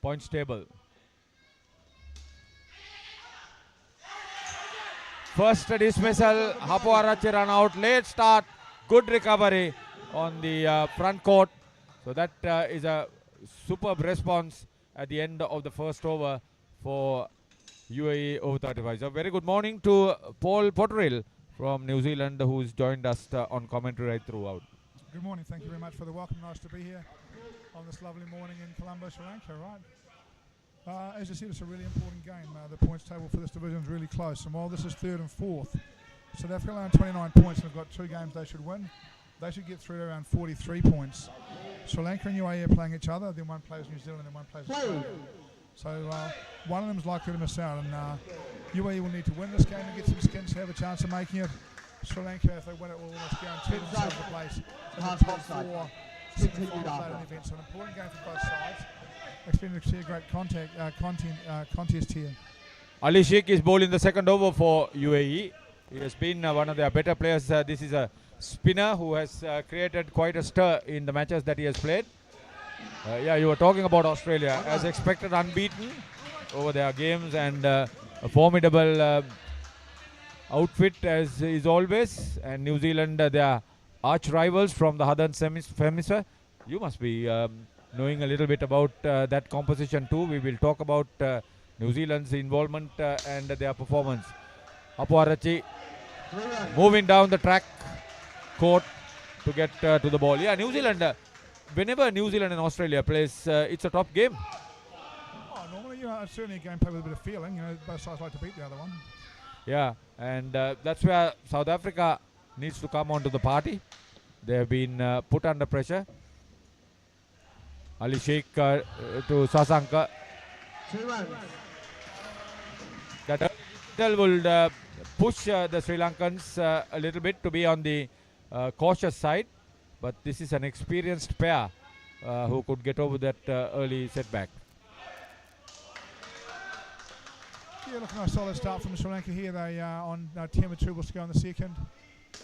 points table. First dismissal, Hapuarachi run out, late start, good recovery on the front court. So that is a superb response at the end of the first over for UAE over 35. So very good morning to Paul Potterill from New Zealand, who's joined us on commentary right throughout. Good morning, thank you very much for the welcome. Nice to be here on this lovely morning in Colombo, Sri Lanka, right? As you said, it's a really important game. The points table for this division is really close, and while this is third and fourth, South Africa are on 29 points and have got 2 games they should win. They should get through to around 43 points. Sri Lanka and UAE are playing each other, then one plays New Zealand and one plays Australia. So one of them is likely to miss out, and UAE will need to win this game and get some skins to have a chance of making it. Sri Lanka, if they win it, will almost guarantee themselves a place in the top 4 semi-finals in the event. So an important game for both sides. Expecting to see a great contest here. Ali Sheikh is bowling the second over for UAE. He has been one of their better players. This is a spinner who has created quite a stir in the matches that he has played. Yeah, you were talking about Australia. As expected, unbeaten over their games, and a formidable outfit as is always. And New Zealand, their arch rivals from the Southern Hemisphere. You must be knowing a little bit about that composition too. We will talk about New Zealand's involvement and their performance. Hapuarachi moving down the track court to get to the ball. Yeah, New Zealand, whenever New Zealand and Australia plays, it's a top game. Oh, normally, it's certainly a game played with a bit of feeling. Both sides like to beat the other one. Yeah, and that's where South Africa needs to come onto the party. They have been put under pressure. Ali Sheikh to Sasanka. 2 runs. That will push the Sri Lankans a little bit to be on the cautious side, but this is an experienced pair who could get over that early setback. Yeah, looking at a solid start from Sri Lanka here. They are on 10 with 2 balls to go in the second.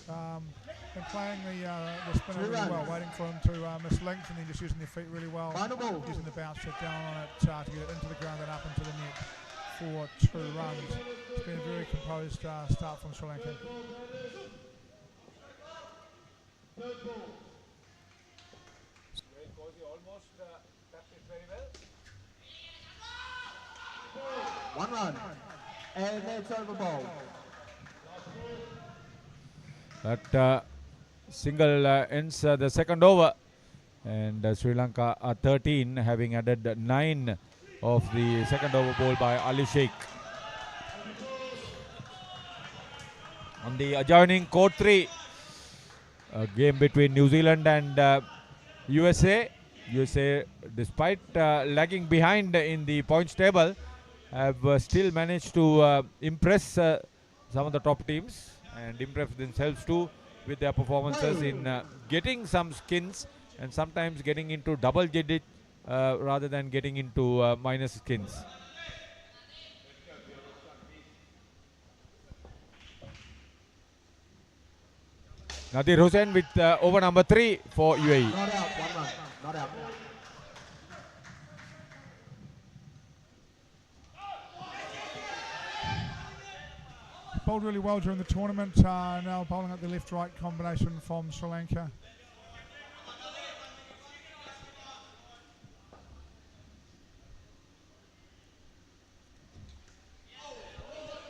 And playing the spinner really well, waiting for him to miss length and then just using their feet really well, using the bounce check down on it to get it into the ground and up into the net for 2 runs. It's been a very composed start from Sri Lanka. Almost practiced very well. 1 run. And that's over ball. That single ends the second over, and Sri Lanka are 13, having added 9 of the second over ball by Ali Sheikh. On the adjoining court 3, a game between New Zealand and USA. USA, despite lagging behind in the points table, have still managed to impress some of the top teams and impress themselves too with their performances in getting some skins and sometimes getting into double digit rather than getting into minus skins. Nadir Hussain with over number 3 for UAE. Not out, 1 run. Not out. Bowled really well during the tournament. Now bowling at the left-right combination from Sri Lanka.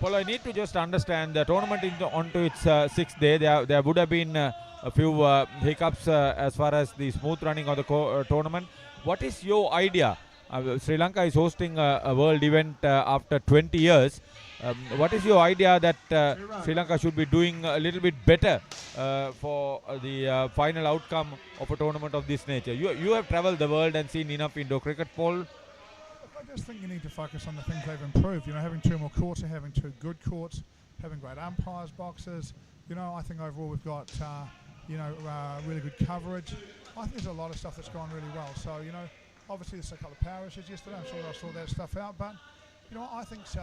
Well, I need to just understand the tournament onto its 6th day. There would have been a few hiccups as far as the smooth running of the tournament. What is your idea? Sri Lanka is hosting a world event after 20 years. What is your idea that Sri Lanka should be doing a little bit better for the final outcome of a tournament of this nature? You have travelled the world and seen enough Indo cricket, Paul. I just think you need to focus on the things they've improved. Having 2 more courts, having 2 good courts, having great umpires boxes. I think overall we've got really good coverage. I think there's a lot of stuff that's gone really well. So obviously there's a couple of power issues yesterday. I'm sure I saw that stuff out, but I think Sri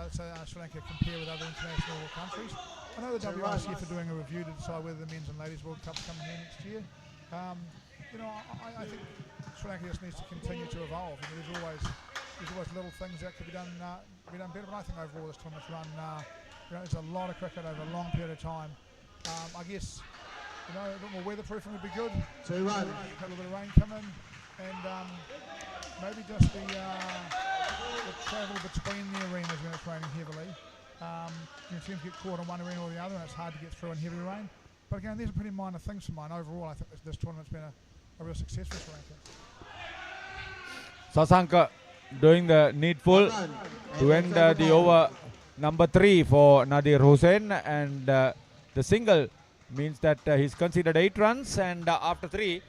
Lanka compare with other international countries. I know the WICF are doing a review to decide whether the Men's and Ladies World Cup's coming here next year. I think Sri Lanka just needs to continue to evolve. There's always there's always little things that could be done better. But I think overall this tournament's run, it's a lot of cricket over a long period of time. I guess, a bit more weatherproofing would be good. 2 runs. Had a little bit of rain come in, and maybe just the travel between the arenas when it's raining heavily. You seem to get caught on one arena or the other, and it's hard to get through in heavy rain. But again, these are pretty minor things for mine. Overall, I think this tournament's been a real success for Sri Lanka. Sasanka doing the needful to end the over number 3 for Nadir Hussain, and the single means that he's conceded 8 runs, and after 3,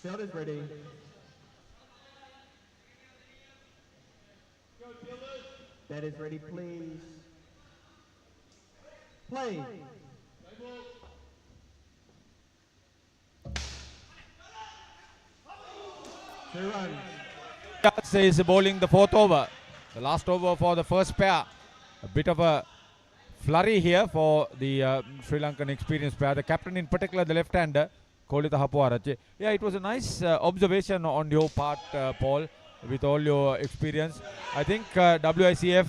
Field is ready. That is ready, please. Play. Two runs. is bowling the 4th over. The last over for the first pair. A bit of a flurry here for the Sri Lankan experienced player. The captain in particular, the left-hander, Kolita Hapuarache. Yeah, it was a nice observation on your part, Paul, with all your experience. I think WICF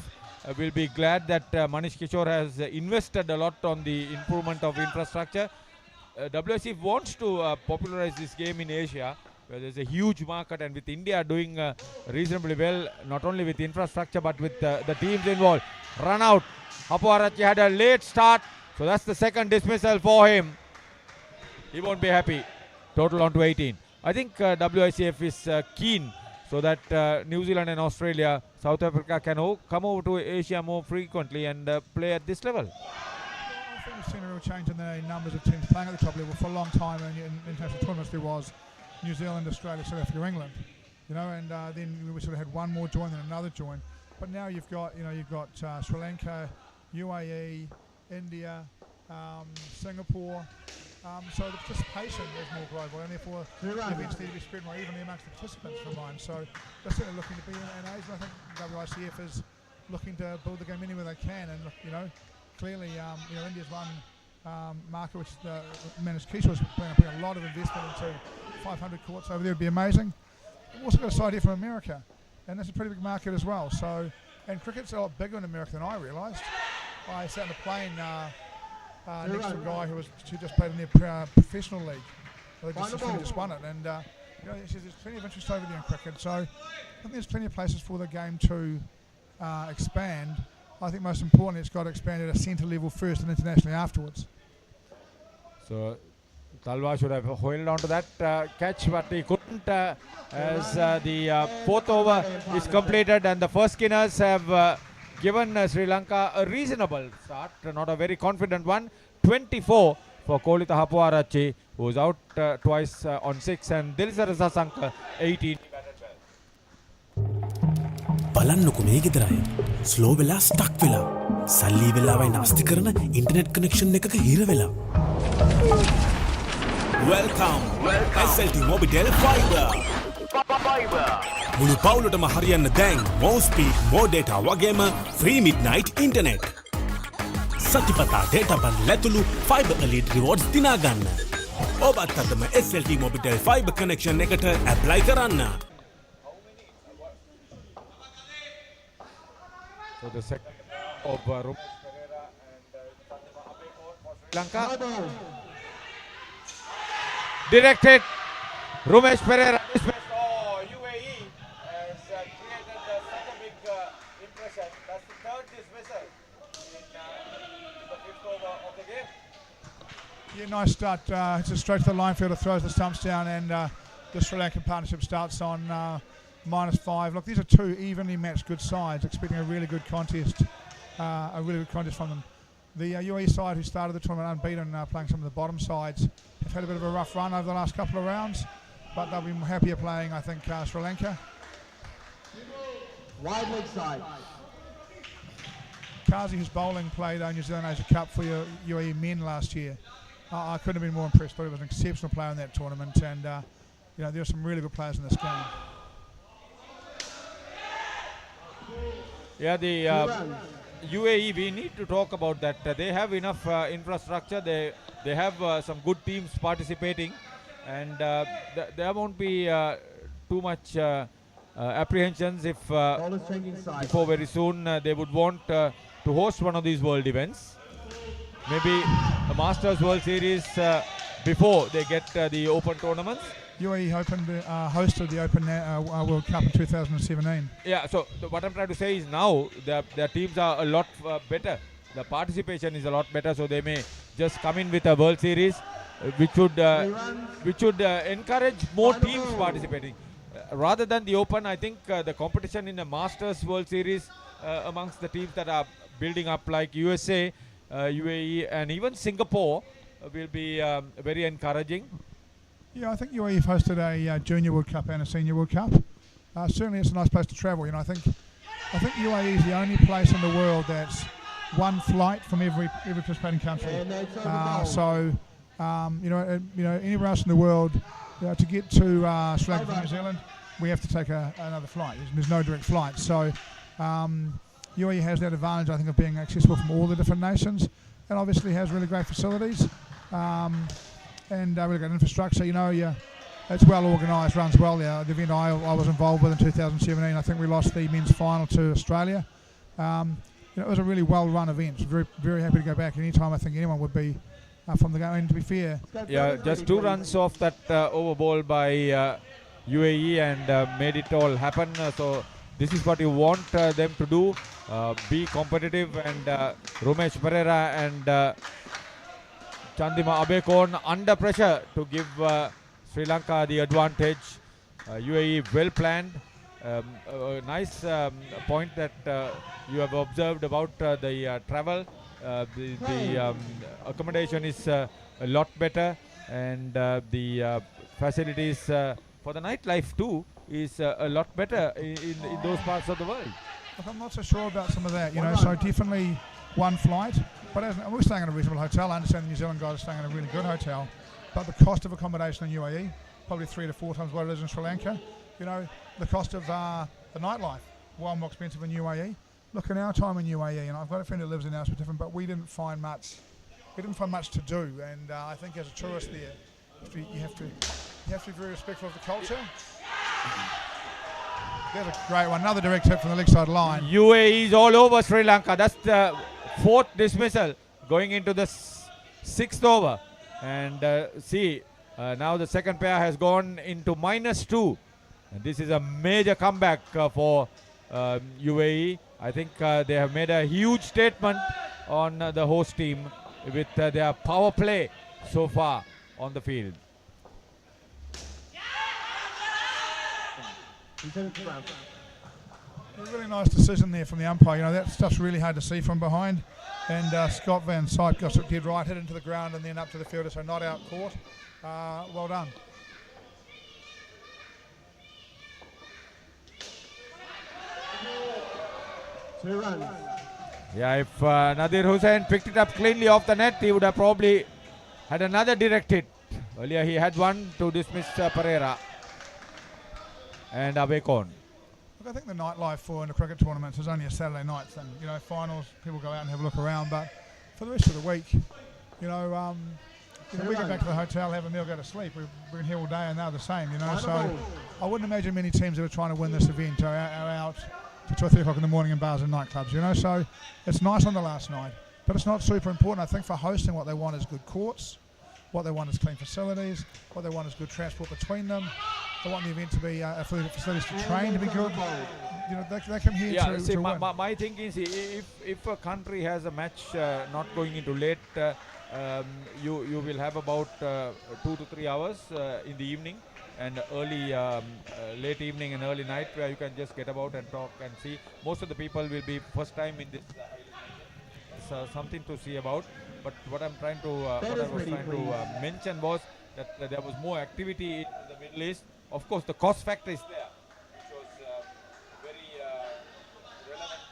will be glad that Manish Kishore has invested a lot on the improvement of infrastructure. WICF wants to popularize this game in Asia, where there's a huge market, and with India doing reasonably well, not only with infrastructure but with the teams involved. Run out. Hapuarache had a late start, so that's the second dismissal for him. He won't be happy. Total on to 18. I think WICF is keen so that New Zealand and Australia, South Africa can come over to Asia more frequently and play at this level. I think we've seen a real change in the numbers of teams playing at the top level. For a long time in international tournaments there was New Zealand, Australia, South Africa, England, and then we sort of had one more join than another join. But now you've got Sri Lanka, UAE, India, Singapore. So the participation is more global, and therefore the events need to be spread more evenly amongst the participants for mine. So they're certainly looking to be in Asia. I think WICF is looking to build the game anywhere they can, and clearly India's one market which Manish Kishore was putting a lot of investment into. 500 courts over there would be amazing. We've also got a side here from America, and that's a pretty big market as well. So, and cricket's a lot bigger in America than I realised. I sat in a plane next to a guy who just played in their professional league. They just won it, and there's plenty of interest over there in cricket. So I think there's plenty of places for the game to expand. I think most importantly, it's got to expand at a centre level first and internationally afterwards. So Talva should have held on to that catch, but he couldn't as the 4th over is completed, and the first skinners have given Sri Lanka a reasonable start, not a very confident one. 24 for Kolita Hapuarache, who was out twice on 6, and Dilsara Sasanka 18. බලන්නකො මේ ගෙදරයි slow වෙලා stuck වෙලා සල්ලි වෙලාවයි නාස්ති කරන internet connection එකක හිර වෙලා Welcome SLT Mobitel Fiber මුළු පවුලටම හරියන්න දැන් more speed more data වගේම free midnight internet සතිපතා data bundle ඇතුළු fiber elite rewards දිනා ගන්න ඔබත් අදම SLT Mobitel Fiber connection එකට apply කරන්න So the second of Rumesh Pereira and Lanka. Directed Rumesh Pereira. Oh, UAE has created such a big impression. That's the third dismissal in the 5th over of the game. Yeah, nice start. Just straight to the line fielder, throws the stumps down, and the Sri Lankan partnership starts on -5. Look, these are two evenly matched good sides, expecting a really good contest, from them. The UAE side, who started the tournament unbeaten, playing some of the bottom sides, have had a bit of a rough run over the last couple of rounds, but they'll be happier playing, I think, Sri Lanka. Wide leg side. Kazi, whose bowling played New Zealand Asia Cup for UAE men last year. I couldn't have been more impressed. Thought he was an exceptional player in that tournament, and there are some really good players in this game. Yeah, the UAE, we need to talk about that. They have enough infrastructure. They have some good teams participating, and there won't be too much apprehensions if before very soon they would want to host one of these world events. Maybe a Masters World Series before they get the Open tournaments. UAE hosted the Open World Cup in 2017. Yeah, so what I'm trying to say is now their teams are a lot better. The participation is a lot better, so they may just come in with a World Series, which should encourage more teams participating. Rather than the Open, I think the competition in the Masters World Series amongst the teams that are building up, like USA, UAE, and even Singapore, will be very encouraging. Yeah, I think UAE have hosted a Junior World Cup and a Senior World Cup. Certainly, it's a nice place to travel. I think UAE is the only place in the world that's one flight from every participating country. Anywhere else in the world, to get to Sri Lanka from New Zealand, we have to take another flight. There's no direct flight. So UAE has that advantage, I think, of being accessible from all the different nations, and obviously has really great facilities. And really good infrastructure. It's well organised, runs well. The event I was involved with in 2017, I think we lost the men's final to Australia. It was a really well-run event. Very, very happy to go back anytime. I think anyone would be from the game. And to be fair, yeah, just 2 runs off that over ball by UAE and made it all happen. So this is what you want them to do: be competitive. And Romesh Pereira and Chandima Abekon under pressure to give Sri Lanka the advantage. UAE well planned. A nice point that you have observed about the travel. The accommodation is a lot better, and the facilities for the nightlife too is a lot better in those parts of the world. Look, I'm not so sure about some of that. So definitely one flight. But we're staying in a reasonable hotel. I understand the New Zealand guys are staying in a really good hotel. But the cost of accommodation in UAE, probably 3 to 4 times what it is in Sri Lanka. The cost of the nightlife, well more expensive in UAE. Look, in our time in UAE, and I've got a friend who lives in ours, but different, but we didn't find much to do. And I think as a tourist there, you have to be very respectful of the culture. There's a great one. Another direct hit from the leg side line. UAE is all over Sri Lanka. That's the 4th dismissal going into the 6th over. And now the second pair has gone into -2. And this is a major comeback for UAE. I think they have made a huge statement on the host team with their power play so far on the field. A really nice decision there from the umpire. That stuff's really hard to see from behind. And Scott Van Syke got it dead right, hit into the ground and then up to the fielder, so not out caught. Well done. Two runs. Yeah, if Nadir Hussain picked it up cleanly off the net, he would have probably had another direct hit. Earlier he had one to dismiss Pereira and Abekon. Look, I think the nightlife for in the cricket tournaments is only a Saturday night thing. Finals, people go out and have a look around, but for the rest of the week, we go back to the hotel, have a meal, go to sleep. We've been here all day and they're the same, So I wouldn't imagine many teams that are trying to win this event are out to 2 or 3 o'clock in the morning in bars and nightclubs, So it's nice on the last night, but it's not super important. I think for hosting, what they want is good courts, what they want is clean facilities, what they want is good transport between them. They want the event to be facilities to train to be good. They come here to win. My thinking is if a country has a match not going into late, you will have about 2 to 3 hours in the evening and early late evening and early night where you can just get about and talk and see. Most of the people will be first time in this. Something to see about. But what I was trying to mention was that there was more activity in the Middle East. Of course, the cost factor is there, which was very relevant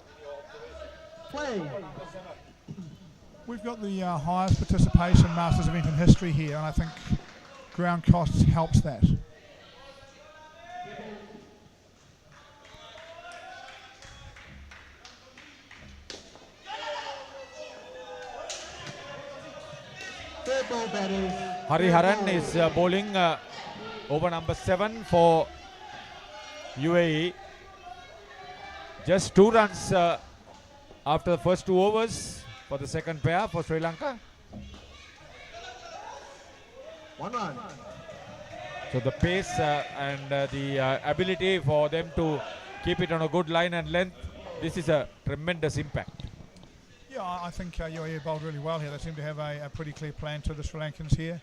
in your observation. Play. We've got the highest participation Masters event in history here, and I think ground costs helps that. Third ball batters. Hariharan is bowling over number 7 for UAE. Just 2 runs after the first 2 overs for the second pair for Sri Lanka. 1 run. So the pace and the ability for them to keep it on a good line and length, this is a tremendous impact. Yeah, I think UAE bowled really well here. They seem to have a pretty clear plan to the Sri Lankans here,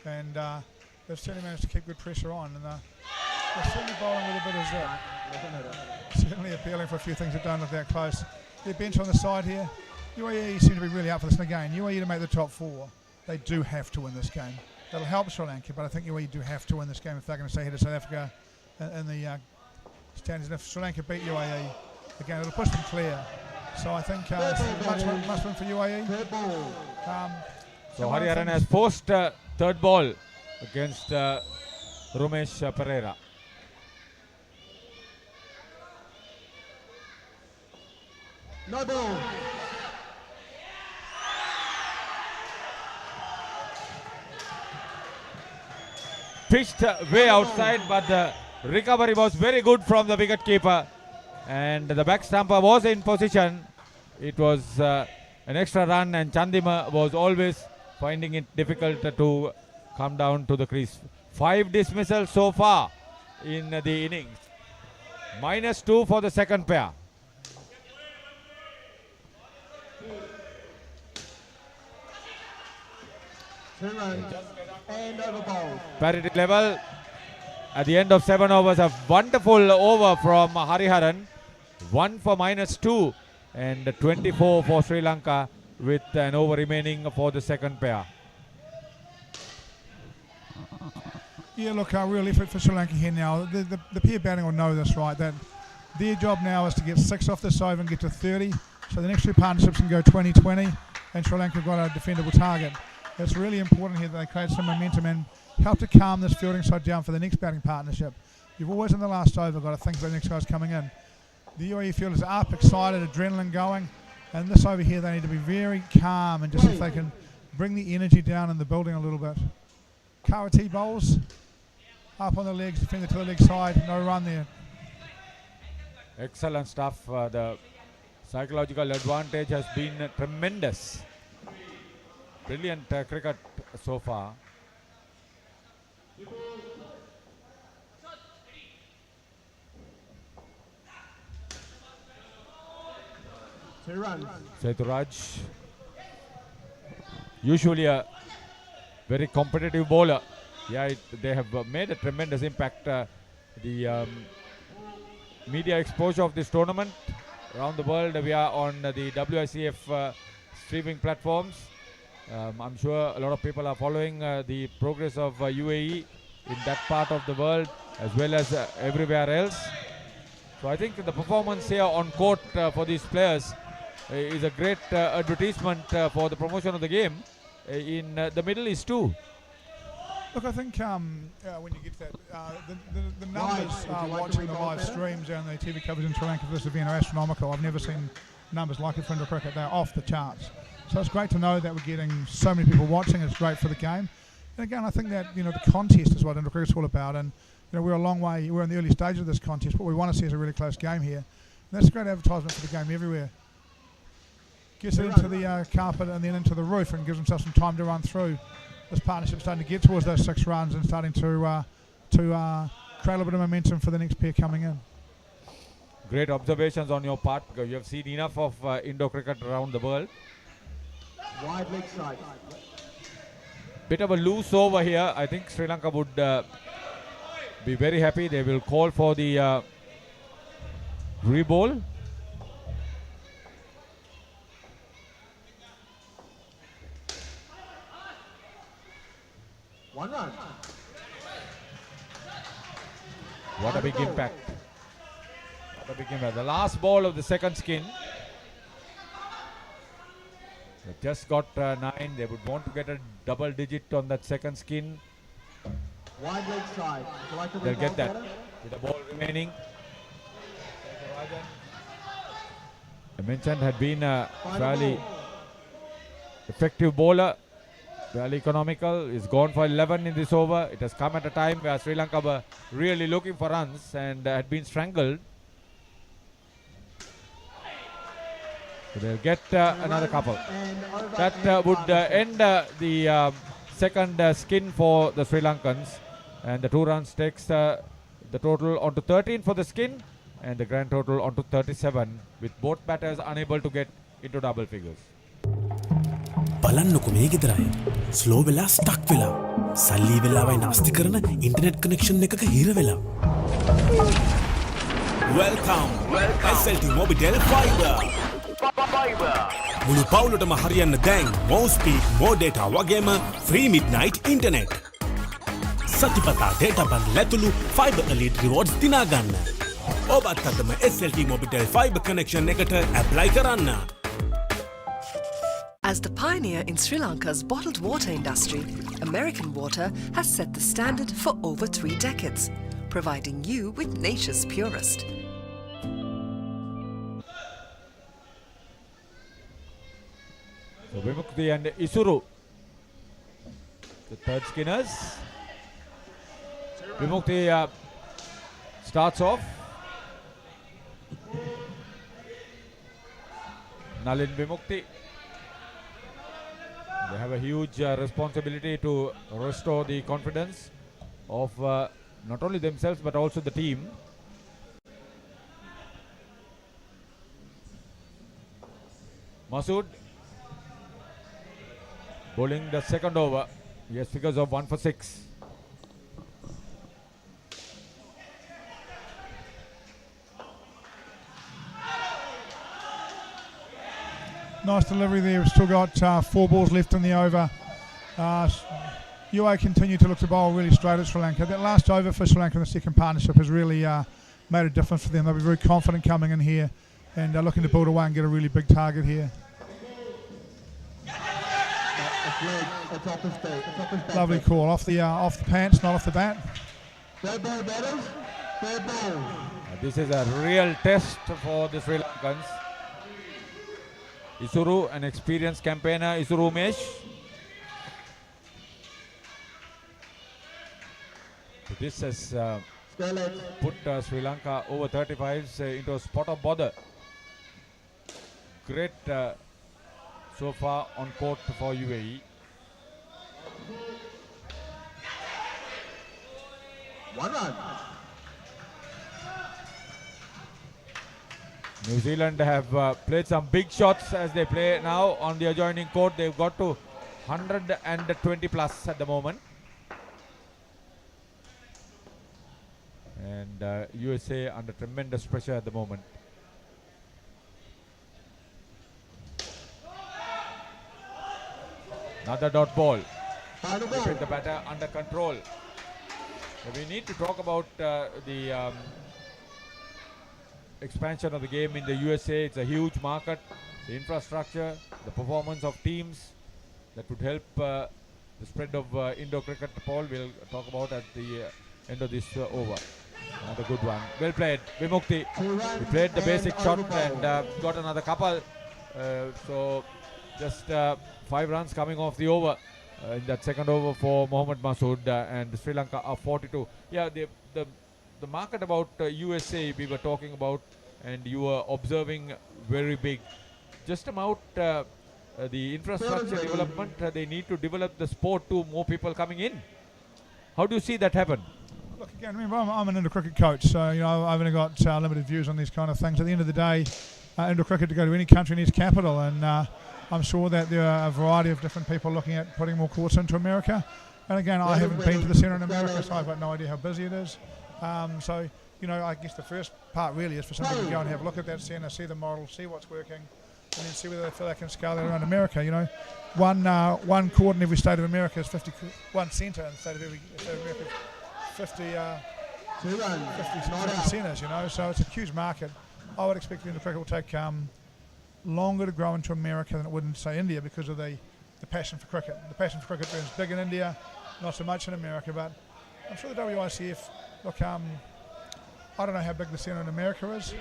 and they've certainly managed to keep good pressure on. And they're certainly bowling with a bit of zip. Certainly appealing for a few things that don't look that close. Their bench on the side here. UAE seem to be really up for this again. UAE to make the top 4. They do have to win this game. That'll help Sri Lanka, but I think UAE do have to win this game if they're going to stay here to South Africa in the standings. And if Sri Lanka beat UAE, again, it'll push them clear. So I think must win for UAE. So Hariharan has forced third ball against Rumesh Pereira. No ball. Pitched way outside, but the recovery was very good from the wicket keeper, and the back stumper was in position. It was an extra run, and Chandima was always finding it difficult to come down to the crease. 5 dismissals so far in the innings. -2 for the second pair. Two runs. And over ball. Parity level at the end of 7 overs. A wonderful over from Hariharan. 1 for -2 and 24 for Sri Lanka with an over remaining for the second pair. Yeah, look, real effort for Sri Lanka here now. The pair batting will know this, right? That their job now is to get 6 off this over and get to 30. So the next 2 partnerships can go 20-20, and Sri Lanka have got a defendable target. It's really important here that they create some momentum and help to calm this fielding side down for the next batting partnership. You've always in the last over got to think about the next guys coming in. The UAE fielders are up, excited, adrenaline going, and this over here they need to be very calm and just if they can bring the energy down in the building a little bit. Kawati bowls up on the legs, defender to the leg side, no run there. Excellent stuff. The psychological advantage has been tremendous. Brilliant cricket so far. Two runs. Seturaj, usually a very competitive bowler. Yeah, they have made a tremendous impact. The media exposure of this tournament around the world, we are on the WICF streaming platforms. I'm sure a lot of people are following the progress of UAE in that part of the world as well as everywhere else. So I think the performance here on court for these players is a great advertisement for the promotion of the game in the Middle East too. Look, I think when you get that, the numbers watching the live streams and the TV coverage in Sri Lanka for this event are astronomical. I've never seen numbers like it for indoor cricket. They're off the charts. So it's great to know that we're getting so many people watching. It's great for the game. And again, I think that the contest is what indoor cricket's all about. And we're a long way. We're in the early stages of this contest. What we want to see is a really close game here. And that's a great advertisement for the game everywhere. Gets it into the carpet and then into the roof and gives themselves some time to run through. This partnership starting to get towards those 6 runs and starting to create a little bit of momentum for the next pair coming in. Great observations on your part. You have seen enough of indoor cricket around the world. Wide leg side. Bit of a loose over here. I think Sri Lanka would be very happy. They will call for the re-bowl. One run. What a big impact. What a big impact. The last ball of the second skin. They just got 9. They would want to get a double digit on that second skin. Wide leg side. Would you like to They'll leave get off that better? with the ball remaining. I mentioned had been a fairly effective bowler, fairly economical. He's gone for 11 in this over. It has come at a time where Sri Lanka were really looking for runs and had been strangled. So they'll get another couple. That would end the second skin for the Sri Lankans, and the 2 runs takes the total onto 13 for the skin and the grand total onto 37, with both batters unable to get into double figures. බලන්නකො මේ ගෙදරයි slow වෙලා stuck වෙලා සල්ලි වෙලාවයි නාස්ති කරන internet connection එකක හිර වෙලා Welcome SLT Mobitel Fiber මුළු පවුලටම හරියන්න දැන් more speed more data වගේම free midnight internet සතිපතා data බන් ලැතුළු fiber elite rewards දිනා ගන්න ඔබත් අදම SLT Mobitel Fiber connection එකට apply කරන්න As the pioneer in Sri Lanka's bottled water industry, American Water has set the standard for over 3 decades, providing you with nature's purest. So Vimukti and Isuru, the third skinners. Vimukti starts off. Nalin Vimukti. They have a huge responsibility to restore the confidence of not only themselves but also the team. Masood bowling the second over. He has figures of 1 for 6. Nice delivery there. We've still got 4 balls left in the over. UA continue to look to bowl really straight at Sri Lanka. That last over for Sri Lanka in the second partnership has really made a difference for them. They'll be very confident coming in here and looking to build away and get a really big target here. Lovely call. Off the pants, not off the bat. Fair ball, batters. Fair ball. This is a real test for the Sri Lankans. Isuru, an experienced campaigner, Isuru Umesh. So this has put Sri Lanka over 35s into a spot of bother. Great so far on court for UAE. One run. New Zealand have played some big shots as they play now on the adjoining court. They've got to 120 plus at the moment. And USA under tremendous pressure at the moment. Another dot ball. Keeping the batter under control. So we need to talk about the expansion of the game in the USA. It's a huge market. The infrastructure, the performance of teams that would help the spread of indoor cricket. Paul will talk about at the end of this over. Another good one. Well played. Vimukti. He played the basic shot and got another couple. So just 5 runs coming off the over in that second over for Mohammad Masood and Sri Lanka are 42. Yeah, the market about USA we were talking about and you were observing very big. Just about the infrastructure development, they need to develop the sport to more people coming in. How do you see that happen? Look, again, remember, I'm an indoor cricket coach, so I've only got limited views on these kind of things. At the end of the day, indoor cricket to go to any country needs capital, and I'm sure that there are a variety of different people looking at putting more courts into America. And again, I haven't been to the centre in America, so I've got no idea how busy it is. So, I guess the first part really is for somebody to go and have a look at that centre, see the model, see what's working, and then see whether they feel they can scale that around America. One court in every state of America is 50. One centre in the state of America, 50 centres. So it's a huge market. I would expect the cricket will take longer to grow into America than it would in, say, India because of the passion for cricket. The passion for cricket is big in India, not so much in America, but I'm sure the WICF, look, I don't know how big the scene in America is,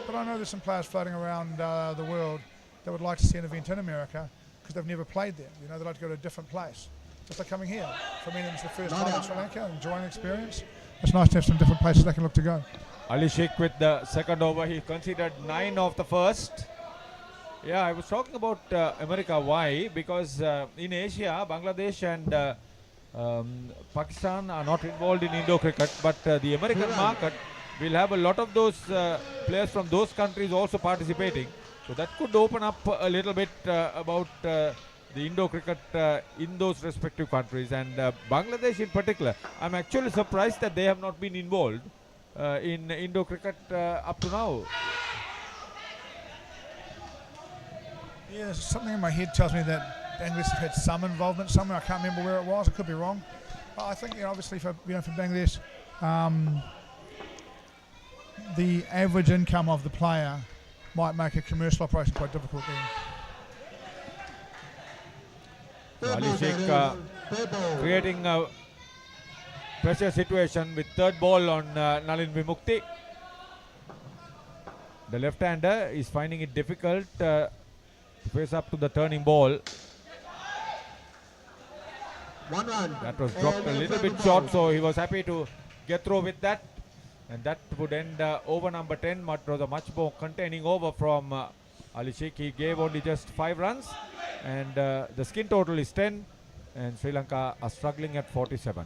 but I know there's some players floating around the world that would like to see an event in America because they've never played there. You know, they'd like to go to a different place. Just like coming here. For me, it's the first time in Sri Lanka, enjoying the experience. It's nice to have some different places they can look to go. Ali Sheikh with the second over. He considered 9 of the first. Yeah, I was talking about America. Why? Because in Asia, Bangladesh and Pakistan are not involved in Indo cricket, but the American market will have a lot of those players from those countries also participating. So that could open up a little bit about the Indo cricket in those respective countries, and Bangladesh in particular. I'm actually surprised that they have not been involved in Indo cricket up to now. Yeah, something in my head tells me that Bangladesh have had some involvement somewhere. I can't remember where it was. I could be wrong. I think, you know, obviously for Bangladesh, the average income of the player might make a commercial operation quite difficult then. Ali Sheikh creating a pressure situation with third ball on Nalin Vimukti. The left-hander is finding it difficult to face up to the turning ball. 1 run. That was dropped a little bit short, so he was happy to get through with that. And that would end over number 10. It was a much more containing over from Ali Sheikh. He gave only just 5 runs. And the skin total is 10. And Sri Lanka are struggling at 47.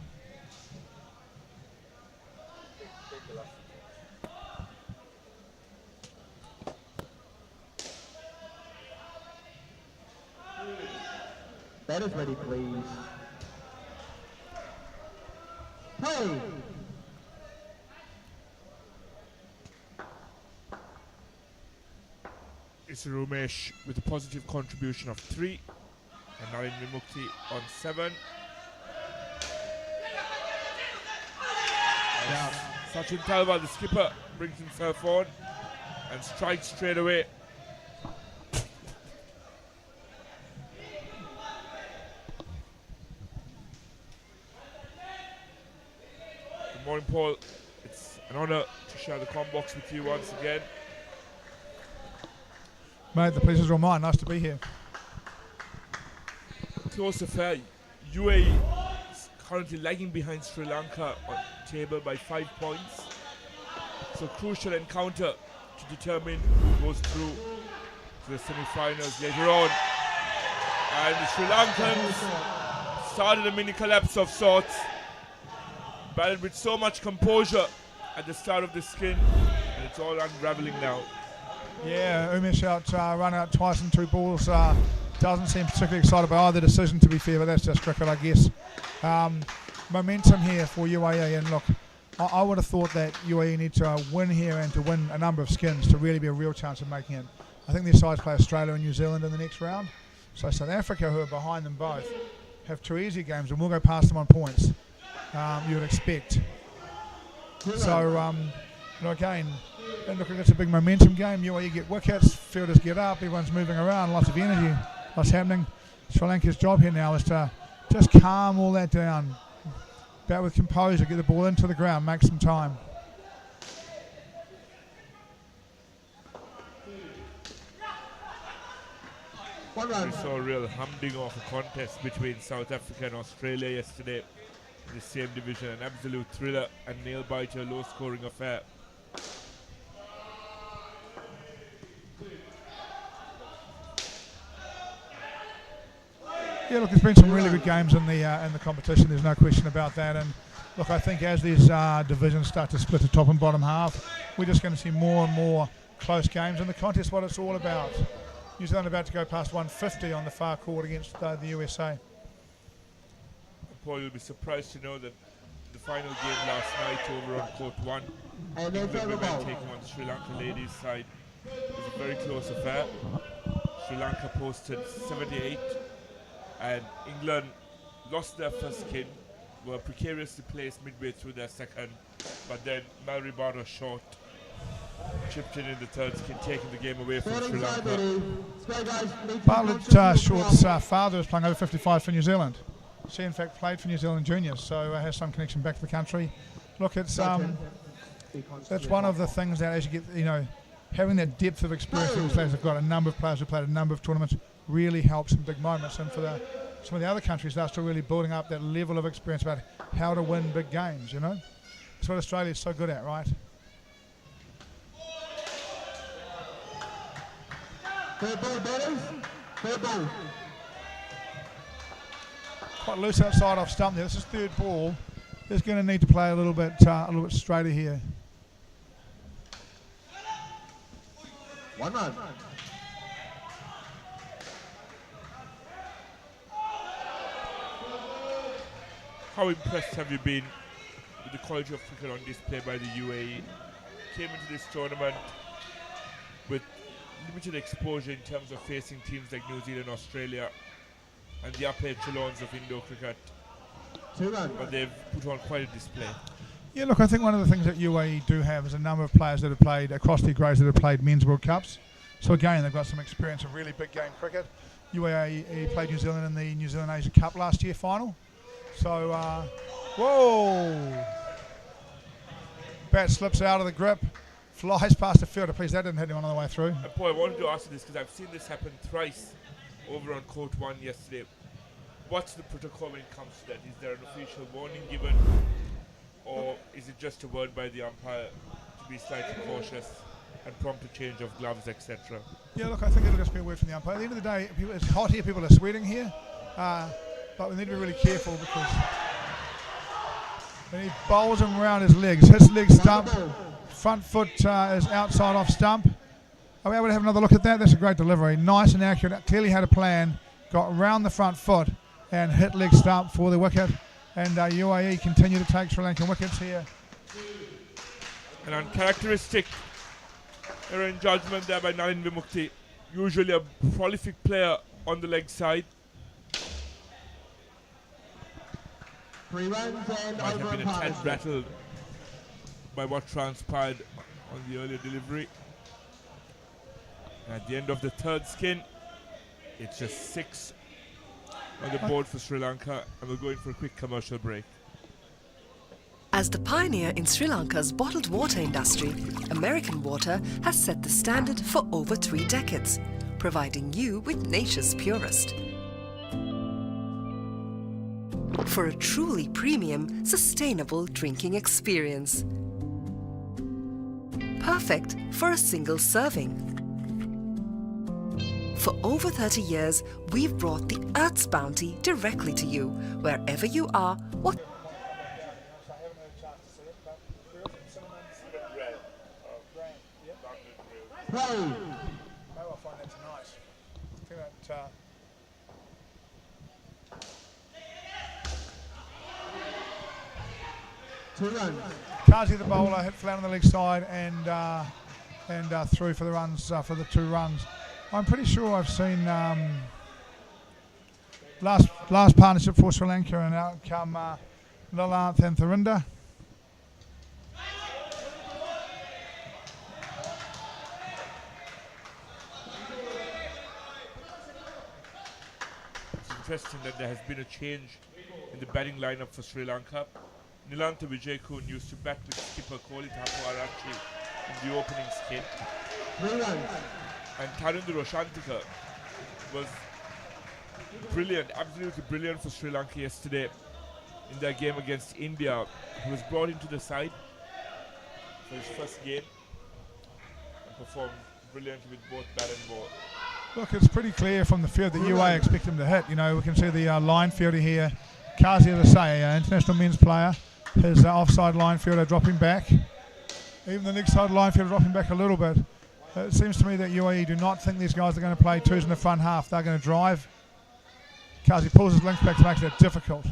That is ready, please. Play. It's Rumesh with a positive contribution of 3 and Nalin Vimukti on 7. Yeah. Sachin Talva, the skipper, brings himself on and strikes straight away. Good morning, Paul. It's an honour to share the comm box with you once again. Mate, the pleasure's all mine. Nice to be here. Close affair. UAE is currently lagging behind Sri Lanka on table by 5 points. So crucial encounter to determine who goes through to the semi-finals later on. And the Sri Lankans started a mini collapse of sorts. Battled with so much composure at the start of the skin, and it's all unraveling now. Yeah, Umesh run out twice in 2 balls. Doesn't seem particularly excited by either decision, to be fair, but that's just cricket, I guess. Momentum here for UAE, and look, I would have thought that UAE need to win here and to win a number of skins to really be a real chance of making it. I think their sides play Australia and New Zealand in the next round. So South Africa, who are behind them both, have 2 easy games and we'll go past them on points, you would expect. So, again, and look, it's a big momentum game. UAE get wickets, fielders get up, everyone's moving around, lots of energy, lots happening. Sri Lanka's job here now is to just calm all that down, bat with composure, get the ball into the ground, make some time. We saw a real humdinger of a contest between South Africa and Australia yesterday in the same division. An absolute thriller and nail-biter, low-scoring affair. Yeah, look, there's been some really good games in the competition. There's no question about that. And look, I think as these divisions start to split the top and bottom half, we're just going to see more and more close games. And the contest, what it's all about. New Zealand about to go past 150 on the far court against the USA. Paul, you'll be surprised to know that the final game last night over on court 1, And England then women taking on the Sri Lanka ladies side, was a very close affair. Sri Lanka posted 78 and England lost their first skin, were precariously placed midway through their second, but then Mallory Barter short chipped in the third skin, taking the game away from Sri Batting side Lanka. ready. Square guys, need to Bartlett Short's father is playing over 55 for New Zealand. She in fact played for New Zealand juniors, so has some connection back to the country. Look, it's that's one of the things that as you get, having that depth of experience that these players have got, a number of players who played a number of tournaments, really helps in big moments. And for some of the other countries, they're still really building up that level of experience about how to win big games, That's what Australia is so good at, right? Fair ball, batters. Fair ball. Quite loose outside off stump there. This is third ball. He's going to need to play a little bit straighter here. 1 run. How impressed have you been with the quality of cricket on display by the UAE? Came into this tournament with limited exposure in terms of facing teams like New Zealand, Australia, and the upper echelons of Indo cricket, 2 run. but they've put on quite a display. Yeah, look, I think one of the things that UAE do have is a number of players that have played across their grades that have played men's World Cups. So again, they've got some experience of really big game cricket. UAE played New Zealand in the New Zealand Asia Cup last year final. So, whoa! Bat slips out of the grip, flies past the fielder. Please, that didn't hit anyone on the way through. And Paul, I wanted to ask you this because I've seen this happen thrice over on court 1 yesterday. What's the protocol when it comes to that? Is there an official warning given, or is it just a word by the umpire to be slightly cautious and prompt a change of gloves, etc.? Yeah, look, I think it'll just be a word from the umpire. At the end of the day, it's hot here, people are sweating here, but we need to be really careful because when he bowls him around his legs stump, front foot is outside off stump. Are we able to have another look at that? That's a great delivery, nice and accurate, clearly had a plan, got round the front foot and hit leg stump for the wicket, and UAE continue to take Sri Lankan wickets here. An uncharacteristic error in judgment there by Nalin Vimukti, usually a prolific player on the leg side. 3 runs and Might over have been and a tad past. rattled by what transpired on the earlier delivery. And at the end of the third skin, it's just 6 on the board for Sri Lanka, and we're going for a quick commercial break. As the pioneer in Sri Lanka's bottled water industry, American Water has set the standard for over 3 decades, providing you with nature's purest. For a truly premium, sustainable drinking experience. Perfect for a single serving. For over 30 years, we've brought the Earth's bounty directly to you, wherever you are, what Play. Maybe I'll find that tonight. I think that, Two runs. Kazi the bowler hit flat on the leg side and through for the runs for the 2 runs. I'm pretty sure I've seen last partnership for Sri Lanka and out come Lalanth and Thurinda. It's interesting that there has been a change in the batting lineup for Sri Lanka. Nilantha Vijayakun used to bat with skipper Kohli Thapu in the opening skate. 3 runs. And Tharindra Roshantika was brilliant, absolutely brilliant for Sri Lanka yesterday in their game against India. He was brought into the side for his first game and performed brilliantly with both bat and ball. Look, it's pretty clear from the field that UA expect him to hit. You know, we can see the line fielder here. Kazi, as I say, international men's player. His offside line fielder dropping back. Even the next side line fielder dropping back a little bit. It seems to me that UAE do not think these guys are going to play 2s in the front half. They're going to drive. Kazi pulls his links back to make that difficult.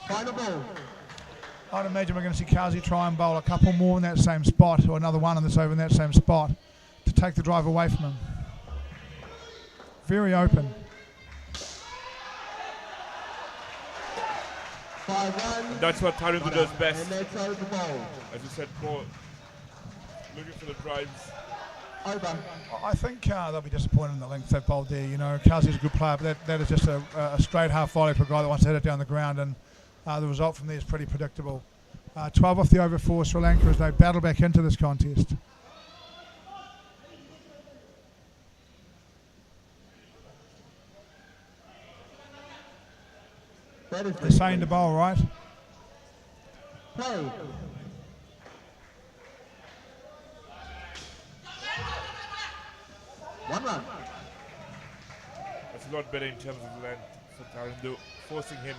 Final ball. I'd imagine we're going to see Kazi try and bowl a couple more in that same spot, or another one on this over in that same spot, to take the drive away from him. Very open. 5 runs. And that's what Tharindra does best. And that's over ball. As you said, Paul, looking for the drives. Over. I think they'll be disappointed in the length they've bowled there. You know, Kazi's a good player, but that is just a straight half volley for a guy that wants to hit it down the ground, and the result from there is pretty predictable. 12 off the over for Sri Lanka as they battle back into this contest. They're saying to bowl, right? Play. One run. That's a lot better in terms of length for Tarindu, forcing him.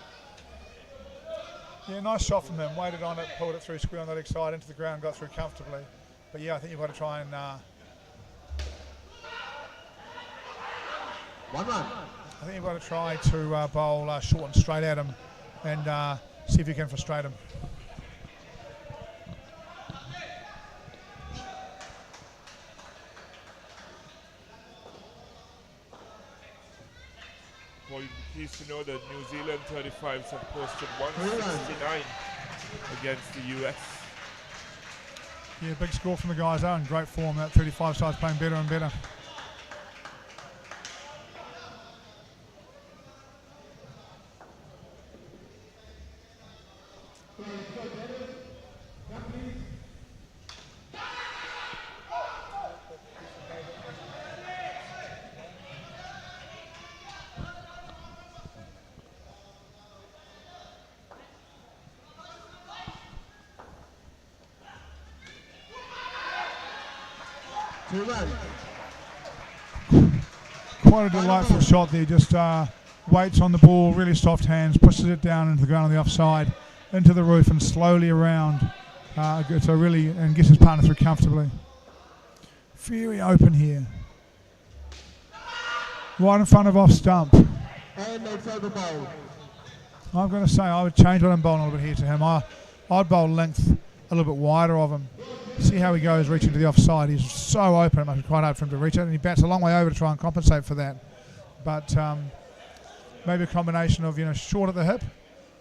Yeah, nice shot from him. Waited on it, pulled it through square on the leg side, into the ground, got through comfortably. But yeah, I think you've got to try and... One run. I think you've got to try to bowl short and straight at him and see if you can frustrate him. Well, you'd be pleased to know that New Zealand 35s have posted 169 against the US. Yeah, big score from the guys there, in great form. That 35 side's playing better and better. Two runs. Quite a delightful shot there, just waits on the ball, really soft hands, pushes it down into the ground on the offside, into the roof and slowly around. So really, and gets his partner through comfortably. Very open here. Right in front of off stump. And that's over bowl. I'm going to say I would change what I'm bowling a little bit here to him. I'd bowl length a little bit wider of him. See how he goes reaching to the offside. He's so open, it must be quite hard for him to reach it, and he bats a long way over to try and compensate for that. But maybe a combination of short at the hip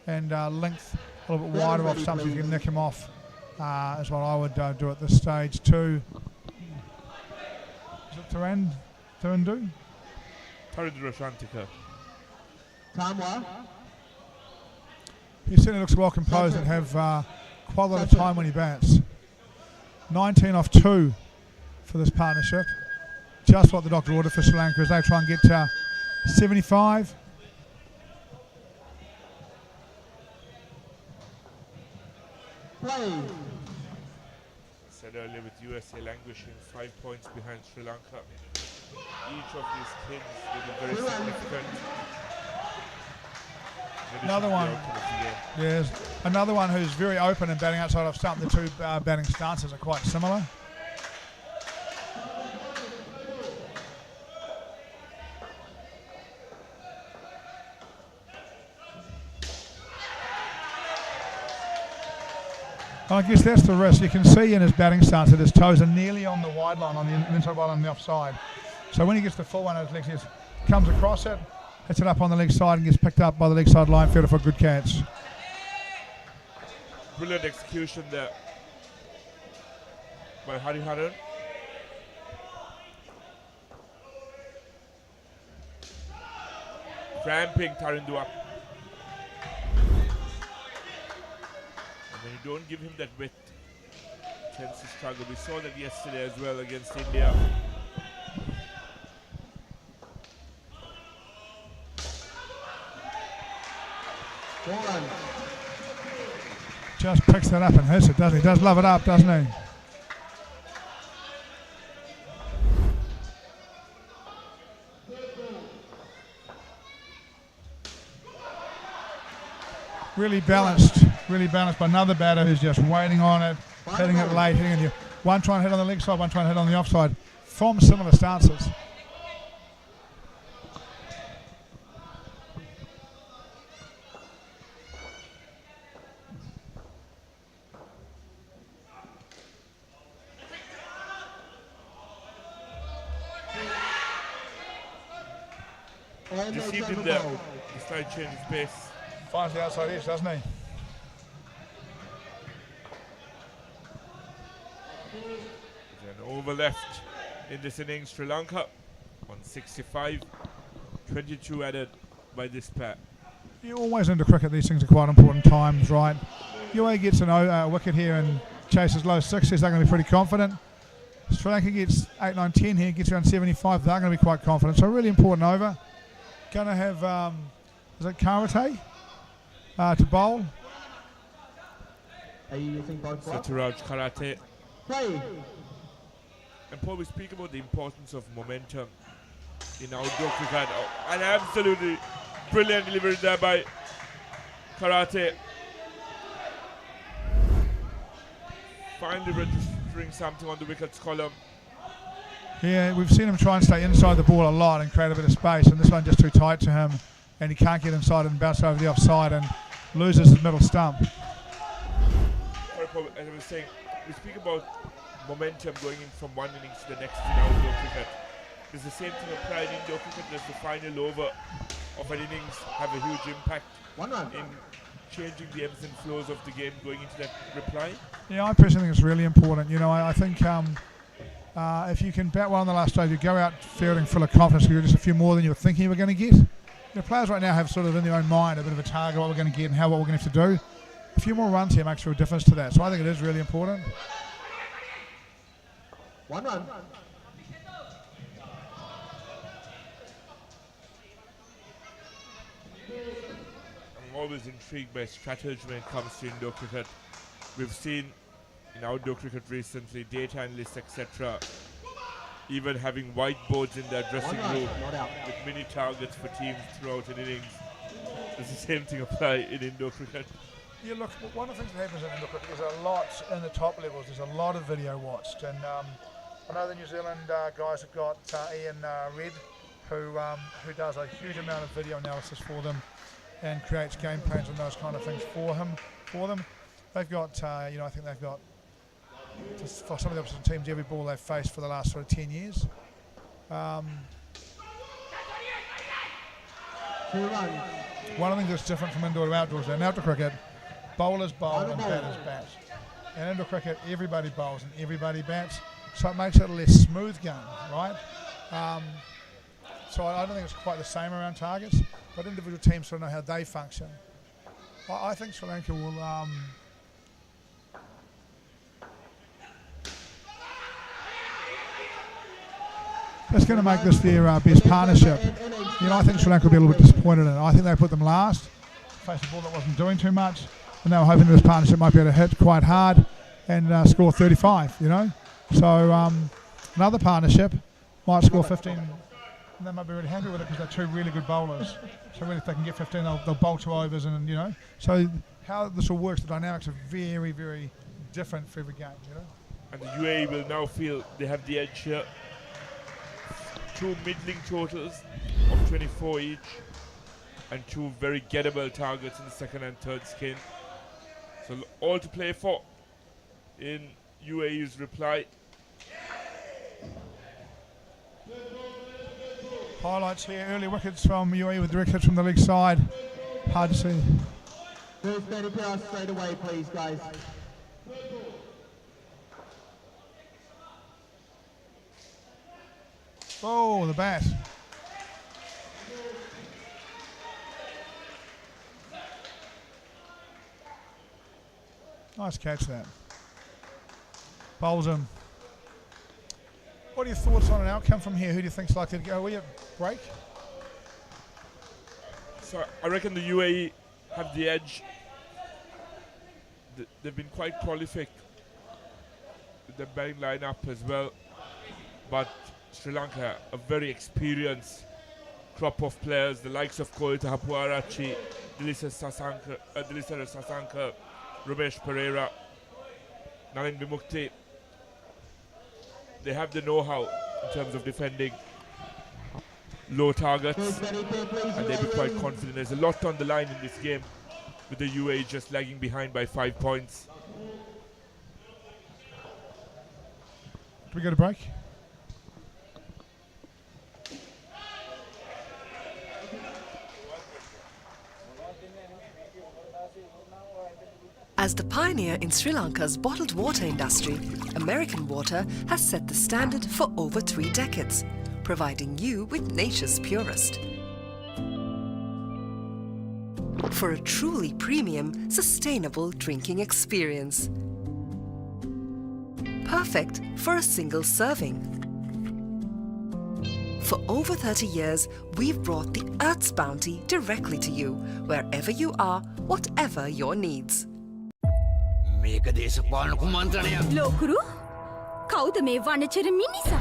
and length a little bit wider off stump so you can nick him off is what I would do at this stage too. Is it Tarindu? Tarindu Rashantika. Tamwa. He certainly looks well composed and have quite a lot of time when he bats. 19 off 2 for this partnership. Just what the doctor ordered for Sri Lanka as they try and get to 75. Play. Said earlier with USA languishing 5 points behind Sri Lanka. Each of these kids with a very significant. Another one. Yes, another one who's very open and batting outside of stump. The two batting stances are quite similar. I guess that's the risk. You can see in his batting stance that his toes are nearly on the wide line, on the inside line on the offside. So when he gets the full one, his legs, he comes across it, hits it up on the leg side and gets picked up by the leg side line fielder for a good catch. Brilliant execution there by Hariharan. Cramping Tarindu up. And when you don't give him that width, he tends to struggle. We saw that yesterday as well against India. Just picks that up and hits it, doesn't he? Does love it up, doesn't he? Really balanced by another batter who's just waiting on it, hitting it late, hitting it. One trying to hit on the leg side, one trying to hit on the offside, from similar stances. Deceived him there. He's trying to change his pace. Finds the outside edge, doesn't he? There's an over left in this innings. Sri Lanka on 65. 22 added by this pair. You always into cricket, these things are quite important times, right? UAE gets a wicket here and chases low 60s, they're going to be pretty confident. Sri Lanka gets 8, 9, 10 here, gets around 75, they're going to be quite confident. So a really important over. Going to have, is it Karate to bowl? Are you using both gloves? Saturaj Karate. Play. And Paul, we speak about the importance of momentum in outdoor cricket. Oh, and absolutely brilliant delivery there by Karate. Finally registering something on the wickets column. Yeah, we've seen him try and stay inside the ball a lot and create a bit of space, and this one just too tight to him, and he can't get inside and bounce over the offside and loses his middle stump. Sorry, Paul, as I was saying, we speak about momentum going in from one innings to the next in outdoor cricket. There's the same thing applied in indoor cricket. There's the final over of an innings have a huge impact 1 run. in changing the ebbs and flows of the game going into that reply. Yeah, I personally think it's really important. You know, I think if you can bat well on the last day, you go out fielding full of confidence, you're just a few more than you were thinking you were going to get. You know, players right now have sort of in their own mind a bit of a target, what we're going to get and what we're going to have to do. A few more runs here makes a real difference to that. So I think it is really important. 1 run. I'm always intrigued by strategy when it comes to indoor cricket. We've seen in outdoor cricket recently, data analysts, etc., even having whiteboards in their dressing 1 run. room Not out. with mini targets for teams throughout an innings. Does the same thing apply in indoor cricket? Yeah, look, one of the things that happens in indoor cricket is a lot in the top levels. There's a lot of video watched, and I know the New Zealand guys have got Ian Red, who does a huge amount of video analysis for them and creates game plans and those kind of things for them. They've got, I think they've got, for some of the opposition teams, every ball they've faced for the last sort of 10 years. 2 runs. One of the things that's different from indoor to outdoors, in outdoor cricket, bowlers bowl and batters bat. In indoor cricket, everybody bowls and everybody bats, so it makes it a less smooth game, right? So I don't think it's quite the same around targets, but individual teams sort of know how they function. I think Sri Lanka will that's going to make this their best partnership. You know, I think Sri Lanka will be a little bit disappointed in it. I think they put them last, faced a ball that wasn't doing too much, and they were hoping this partnership might be able to hit quite hard and score 35, you know. So another partnership might score 15, and they might be really happy with it because they're two really good bowlers. So really if they can get 15, they'll bowl 2 overs, and you know. So how this all works, the dynamics are very, very different for every game, you know. And the UAE will now feel they have the edge here. 2 middling totals of 24 each and 2 very gettable targets in the second and third skin. So all to play for in UAE's reply. Highlights here, early wickets from UAE with direct hits from the leg side. Hard to see. First batting pass straight away, please, guys. Oh, the bat. Nice catch that. Bowls him. What are your thoughts on an outcome from here? Who do you think's likely to go? Are we at break? So I reckon the UAE have the edge. They've been quite prolific with their batting lineup as well. But Sri Lanka, a very experienced crop of players, the likes of Koita Hapuarachi, Dilisa Sasanka, Ramesh Pereira, Nalin Bimukti. They have the know-how in terms of defending low targets, First batting pair, please. and they'll be quite confident. There's a lot on the line in this game, with the UAE just lagging behind by 5 points. Do we go to break? As the pioneer in Sri Lanka's bottled water industry, American Water has set the standard for over 3 decades, providing you with nature's purest. For a truly premium, sustainable drinking experience. Perfect for a single serving. For over 30 years, we've brought the Earth's bounty directly to you, wherever you are, whatever your needs. මේක දේශපාලන කුමන්ත්‍රණයක්. ලෝකුරු කවුද මේ වනචර මිනිසා?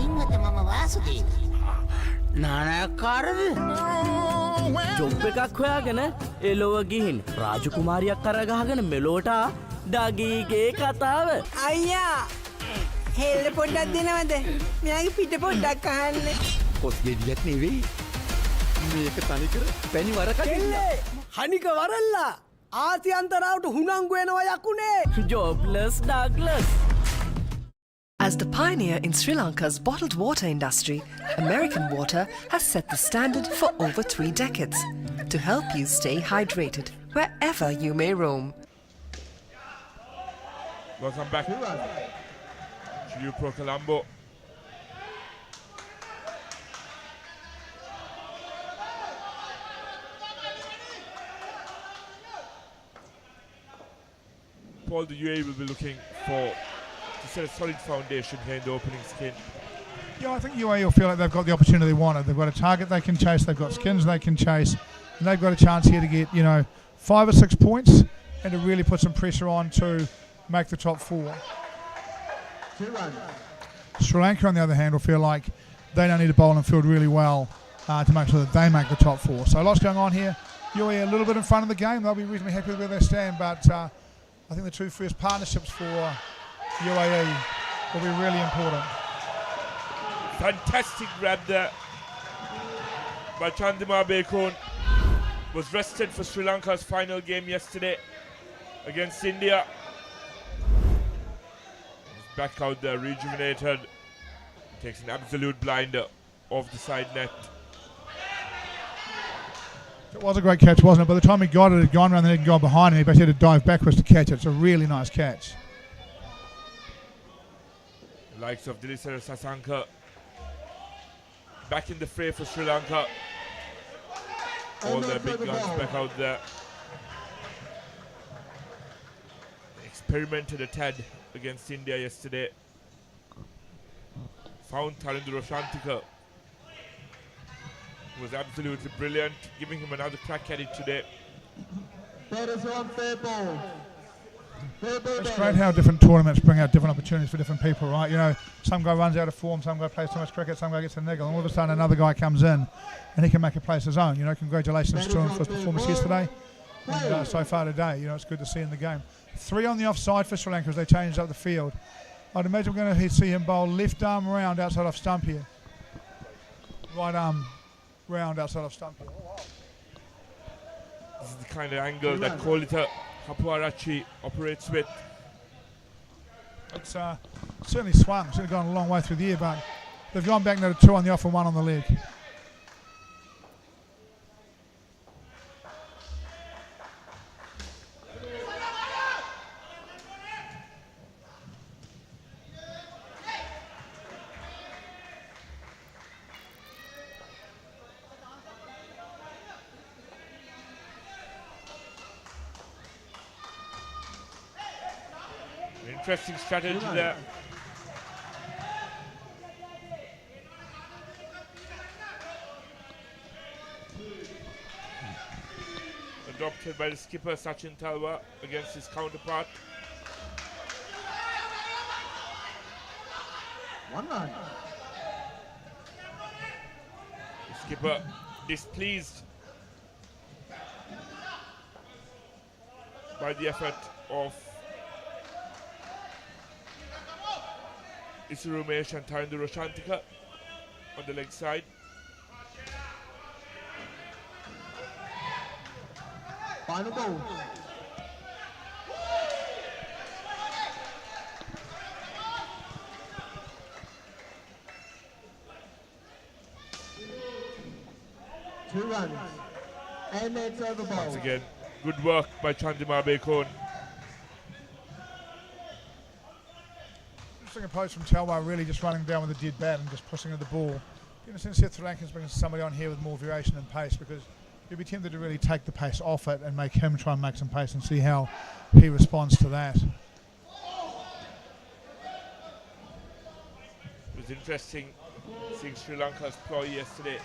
ඉංගත මම Vasudeva. නානයක්කාරද? Job එකක් හොයාගෙන එලොව ගිහින් රාජකුමාරියක් කරගහගෙන මෙලෝට ඩගීගේ කතාව. අයියා හෙල්ල පොඩ්ඩක් දෙනවද? මෙයාගේ පිට පොඩ්ඩක් අහන්න. කොස් ගෙඩියක් නෙවෙයි. මේක තනිකර පැණි වරකඩිල්ල. හනික වරල්ලා ආසියන්තරාවට හුනංගු වෙනවා යකුනේ. ජොබ්ලස් Douglas. As the pioneer in Sri Lanka's bottled water industry, American Water has set the standard for over 3 decades to help you stay hydrated wherever you may roam. Welcome back to you, Pro Colombo. Paul, the UAE will be looking to set a solid foundation here in the opening skin. Yeah, I think UAE will feel like they've got the opportunity they wanted. They've got a target they can chase, they've got skins they can chase, and they've got a chance here to get, 5 or 6 points and to really put some pressure on to make the top 4. 2 runs. Sri Lanka, on the other hand, will feel like they don't need to bowl and field really well to make sure that they make the top 4. So lots going on here. UAE a little bit in front of the game. They'll be reasonably happy with where they stand, but I think the 2 first partnerships for UAE will be really important. Fantastic grab there by Chandima Bekon. Was rested for Sri Lanka's final game yesterday against India. He's back out there, rejuvenated. Takes an absolute blinder off the side net. It was a great catch, wasn't it? By the time he got it, it had gone around the net and gone behind him. He basically had to dive backwards to catch it. It's a really nice catch. The likes of Dilisara Sasanka back in the fray for Sri Lanka. All their big guns back out there. They experimented a tad against India yesterday. Found Tarindra Shantika. Was absolutely brilliant, giving him another crack at it today. That is on fair ball. Fair ball. It's great how different tournaments bring out different opportunities for different people, right? Some guy runs out of form, some guy plays too much cricket, some guy gets a niggle, and all of a sudden another guy comes in and he can make a place his own. Congratulations to him for his performance yesterday and so far today. It's good to see in the game. 3 on the offside for Sri Lanka as they changed up the field. I'd imagine we're going to see him bowl left arm round outside off stump here. Right arm round outside of stump. This is the kind of angle that Kolita Hapuarachi operates with. It's certainly swung, should have gone a long way through the air, but they've gone back now to 2 on the off and 1 on the leg. Interesting strategy there. Adopted by the skipper Sachin Talwa against his counterpart. 1 run. The skipper displeased by the effort of Isurumesh and Tarindra Shantika on the leg side. Final ball. Two runs. And that's over ball. Once again, good work by Chandima Bekon. Interesting approach from Talwar, really just running down with a dead bat and just pushing at the ball. In a sense, Sri Lankan's bringing somebody on here with more variation and pace, because you'd be tempted to really take the pace off it and make him try and make some pace and see how he responds to that. It was interesting seeing Sri Lanka's ploy yesterday.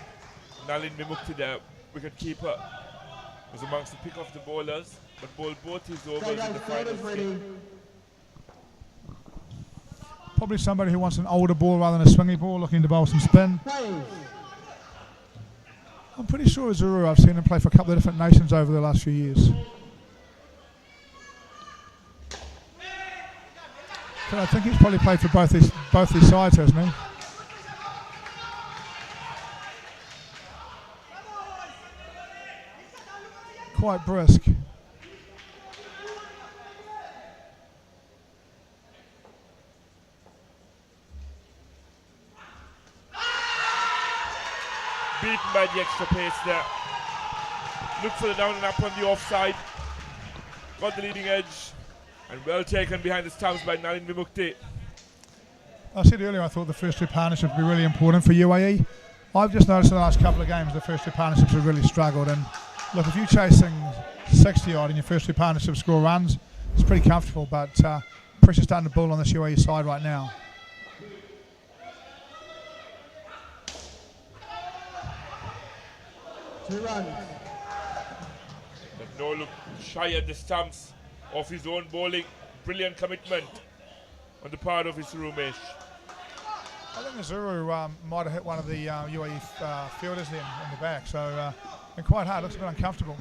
Nalin Vimukti, the wicket keeper, was amongst the pick of the bowlers, but bowled both his overs in the final skin. Probably somebody who wants an older ball rather than a swingy ball, looking to bowl some spin. I'm pretty sure Zuru, I've seen him play for a couple of different nations over the last few years. But I think he's probably played for both these sides, hasn't he? Quite brisk. Beaten by the extra pace there. Look for the down and up on the offside. Got the leading edge. And well taken behind the stumps by Nalin Vimukti. I said earlier I thought the first two partnerships would be really important for UAE. I've just noticed in the last couple of games the first two partnerships have really struggled. And look, if you're chasing 60 odd and your first two partnerships score runs, it's pretty comfortable. But pressure's starting to build on this UAE side right now. 2 runs. But no look shy at the stumps of his own bowling. Brilliant commitment on the part of his Rumesh. I think Zuru might have hit one of the UAE fielders then in the back, so been quite hard. Looks a bit uncomfortable.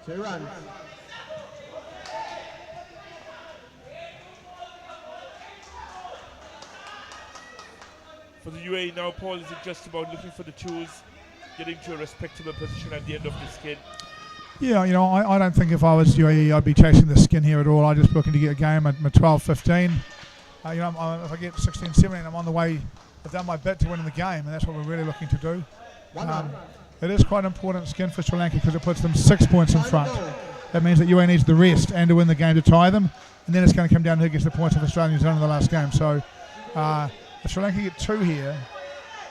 Two runs. For the UAE now, Paul, is it just about looking for the tools, getting to a respectable position at the end of the skin? Yeah, you know, I don't think if I was UAE I'd be chasing the skin here at all. I'm just looking to get a game at 12-15. You know, if I get 16-17, I'm on the way. I've done my bit to win the game, and that's what we're really looking to do. It is quite important skin for Sri Lanka because it puts them 6 points in front. That means that UAE needs the rest and to win the game to tie them, and then it's going to come down to who gets the points of Australia and New Zealand in the last game. So if Sri Lanka get 2 here,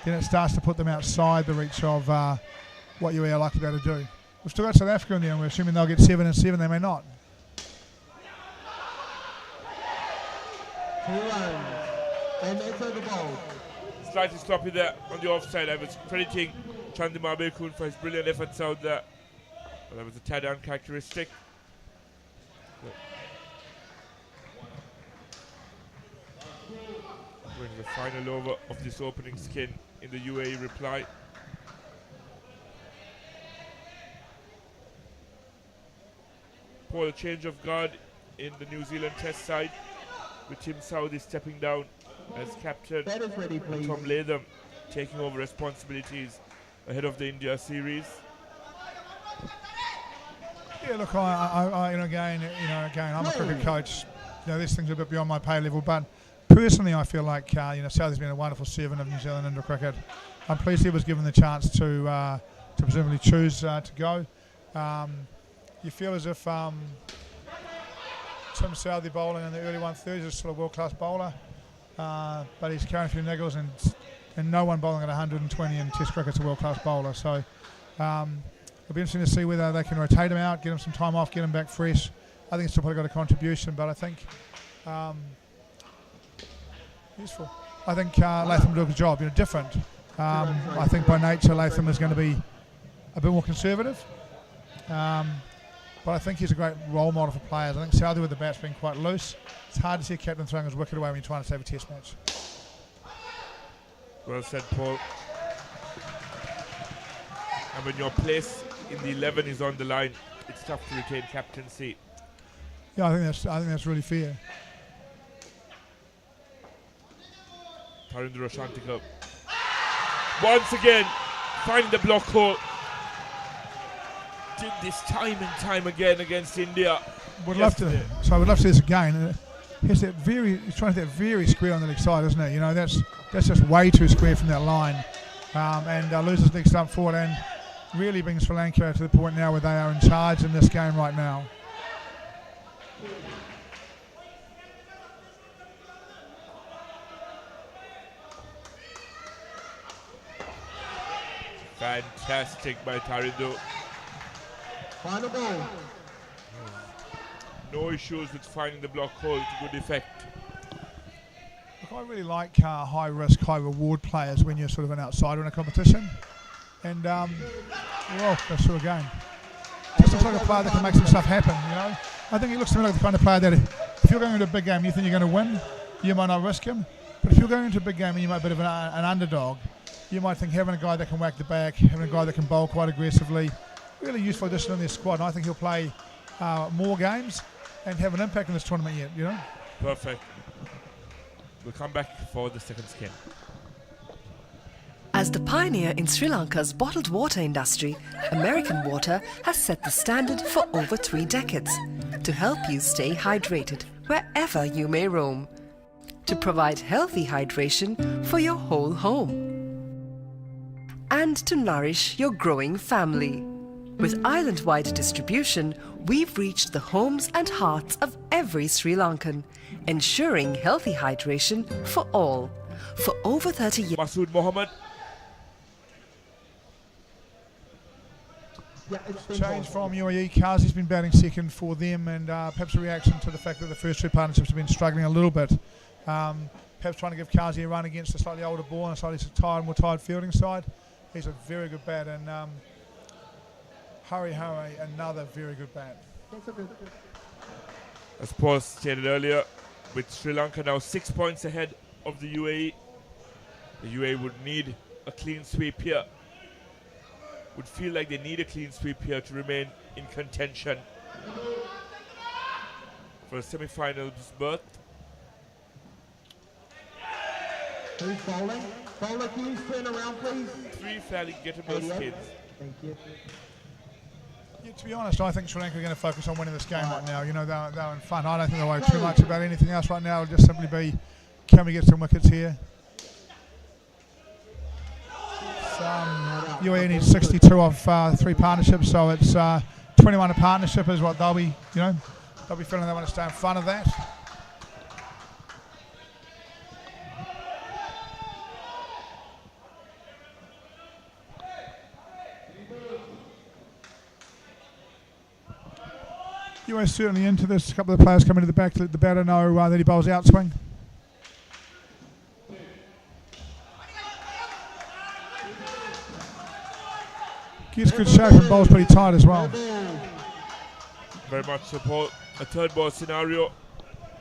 then it starts to put them outside the reach of what UAE are likely to be able to do. We've still got South Africa in there, and we're assuming they'll get 7 and 7. They may not. 2 runs. And enter the ball. Slightly sloppy there on the offside. I was crediting Chandima Bekun for his brilliant efforts out there. But that was a tad uncharacteristic. Going to the final over of this opening skin in the UAE reply. Paul, a change of guard in the New Zealand Test side, with Tim Southee stepping down as captain. Ready, Tom Latham taking over responsibilities ahead of the India series. Yeah, look, again, I'm a cricket coach. You know, this thing's a bit beyond my pay level, but personally, I feel like Southee's been a wonderful servant of New Zealand into cricket. I'm pleased he was given the chance to presumably choose to go. You feel as if Tim Southee bowling in the early 130s is still a world-class bowler, but he's carrying a few niggles, and no one bowling at 120 in Test cricket's a world-class bowler. So it'll be interesting to see whether they can rotate him out, get him some time off, get him back fresh. I think it's still probably got a contribution, but I think useful. I think Latham will do a good job. Different. I think by nature Latham is going to be a bit more conservative. But I think he's a great role model for players. I think Southee with the bat's been quite loose. It's hard to see a captain throwing his wicket away when you're trying to save a Test match. Well said, Paul. And when your place in the 11 is on the line, it's tough to retain captaincy. Yeah, I think that's really fair. Tarindra Shantikar once again finding the block hole. Did this time and time again against India. Would love to. So I would love to see this again. He's trying to get very square on the leg side, isn't it? That's just way too square from that line. and loses next up forward, and really brings Sri Lanka to the point now where they are in charge in this game right now. Fantastic by Tarindo. Final ball. No issues with finding the block hole to good effect. Look, I really like high risk, high reward players when you're sort of an outsider in a competition. And, well, that's sort of game. Just looks like a player that can make some stuff happen, you know. I think he looks to me like the kind of player that if you're going into a big game, you think you're going to win, you might not risk him. But if you're going into a big game and you might be a bit of an underdog, you might think having a guy that can whack the back, having a guy that can bowl quite aggressively, really useful addition in their squad. And I think he'll play more games and have an impact in this tournament yet, you know. Perfect. We'll come back for the second skin. As the pioneer in Sri Lanka's bottled water industry, American Water has set the standard for over 3 decades to help you stay hydrated wherever you may roam, to provide healthy hydration for your whole home, and to nourish your growing family. With island-wide distribution, we've reached the homes and hearts of every Sri Lankan, ensuring healthy hydration for all. For over 30 years. Masood Mohammed. Change from UAE. Kazi's been batting second for them, and perhaps a reaction to the fact that the first 2 partnerships have been struggling a little bit. Perhaps trying to give Kazi a run against a slightly older ball and a slightly more tired fielding side. He's a very good bat, and Hari, another very good bat. As Paul stated earlier, with Sri Lanka now 6 points ahead of the UAE would need a clean sweep here. Would feel like they need a clean sweep here to remain in contention for a semi-finals berth. Who's bowling? Bowler, can you turn around, please? 3 fairly gettable skins. Thank you. Yeah, to be honest, I think Sri Lanka are going to focus on winning this game right now. You know, they're in fun. I don't think they'll worry too much about anything else right now. It'll just simply be, can we get some wickets here? UAE needs 62 of 3 partnerships, so it's 21 a partnership is what they'll be, you know, they'll be feeling they want to stay in front of that. UAE certainly into this. A couple of the players coming to the back to let the batter know that he bowls outswing. Gets good shape and bowls pretty tight as well. Very much support a 3rd ball scenario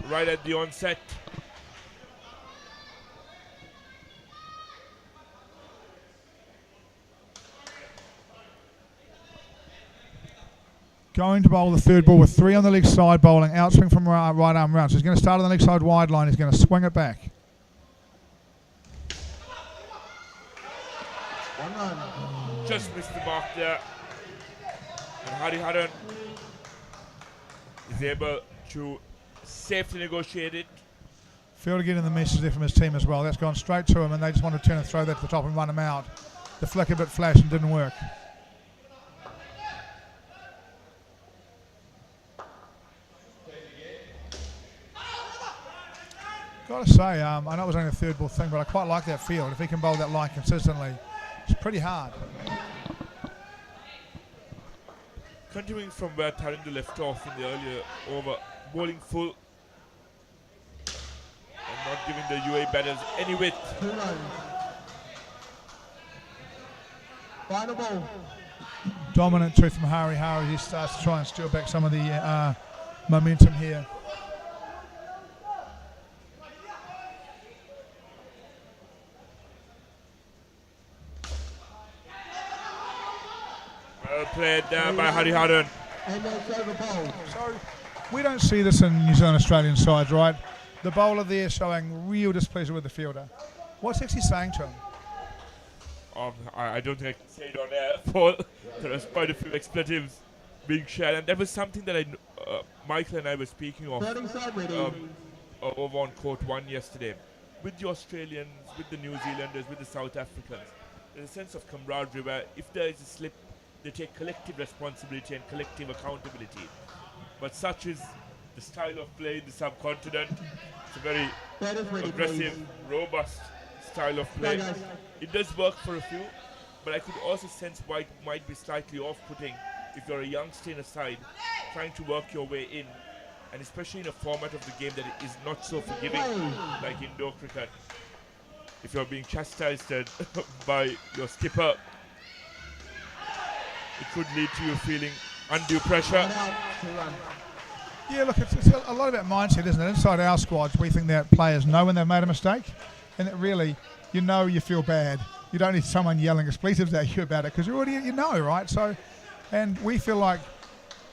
right at the onset. Going to bowl the 3rd ball with 3 on the leg side, bowling outswing from right arm round. So he's going to start on the leg side wide line. He's going to swing it back. 1 run. Just missed the mark there. And Hariharan is able to safely negotiate it. Fielder getting the message there from his team as well. That's gone straight to him, and they just want to turn and throw that to the top and run him out. The flick a bit flash and didn't work. Got to say, I know it was only a 3rd ball thing, but I quite like that field. If he can bowl that line consistently, it's pretty hard. Continuing from where Tarindo left off in the earlier over, bowling full and not giving the UAE batters any width. 2 runs. Final ball. Dominant too from Hari. He starts to try and steal back some of the momentum here. Well played there by Hariharan. And that's over bowled. So we don't see this in New Zealand Australian sides, right? The bowler there showing real displeasure with the fielder. What's actually saying to him? I don't think I can say it on air, Paul. There was quite a few expletives being shared, and that was something that Michael and I were speaking of over on court 1 yesterday. With the Australians, with the New Zealanders, with the South Africans. there's a sense of camaraderie where if there is a slip, they take collective responsibility and collective accountability. But such is the style of play in the subcontinent. It's a very aggressive, robust style of play. It does work for a few, but I could also sense why it might be slightly off-putting if you're a youngster in a side trying to work your way in, and especially in a format of the game that is not so forgiving like indoor cricket. If you're being chastised by your skipper, it could lead to you feeling undue pressure. Yeah, look, it's a lot about mindset, isn't it? Inside our squads, we think that players know when they've made a mistake, and that really, you know, you feel bad. You don't need someone yelling expletives at you about it because you know, right? So, and we feel like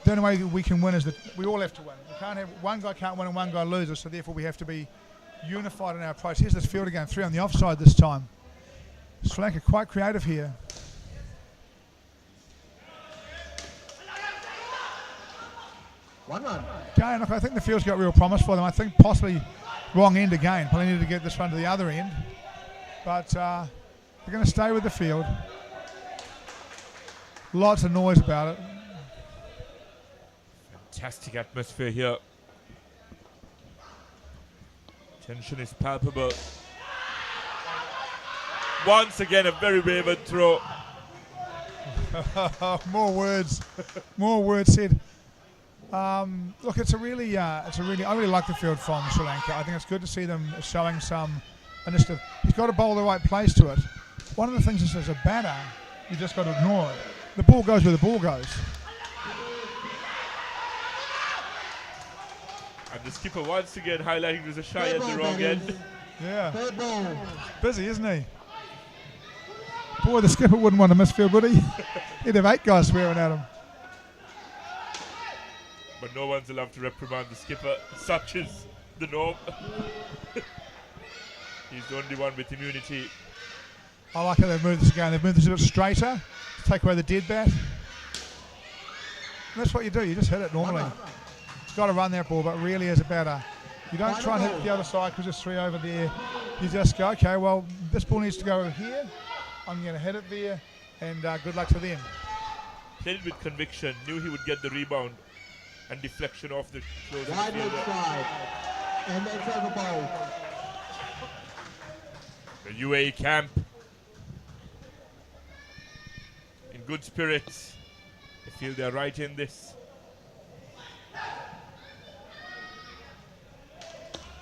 the only way we can win is that we all have to win. We can't have one guy can't win and one guy loses, so therefore we have to be unified in our approach. Here's this field again, 3 on the offside this time. Sri Lanka quite creative here. One run. Okay, look, I think the field's got real promise for them. I think possibly wrong end again. Probably need to get this one to the other end. But they're going to stay with the field. Lots of noise about it. Fantastic atmosphere here. Tension is palpable. Once again, a very wayward throw. More words said. Look, I really like the field from Sri Lanka. I think it's good to see them showing some initiative. He's got to bowl the right place to it. One of the things is, as a batter, you just got to ignore it. The ball goes where the ball goes. And the skipper once again highlighting there's a shy at the wrong end. Yeah. Busy, isn't he? Boy, the skipper wouldn't want to miss field, would he? He'd have 8 guys swearing at him. But no one's allowed to reprimand the skipper. Such is the norm. He's the only one with immunity. I like how they've moved this again. They've moved this a bit straighter to take away the dead bat. And that's what you do. You just hit it normally. It's got to run that ball, but really as a batter, you don't try and hit it the other side because there's 3 over there. You just go, okay, well, this ball needs to go over here. I'm going to hit it there, and good luck to them. Played with conviction, knew he would get the rebound and deflection off the closing Wide fielder. side. And that's over bowl. The UAE camp in good spirits. I feel they're right in this.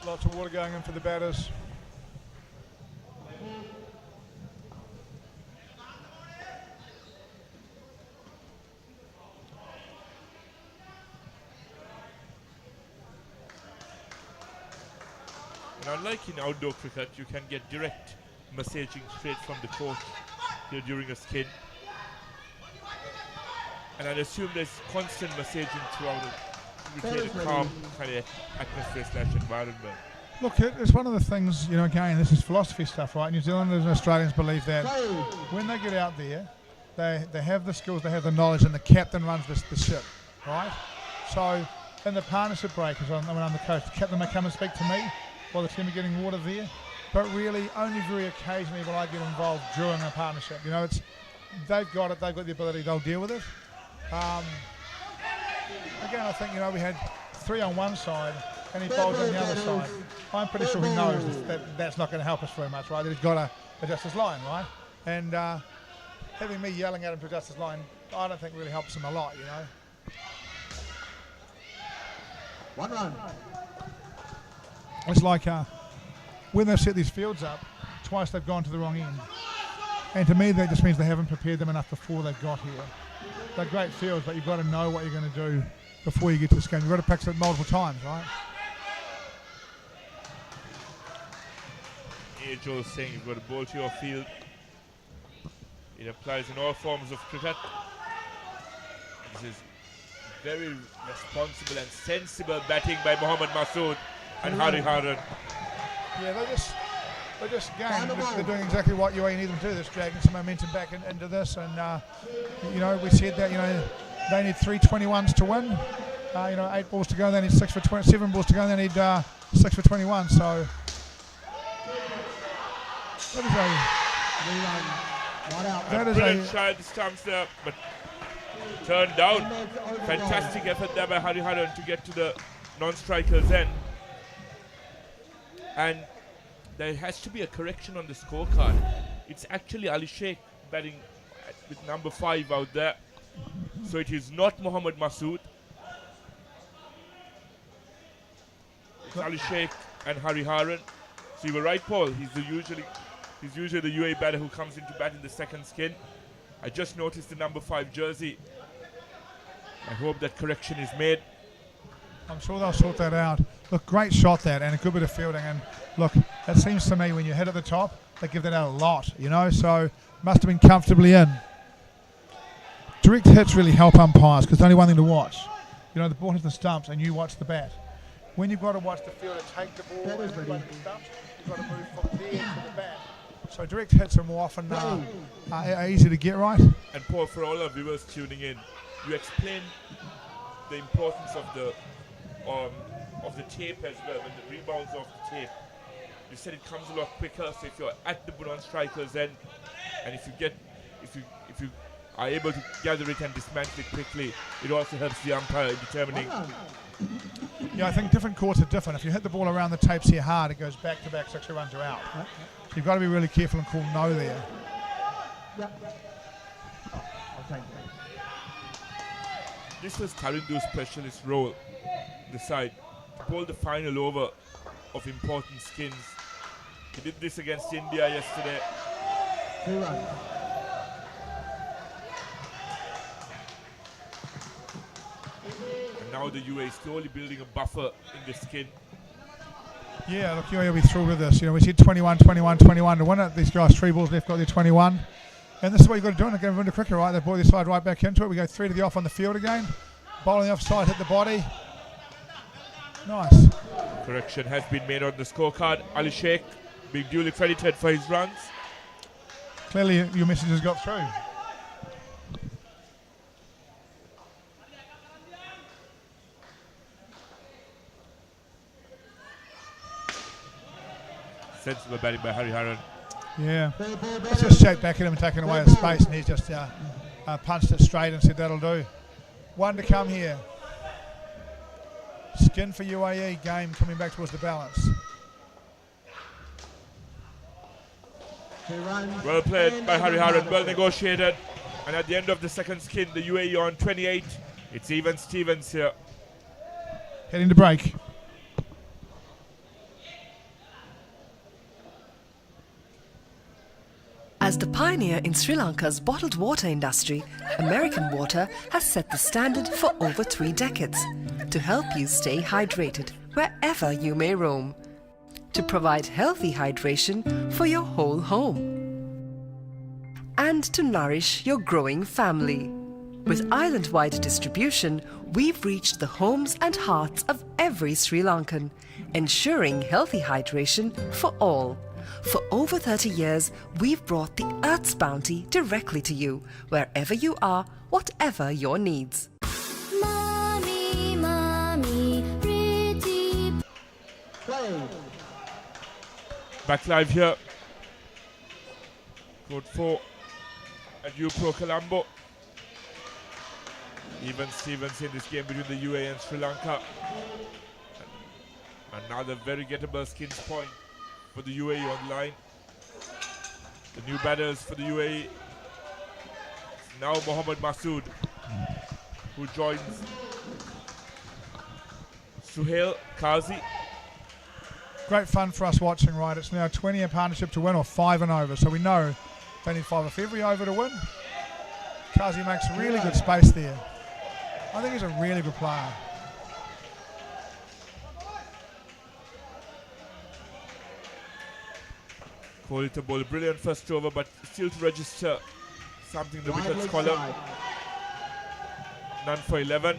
Lots of water going in for the batters. And unlike in outdoor cricket, you can get direct massaging straight from the coach here during a skin. And I'd assume there's constant massaging throughout it to create a calm kind of atmosphere/environment. Look, it's one of the things, you know, again, this is philosophy stuff, right? New Zealanders and Australians believe that when they get out there, they have the skills, they have the knowledge, and the captain runs the ship, right? So in the partnership breakers, when I'm the coach, the captain may come and speak to me while the team are getting water there, but really only very occasionally will I get involved during a partnership. You know, they've got it, they've got the ability, they'll deal with it. Again, I think, you know, we had 3 on one side and he bowls on the other side. I'm pretty sure he knows that that's not going to help us very much, right? That he's got to adjust his line, right? And having me yelling at him to adjust his line, I don't think really helps him a lot, you know. 1 run. It's like when they've set these fields up, twice they've gone to the wrong end. And to me, that just means they haven't prepared them enough before they've got here. They're great fields, but you've got to know what you're going to do before you get to this game. You've got to practice it multiple times, right? Joe's saying you've got to bowl to your field. It applies in all forms of cricket. This is very responsible and sensible batting by Mohammad Masood and Hariharan. Yeah, they're just again, they're doing exactly what UAE need them to do. They're dragging some momentum back into this, and you know, we said that, you know, they need 3 21s to win. You know, 8 balls to go, they need 6 for 7 balls to go, they need 6 for 21. So that is That is Brilliant a try at the stumps there, but turned down. Fantastic effort there by Hariharan to get to the non-striker's end. And there has to be a correction on the scorecard. It's actually Ali Sheikh batting with number 5 out there. So it is not Mohammad Masood. It's Ali Sheikh and Hariharan. So you were right, Paul. He's usually the UAE batter who comes into bat in the second skin. I just noticed the number 5 jersey. I hope that correction is made. I'm sure they'll sort that out. Look, great shot that, and a good bit of fielding. And look, it seems to me when you hit at the top, they give that out a lot, you know, so must have been comfortably in. Direct hits really help umpires because there's only one thing to watch. You know, the ball hits the stumps and you watch the bat. When you've got to watch the fielder take the ball and run the stumps, you've got to move from there to the bat. So direct hits are more often are easy to get right. And Paul, for all our viewers tuning in, you explained the importance of the tape as well, when the rebounds off the tape. You said it comes a lot quicker, so if you're at the non-striker's end, and if you are able to gather it and dismantle it quickly, it also helps the umpire in determining. Yeah, I think different courts are different. If you hit the ball around the tapes here hard, it goes back to back, 6 runs are out. So you've got to be really careful and call no there. This was Tarindu's specialist role, the side, to bowl the final over of important skins. He did this against India yesterday. 2 runs. And now the UAE is slowly building a buffer in the skin. Yeah, look, you'll be through with this. You know, we said 21, 21, 21 to win it. These guys, 3 balls left, got their 21. And this is what you've got to do in a game of winter cricket, right? They ball their side right back into it. We go 3 to the off on the field again. Bowling the offside, hit the body. Nice. Correction has been made on the scorecard. Ali Sheikh being duly credited for his runs. Clearly your message has got through. Sensible batting by Hariharan. Yeah. It's just shaped back at him and taken away his space, and he's just punched it straight and said that'll do. 1 to come here. Skin for UAE, game coming back towards the balance. 2 runs. Well played by Hariharan, well negotiated. And at the end of the second skin, the UAE on 28. It's even Stevens here. Heading to break. As the pioneer in Sri Lanka's bottled water industry, American Water has set the standard for over 3 decades to help you stay hydrated wherever you may roam, to provide healthy hydration for your whole home, and to nourish your growing family. With island-wide distribution, we've reached the homes and hearts of every Sri Lankan, ensuring healthy hydration for all. For over 30 years, we've brought the Earth's bounty directly to you, wherever you are, whatever your needs. Mommy, mommy, pretty. Play. Back live here. Code 4 and you pro Colombo. Even Stevens in this game between the UAE and Sri Lanka. Another very gettable skins point for the UAE on the line. The new batters for the UAE. Now Mohammad Masood, who joins Suhail Qazi. Great fun for us watching, right? It's now 20 in partnership to win or 5 and over. So we know they need 5 of every over to win. Qazi makes really good space there. I think he's a really good player. Kohli to bowl a brilliant first over, but still to register something in the wickets column. None for 11.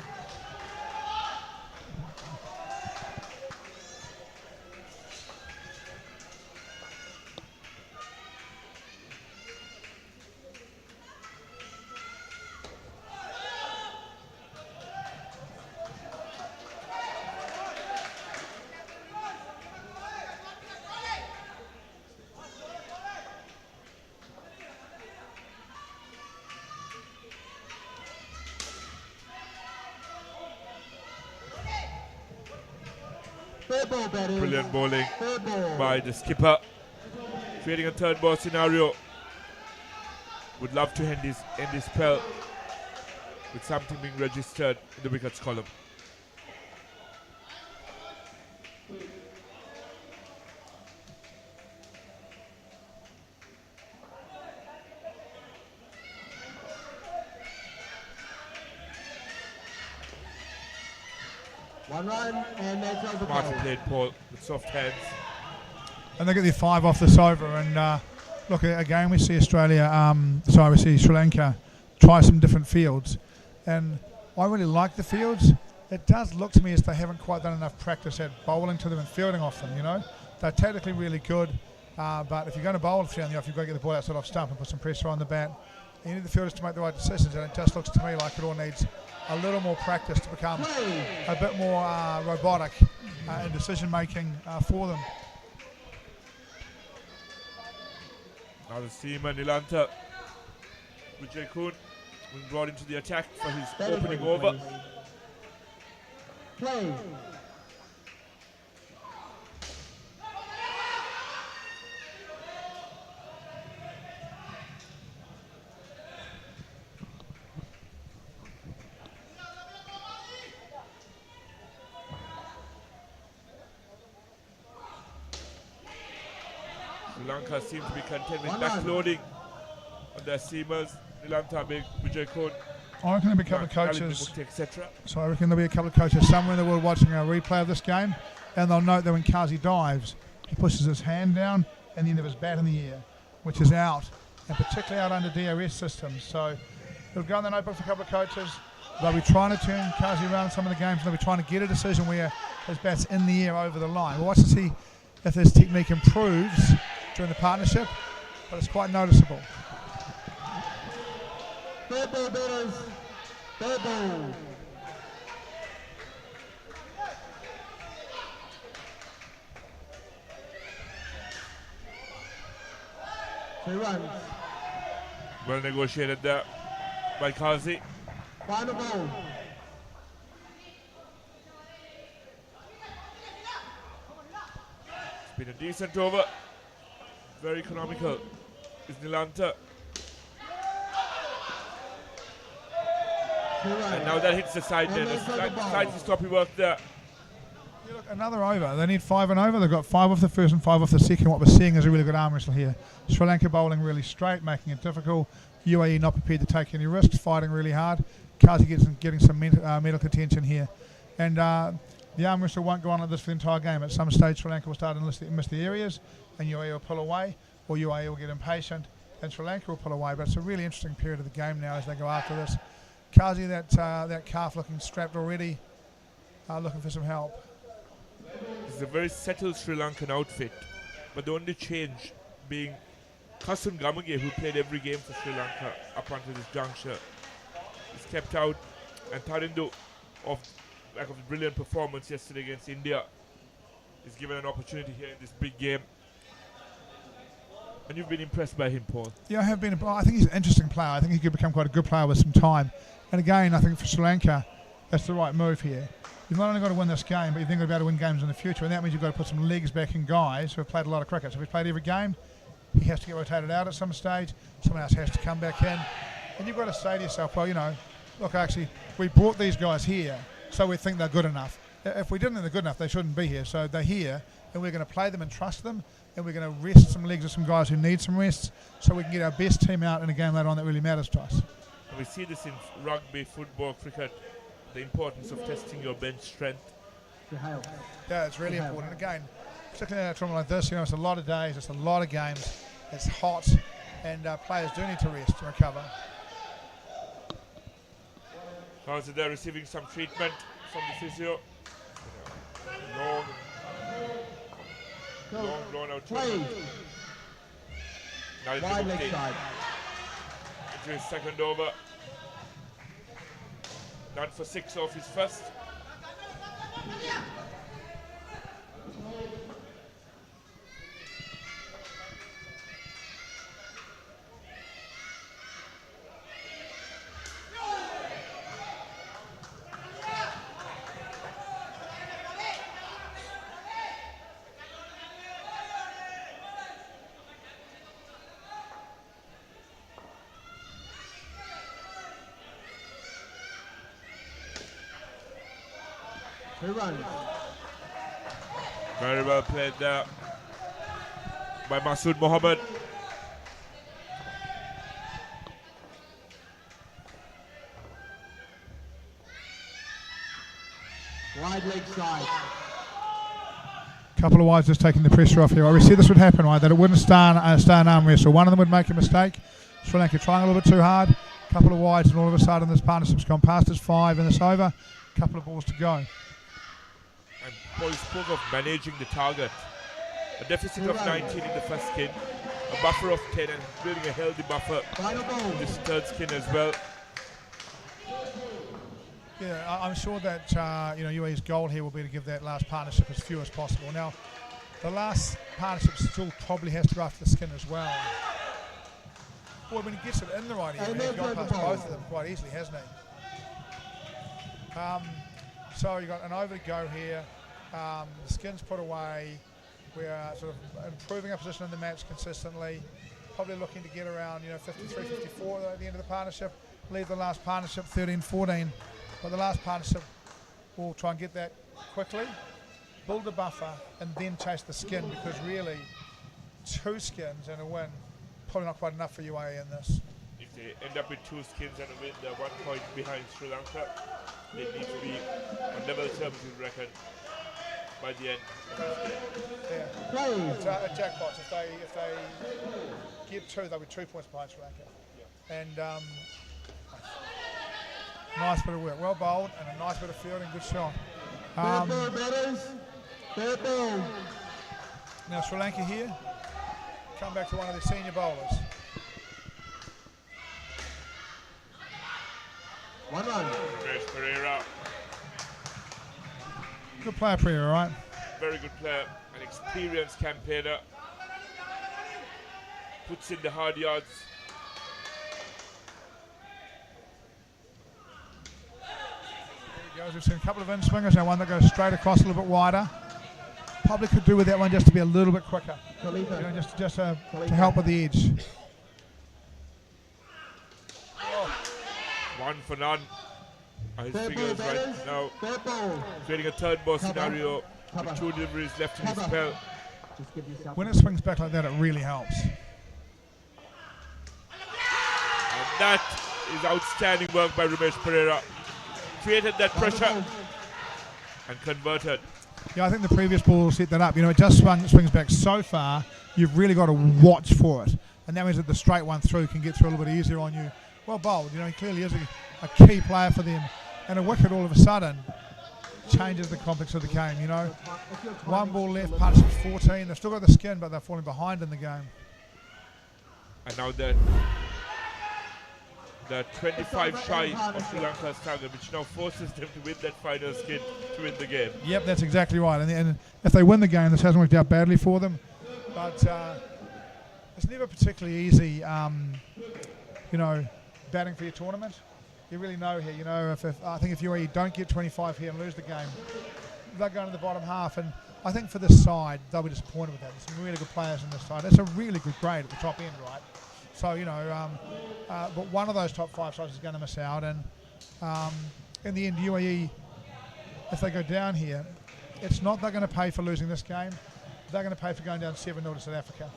ball, batters. Brilliant bowling Third ball. by the skipper, creating a third ball scenario. Would love to end this spell with something being registered in the wickets column. One run and that's over. Smartly played, Paul, with soft hands. And they get their 5 off this over. And look, again, we see we see Sri Lanka try some different fields. And I really like the fields. It does look to me as they haven't quite done enough practice at bowling to them and fielding off them, you know. They're technically really good, but if you're going to bowl fielding off, you've got to get the ball outside off stump and put some pressure on the bat. You need the fielders to make the right decisions, and it just looks to me like it all needs a little more practice to become a bit more robotic in decision making for them. Now the seaman Nilanta, Vijay Kun, being brought into the attack for his opening over. Play. Sri Lanka seems to be content with backloading on their seamers. Nilanta, Vijay Kun, I reckon there'll be a couple of coaches. etc. So I reckon there'll be a couple of coaches somewhere in the world watching a replay of this game, and they'll note that when Kazi dives, he pushes his hand down and the end of his bat in the air, which is out, and particularly out under DRS systems. So it'll go in the notebook for a couple of coaches. They'll be trying to turn Kazi around in some of the games, and they'll be trying to get a decision where his bat's in the air over the line. We'll watch to see if this technique improves during the partnership, but it's quite noticeable. Third ball, batters. Third ball. Two runs. Well negotiated there by Kazi. Final ball. It's been a decent over. Very economical is Nilanta. And now that hits the side there. The slightly sloppy work there. Yeah, look, another over. They need 5 and over. They've got 5 off the first and 5 off the second. What we're seeing is a really good arm wrestle here. Sri Lanka bowling really straight, making it difficult. UAE not prepared to take any risks, fighting really hard. Kazi getting some medal contention here. And the arm wrestle won't go on like this for the entire game. At some stage, Sri Lanka will start to miss the areas, and UAE will pull away, or UAE will get impatient, and Sri Lanka will pull away. But it's a really interesting period of the game now as they go after this. Kazi, that calf looking strapped already, looking for some help. This is a very settled Sri Lankan outfit, but the only change being Kasun Gamage, who played every game for Sri Lanka up until this juncture, is kept out, and Tarindo, of the brilliant performance yesterday against India, is given an opportunity here in this big game. And you've been impressed by him, Paul. Yeah, I have been. I think he's an interesting player. I think he could become quite a good player with some time. And again, I think for Sri Lanka, that's the right move here. You've not only got to win this game, but you've then got to be able to win games in the future, and that means you've got to put some legs back in guys who have played a lot of cricket. So if he's played every game, he has to get rotated out at some stage. Someone else has to come back in. And you've got to say to yourself, well, you know, look, actually, we brought these guys here, so we think they're good enough. If we didn't think they're good enough, they shouldn't be here. So they're here, and we're going to play them and trust them, and we're going to rest some legs of some guys who need some rest, so we can get our best team out in a game later on that really matters to us. And we see this in rugby, football, cricket, the importance of testing your bench strength. Yeah, it's really important. Again, particularly in a tournament like this, you know, it's a lot of days, it's a lot of games, it's hot, and players do need to rest and recover. How's they're receiving some treatment from the physio. Long blown out tournament. Now Wide leg side. Into his second over. Done for 6 off his first. 3 runs. Very well played there by Masood Mohammed. Wide leg side. Couple of wides just taking the pressure off here. Well, we said this would happen, right? That it wouldn't start an arm wrestle. One of them would make a mistake. Sri Lanka trying a little bit too hard. Couple of wides, and all of a sudden this partnership's gone past its 5 and it's over. Couple of balls to go. And Paul spoke of managing the target. A deficit of 19 in the first skin, a buffer of 10, and building a healthy buffer in this third skin as well. Yeah, I'm sure that UAE's goal here will be to give that last partnership as few as possible. Now, the last partnership still probably has to go after the skin as well. Boy, when he gets it in the right area, he's gone past both of them quite easily, hasn't he? So you've got an over to go here. The skin's put away. We're sort of improving our position in the match consistently. Probably looking to get around 53, 54 at the end of the partnership. Leave the last partnership 13-14. But the last partnership, we'll try and get that quickly, build a buffer, and then chase the skin, because really 2 skins and a win, probably not quite enough for UAE in this. If they end up with 2 skins and a win, they're 1 point behind Sri Lanka. They need to be on level terms, we reckon, by the end. Yeah. It's a jackpot. If they get 2, they'll be 2 points behind Sri Lanka. Yeah. And nice bit of work, well bowled, and a nice bit of fielding, good shot. Now Sri Lanka here, come back to one of their senior bowlers. 1 run. Pereira. Good player, Pereira, right? Very good player, an experienced campaigner. Puts in the hard yards. We've seen a couple of in swingers, now one that goes straight across a little bit wider. Probably could do with that one just to be a little bit quicker, just to help with the edge. 1 for none. His figures right now, creating a third ball scenario with 2 deliveries left in his spell. When it swings back like that, it really helps. And that is outstanding work by Ramesh Pereira. Created that pressure and converted. Yeah, I think the previous ball set that up. It just swings back so far, you've really got to watch for it. And that means that the straight one through can get through a little bit easier on you. Well bowled, he clearly is a key player for them. And a wicket all of a sudden changes the complex of the game, 1 ball left, partnership's 14. They've still got the skin, but they're falling behind in the game. And now they're 25 shy of Sri Lanka's target, which now forces them to win that final skin to win the game. Yep, that's exactly right. And if they win the game, this hasn't worked out badly for them. But it's never particularly easy, batting for your tournament. You really know here, I think if UAE don't get 25 here and lose the game, they're going to the bottom half. And I think for this side, they'll be disappointed with that. There's some really good players in this side. It's a really good grade at the top end, right? So, but one of those top 5 sides is going to miss out. And in the end, UAE, if they go down here, it's not they're going to pay for losing this game. They're going to pay for going down 7-0 to South Africa.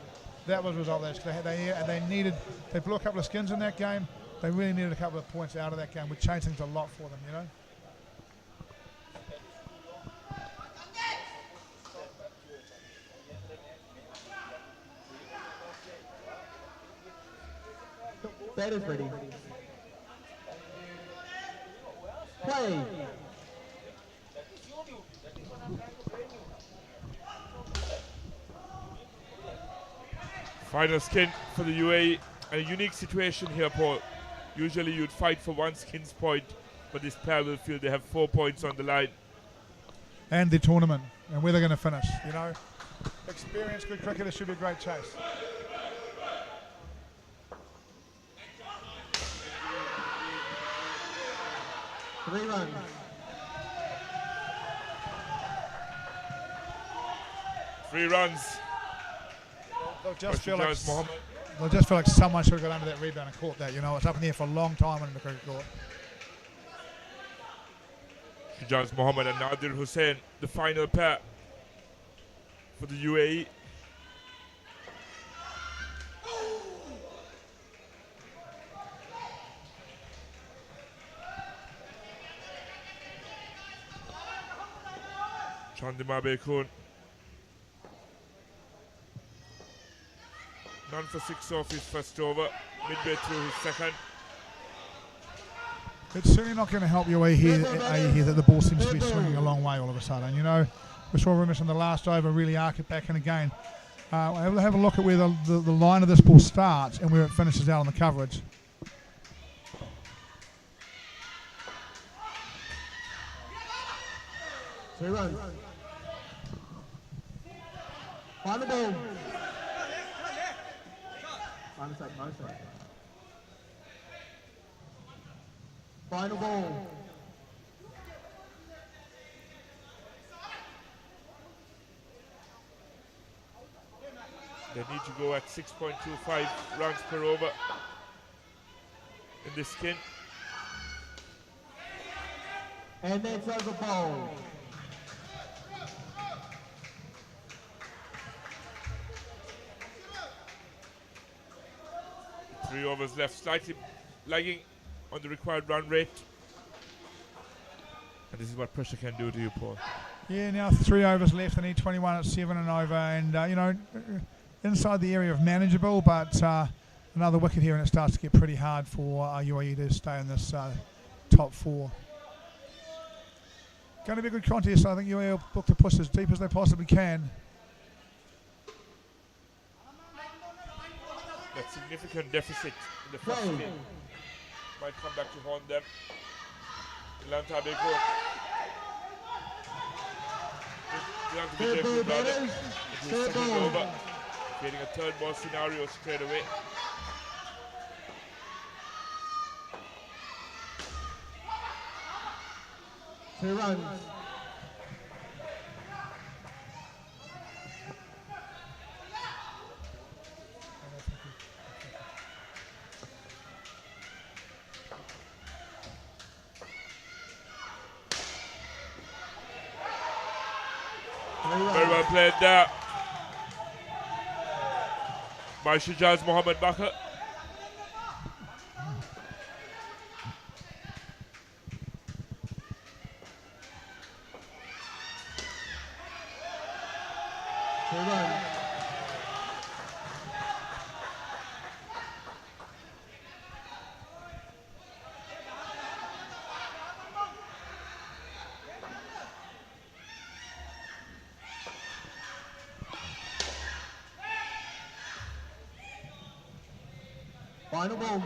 That was the result of that. They blew a couple of skins in that game. They really needed a couple of points out of that game, which changed things a lot for them, Batter's ready. Play. Final skin for the UAE. A unique situation here, Paul. Usually you'd fight for 1 skin's point, but this pair will feel they have 4 points on the line. And the tournament, and where they're going to finish, Experienced, good cricketers should be a great chase. Three runs. Three runs. They'll just feel like someone should have got under that rebound and caught that. It's up in the air for a long time in the cricket court. Shujaz Mohammed and Nadir Hussain, the final pair for the UAE. Chandima Bekun. None for 6 off his first over, midway through his second. It's certainly not going to help you here that the ball seems to be swinging a long way all of a sudden. You know, we saw Rimis in the last over really arc it back in again. Able to have a look at where the line of this ball starts and where it finishes out on the coverage. 3 runs. Final ball. Final ball. They need to go at 6.25 runs per over in this skin. And that's over ball. Three overs left, slightly lagging on the required run rate. And this is what pressure can do to you, Paul. Yeah, now 3 overs left. They need 21 at 7 and over. And, you know, inside the area of manageable, but another wicket here and it starts to get pretty hard for UAE to stay in this top 4. Going to be a good contest. I think UAE will look to push as deep as they possibly can. That significant deficit in the first game might come back to haunt them. Lanka Beko. Second over, creating a third ball scenario straight away. Two runs. Very well played there by Shujaz Mohammed Bakr. Final ball.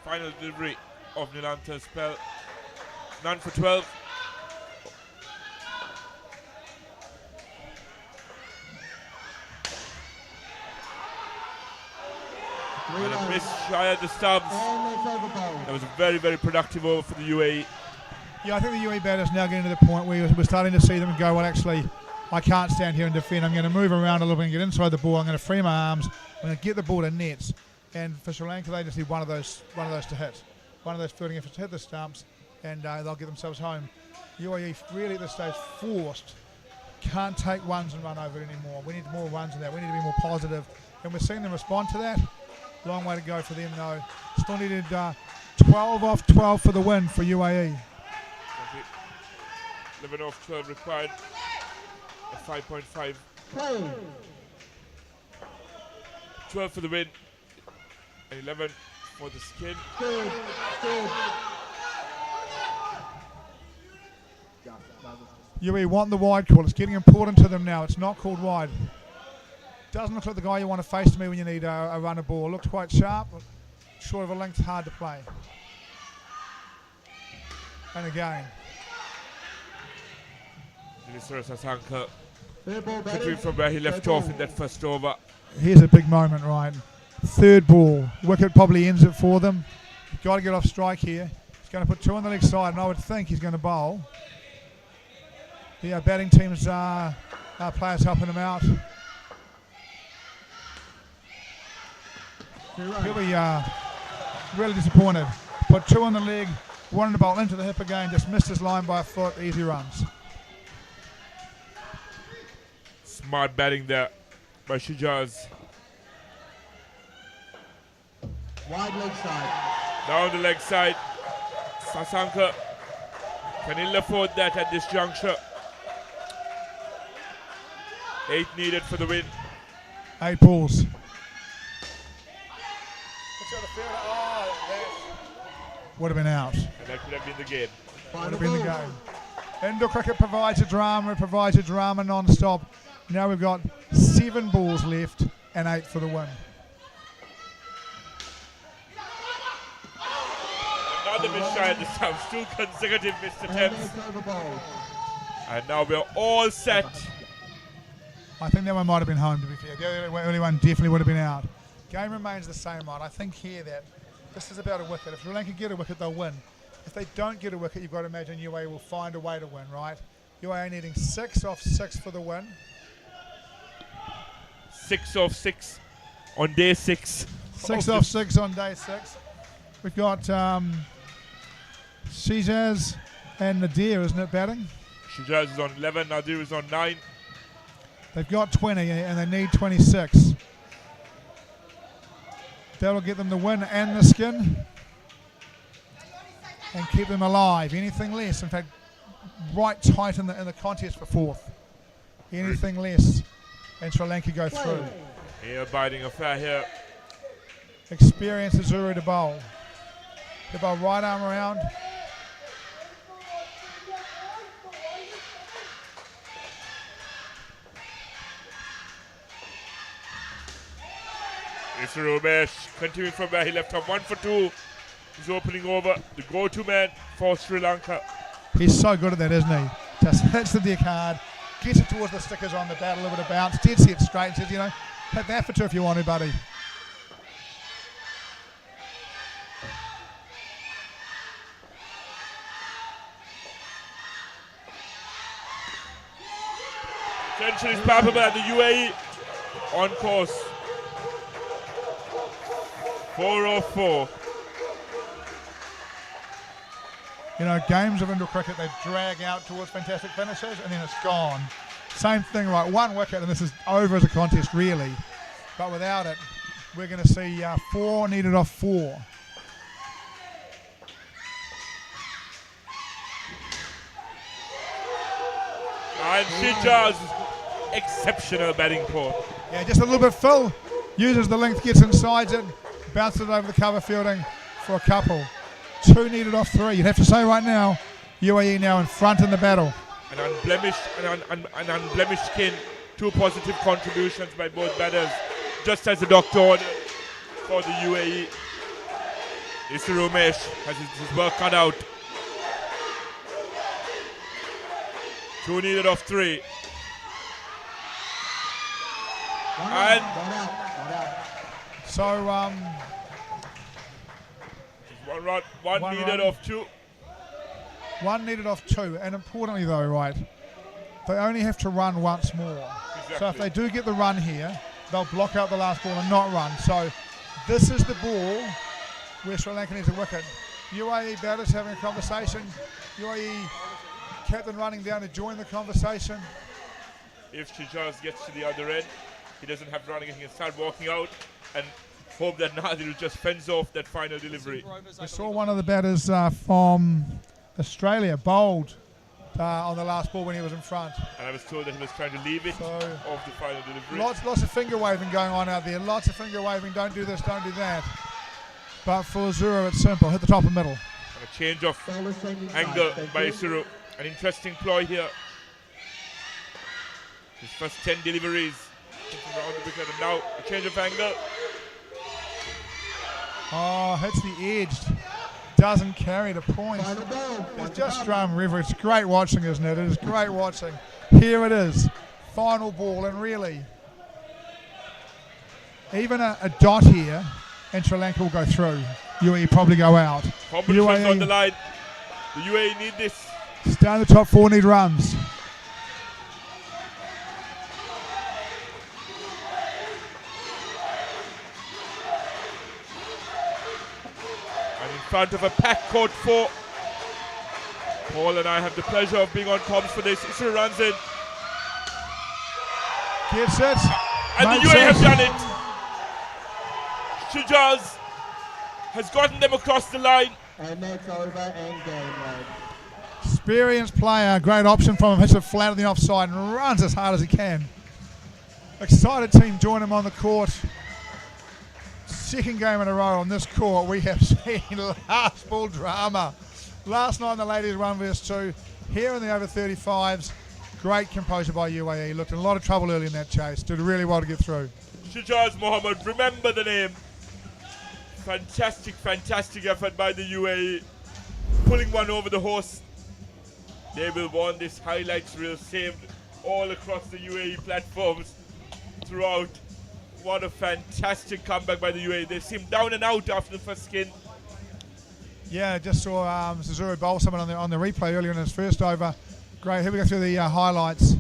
Final delivery of Nilanta's spell. None for 12. And a miss shy at the stumps. That was a very, very productive over for the UAE. Yeah, I think the UAE batters now getting to the point where we're starting to see them go, well, actually, I can't stand here and defend. I'm going to move around a little bit and get inside the ball. I'm going to free my arms. I'm going to get the ball to nets. And for Sri Lanka, they just need one of those to hit. One of those fielding efforts to hit the stumps, and they'll get themselves home. UAE really at this stage forced. Can't take ones and run over it anymore. We need more runs than that. We need to be more positive. And we're seeing them respond to that. Long way to go for them, though. Still needed 12 off 12 for the win for UAE. 11 off 12 required. A 5.5. 12 for the win. 11 for the skin. UAE want the wide call. It's getting important to them now. It's not called wide. Doesn't look like the guy you want to face to me when you need a runner ball. Looks quite sharp. Short of a length, hard to play. And again. Sasanka continuing from where he left off in that first over. Here's a big moment, right? Third ball. Wicket probably ends it for them. Got to get off strike here. He's going to put 2 on the leg side, and I would think he's going to bowl. The batting team's players helping him out. He'll be really disappointed. Put 2 on the leg. wanted to bowl into the hip again, just missed his line by a foot, easy runs. Smart batting there by Shujaz. Wide leg side. Down the leg side. Sasanka. Can he afford that at this juncture? 8 needed for the win. 8 balls. Would have been out. And that could have been the game. Would have been the game. Indoor cricket provides a drama, non-stop. Now we've got 7 balls left and 8 for the win. Another miss try at this time. 2 consecutive missed attempts. And now we're all set. I think that one might have been home, to be fair. The early one definitely would have been out. Game remains the same, right? I think here that this is about a wicket. If Sri Lanka get a wicket, they'll win. If they don't get a wicket, you've got to imagine UAE will find a way to win, right? UAE needing 6 off 6 for the win. 6 off 6 on day 6. 6 off 6 on day 6. We've got Shijaz and Nadir, isn't it, batting? Shujaz is on 11, Nadir is on 9. They've got 20 and they need 26. That'll get them the win and the skin and keep them alive. Anything less, in fact, right tight in the contest for 4th. Anything less and Sri Lanka go through. Here biting affair here. Experienced Zuru to bowl. They bowl right arm around. It's Ramesh continuing from where he left off. 1 for 2. He's opening over. The go-to man for Sri Lanka. He's so good at that, isn't he? Just hits the deck hard, gets it towards the stickers on the bat, a little bit of bounce, dead set straight, says, you know, hit that for 2 if you want to, buddy. Attention is palpable at the UAE on course. 404. You know, games of indoor cricket, they drag out towards fantastic finishes and then it's gone. Same thing, right? 1 wicket and this is over as a contest, really. But without it, we're going to see 4 needed off 4. And Shijaz, exceptional batting port. Yeah, just a little bit Phil uses the length, gets inside it, bounces it over the cover fielding for a couple. 2 needed off 3. You'd have to say right now, UAE now in front in the battle. An unblemished skin. 2 positive contributions by both batters, just as the doctor ordered for the UAE. Mr. Ramesh has his work cut out. 2 needed off 3. And so one needed off 2. 1 needed off 2, and importantly though, right, they only have to run once more. Exactly. So if they do get the run here, they'll block out the last ball and not run. So this is the ball where Sri Lanka needs a wicket. UAE batters having a conversation. UAE captain running down to join the conversation. If Shijaz gets to the other end, he doesn't have running, he can start walking out and hope that Nadir will just fence off that final delivery. We saw one of the batters from Australia bowled on the last ball when he was in front. And I was told that he was trying to leave it off the final delivery. Lots of finger waving going on out there. Lots of finger waving. Don't do this, don't do that. But for Zuru, it's simple. Hit the top and middle. And a change of angle by Zuru. An interesting ploy here. His first 10 deliveries around the wicket, and now a change of angle. Oh, hits the edge. Doesn't carry the points. It's just drum river. It's great watching, isn't it? It is great watching. Here it is. Final ball, and really, even a dot here, and Sri Lanka will go through. UAE probably go out. Competition's on the line. The UAE need this. Down the top 4 need runs. And in front of a packed court 4, Paul and I have the pleasure of being on comms for this. Isru runs in. Gets it. And the UAE have done it. Shujaz has gotten them across the line. And that's over and game, mate. Experienced player, great option from him. Hits it flat on the offside and runs as hard as he can. Excited team join him on the court. Second game in a row on this court. We have seen last ball drama. Last night in the ladies 1vs2. Here in the over 35s. Great composure by UAE. Looked in a lot of trouble early in that chase. Did really well to get through. Shujaz Mohammed, remember the name. Fantastic, fantastic effort by the UAE. Pulling one over the horse. They will want this highlights reel saved all across the UAE platforms throughout. What a fantastic comeback by the UAE. They seemed down and out after the first skin. Yeah, just saw Suzuru bowl someone on the replay earlier in his first over. Great. Here we go through the highlights.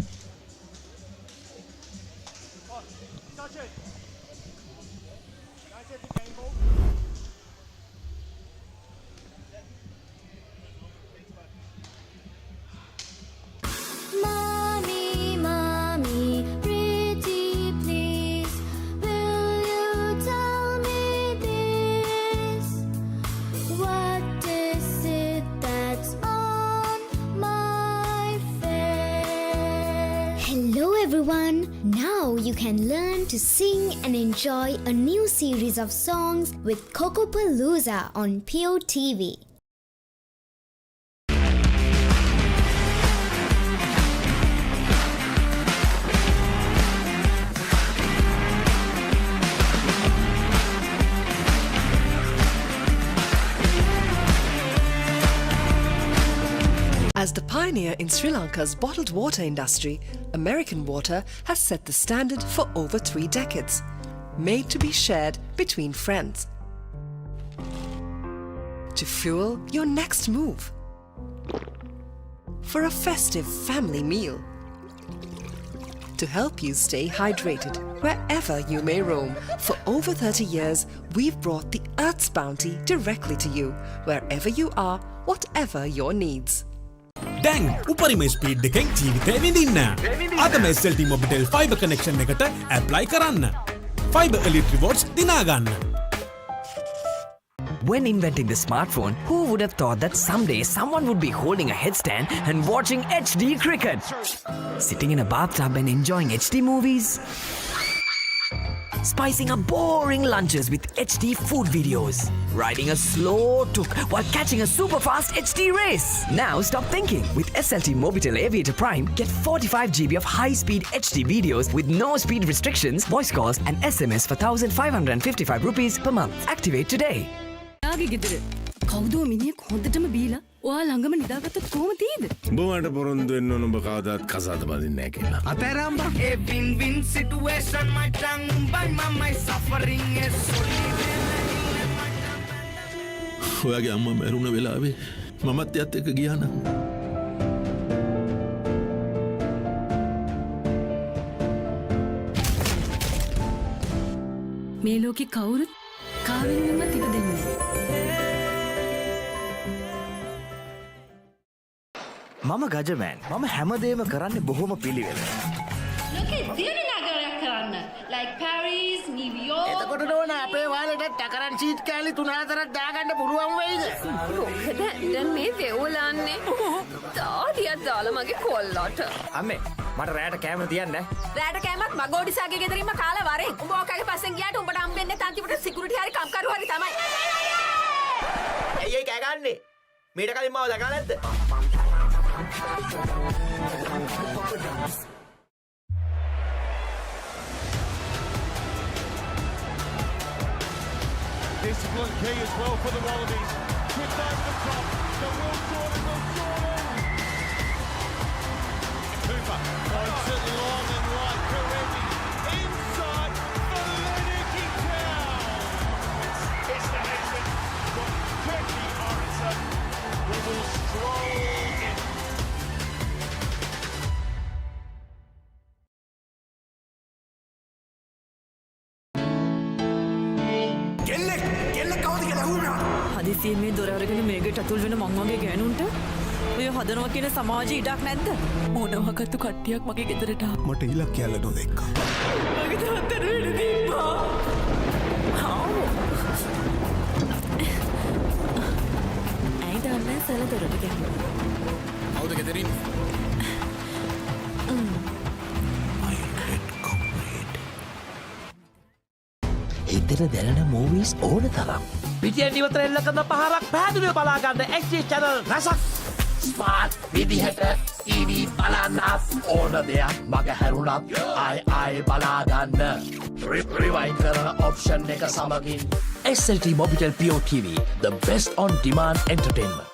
Now you can learn to sing and enjoy a new series of songs with Cocopalooza on Pure TV. As the pioneer in Sri Lanka's bottled water industry, American Water has set the standard for over 3 decades, made to be shared between friends. To fuel your next move, for a festive family meal, to help you stay hydrated wherever you may roam. For over 30 years, we've brought the Earth's bounty directly to you, wherever you are, whatever your needs. දැන් උපරිම speed එකෙන් ජීවිතේ විඳින්න. අදම SLT Mobitel fiber connection එකට apply කරන්න. Fiber Elite rewards දිනා ගන්න. When inventing the smartphone, who would have thought that someday someone would be holding a headstand and watching HD cricket? Sitting in a bathtub and enjoying HD movies? Spicing up boring lunches with HD food videos. Riding a slow tuk while catching a super fast HD race. Now stop thinking. With SLT Mobitel Aviator Prime, get 45 GB of high-speed HD videos with no speed restrictions, voice calls and SMS for 1,555 rupees per month. Activate today. කවුදෝ මිනිහෙක් හොඳටම බීලා ඔයා ළඟම නිදාගත්තොත් කොහොම තියෙද? උඹට පොරොන්දු වෙන්න ඕන උඹ කවදාත් කසාද බඳින්නේ නැහැ කියලා. අතෑරම්බා. A win-win situation my tongue by my suffering is ඔයාගේ අම්මා මැරුණ වෙලාවේ මමත් එයත් එක්ක ගියා නම් මේ ලෝකේ කවුරුත් කාවෙන්වත් ඉපදෙන්නේ නැහැ. මම ගජමෑන්. මම හැමදේම කරන්නේ බොහොම පිළිවෙලට. ලෝකේ දින නගරයක් කරන්න. like Paris, New York. එතකොට නෝන අපේ වාලෙට ටකරන් සීට් කෑලි 3-4ක් දාගන්න පුළුවන් වෙයිද? මොකද දැන් මේ වෙවුලන්නේ. තාඩියක් දාලා මගේ කොල්ලට. අම්මේ මට රැට කැමර තියන්න. රැට කැමත් මගෝඩිසාගේ ගෙදරින්ම කාලා වරෙන්. උඹ ඔකගේ පස්සෙන් ගියාට උඹට හම්බෙන්නේ තන්තිපට සිකියුරිටි හරි කම්කරු හරි තමයි. ඇයි කෑ ගන්නෙ? මීට කලින් මාව දැකලා නැද්ද? Discipline key as well for the Wallabies. Tripped over the top. The Will Jordan. Cooper finds it long and right. Karevi inside for Lennoxy Town. It's the Hexen. Got Turkey Orenson, who will stroll in. හදිසියෙන් මේ දොර අරගෙන මේකට අතුල් වෙන මං වගේ ගෑනුන්ට ඔය හදනවා කියන සමාජ ඉඩක් නැද්ද? මොනවකටු කට්ටියක් මගේ ගෙදරට ආවා. මට ඉලක්කයල්ල නොදෙක්කා. මගේ තාත්තට වෙඩි තිබ්බා. ඇයි දන්නේ සලදොරට ගැහුවා. කවුද ගෙදරින්? හිතට දැනෙන මූවීස් ඕන තරම්. පිටියෙන් ඉවතර එල්ල කරන පහරක් පැහැදිලිව බලා ගන්න HD channel රසක්. ස්මාර්ට් විදිහට TV බලන්නත් ඕන දෙයක් මග හැරුණත් ආයි බලා ගන්න. රිවයින්ඩ් කරන ඔප්ෂන් එක සමගින් SLT Mobitel Pure TV, the best on demand entertainment.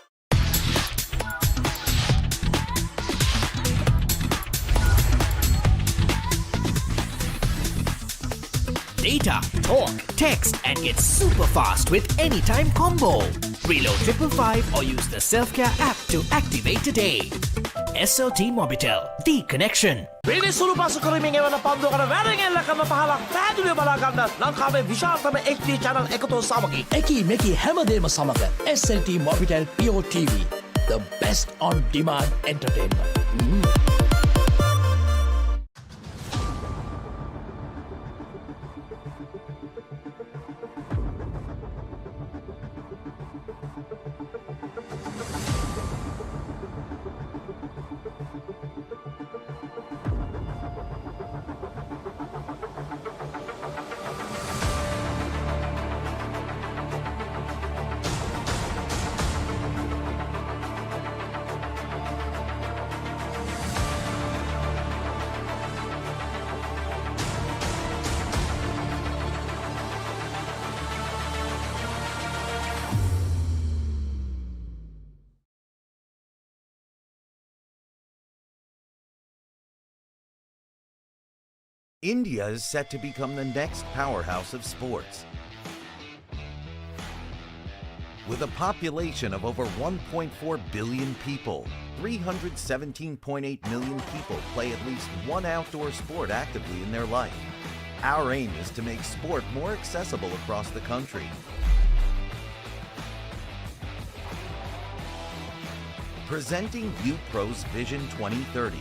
Data, talk, text, and get super fast with Anytime Combo. Reload 555 or use the Self-Care app to activate today. SLT Mobitel, the connection. විනිසුරු පසු කරමින් එවන පන්දුවකට වැරෙන් එල්ල කරන පහලක් පැහැදිලිව බලා ගන්න ලංකාවේ විශාලතම HD channel එකතු සමගින් එකී මෙකී හැමදේම සමග SLT Mobitel Pure TV, the best on demand entertainment. India is set to become the next powerhouse of sports. With a population of over 1.4 billion people, 317.8 million people play at least one outdoor sport actively in their life. Our aim is to make sport more accessible across the country. Presenting UPro's Vision 2030.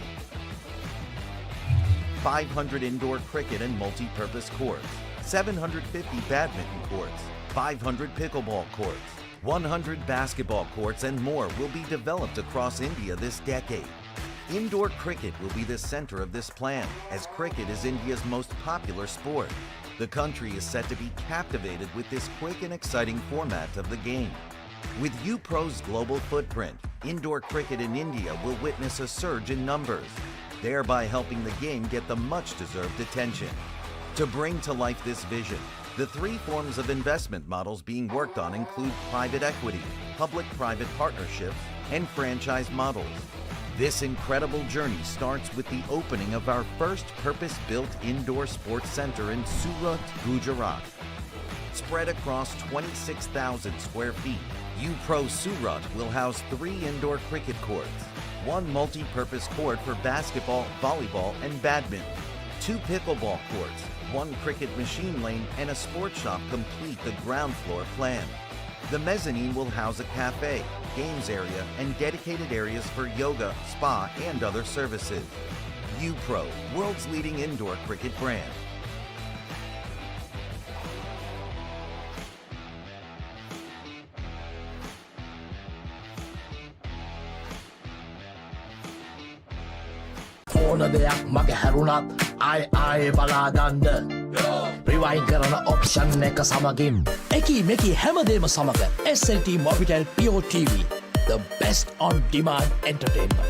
500 indoor cricket and multi-purpose courts, 750 badminton courts, 500 pickleball courts, 100 basketball courts and more will be developed across India this decade. Indoor cricket will be the center of this plan, as cricket is India's most popular sport. The country is set to be captivated with this quick and exciting format of the game. With UPro's global footprint, indoor cricket in India will witness a surge in numbers, thereby helping the game get the much-deserved attention. To bring to life this vision, the three forms of investment models being worked on include private equity, public-private partnerships, and franchise models. This incredible journey starts with the opening of our first purpose-built indoor sports center in Surat, Gujarat. Spread across 26,000 square feet, UPro Surat will house 3 indoor cricket courts, 1 multi-purpose court for basketball, volleyball, and badminton, 2 pickleball courts, 1 cricket machine lane, and a sports shop complete the ground floor plan. The mezzanine will house a cafe, games area, and dedicated areas for yoga, spa, and other services. UPro, world's leading indoor cricket brand. ඕන දෙයක් මග හැරුණත් ආයි බලා ගන්න. Rewind කරන option එක සමගින් එකී මෙකී හැමදේම සමග SLT Mobitel Pure TV, the best on demand entertainment.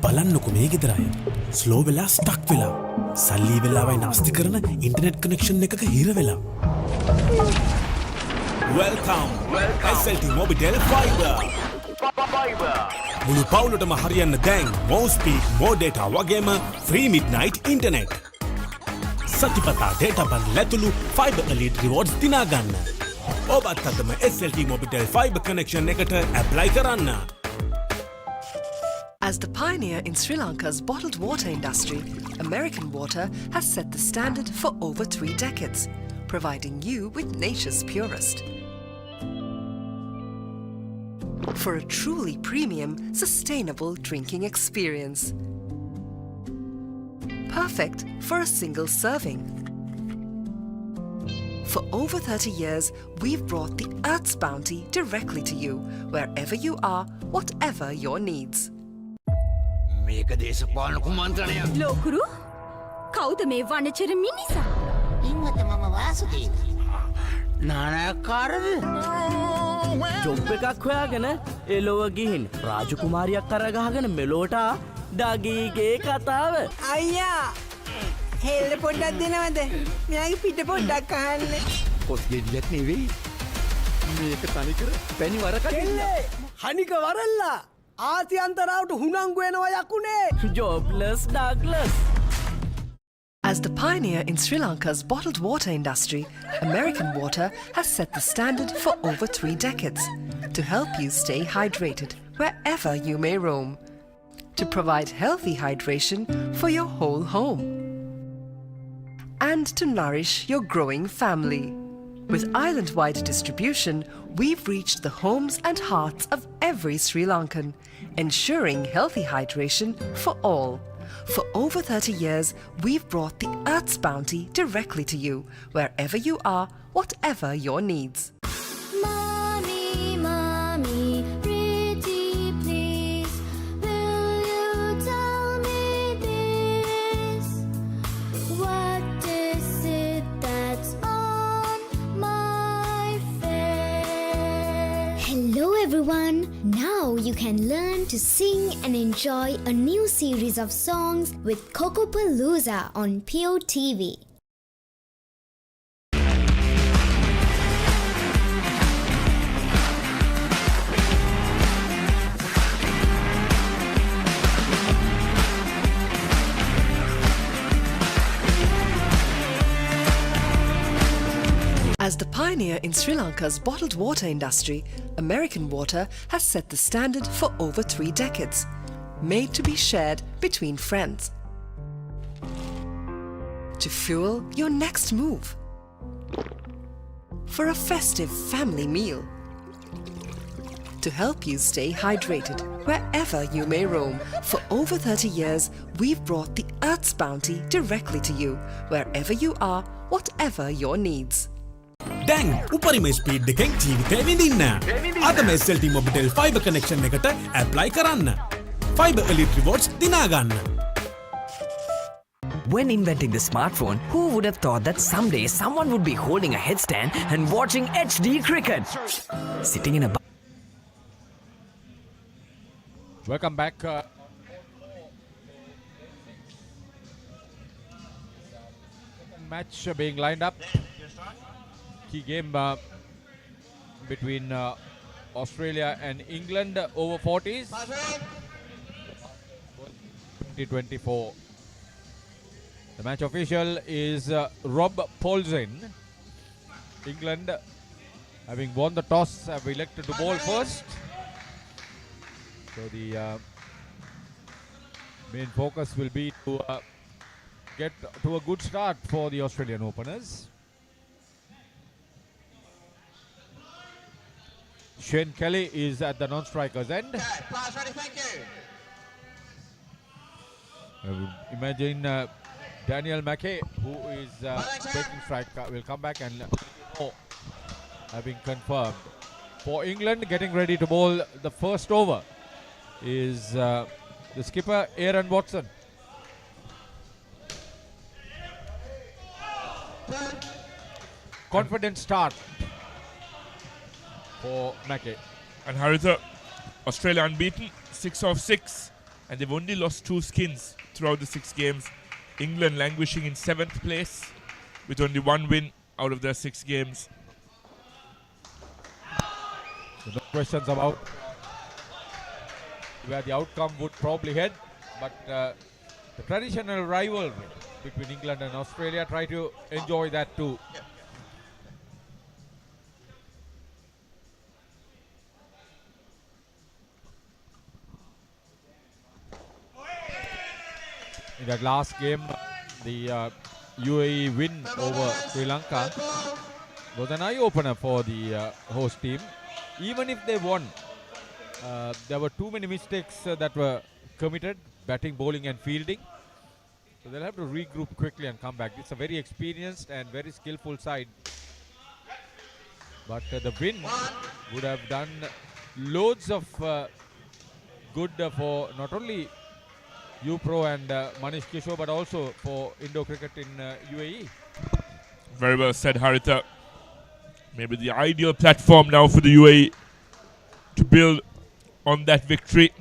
බලන්නකො මේ ගෙදර අය ස්ලෝ වෙලා ස්ටක් වෙලා සල්ලි වෙලාවයි නාස්ති කරන ඉන්ටර්නෙට් කනෙක්ෂන් එකක හිර වෙලා. Welcome SLT Mobitel Fiber. මුළු පවුලටම හරියන්න දැන් more speed, more data වගේම free midnight internet. සතිපතා data බන් ලැතුළු fiber elite rewards දිනා ගන්න. ඔබත් අදම SLT Mobitel Fiber connection එකට apply කරන්න. As the pioneer in Sri Lanka's bottled water industry, American Water has set the standard for over 3 decades, providing you with nature's purest. for a truly premium, sustainable drinking experience. Perfect for a single serving. For over 30 years, we've brought the Earth's bounty directly to you, wherever you are, whatever your needs. Lokuru කවුද මේ වනචර මිනිසා? ඉන්නත මම Vasudeva. නානකාරද? Job එකක් හොයාගෙන එලොව ගිහින් රාජකුමාරියක් කරගහගෙන මෙලෝට ඩගීගේ කතාව. අයියා හෙල්ල පොඩ්ඩක් දෙනවද? මෙයාගේ පිට පොඩ්ඩක් අහන්න. පොත් ගෙඩියක් නෙවෙයි. මේක තනිකර පැණි වරකඩිල්ල. හනික වරල්ලා ආසියන්තරාවට හුනංගු වෙනවා යකුනේ. ජොබ්ලස් Douglas. As the pioneer in Sri Lanka's bottled water industry, American Water has set the standard for over 3 decades to help you stay hydrated wherever you may roam, to provide healthy hydration for your whole home, and to nourish your growing family. With island-wide distribution, we've reached the homes and hearts of every Sri Lankan, ensuring healthy hydration for all. For over 30 years, we've brought the Earth's bounty directly to you, wherever you are, whatever your needs. Mommy, mommy, pretty please, will you tell me this? What is it that's on my face? Hello everyone! Now you can learn to sing and enjoy a new series of songs with Kokopalooza on POTV. As the pioneer in Sri Lanka's bottled water industry, American Water has set the standard for over 3 decades, made to be shared between friends. To fuel your next move. For a festive family meal. To help you stay hydrated wherever you may roam. For over 30 years, we've brought the Earth's bounty directly to you, wherever you are, whatever your needs. දැන් උපරිම speed එකෙන් ජීවිතය විඳින්න. අදම SLT Mobitel fibre connection එකට apply කරන්න. Fibre එලිට් rewards දිනා ගන්න. When inventing the smartphone, who would have thought that someday someone would be holding a headstand and watching HD cricket? Sitting in a Welcome back. Match being lined up. Key game between Australia and England over 40s. 2024. The match official is Rob Paulsen. England, having won the toss, have elected to bowl first. So the main focus will be to get to a good start for the Australian openers. Shane Kelly is at the non-striker's end. Imagine Daniel Mackay, who is taking strike, will come back and having confirmed. For England, getting ready to bowl the first over is the skipper Aaron Watson. Confident start for Mackay. And Haritha, Australia unbeaten, 6 of 6, and they've only lost 2 skins throughout the 6 games. England languishing in 7th place with only 1 win out of their 6 games. So no questions about where the outcome would probably head, but the traditional rivalry between England and Australia, try to enjoy that too. In that last game, the UAE win over Sri Lanka was an eye-opener for the host team. Even if they won, there were too many mistakes that were committed, batting, bowling and fielding. So they'll have to regroup quickly and come back. It's a very experienced and very skillful side. But the win would have done loads of good for not only UPro and Manish Kishore, but also for Indo cricket in UAE. Very well said, Haritha. Maybe the ideal platform now for the UAE to build on that victory.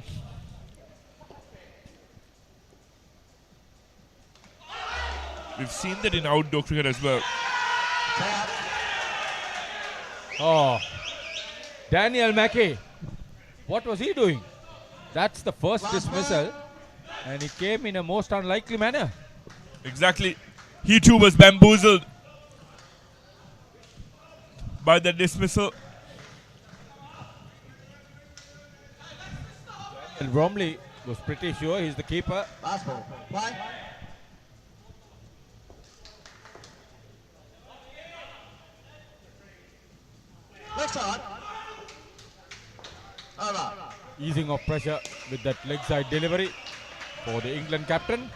We've seen that in outdoor cricket as well. Oh, Daniel Mackey. What was he doing? That's the first dismissal, and he came in a most unlikely manner. Exactly. He too was bamboozled by the dismissal. And Bromley was pretty sure he's the keeper. Next on. Easing of pressure with that leg side delivery for the England captain.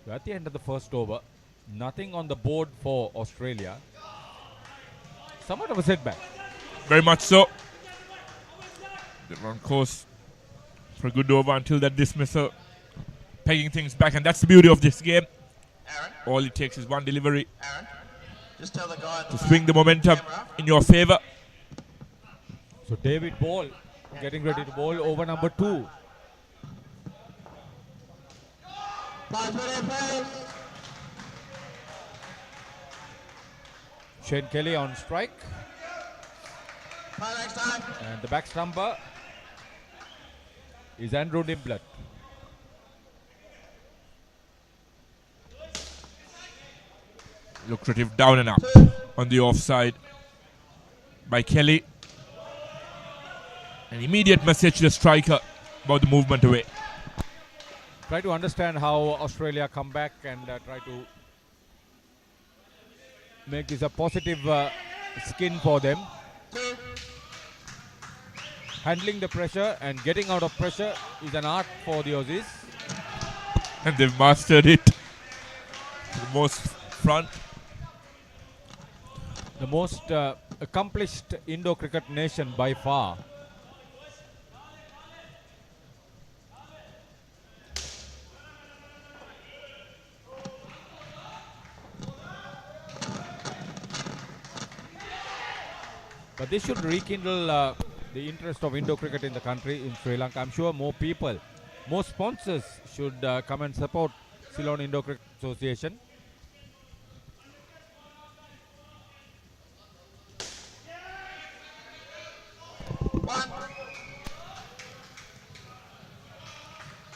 At the end of the first over, nothing on the board for Australia. Somewhat of a setback. Very much so. They were on course for a good over until that dismissal, pegging things back, and that's the beauty of this game. All it takes is one delivery Just tell the guy to swing the momentum in your favour. So David Ball getting ready to bowl over number 2. Shane Kelly on strike. And the back stumper is Andrew Niblett. Lucrative down and up on the offside by Kelly. An immediate message to the striker about the movement away. Try to understand how Australia come back and try to make this a positive skin for them. Handling the pressure and getting out of pressure is an art for the Aussies. And they've mastered it to the most front. The most accomplished Indo-cricket nation by far. But this should rekindle the interest of Indo-cricket in the country, in Sri Lanka. I'm sure more people, more sponsors should come and support Ceylon Indo-Cricket Association.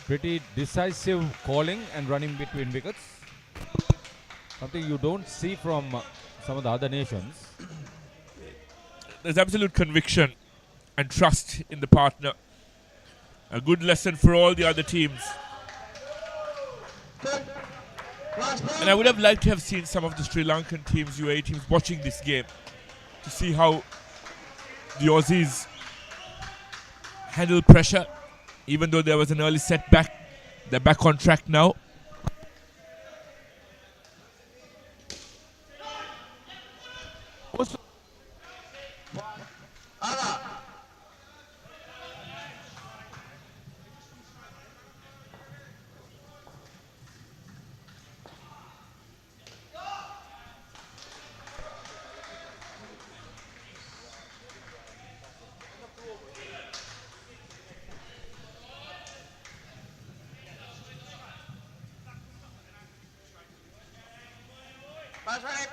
Pretty decisive calling and running between wickets. Something you don't see from some of the other nations. There's absolute conviction and trust in the partner. A good lesson for all the other teams. And I would have liked to have seen some of the Sri Lankan teams, UAE teams, watching this game to see how the Aussies handle pressure. Even though there was an early setback, they're back on track now.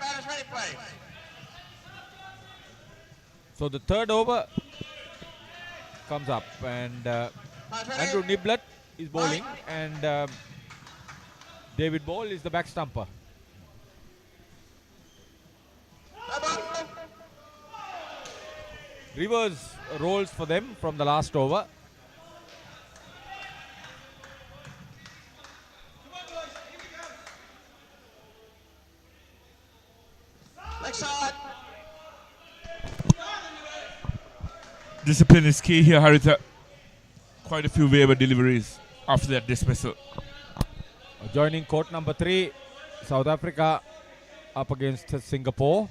Batters ready, please. So the third over comes up and Andrew Niblett is bowling and David Ball is the back stumper. Reverse rolls for them from the last over. Discipline is key here, Haritha. Quite a few waiver deliveries after that dismissal. Joining court number 3, South Africa up against Singapore.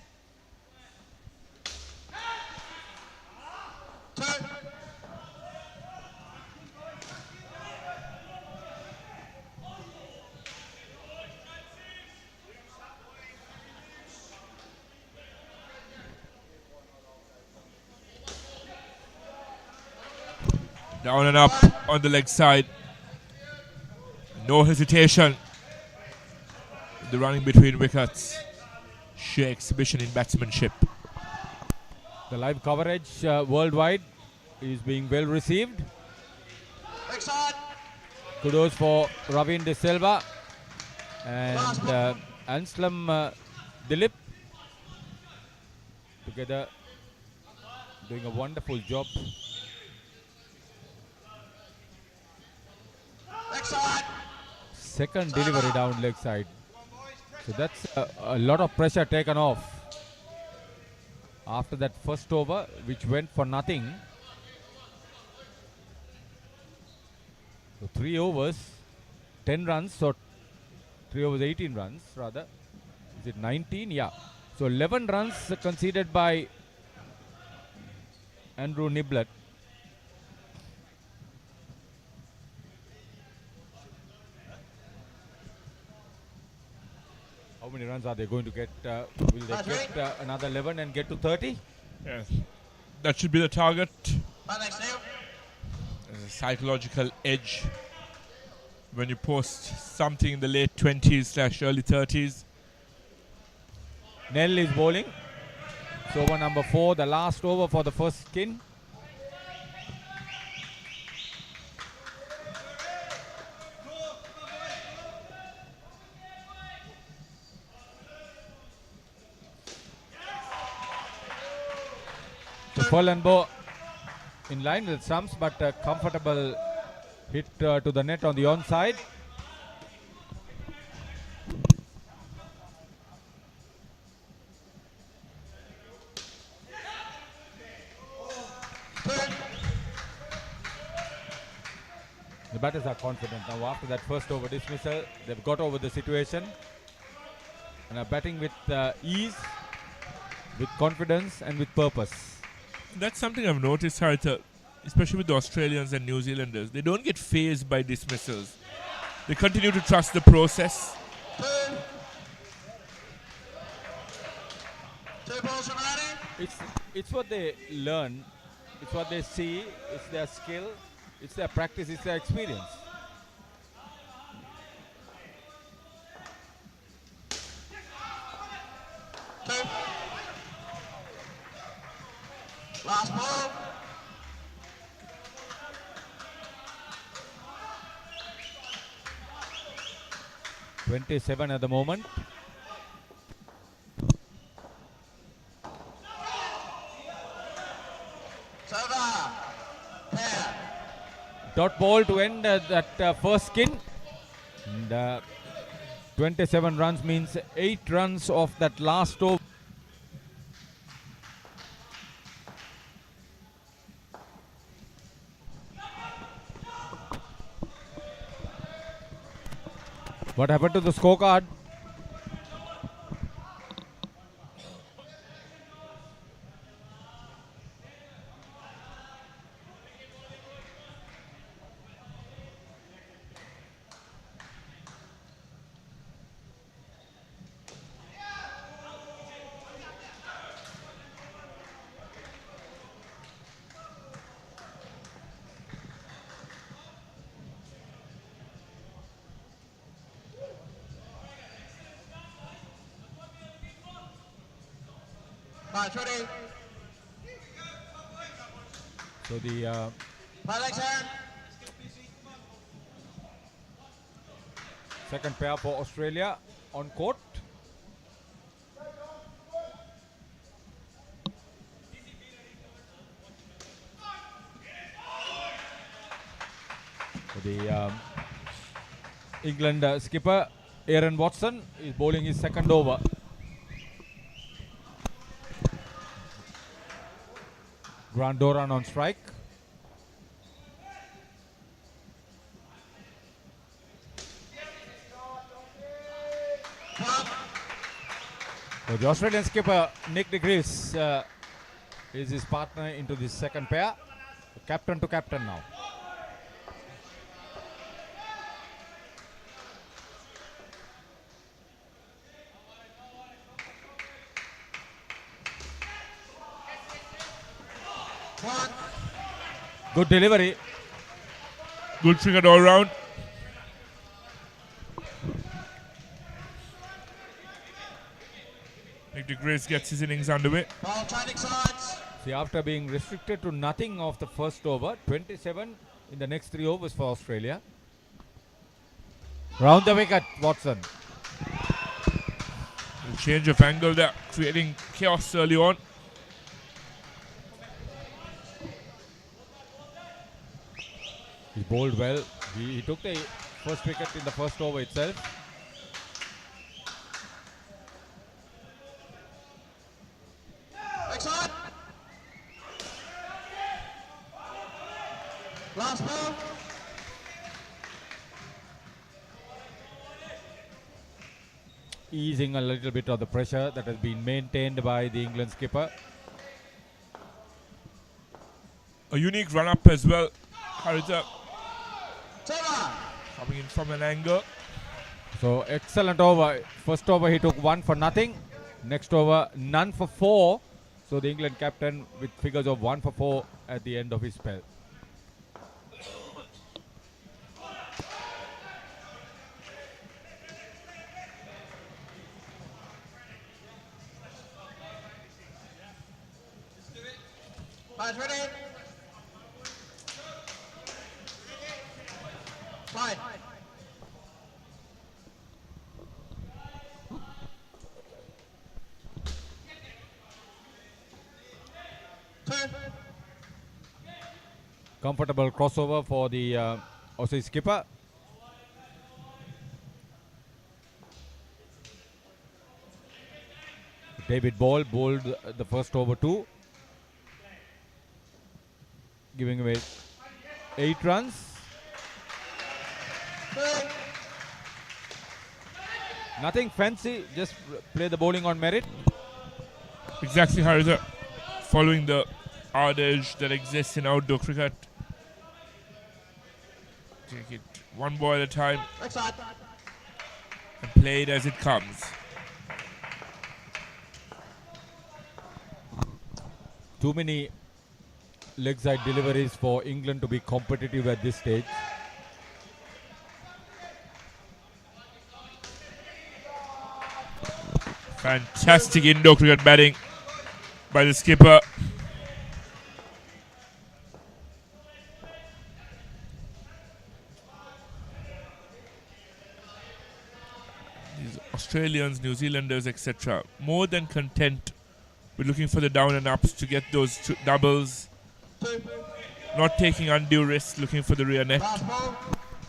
Down and up on the leg side. No hesitation. The running between wickets. Sheer exhibition in batsmanship. The live coverage worldwide is being well received. Kudos for Ravin De Silva and Anslam Dilip. Together doing a wonderful job. Second delivery down leg side. So that's a lot of pressure taken off after that first over, which went for nothing. So 3 overs, 10 runs, so 3 overs, 18 runs rather. Is it 19? Yeah. So 11 runs conceded by Andrew Niblett. How many runs are they going to get? Will they get another 11 and get to 30? Yes. That should be the target. There's a psychological edge when you post something in the late 20s/early 30s. Nell is bowling. It's over number 4, the last over for the first skin. Colombo in line with stumps, but a comfortable hit to the net on the onside. The batters are confident now after that first over dismissal. They've got over the situation and are batting with ease, with confidence and with purpose. That's something I've noticed, Haritha, especially with the Australians and New Zealanders. They don't get fazed by dismissals. They continue to trust the process. It's what they learn, it's what they see, it's their skill, it's their practice, it's their experience. Last ball. .27 at the moment. Dot ball to end that first skin. And 27 runs means 8 runs of that last over. What happened to the scorecard? So the second pair for Australia on court. So the England skipper Aaron Watson is bowling his second over. Grandoran on strike. So the Australian skipper Nick de Vries is his partner into this second pair. Captain to captain now. Good delivery. Good cricket all round. Nick de Vries gets his innings underway. See, after being restricted to nothing of the first over, 27 in the next 3 overs for Australia. Round the wicket, Watson. Change of angle there, creating chaos early on. He bowled well. He took the first wicket in the first over itself. Last ball. Easing a little bit of the pressure that has been maintained by the England skipper. A unique run up as well. Harita coming in from an angle. So excellent over. First over he took 1 for nothing. Next over none for 4. So the England captain with figures of 1 for 4 at the end of his spell. Five ready. Five. Comfortable crossover for the Aussie skipper. David Ball bowled the first over 2, giving away 8 runs. Nothing fancy, just play the bowling on merit. Exactly, Harita. Following the adage that exists in outdoor cricket. Take it one ball at a time and play it as it comes. Too many leg side deliveries for England to be competitive at this stage. Fantastic indoor cricket batting by the skipper. These Australians, New Zealanders, etc. more than content with looking for the down and ups to get those doubles. Not taking undue risks, looking for the rear net.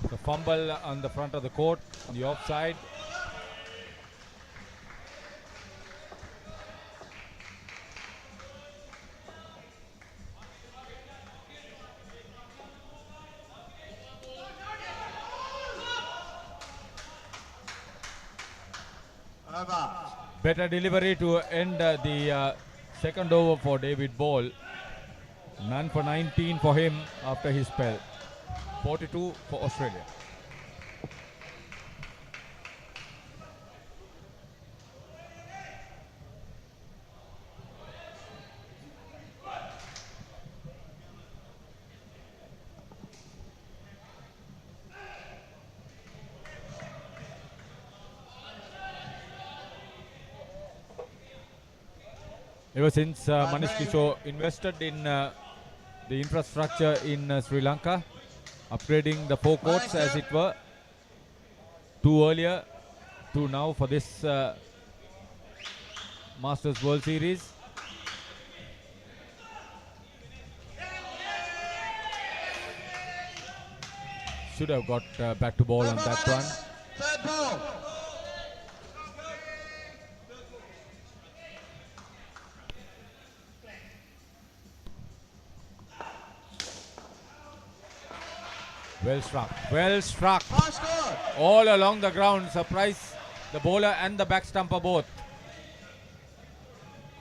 The fumble on the front of the court, on the offside. Better delivery to end the second over for David Ball. None for 19 for him after his spell. 42 for Australia. Ever since Manish Kishore invested in the infrastructure in Sri Lanka, upgrading the 4 courts as it were, 2 earlier, 2 now for this Masters World Series. Should have got back to ball on that one. Third ball. Well struck. Well struck. All along the ground. Surprise the bowler and the back stumper both.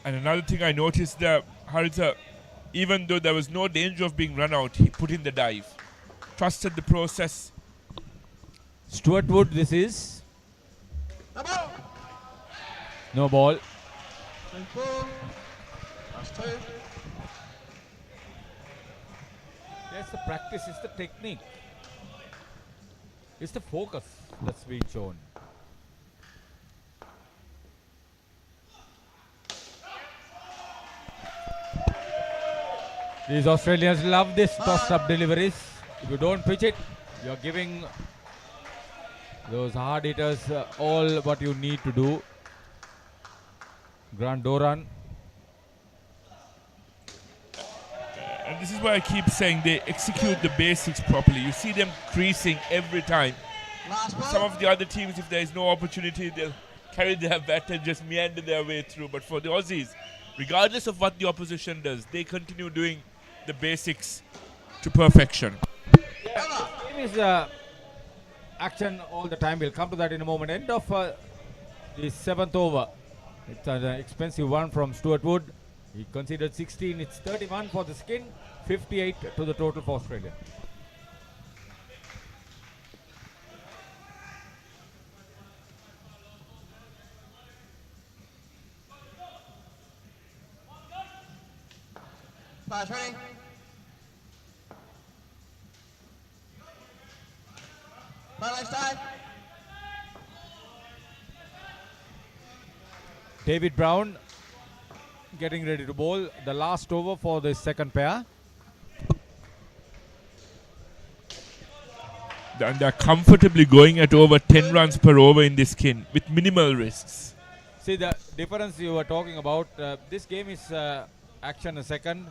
And another thing I noticed there, Haritha, even though there was no danger of being run out, he put in the dive. Trusted the process. Stuart Wood, this is. No ball. Yes, the practice is the technique. It's the focus that's being shown. These Australians love this toss-up deliveries. If you don't pitch it, you're giving those hard hitters all what you need to do. Grant Doran. And this is why I keep saying they execute the basics properly. You see them creasing every time. Some of the other teams, if there is no opportunity, they'll carry their bat and just meander their way through. But for the Aussies, regardless of what the opposition does, they continue doing the basics to perfection. Yeah, the game is action all the time. We'll come to that in a moment. End of the 7th over. It's an expensive one from Stuart Wood. He conceded 16. It's 31 for the skin, 58 to the total for Australia. Ready? Start. David Brown getting ready to bowl the last over for the second pair. And they're comfortably going at over 10 runs per over in this skin with minimal risks. See the difference you were talking about. This game is action a second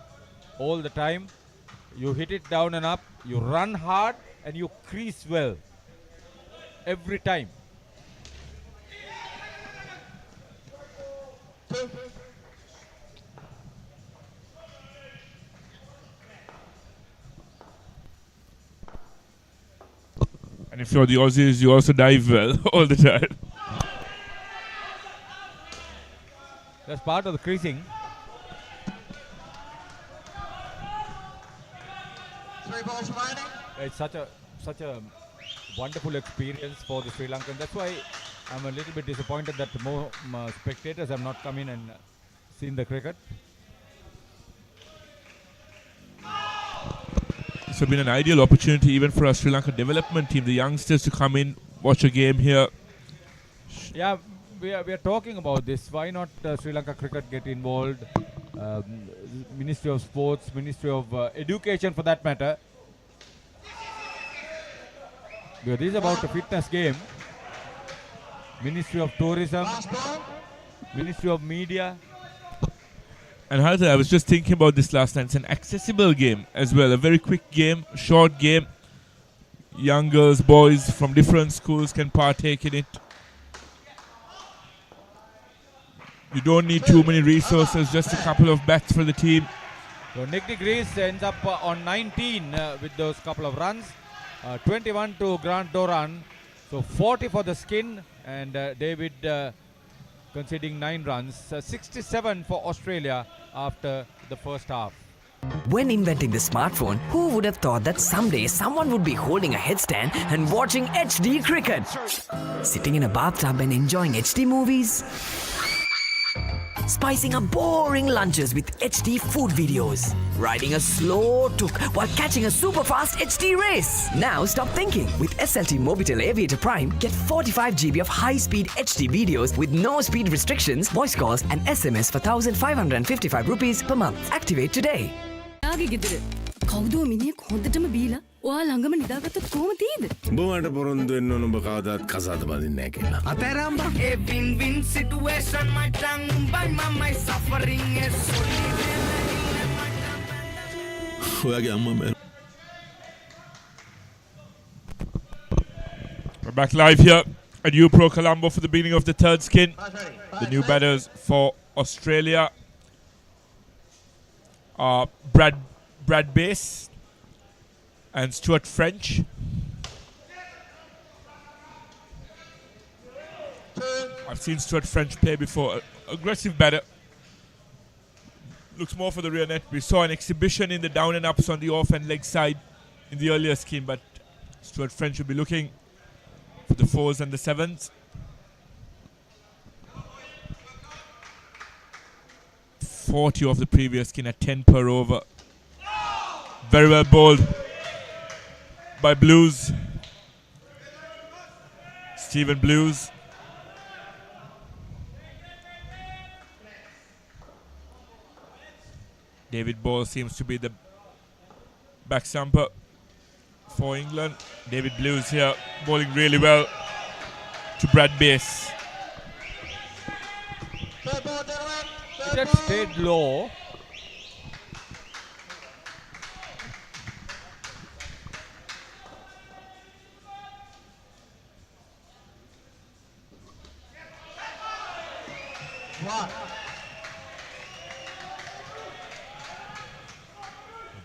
all the time. You hit it down and up, you run hard and you crease well every time. And if you're the Aussies, you also dive well all the time. That's part of the creasing. It's such a wonderful experience for the Sri Lankan. That's why I'm a little bit disappointed that more spectators have not come in and seen the cricket. This has been an ideal opportunity even for our Sri Lanka development team, the youngsters, to come in, watch a game here. Yeah, we are talking about this. Why not Sri Lanka cricket get involved? Ministry of Sports, Ministry of Education for that matter. Because this is about a fitness game. Ministry of Tourism, Ministry of Media. And Haritha, I was just thinking about this last night. It's an accessible game as well. A very quick game, short game. Young girls, boys from different schools can partake in it. You don't need too many resources, just a couple of bats for the team. So Nick de Vries ends up on 19 with those couple of runs. 21 to Grant Doran. So 40 for the skin, and David conceding 9 runs. 67 for Australia after the first half. When inventing the smartphone, who would have thought that someday someone would be holding a headstand and watching HD cricket? Sitting in a bathtub and enjoying HD movies? Spicing up boring lunches with HD food videos. Riding a slow tuk while catching a super fast HD race. Now stop thinking. With SLT Mobitel Aviator Prime, get 45 GB of high-speed HD videos with no speed restrictions, voice calls and SMS for 1,555 rupees per month. Activate today. කවුදෝ මිනිහෙක් හොඳටම බීලා ඔයා ළඟම නිදාගත්තොත් කොහොම තියෙද? උඹට පොරොන්දු වෙන්න ඕන උඹ කවදාත් කසාද බඳින්නේ නැහැ කියලා. Ateramba. A win-win situation, my tongue by my suffering is ඔයාගේ අම්මා මැරුණා. We're back live here at UPro Colombo for the beginning of the third skin. The new batters for Australia are Brad Bass and Stuart French. I've seen Stuart French play before. Aggressive batter. Looks more for the rear net. We saw an exhibition in the down and ups on the off and leg side in the earlier scheme, but Stuart French will be looking for the 4s and the 7s. 40 of the previous skin at 10 per over. Very well bowled by Blues. Stephen Blues. David Ball seems to be the back stumper for England. David Blues here bowling really well to Brad Bass. It had stayed low.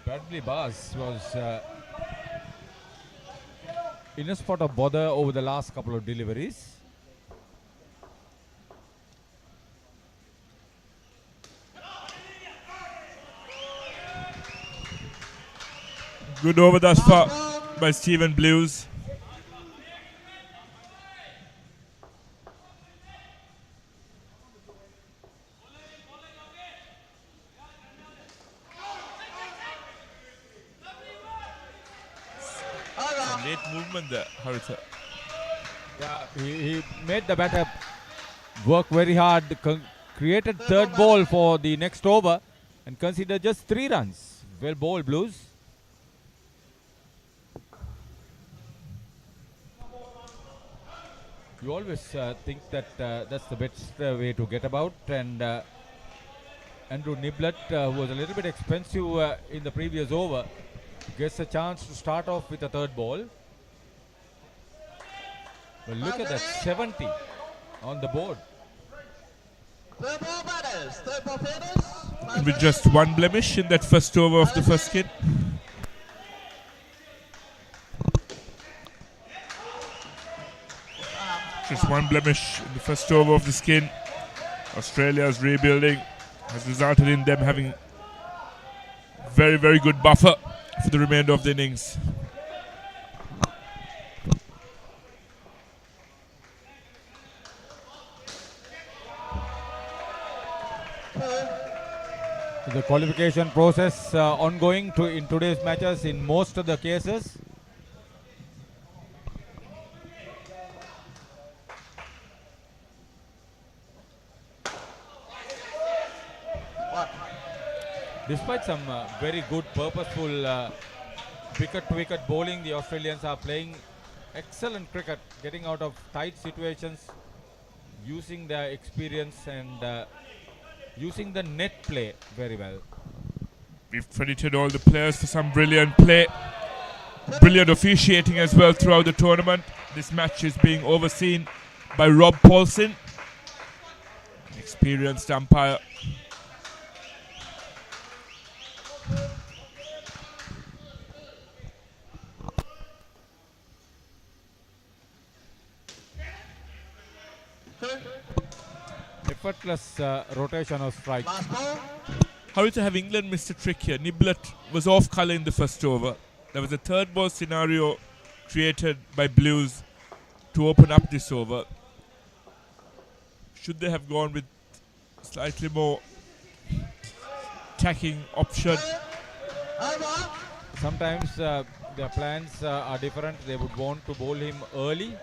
Bradley Bass was in a spot of bother over the last couple of deliveries. Good over thus far by Stephen Blues. Late movement there, Haritha. Yeah, he made the batter work very hard, created third ball for the next over and considered just 3 runs. Well bowled, Blues. You always think that that's the best way to get about, and Andrew Niblett, who was a little bit expensive in the previous over, gets a chance to start off with a third ball. Well, look at that, 70 on the board. And with just 1 blemish in that first over of the first skin. Just 1 blemish in the first over of the skin. Australia's rebuilding has resulted in them having very, very good buffer for the remainder of the innings. The qualification process ongoing in today's matches in most of the cases. Despite some very good purposeful wicket-to-wicket bowling, the Australians are playing excellent cricket, getting out of tight situations, using their experience and using the net play very well. We've credited all the players for some brilliant play. Brilliant officiating as well throughout the tournament. This match is being overseen by Rob Paulson, an experienced umpire. Effortless rotation of strike. How to have England missed a trick here? Niblett was off colour in the first over. There was a third ball scenario created by Blues to open up this over. Should they have gone with slightly more attacking option? Sometimes their plans are different. They would want to bowl him early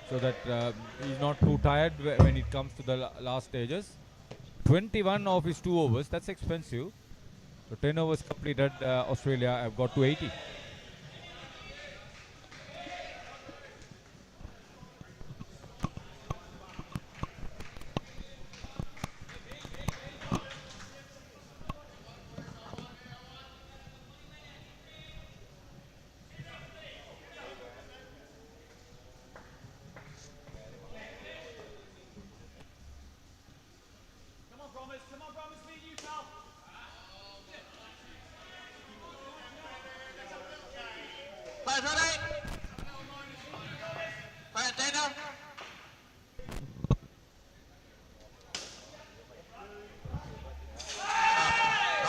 so that he's not too tired when it comes to the last stages. 21 of his 2 overs, that's expensive. So 10 overs completed, Australia have got to 80.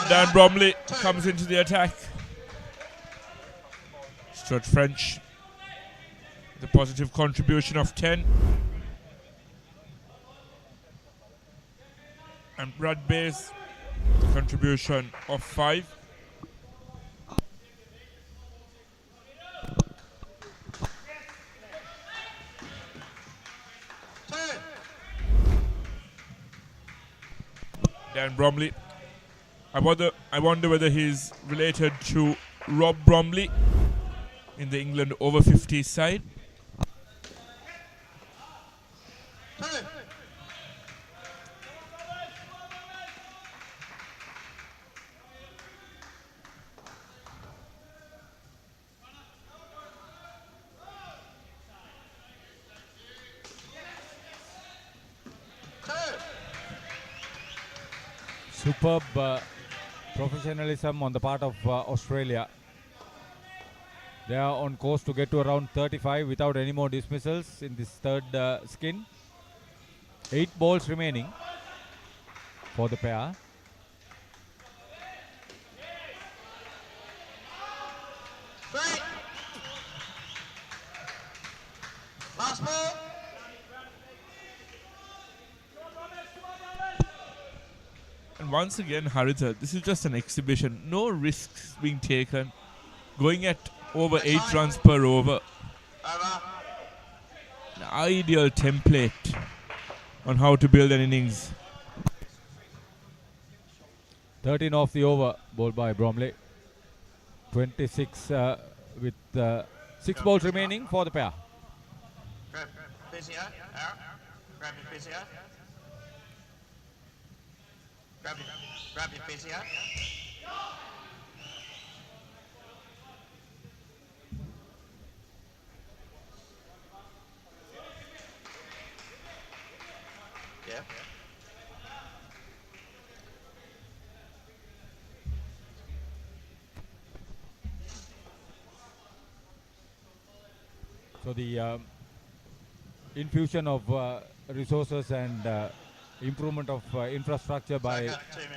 Dan Bromley comes into the attack. Stuart French, the positive contribution of 10. And Brad Bays, the contribution of 5. Dan Bromley. I wonder whether he's related to Rob Bromley in the England over 50s side. Superb professionalism on the part of Australia. They are on course to get to around 35 without any more dismissals in this third skin. 8 balls remaining for the pair. Last ball. And once again, Haritha, this is just an exhibition. No risks being taken. Going at over 8 runs per over. An ideal template on how to build an innings. 13 off the over, bowled by Bromley. 26 with 6 balls remaining for the pair. Grab busy out. Grab your busy out. Grab your busy out. Yeah. So the infusion of resources and improvement of infrastructure by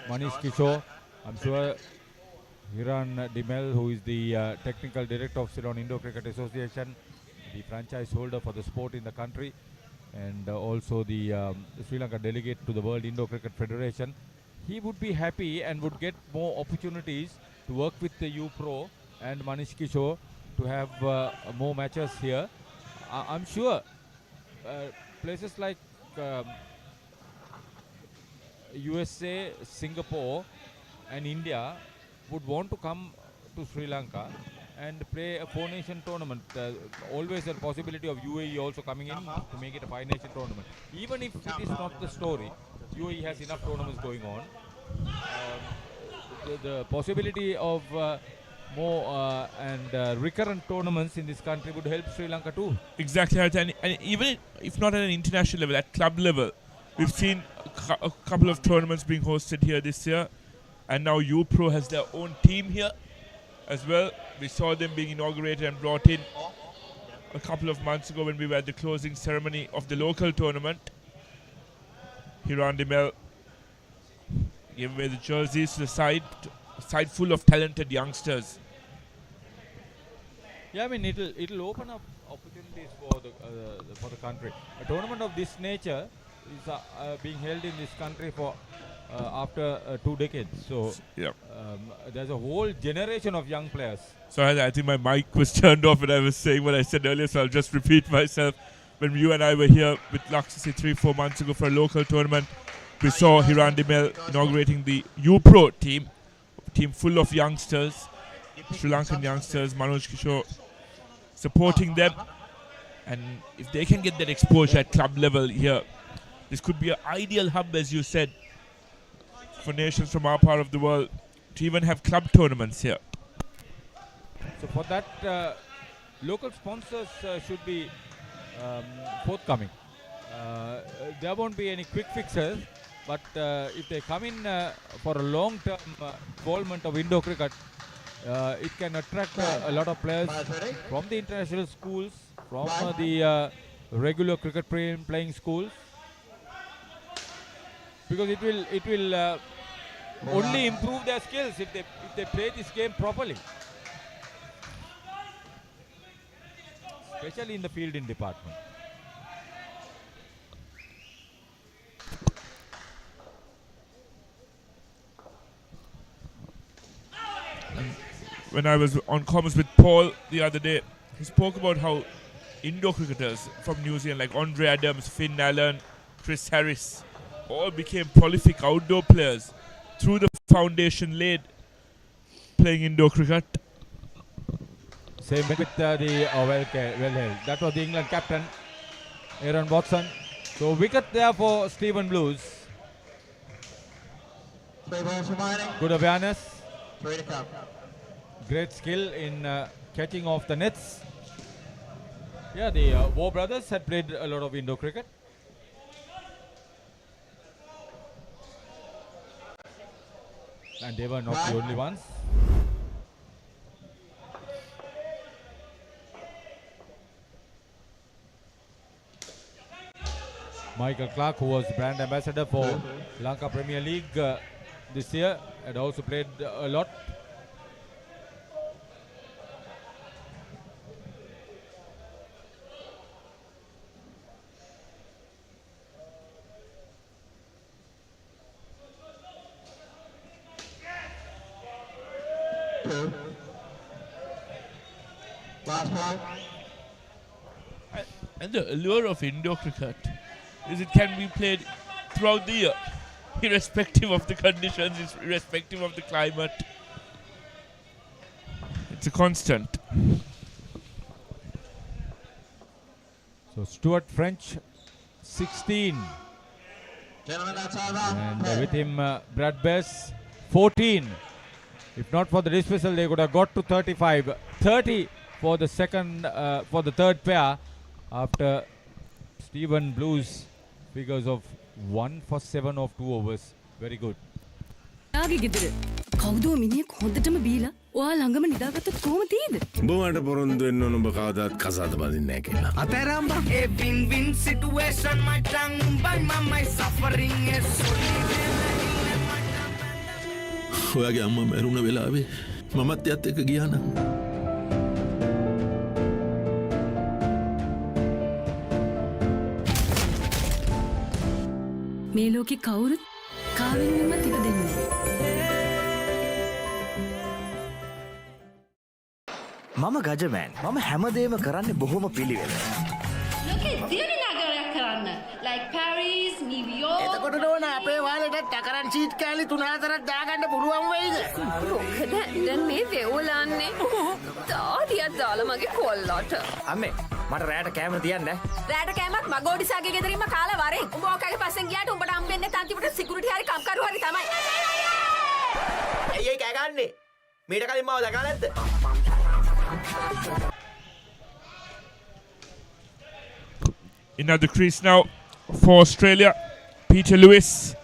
Manish Kishore. I'm sure Hiran Dimel, who is the technical director of Ceylon Indo Cricket Association, the franchise holder for the sport in the country, and also the Sri Lanka delegate to the World Indo Cricket Federation, he would be happy and would get more opportunities to work with the U-Pro and Manish Kishore to have more matches here. I'm sure places like USA, Singapore and India would want to come to Sri Lanka and play a 4-nation tournament. Always a possibility of UAE also coming in to make it a 5-nation tournament. Even if it is not the story, UAE has enough tournaments going on. The possibility of more and recurrent tournaments in this country would help Sri Lanka too. Exactly, and even if not at an international level, at club level, we've seen a couple of tournaments being hosted here this year, and now U-Pro has their own team here as well. We saw them being inaugurated and brought in a couple of months ago when we were at the closing ceremony of the local tournament. Hiran Dimel gave away the jerseys to the side full of talented youngsters. Yeah, I mean it'll open up opportunities for the country. A tournament of this nature is being held in this country for after 2 decades. So yeah, there's a whole generation of young players. So I think my mic was turned off when I was saying what I said earlier, so I'll just repeat myself. When you and I were here with Laxasi 3-4 months ago for a local tournament, we saw Hiran Dimel inaugurating the U-Pro team full of youngsters, Sri Lankan youngsters, Manoj Kishore supporting them. And if they can get that exposure at club level here, this could be an ideal hub, as you said, for nations from our part of the world to even have club tournaments here. So for that, local sponsors should be forthcoming. There won't be any quick fixes, but if they come in for a long-term involvement of Indo cricket, it can attract a lot of players from the international schools, from the regular cricket playing schools, because it will only improve their skills if they play this game properly, especially in the fielding department. When I was on comments with Paul the other day, he spoke about how indoor cricketers from New Zealand like Andre Adams, Finn Allen, Chris Harris all became prolific outdoor players through the foundation laid playing indoor cricket. Same with well held. That was the England captain, Aaron Watson. So wicket there for Stephen Blues. 3 balls remaining. Good awareness. 3 to come. Great skill in catching off the nets. Yeah, the War brothers had played a lot of indoor cricket. And they were not the only ones. Michael Clark, who was brand ambassador for Lanka Premier League this year, had also played a lot. Last ball. And the allure of indoor cricket is it can be played throughout the year, irrespective of the conditions, irrespective of the climate. It's a constant. So Stuart French, 16. Gentlemen, that's over. And with him, Brad Bess, 14. If not for the dismissal, they could have got to 35. 30 for the third pair after Stephen Blues figures of 1 for 7 of 2 overs. Very good. කවුදෝ මිනිහෙක් හොඳටම බීලා ඔයා ළඟම නිදාගත්තොත් කොහොම තියෙද? උඹට පොරොන්දු වෙන්න ඕන උඹ කවදාත් කසාද බඳින්නේ නැහැ කියලා. අතරම්බා a win-win situation my tongue by my suffering is ඔයාගේ අම්මා මැරුණ වෙලාවේ මමත් එයත් එක්ක ගියා නම් මේ ලෝකේ කවුරුත් කාවෙන්වත් ඉපදෙන්නේ නැහැ. මම ගජමෑන්. මම හැමදේම කරන්නේ බොහොම පිළිවෙල. ලෝකේ දියුණු නගරයක් කරන්න. like Paris, New York. එතකොට නෝන අපේ වාලෙට ටකරන් සීට් කෑලි 3-4ක් දාගන්න පුළුවන් වෙයිද? මොකද දැන් මේ වෙවුලන්නේ තාඩියක් දාලා මගේ කොල්ලට. අම්මේ මට රැයට කැමර තියන්න. රැයට කෑමක් මගෝඩිසාගේ ගෙදරින්ම කාලා වරෙන්. උඹ ඔකගේ පස්සෙන් ගියාට උඹට හම්බෙන්නේ තන්තිපට සිකියුරිටි හරි කම්කරු හරි තමයි. ඇයි කෑ ගන්නේ? මීට කලින් මාව දැකලා නැද්ද? In the crease now for Australia, Peter Lewis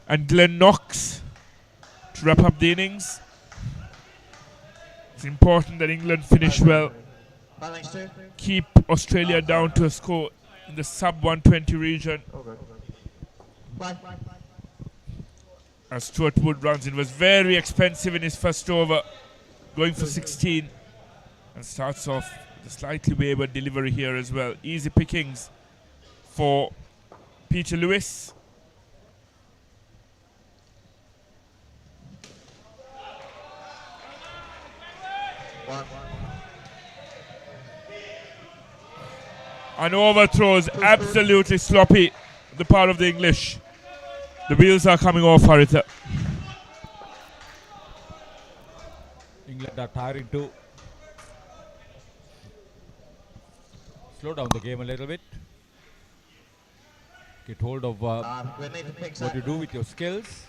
and Glenn Knox to wrap up the innings. It's important that England finish well, keep Australia down to a score in the sub-120 region. As Stuart Wood runs in, was very expensive in his first over, going for 16, and starts off with a slightly wayward delivery here as well. Easy pickings for Peter Lewis. And overthrows absolutely sloppy the part of the English. The wheels are coming off, Haritha. England are tiring too. Slow down the game a little bit. Get hold of what you do with your skills.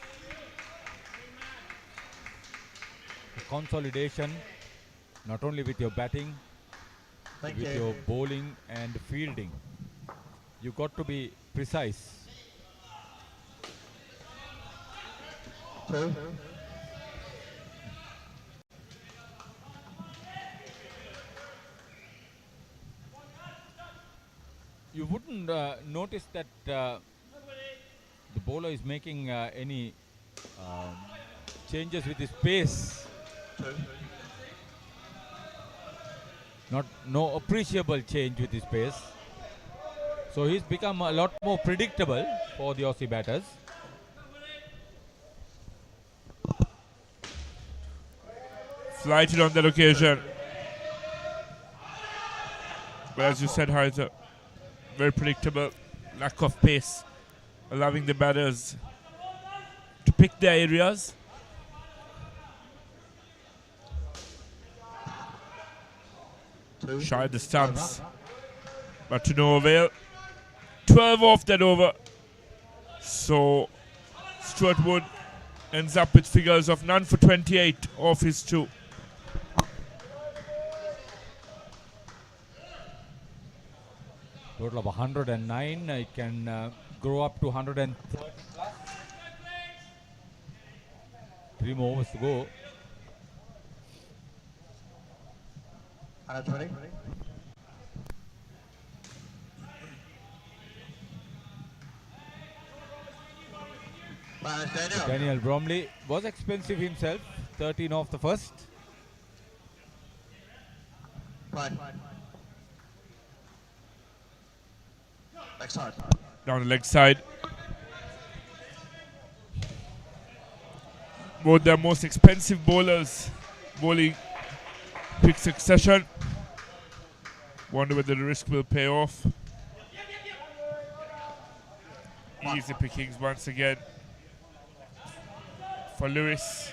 The consolidation, not only with your batting, with your bowling and fielding. You've got to be precise. You wouldn't notice that the bowler is making any changes with his pace. No appreciable change with his pace. So he's become a lot more predictable for the Aussie batters. Flighted on that occasion. But as you said, Heiser, very predictable, lack of pace, allowing the batters to pick their areas. Shy the stumps, but to no avail. 12 off that over. So Stuart Wood ends up with figures of none for 28 off his 2. Total of 109. It can grow up to 130 plus. 3 more overs to go. 120. Daniel Bromley was expensive himself. 13 off the first. Leg side. Down the leg side. Both their most expensive bowlers bowling quick succession. Wonder whether the risk will pay off. Easy pickings once again for Lewis.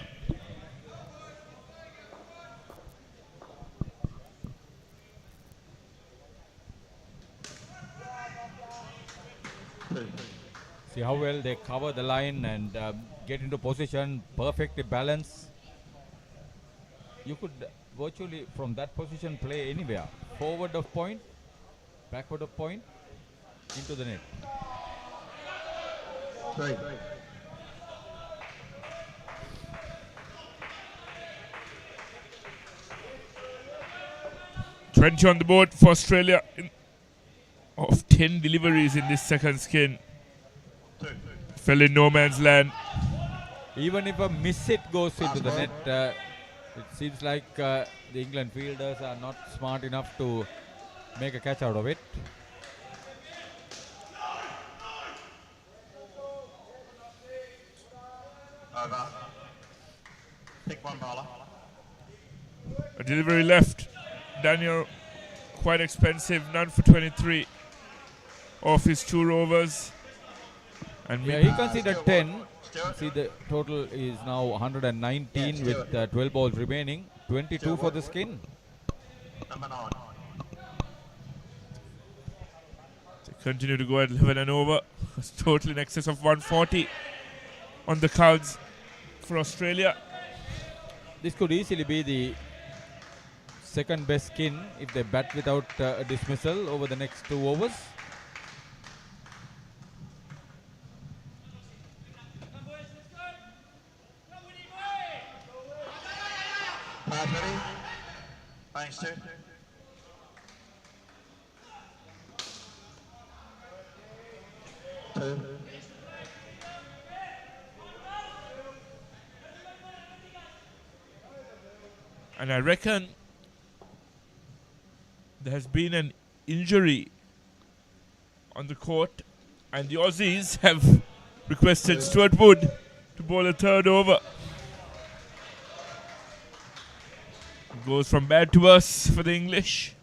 See how well they cover the line and get into position, perfectly balanced. You could virtually from that position play anywhere. Forward of point, backward of point, into the net. Right. 20 on the board for Australia of 10 deliveries in this second skin. Fell in no man's land. Even if a miss hit goes into the net, it seems like the England fielders are not smart enough to make a catch out of it. Over. Pick one bowler. A delivery left. Daniel, quite expensive, none for 23 off his 2 rovers. And yeah, he considered 10. See, the total is now 119 with 12 balls remaining. 22 for the skin. Number 9. They continue to go at 11 and over. It's total in excess of 140 on the cards for Australia. This could easily be the second best skin if they bat without a dismissal over the next 2 overs. Ready? Thanks, 2. And I reckon there has been an injury on the court, and the Aussies have requested Stuart Wood to bowl a third over. Goes from bad to worse for the English.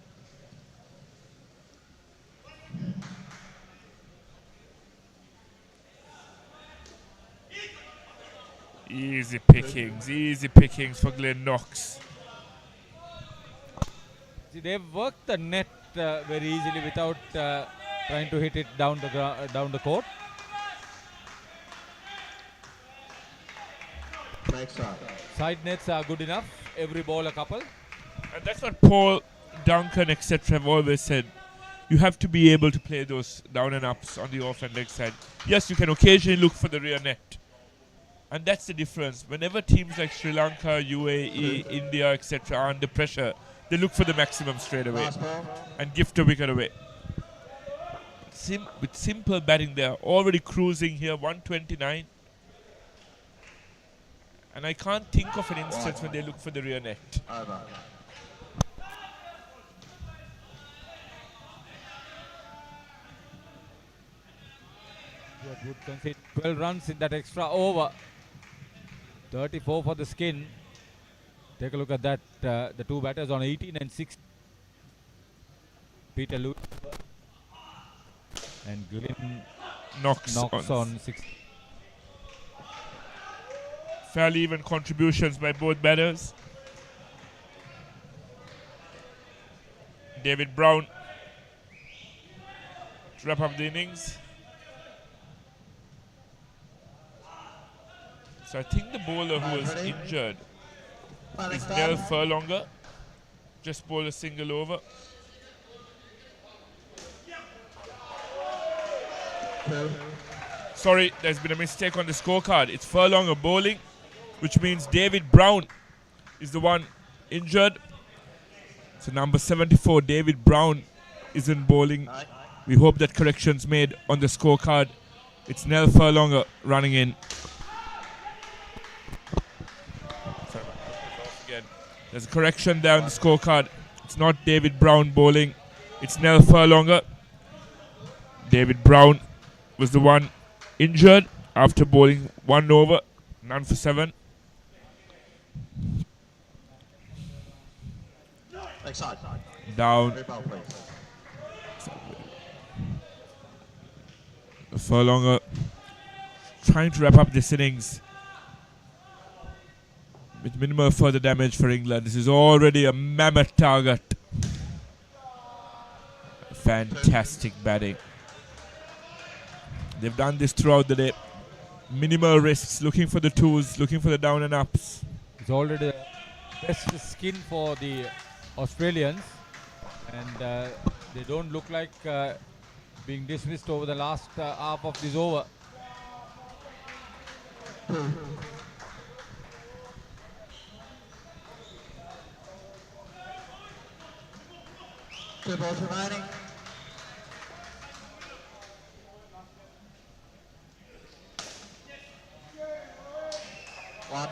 Easy pickings for Glenn Knox. See, they've worked the net very easily without trying to hit it down the court. Side nets are good enough. Every ball a couple. And that's what Paul, Duncan, etc. have always said. You have to be able to play those down and ups on the off and leg side. Yes, you can occasionally look for the rear net. And that's the difference. Whenever teams like Sri Lanka, UAE, India, etc. are under pressure, they look for the maximum straight away and gift a wicket away. With simple batting, they are already cruising here, 129. And I can't think of an instance when they look for the rear net. Would concede 12 runs in that extra over. 34 for the Skin. Take a look at that. The two batters on 18 and 6. Peter Lewis and Glyn Knocks on 6. Fairly even contributions by both batters. David Brown to wrap up the innings. So I think the bowler who was injured is Nell Furlonger. Just bowled a single over. Sorry, there's been a mistake on the scorecard. It's Furlonger bowling, which means David Brown is the one injured. So number 74, David Brown, is in bowling. We hope that correction's made on the scorecard. It's Nell Furlonger running in. Sorry, again. There's a correction there on the scorecard. It's not David Brown bowling. It's Nell Furlonger. David Brown was the one injured after bowling 1 over, none for 7. Down. Furlonger trying to wrap up this innings with minimal further damage for England. This is already a mammoth target. Fantastic batting. They've done this throughout the day. Minimal risks, looking for the twos, looking for the down and ups. It's already the best Skin for the Australians, and they don't look like being dismissed over the last half of this over. Two balls remaining. One.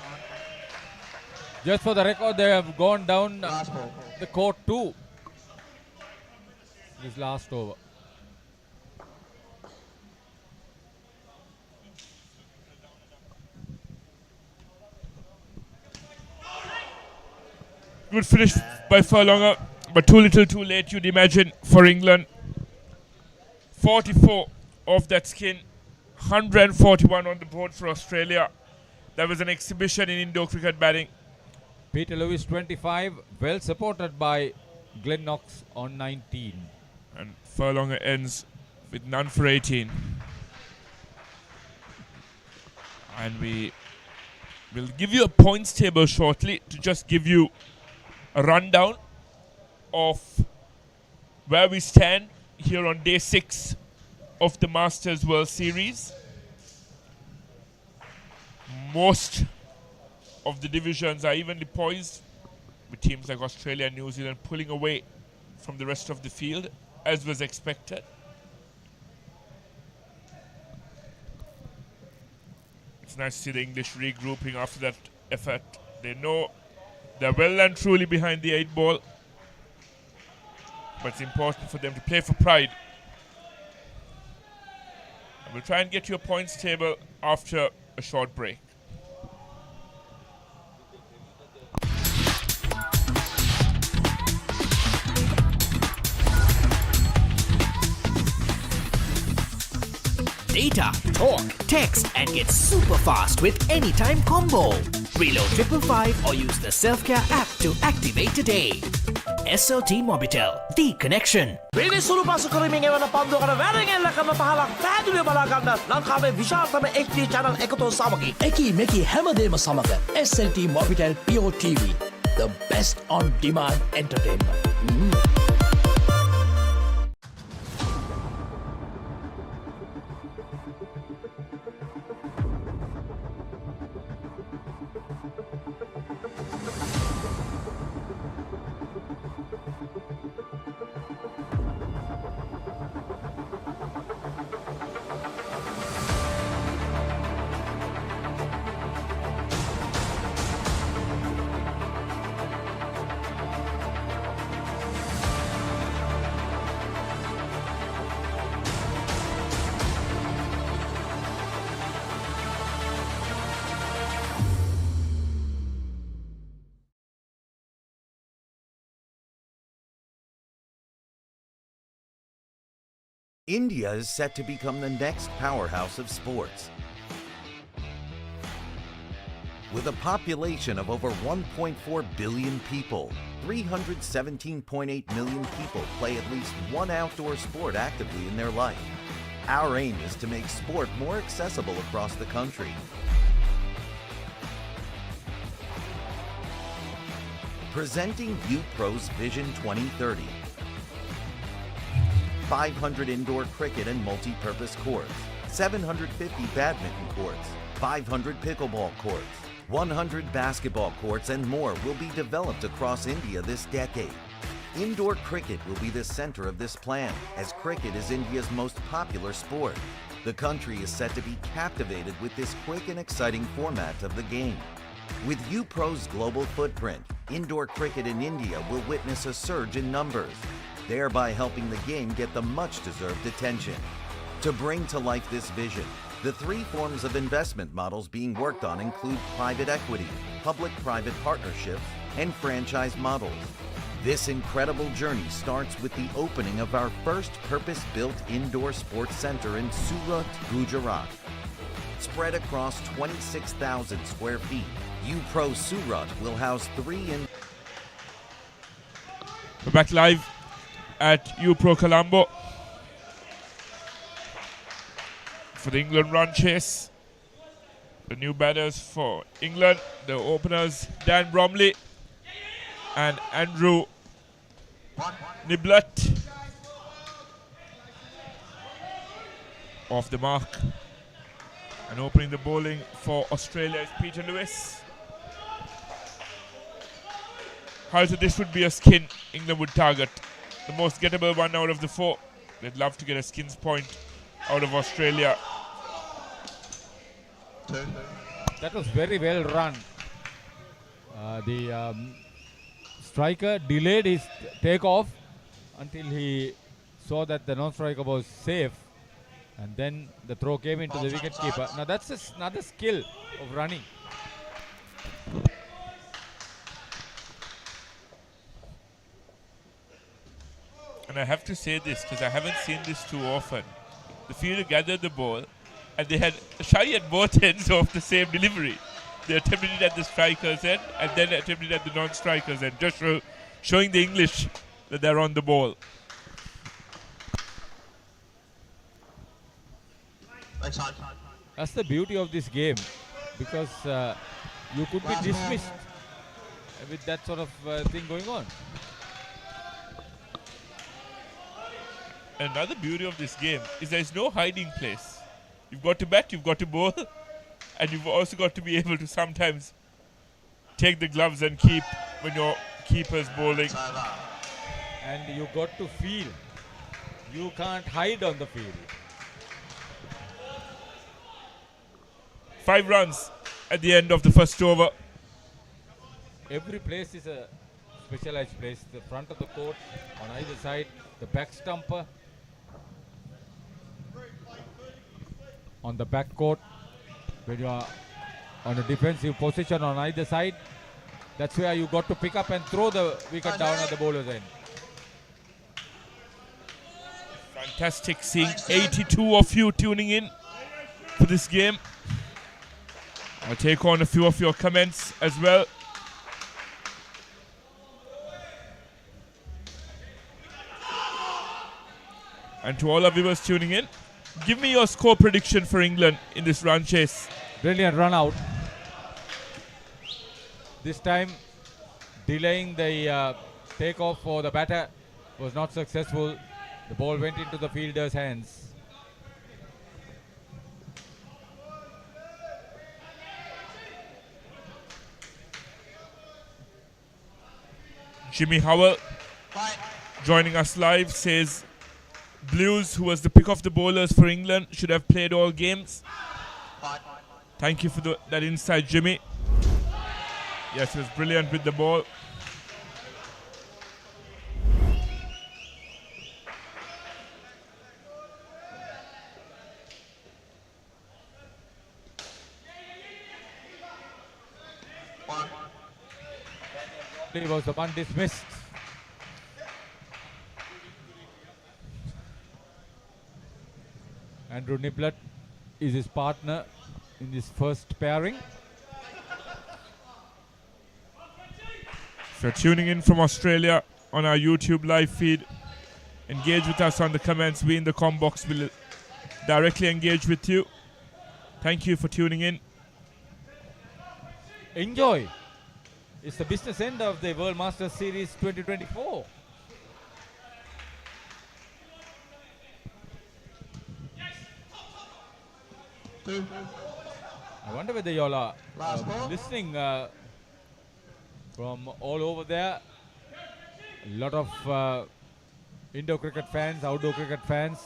Just for the record, they have gone down the court too. This last over. Good finish by Furlonger, but too little too late, you'd imagine, for England. 44 off that Skin, 141 on the board for Australia. That was an exhibition in indoor cricket batting. Peter Lewis 25, well supported by Glenn Knox on 19. And Furlonger ends with none for 18. And we will give you a points table shortly to just give you a rundown of where we stand here on day 6 of the Masters World Series. Most of the divisions are evenly poised, with teams like Australia and New Zealand pulling away from the rest of the field, as was expected. It's nice to see the English regrouping after that effort. They know they're well and truly behind the 8 ball, but it's important for them to play for pride. And we'll try and get you a points table after a short break. Data, talk, text, and get super fast with Anytime Combo. Reload 555 or use the Self-Care app to activate today. SOT Mobitel, the connection. පිළිසුළු පසු කරමින් එවන පන්දුවකට වැරෙන් එල්ල කරන පහලක් පැහැදිලිව බලා ගන්න ලංකාවේ විශාලතම HD channel එකතු සමගි. එකී මෙකී හැමදේම සමග SLT Mobitel Pure TV. The best on demand entertainment. India is set to become the next powerhouse of sports. With a population of over 1.4 billion people, 317.8 million people play at least one outdoor sport actively in their life. Our aim is to make sport more accessible across the country. Presenting UPro's Vision 2030. 500 indoor cricket and multi-purpose courts, 750 badminton courts, 500 pickleball courts, 100 basketball courts and more will be developed across India this decade. Indoor cricket will be the center of this plan, as cricket is India's most popular sport. The country is set to be captivated with this quick and exciting format of the game. With UPro's global footprint, indoor cricket in India will witness a surge in numbers, thereby helping the game get the much-deserved attention. To bring to life this vision, the three forms of investment models being worked on include private equity, public-private partnerships, and franchise models. This incredible journey starts with the opening of our first purpose-built indoor sports center in Surat, Gujarat. Spread across 26,000 square feet, UPro Surat will house We're back live at UPro Colombo for the England run chase. The new batters for England, the openers Dan Bromley and Andrew Niblett. Off the mark. And opening the bowling for Australia is Peter Lewis. However, this would be a skin England would target. The most gettable one out of the four. They'd love to get a skins point out of Australia. That was very well run. The striker delayed his takeoff until he saw that the non-striker was safe, and then the throw came into the wicketkeeper. Now that's another skill of running. And I have to say this because I haven't seen this too often. The fielder gathered the ball and they had shy at both ends of the same delivery. They attempted it at the striker's end and then attempted it at the non-striker's end, just showing the English that they're on the ball. That's the beauty of this game, because you could be dismissed with that sort of thing going on. Another beauty of this game is there's no hiding place. You've got to bat, you've got to bowl, and you've also got to be able to sometimes take the gloves and keep when your keeper's bowling. And you got to feel. You can't hide on the field. 5 runs at the end of the first over. Every place is a specialized place. The front of the court, on either side, the back stumper, on the back court, when you are on a defensive position on either side, that's where you got to pick up and throw the wicket down at the bowler's end. Fantastic seeing 82 of you tuning in for this game. I'll take on a few of your comments as well. And to all our viewers tuning in, give me your score prediction for England in this run chase. Brilliant run out. This time, delaying the takeoff for the batter was not successful. The ball went into the fielder's hands. Jimmy Howell joining us live says Blues, who was the pick of the bowlers for England, should have played all games. Thank you for that insight, Jimmy. Yes, he was brilliant with the ball. He was the one dismissed. Andrew Niblett is his partner in this first pairing. If you're tuning in from Australia on our YouTube live feed, engage with us on the comments. We in the com box will directly engage with you. Thank you for tuning in. Enjoy. It's the business end of the World Masters Series 2024. I wonder whether you all are listening from all over there. A lot of indoor cricket fans, outdoor cricket fans.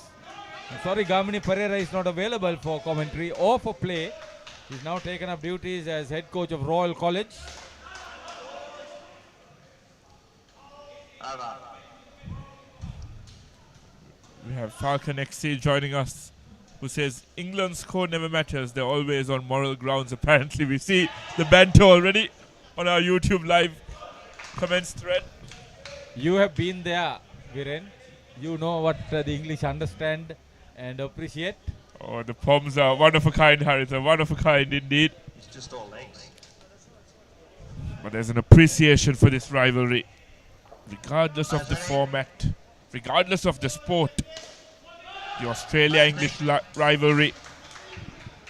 I'm sorry, Gamini Pereira is not available for commentary or for play. He's now taken up duties as head coach of Royal College. We have Falcon XC joining us, who says England's score never matters. They're always on moral grounds. Apparently, we see the banter already on our YouTube live comments thread. You have been there, Viren. You know what the English understand and appreciate. Oh, the Poms are one of a kind, Harry. They're one of a kind indeed. It's just all legs. But there's an appreciation for this rivalry, regardless of the format, regardless of the sport. The Australia-English rivalry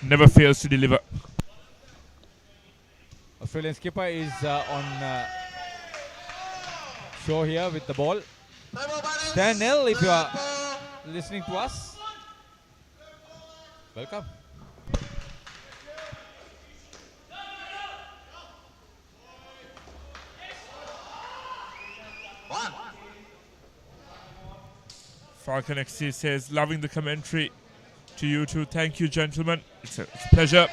never fails to deliver. Australian skipper is on show here with the ball. Stan Nell, if you are listening to us, welcome. Falcon XC says, loving the commentary to you too. Thank you, gentlemen. It's a pleasure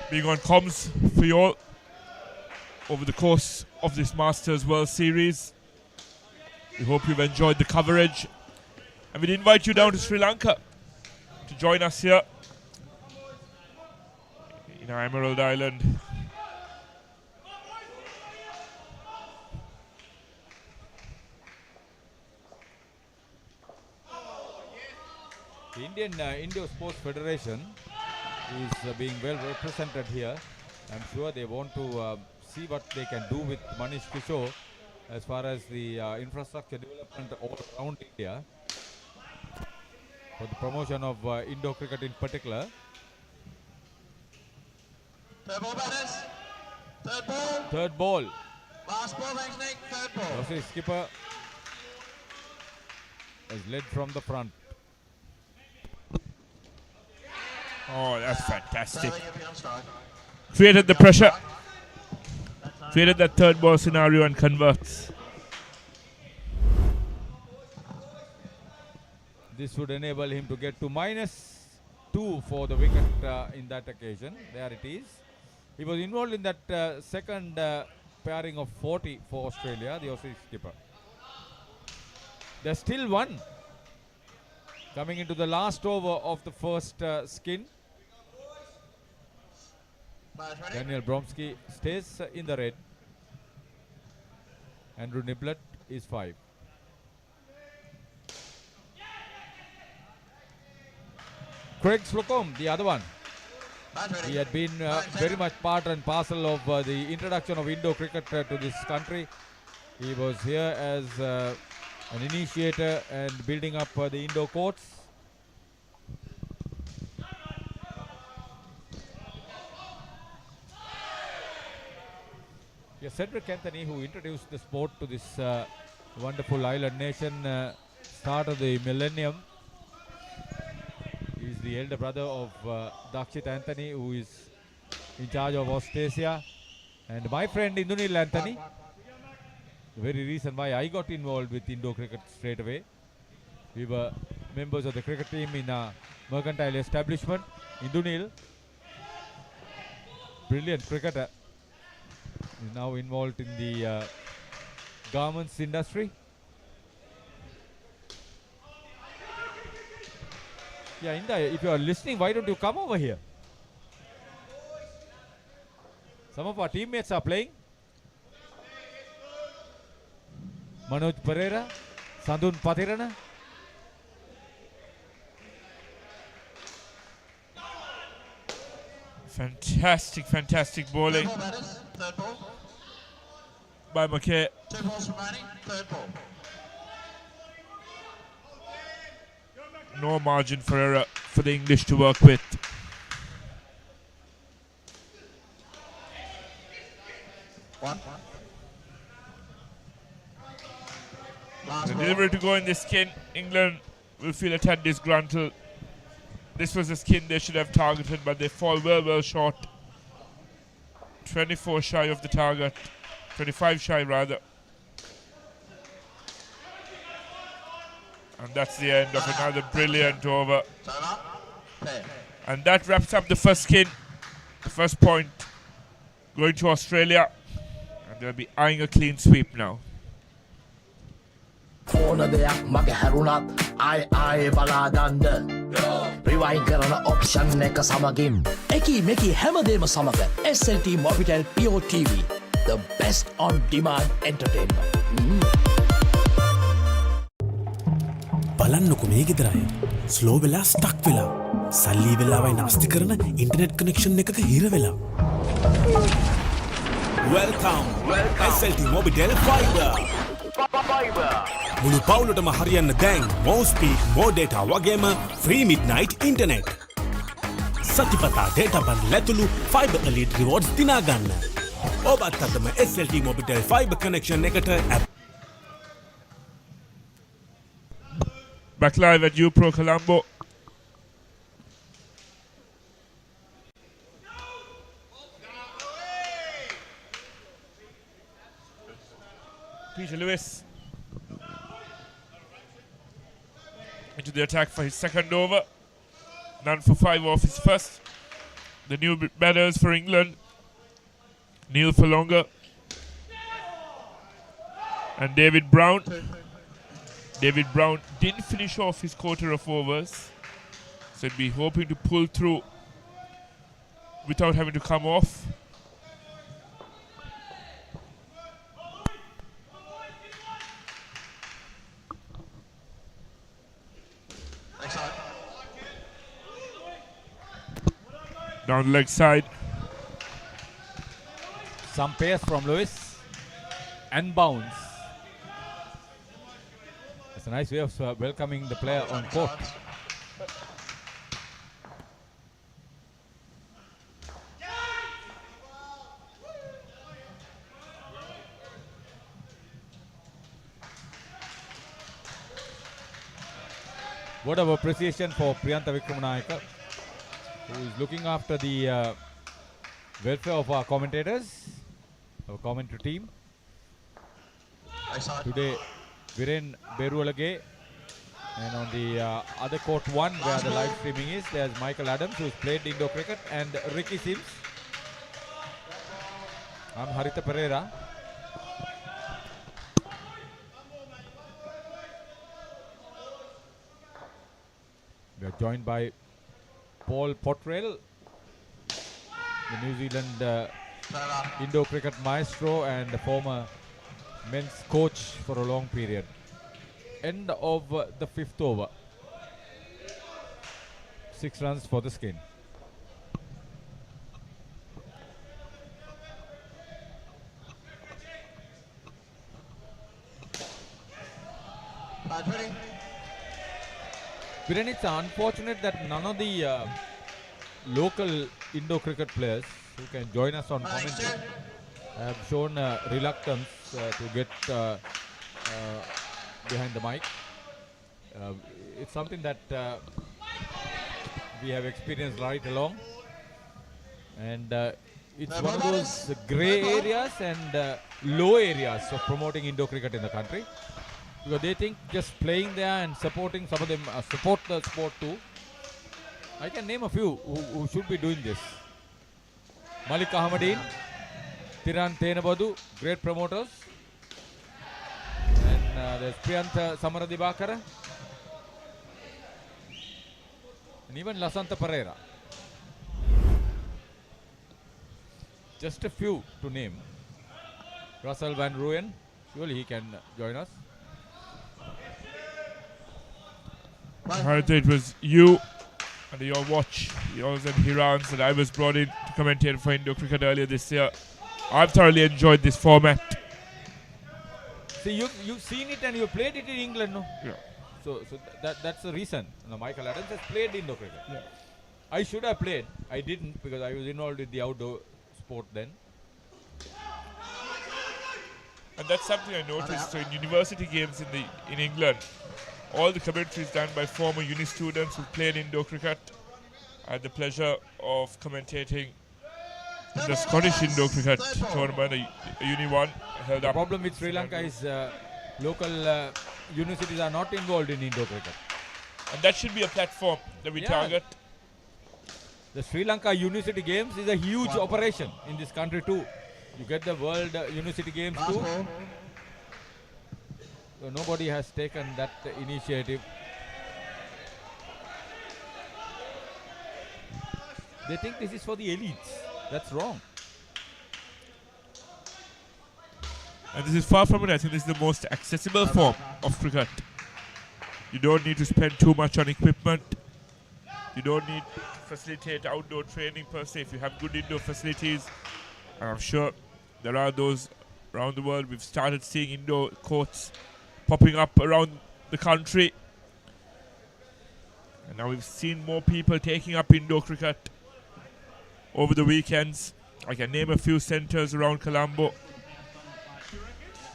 being on comms for you all over the course of this Masters World Series. We hope you've enjoyed the coverage. And we'd invite you down to Sri Lanka to join us here in our Emerald Island. The Indian Indoor Sports Federation is being well represented here. I'm sure they want to see what they can do with Manish Kishore as far as the infrastructure development all around India for the promotion of indoor cricket in particular. Third ball, batters. Third ball. Third ball. Last ball, thanks, Nick. Third ball. Australian skipper has led from the front. Oh, that's fantastic. Created the pressure. Created that third ball scenario and converts. This would enable him to get to -2 for the wicket in that occasion. There it is. He was involved in that second pairing of 40 for Australia, the Australian skipper. There's still one coming into the last over of the first skin. Daniel Bromsky stays in the red. Andrew Niblett is 5. Craig Slocum, the other one. He had been very much part and parcel of the introduction of indoor cricket to this country. He was here as an initiator and building up the indoor courts. Yes, Cedric Anthony, who introduced the sport to this wonderful island nation start of the millennium. He is the elder brother of Dakshit Anthony, who is in charge of Austrasia. And my friend Indunil Anthony, the very reason why I got involved with indoor cricket straight away. We were members of the cricket team in a mercantile establishment. Indunil, brilliant cricketer, is now involved in the garments industry. Yeah, Inda, if you are listening, why don't you come over here? Some of our teammates are playing. Manoj Pereira, Sandun Patirana. Fantastic bowling by McKay. 2 balls remaining, third ball. No margin for error for the English to work with. The delivery to go in the skin, England will feel a tad disgruntled. This was the skin they should have targeted, but they fall well short. 24 shy of the target, 25 shy rather. And that's the end of another brilliant over. And that wraps up the first skin, the first point going to Australia. And they'll be eyeing a clean sweep now. ඕන දෙයක් මගේ හැරුණත් ආයේ බලා ගන්න rewind කරන option එක සමගින් එකී මෙකී හැමදේම සමග SLT Mobitel Pure TV, the best on demand entertainment. බලන්නකො මේ ගෙදරයි ස්ලෝ වෙලා ස්ටක් වෙලා සල්ලි වෙලාවයි නාස්ති කරන ඉන්ටර්නෙට් කනෙක්ෂන් එකක හිර වෙලා. Welcome SLT Mobitel Fiber. මුළු පවුලටම හරියන්න දැන් more speed more data වගේම free midnight internet. සතිපතා data බන් ලැතුළු fiber elite rewards දිනා ගන්න. ඔබත් අදම SLT Mobitel fiber connection එකට app. Back live at UPro Colombo. Peter Lewis into the attack for his second over. None for 5 off his first. The new batters for England, Neil for longer and David Brown. David Brown didn't finish off his quarter of overs, so he'd be hoping to pull through without having to come off. Down the leg side. Some pace from Lewis and bounce. That's a nice way of welcoming the player on court. What of appreciation for Priyantha Vikramanayaka, who is looking after the welfare of our commentators, our commentary team. Today, Viren Berualage, and on the other court one where the live streaming is, there's Michael Adams, who's played Indo cricket, and Ricky Sims. I'm Haritha Pereira. We are joined by Paul Pottrell, the New Zealand Indo cricket maestro and the former men's coach for a long period. End of the 5th over. 6 runs for the skin. Viren, it's unfortunate that none of the local Indo cricket players who can join us on commentary have shown reluctance to get behind the mic. It's something that we have experienced right along, and it's one of those grey areas and low areas of promoting Indo cricket in the country, because they think just playing there and supporting, some of them support the sport too. I can name a few who should be doing this. Malik Ahmadeen, Tiran Tenabadu, great promoters. And there's Priyantha Samaradibakara. And even Lasantha Pereira. Just a few to name. Russell Van Rooyen, surely he can join us. Alright, it was you Under your watch, yours and Hiran's, that I was brought in to commentate for Indo cricket earlier this year. I've thoroughly enjoyed this format. See, you've seen it and you played it in England, no? Yeah. So that's the reason. Michael Adams has played Indo cricket. Yeah. I should have played. I didn't because I was involved in the outdoor sport then. And that's something I noticed. So in university games in England, all the commentary is done by former uni students who played Indo cricket. I had the pleasure of commentating the Scottish Indo cricket tournament, a Uni 1 held The up. problem with Sri Lanka is local universities are not involved in Indo cricket. And that should be a platform that we target. The Sri Lanka University Games is a huge operation in this country too. You get the World University Games too. So nobody has taken that initiative. They think this is for the elites. That's wrong. And this is far from it. I think this is the most accessible form of cricket. You don't need to spend too much on equipment. You don't need to facilitate outdoor training per se. If you have good indoor facilities, and I'm sure there are those around the world. We've started seeing indoor courts popping up around the country. And now we've seen more people taking up indoor cricket over the weekends. I can name a few centres around Colombo.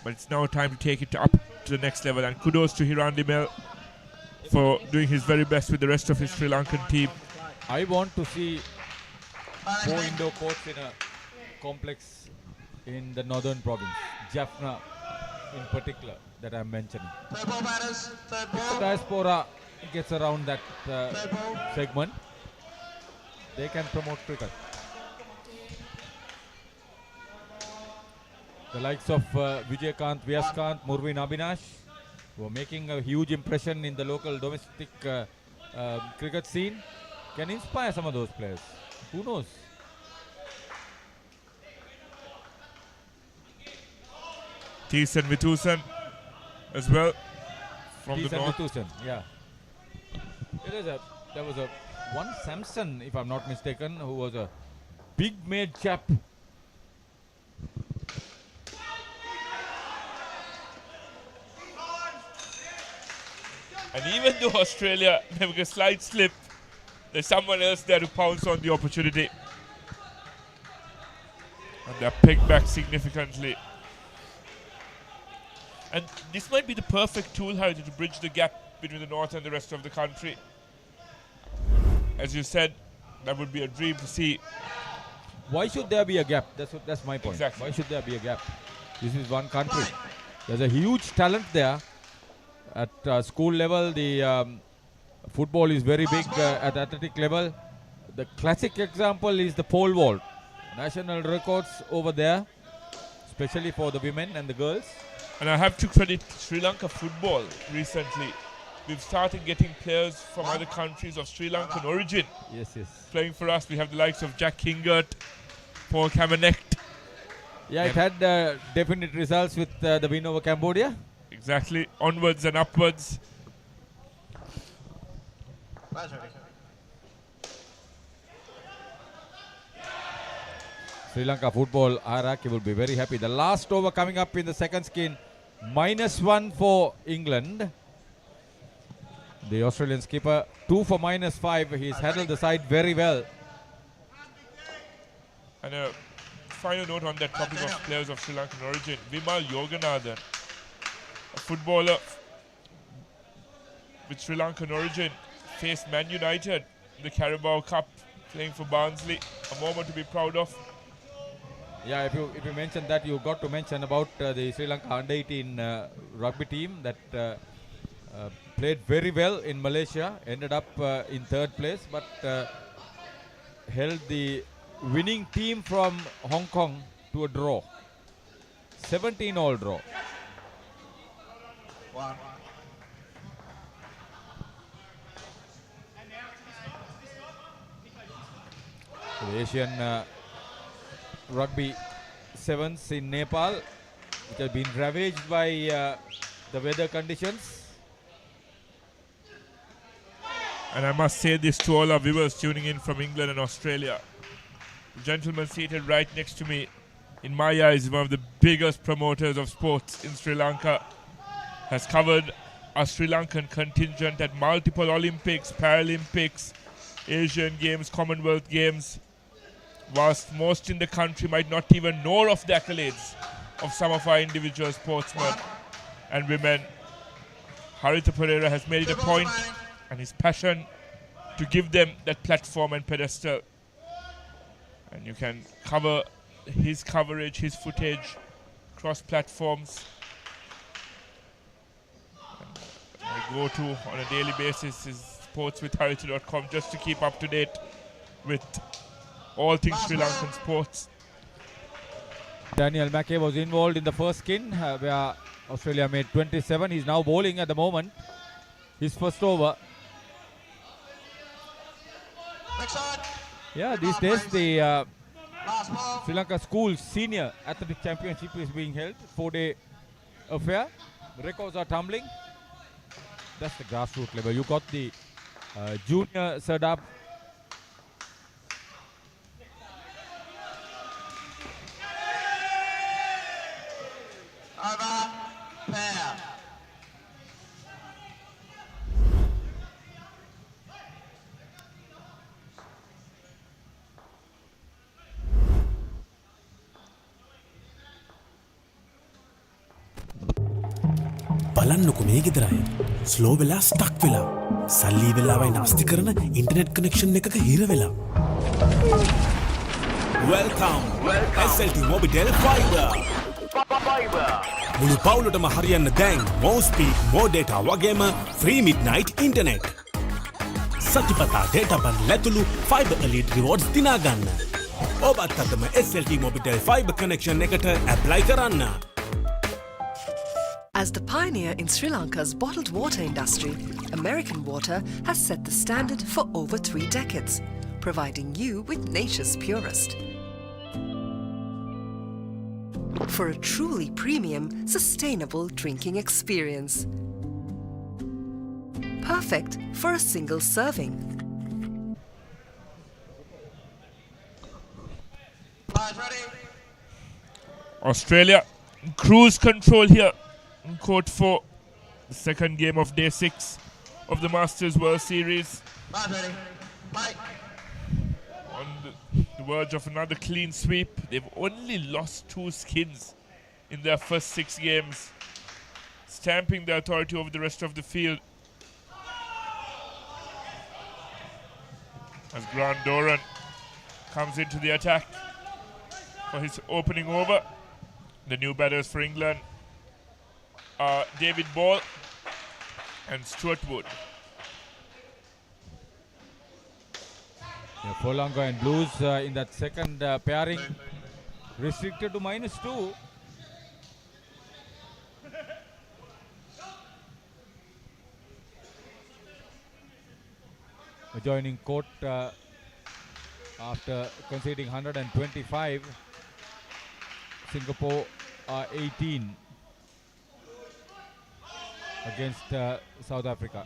But it's now time to take it up to the next level. And kudos to Hirandimel for doing his very best with the rest of his Sri Lankan team. I want to see 4 indoor courts in a complex in the northern province, Jaffna in particular, that I'm mentioning. If the diaspora gets around that segment, they can promote cricket. The likes of Vijay-Kant, Vyas-Kant, Murvin Abhinash, who are making a huge impression in the local domestic cricket scene, can inspire some of those players. Who knows? Thiessen Vitusan as well from the north. Vitusan, yeah. There was a one Samson, if I'm not mistaken, who was a big-made chap. And even though Australia having a slight slip, there's someone else there to pounce on the opportunity. And they're pegged back significantly. And this might be the perfect tool, Harry, to bridge the gap between the north and the rest of the country. As you said, that would be a dream to see. Why should there be a gap? That's my point. Exactly. Why should there be a gap? This is one country. There's a huge talent there. At school level, the football is very big at athletic level. The classic example is the pole vault. National records over there, especially for the women and the girls. And I have to credit Sri Lanka football recently. We've started getting players from other countries of Sri Lankan origin. Yes. Playing for us. We have the likes of Jack Hingert, Paul Kamenekt. Yeah, it had definite results with the win over Cambodia. Exactly. Onwards and upwards. Sri Lanka football, Araki will be very happy. The last over coming up in the second skin, -1 for England. The Australian skipper, 2 for -5. He's handled the side very well. And a final note on that topic of players of Sri Lankan origin. Vimal Yoganathan, a footballer with Sri Lankan origin, faced Man United in the Carabao Cup, playing for Barnsley. A moment to be proud of. Yeah, if you mention that, you got to mention about the Sri Lanka under-18 rugby team that played very well in Malaysia, ended up in 3rd place, but held the winning team from Hong Kong to a draw. 17-all draw. So the Asian Rugby Sevens in Nepal, which have been ravaged by the weather conditions. And I must say this to all our viewers tuning in from England and Australia. The gentleman seated right next to me, in my eyes, is one of the biggest promoters of sports in Sri Lanka. Has covered a Sri Lankan contingent at multiple Olympics, Paralympics, Asian Games, Commonwealth Games, whilst most in the country might not even know of the accolades of some of our individual sportsmen and women. Haritha Pereira has made it a point, and his passion to give them that platform and pedestal. And you can cover his coverage, his footage, cross platforms. I go to on a daily basis is sportswithharitha.com just to keep up to date with all things Sri Lankan sports. Daniel Mackay was involved in the first skin where Australia made 27. He's now bowling at the moment. His first over. Yeah, these days the Sri Lanka Schools Senior Athletic Championship is being held. 4-day affair. Records are tumbling. That's the grassroots level. You got the junior Sardar. Over, pair. බලන්නකො මේ ගෙදර අය slow වෙලා stuck වෙලා සල්ලි වෙලාවයි නාස්ති කරන internet connection එකක හිර වෙලා Welcome SLT Mobitel Fiber මුළු පවුලටම හරියන්න දැන් more speed more data වගේම free midnight internet සතිපතා data බන් ලැතුළු fiber elite rewards දිනා ගන්න ඔබත් අදම SLT Mobitel Fiber connection එකට apply කරන්න As the pioneer in Sri Lanka's bottled water industry, American Water has set the standard for over 3 decades, providing you with nature's purest. For a truly premium, sustainable drinking experience. Perfect for a single serving. Australia, cruise control here. Court 4, the second game of day 6 of the Masters World Series. On the verge of another clean sweep. They've only lost 2 skins in their first 6 games, stamping their authority over the rest of the field. As Grant Doran comes into the attack for his opening over. The new batters for England are David Ball and Stuart Wood. Yeah, for Lanka and Blues in that second pairing restricted to -2. Joining court after conceding 125. Singapore 18 against South Africa.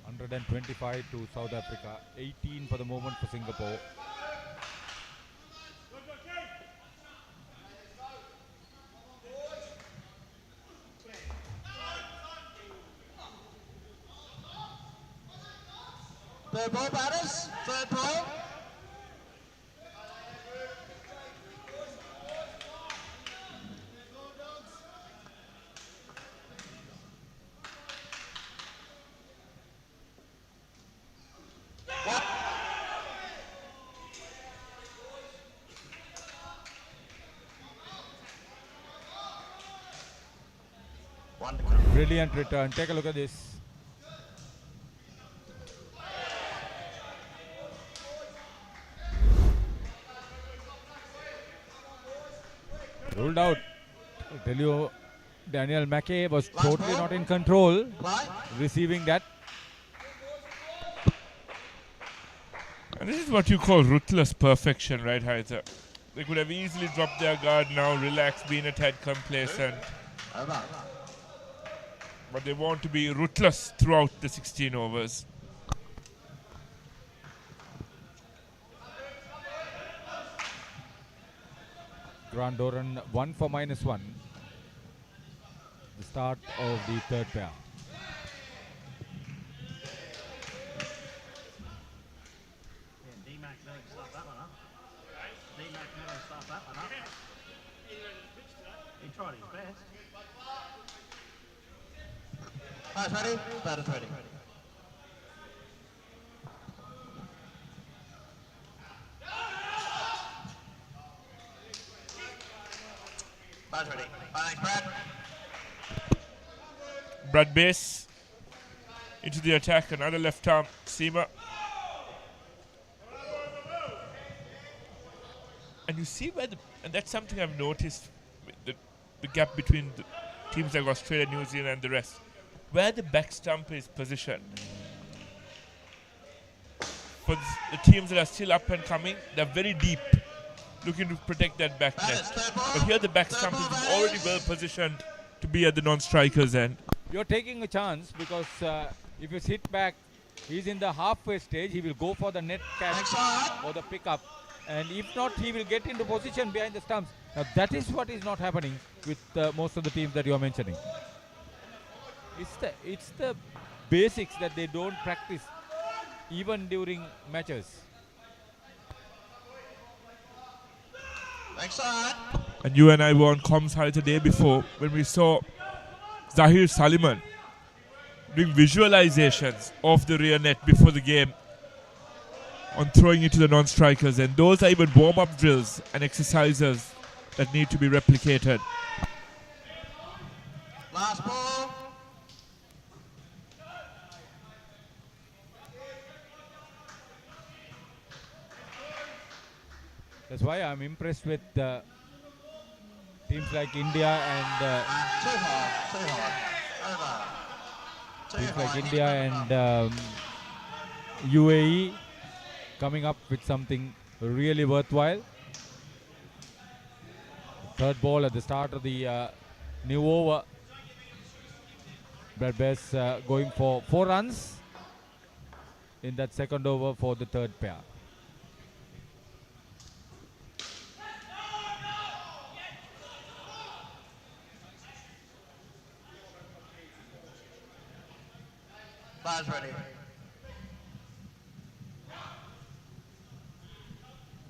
$125 to South Africa, 18 for the moment for Singapore. Third ball batters, third ball. Brilliant return. Take a look at this. Ruled out. I tell you, Daniel Mackay was totally not in control. Receiving that. And this is what you call ruthless perfection, right, Haritha? They could have easily dropped their guard now, relaxed, been a tad complacent. But they want to be ruthless throughout the 16 overs. Grant Doran 1 for -1. The start of the third pair. He tried his best. Batter's ready. Batter's ready. Batter's ready. Thanks, Brad. Brad Base into the attack. Another left arm seamer. And you see where and that's something I've noticed, the gap between the teams like Australia, New Zealand and the rest. Where the back stump is positioned. For the teams that are still up and coming, they're very deep, looking to protect that back net. But here the back stump is already well positioned to be at the non-strikers end. You're taking a chance because if you sit back, he's in the halfway stage, he will go for the net catch or the pickup. And if not, he will get into position behind the stumps. Now that is what is not happening with most of the teams that you are mentioning. It's the basics that they don't practice even during matches. And you and I were on comms high the day before when we saw Zahir Saliman doing visualizations of the rear net before the game on throwing it to the non-strikers, and those are even warm-up drills and exercises that need to be replicated. Last ball. That's why I'm impressed with teams like India and Too hard. Over. teams like India and UAE coming up with something really worthwhile. Third ball at the start of the new over. Brad Bess going for 4 runs in that second over for the third pair. Batter's ready.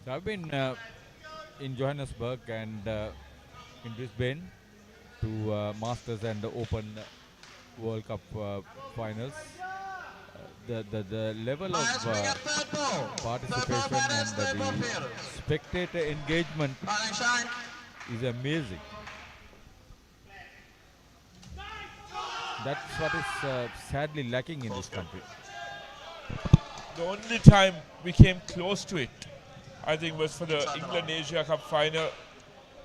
So I've been in Johannesburg and in Brisbane to Masters and the Open World Cup finals. The level of participation and the spectator engagement is amazing. That's what is sadly lacking in this country. The only time we came close to it, I think, was for the England Asia Cup final,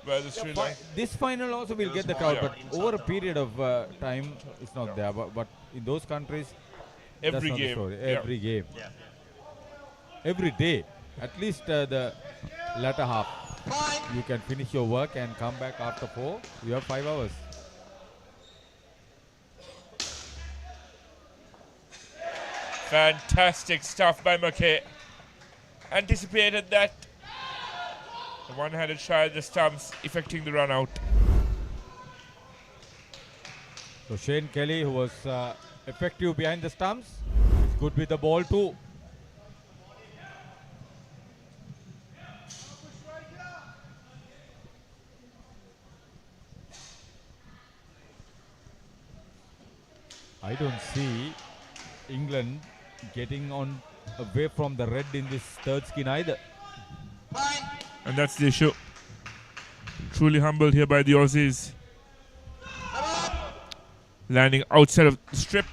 where the Sri Lanka. This final also will get the crowd, but over a period of time, it's not there. But in those countries, Every that's not game. the story. Yeah. Every game. Every day. At least the latter half. You can finish your work and come back after 4. You have 5 hours. Fantastic stuff by McKay. Anticipated that. The one-handed shot at the stumps, effecting the run out. So Shane Kelly, who was effective behind the stumps, is good with the ball too. I don't see England getting on away from the red in this third skin either. And that's the issue. Truly humbled here by the Aussies. Landing outside of the strip.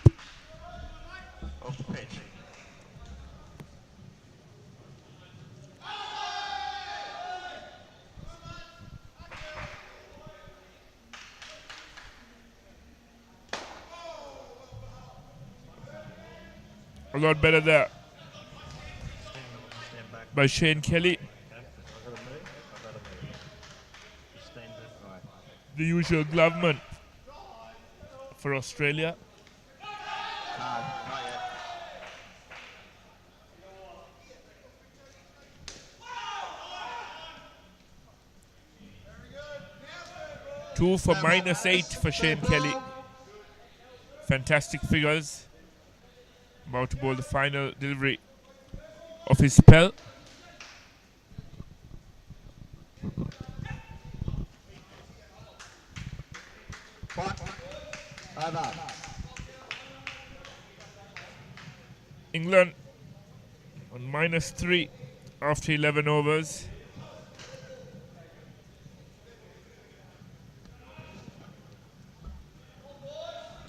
A lot better there by Shane Kelly. The usual Gloveman for Australia. Not yet. Two for -8 for Shane Kelly. Fantastic figures. About to bowl the final delivery of his spell. England on -3 after 11 overs.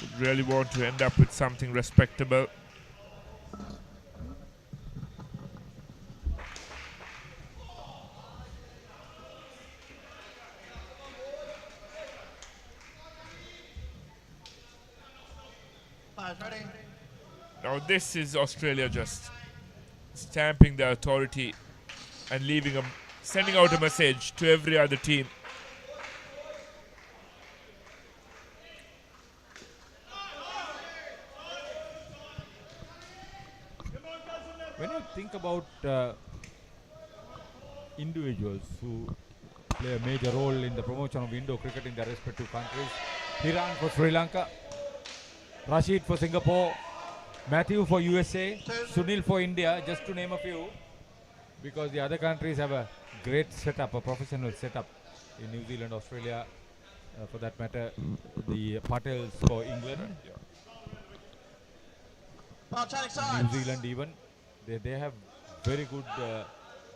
Would really want to end up with something respectable. Ready? Now this is Australia just stamping their authority and sending out a message to every other team. When you think about individuals who play a major role in the promotion of Indo cricket in their respective countries, Hiran for Sri Lanka, Rashid for Singapore, Matthew for USA, Sunil for India, just to name a few, because the other countries have a great setup, a professional setup in New Zealand, Australia, for that matter, the Patels for England, New Zealand even. They have very good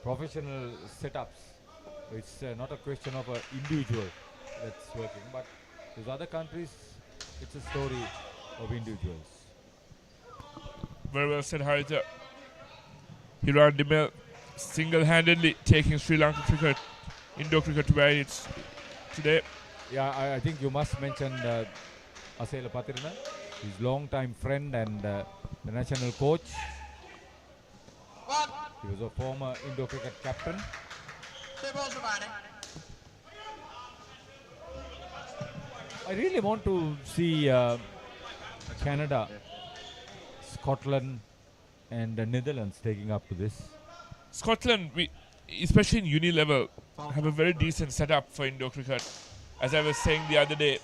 professional setups. It's not a question of an individual that's working, but those other countries, it's a story of individuals. Very well said, Harita. Hiran Dimel single-handedly taking Sri Lanka cricket, Indo cricket to where it's today. Yeah, I think you must mention Asela Patirina, his long-time friend and the national coach. He was a former Indo cricket captain. I really want to see Canada, Scotland and the Netherlands taking up to this. Scotland, especially in uni level, have a very decent setup for Indo cricket. As I was saying the other day,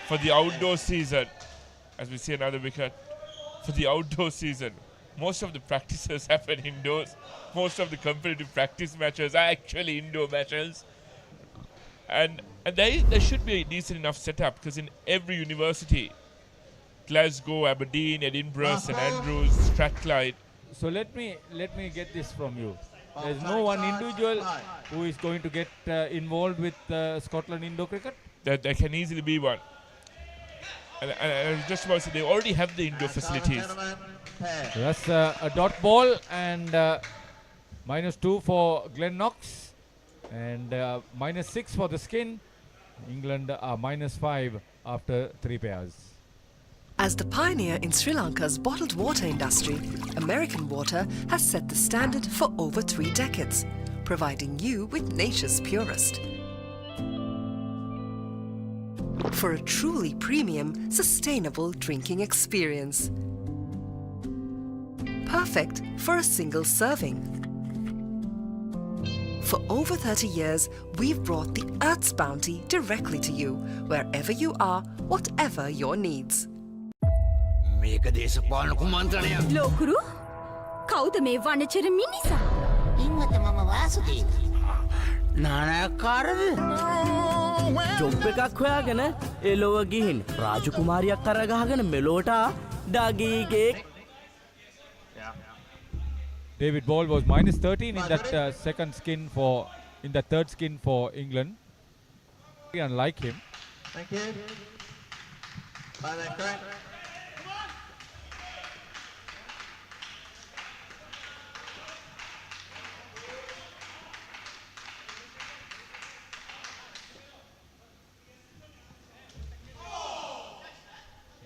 for the outdoor season, as we see another wicket, for the outdoor season, most of the practices happen indoors. Most of the competitive practice matches are actually indoor matches. And there should be a decent enough setup, because in every university, Glasgow, Aberdeen, Edinburgh, St Andrews, Strathclyde. So let me get this from you. There's no one individual who is going to get involved with Scotland Indo cricket? There can easily be one. And I was just about to say, they already have the indoor facilities. So that's a dot ball and -2 for Glenn Knox and -6 for the skin. England are -5 after 3 pairs. As the pioneer in Sri Lanka's bottled water industry, American Water has set the standard for over 3 decades, providing you with nature's purest. For a truly premium, sustainable drinking experience. Perfect for a single serving. For over 30 years, we've brought the Earth's bounty directly to you, wherever you are, whatever your needs. Lokuru කවුද මේ වනචර මිනිසා? ඉන්නත මම වාසුදීව. නානකාරද? Job එකක් හොයාගෙන එලොව ගිහින් රාජකුමාරියක් කරගහගෙන මෙලෝට ඩගීගේ. David Ball was -13 in that in the third skin for England. Unlike him. Thank you. Bye then, Craig.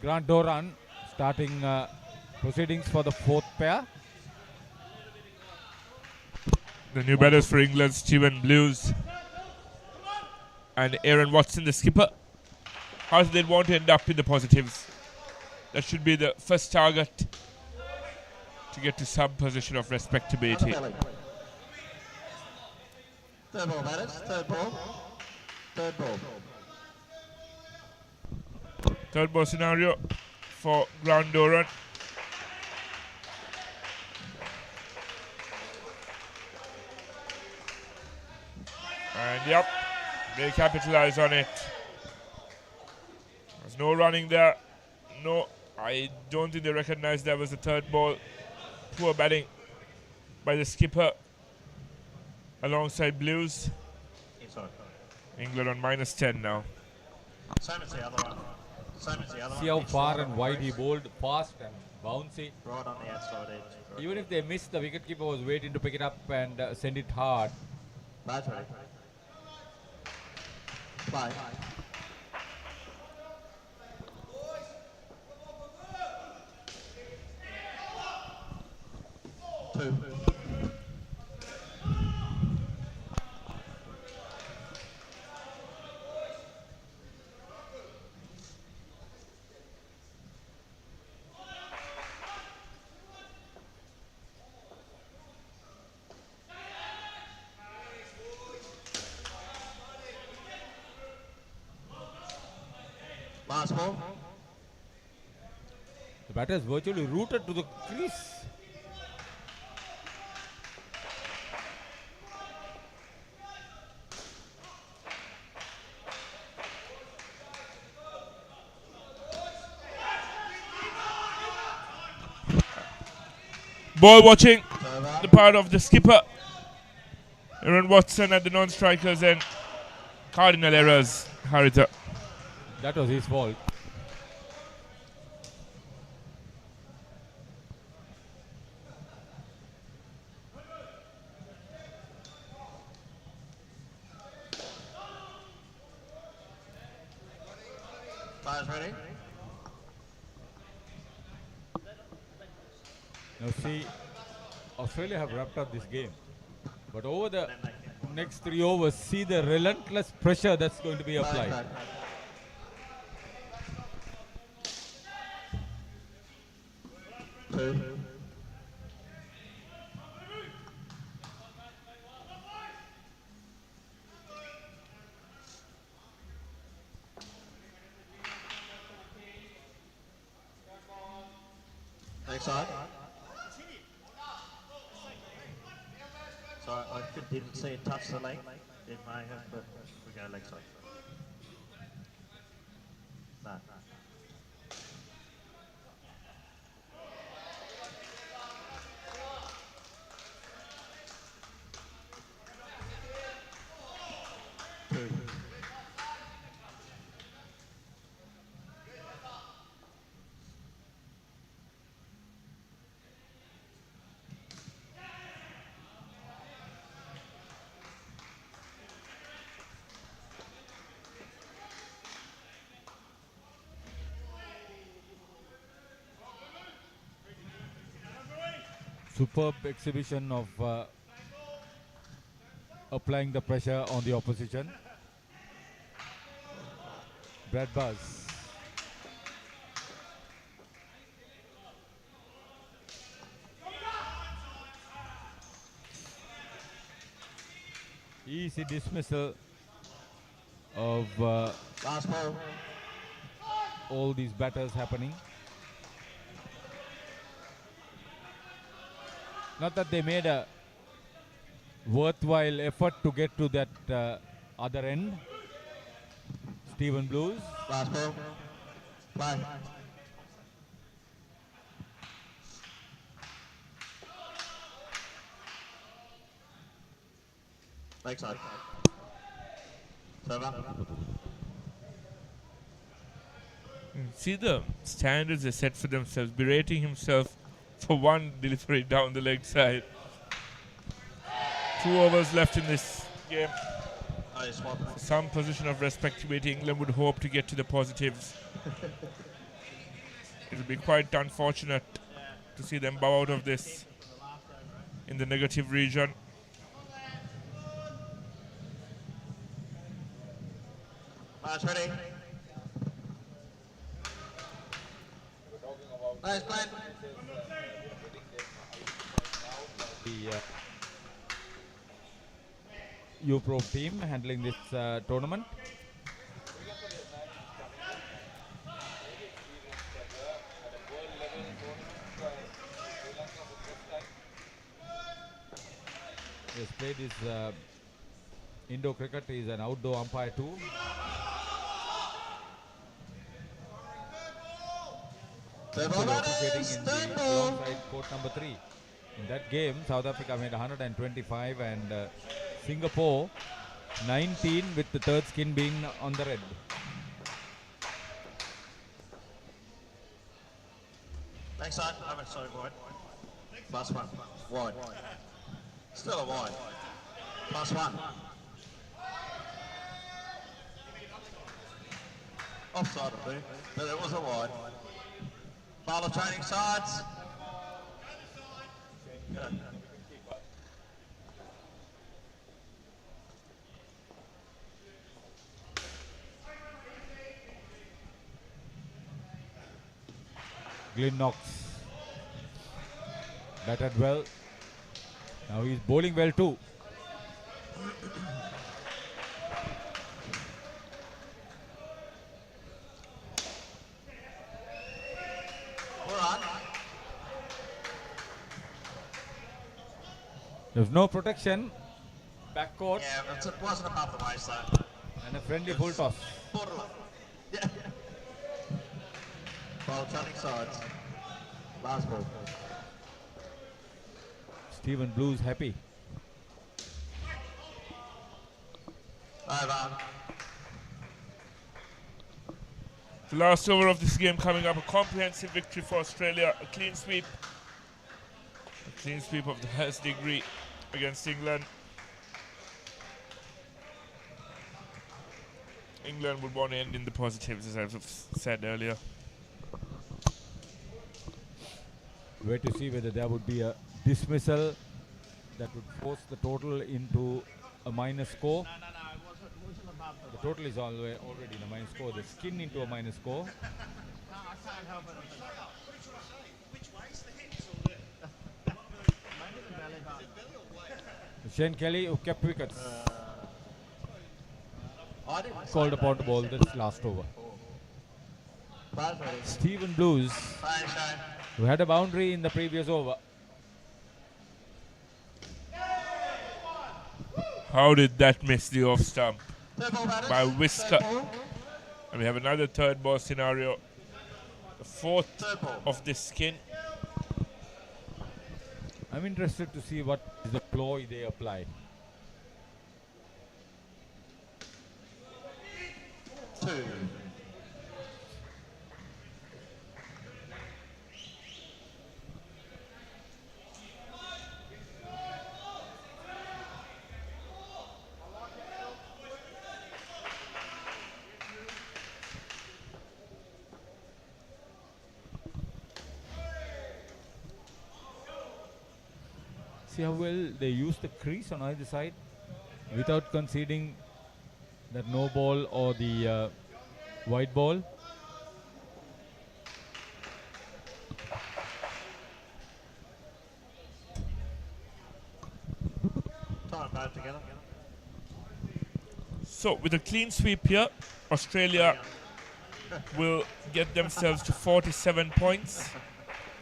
Grant Doran starting proceedings for the 4th pair. The new batters for England, Stephen Blues and Aaron Watson, the skipper. how they want to end up in the positives. That should be the first target to get to some position of respectability. Third ball, batters. Third ball. Third ball. Third ball scenario for ground run. And yep, they capitalize on it. There's no running there. No, I don't think they recognized that was the third ball. Poor batting by the skipper alongside Blues. England on -10 now. Same as the other one. Same as the other See one. how far and wide he bowled, fast and bouncy. Right on the outside edge. Even if they missed, the wicketkeeper was waiting to pick it up and send it hard. Bat's ready. Play. Two. Last ball. The batter is virtually rooted to the crease. Ball watching, the part of the skipper. Aaron Watson at the non-strikers and cardinal errors, Haritha. That was his fault. Players ready? Now see, Australia have wrapped up this game. But over the next 3 overs, see the relentless pressure that's going to be applied. Two. Next side. So I didn't see it touch the leg. It may have, but we go leg side. No. Superb exhibition of applying the pressure on the opposition. Brad Buzz. Easy dismissal of last ball. All these batters happening. Not that they made a worthwhile effort to get to that other end. Stephen Blues. Last ball. Play. Next side. Server. See the standards they set for themselves, berating himself for one delivery down the leg side. 2 overs left in this game. For some position of respectability, England would hope to get to the positives. It will be quite unfortunate to see them bow out of this in the negative region. Match ready. Nice play. The U-Pro team handling this tournament. He has played his indoor cricket. He is an outdoor umpire too. Officiating in the alongside court number 3. In that game, South Africa made 125 and Singapore 19, with the third skin being on the red. Thanks, son. I'm sorry, wide. Plus one. Wide. Still a wide. Plus one. Offside, I think, but it was a wide. Bowler training sides. Good. Glyn Knox batted well. Now he's bowling well too. There's no protection. Back court. Yeah, it wasn't above the waist though. And a friendly full toss. Borderline. Yeah. Ball turning sides. Last ball. Stephen Blue's happy. Over. The last over of this game coming up, a comprehensive victory for Australia, a clean sweep. A clean sweep of the highest degree against England. England would want to end in the positives, as I've said earlier. Wait to see whether there would be a dismissal that would force the total into a minus score. The total is already in a minus score. The skin into a minus score. Shane Kelly, who kept wickets, called upon to bowl this last over. Stephen Blues, who had a boundary in the previous over. How did that miss the off stump? By whisker. And we have another third ball scenario. The fourth of this skin. I'm interested to see what is the ploy they apply. Two. See how well they use the crease on either side without conceding that no ball or the white ball. Together. So with a clean sweep here, Australia will get themselves to 47 points.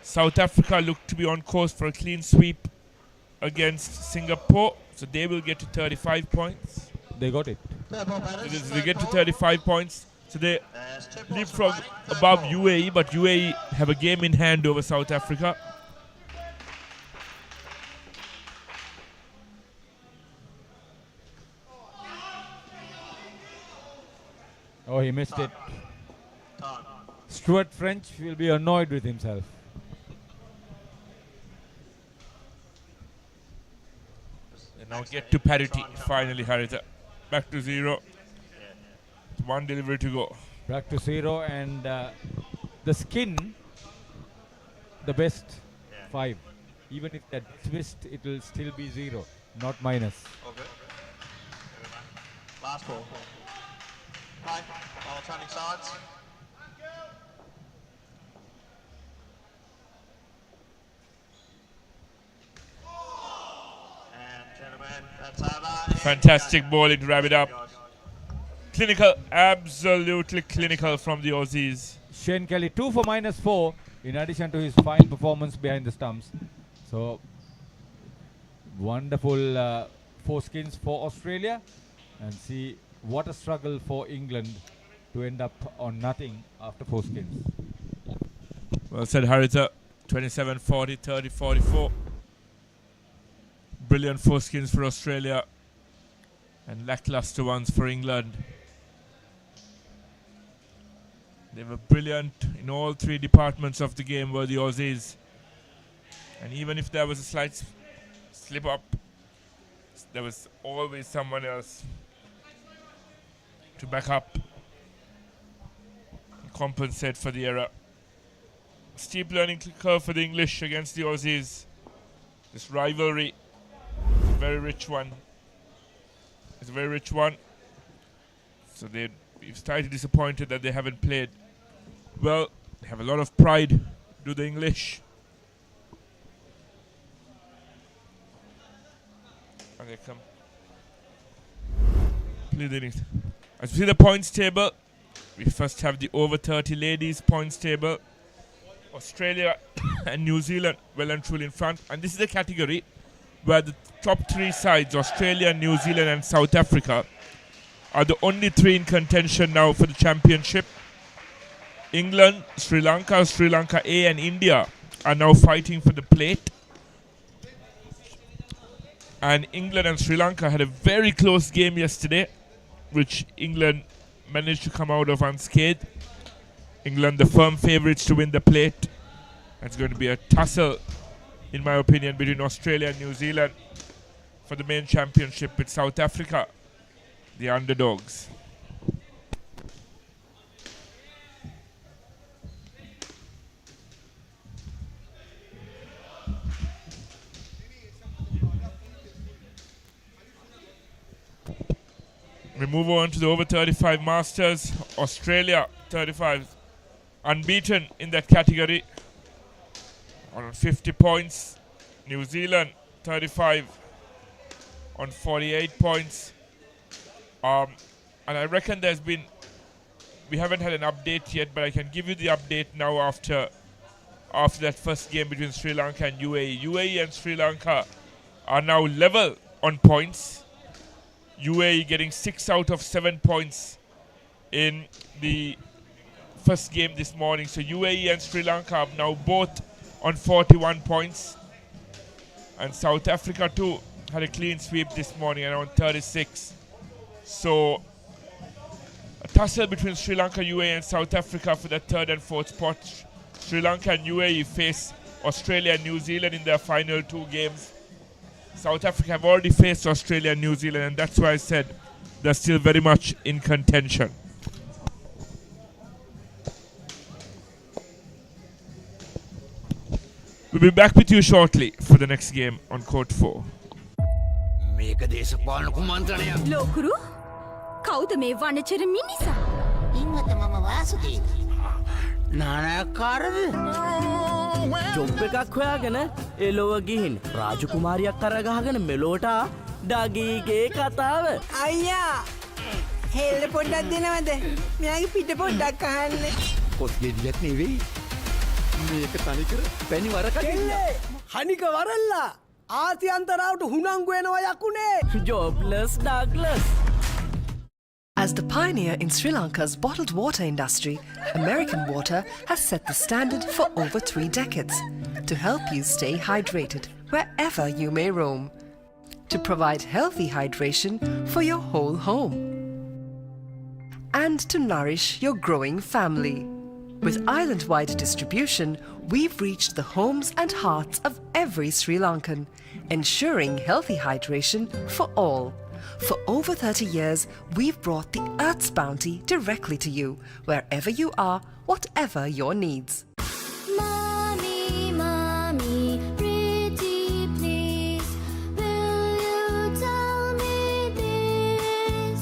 South Africa look to be on course for a clean sweep against Singapore, so they will get to 35 points. They got it. They get to 35 points, so they leapfrog above UAE, but UAE have a game in hand over South Africa. Oh, he missed it. Stuart French will be annoyed with himself. They now get to parity finally, Harita. Back to 0. One delivery to go. Back to 0, and the skin, the best 5. Even if that's dismissed, it will still be 0, not minus. Okay. Last ball. Hi. Ball turning sides. Fantastic bowling to wrap it up. Clinical, absolutely clinical from the Aussies. Shane Kelly 2 for -4 in addition to his fine performance behind the stumps. So wonderful 4 skins for Australia, and see what a struggle for England to end up on nothing after 4 skins. Well said, Haritha. 27, 40, 30, 44. Brilliant 4 skins for Australia and lackluster ones for England. They were brilliant in all 3 departments of the game, were the Aussies. And even if there was a slight slip up, there was always someone else to back up and compensate for the error. Steep learning curve for the English against the Aussies. This rivalry is a very rich one. It's a very rich one. So they're slightly disappointed that they haven't played well. They have a lot of pride, do the English. And they come. Play the innings. As we see the points table, we first have the over 30 ladies points table. Australia and New Zealand well and truly in front. And this is the category where the top 3 sides, Australia, New Zealand and South Africa, are the only 3 in contention now for the championship. England, Sri Lanka A and India are now fighting for the plate. And England and Sri Lanka had a very close game yesterday, which England managed to come out of unscathed. England the firm favourites to win the plate. It's going to be a tussle, in my opinion, between Australia and New Zealand for the main championship, with South Africa the underdogs. We move on to the over 35 Masters. Australia 35 unbeaten in that category on 50 points. New Zealand 35 on 48 points. And I reckon we haven't had an update yet, but I can give you the update now after that first game between Sri Lanka and UAE. UAE and Sri Lanka are now level on points. UAE getting 6 out of 7 points in the first game this morning. So UAE and Sri Lanka are now both on 41 points. And South Africa too had a clean sweep this morning and on 36. So a tussle between Sri Lanka, UAE and South Africa for the 3rd and 4th spot. Sri Lanka and UAE face Australia and New Zealand in their final 2 games. South Africa have already faced Australia and New Zealand, and that's why I said they're still very much in contention. We'll be back with you shortly for the next game on Court 4. Lokuru කවුද මේ වනචර මිනිසා? ඉන්නත මම වාසුදීව. නානකාරද? Job එකක් හොයාගෙන එලොව ගිහින් රාජකුමාරියක් කරගහගෙන මෙලෝට ඩගීගේ කතාව. අයියා හෙල්ල පොඩ්ඩක් දෙනවද? මෙයාගේ පිට පොඩ්ඩක් අහන්න. කොස් ගෙඩියක් නෙවෙයි. මේක තනිකර පැණි වරකට. හනික වරල්ලා ආති අන්තරාවට හුණංගු වෙනවා යකුනේ. ජොබ්ලස් Douglas. As the pioneer in Sri Lanka's bottled water industry, American Water has set the standard for over 3 decades to help you stay hydrated wherever you may roam, to provide healthy hydration for your whole home, and to nourish your growing family. With island-wide distribution, we've reached the homes and hearts of every Sri Lankan, ensuring healthy hydration for all. For over 30 years, we've brought the Earth's bounty directly to you, wherever you are, whatever your needs. Mommy, mommy, pretty please, will you tell me this?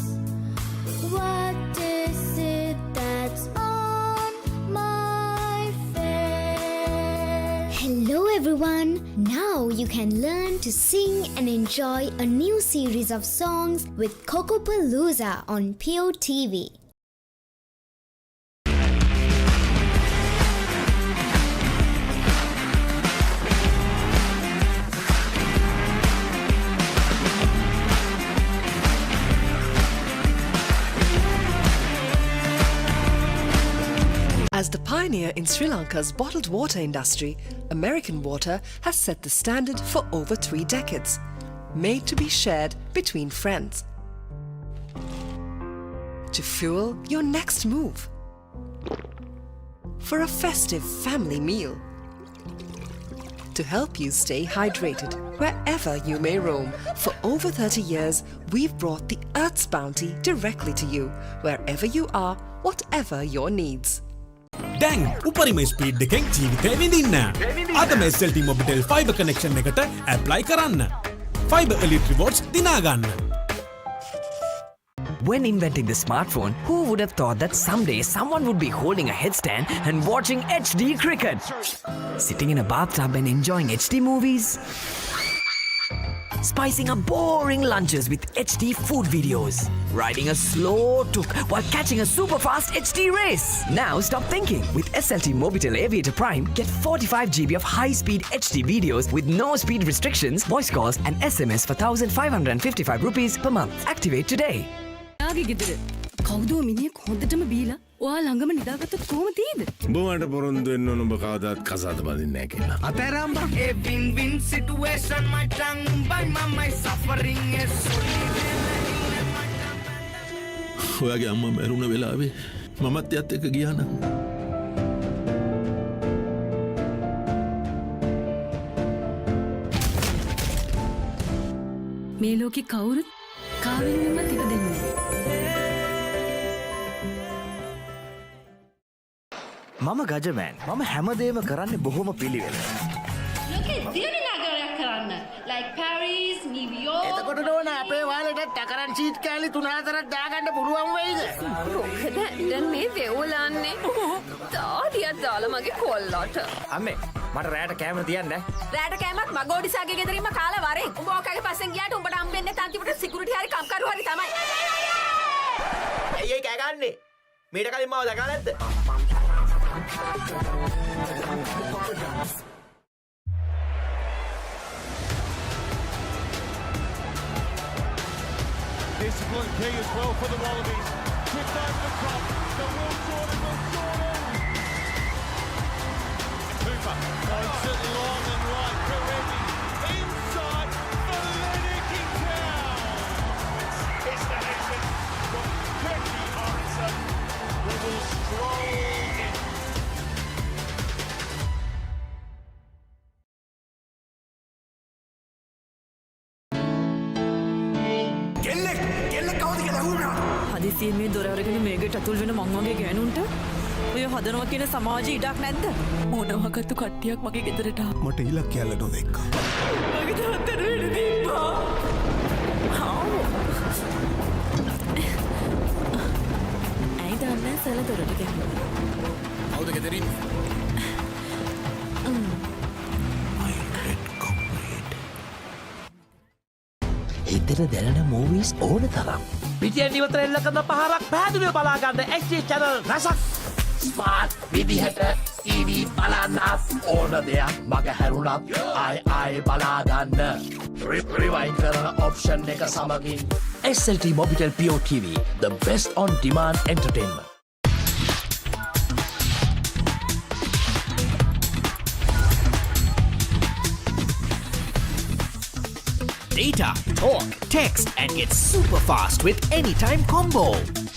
What is it that's on my face? Hello everyone. everyone! Now you can learn to sing and enjoy a new series of songs with Kokopalooza on Pure TV. As the pioneer in Sri Lanka's bottled water industry, American Water has set the standard for over 3 decades, made to be shared between friends. To fuel your next move. For a festive family meal. To help you stay hydrated wherever you may roam. For over 30 years, we've brought the Earth's bounty directly to you, wherever you are, whatever your needs. දැන් උපරිම speed එකෙන් ජීවිතය විඳින්න. අදම SLT Mobitel fiber connection එකට apply කරන්න. Fiber Elite rewards දිනා ගන්න. When inventing the smartphone, who would have thought that someday someone would be holding a headstand and watching HD cricket? Sitting in a bathtub and enjoying HD movies? Spicing up boring lunches with HD food videos. Riding a slow tuk while catching a super fast HD race. Now stop thinking. With SLT Mobitel Aviator Prime, get 45 GB of high-speed HD videos with no speed restrictions, voice calls and SMS for 1,555 rupees per month. Activate today. කවුදෝ මිනිහෙක් හොඳටම බීලා ඔයා ළඟම නිදාගත්තොත් කොහොම තියෙද? උඹට පොරොන්දු වෙන්න ඕන උඹ කවදාත් කසාද බඳින්නේ නැහැ කියලා. Ataramba. A win-win situation, my tongue by my suffering is ඔයාගේ අම්මා මැරුණ වෙලාවේ මමත් එයත් එක්ක ගියා නම් මේ ලෝකේ කවුරුත් කාවෙන්වත් ඉපදෙන්නේ නැහැ. මම ගජමෑන්. මම හැමදේම කරන්නේ බොහොම පිළිවෙලට. ලෝකේ දියුණු නගරයක් කරන්න. Like Paris, New York. එතකොට නෝන අපේ වාලෙට ටකරන් සීට් කෑලි 3-4ක් දාගන්න පුළුවන් වෙයිද? මොකද දැන් මේ වෙවුලන්නේ තාඩියක් දාලා මගේ කොල්ලට. අම්මේ මට රැයට කැමර තියන්න. රැට කෑමත් මගෝඩිසාගේ ගෙදරින්ම කාලා වරෙන්. උඹ ඔකගේ පස්සෙන් ගියාට උඹට හම්බෙන්නේ තන්තිපට සිකියුරිටි හරි කම්කරු හරි තමයි. ඇයි කෑ ගන්නේ? මීට කලින් මාව දැකලා නැද්ද? Discipline key as well for the Wallabies. Tipped over the top. The Will Jordan. Cooper points it long and right. Karevi inside for linking down. It's the nation from Kirky Orenson who will stroll in. හදිසියෙන් මේ දොර අරගෙන මේකට ඇතුල් වෙන මං වගේ ගෑනුන්ට ඔය හදනවා කියන සමාජයේ ඉඩක් නැද්ද? මොනවාකට කට්ටියක් මගේ ගෙදරට මට ඉලක්කයල්ල නොදෙක්කා. මගේ තාත්තට වෙඩි දීපා. ඇයි දන්නේ සල දොරට ගිහින්. කවුද ගෙදරින්? හිතට දැනෙන movies ඕන තරම්. පිටියෙන් ඉවතර එල්ල කරන පහරක් පැහැදිලිව බලා ගන්න HD channel රසක්. ස්මාර්ට් විදිහට TV බලන්න ඕන දෙයක් මග හැරුණත් ආයි බලා ගන්න. රිවයින්ඩ් කරන option එක සමගින් SLT Mobitel Pure TV, the best on demand entertainment. Data, talk, text, and get super fast with Anytime Combo.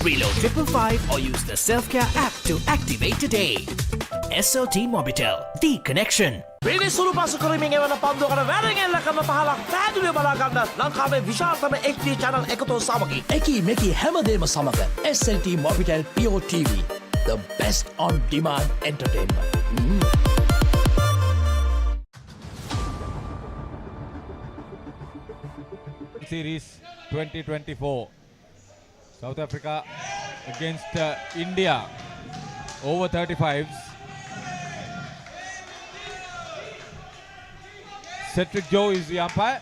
Reload 555 or use the Self-Care app to activate today. SLT Mobitel, the connection. විනිසුරු පසු කරමින් එවන පන්දුවකට වැරෙන් එල්ල කරන පහලක් පැහැදිලිව බලා ගන්න ලංකාවේ විශාලතම HD channel එකතු සමගින් එකී මෙකී හැමදේම සමග SLT Mobitel Pure TV, the best on demand entertainment. Series 2024, South Africa against India, over 35s. Cedric Joe is the umpire.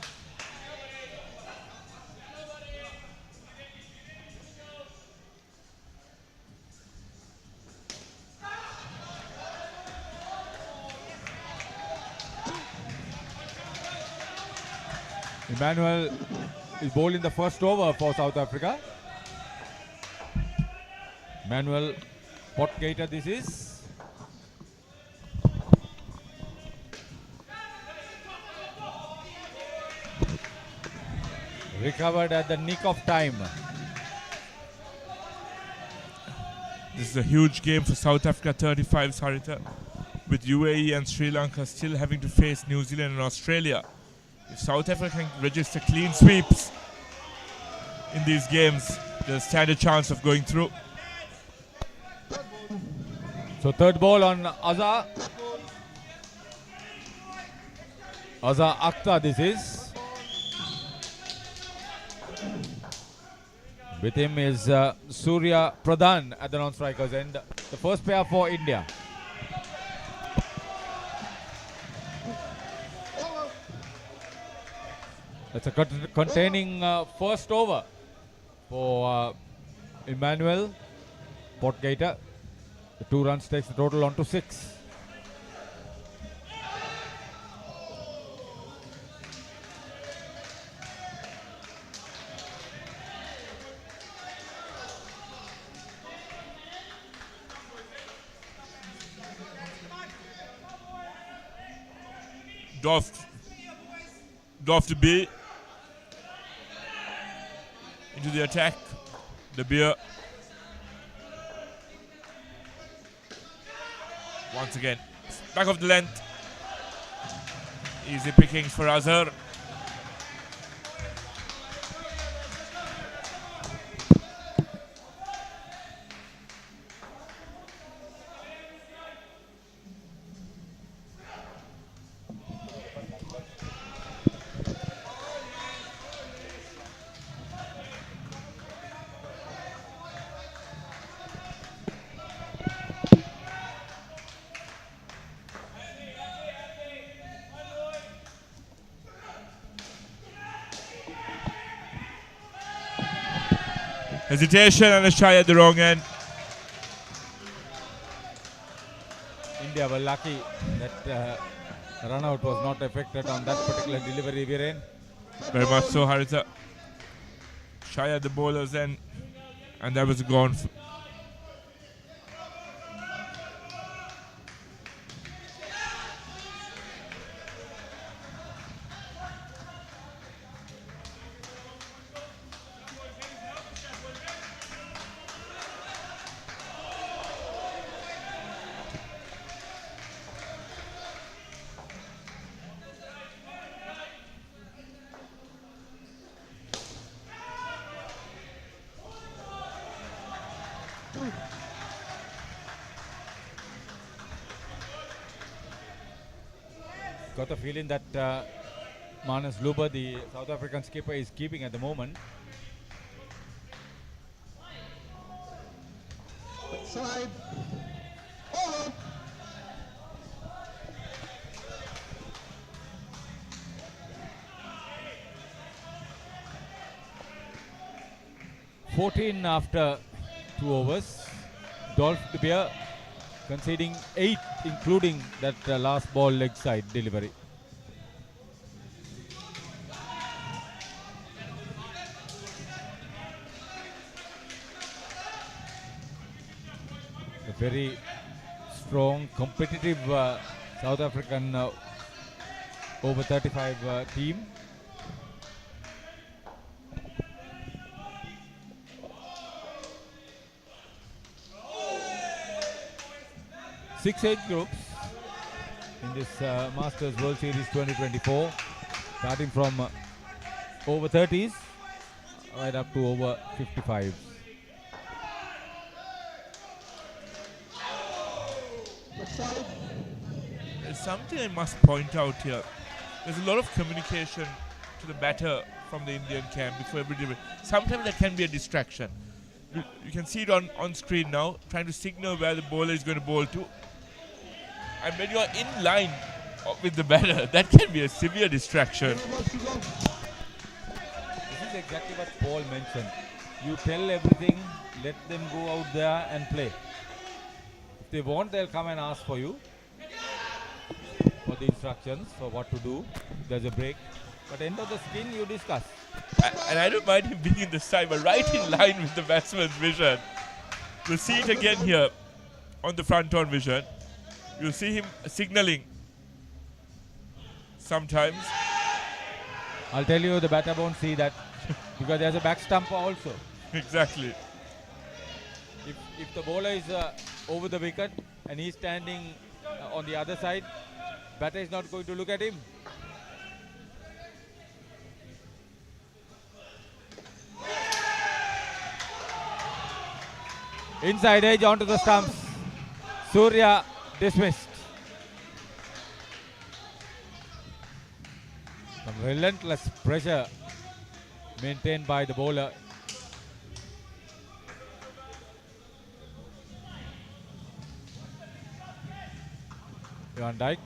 Emmanuel is bowling the first over for South Africa. Emmanuel Potgater this is. Recovered at the nick of time. This is a huge game for South Africa 35, Sarita, with UAE and Sri Lanka still having to face New Zealand and Australia. If South Africa can register clean sweeps in these games, they'll stand a chance of going through. So third ball on Azhar. Azhar Akhtar this is. With him is Surya Pradhan at the non-strikers end. The first pair for India. That's a containing first over for Emmanuel Potgater. The 2 runs takes the total on to 6. Dorf to be into the attack. De Beer once again back of the length. Easy pickings for Azhar. Hesitation and a shy at the wrong end. India were lucky that run out was not affected on that particular delivery, Viren. Very much so, Haritha. Shy at the bowler's end, and that was gone. Got the feeling that Manas Luba, the South African skipper, is keeping at the moment. Side. Over. (14) after 2 overs. Dolph De Beer conceding 8, including that last ball leg side delivery. A very strong, competitive South African over 35 team. Six age groups in this Masters World Series 2024, starting from over 30s right up to over 55s. There's something I must point out here. There's a lot of communication to the batter from the Indian camp before every delivery. Sometimes that can be a distraction. You can see it on screen now, trying to signal where the bowler is going to bowl to. And when you are in line with the batter. That can be a severe distraction. This is exactly what Paul mentioned. You tell everything, let them go out there and play. If they want, they'll come and ask for you for the instructions for what to do. There's a break. But end of the skin, you discuss. And I don't mind him being in the side, but right in line with the batsman's vision. We'll see it again here on the front-on vision. You'll see him signaling sometimes. I'll tell you, the batter won't see that because there's a back stumper also. Exactly. If the bowler is over the wicket and he's standing on the other side, batter is not going to look at him. Inside edge onto the stumps. Surya dismissed. Some relentless pressure maintained by the bowler. Van Dijk.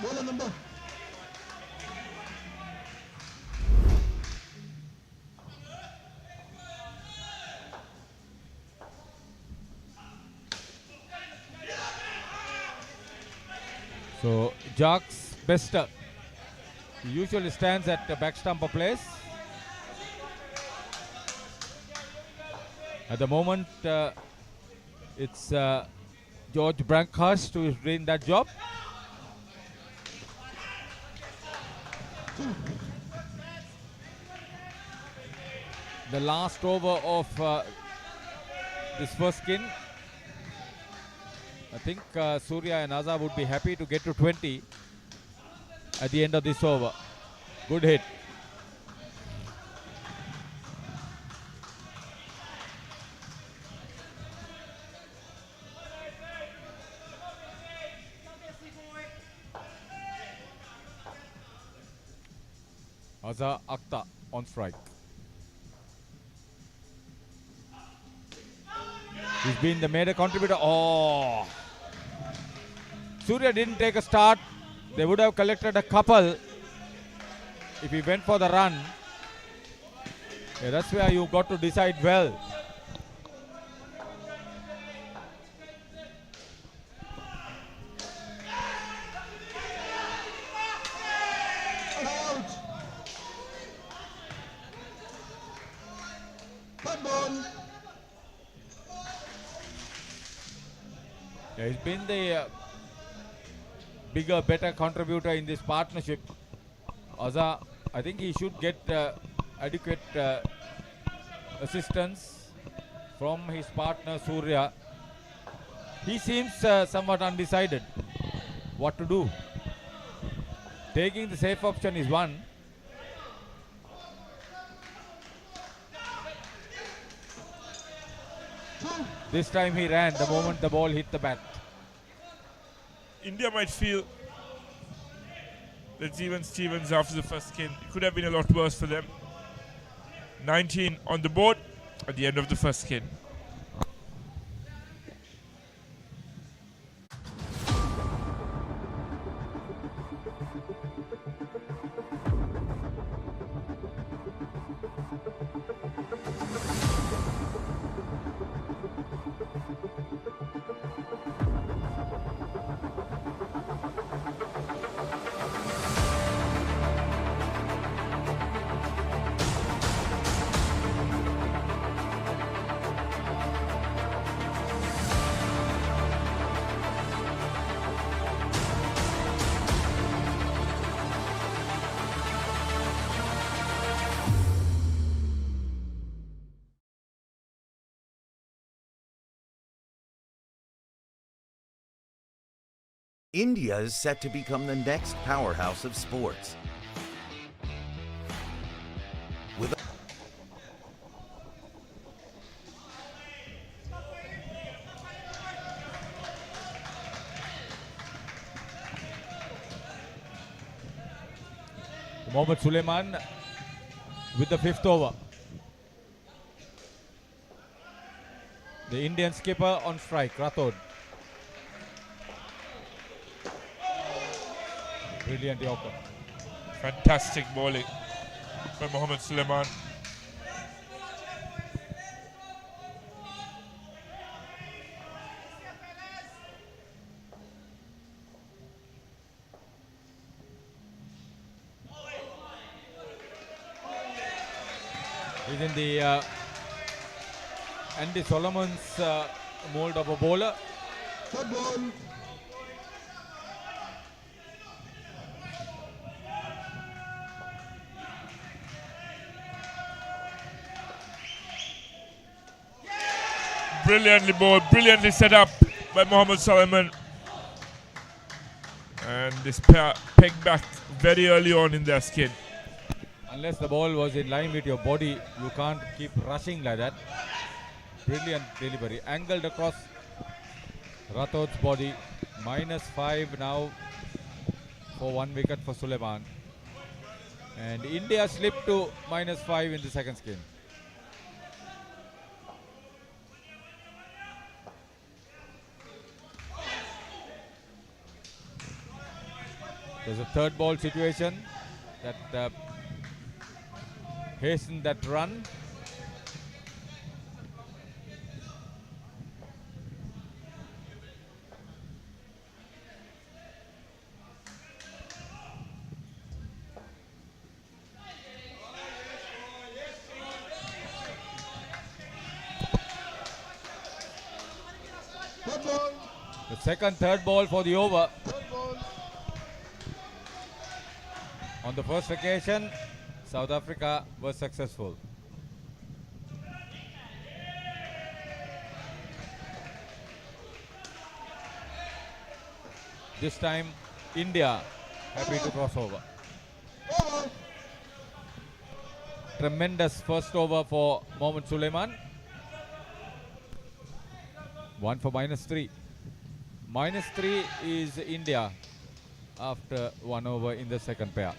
Bowler number. So Jacques Bester, he usually stands at the back stumper place. At the moment, it's George Brankhurst who is doing that job. The last over of this first skin. I think Surya and Azhar would be happy to get to 20 at the end of this over. Good hit. Azhar Akhtar on strike. He's been the major contributor. Oh! Surya didn't take a start. They would have collected a couple if he went for the run. Yeah, that's where you got to decide well. Yeah, he's been the bigger, better contributor in this partnership. Azhar, I think he should get adequate assistance from his partner Surya. He seems somewhat undecided what to do. Taking the safe option is one. This time he ran the moment the ball hit the bat. India might feel that even Stevens after the first skin, it could have been a lot worse for them. 19 on the board at the end of the first skin. India is set to become the next powerhouse of sports. With Mohammad Suleiman with the fifth over. The Indian skipper on strike, Rathod. Brilliant Yorker. Fantastic bowling by Mohammad Suleiman. He's in the Andy Solomon's mold of a bowler. Good ball. Brilliantly bowled, brilliantly set up by Mohammad Suleiman. And this pair pegged back very early on in their skin. Unless the ball was in line with your body, you can't keep rushing like that. Brilliant delivery. Angled across Rathod's body. -5 now for 1 wicket for Suleiman. And India slipped to -5 in the second skin. There's a third ball situation that hastened that run. The second, third ball for the over. On the first occasion, South Africa was successful. This time, India happy to cross over. Tremendous first over for Mohammad Suleiman. 1 for -3. -3 is India after 1 over in the second pair.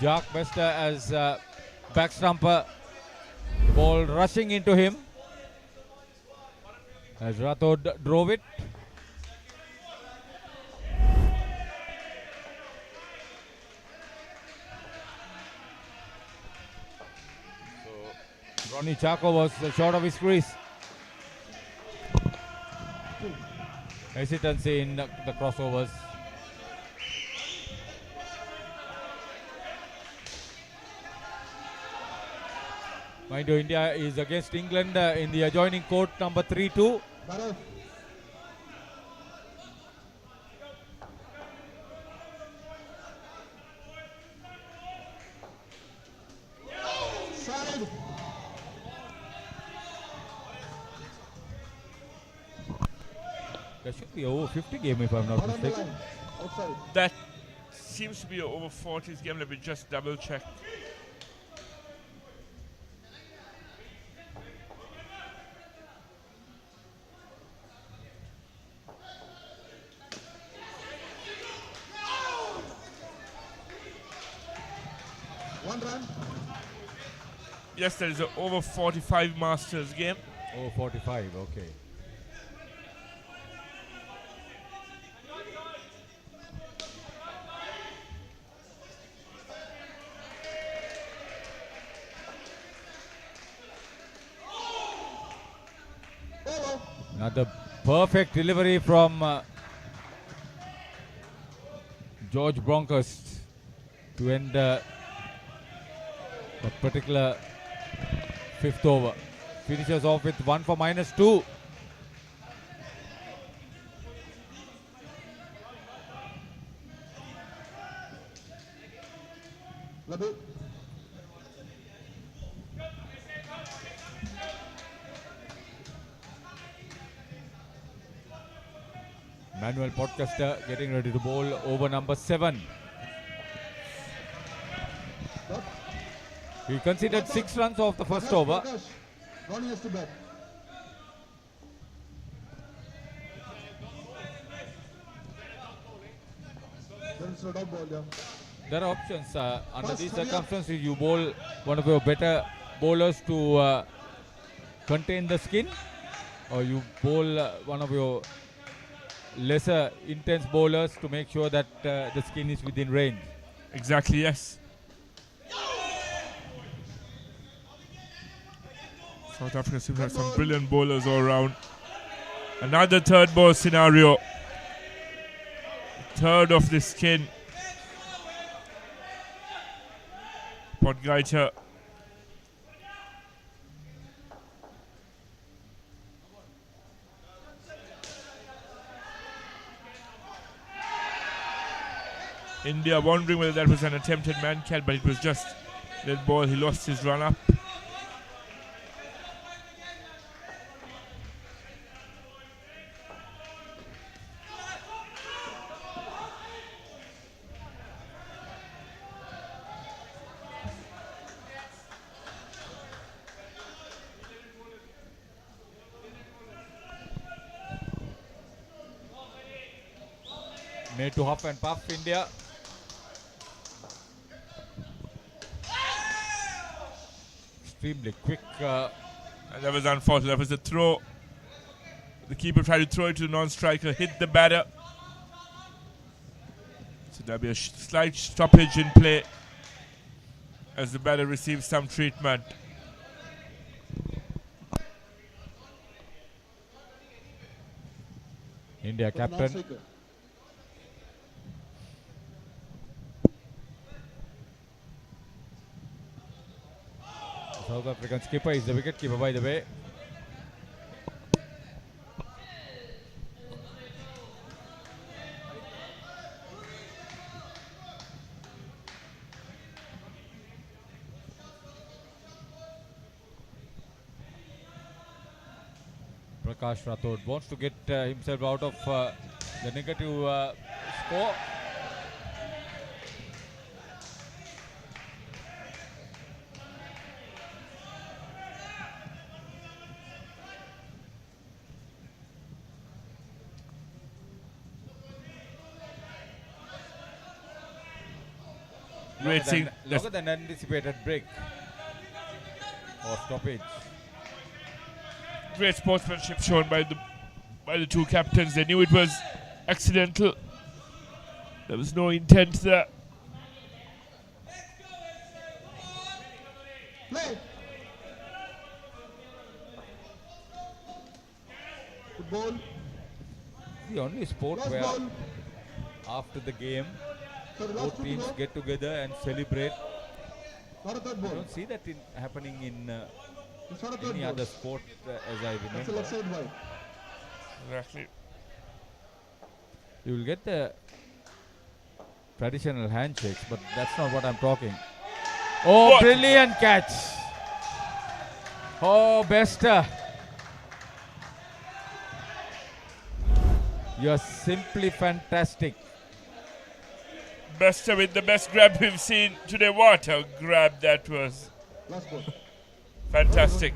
Jack Bester as back stumper, ball rushing into him as Rathod drove it. So Ronnie Chaco was short of his crease. Hesitancy in the crossovers. Mind you, India is against England in the adjoining court number 3-2. Side. There should be over 50 game if I'm not mistaken. Outside. That seems to be over 40s game. Let me just double check. Yes, there is an over 45 Masters game. Over 45, okay. Another perfect delivery from George Bronkhorst to end that particular fifth finishes off with 1 for -2. Manuel Podcaster getting ready to bowl over number 7. He considered 6 runs off the first over. Ronnie has to bat. There are options. Under these circumstances, you bowl one of your better bowlers to contain the skin, or you bowl one of your lesser intense bowlers to make sure that the skin is within range. Exactly, yes. South Africa seems to have some brilliant bowlers all around. Another third ball scenario. Third of the skin. Podgaita. India wondering whether that was an attempted man catch, but it was just that ball. He lost his run up. Made to huff and puff India. Extremely quick. And that was unfortunate. That was a throw. The keeper tried to throw it to the non-striker, hit the batter. So there'll be a slight stoppage in play as the batter receives some treatment. India captain. South African skipper is the wicket keeper, by the way. Prakash Rathod wants to get himself out of the negative score. Longer than anticipated break or stoppage. Great sportsmanship shown by the two captains. They knew it was accidental. There was no intent there. Play. Good ball. The only sport where after the game both teams get together and celebrate. I don't see that happening in any other sport as I remember. Exactly. You will get the traditional handshakes, but that's not what I'm talking. Oh, what? Brilliant catch. Oh, Bester. You're simply fantastic. Bester with the best grab we've seen today. What a grab that was. Fantastic.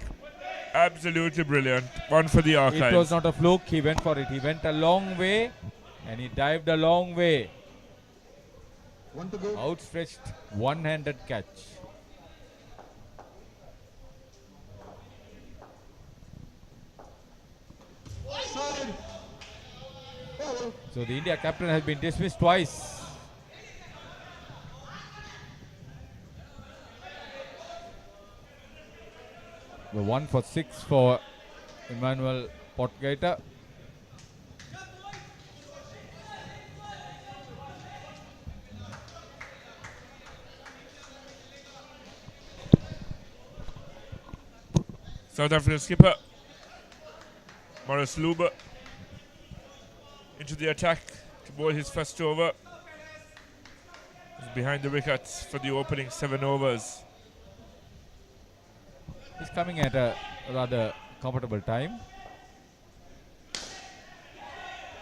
Absolutely brilliant. One for the archives. It was not a fluke. He went for it. He went a long way and he dived a long way. Outstretched one-handed catch. So the India captain has been dismissed twice. The 1 for 6 for Emmanuel Podgaita. South African skipper Morris Luber into the attack to bowl his first over. He's behind the wickets for the opening 7 overs. He's coming at a rather comfortable time.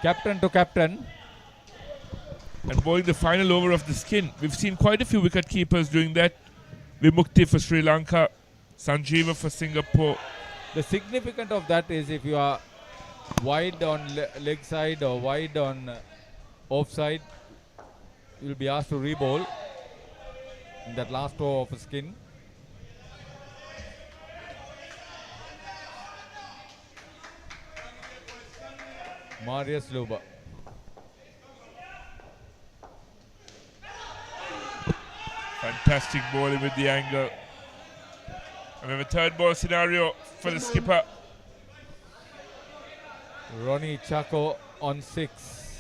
Captain to captain. And bowling the final over of the skin. We've seen quite a few wicket keepers doing that. Vimukti for Sri Lanka, Sanjeeva for Singapore. The significance of that is if you are wide on leg side or wide on offside, you will be asked to re-bowl in that last over of skin. Marius Luber. Fantastic bowling with the angle. And we have a third ball scenario for the skipper. Ronnie Chaco on 6.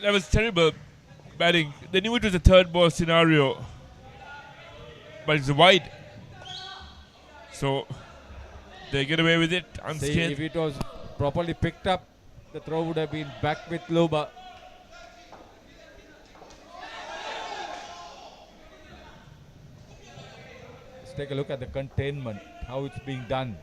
That was terrible batting. They knew it was a third ball scenario, but it's wide. So they get away with it unscathed. See, if it was properly picked up, the throw would have been back with Luber. Let's take a look at the containment, how it's being done.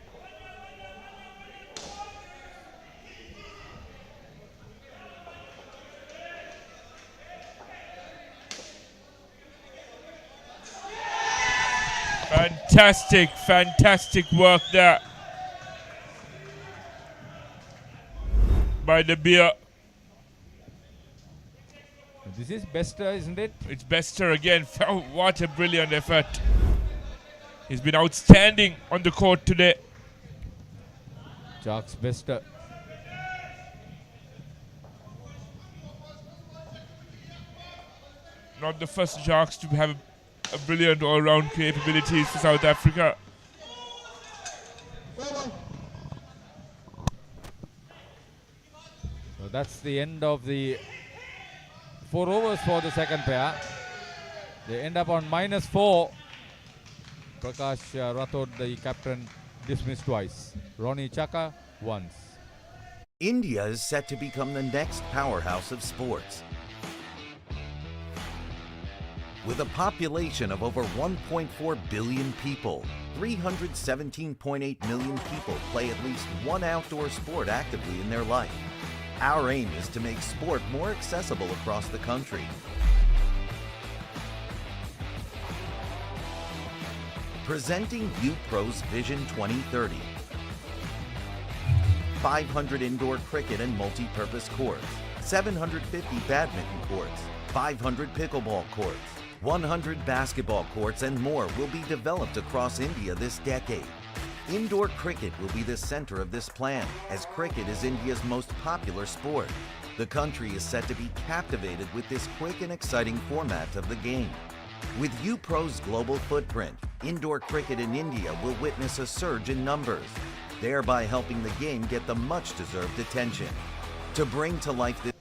Fantastic work there by De Beer. This is Bester, isn't it? It's Bester again. Oh, what a brilliant effort. He's been outstanding on the court today. Jacques Bester. Not the first Jacques to have a brilliant all-round capabilities for South Africa. So that's the end of the 4 overs for the second pair. They end up on -4. Prakash Rathod, the captain, dismissed twice. Ronnie Chaka once. India is set to become the next powerhouse of sports. With a population of over 1.4 billion people, 317.8 million people play at least one outdoor sport actively in their life. Our aim is to make sport more accessible across the country. Presenting UPro's Vision 2030. 500 indoor cricket and multi-purpose courts, 750 badminton courts, 500 pickleball courts, 100 basketball courts and more will be developed across India this decade. Indoor cricket will be the center of this plan, as cricket is India's most popular sport. The country is set to be captivated with this quick and exciting format of the game. With UPro's global footprint, indoor cricket in India will witness a surge in numbers, thereby helping the game get the much-deserved attention. To bring to life this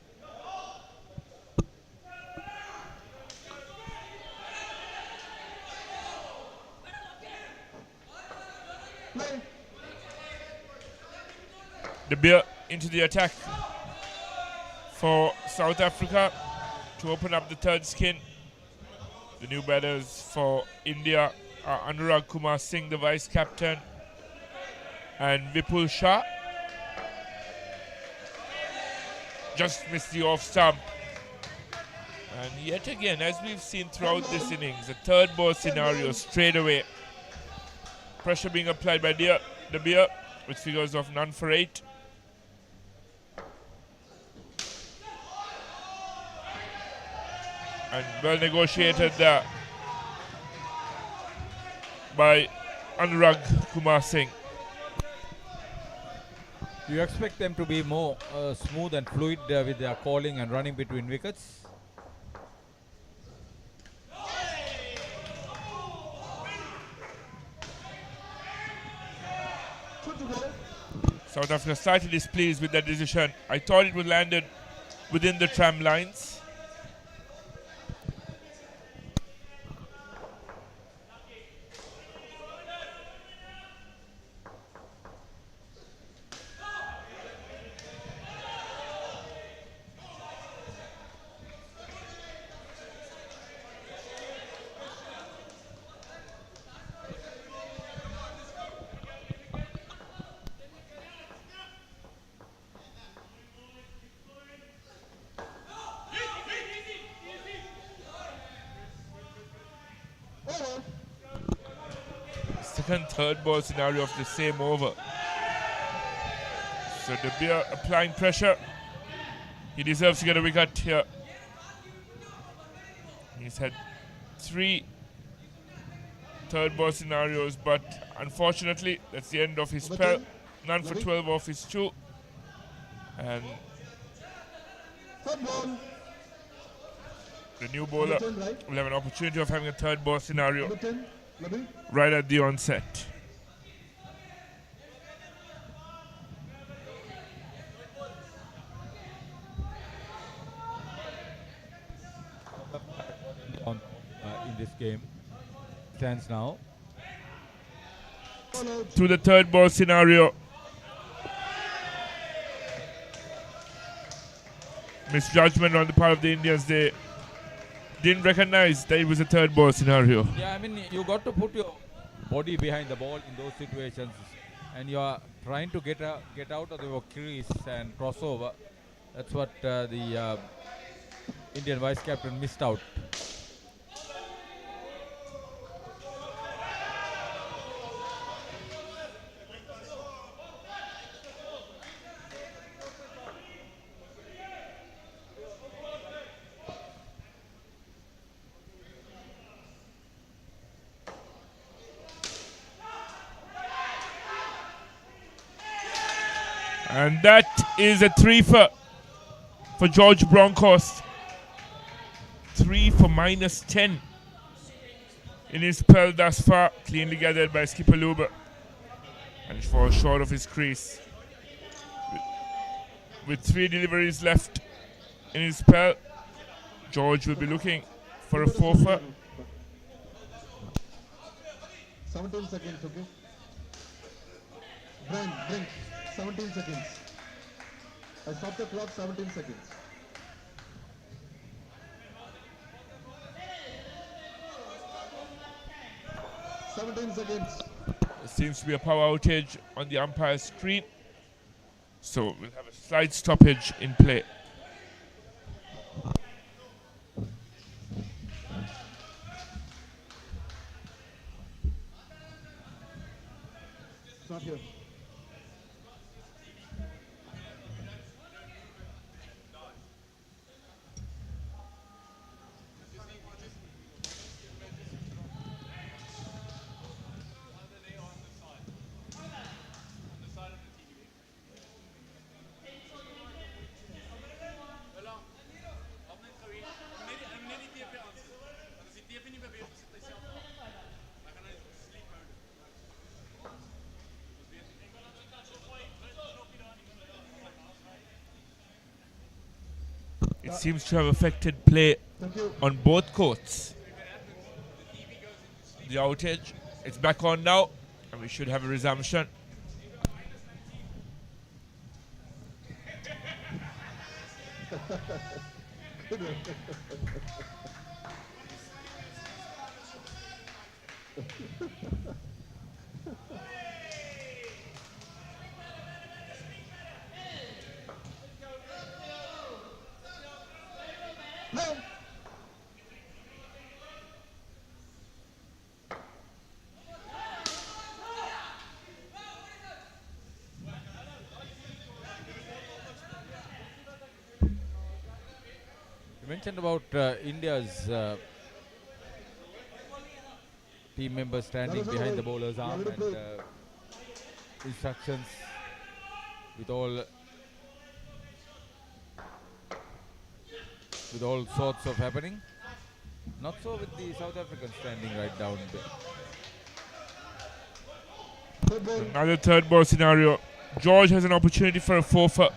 De Beer into the attack for South Africa to open up the third skin. The new batters for India are Anurag Kumar Singh, the vice captain, and Vipul Shah. Just missed the off stump. And yet again, as we've seen throughout this innings, a third ball scenario straight away. Pressure being applied by De Beer, with figures of none for 8. And well negotiated there by Anurag Kumar Singh. Do you expect them to be more smooth and fluid with their calling and running between wickets? South Africa slightly displeased with that decision. I thought it was landed within the tram lines. second, third ball scenario of the same over. So De Beer applying pressure. He deserves to get a wicket here. He's had 3 third ball scenarios, but unfortunately, that's the end of his spell. None for 12 off his 2. And the new bowler will have an opportunity of having a third ball scenario right at the onset. In this game stands now. To the third ball scenario. Misjudgment on the part of the Indians. They didn't recognize that it was a third ball scenario. Yeah, I mean, you got to put your body behind the ball in those situations, and you are trying to get out of the crease and cross over. That's what the Indian vice captain missed out. And that is a 3 for George Bronckhorst. 3 for -10 in his spell thus far. Cleanly gathered by skipper Luber. And it falls short of his crease. With 3 deliveries left in his spell, George will be looking for a 4 for. 17 seconds, okay? Brink, 17 seconds. I stopped the clock, 17 seconds. There seems to be a power outage on the umpire's screen. So we'll have a slight stoppage in play. It's not here. It seems to have affected play on both courts. The outage, it's back on now, and we should have a resumption. You mentioned about India's team members standing behind the bowler's arm and instructions with all sorts of happening. Not so with the South Africans standing right down there. Another third ball scenario. George has an opportunity for a 4 for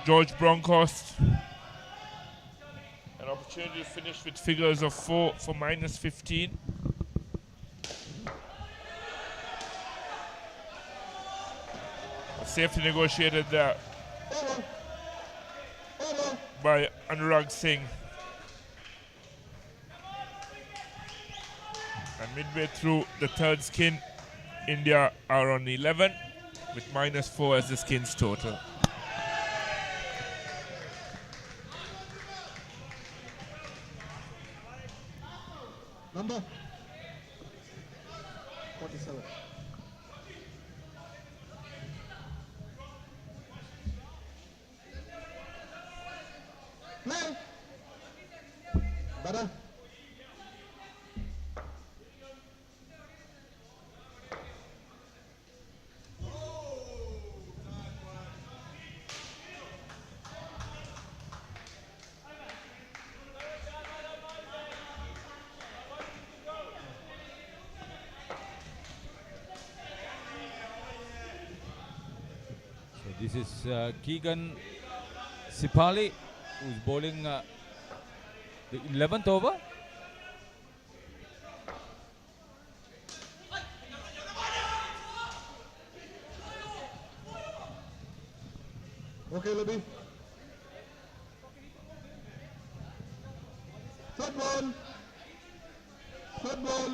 George Bronckhorst. An opportunity to finish with figures of 4 for -15. A safety negotiated there by Anurag Singh. And midway through the third skin, India are on 11 with -4 as the skins total. Number 47. This is Keegan Sipali, who's bowling the 11th over. Okay, Libby. Third ball. Third ball.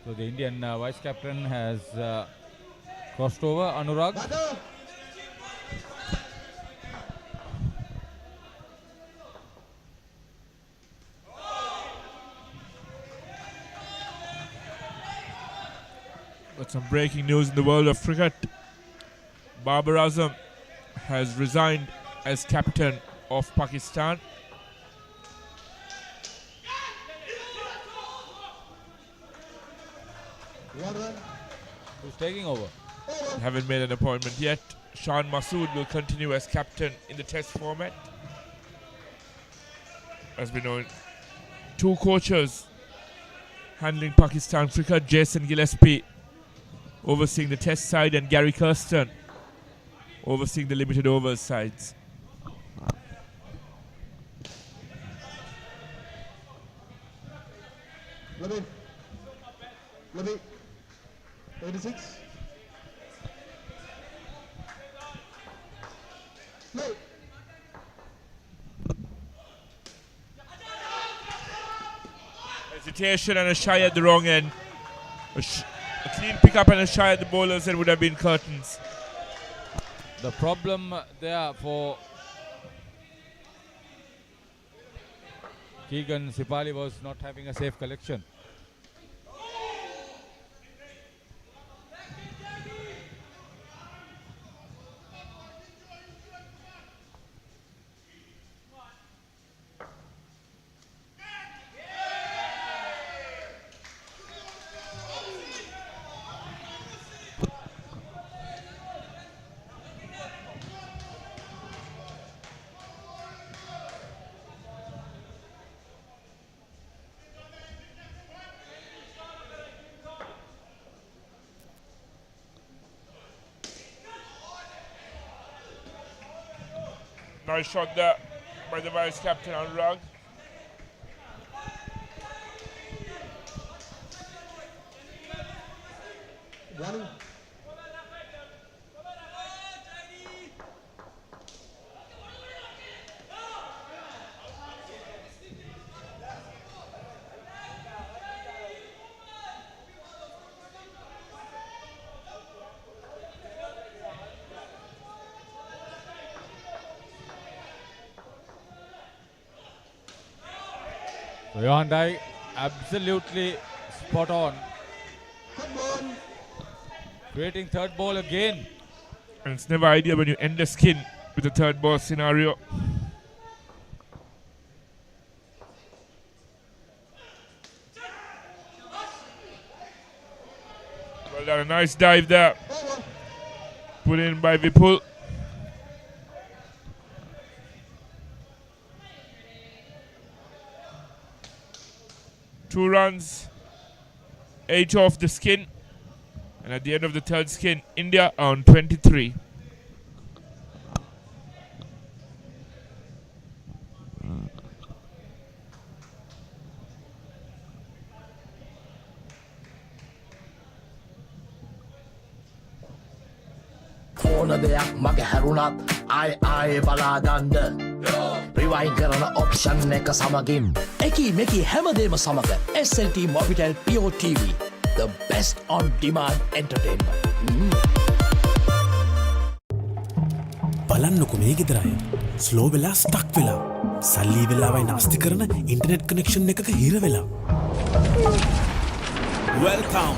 So the Indian vice captain has crossed over. Anurag. Got some breaking news in the world of cricket. Babar Azam has resigned as captain of Pakistan. Who's taking over? Haven't made an appointment yet. Shan Masood will continue as captain in the test format. As we know, two coaches handling Pakistan cricket, Jason Gillespie overseeing the test side and Gary Kirsten overseeing the limited overs sides. Libby. 86. Play. Hesitation and a shy at the wrong end. A clean pickup and a shy at the bowlers and would have been curtains. The problem there for Keegan Sipali was not having a safe collection. Nice shot there by the vice captain Anurag. Running. So Johan Dai absolutely spot on. Creating third ball again. And it's never ideal when you end the skin with a third ball scenario. Well done, a nice dive there. Put in by Vipul. Two runs, 8 off the skin. And at the end of the third skin, India on 23. ඕන දෙයක් මගේ හැරුණත් ආයේ බලාගන්න rewind කරන option එක සමගින් එකී මෙකී හැමදේම සමග SLT Mobitel Pure TV, the best on demand entertainment. බලන්නකො මේ ගෙදර අය ස්ලෝ වෙලා ස්ටක් වෙලා සල්ලි වෙලාවයි නාස්ති කරන ඉන්ටර්නෙට් කනෙක්ෂන් එකක හිර වෙලා. Welcome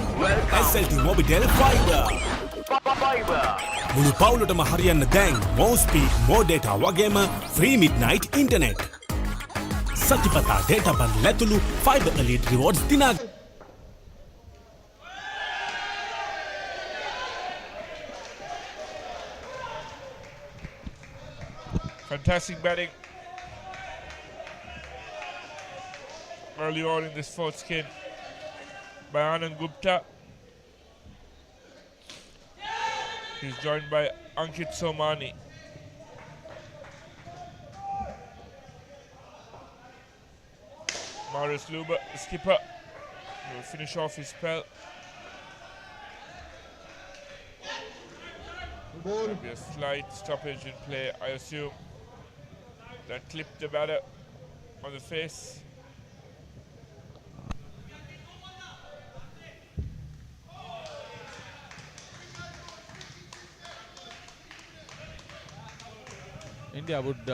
SLT Mobitel Fiber. මුළු පවුලටම හරියන්න දැන් more speed more data වගේම free midnight internet. සතිපතා data බන් ලැතුළු fiber elite rewards දිනා. Fantastic batting early on in this fourth skin by Anand Gupta. He's joined by Ankit Somani. Marius Luber, the skipper, will finish off his spell. There'll be a slight stoppage in play, I assume. That clipped the batter on the face. India would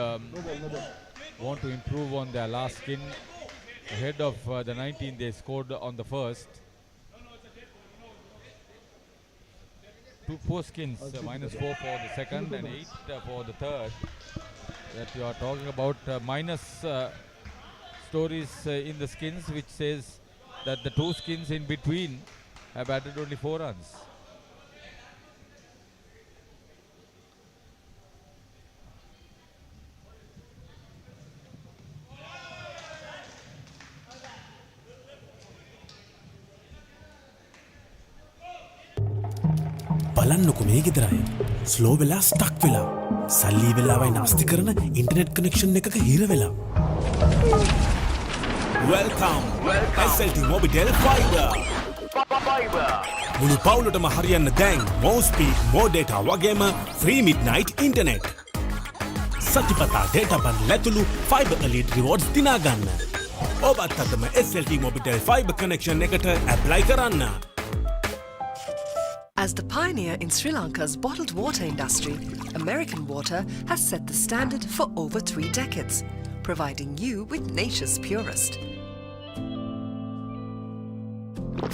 want to improve on their last skin. Ahead of the 19 they scored on the first. Two poor skins, -4 for the second and 8 for the third. That you are talking about minus stories in the skins, which says that the two skins in between have batted only 4 runs. බලන්නකො මේ ගෙදරයි slow වෙලා stuck වෙලා සල්ලි වෙලාවයි නාස්ති කරන internet connection එකක හිර වෙලා Welcome SLT Mobitel Fiber මුළු පවුලටම හරියන්න දැන් more speed more data වගේම free midnight internet සතිපතා data බන් ලැතුළු fiber elite rewards දිනා ගන්න ඔබත් අදම SLT Mobitel Fiber connection එකට apply කරන්න As the pioneer in Sri Lanka's bottled water industry, American Water has set the standard for over 3 decades, providing you with nature's purest.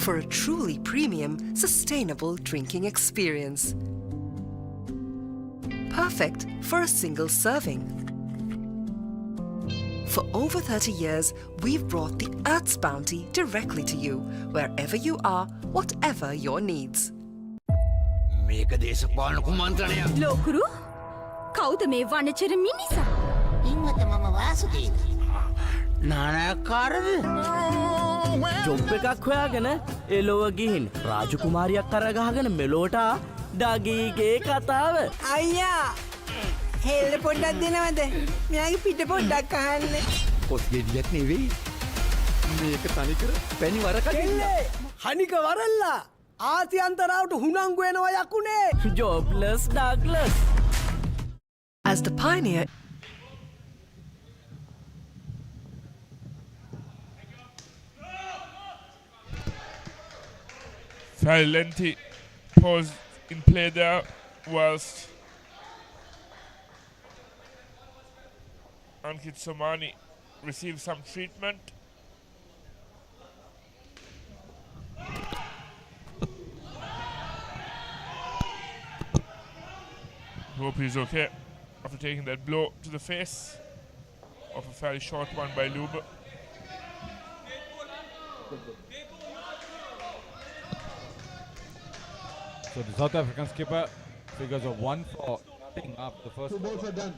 For a truly premium, sustainable drinking experience. Perfect for a single serving. For over 30 years, we've brought the Earth's bounty directly to you, wherever you are, whatever your needs. මේක දේශපාලන කුමන්ත්‍රණයක්. ලෝකුරු කවුද මේ වනචර මිනිසා? ඉන්නත මම Vasudeva. නානකාරද? Job එකක් හොයාගෙන එලොව ගිහින් රාජකුමාරියක් කරගහගෙන මෙලෝට ඩගීගේ කතාව. අයියා හෙල්ල පොඩ්ඩක් දෙනවද? මෙයාගේ පිට පොඩ්ඩක් අහන්න. පොත් ගෙඩියක් නෙවෙයි. මේක තනිකර පැණි වරකට. හනික වරල්ලා ආති අන්තරාවට හුණංගු වෙනවා යකුනේ. Jobless Douglas. As the pioneer Fairly lengthy pause in play there whilst Ankit Somani received some treatment. Hope he's okay after taking that blow to the face of a fairly short one by Luber. So the South African skipper figures of 1 for nothing after the first 2 balls are done.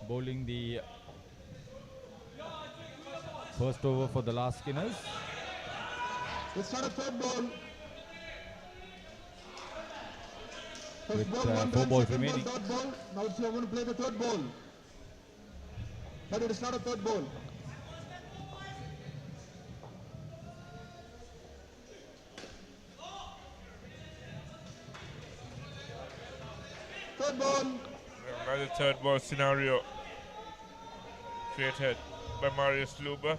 Bowling the first over for the last skinners. Let's start a third ball. With 4 balls remaining. Third ball. Now you're going to play the third ball. But it is not a third ball. Third ball. Another third ball scenario created by Marius Luber.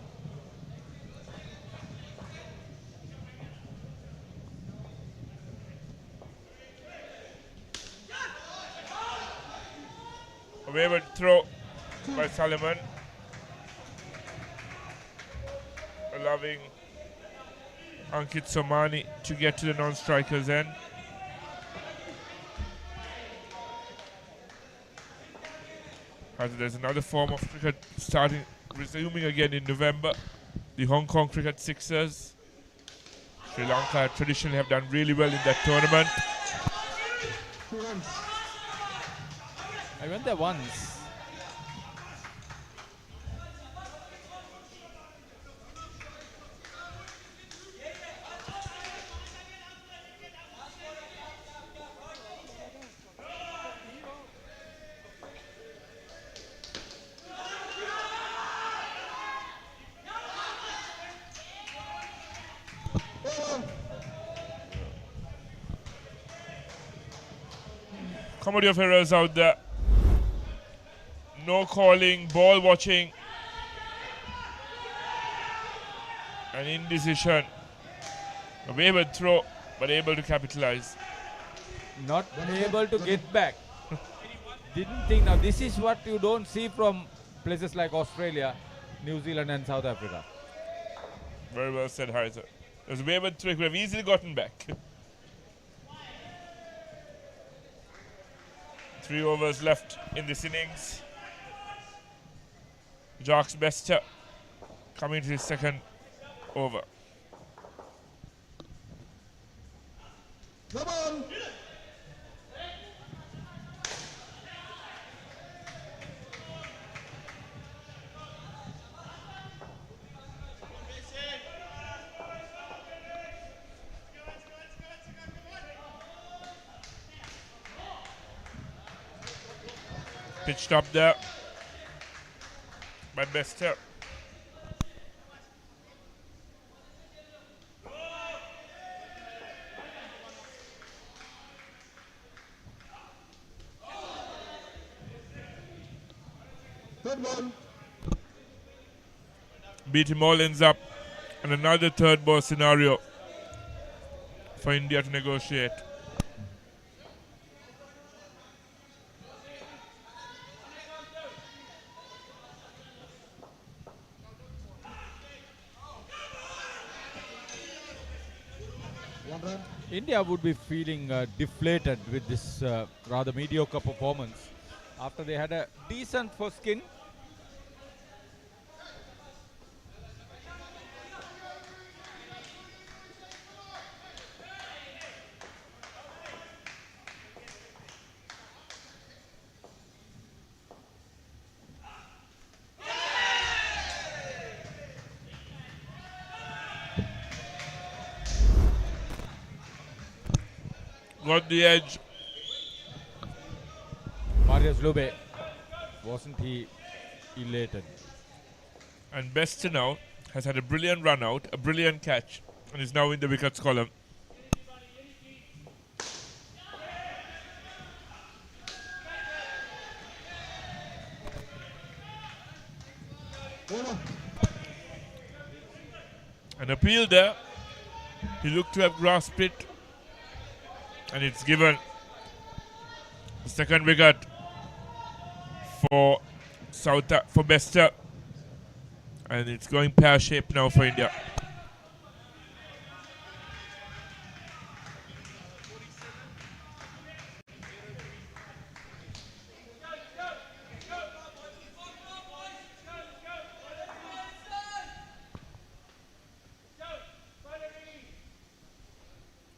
A wayward throw by Solomon, allowing Ankit Somani to get to the non-striker's end. As there's another form of cricket resuming again in November, the Hong Kong Cricket Sixers. Sri Lanka traditionally have done really well in that tournament. I went there once. Comedy of errors out there. No calling, ball watching. An indecision. A wayward throw, but able to capitalize. Not able to get back. Didn't think. Now this is what you don't see from places like Australia, New Zealand and South Africa. Very well said, Harita. It was a wayward throw, could have easily gotten back. 3 overs left in this innings. Jacques Bester coming to his second over. Come on. Pitched up there by Bester. Third ball. BT Mullins up and another third ball scenario for India to negotiate. India would be feeling deflated with this rather mediocre performance after they had a decent first skin. Got the edge. Marius Lube, wasn't he elated? And Bester now has had a brilliant run out, a brilliant catch, and is now in the wickets column. An appeal there. He looked to have grasped it. And it's given the second wicket for for Bester. And it's going pear shape now for India.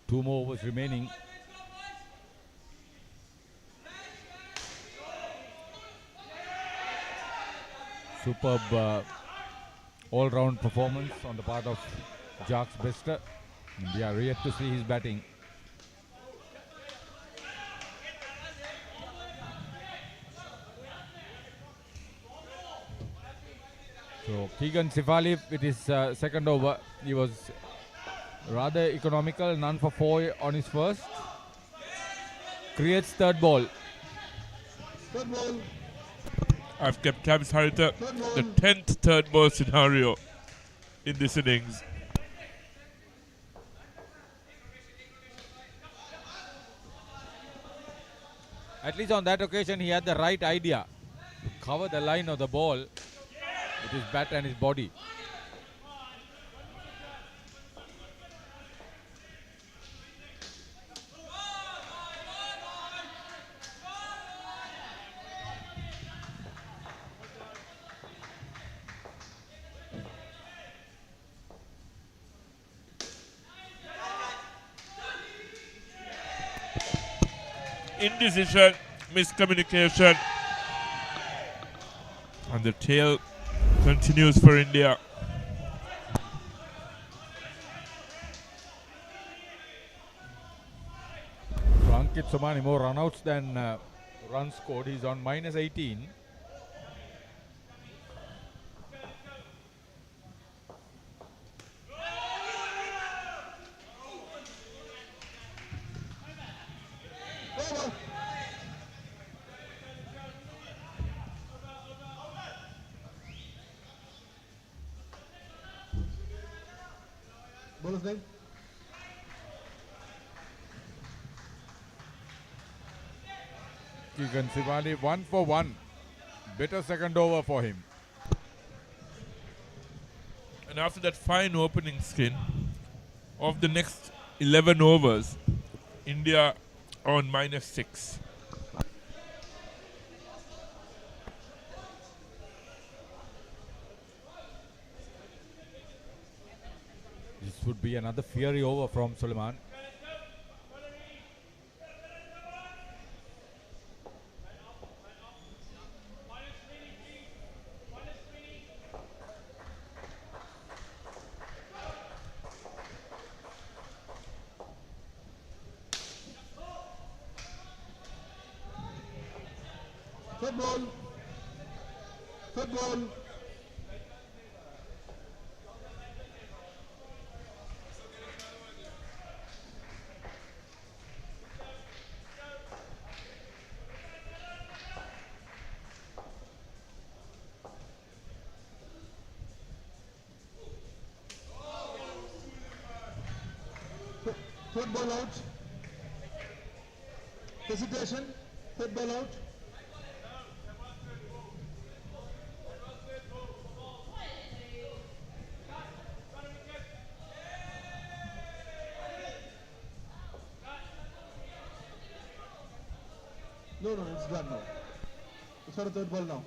Two more overs remaining. Superb all-round performance on the part of Jacques Bester. And we are yet to see his batting. So Keegan Sifali with his second over, he was rather economical, none for 4 on his first. Creates third ball. Third ball. I've kept tabs, Harita. The 10th third ball scenario in this innings. At least on that occasion, he had the right idea to cover the line of the ball with his bat and his body. Indecision, miscommunication. And the tail continues for India. So Ankit Somani more runouts than runs scored. He's on minus 18. Bowler's name? Keegan Sivani 1 for 1. Better second over for him. And after that fine opening skin, of the next 11 overs, India on minus 6. This would be another fiery over from Suleiman. Football. Football. Football out. Hesitation. Football out. No, it's done now. It's for the third ball now.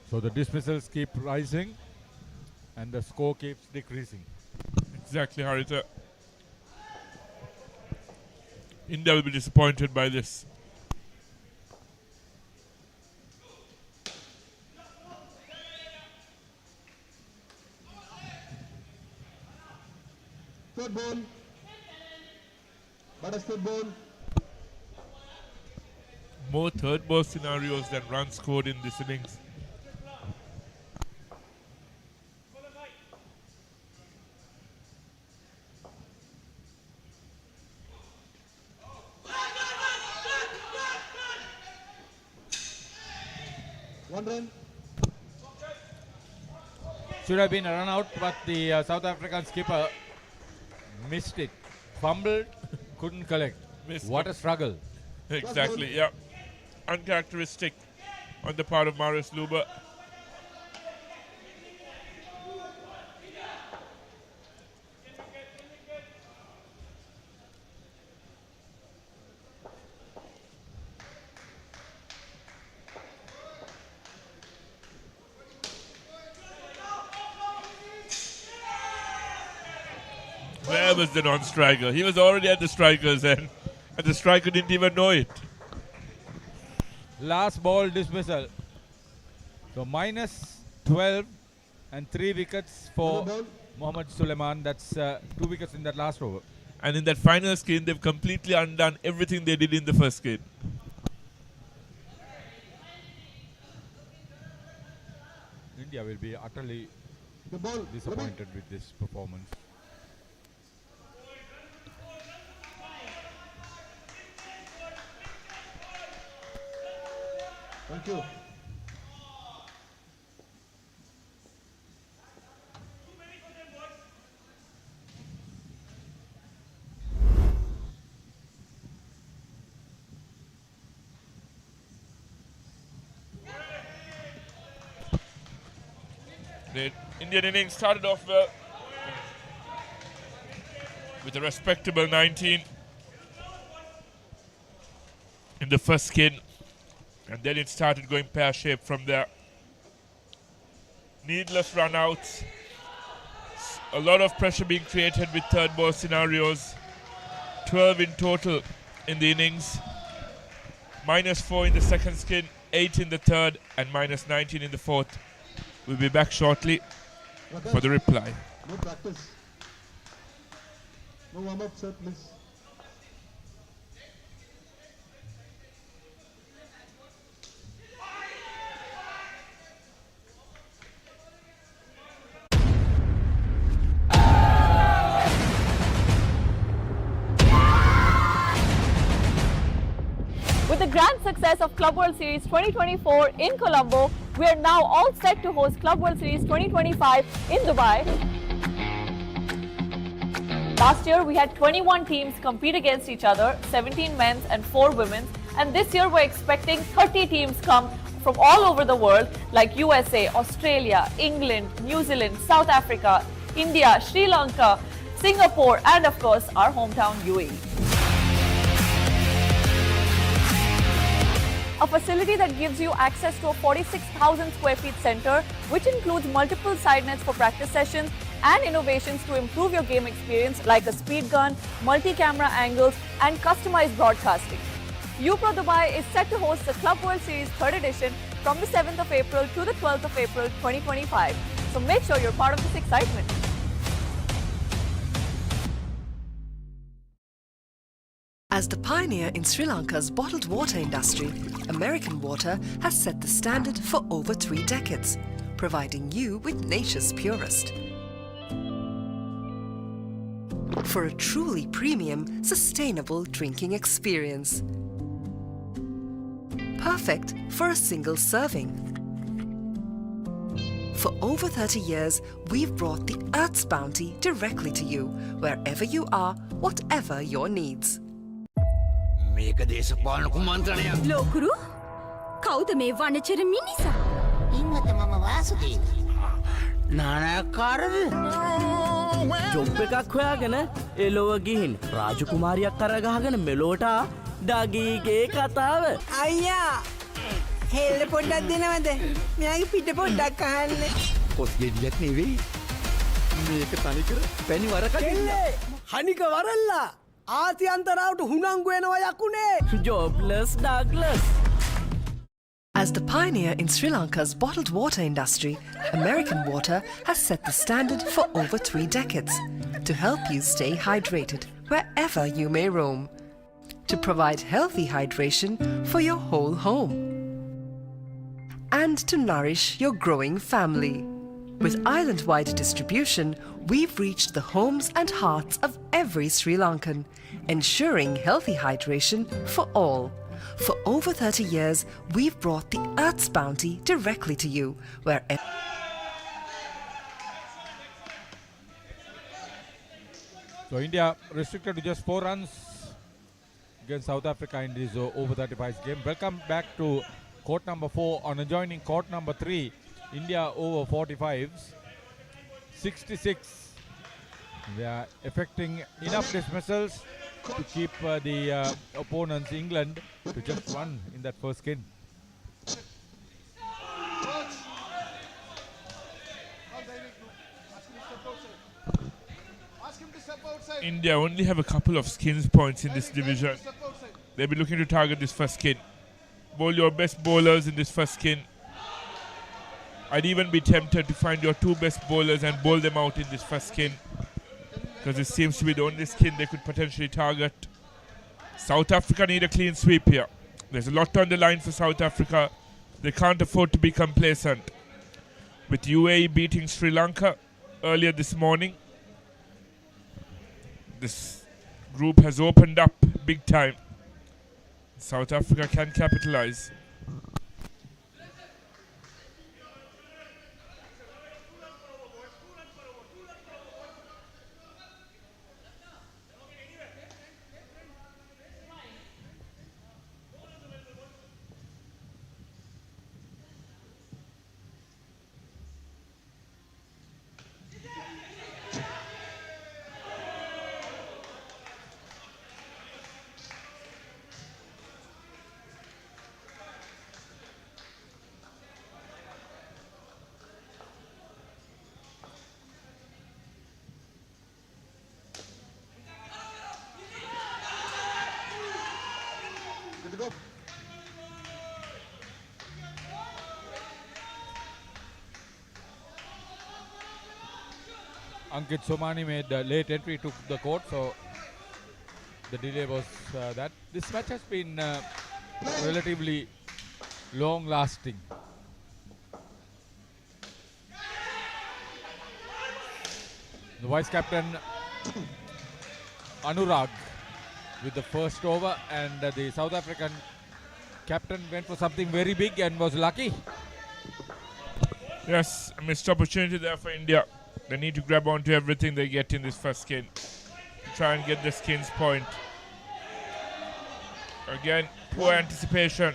So the dismissals keep rising and the score keeps decreasing. Exactly, Harita. India will be disappointed by this. Third ball. Batters third ball. More third ball scenarios than runs scored in this innings. One run. Should have been a run out, but the South African skipper missed it. Fumbled, couldn't collect. What a struggle. Exactly, yeah. Uncharacteristic on the part of Marius Luber. Where was the non-striker? He was already at the striker's end, and the striker didn't even know it. Last ball dismissal. So minus 12 and 3 wickets for Mohammad Suleiman. That's 2 wickets in that last over. And in that final skin, they've completely undone everything they did in the first skin. India will be utterly disappointed with this performance. Thank you. The Indian innings started off well with a respectable 19 in the first skin. And then it started going pear-shaped from there. Needless run-outs. A lot of pressure being created with third ball scenarios. 12 in total in the innings. -4 in the second skin, 8 in the third, and -19 in the fourth. We'll be back shortly for the reply. No practice. No warm-up, sir, please. With the grand success of Club World Series 2024 in Colombo, we are now all set to host Club World Series 2025 in Dubai. Last year, we had 21 teams compete against each other, 17 men's and 4 women's. And this year, we're expecting 30 teams come from all over the world, like USA, Australia, England, New Zealand, South Africa, India, Sri Lanka, Singapore, and of course, our hometown UAE. A facility that gives you access to a 46,000 square feet center, which includes multiple side nets for practice sessions and innovations to improve your game experience like a speed gun, multi-camera angles, and customized broadcasting. UPro Dubai is set to host the Club World Series 3rd edition from the 7th of April to the 12th of April 2025. So make sure you're part of this excitement. As the pioneer in Sri Lanka's bottled water industry, American Water has set the standard for over 3 decades, providing you with nature's purest. For a truly premium, sustainable drinking experience. Perfect for a single serving. For over 30 years, we've brought the Earth's bounty directly to you, wherever you are, whatever your needs. Lokuru කවුද මේ වනචර මිනිසා ඉන්නත මම Vasudeva නානයක්කාරද job එකක් හොයාගෙන එලොව ගිහින් රාජකුමාරියක් කරගහගෙන මෙලෝට ඩගීගේ කතාව අයියා හෙල්ල පොඩ්ඩක් දෙනවද මෙයාගේ පිට පොඩ්ඩක් අහන්න කොස් ගෙඩියක් නෙවෙයි මේක තනිකර පැණි වරකට හනික වරල්ලා ආසියන්තරාවට හුනංගු වෙනවා යකුනේ ජොබ්ලස් Douglas. As the pioneer in Sri Lanka's bottled water industry, American Water has set the standard for over 3 decades to help you stay hydrated wherever you may roam, to provide healthy hydration for your whole home, and to nourish your growing family. With island-wide distribution, we've reached the homes and hearts of every Sri Lankan, ensuring healthy hydration for all. For over 30 years, we've brought the Earth's bounty directly to you, wherever. So India restricted to just 4 runs against South Africa in this over 35 game. Welcome back to court number 4 on adjoining court number 3. India over 45s, 66. They are effecting enough dismissals to keep the opponents England to just 1 in that first skin. India only have a couple of skins points in this division. They'll be looking to target this first skin. Bowl your best bowlers in this first skin. I'd even be tempted to find your 2 best bowlers and bowl them out in this first skin, because it seems to be the only skin they could potentially target. South Africa need a clean sweep here. There's a lot on the line for South Africa. They can't afford to be complacent. With UAE beating Sri Lanka earlier this morning, this group has opened up big time. South Africa can capitalize. Ankit Somani made a late entry to the court, so the delay was that. This match has been relatively long-lasting. The vice captain Anurag with the first over, and the South African captain went for something very big and was lucky. Yes, a missed opportunity there for India. They need to grab onto everything they get in this first skin to try and get the skins point. Again, poor anticipation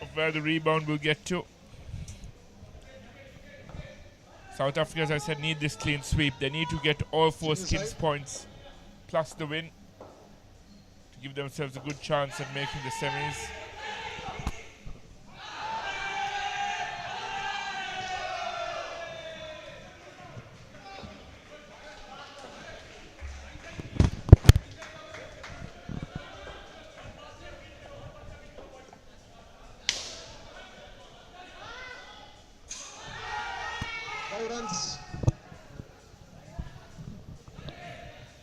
of where the rebound will get to. South Africa, as I said, need this clean sweep. They need to get all 4 skins points plus the win to give themselves a good chance at making the semis.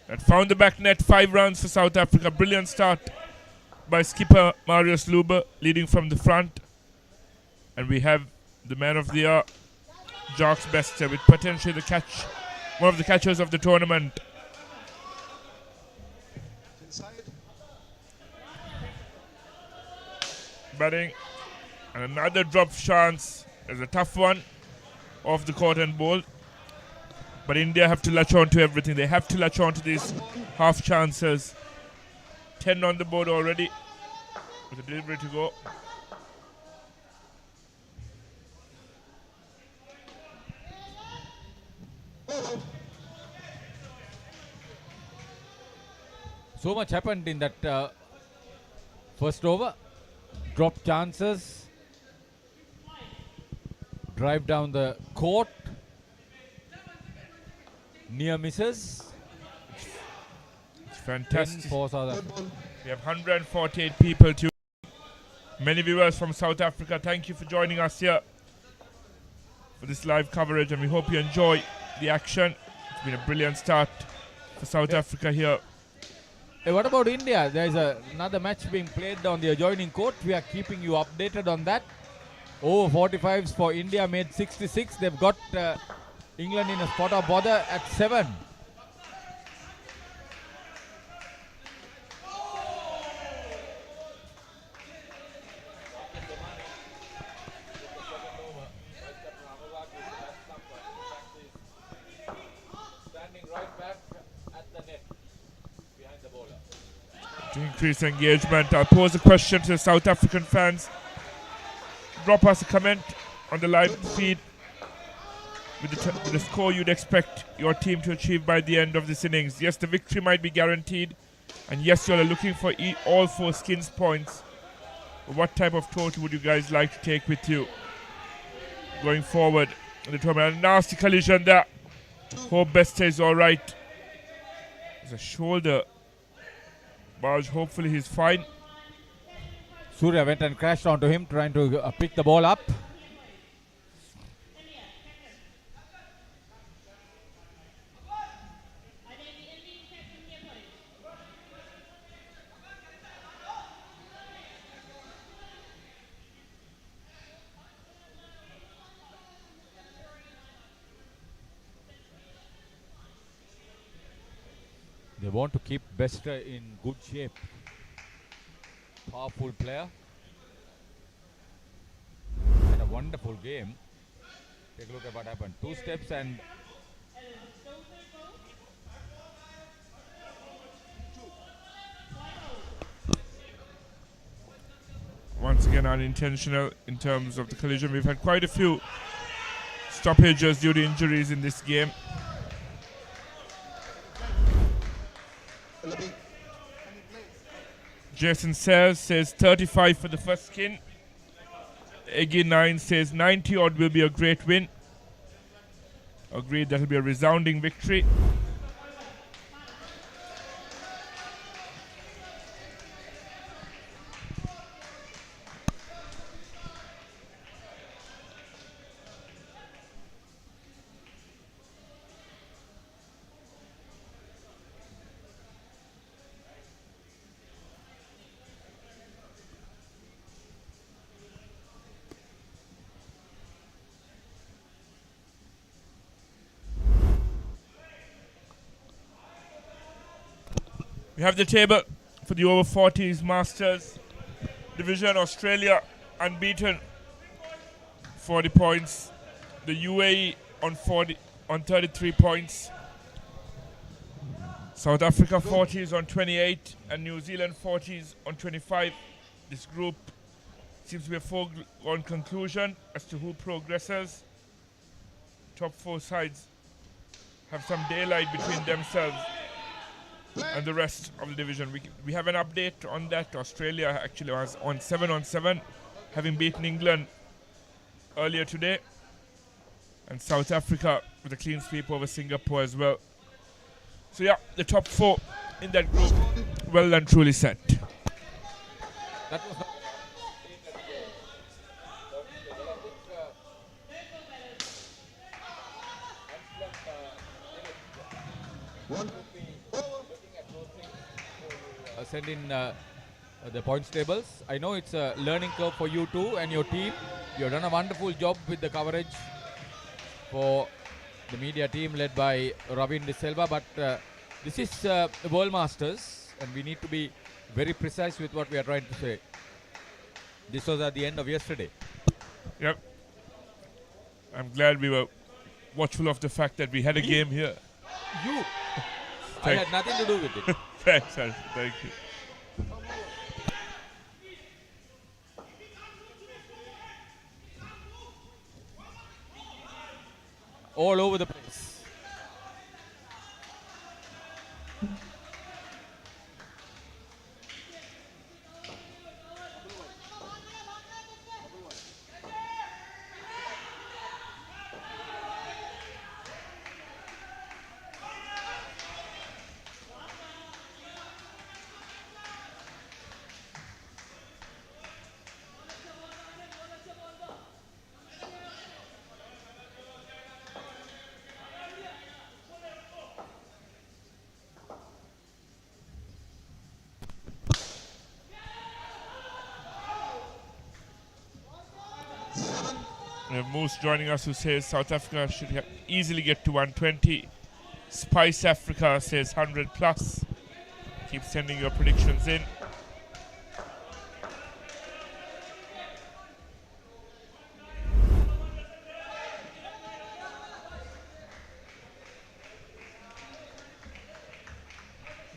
That found the back net, 5 runs for South Africa. Brilliant start by skipper Marius Luber, leading from the front. And we have the man of the year, Jacques Bester, with potentially the catch, one of the catchers of the tournament. Batting, and another drop chance. There's a tough one off the court and ball. But India have to latch on to everything. They have to latch on to these half chances. 10 on the board already with a delivery to go. So much happened in that first over. Drop chances. Drive down the court. Near misses. It's fantastic. 10 for South Africa. We have 148 people too. Many viewers from South Africa. Thank you for joining us here for this live coverage, and we hope you enjoy the action. It's been a brilliant start for South Africa here. Hey, what about India? There is another match being played on the adjoining court. We are keeping you updated on that. Over 45s for India made 66. They've got England in a spot of bother at 7. Standing right back at the net behind the bowler. To increase engagement, I'll pose a question to the South African fans. Drop us a comment on the live feed with the score you'd expect your team to achieve by the end of this innings. Yes, the victory might be guaranteed, and yes, you are looking for all 4 skins points. But what type of total would you guys like to take with you going forward in the tournament? A nasty collision there. Hope Bester is alright. There's a shoulder barge. Hopefully he's fine. Surya went and crashed onto him, trying to pick the ball up. They want to keep Bester in good shape. Powerful player. Had a wonderful game. Take a look at what happened. 2 steps and once again unintentional in terms of the collision. We've had quite a few stoppages due to injuries in this game. Jason Sayers says 35 for the first skin. Eggy 9 says 90 odd will be a great win. Agreed, that will be a resounding victory. We have the table for the over 40s Masters division. Australia unbeaten, 40 points. The UAE on 33 points. South Africa 40s on 28 and New Zealand 40s on 25. This group seems to be a foregone conclusion as to who progresses. Top 4 sides have some daylight between themselves and the rest of the division. We have an update on that. Australia actually was on 7-on-7, having beaten England earlier today. And South Africa with a clean sweep over Singapore as well. So yeah, the top 4 in that group, well and truly set. That was send in the points tables. I know it's a learning curve for you too and your team. You've done a wonderful job with the coverage for the media team led by Ravin De Silva, but this is the World Masters and we need to be very precise with what we are trying to say. This was at the end of yesterday. Yep. I'm glad we were watchful of the fact that we had a game here. You? I had nothing to do with it. Thanks, sir. Thank you. All over the place. We have Moose joining us who says South Africa should easily get to 120. Spice Africa says 100 plus. Keep sending your predictions in.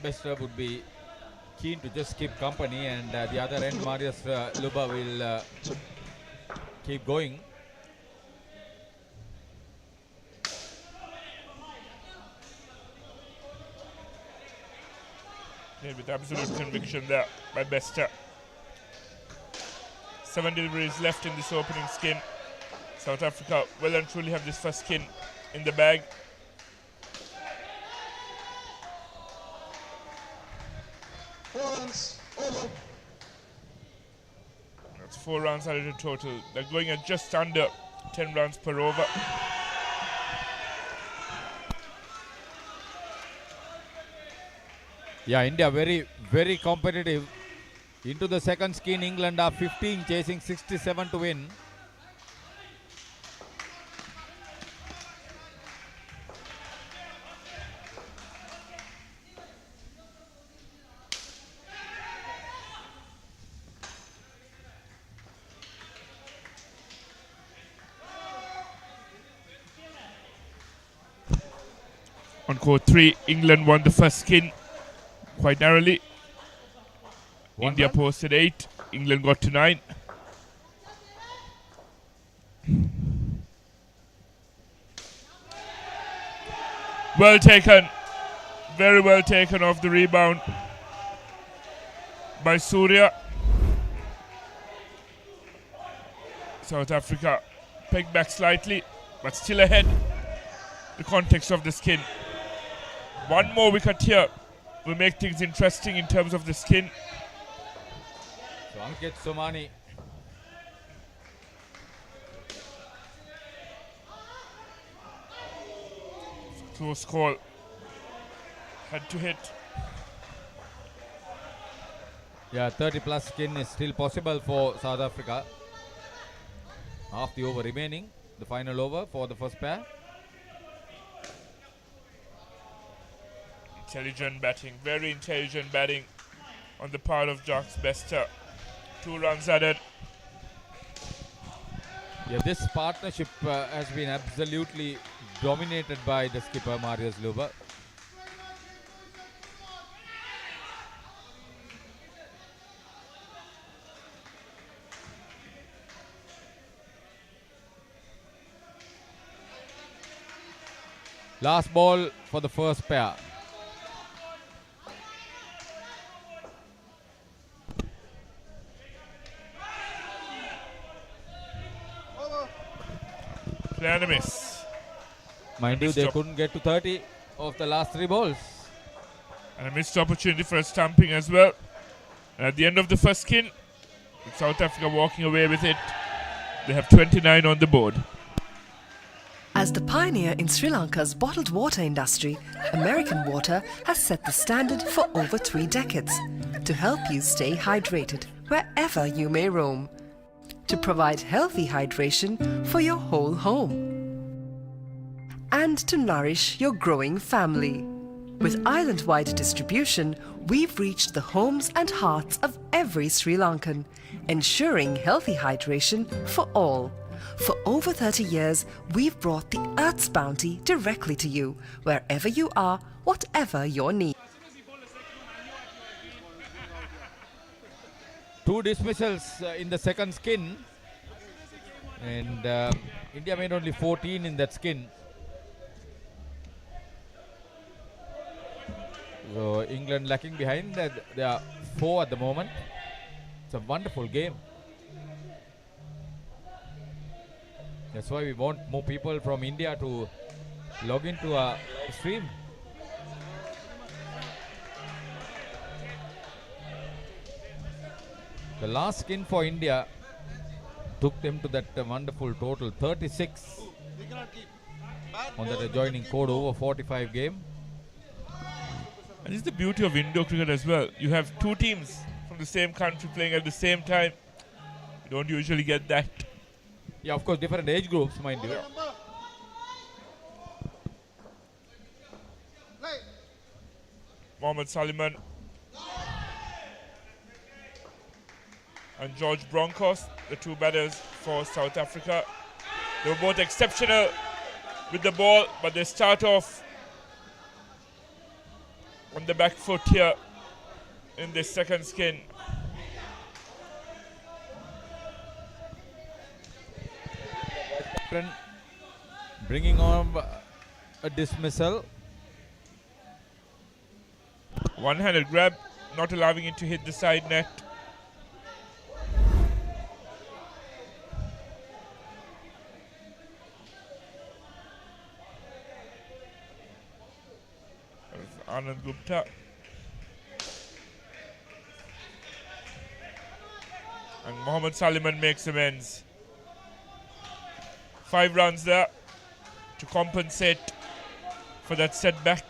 Bester would be keen to just keep company, and the other end, Marius Luba will keep going. Yeah, with absolute conviction there by Bester. 7 deliveries left in this opening skin. South Africa well and truly have this first skin in the bag. That's 4 rounds added in total. They're going at just under 10 rounds per over. Yeah, India very, very competitive. Into the second skin, England are 15, chasing 67 to win. On court 3, England won the first skin quite narrowly. India posted 8, England got to 9. Well taken, very well taken off the rebound by Surya. South Africa pegged back slightly, but still ahead. The context of the skin. One more wicket here will make things interesting in terms of the skin. So Ankit Somani. Close call. Had to hit. Yeah, 30 plus skin is still possible for South Africa. Half the over remaining. The final over for the first pair. Intelligent batting, very intelligent batting on the part of Jacques Bester. 2 runs added. Yeah, this partnership has been absolutely dominated by the skipper Marius Luber. Last ball for the first pair. Play and a miss. Mind you, they couldn't get to 30 of the last 3 balls. And a missed opportunity for a stumping as well. And at the end of the first skin, with South Africa walking away with it, they have 29 on the board. As the pioneer in Sri Lanka's bottled water industry, American Water has set the standard for over 3 decades to help you stay hydrated wherever you may roam, to provide healthy hydration for your whole home, and to nourish your growing family. With island-wide distribution, we've reached the homes and hearts of every Sri Lankan, ensuring healthy hydration for all. For over 30 years, we've brought the Earth's bounty directly to you, wherever you are, whatever your need. 2 dismissals in the second skin, and India made only 14 in that skin. So England lacking behind. There are 4 at the moment. It's a wonderful game. That's why we want more people from India to log into our stream. The last skin for India took them to that wonderful total 36 on that adjoining code over 45 game. And this is the beauty of indoor cricket as well. You have 2 teams from the same country playing at the same time. You don't usually get that. Yeah, of course, different age groups, mind you. Mohammad Suleiman and George Broncos, the 2 batters for South Africa. They were both exceptional with the ball, but they start off on the back foot here in this second skin. Bringing on a dismissal. One-handed grab, not allowing it to hit the side net. Anand Gupta. And Mohammad Suleiman makes amends. 5 runs there to compensate for that setback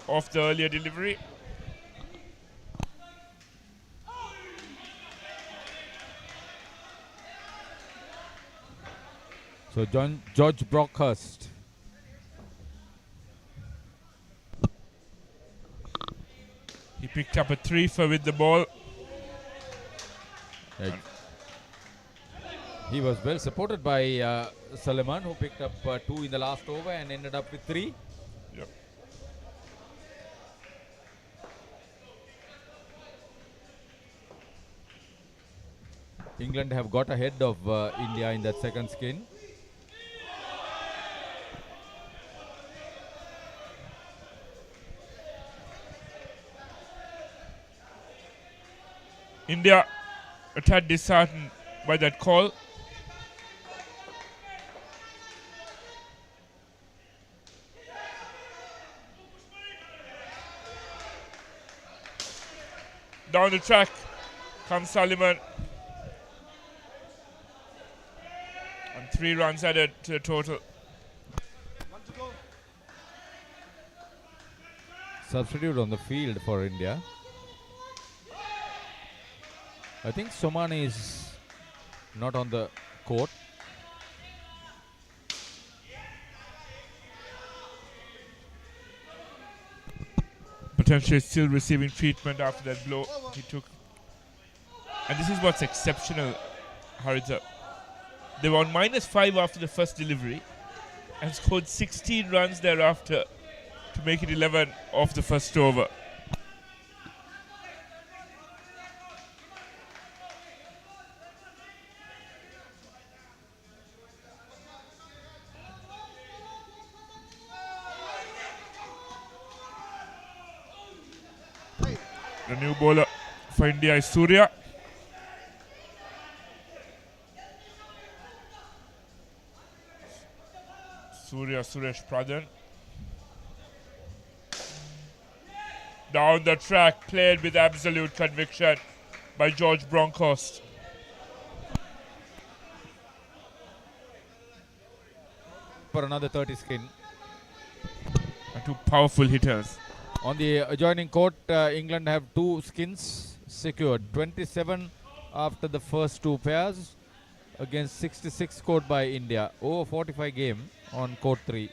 of the earlier delivery. So George Brockhurst. He picked up a 3 with the ball. He was well supported by Suleiman, who picked up 2 in the last over and ended up with 3. Yep. England have got ahead of India in that second skin. India a tad disheartened by that call. Down the track comes Suleiman. And 3 runs added to the total. Substitute on the field for India. I think Somani is not on the court. potentially still receiving treatment after that blow he took. And this is what's exceptional, Haritha. They were on -5 after the first delivery and scored 16 runs thereafter to make it 11 off the first over. The new bowler for India is Surya. Suresh Pradhan. Down the track, played with absolute conviction by George Bronkhorst. For another 30 skin. And two powerful hitters. On the adjoining court, England have 2 skins secured. 27 after the first 2 pairs against 66 scored by India. Over 45 game on court 3.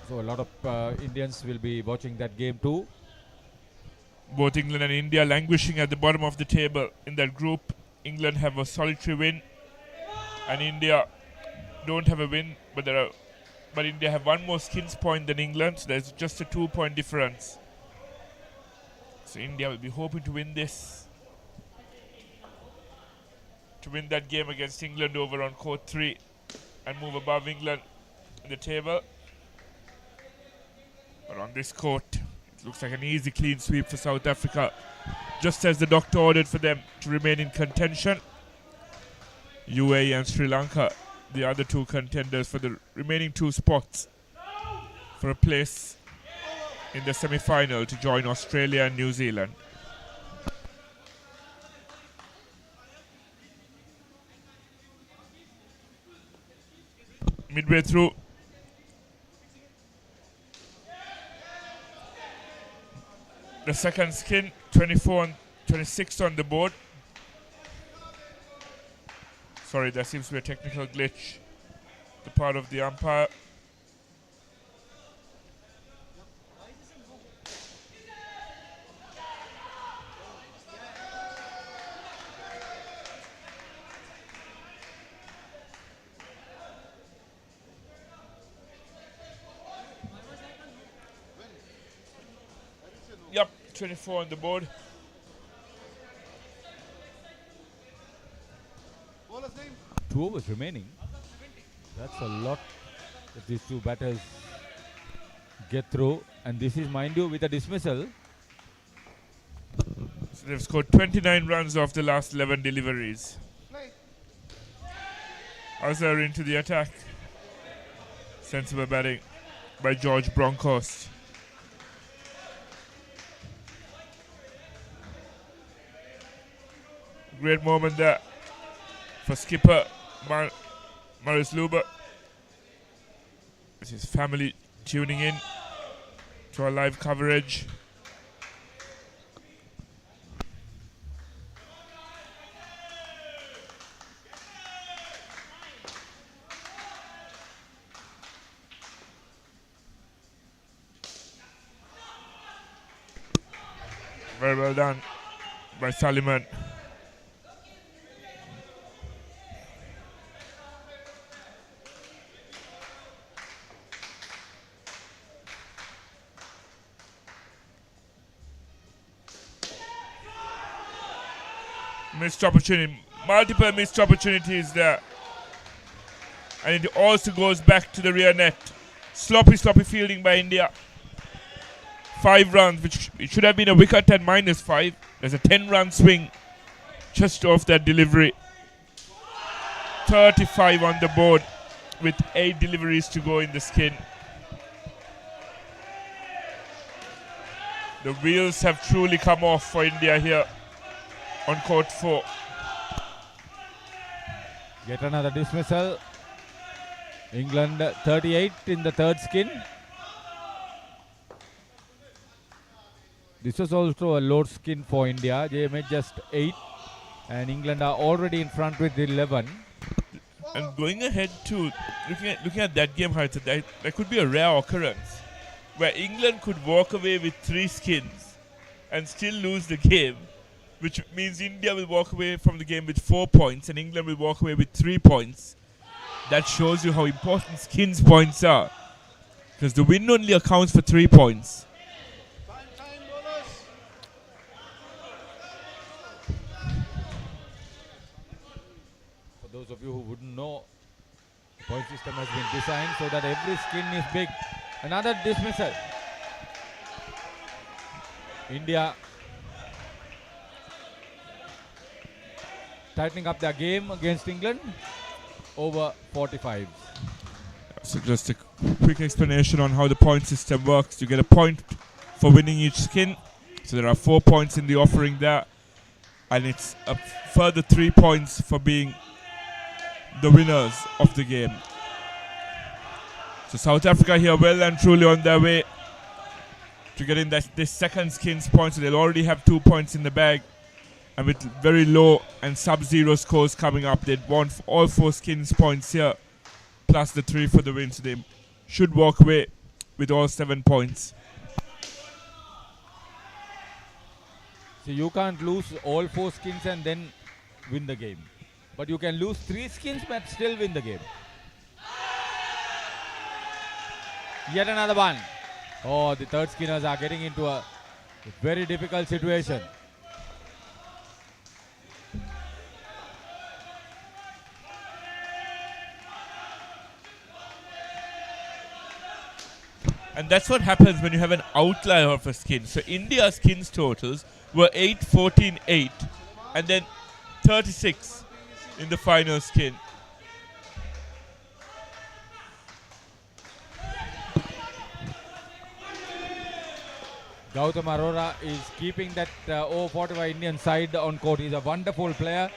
So a lot of Indians will be watching that game too. Both England and India languishing at the bottom of the table in that group. England have a solitary win, and India don't have a win, but India have one more skins point than England, so there's just a 2-point difference. So India will be hoping to win this, to win that game against England over on court 3 and move above England in the table. But on this court, it looks like an easy clean sweep for South Africa, just as the doctor ordered for them to remain in contention. UAE and Sri Lanka, the other 2 contenders for the remaining 2 spots for a place in the semi-final to join Australia and New Zealand. Midway through, the second skin, 24 and 26 on the board. Sorry, there seems to be a technical glitch. The part of the umpire. Yep, 24 on the board. Two overs remaining. That's a lot if these 2 batters get through. And this is, mind you, with a dismissal. So they've scored 29 runs off the last 11 deliveries. Azhar into the attack. Sensible batting by George Bronkhorst. Great moment there for skipper Maurice Luber. This is family tuning in to our live coverage. Very well done by Salliman. Missed opportunity, multiple missed opportunities there. And it also goes back to the rear net. Sloppy fielding by India. 5 runs, which it should have been a wicket at -5. There's a 10-run swing just off that delivery. 35 on the board with 8 deliveries to go in the skin. The wheels have truly come off for India here on court 4. Get another dismissal. England 38 in the third skin. This was also a low skin for India. They made just 8 and England are already in front with 11. And going ahead to looking at that game, that could be a rare occurrence where England could walk away with 3 skins and still lose the game, which means India will walk away from the game with 4 points and England will walk away with 3 points. That shows you how important skins points are, because the win only accounts for 3 points. For those of you who wouldn't know, the point system has been designed so that every skin is big. Another dismissal. India tightening up their game against England. Over 45. So just a quick explanation on how the point system works. You get a point for winning each skin. So there are 4 points in the offering there. And it's a further 3 points for being the winners of the game. So South Africa here well and truly on their way to getting this second skins point. So they'll already have 2 points in the bag. And with very low and sub-zero scores coming up, they'd want all 4 skins points here, plus the 3 for the win. So they should walk away with all 7 points. So you can't lose all 4 skins and then win the game. But you can lose 3 skins but still win the game. Yet another one. Oh, the third skinners are getting into a very difficult situation. And that's what happens when you have an outlier of a skin. So India's skins totals were 8, 14, 8, and then 36 in the final skin. Gautam Arora is keeping that 45 Indian side on court. He's a wonderful player.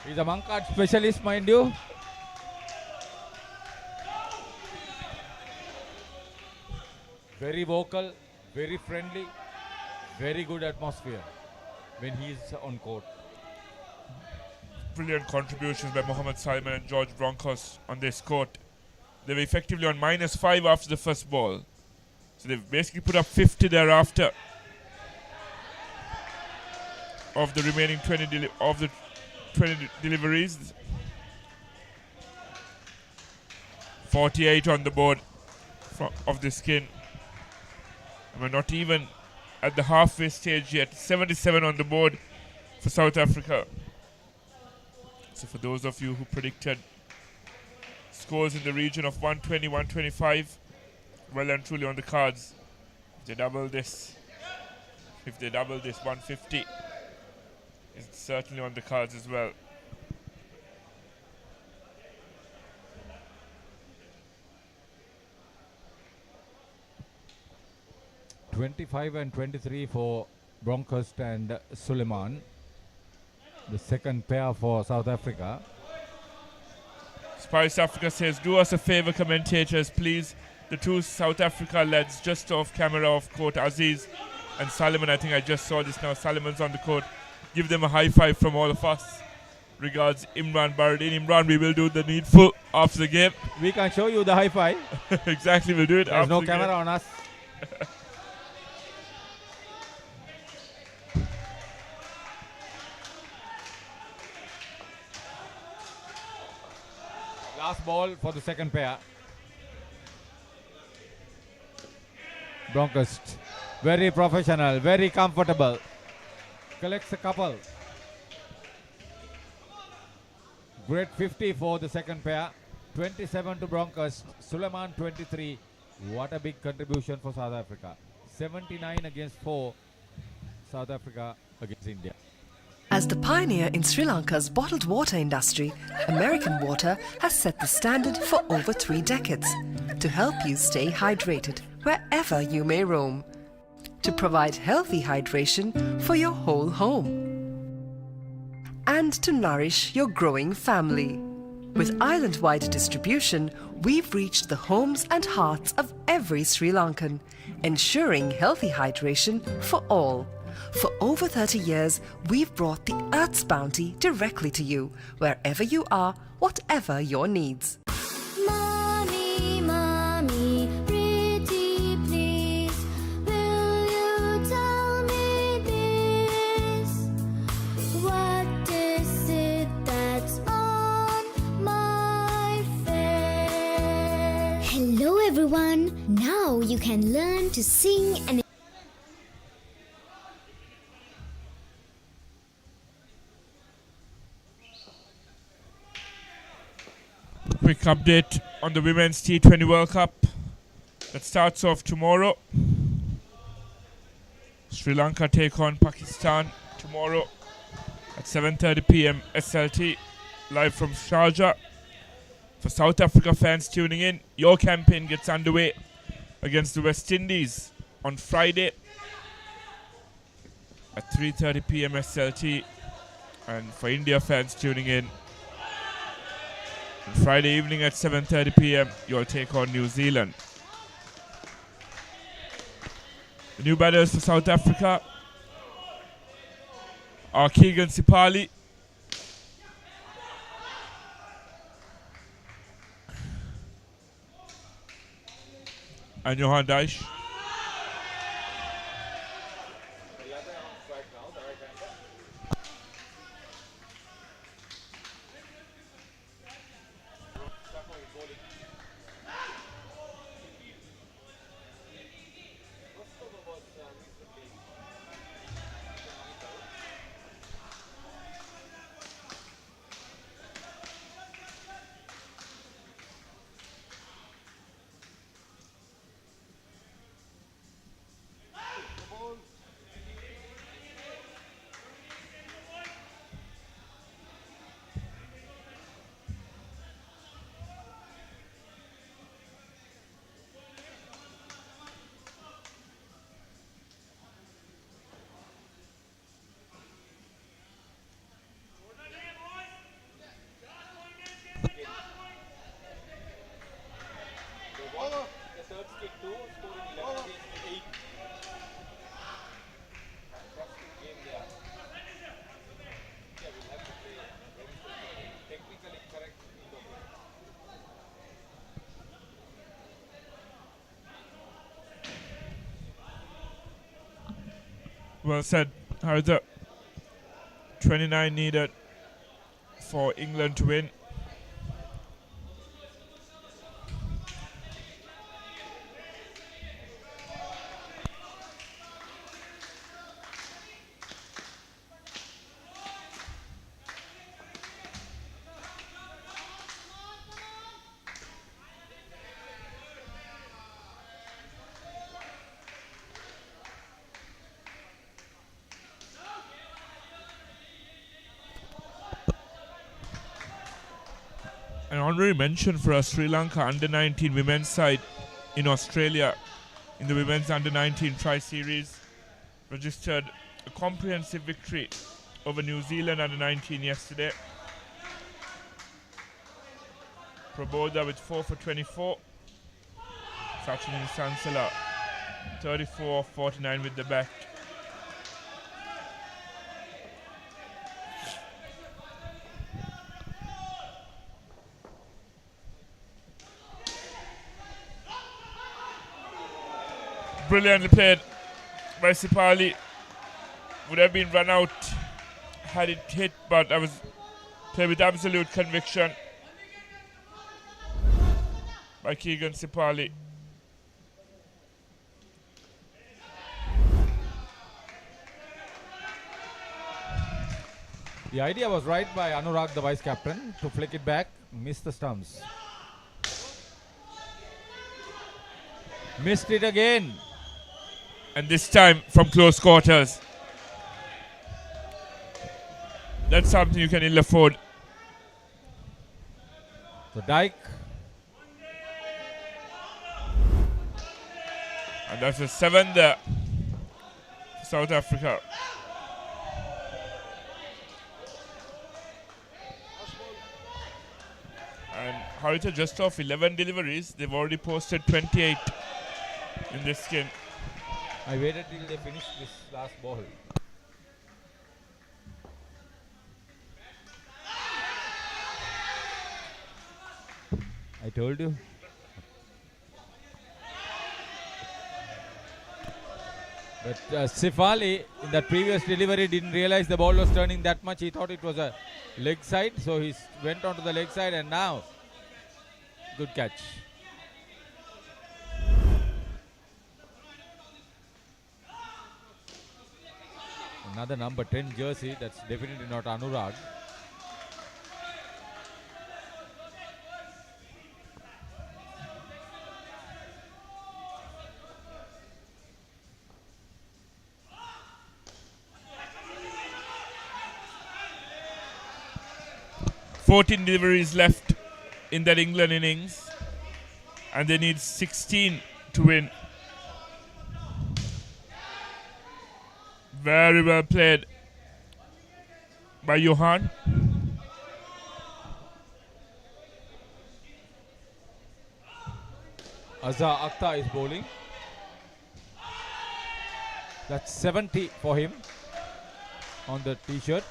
He's a monk art specialist, mind you. Very vocal, very friendly, very good atmosphere when he's on court. Brilliant contributions by Mohammad Salman and George Broncos on this court. They were effectively on -5 after the first ball. So they've basically put up 50 thereafter of the remaining 20 deliveries. 48 on the board of the skin. And we're not even at the halfway stage yet. 77 on the board for South Africa. So for those of you who predicted scores in the region of 120, 125, well and truly on the cards. If they double this, 150 is certainly on the cards as well. (25 and 23 for Bronkhorst and Suleiman. The second pair for South Africa. Spice Africa says, do us a favor, commentators, please. The 2 South Africa lads just off camera, off court, Aziz and Salman. I think I just saw this now. Salman's on the court. Give them a high five from all of us. Regards, Imran Baradin. Imran, we will do the needful after the game. We can show you the high five. Exactly, we'll do it There's after no the camera game. on us. Last ball for the second pair. Bronkhorst, very professional, very comfortable. Collects a couple. Great 50 for the second pair. 27 to Bronkhorst. Suleiman 23. What a big contribution for South Africa. 79 against 4. South Africa against India. As the pioneer in Sri Lanka's bottled water industry, American Water has set the standard for over 3 decades to help you stay hydrated wherever you may roam, to provide healthy hydration for your whole home, and to nourish your growing family. With island-wide distribution, we've reached the homes and hearts of every Sri Lankan, ensuring healthy hydration for all. For over 30 years, we've brought the Earth's bounty directly to you, wherever you are, whatever your needs. Mommy, mommy, pretty please, will you tell me this? What is it that's on my face? Hello everyone, now you can learn to sing and Quick update on the Women's T20 World Cup that starts off tomorrow. Sri Lanka take on Pakistan tomorrow at 7:30 p.m. SLT, live from Sharjah. For South Africa fans tuning in, your campaign gets underway against the West Indies on Friday at 3:30 p.m. SLT. And for India fans tuning in, on Friday evening at 7:30 p.m. you'll take on New Zealand. The new batters for South Africa are Keegan Sipali and Johan Daish. Well said, Harita. 29 needed for England to win. An honorary mention for a Sri Lanka under-19 women's side in Australia in the women's under-19 tri-series registered a comprehensive victory over New Zealand under-19 yesterday. Prabodha with 4 for 24. Sachini Sansala 34 of 49 with the bat. Brilliantly played by Sipali. Would have been run out had it hit, but I was played with absolute conviction by Keegan Sipali. The idea was right by Anurag, the vice captain, to flick it back, miss the stumps. Missed it again. And this time from close quarters. That's something you can ill afford. The Dyke. And that's a 7 there for South Africa. Haritha just off 11 deliveries. They've already posted 28 in this game. I waited till they finished this last ball. I told you. But Sifali in that previous delivery didn't realize the ball was turning that much. He thought it was a leg side, so he went onto the leg side, and now good catch. Another number 10 jersey. That's definitely not Anurag. Fourteen deliveries left in that England innings, and they need 16 to win. Very well played by Johan. Azhar Akhtar is bowling. That's 70 for him on the t-shirt.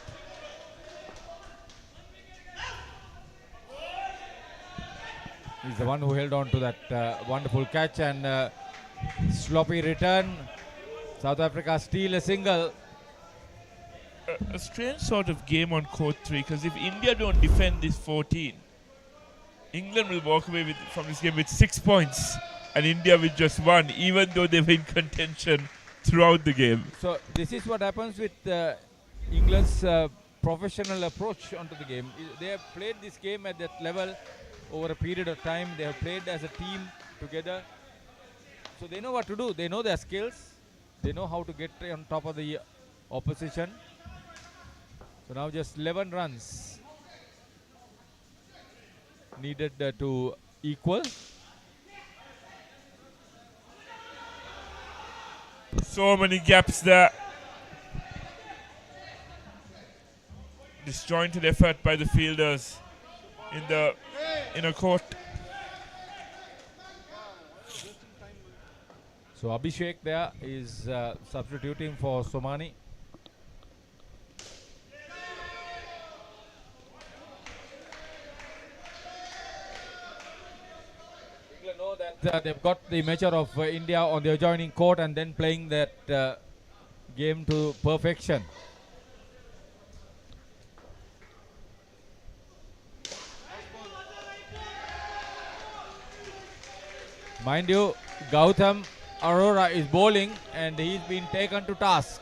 He's the one who held on to that wonderful catch, and sloppy return. South Africa steal a single. A strange sort of game on court 3, because if India don't defend this 14, England will walk away from this game with 6 points, and India with just 1, even though they were in contention throughout the game. So this is what happens with England's professional approach onto the game. They have played this game at that level over a period of time. They have played as a team together, so they know what to do. They know their skills. They know how to get on top of the opposition. So now just 11 runs needed to equal. So many gaps there. Disjointed effort by the fielders in the inner court. So Abhishek there is substituting for Somani. England know that they've got the measure of India on the adjoining court, and then playing that game to perfection. Mind you, Gautam Arora is bowling, and he's been taken to task.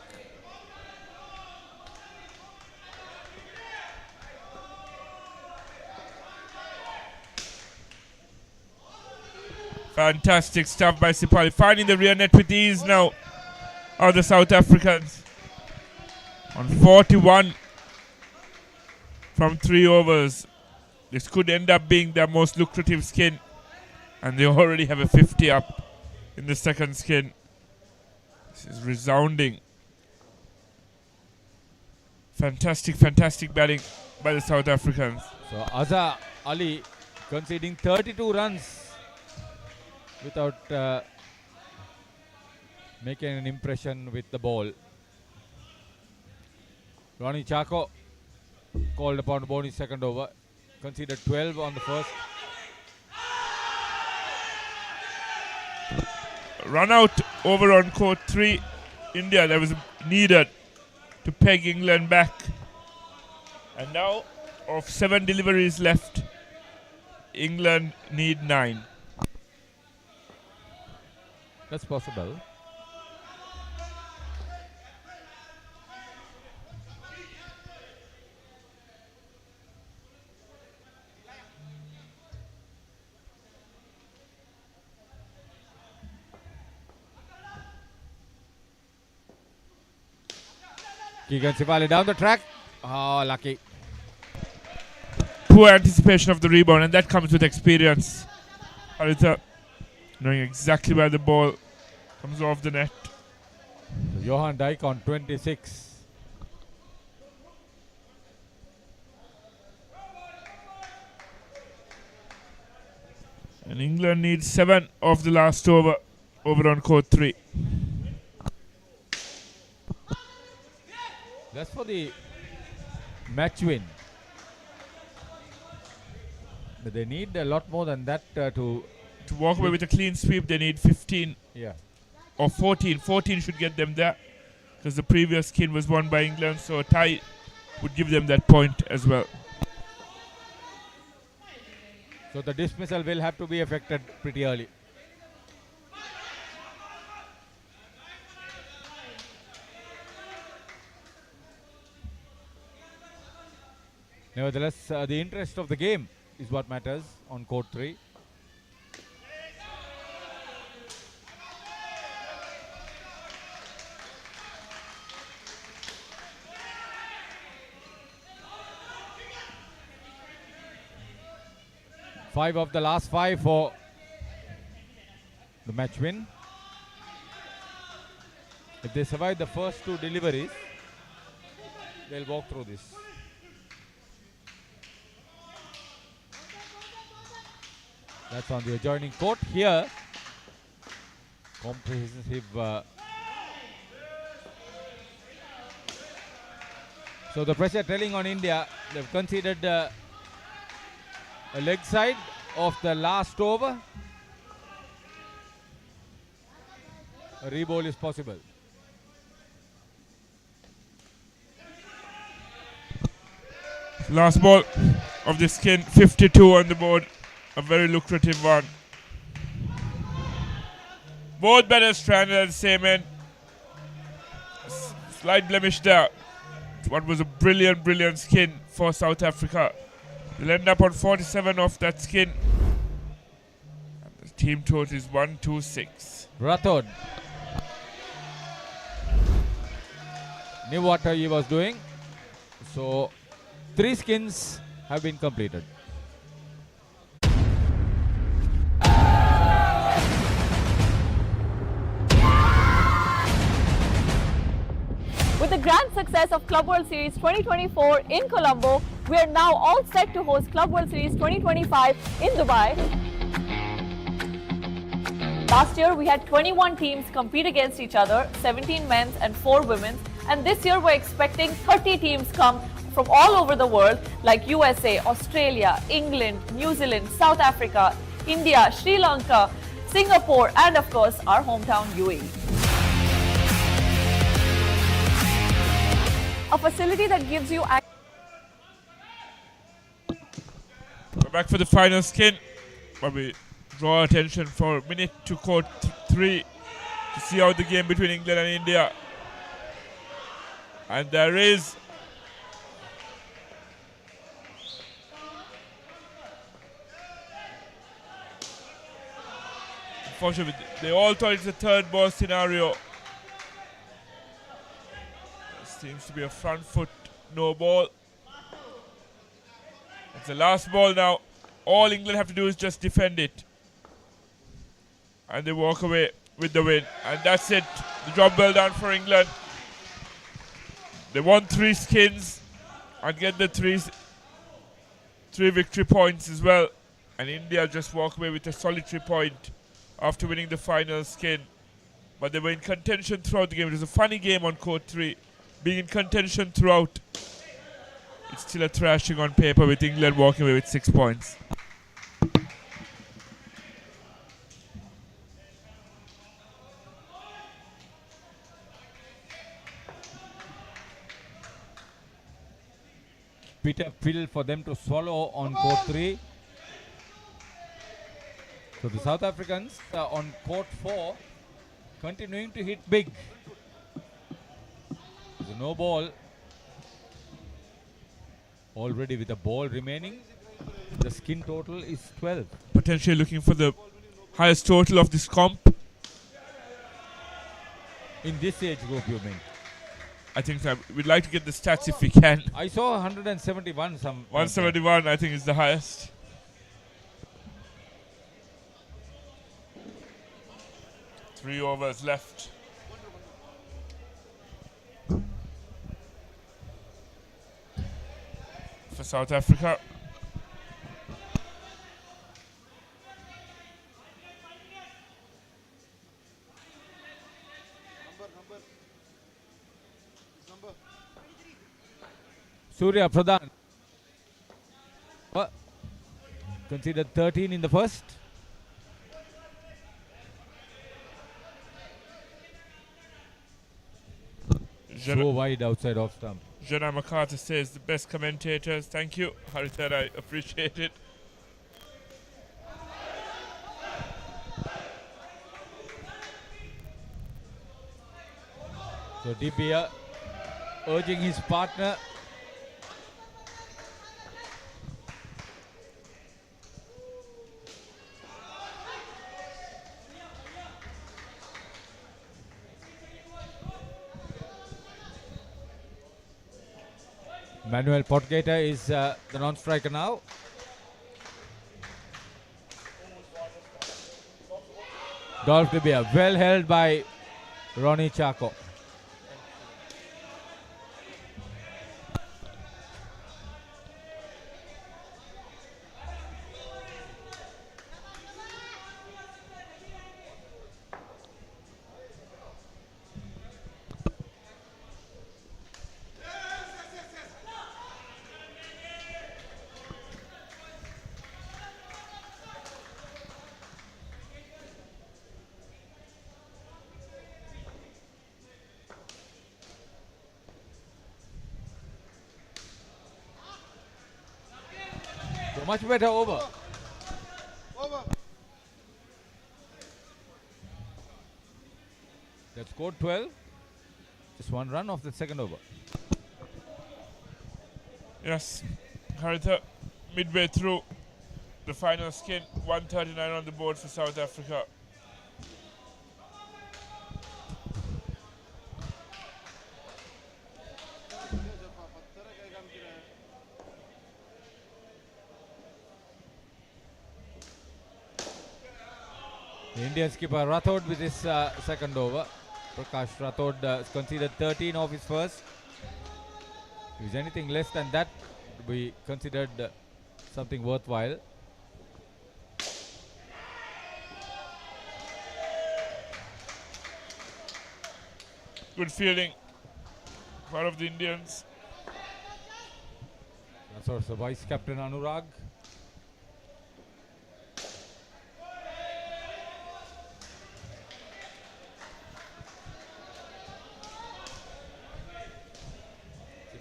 Fantastic stuff by Sipali. Finding the rear net with ease now are the South Africans. On 41 from 3 overs. This could end up being their most lucrative skin. And they already have a 50 up in the second skin. This is resounding. Fantastic, fantastic batting by the South Africans. So Azhar Ali conceding 32 runs without making an impression with the ball. Ronnie Chako called upon to bowl his second over. Conceded 12 on the first. Run out over on court 3. India, that was needed to peg England back. And now, of 7 deliveries left, England need 9. That's possible. Keegan Sifali down the track. Oh, lucky. Poor anticipation of the rebound, and that comes with experience. Haritha knowing exactly where the ball comes off the net. So Johan Dijk on 26. And England needs 7 of the last over on court 3. That's for the match win. But they need a lot more than that to walk away with a clean sweep. They need 15. Yeah. Or 14. 14 should get them there, because the previous skin was won by England, so a tie would give them that point as well. So the dismissal will have to be effected pretty early. Nevertheless, the interest of the game is what matters on court 3. Five of the last 5 for the match win. If they survive the first 2 deliveries, they'll walk through this. That's on the adjoining court. Here, comprehensive. So the pressure telling on India. They've conceded a leg side of the last over. A re-bowl is possible. Last ball of the skin, 52 on the board. A very lucrative one. Both batters stranded at the same end. Slight blemish there. What was a brilliant skin for South Africa. They'll end up on 47 off that skin. And the team total is 126. Rathod knew what he was doing. So 3 skins have been completed. With the grand success of Club World Series 2024 in Colombo, we are now all set to host Club World Series 2025 in Dubai. Last year, we had 21 teams compete against each other, 17 men's and 4 women's. And this year, we're expecting 30 teams come from all over the world, like USA, Australia, England, New Zealand, South Africa, India, Sri Lanka, Singapore, and of course, our hometown UAE. A facility that gives you access. We're back for the final skin, but we draw attention for a minute to court 3 to see how the game between England and India. And there is unfortunately, they all thought it's a 3rd ball scenario. Seems to be a front foot no ball. It's the last ball now. All England have to do is just defend it. And they walk away with the win. And that's it. The job well done for England. They won 3 skins and get the 3 victory points as well. And India just walk away with a solitary point after winning the final skin. But they were in contention throughout the game. It was a funny game on court 3. Being in contention throughout, it's still a thrashing on paper with England walking away with 6 points. Bitter pill for them to swallow on court 3. So the South Africans on court 4 continuing to hit big. There's no ball. Already with a ball remaining, the skin total is 12. Potentially looking for the highest total of this comp. In this age group, you mean? I think so. We'd like to get the stats if we can. I saw 171 some. 171 I think is the highest. Three overs left. For South Africa. Surya Pradhan considered 13 in the first. So wide outside off stump. Jenna MacArthur says the best commentators. Thank you, Haritha. I appreciate it. So Dipiya urging his partner. Manuel Potgater is the non-striker now. Dolph Dipiya well held by Ronnie Chaco. So much better over. That scored 12. Just one run off the second over. Yes, Haritha, midway through the final skin, 139 on the board for South Africa. The Indian skipper Rathod with his second over. Prakash Rathod conceded 13 off his first. If it's anything less than that, we considered something worthwhile. Good fielding, part of the Indians. That's also Vice Captain Anurag.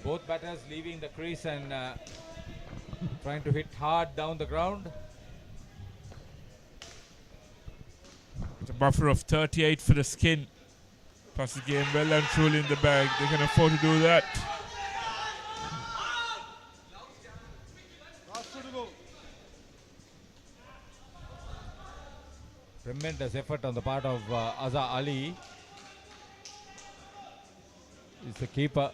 Both batters leaving the crease and trying to hit hard down the ground. It's a buffer of 38 for the skin. Plus the game well and truly in the bag. They can afford to do that. Tremendous effort on the part of Azhar Ali. He's the keeper.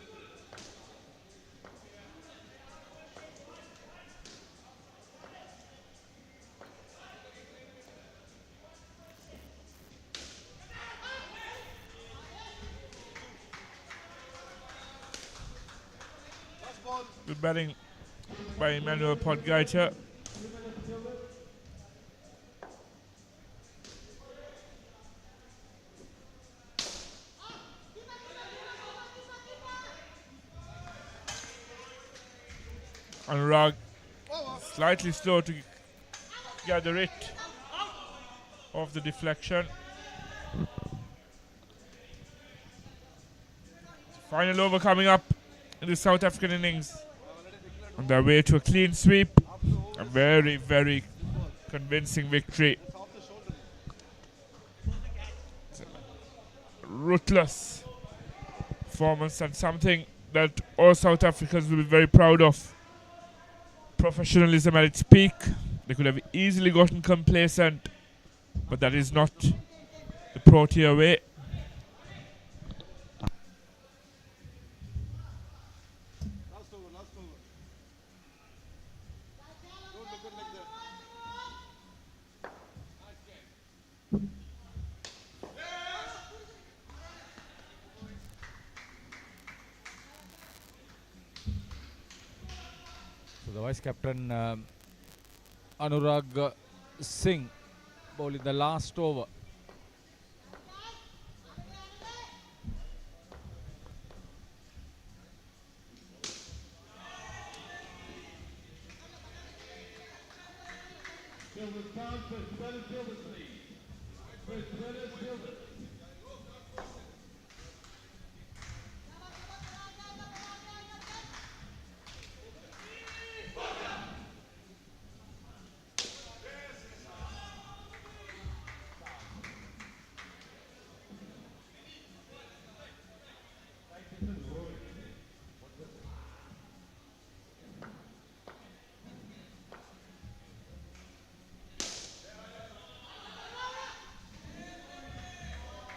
Good batting by Emmanuel Potgater. Anurag slightly slow to gather it off the deflection. Final over coming up in the South African innings. On their way to a clean sweep. A very, very convincing victory. It's a ruthless performance and something that all South Africans will be very proud of. Professionalism at its peak. They could have easily gotten complacent, but that is not the Protea way. The Vice Captain Anurag Singh bowling the last over.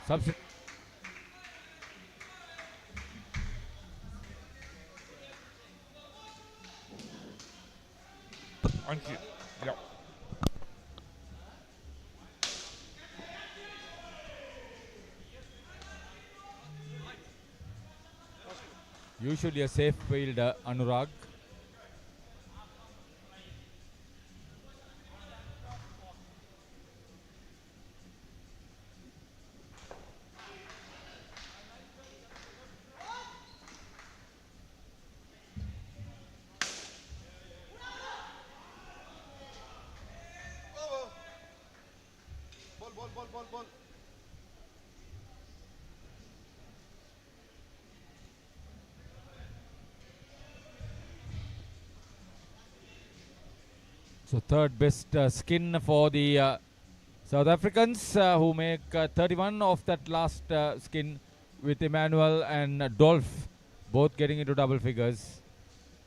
Substitute. Thank you. Yeah. Usually a safe fielder, Anurag. Ball. So third best skin for the South Africans who make 31 of that last skin, with Emmanuel and Dolph both getting into double figures.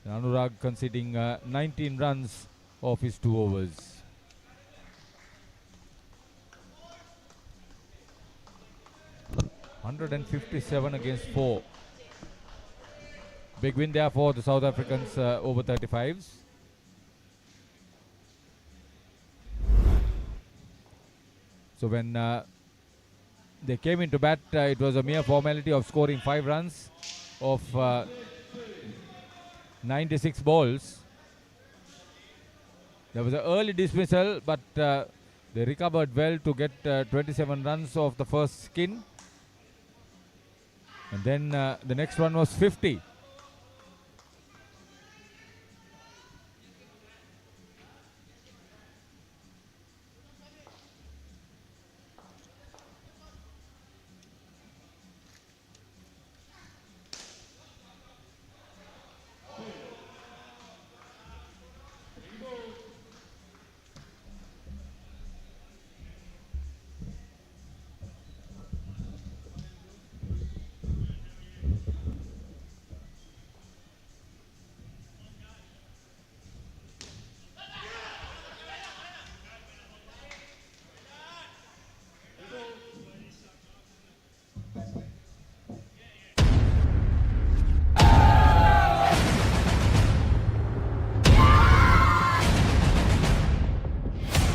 Anurag conceding 19 runs off his 2 overs. $157 against 4. Big win there for the South Africans over 35s. So when they came into bat, it was a mere formality of scoring 5 runs of 96 balls. There was an early dismissal, but they recovered well to get 27 runs off the first skin. And then the next one was 50.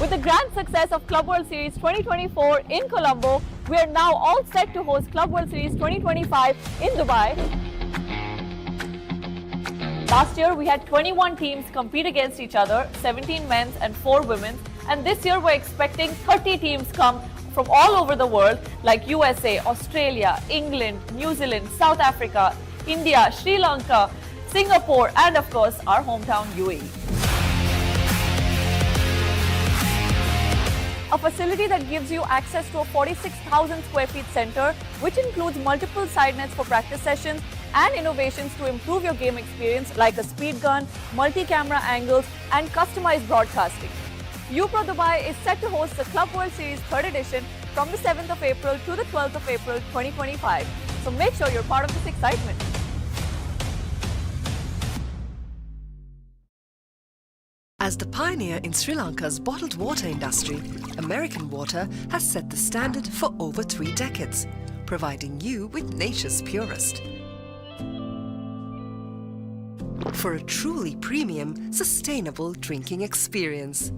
With the grand success of Club World Series 2024 in Colombo, we are now all set to host Club World Series 2025 in Dubai. Last year, we had 21 teams compete against each other, 17 men's and 4 women's. And this year, we're expecting 30 teams come from all over the world, like USA, Australia, England, New Zealand, South Africa, India, Sri Lanka, Singapore, and of course, our hometown UAE. A facility that gives you access to a 46,000 square feet center, which includes multiple side nets for practice sessions and innovations to improve your game experience, like a speed gun, multi-camera angles, and customized broadcasting. UPro Dubai is set to host the Club World Series 3rd edition from the 7th of April to the 12th of April 2025. So make sure you're part of this excitement. As the pioneer in Sri Lanka's bottled water industry, American Water has set the standard for over 3 decades, providing you with nature's purest. For a truly premium, sustainable drinking experience.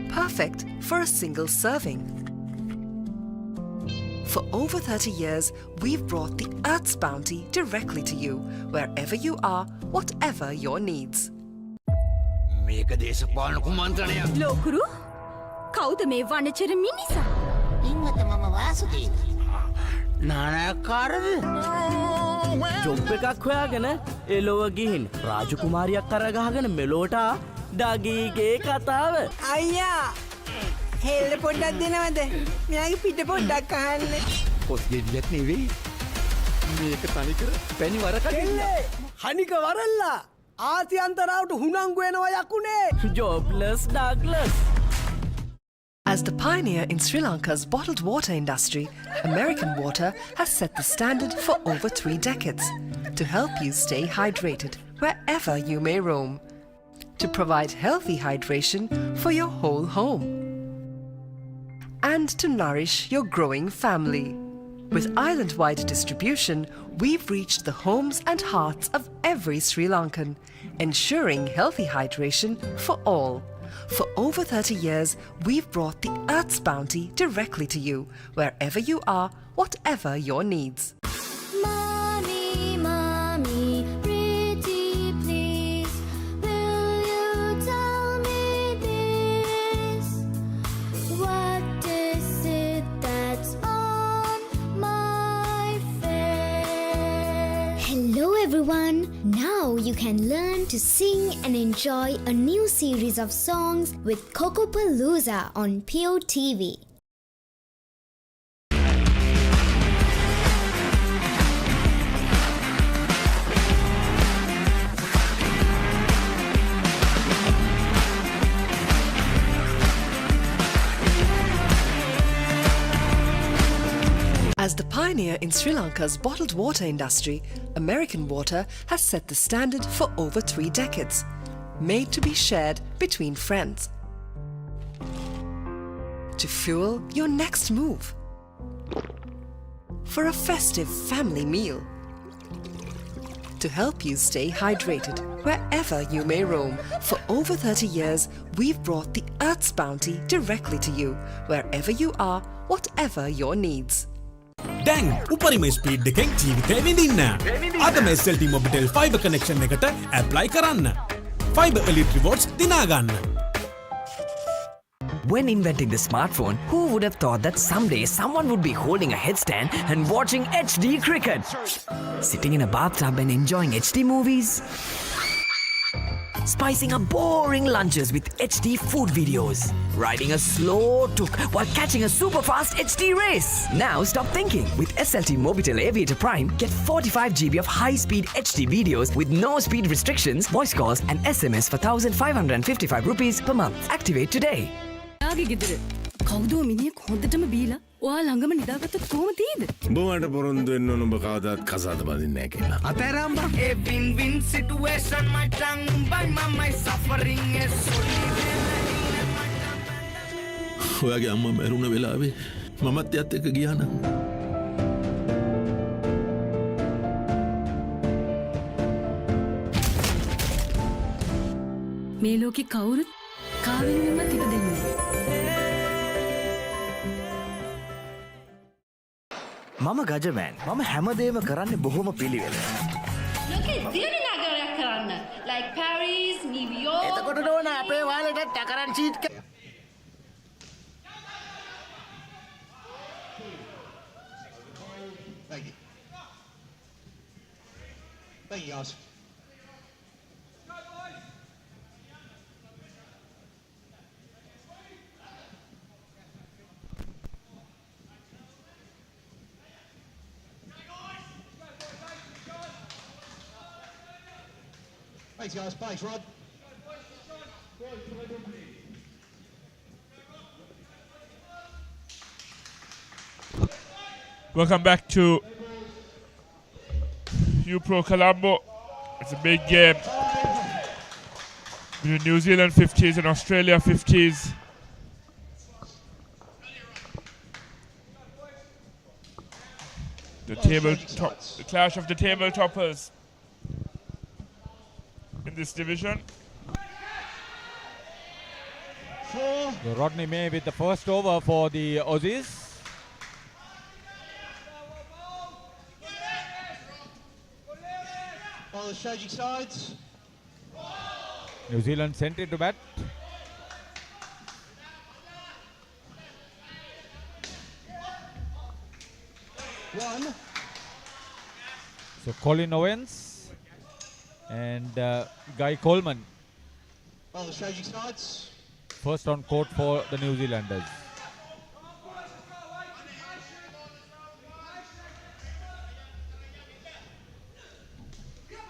Perfect for a single serving. For over 30 years, we've brought the Earth's bounty directly to you, wherever you are, whatever your needs. මේක දේශපාලන කුමන්ත්‍රණයක්. ලෝකුරු කවුද මේ වනචර මිනිසා? ඉන්නත මම වාසුදීන. නානයක්කාරද? Job එකක් හොයාගෙන එලොව ගිහින් රාජකුමාරියක් කරගහගෙන මෙලෝට ඩගීගේ කතාව. අයියා හෙල්ල පොඩ්ඩක් දෙනවද මෙයාගේ පිට පොඩ්ඩක් අහන්න. පොස් ගෙඩියක් නෙවෙයි මේක තනිකර පැණි වරකඩිල්ල. හනික වරල්ලා ආසියන්තරාවට හුනංගු වෙනවා යකුනේ. ජොබ්ලස් Douglas. As the pioneer in Sri Lanka's bottled water industry, American Water has set the standard for over 3 decades to help you stay hydrated wherever you may roam, to provide healthy hydration for your whole home, and to nourish your growing family. With island-wide distribution, we've reached the homes and hearts of every Sri Lankan, ensuring healthy hydration for all. For over 30 years, we've brought the Earth's bounty directly to you, wherever you are, whatever your needs. Mommy, mommy, pretty please, will you tell me this? What is it that's on my face? Hello everyone! Now you can learn to sing and enjoy a new series of songs with Kokopalooza on Pio TV. As the pioneer in Sri Lanka's bottled water industry, American Water has set the standard for over 3 decades, made to be shared between friends. To fuel your next move. For a festive family meal. To help you stay hydrated wherever you may roam. For over 30 years, we've brought the Earth's bounty directly to you, wherever you are, whatever your needs. දැන් උපරිම speed එකෙන් ජීවිතේ විඳින්න. අදම SLT Mobitel fiber connection එකට apply කරන්න. Fiber Elite rewards දිනා ගන්න. When inventing the smartphone, who would have thought that someday someone would be holding a headstand and watching HD cricket? Sitting in a bathtub and enjoying HD movies? Spicing up boring lunches with HD food videos. Riding a slow tuk while catching a super fast HD race. Now stop thinking. With SLT Mobitel Aviator Prime, get 45 GB of high-speed HD videos with no speed restrictions, voice calls and SMS for 1,555 rupees per month. Activate today. කවුදෝ මිනිහෙක් හොඳටම බීලා ඔයා ළඟම නිදාගත්තොත් කොහොම තියෙද? උඹට පොරොන්දු වෙන්න ඕන උඹ කවදාත් කසාද බඳින්නේ නැහැ කියලා. අතෑරම්බා. A win-win situation my tongue by my suffering is ඔයාගේ අම්මා මැරුණ වෙලාවේ මමත් එයත් එක්ක ගියා නම් මේ ලෝකේ කවුරුත් කාවෙන්වත් ඉපදෙන්නේ නැහැ. මම ගජමෑන්. මම හැමදේම කරන්නේ බොහොම පිළිවෙල. ලෝකේ දියුණු නගරයක් කරන්න. Like Paris, New York. එතකොට නෝනා අපේ වාලෙට ටකරන් sheet Thank you. Thank you, guys. Thanks, guys. Thanks, Rod. Welcome back to UPro Colombo. It's a big game between New Zealand 50s and Australia 50s. The clash of the table toppers in this division. So Rodney May with the first over for the Aussies. On the staging sides. New Zealand sent it to bat. One. So Colin Owens and Guy Coleman Well, the strategy sides. First on court for the New Zealanders.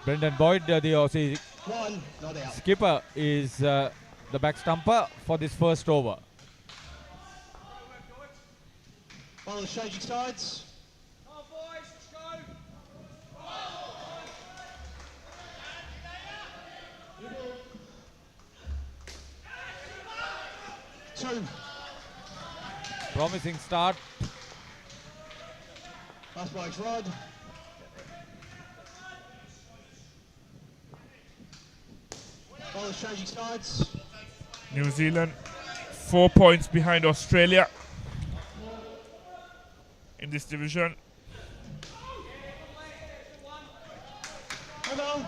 Brendan Boyd, the Aussie skipper, is the back stumper for this first over. Well, the strategy sides. Two. Promising start. Last bike's Rod. Well, the strategy sides. New Zealand 4 points behind Australia in this division. Hello.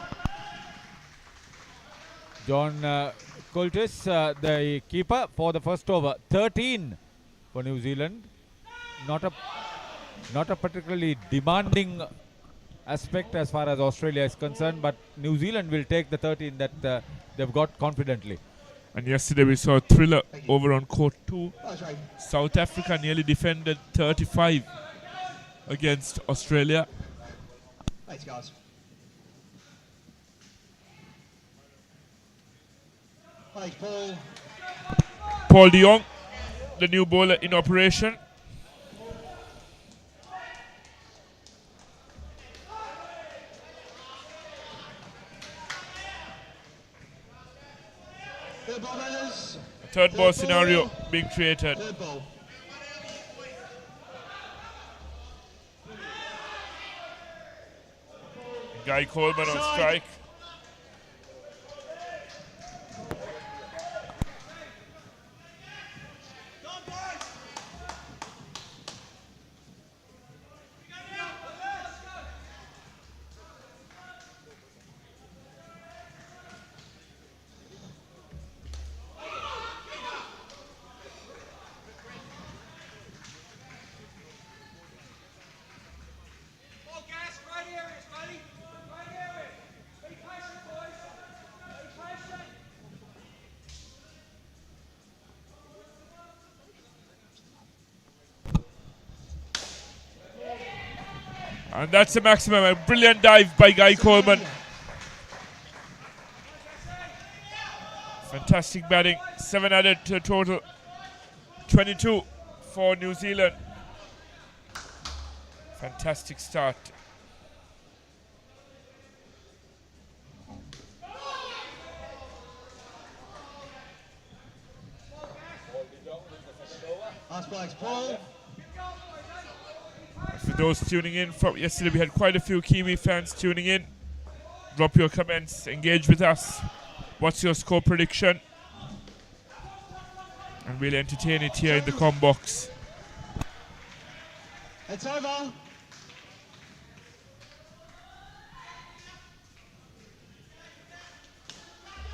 John Coltis, the keeper for the first over. 13 for New Zealand. Not a particularly demanding aspect as far as Australia is concerned, but New Zealand will take the 13 that they've got confidently. And yesterday we saw a thriller over on court 2. South Africa nearly defended 35 against Australia. Thanks, guys. Thanks, Paul. Paul de Jong, the new bowler in operation. Third ball scenario being created. Guy Coleman on strike. And that's the maximum. A brilliant dive by Guy Coleman. Fantastic batting. 7 added to a total. 22 for New Zealand. Fantastic start. Last bike's Paul. For those tuning in from yesterday, we had quite a few Kiwi fans tuning in. Drop your comments, engage with us. What's your score prediction? And we'll entertain it here in the com box. It's over.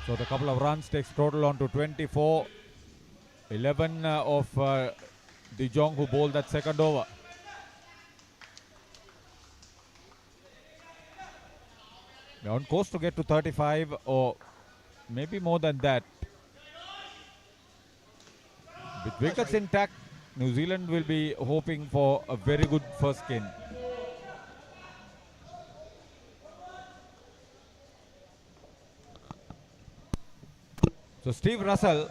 So the couple of runs takes total on to 24. 11 of De Jong, who bowled that second over. They're on course to get to 35 or maybe more than that. With wickets intact, New Zealand will be hoping for a very good first skin. So Steve Russell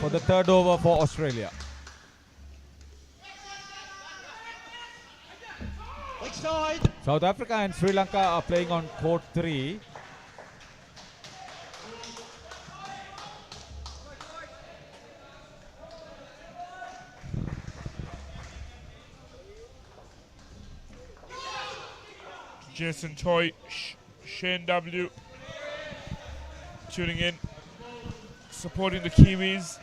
for the third over for Australia. South Africa and Sri Lanka are playing on court 3. Jason Toy, Shane W. tuning in, supporting the Kiwis.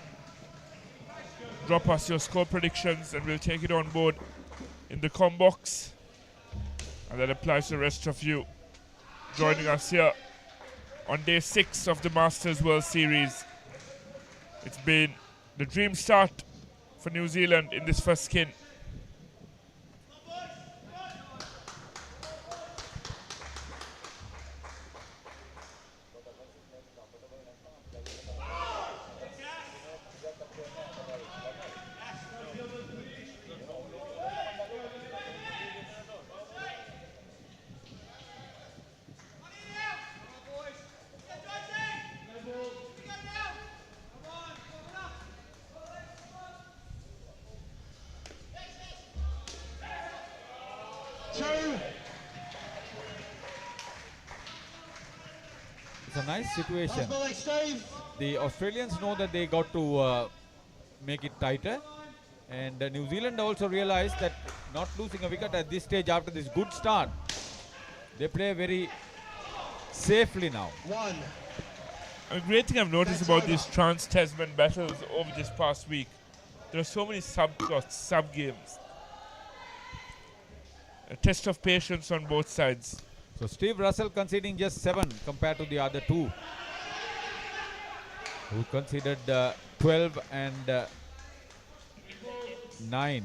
Drop us your score predictions and we'll take it on board in the com box. And that applies to the rest of you joining us here on day 6 of the Masters World Series. It's been the dream start for New Zealand in this first skin. a nice situation. The Australians know that they got to make it tighter. And New Zealand also realized that not losing a wicket at this stage after this good start, they play very safely now. A great thing I've noticed about these trans-Tasman battles over this past week, there are so many subplots, sub-games. A test of patience on both sides. So Steve Russell conceding just 7 compared to the other two, who conceded 12 and 9.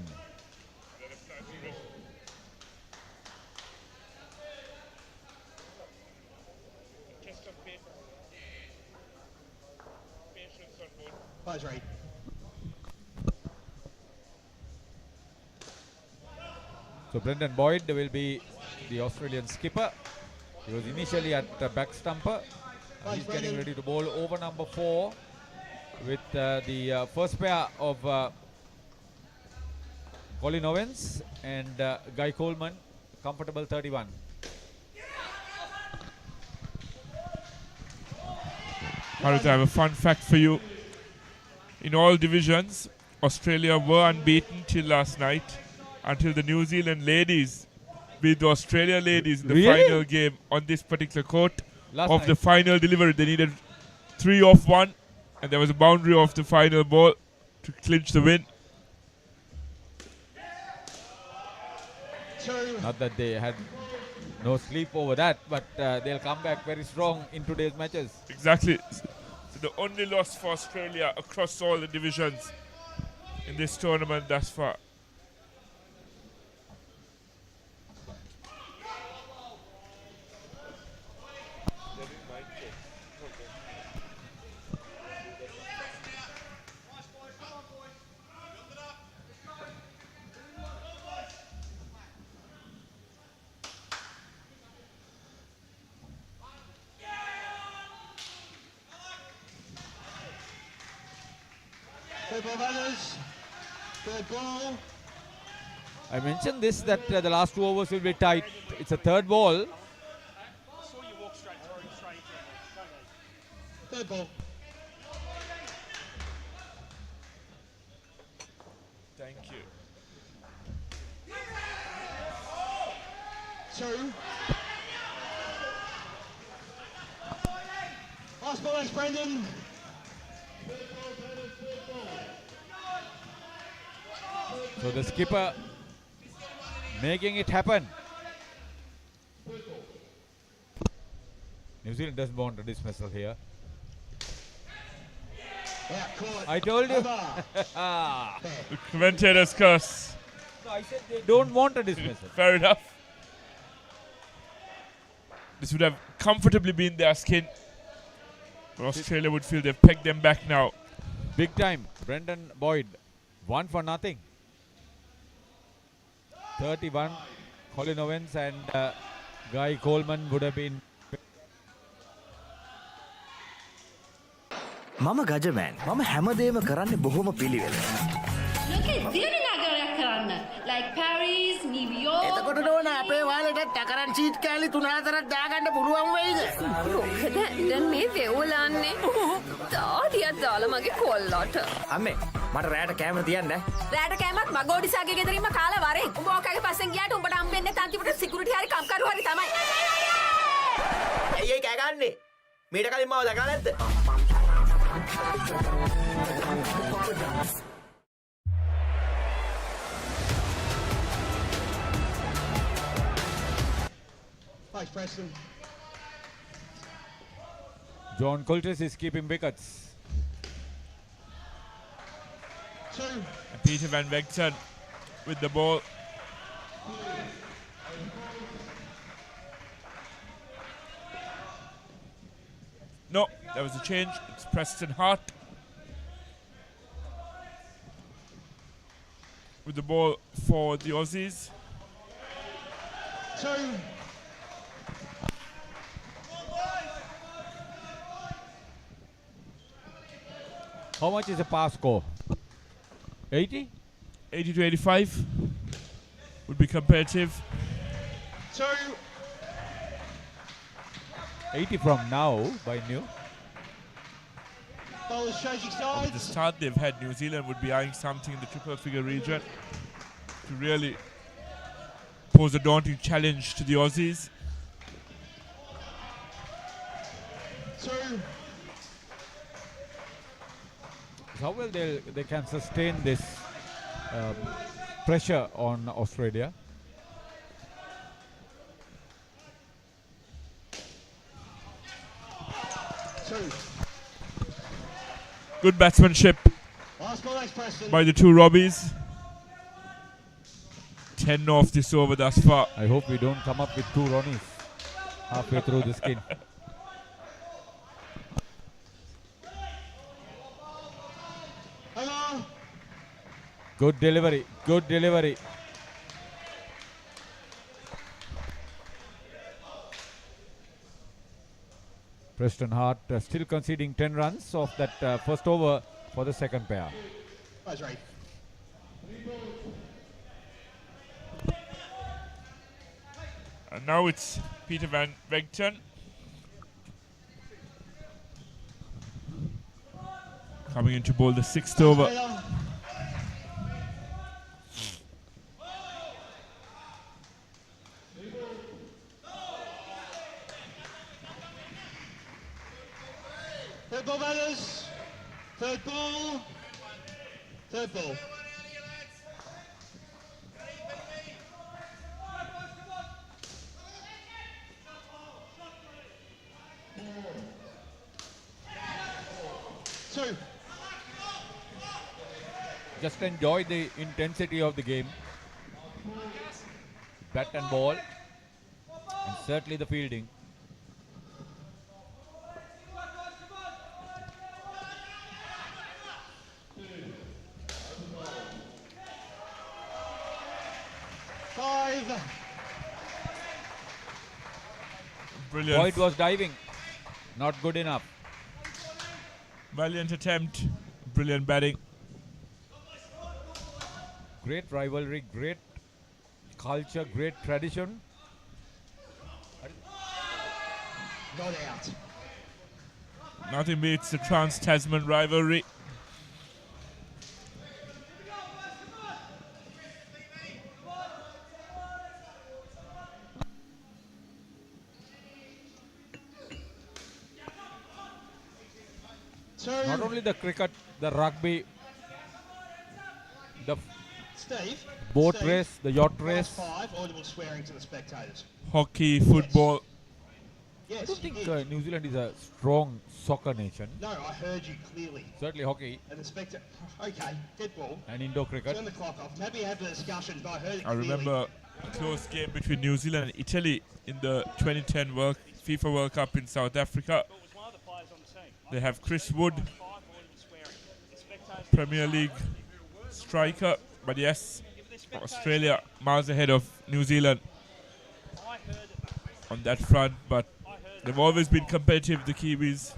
Right. So Brendan Boyd will be the Australian skipper. He was initially at back stumper. He's getting ready to bowl over number 4 with the first pair of Colin Owens and Guy Coleman, comfortable 31. Harith, I have a fun fact for you. In all divisions, Australia were unbeaten till last night, until the New Zealand ladies beat the Australia ladies in the final game on this particular court of the final delivery. They needed 3 off 1, and there was a boundary of the final ball to clinch the win. Not that they had no sleep over that, but they'll come back very strong in today's matches. Exactly. So the only loss for Australia across all the divisions in this tournament thus far. I mentioned this that the last 2 overs will be tight. It's a third ball. Third ball. Thank you. 2. Last ball is Brendan. So the skipper making it happen. New Zealand doesn't want a dismissal here. I told you. The commentator's curse. No, I said they don't want a dismissal. Fair enough. This would have comfortably been their skin. But Australia would feel they've pegged them back now. Big time. Brendan Boyd, 1 for nothing. 31. Colin Owens and Guy Coleman would have been. මම ගජමෑන් මම හැමදේම කරන්නේ බොහොම පිළිවෙල. ලෝකේ දියුණු නගරයක් කරන්න. Like Paris, New York. එතකොට නෝන අපේ වාලෙට ටකරන් ෂීට් කෑලි 3-4ක් දාගන්න පුළුවන් වෙයිද? මොකද දැන් මේ දෙවුලන්නේ තාඩියක් දාලා මගේ කොල්ලට. අම්මේ මට රැට කැමර තියන්න. රැට කෑමක් මගෝඩිසාගේ ගෙදරින්ම කාලා වරේ. උඹ ඔකගේ පස්සෙන් ගියාට උඹට හම්බෙන්නේ තන්තිපට සිකියුරිටි හරි කම්කරු හරි තමයි. ඇයි ඒ කෑ ගන්නෙ? මීට කලින් මාව දැකලා නැද්ද? 5 Preston. John Coltis is keeping wickets. 2. And Peter van Vegten with the ball. No, that was a change. It's Preston Hart with the ball for the Aussies. 2. How much is a pass score? 80? 80 to 85 would be competitive. 2. 80 from now by New. Bowlers changing At sides. the start they've had, New Zealand would be eyeing something in the triple figure region to really pose a daunting challenge to the Aussies. How well they can sustain this pressure on Australia. Good batsmanship by the two Robbies. 10 off this over thus far. I hope we don't come up with two Ronnies halfway through the skin. Good delivery, good delivery. Preston Hart still conceding 10 runs off that first over for the second pair. That's right. And now it's Peter van Vegten. Coming in to bowl the sixth over. Third ball batters. Third ball. Third ball. Two. Just enjoy the intensity of the game. Bat and ball. And certainly the fielding. Brilliant. Boyd was diving. Not good enough. Valiant attempt. Brilliant batting. Great rivalry, great culture, great tradition. Not out. Nothing beats the Trans-Tasman rivalry. Not only the cricket, the rugby, the boat race, the yacht race. 5, audible swearing to the spectators. Hockey, football. I don't think New Zealand is a strong soccer nation. No, I heard you clearly. Certainly hockey. And the spectator. Okay, dead ball. And indoor cricket. Turn the clock off. Maybe have the discussion, but I heard it I clearly. remember a close game between New Zealand and Italy in the 2010 FIFA World Cup in South Africa. They have Chris Wood, Premier League striker, but yes, Australia miles ahead of New Zealand on that front, but they've always been competitive, the Kiwis.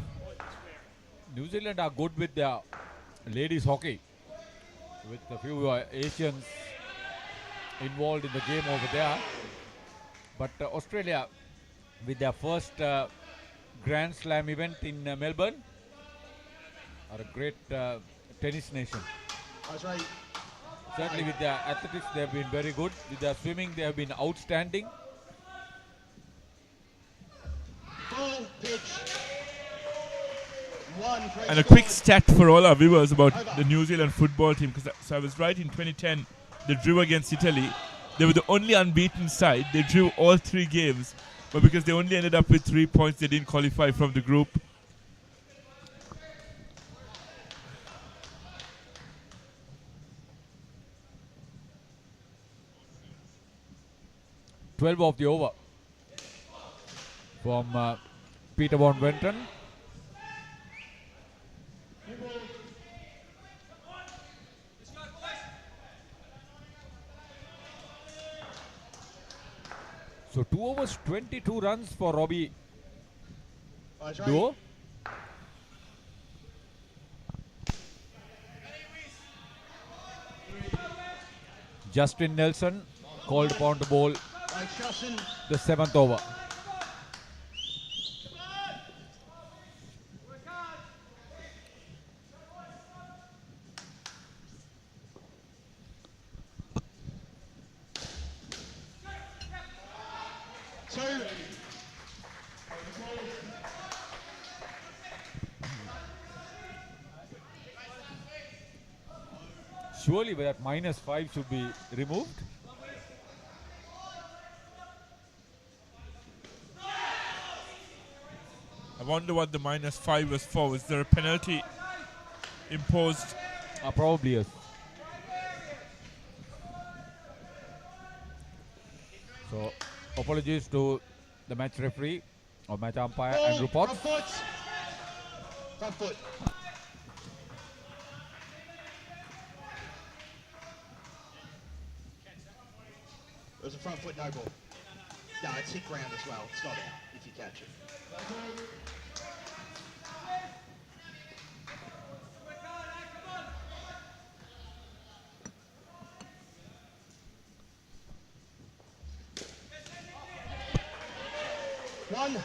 New Zealand are good with their ladies hockey, with a few Asians involved in the game over there. But Australia, with their first Grand Slam event in Melbourne, are a great tennis nation. That's right. Certainly with their athletics, they have been very good. With their swimming, they have been outstanding. Full pitch. One. And a quick stat for all our viewers about the New Zealand football team, because so I was right, in 2010 they drew against Italy. They were the only unbeaten side. They drew all 3 games, but because they only ended up with 3 points, they didn't qualify from the group. "12 of the over" from Peter van Vegten. So 2 overs, 22 runs for Robbie Duo. Justin Nelson called upon to bowl the 7th over. Surely that -5 should be removed. I wonder what the -5 was for. Is there a penalty imposed? Probably yes. So apologies to the match referee or match umpire and report. Front foot. Front foot. There's a front foot no ball. No, it's hit ground as well. It's not out if you catch it. One.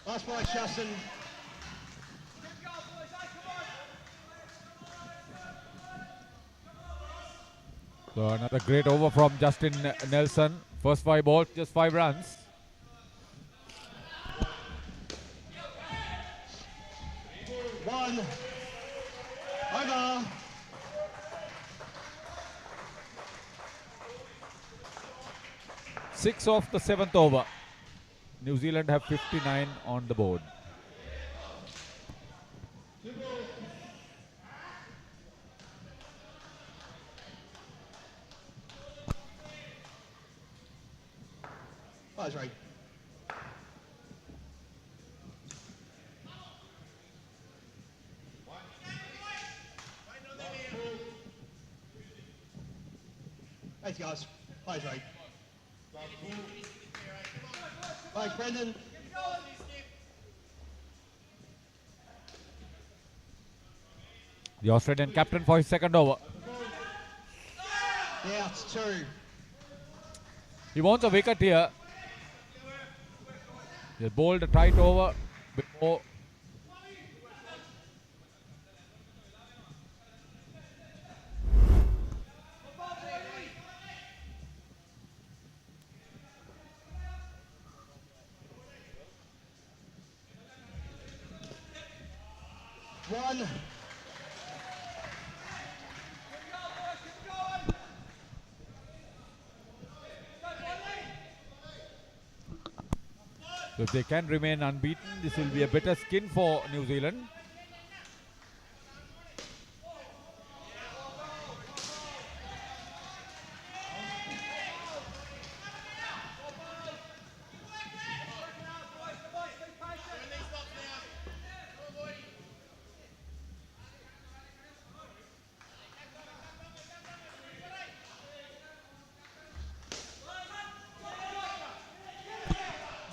Last ball, Justin. So another great over from Justin Nelson. First 5 balls, just 5 runs. One. Over. Six off the 7th over. New Zealand have 59 on the board. Oh, that's right. Thanks, guys. Thanks, right. Thanks, Brendan. The Australian captain for his second over. Yeah, it's 2. He wants a wicket here. They bowled a tight over before. One. So if they can remain unbeaten, this will be a better skin for New Zealand.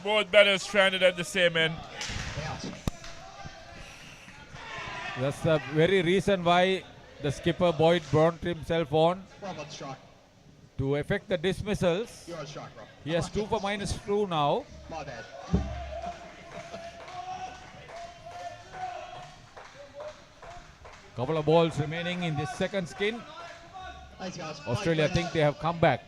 Both batters stranded at the same end. That's the very reason why the skipper Boyd brought himself on to effect the dismissals. You're on strike, bro. He has 2 for -2 now. My bad. Couple of balls remaining in this second skin. Thanks, guys. Australia think they have come back.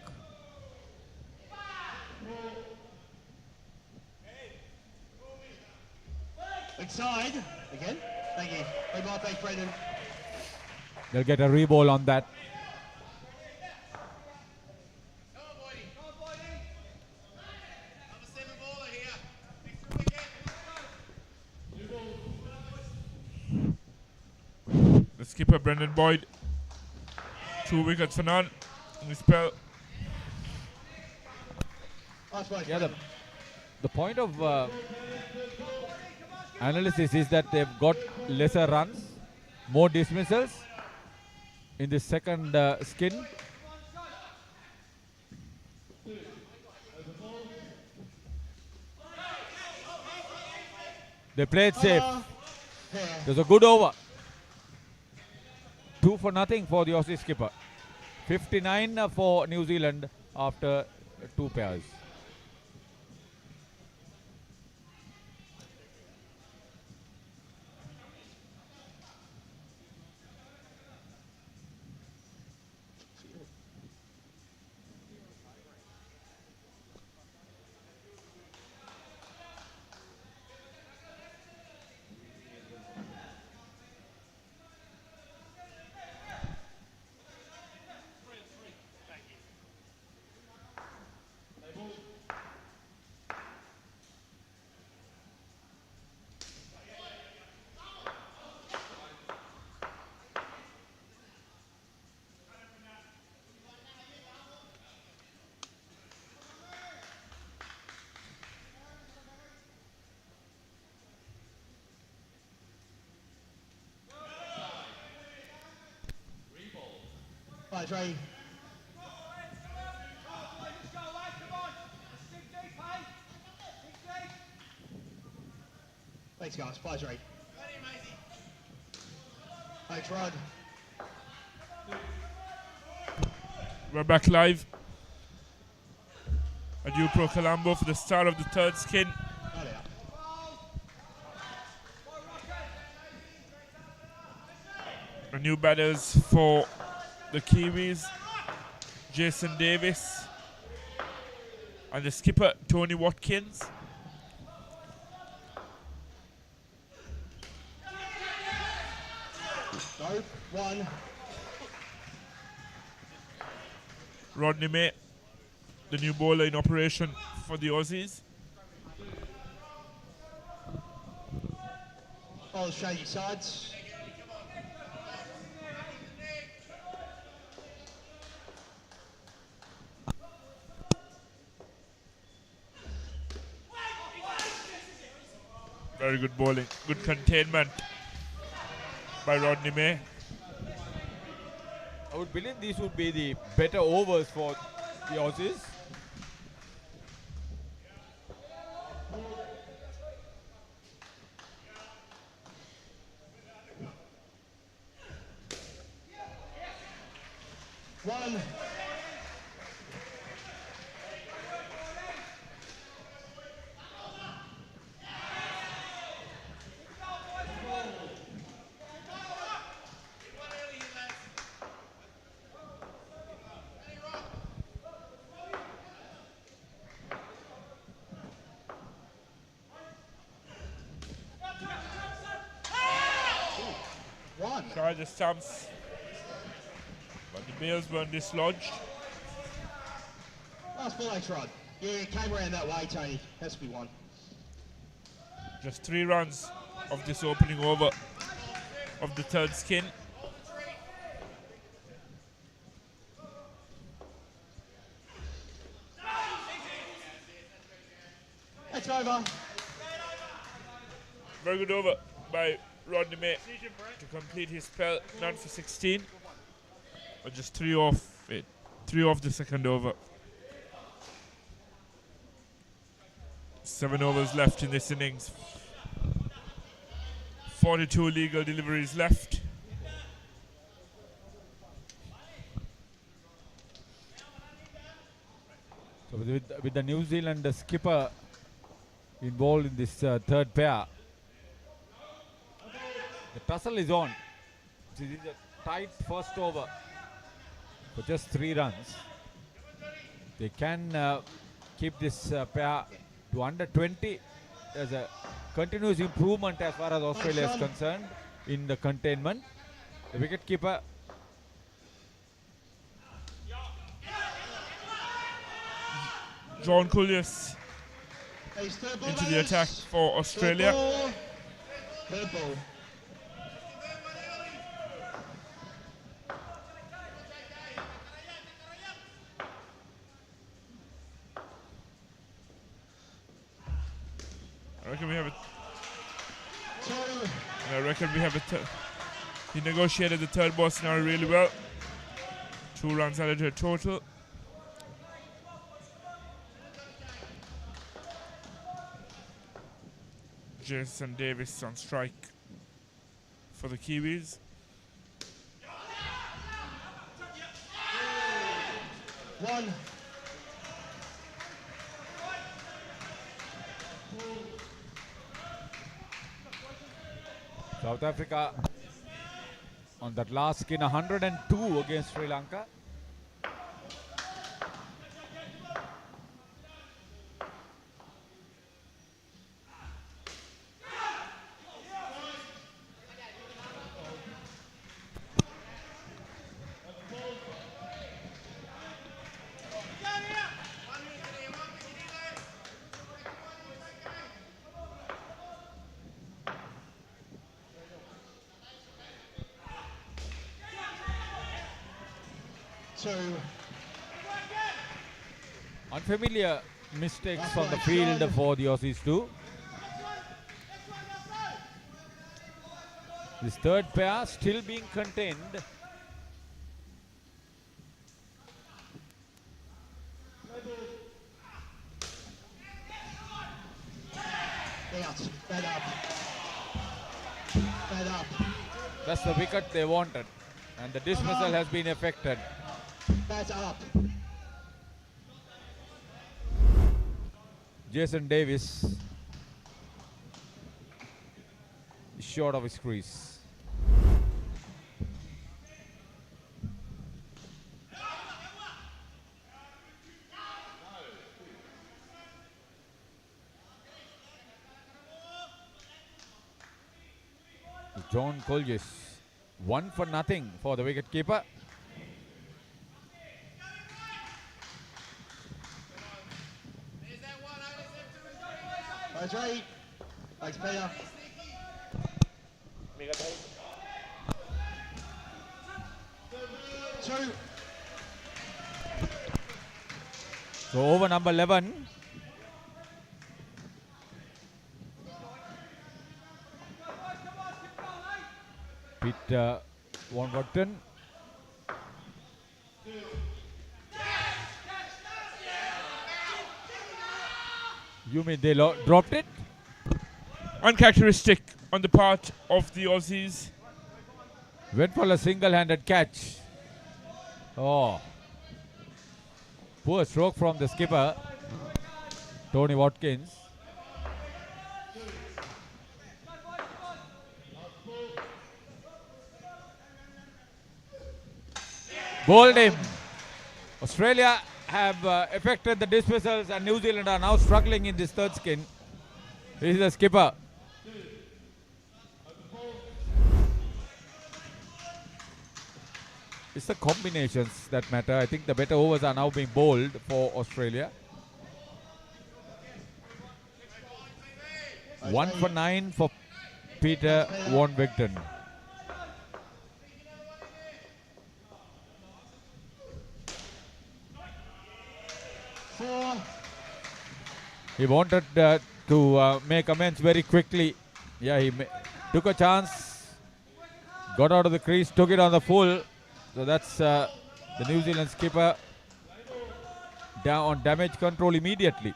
Inside again. Thank you. Bye bye, thanks, Brendan. They'll get a reball on that. The skipper Brendan Boyd, 2 wickets for none in the spell. Yeah, the point of analysis is that they've got lesser runs, more dismissals in the second skin. They played safe. It was a good over. 2 for nothing for the Aussie skipper. 59 for New Zealand after 2 pairs. Fly 3. Thanks, guys. Fly 3. Thanks, Rod. We're back live. A new pro Colombo for the start of the third skin. The new batters for the Kiwis, Jason Davis and the skipper Tony Watkins. No, 1. Rodney May, the new bowler in operation for the Aussies. All Australian sides. Very good bowling, good containment by Rodney May. I would believe these would be the better overs for the Aussies. One. Tried the stumps, but the bails weren't dislodged. Last ball, thanks, Rod. Yeah, it came around that way, Tony. Has to be 1. Just 3 runs of this opening over of the third skin. It's over. Very good over by Rodney May to complete his spell, not for 16, but just 3 off it. 3 off the second over. 7 overs left in this innings. 42 legal deliveries left. So with the New Zealand skipper involved in this third pair, the tussle is on. This is a tight first over for just 3 runs. They can keep this pair to under 20. There's a continuous improvement as far as Australia is concerned in the containment. The wicket-keeper John Cullius into the attack for Australia. Third ball. I reckon we have he negotiated the third ball scenario really well. 2 runs added to a total. Jason Davis on strike for the Kiwis. One. South Africa on that last skin 102 against Sri Lanka. Unfamiliar mistakes on the field for the Aussies too. This third pair still being contained. That's the wicket they wanted. And the dismissal has been effected. Bat up. Jason Davis short of his crease. John Colgis, 1 for nothing for the wicketkeeper. That's right. Thanks, Peter. Two. So over number 11. Peter Warburton. You mean they dropped it? Uncharacteristic on the part of the Aussies. Went for a single-handed catch. Oh. Poor stroke from the skipper, Tony Watkins. Bowled him. Australia have effected the dismissals and New Zealand are now struggling in this third skin. This is the skipper. It's the combinations that matter. I think the better overs are now being bowled for Australia. 1 for 9 for Peter Warburton. He wanted to make amends very quickly. Yeah, he took a chance, got out of the crease, took it on the full. So that's the New Zealand skipper down on damage control immediately.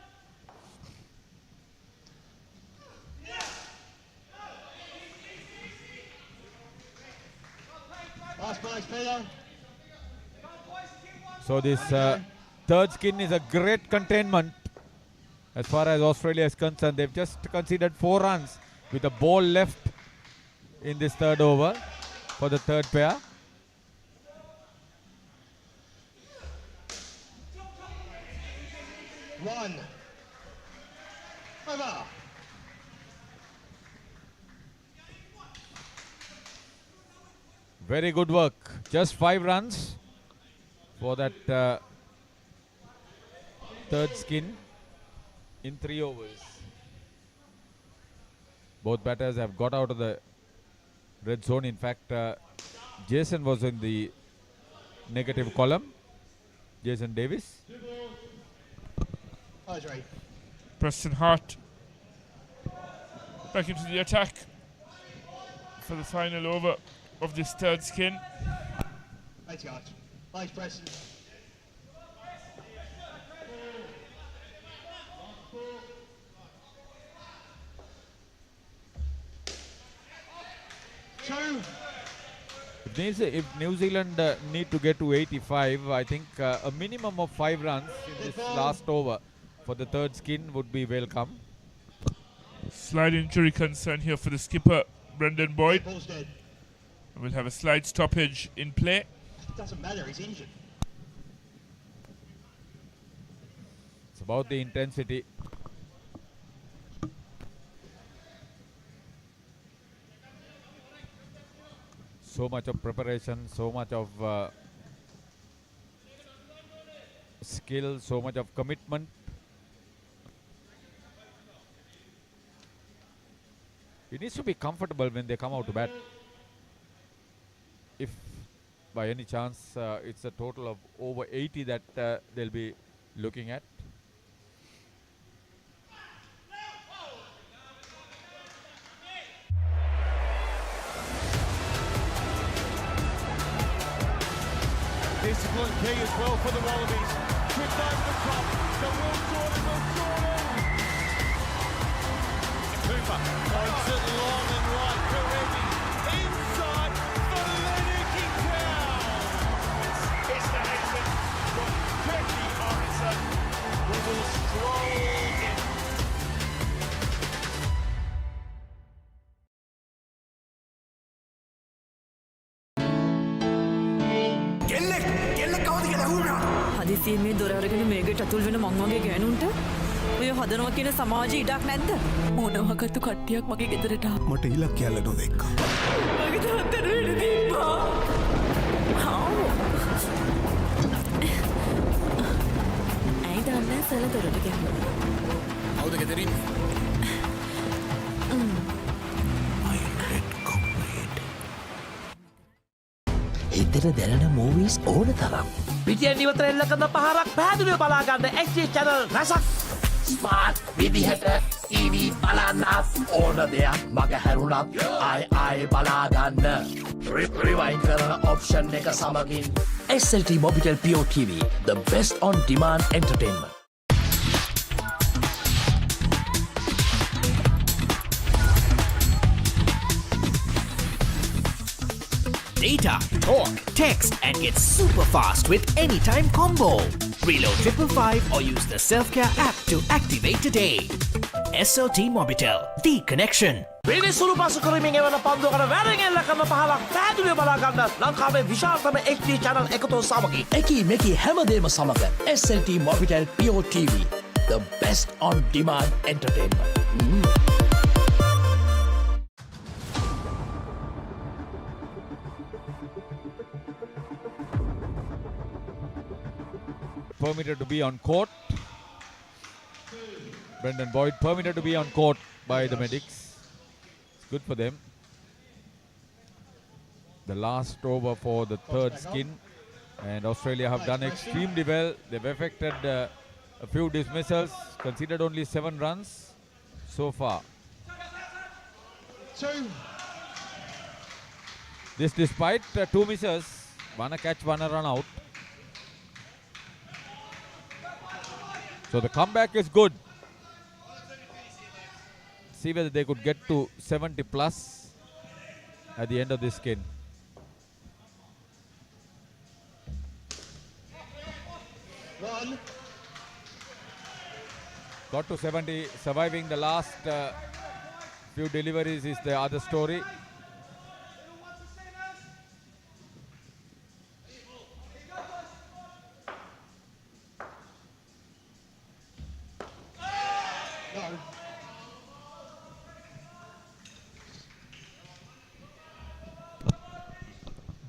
So this third skin is a great containment as far as Australia is concerned. They've just conceded 4 runs with a ball left in this third over for the third pair. One. Over. Very good work. Just 5 runs for that third skin in 3 overs. Both batters have got out of the red zone. In fact, Jason was in the negative column. Jason Davis. Preston Hart back into the attack for the final over of this third skin. Thanks, guys. Thanks, Preston. If New Zealand need to get to 85, I think a minimum of 5 runs in this last over for the third skin would be welcome. Slight injury concern here for the skipper, Brendan Boyd. We'll have a slight stoppage in play. It doesn't matter, he's injured. It's about the intensity. So much of preparation, so much of skill, so much of commitment. It needs to be comfortable when they come out to bat. If by any chance it's a total of over 80 that they'll be looking at. Discipline key as well for the Wallabies. Tripped over the top. So Will Jordan. Cooper points it long and right. Karevi inside strolled in. හදිසියෙන් මේ දොර අරගෙන මේකට ඇතුල් වෙන මං වගේ ගෑනුන්ට ඔය හදනවා කියන සමාජයේ ඉඩක් නැද්ද? මොනවාකට කට්ටියක් මගේ ගෙදරට ආවා. මට ඉලක්කයල්ල නොදෙක්කා. මගේ තාත්තට වෙඩි තිබ්බා. ඇයි දන්නේ සල දොරට ගැහුවා. කවුද ගෙදරින්? හිතට දැනෙන මූවීස් ඕන තරම්. පිටියෙන් ඉවතර එල්ල කරන පහරක් පැහැදිලිව බලාගන්න XG channel රසක්. ස්මාර්ට් විදිහට TV බලන්නත් ඕන දෙයක් මග හැරුණත් ආයි බලාගන්න. රිවයින් කරන ඔප්ෂන් එක සමගින් SLT Mobitel Pure TV, the best on demand entertainment. Data, talk, text, and get super fast with Anytime Combo. Reload 555 or use the Self-Care app to activate today. SLT Mobitel, the connection. විනිසුරු පසු කරමින් එවන පන්දුවකට වැරෙන් එල්ල කරන පහලක් පැහැදිලිව බලාගන්න ලංකාවේ විශාලතම XG channel එකතු සමගින් එකී මෙකී හැමදේම සමග SLT Mobitel Pure TV, the best on demand entertainment. Permitted to be on court. Brendan Boyd permitted to be on court by the medics. It's good for them. The last over for the third skin, and Australia have done extremely well. They've effected a few dismissals, conceded only 7 runs so far. This despite 2 misses, 1 a catch, 1 a run out. So the comeback is good. See whether they could get to 70 plus at the end of this skin. Got to 70, surviving the last few deliveries is the other story.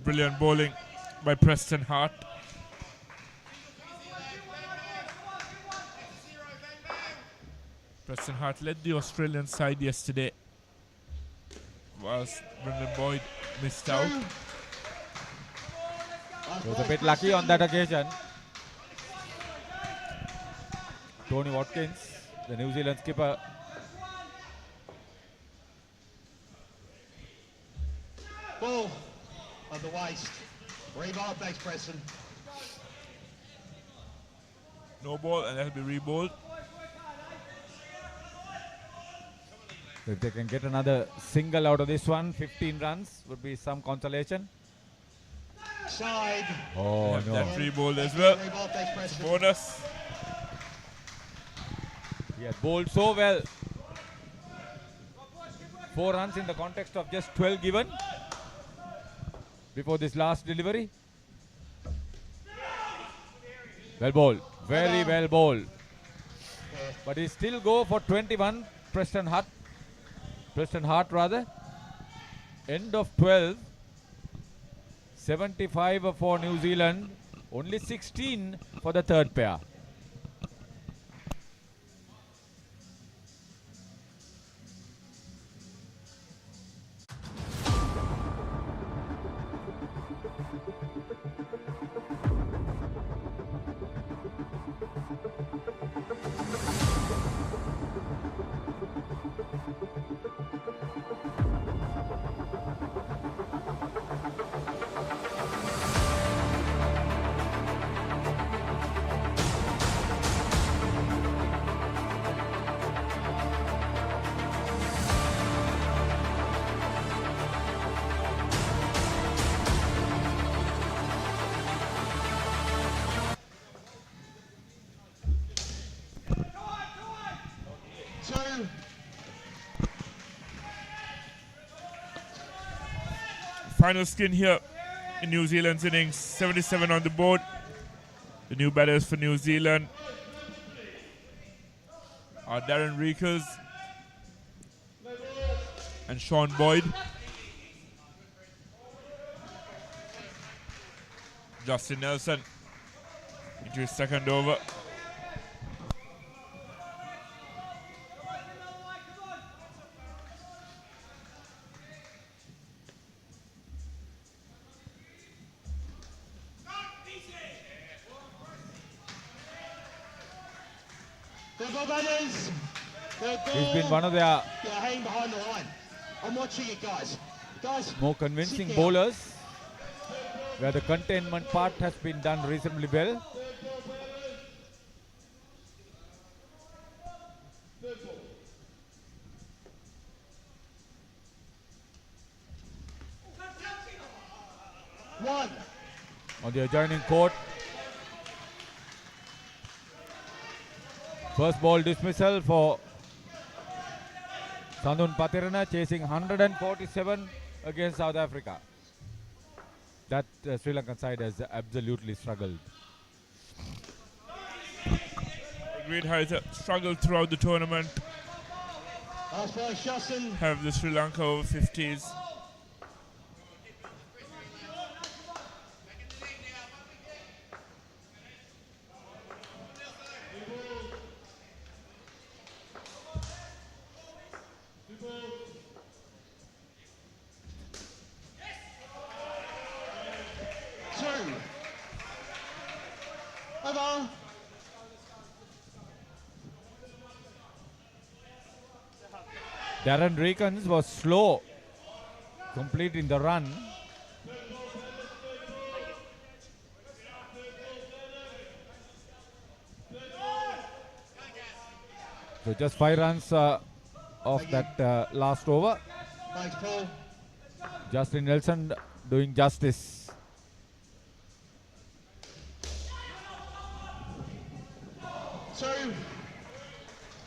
Brilliant bowling by Preston Hart. Preston Hart led the Australian side yesterday, whilst Brendan Boyd missed out. He was a bit lucky on that occasion. Tony Watkins, the New Zealand skipper, Ball on the waist. Reball, thanks, Preston. No ball, and that'll be rebowled. if they can get another single out of this one, 15 runs would be some consolation. Side. Oh Yeah, no. that rebowled as well. Reball, thanks, Preston. Bonus. He has bowled so well. 4 runs in the context of just 12 given before this last delivery. Well bowled, very well bowled. But he still go for 21. Preston Hart rather. End of 12. 75 for New Zealand. Only 16 for the third pair. 2. Final skin here in New Zealand's innings. 77 on the board. The new batters for New Zealand are Darren Riekers and Sean Boyd. Justin Nelson into his second over. He's been one of their hang behind the line. I'm watching it, guys. more convincing bowlers, where the containment part has been done reasonably well. One. On the adjoining court, first ball dismissal for Sandun Patirana, chasing 147 against South Africa. That Sri Lankan side has absolutely struggled. Great has struggled throughout the tournament. Last ball, Justin. Have the Sri Lanka over 50s. Darren Riekers was slow completing the run. So just 5 runs off that last over. Thanks, Paul. Justin Nelson doing justice.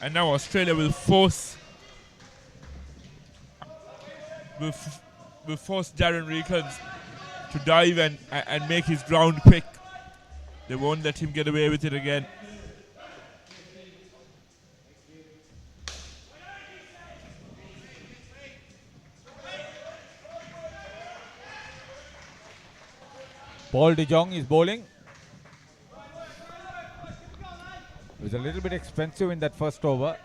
And now Australia will force Darren Riekers to dive and make his ground pick. They won't let him get away with it again. Paul de Jong is bowling. It was a little bit expensive in that first over.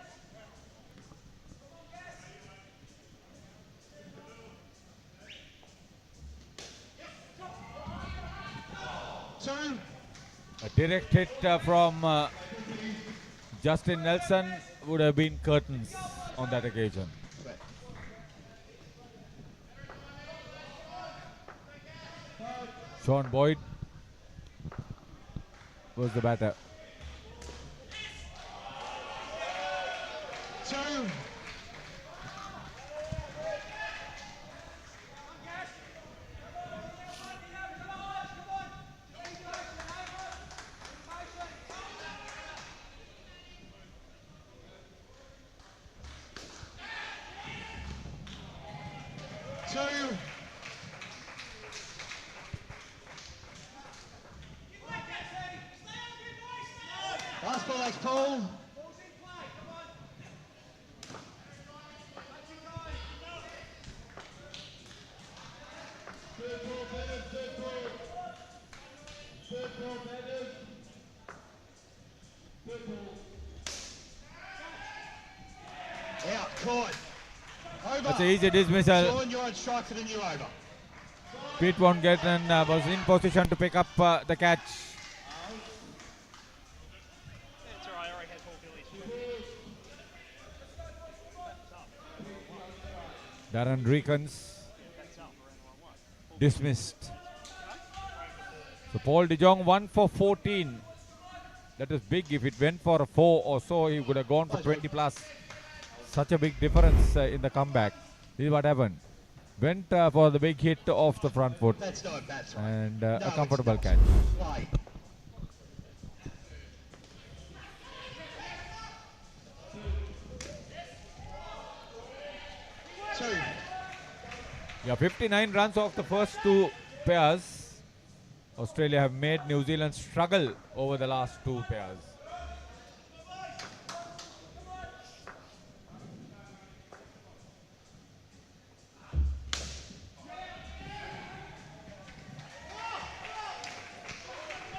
A direct hit from Justin Nelson would have been curtains on that occasion. Sean Boyd was the batter. Last ball, that's Paul. Out, caught. Over. That's an easy dismissal. Sean, you're on strike for the new over. Pete Von Getten was in position to pick up the catch. Darren Riekers dismissed. So Paul de Jong 1 for 14. That is big. If it went for a 4 or so, he would have gone for 20 plus. Such a big difference in the comeback. This is what happened. Went for the big hit off the front foot. And a comfortable catch. Yeah, 59 runs off the first two pairs. Australia have made New Zealand struggle over the last two pairs.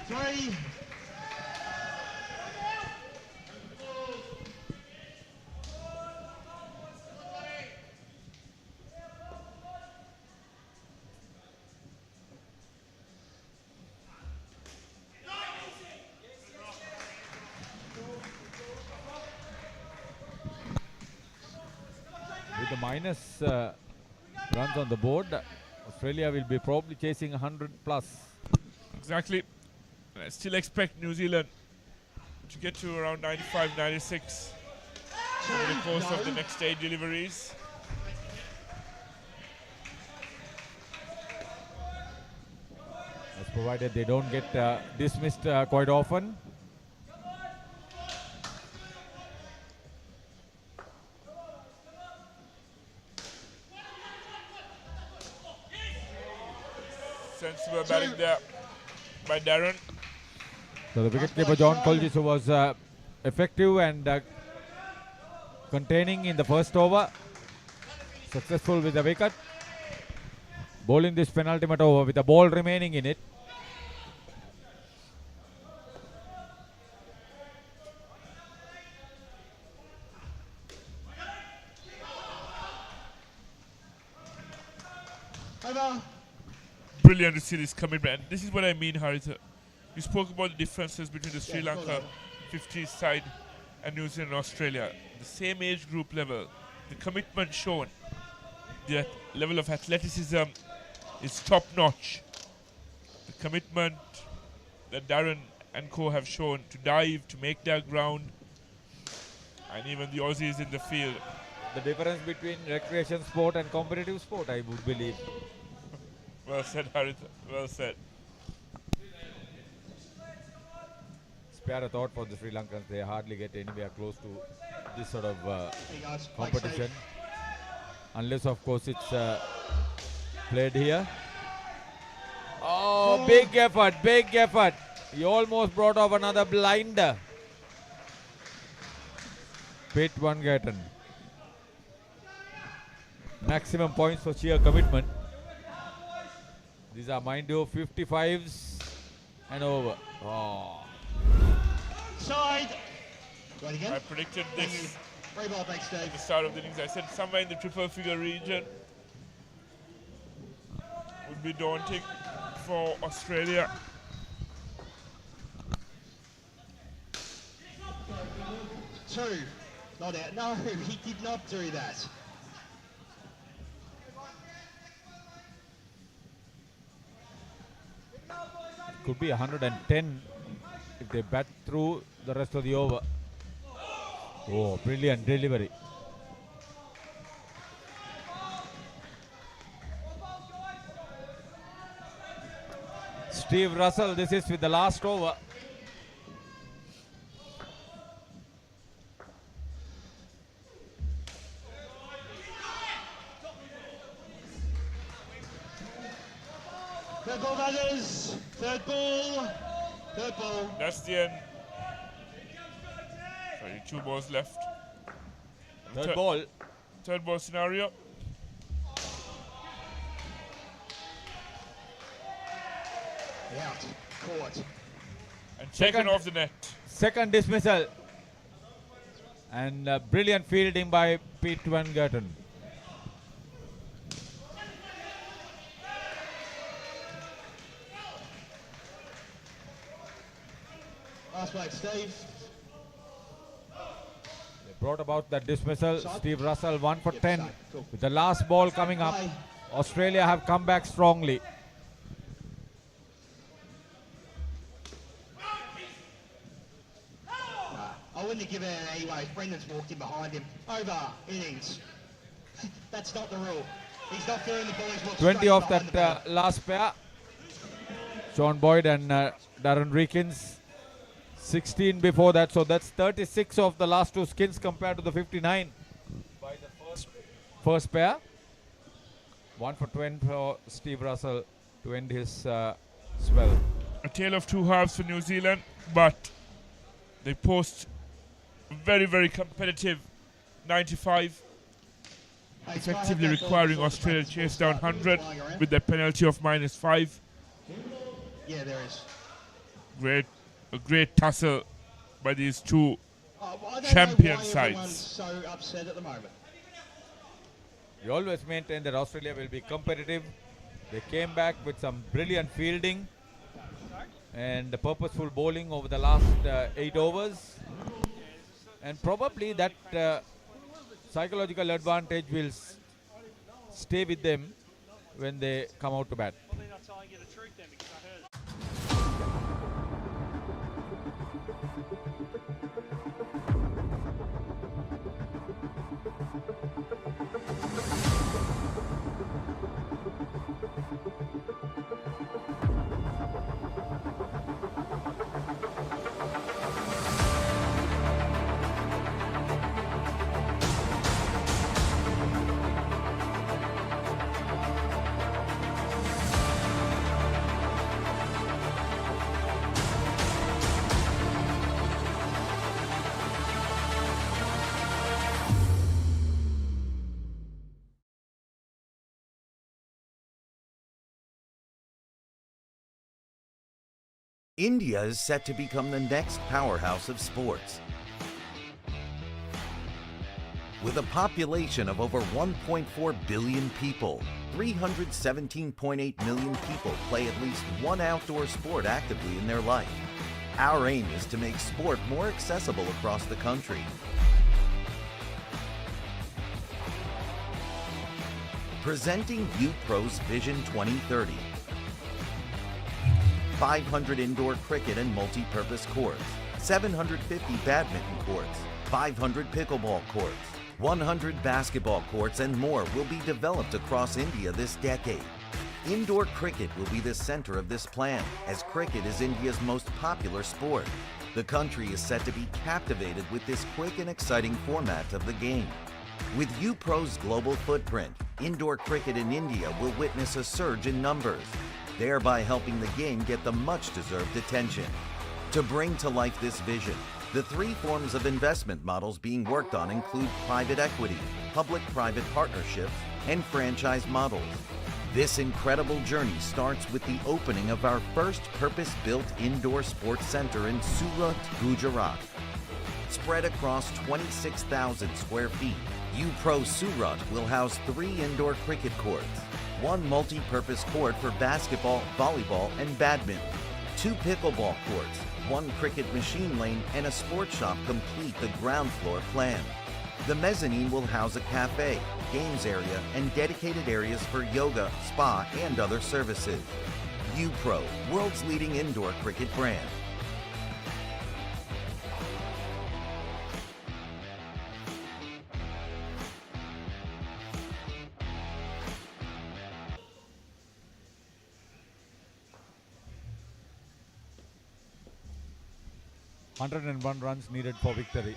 Three. With the minus runs on the board, Australia will be probably chasing 100 plus. Exactly. I still expect New Zealand to get to around 95, 96 over the course of the next 8 deliveries. As provided they don't get dismissed quite often. Sensible batting there by Darren. So the wicketkeeper John Colgisu was effective and containing in the first over. Successful with the wicket. Bowling this penultimate over with a ball remaining in it. Over. Brilliant to see this commitment. And this is what I mean, Haritha. You spoke about the differences between the Sri Lanka 50s side and New Zealand and Australia. The same age group level, the commitment shown, the level of athleticism is top notch. The commitment that Darren and co have shown to dive, to make their ground, and even the Aussies in the field. The difference between recreation sport and competitive sport, I would believe. Well said, Haritha. Well said. Spare a thought for the Sri Lankans. They hardly get anywhere close to this sort of competition. Unless, of course, it's played here. Oh, big effort, big effort. He almost brought off another blinder. Pit Wangathan. Maximum points for sheer commitment. These are, mind you, 55s and over. Oh. Side. Right again. I predicted this Very well, thanks, Dave. at the start of the innings. I said somewhere in the triple figure region would be daunting for Australia. Two. Not out. No, he did not do that. Could be 110 if they bat through the rest of the over. Oh, brilliant delivery. Steve Russell, this is with the last over. Third ball, brothers. Third ball. Third ball. That's the end. Sorry, 2 balls left. Third ball. Third ball scenario. Out. Caught. And taken off the net. Second dismissal. And brilliant fielding by Pete Wangathan. Last play, Steve. They brought about that dismissal. Steve Russell 1 for 10. With the last ball coming up, Australia have come back strongly. I wouldn't have given it anyway. Brendan's walked in behind him. Over. Innings. That's not the rule. He's not feeling the ball. He's walked 20 straight off behind that last pair. Sean Boyd and Darren Reekins. 16 before that, so that's 36 of the last 2 skins compared to the 59 by the first pair. 1 for 20 for Steve Russell to end his spell. A tale of two halves for New Zealand, but they post very, very competitive 95, effectively requiring Australia to chase down 100 with their penalty of -5. Yeah, there is. A great tussle by these two I don't champion know why everyone's sides. so upset at the moment. We always maintain that Australia will be competitive. They came back with some brilliant fielding and purposeful bowling over the last 8 overs. And probably that psychological advantage will stay with them when they come out to bat. India is set to become the next powerhouse of sports. With a population of over 1.4 billion people, 317.8 million people play at least one outdoor sport actively in their life. Our aim is to make sport more accessible across the country. Presenting UPro's Vision 2030. 500 indoor cricket and multi-purpose courts, 750 badminton courts, 500 pickleball courts, 100 basketball courts and more will be developed across India this decade. Indoor cricket will be the center of this plan, as cricket is India's most popular sport. The country is set to be captivated with this quick and exciting format of the game. With UPro's global footprint, indoor cricket in India will witness a surge in numbers, thereby helping the game get the much-deserved attention. To bring to life this vision, the 3 forms of investment models being worked on include private equity, public-private partnerships, and franchise models. This incredible journey starts with the opening of our first purpose-built indoor sports center in Surat, Gujarat. Spread across 26,000 square feet, UPro Surat will house 3 indoor cricket courts, 1 multi-purpose court for basketball, volleyball, and badminton, 2 pickleball courts, 1 cricket machine lane, and a sports shop complete the ground floor plan. The mezzanine will house a cafe, games area, and dedicated areas for yoga, spa, and other services. UPro, world's leading indoor cricket brand. ...101 runs needed for victory.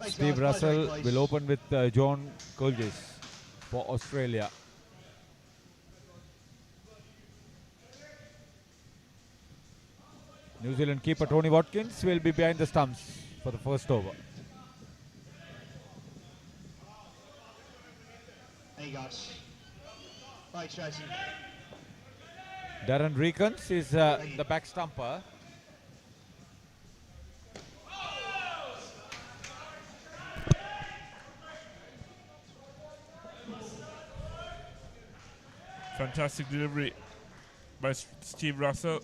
Steve Russell will open with John Colgis for Australia. New Zealand keeper Tony Watkins will be behind the stumps for the first over. There you goes. Right, Tracy. Darren Reekens is the back stumper. Fantastic delivery by Steve Russell.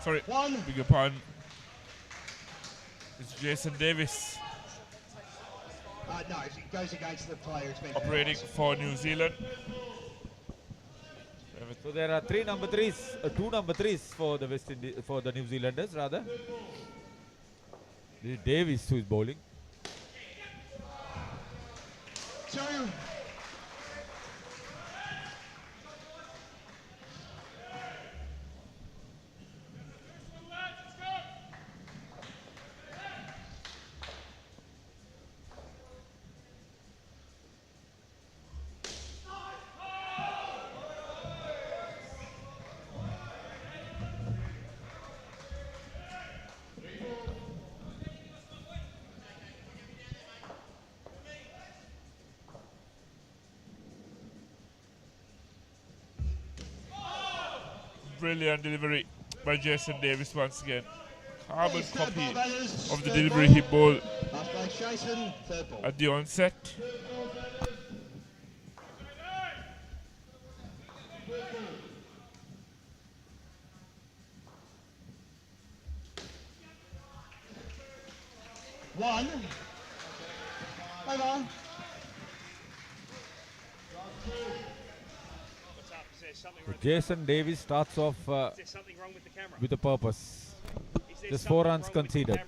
Sorry, beg your pardon. It's Jason Davis. No, it goes against the player. It's been operating for New Zealand. So there are 2 number threes for the for the New Zealanders rather. This is Davis who is bowling. 2. Brilliant delivery by Jason Davis once again. Carbon copy of the delivery he bowled at the onset. One. Over. Jason Davis starts off with a purpose. Just 4 runs conceded.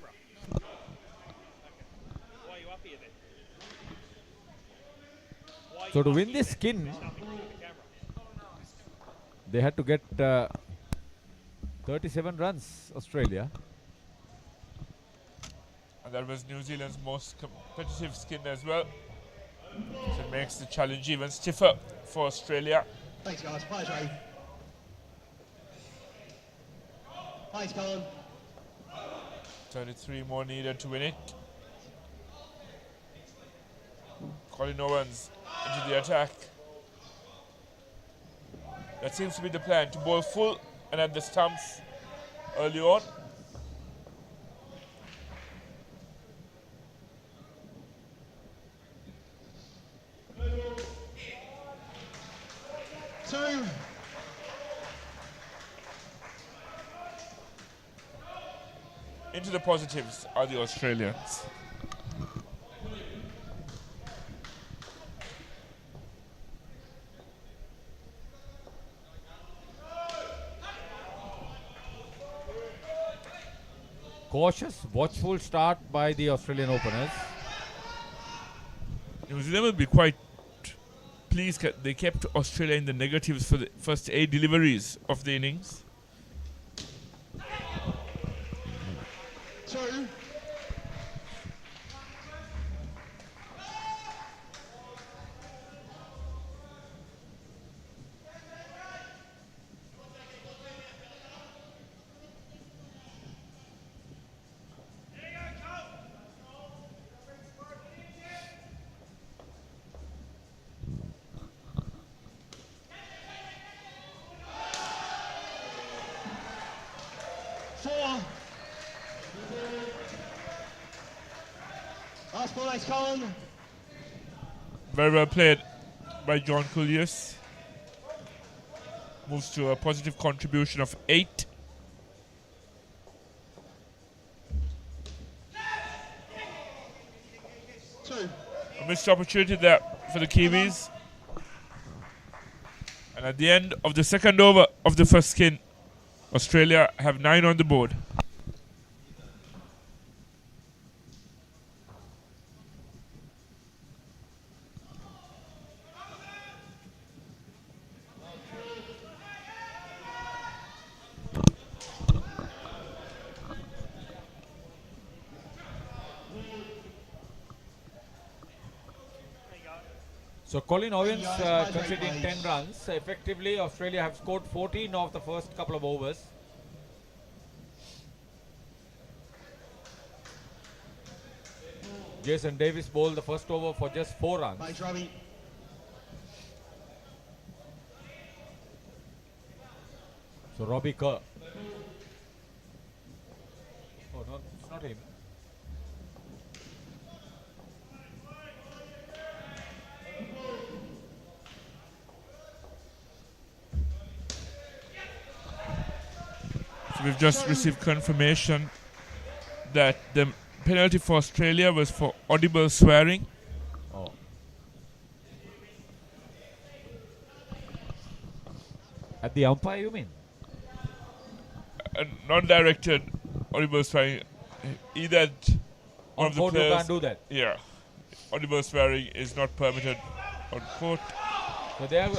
So to win this skin, they had to get 37 runs, Australia. And that was New Zealand's most competitive skin as well. So it makes the challenge even stiffer for Australia. Thanks, guys. Pleasure. Thanks, Colin. 33 more needed to win it. Colin Owens into the attack. That seems to be the plan, to bowl full and at the stumps early on. Two. Into the positives are the Australians. Cautious, watchful start by the Australian openers. New Zealand will be quite pleased. They kept Australia in the negatives for the first 8 deliveries of the innings. Two. Four. Last ball, thanks, Colin. Very well played by John Cullius. Moves to a positive contribution of 8. Two. A missed opportunity there for the Kiwis. And at the end of the second over of the first skin, Australia have 9 on the board. So Colin Owens conceding 10 runs. Effectively, Australia have scored 14 of the first couple of overs. Jason Davis bowled the first over for just 4 runs. Thanks, Robbie. So Robbie Kerr. Oh no, it's not him. So we've just received confirmation that the penalty for Australia was for audible swearing. Oh. At the umpire, you mean? Non-directed audible swearing. Either one of the board you players. can't do that. Yeah. audible swearing is not permitted on court. So they have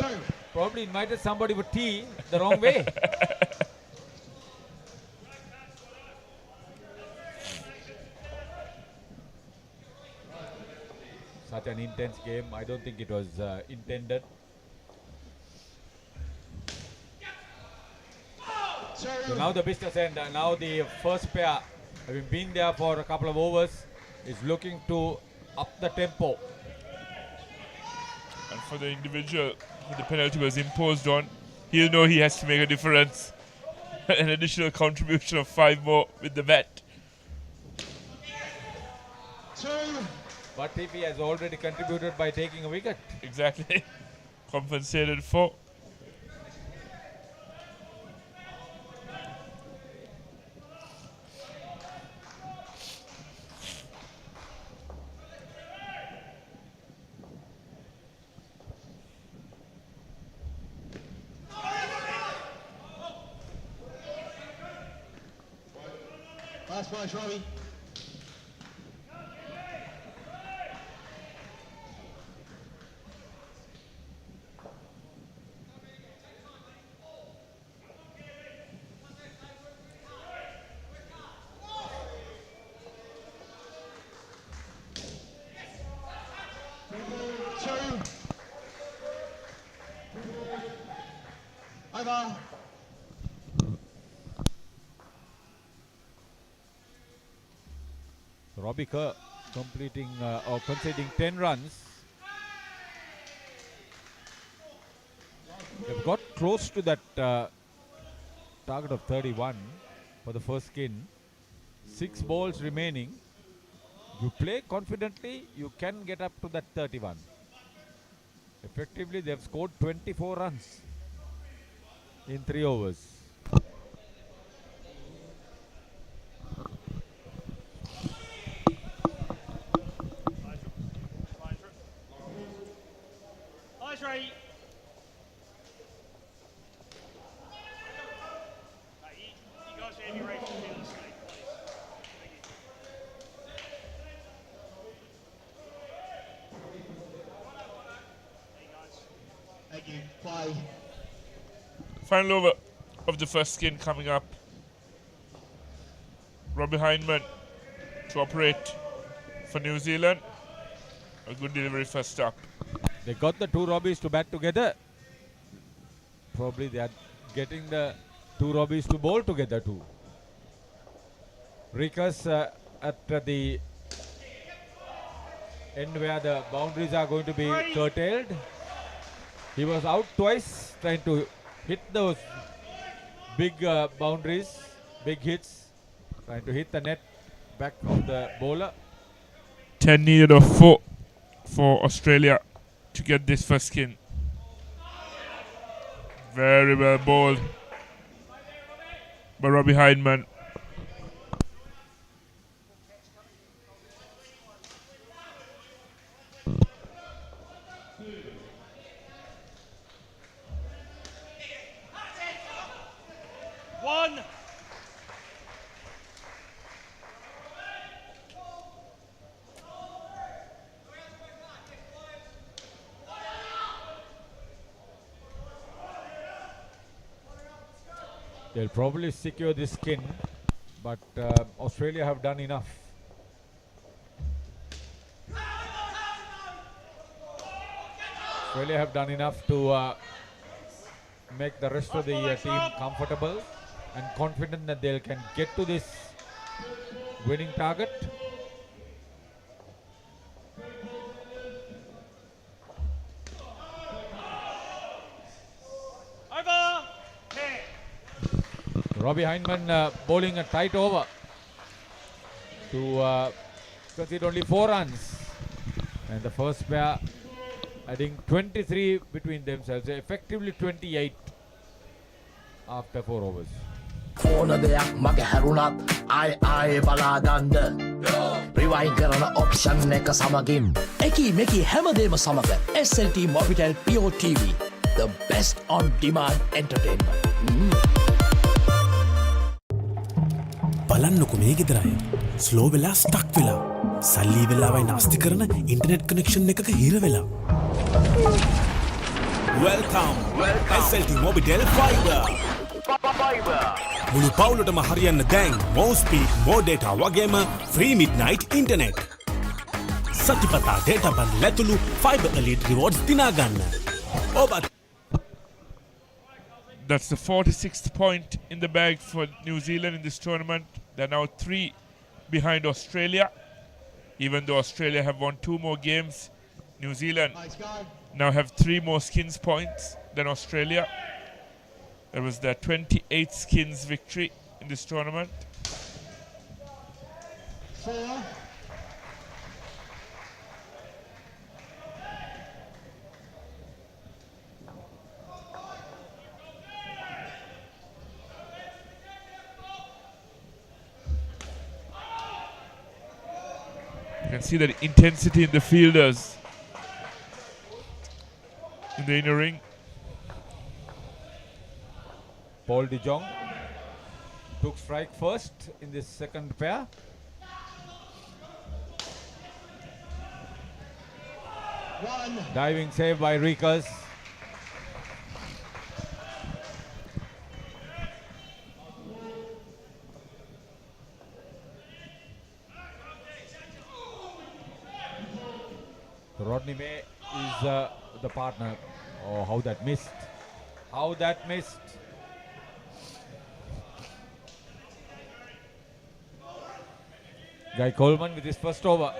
probably invited somebody for tea the wrong way. Such an intense game. I don't think it was intended. So now the business end. Now the first pair, having been there for a couple of overs, is looking to up the tempo. And for the individual who the penalty was imposed on, he'll know he has to make a difference. An additional contribution of 5 more with the bat. But if he has already contributed by taking a wicket. Exactly. Compensated for. Last price, Robbie. Over. Robbie Kerr completing or conceding 10 runs. They've got close to that target of 31 for the first skin. 6 balls remaining. You play confidently, you can get up to that 31. Effectively, they've scored 24 runs in 3 overs. Thank you. Play. Final over of the first skin coming up. Robbie Hindman to operate for New Zealand. A good delivery first up. They got the 2 Robbies to bat together. Probably they are getting the 2 Robbies to bowl together too. Rikas at the end where the boundaries are going to be curtailed. He was out twice trying to hit those big boundaries, big hits, trying to hit the net back of the bowler. 10 needed of 4 for Australia to get this first skin. Very well bowled by Robbie Hindman. They'll probably secure this skin, but Australia have done enough. Australia have done enough to make the rest of the team comfortable and confident that they can get to this winning target. Robbie Hindman bowling a tight over to concede only 4 runs, and the first pair adding 23 between themselves, effectively 28 after 4 overs. ඕන දෙයක් මගේ හැරුණත් ආයේ බලාගන්න rewind කරන option එක සමගින් එකී මෙකී හැමදේම සමග SLT Mobitel Pure TV, the best on demand entertainment. බලන්නකො මේ ගෙදරයි ස්ලෝ වෙලා ස්ටක් වෙලා සල්ලි වෙලාවයි නාස්ති කරන ඉන්ටර්නෙට් කනෙක්ෂන් එකක හිර වෙලා. Welcome. SLT Mobitel Fiber. මුළු පවුලටම හරියන්න දැන් more speed, more data වගේම free midnight internet. සතිපතා data බන් ලැතුළු Fiber Elite rewards දිනා ගන්න. ඔබත් That's the 46th point in the bag for New Zealand in this tournament. They're now 3 behind Australia. Even though Australia have won 2 more games, New Zealand now have 3 more skins points than Australia. It was their 28th skins victory in this tournament. 4. You can see that intensity in the fielders in the inner ring. Paul de Jong took strike first in this second pair. Diving save by Rikas. Rodney May is the partner. Oh, how that missed. How that missed. Guy Coleman with his first over.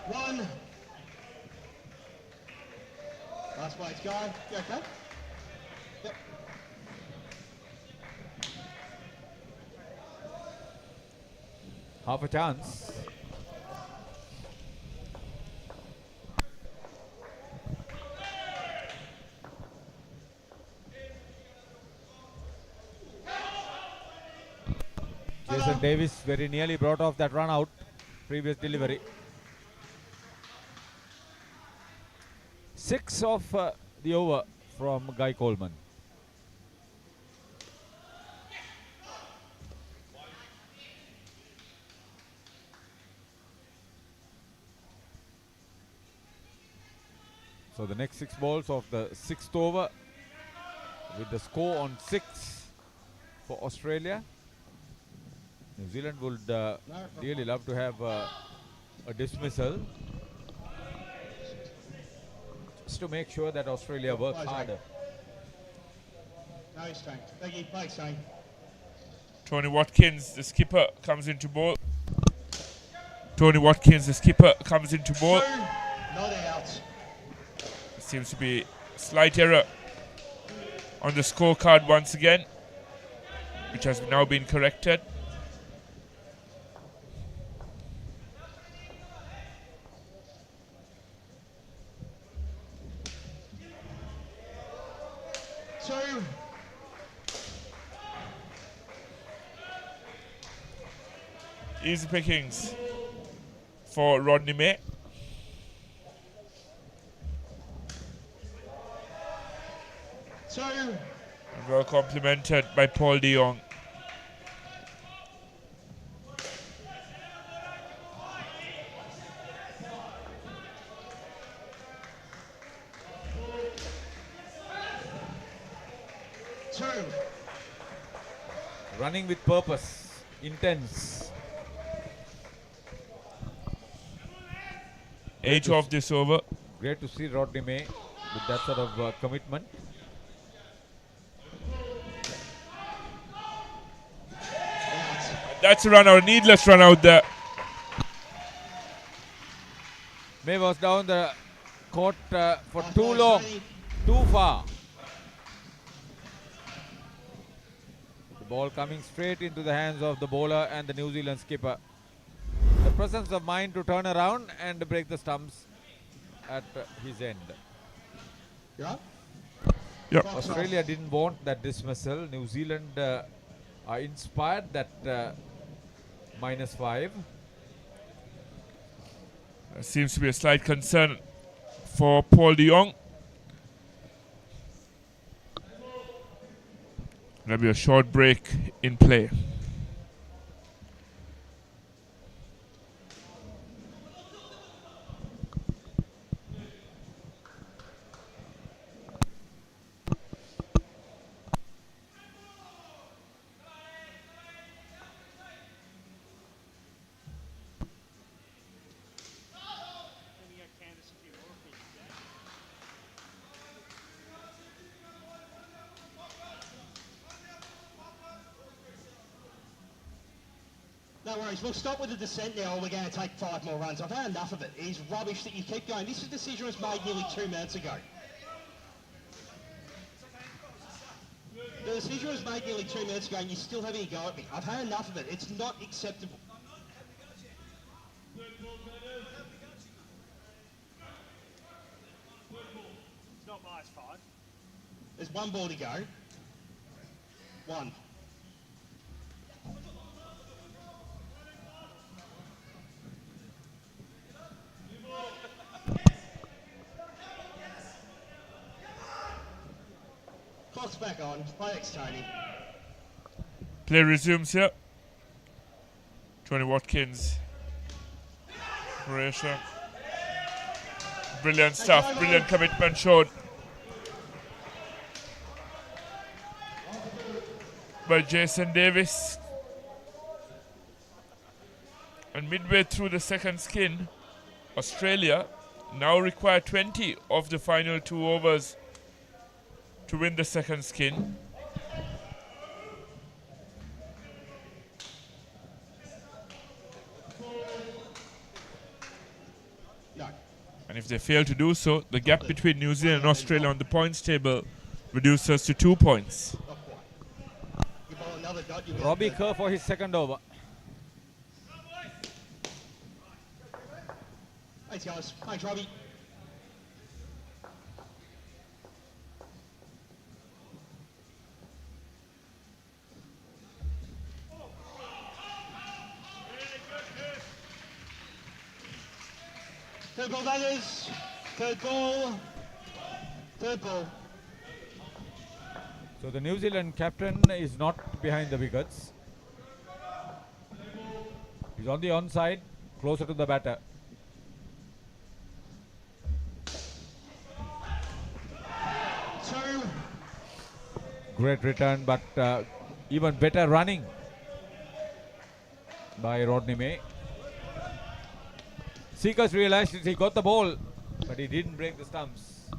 One. Last place, Guy. You okay? Yep. Half a chance. Jason Davis very nearly brought off that run out. Previous delivery. 6 of the over from Guy Coleman. So the next 6 balls of the 6th over with the score on 6 for Australia. New Zealand would really love to have a dismissal just to make sure that Australia works harder. No, Stone. Thank you. Bye, Stone. Tony Watkins, the skipper, comes into ball. Tony Watkins, the skipper, comes into ball. Not out. Seems to be a slight error on the scorecard once again, which has now been corrected. Two. Easy pickings for Rodney May. Two. And well complimented by Paul de Jong. Two. Running with purpose, intense. 8 of this over. Great to see Rodney May with that sort of commitment. That's a run out, needless run out there. May was down the court for too long, too far. The ball coming straight into the hands of the bowler and the New Zealand skipper. The presence of mind to turn around and break the stumps at his end. Yeah. Yep. Australia didn't want that dismissal. New Zealand are inspired that -5. There seems to be a slight concern for Paul de Jong. There'll be a short break in play. No worries, we'll stop with the descent now or we're going to take 5 more runs. I've had enough of it. It's rubbish that you keep going. This decision was made nearly 2 minutes ago. The decision was made nearly 2 minutes ago and you're still having a go at me. I've had enough of it. It's not acceptable. It's not by, it's 5. There's 1 ball to go. 1. Clock's back on. Play X, Tony. Play resumes here. Tony Watkins. Croatia. Brilliant stuff. Brilliant commitment shown by Jason Davis. And midway through the second skin, Australia now require 20 of the final 2 overs to win the second skin. No. And if they fail to do so, the gap between New Zealand and Australia on the points table reduces to 2 points. Robbie Kerr for his second over. Thanks, guys. Thanks, Robbie. Third ball, that is. Third ball. Third ball. So the New Zealand captain is not behind the wickets. He's on the onside, closer to the batter. Two. Great return, but even better running by Rodney May. Seekers realized he got the ball, but he didn't break the stumps.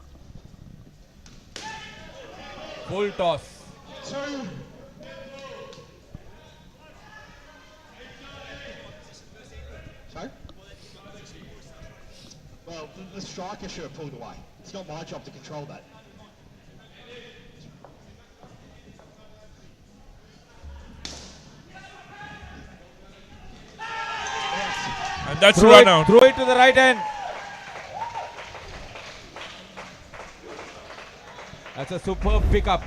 Full toss. Two. Sorry? Well, the striker should have pulled away. It's not my job to control that. And that's throw run it, out. Throw it to the right hand. That's a superb pickup.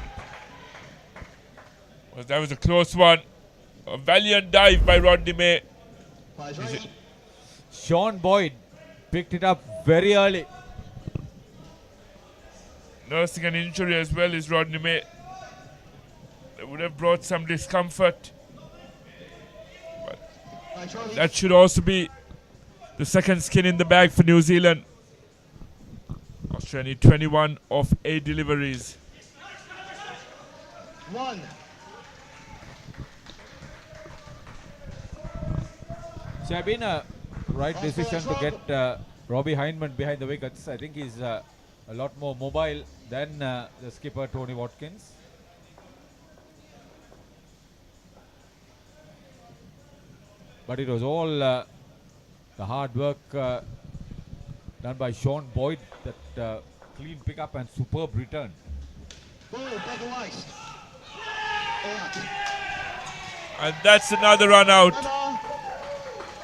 Well, that was a close one. A valiant dive by Rodney May. Sean Boyd picked it up very early. Nursing an injury as well as Rodney May. That would have brought some discomfort. But that should also be the second skin in the bag for New Zealand. Australia need 21 of 8 deliveries. 1. So it's been a right decision to get Robbie Hindman behind the wickets. I think he's a lot more mobile than the skipper Tony Watkins. But it was all the hard work done by Sean Boyd, that clean pickup and superb return. And that's another run out.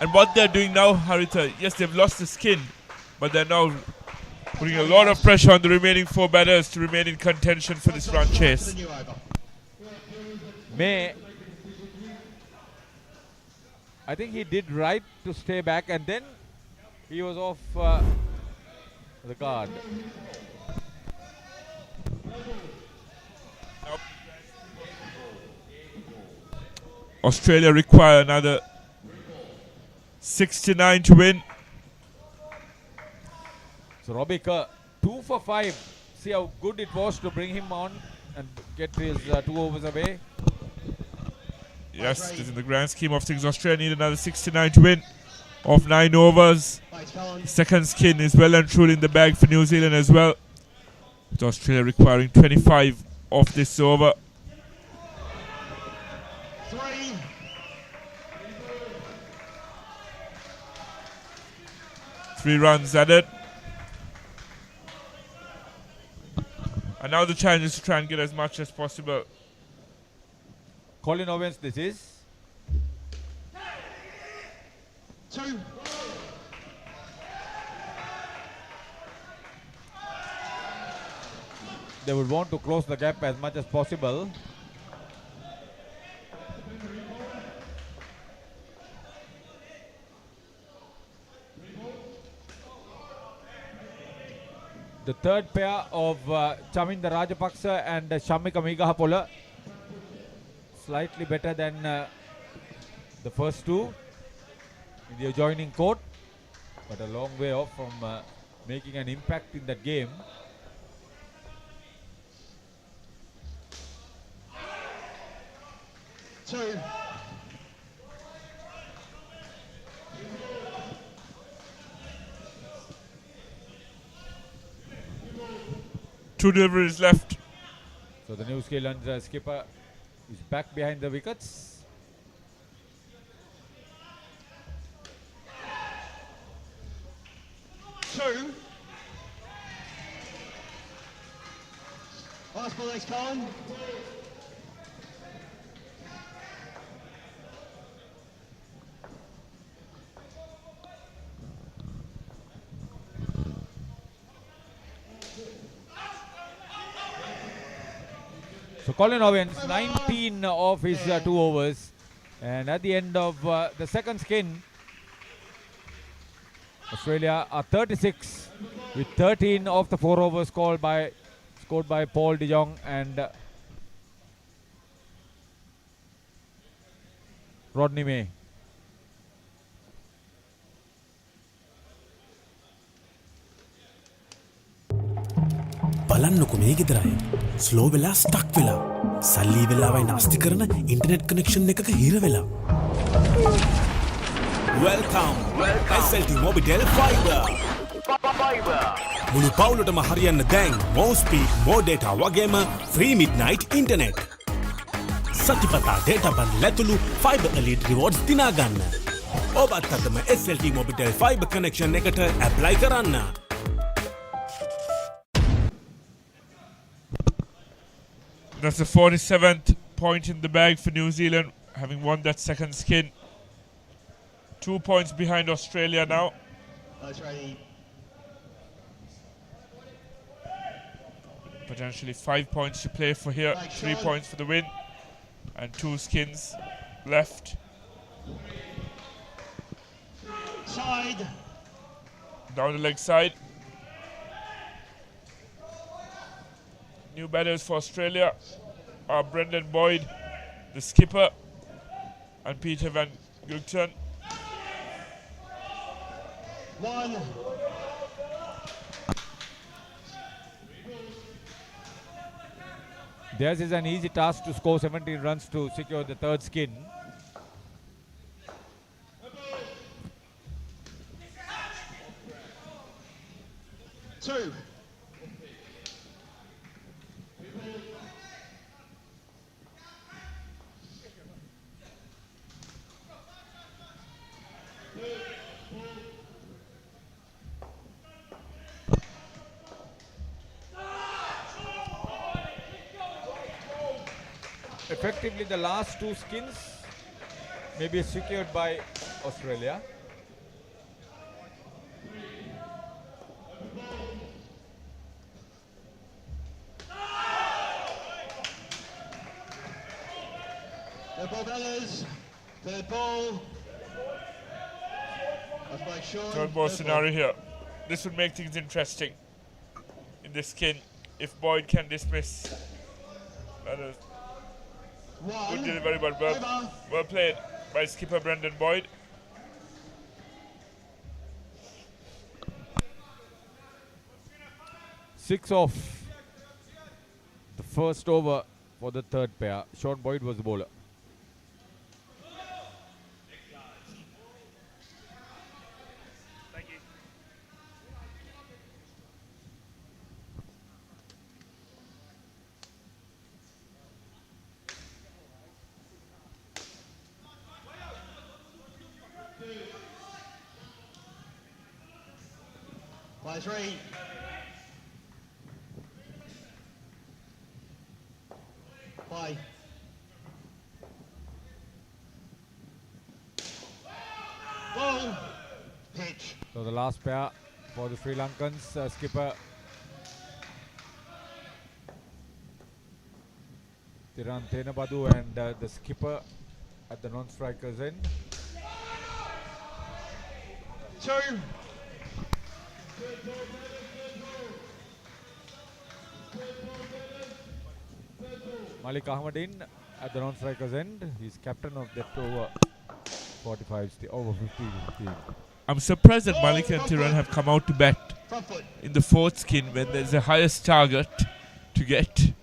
And what they're doing now, Haritha, yes, they've lost the skin, but they're now putting a lot of pressure on the remaining 4 batters to remain in contention for this run chase. May, I think he did right to stay back, and then he was off the guard. Australia require another 69 to win. So Robbie Kerr, 2 for 5. See how good it was to bring him on and get his 2 overs away. Yes, in the grand scheme of things, Australia need another 69 to win of 9 overs. Second skin is well and truly in the bag for New Zealand as well, with Australia requiring 25 of this over. 3 runs added. And now the challenge is to try and get as much as possible. Colin Owens, this is. 2. They would want to close the gap as much as possible. The third pair of Chaminda Rajapaksa and Shamika Megahapola, slightly better than the first 2 in the adjoining court, but a long way off from making an impact in that game. Two deliveries left. So the New Zealand skipper is back behind the wickets. Last ball, thanks, Colin. So Colin Owens, 19 of his 2 overs, and at the end of the second skin, Australia are 36 with 13 of the 4 overs scored by Paul de Jong and Rodney May. බලන්නකො මේ ගෙදරයි slow වෙලා stuck වෙලා සල්ලි වෙලාවයි නාස්ති කරන internet connection එකක හිර වෙලා Welcome SLT Mobitel Fiber මුළු පවුලටම හරියන්න දැන් more speed more data වගේම free midnight internet සතිපතා data බන් ලැතුළු fiber elite rewards දිනා ගන්න ඔබත් අදම SLT Mobitel Fiber connection එකට apply කරන්න That's the 47th point in the bag for New Zealand, having won that second skin. 2 points behind Australia now. That's right. Potentially 5 points to play for here. 3 points for the win. And 2 skins left. Side. Down the leg side. New batters for Australia are Brendan Boyd, the skipper, and Peter Van Gugten. 1. Theirs is an easy task to score 17 runs to secure the third skin. Two. Effectively, the last 2 skins may be secured by Australia. The ball ballers. Third ball. Third ball scenario here. This would make things interesting in this skin if Boyd can dismiss batters. Good delivery, but well played by skipper Brendan Boyd. Six off the first over for the third pair. Sean Boyd was the bowler. By 3. By. Ball. Pitch. So the last pair for the Sri Lankans, skipper Tiran Tenabadu and the skipper at the non-strikers end. 2. Malik Ahmadin at the non-strikers end. He's captain of that over 45, over 50 team. I'm surprised that Malik and Tiran have come out to bat in the fourth skin when there's a highest target to get.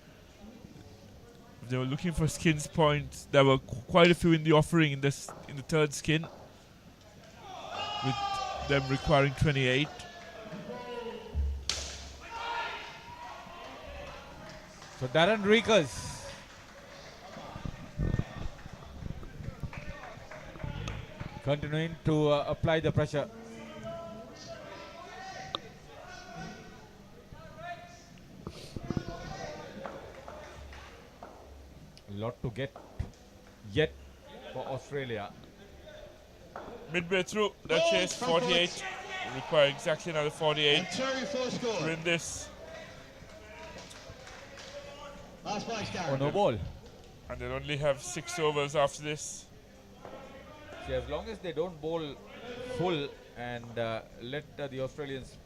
They were looking for skins points. There were quite a few in the offering in the third skin, with them requiring 28. So Darren Reekers continuing to apply the pressure. A lot to get yet for Australia. Midway through that chase, 48. Require exactly another 48 to win this. Oh, no ball. And they'll only have 6 overs after this. See, as long as they don't bowl full and let the Australians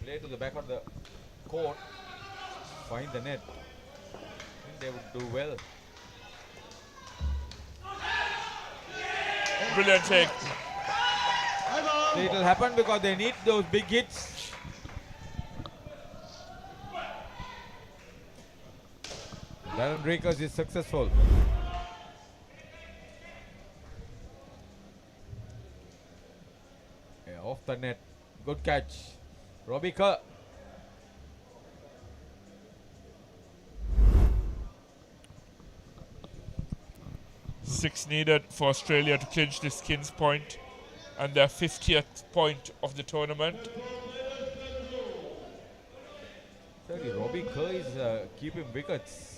play to the back of the court, find the net, I think they would do well. Brilliant take. See, it'll happen because they need those big hits. Darren Reekers is successful. Yeah, off the net. Good catch. Robbie Kerr. Six needed for Australia to clinch the skins point and their 50th point of the tournament. Certainly, Robbie Kerr is keeping wickets.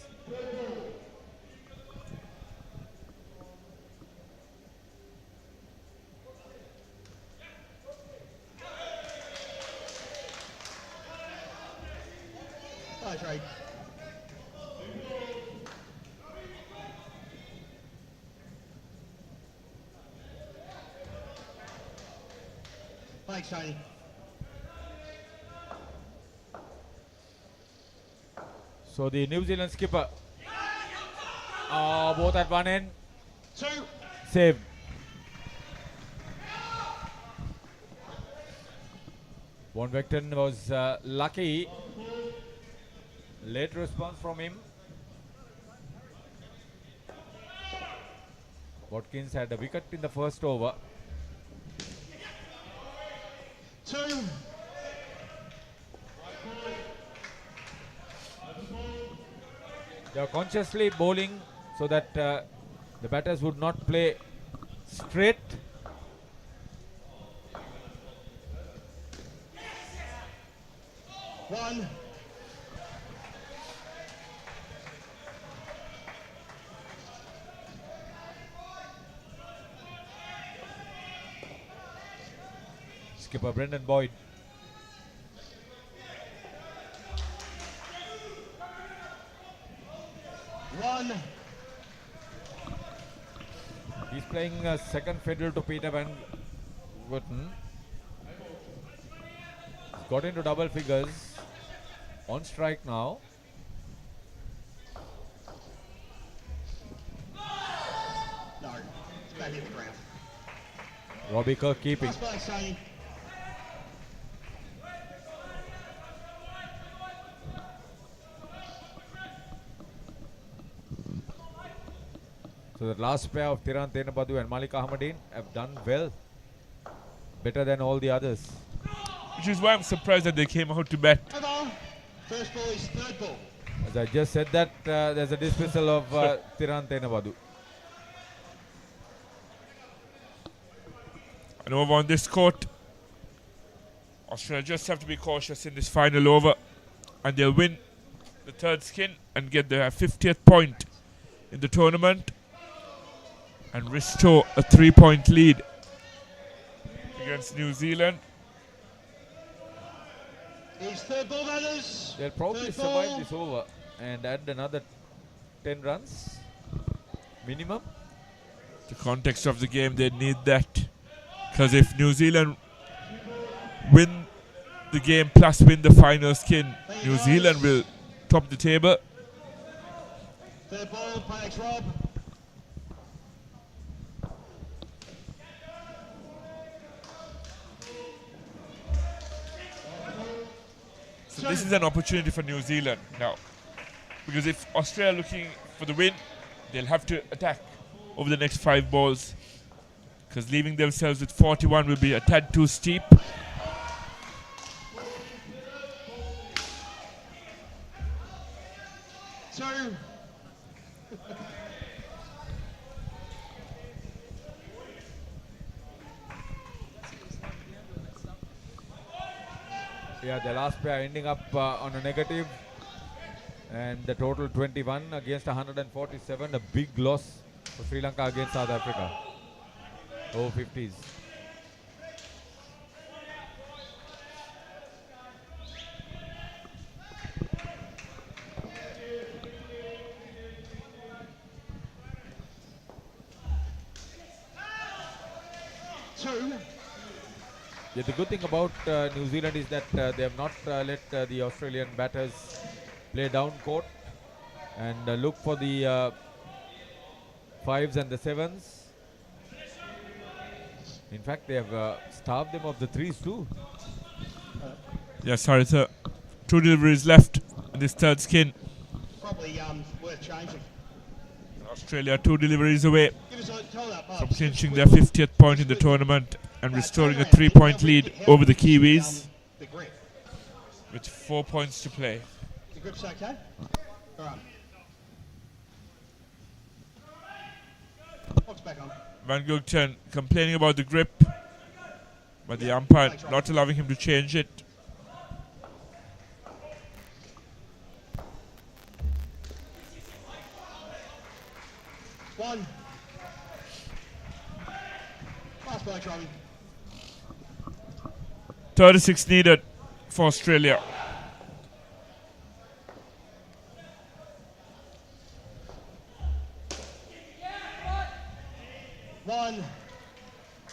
That's right. Thanks, Tony. So the New Zealand skipper, both at one end, 2. save. Von Vechten was lucky. Late response from him. Watkins had a wicket in the first over. 2. They are consciously bowling so that the batters would not play straight. One. Skipper Brendan Boyd. One. He's playing second fiddle to Peter Van Wootton. He's got into double figures. On strike now. don't hit the ground. Robbie Kirk keeping. Nice play, Sony. So the last pair of Tiran Tenabadu and Malik Ahmadin have done well. Better than all the others. Which is why I'm surprised that they came out to bat. First ball is third ball. As I just said that, there's a dismissal of Tiran Tenabadu. And over on this court, Australia just have to be cautious in this final over, and they'll win the third skin and get their 50th point in the tournament and restore a 3-point lead against New Zealand. Is third ball, others. They'll probably Third survive ball. this over and add another 10 runs minimum. The context of the game, they need that. Because if New Zealand win the game plus win the final skin, New Zealand will top the table. Third ball, Pax Rob. So this is an opportunity for New Zealand now. Because if Australia are looking for the win, they'll have to attack over the next 5 balls. Because leaving themselves with 41 will be a tad too steep. Two. Yeah, the last pair ending up on a negative, and the total 21 against 147, a big loss for Sri Lanka against South Africa. Over 50s. Two. Yeah, the good thing about New Zealand is that they have not let the Australian batters play down court and look for the 5s and the 7s. In fact, they have starved them of the 3s too. Yeah, sorry, sir. 2 deliveries left in this third skin. Probably worth changing. Australia 2 deliveries away Give us a tell that, from clinching their 50th point in the tournament and restoring a 3-point lead over the Kiwis The grip. with 4 points to play. The grip's okay? All right. Box back on. Van Gogten complaining about the grip, but the umpire not allowing him to change it. One. Last ball, Robbie. 36 needed for Australia. One.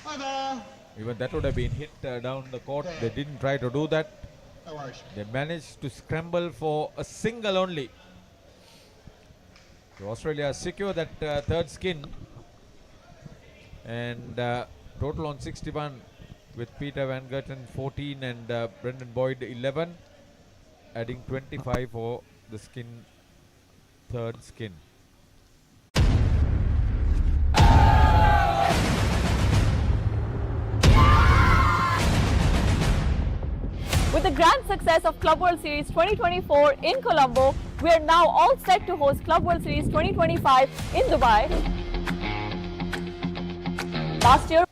Over. Even that would have been hit down the court. They didn't try to do that. No worries. They managed to scramble for a single only. So Australia secure that third skin, and total on 61 with Peter Van Gerten 14 and Brendan Boyd 11, adding 25 for the skin, third skin. With the grand success of Club World Series 2024 in Colombo, we are now all set to host Club World Series 2025 in Dubai. Last year,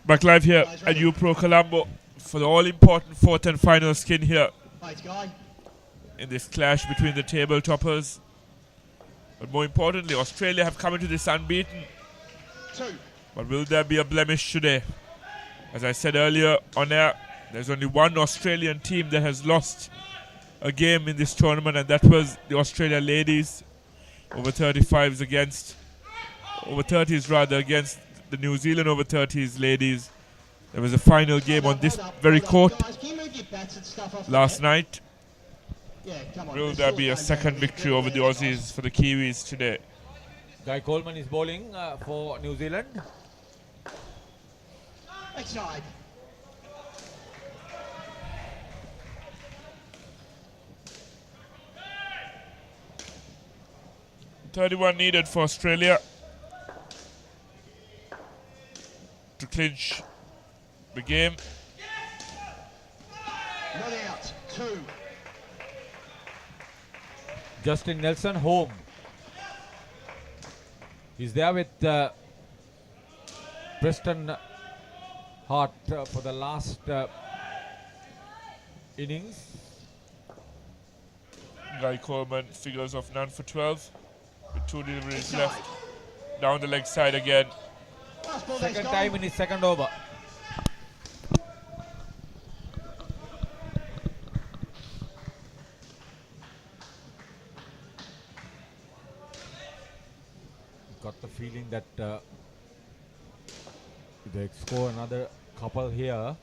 Back live here at UPro Colombo for the all-important 4th and final skin here in this clash between the table toppers. But more importantly, Australia have come into this unbeaten. But will there be a blemish today? As I said earlier on air, there's only one Australian team that has lost a game in this tournament, and that was the Australia ladies. Over 35s against, over 30s rather, against the New Zealand over 30s ladies. There was a final game on this very court last night. Will there be a second victory over the Aussies for the Kiwis today? Guy Coleman is bowling for New Zealand. Outside. .31 needed for Australia to clinch the game. Not out. 2. Justin Nelson home. He's there with Preston Hart for the last innings. Guy Coleman figures of none for 12 with 2 deliveries left. Down the leg side again. Second time in his second over. Got the feeling that they score another couple here.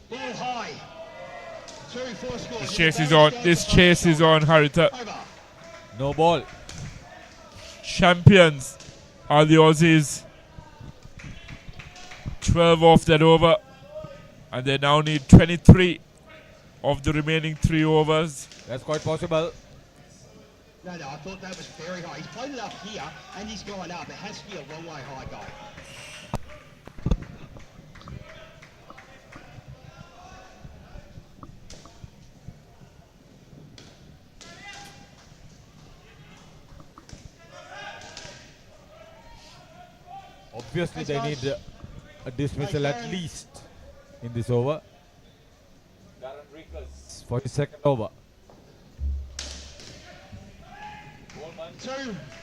Ball high. 2-4 scores. This chase is on. This chase is on, Haritha. No ball. Champions are the Aussies. 12 off that over. And they now need 23 of the remaining 3 overs. That's quite possible. No, I thought that was very high. He's played it up here and he's gone up. It has to be a long way high, guy. Obviously, they need a dismissal at least in this over. Darren Rickers for his second over.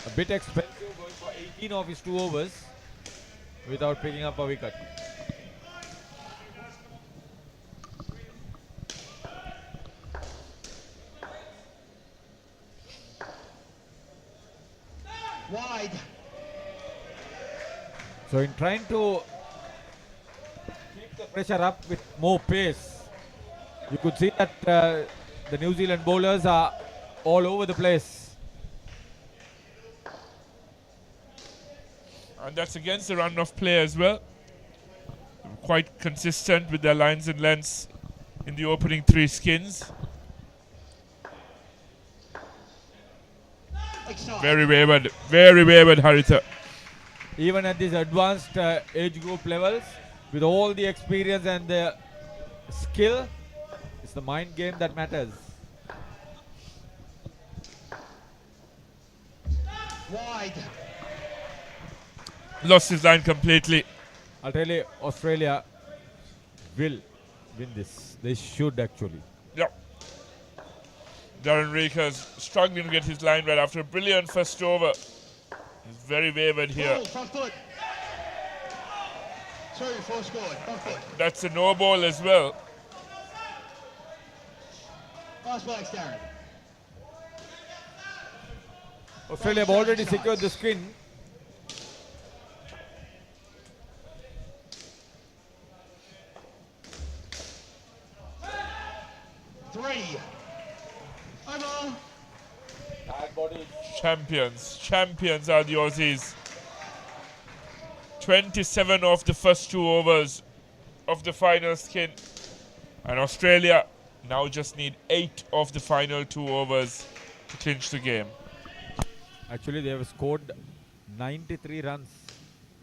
A bit expensive, going for 18 of his 2 overs without picking up a wicket. Wide. So in trying to keep the pressure up with more pace, you could see that the New Zealand bowlers are all over the place. And that's against the run of play as well. Quite consistent with their lines and lengths in the opening 3 skins. Very wayward, Haritha. Even at these advanced age group levels, with all the experience and the skill, it's the mind game that matters. Wide. Lost his line completely. I'll tell you, Australia will win this. They should actually. Yep. Darren Rickers struggling to get his line right after a brilliant first over. He's very wayward here. Ball, front foot. 2-4 scored. Front foot. That's a no ball as well. Last ball, Darren. Australia have already secured the skin. Champions are the Aussies. 27 of the first 2 overs of the final skin. And Australia now just need 8 of the final 2 overs to clinch the game. Actually, they have scored 93 runs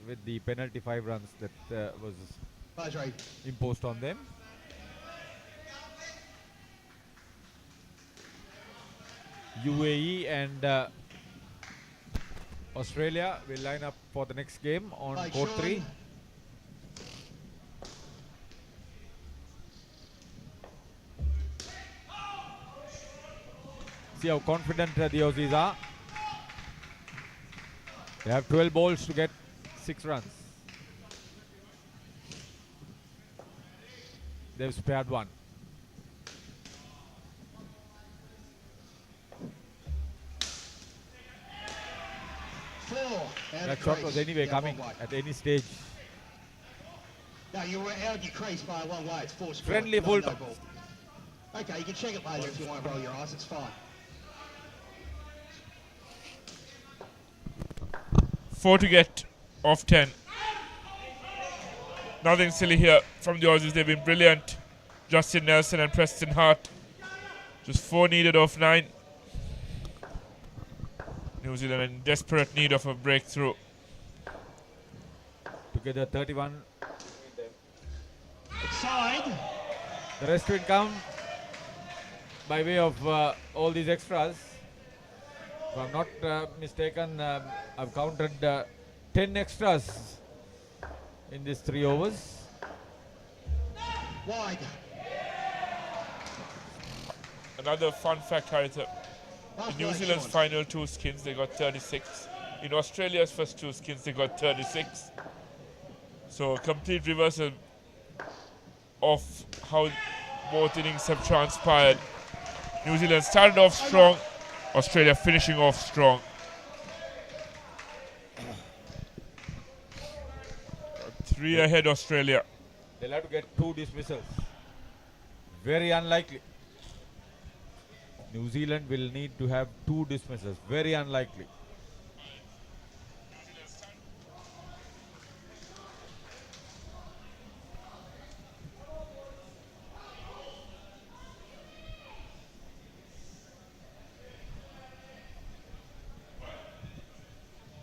with the penalty 5 runs that was imposed on them. UAE and Australia will line up for the next game on court 3. See how confident the Aussies are. They have 12 balls to get 6 runs. They've spared 1. That shot was anyway coming at any stage. No, you were out your crease by a long way. It's 4 scored. Friendly full toss. Okay, you can check it later if you want to roll your eyes, it's fine. 4 to get off 10. Nothing silly here from the Aussies. They've been brilliant. Justin Nelson and Preston Hart. Just 4 needed off 9. New Zealand in desperate need of a breakthrough. Together 31. Side. The rest will come by way of all these extras. If I'm not mistaken, I've counted 10 extras in these 3 overs. Wide. Another fun fact, Haritha. In New Zealand's final 2 skins, they got 36. In Australia's first 2 skins, they got 36. So, complete reversal of how both innings have transpired. New Zealand started off strong, Australia finishing off strong. 3 ahead Australia. They'll have to get 2 dismissals. Very unlikely. New Zealand will need to have 2 dismissals. Very unlikely.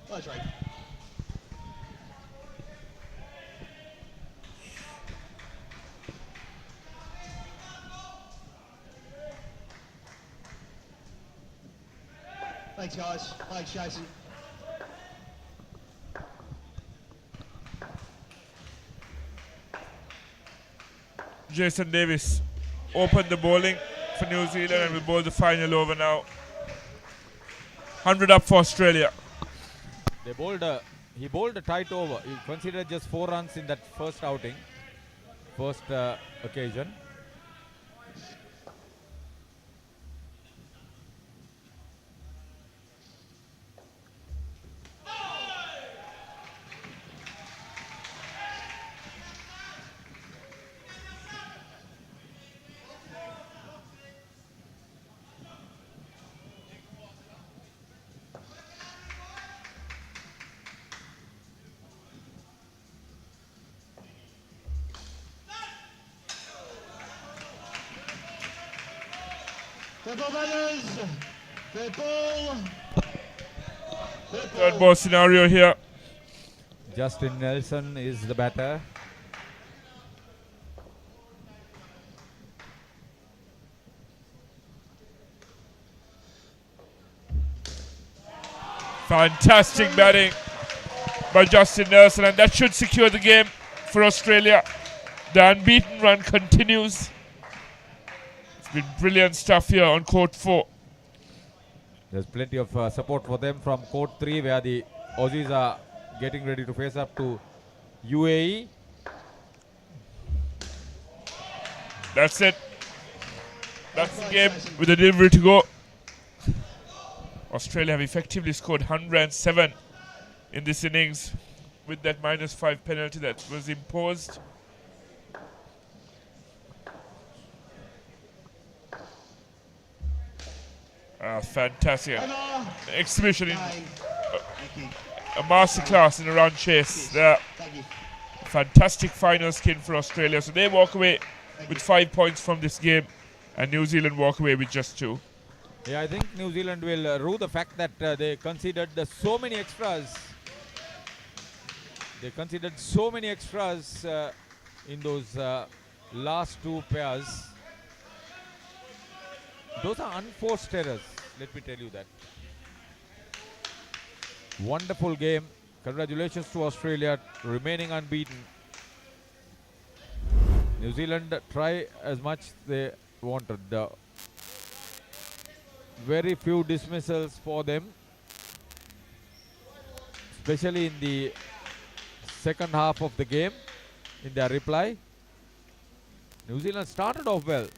That's right. Thanks, guys. Thanks, Jason. Jason Davis opened the bowling for New Zealand and will bowl the final over now. 100 up for Australia. He bowled a tight over. He considered just 4 runs in that first outing, first occasion. Third ball scenario here. Justin Nelson is the batter. Fantastic batting by Justin Nelson, and that should secure the game for Australia. The unbeaten run continues. It's been brilliant stuff here on court 4. There's plenty of support for them from court 3, where the Aussies are getting ready to face up to UAE. That's it. That's the game with a delivery to go. Australia have effectively scored 107 in this innings with that -5 penalty that was imposed. Fantastic exhibition, a masterclass in a run chase there. Fantastic final skin for Australia. So they walk away with 5 points from this game, and New Zealand walk away with just 2. Yeah, I think New Zealand will rue the fact that they considered so many extras. They considered so many extras in those last 2 pairs. Those are unforced errors, let me tell you that. Wonderful game. Congratulations to Australia, remaining unbeaten. New Zealand try as much they wanted. Very few dismissals for them, especially in the second half of the game in their reply. New Zealand started off well.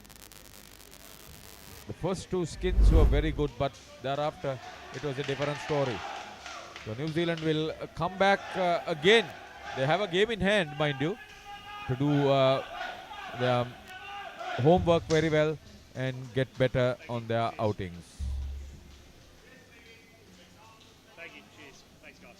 The first 2 skins were very good, but thereafter it was a different story. So New Zealand will come back again. They have a game in hand, mind you, to do their homework very well. and get better on their outings. Thank you. Cheers. Thanks, guys.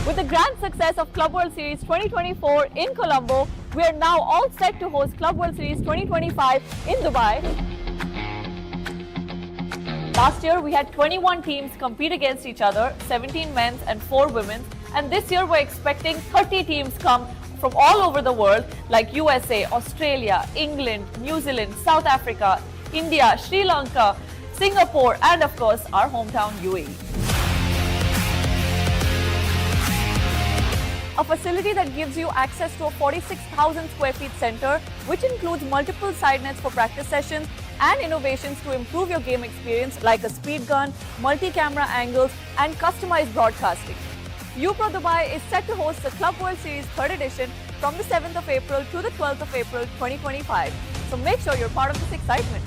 With the grand success of Club World Series 2024 in Colombo, we are now all set to host Club World Series 2025 in Dubai. Last year, we had 21 teams compete against each other, 17 men's and 4 women's. And this year, we're expecting 30 teams come from all over the world, like USA, Australia, England, New Zealand, South Africa, India, Sri Lanka, Singapore, and of course, our hometown UAE. A facility that gives you access to a 46,000 square feet center, which includes multiple side nets for practice sessions and innovations to improve your game experience like a speed gun, multi-camera angles, and customized broadcasting. UPro Dubai is set to host the Club World Series 3rd edition from the 7th of April to the 12th of April 2025. So make sure you're part of this excitement.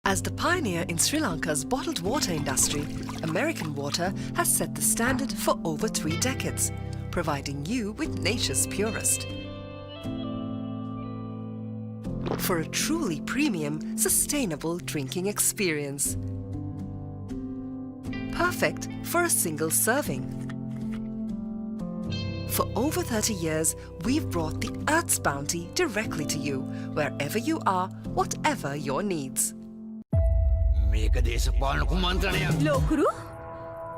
As the pioneer in Sri Lanka's bottled water industry, American Water has set the standard for over 3 decades, providing you with nature's purest. For a truly premium, sustainable drinking experience. Perfect for a single serving. For over 30 years, we've brought the Earth's bounty directly to you, wherever you are, whatever your needs. මේක දේශපාලන කුමන්ත්‍රණයක්. ලෝකුරු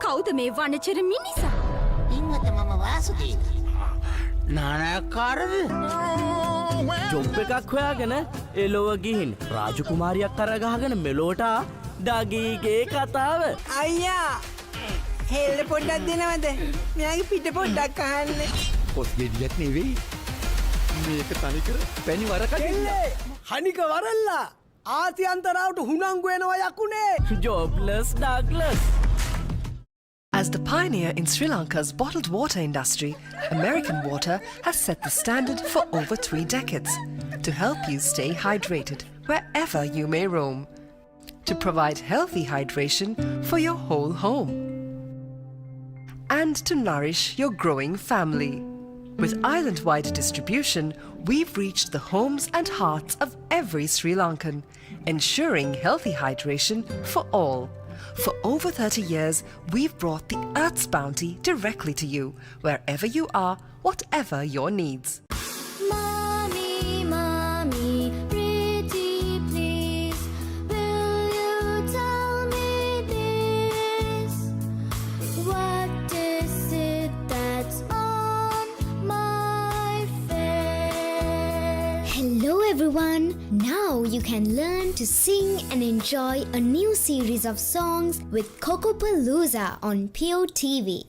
කවුද මේ වනචර මිනිසා? ඉන්නත මම Vasudeva. නානයක්කාරද? Job එකක් හොයාගෙන එලොව ගිහින් රාජකුමාරියක් කරගහගෙන මෙලෝට ඩගීගේ කතාව. අයියා හෙල්ල පොඩ්ඩක් දෙනවද? මෙයාගේ පිට පොඩ්ඩක් අහන්න. පොත් ගෙඩියක් නෙවෙයි. මේක තනිකර පැණි වරකට. හනික වරල්ලා ආති අන්තරාවට හුණංගු වෙනවා යකුනේ. ජොබ්ලස් Douglas. As the pioneer in Sri Lanka's bottled water industry, American Water has set the standard for over 3 decades to help you stay hydrated wherever you may roam, to provide healthy hydration for your whole home, and to nourish your growing family. With island-wide distribution, we've reached the homes and hearts of every Sri Lankan, ensuring healthy hydration for all. For over 30 years, we've brought the Earth's bounty directly to you, wherever you are, whatever your needs. Mommy, mommy, pretty please, will you tell me this? What is it that's on my face? Hello everyone! Now you can learn to sing and enjoy a new series of songs with Kokopalooza on POTV.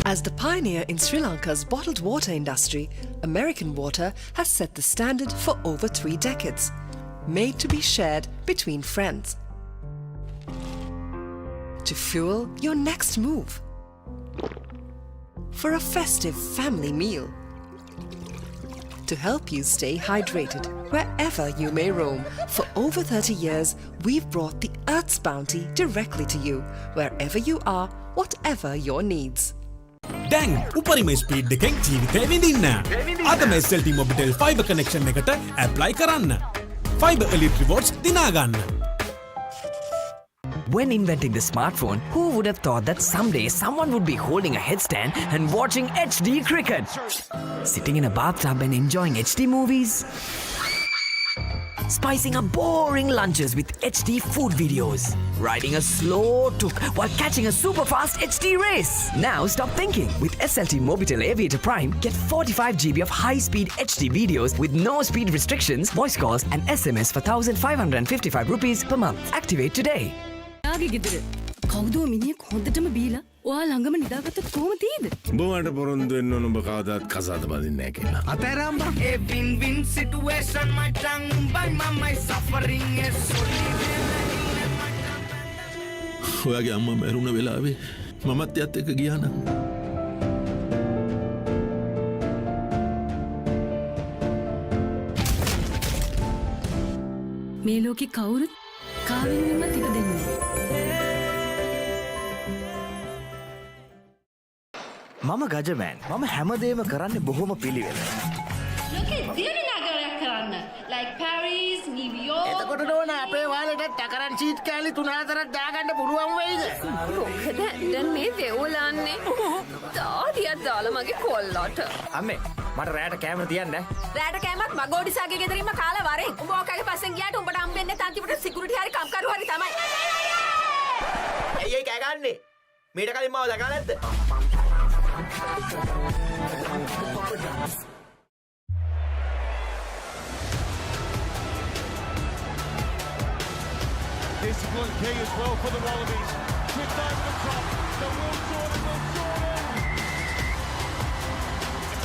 As the pioneer in Sri Lanka's bottled water industry, American Water has set the standard for over 3 decades, made to be shared between friends. To fuel your next move. For a festive family meal. To help you stay hydrated wherever you may roam. For over 30 years, we've brought the Earth's bounty directly to you, wherever you are, whatever your needs. දැන් උපරිම speed එකෙන් ජීවිතේ විඳින්න. අදම SLT Mobitel fiber connection එකට apply කරන්න. Fiber Elite Rewards දිනා ගන්න. When inventing the smartphone, who would have thought that someday someone would be holding a headstand and watching HD cricket? Sitting in a bathtub and enjoying HD movies? Spicing up boring lunches with HD food videos. Riding a slow tuk while catching a super fast HD race. Now stop thinking. With SLT Mobitel Aviator Prime, get 45 GB of high-speed HD videos with no speed restrictions, voice calls and SMS for 1,555 rupees per month. Activate today. යාගේ ගෙදර කවුදෝ මිනිහෙක් හොඳටම බීලා ඔයා ළඟම නිදාගත්තත් කොහොම තියෙද? බොවට පොරොන්දු වෙන්න ඕන ඔබ කවදාත් කසාද බඳින්නේ නැහැ කියලා. Ataramba. A win-win situation, my tongue by my suffering is ඔයාගේ අම්මා මැරුණ වෙලාවේ මමත් එයත් එක්ක ගියා නම් මේ ලෝකේ කවුරුත් කාවෙන්වත් ඉපදෙන්නේ නැහැ. මම ගජමෑන්. මම හැමදේම කරන්නේ බොහොම පිළිවෙල. ලෝකේ දියුණු නගරයක් කරන්න. Like Paris, New York. එතකොට නෝන අපේ වාලෙට ටකරන් සීට් කෑලි 3-4ක් දාගන්න පුළුවන් වෙයිද? මොකද දැන් මේ දෙවුලන්නේ දාඩියක් දාලා මගේ කොල්ලට. අම්මේ මට රෑට කෑම තියන්න. රෑට කෑමක් මගෝඩිසාගේ ගෙදරින්ම කාලා වරෙන්. උඹ ඔකගේ පස්සෙන් ගියාට උඹට හම්බෙන්නේ තන්තිපට සිකියුරිටි හරි කම්කරු හරි තමයි. ඇයි කෑ ගන්නේ? මීට කලින් මාව දැකලා නැද්ද? Discipline key as well for the Wallabies. Tripped over the top. The Will Jordan.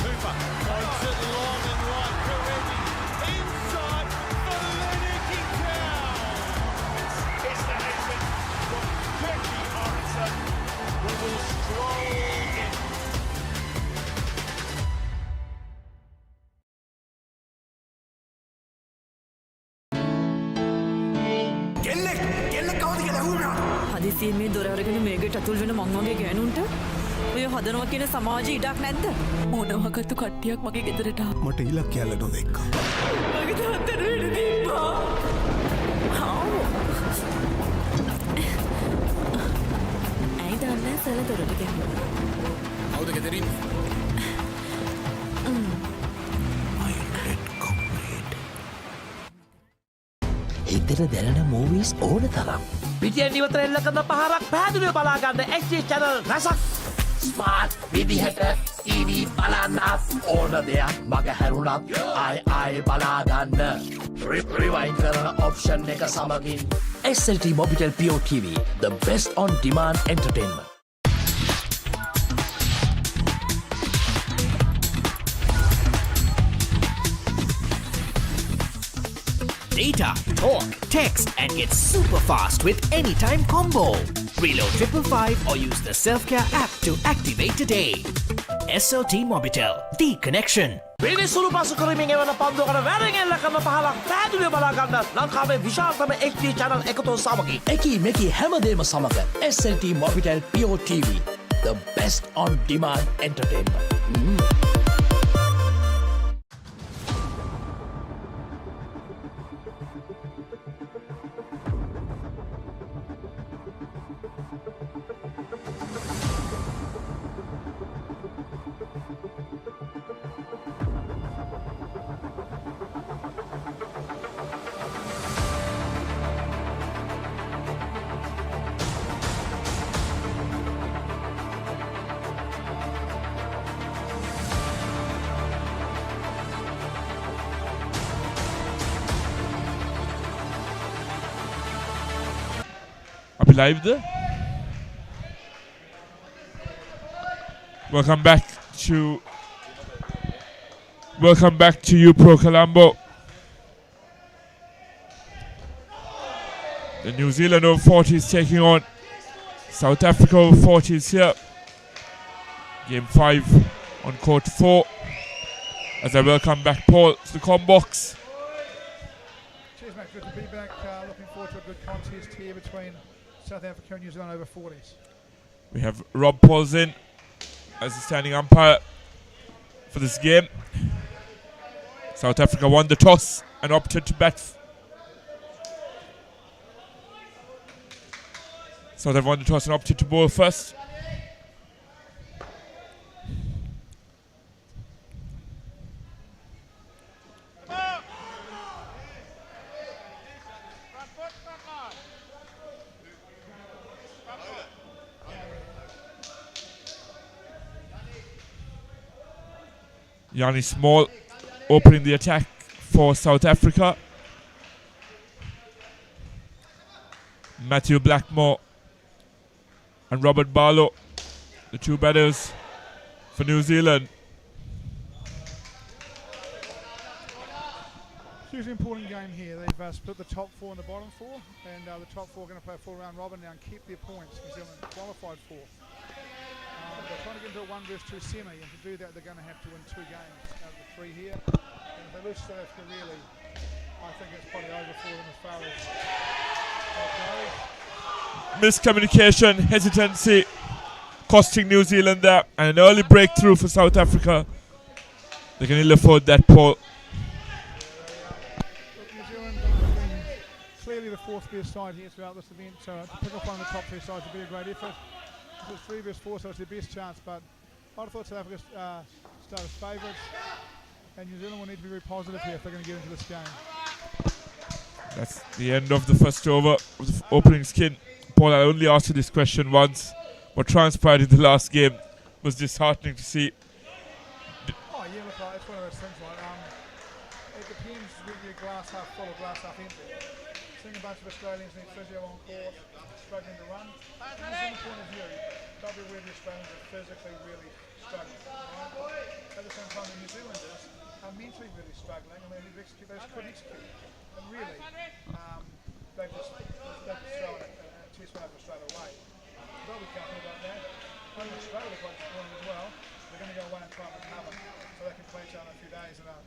Cooper floats it long and right. Karevi inside for Lankan down. It's the nation from Turkey Orenson who will stroll in. හදිසියෙන් මේ දොර අරගෙන මේකට ඇතුල් වෙන මං වගේ ගෑනුන්ට ඔය හදනවා කියන සමාජයේ ඉඩක් නැද්ද? මොනවා කතු කට්ටියක් මගේ ගෙදරට ආවා. මට ඉලක්කයල්ල නොදෙක්කා. මගේ තාත්තට වෙඩි තිබ්බා. ඇයි දන්නේ සල දොරට ගැහුවා. කවුද ගෙදරින්? හිතට දැනෙන මූවීස් ඕන තරම්. පිටියෙන් ඉවතර එල්ල කරන පහරක් පැහැදිලිව බලා ගන්න XG channel රසක්. ස්මාර්ට් විදිහට TV බලන්නත් ඕන දෙයක් මග හැරුණත් ආයි බලා ගන්න. රිවයින්ඩ් කරන ඔප්ෂන් එක සමගින් SLT Mobitel Pure TV, the best on demand entertainment. Data, talk, text, and get super fast with Anytime Combo. Reload 555 or use the Self-Care app to activate today. SLT Mobitel, the connection. පිරිසුළු පසු කරමින් එවන පන්දුවකට වැරෙන් එල්ල කරන පහරක් පැහැදිලිව බලා ගන්න ලංකාවේ විශාලතම XG channel එකතු සමගින් එකී මෙකී හැමදේම සමග SLT Mobitel Pure TV, the best on demand entertainment. Live there. Welcome back to you, Pro Colombo. The New Zealand over 40s taking on South Africa over 40s here. Game 5 on court 4. As I welcome back Paul to the combox. Cheers, mate. Good to be back. Looking forward to a good contest here between South Africa and New Zealand over 40s. We have Rob Pauls in as the standing umpire for this game. South Africa won the toss and opted to bat. South Africa won the toss and opted to bowl first. Yanni Small opening the attack for South Africa. Matthew Blackmore and Robert Barlow the two batters for New Zealand. Hugely important game here. They've split the top four and the bottom four, and the top four are going to play a full round robin now and keep their points. New Zealand qualified for. They're trying to get into a 1-2 semi, and to do that, they're going to have to win 2 games out of the 3 here. And if they lose South Africa, really, I think it's probably over for them as far as. Miscommunication, hesitancy, costing New Zealand that, and an early breakthrough for South Africa. They can ill afford that, Paul. New Zealand have been clearly the fourth best side here throughout this event, so to pick up one of the top 2 sides would be a great effort. It was 3 vs 4, so it's their best chance, but I'd have thought South Africa start as favourites, and New Zealand will need to be very positive here if they're going to get into this game. That's the end of the first over of the opening skin. Paul, I only asked you this question once. What transpired in the last game was disheartening to see. Oh yeah, look, it's one of those things, it depends whether you're glass half full or glass half empty. Seeing a bunch of Australians need physio on court, struggling to run. From a point of view, probably where the Australians are physically really struggling. Right? At the same time, the New Zealanders are mentally really struggling, and they could execute. And really, they've just thrown a test run over straight away. They'll be comfortable about that. I think Australia quite disappointed as well. They're going to go away and try and recover, so they can play each other in a few days in a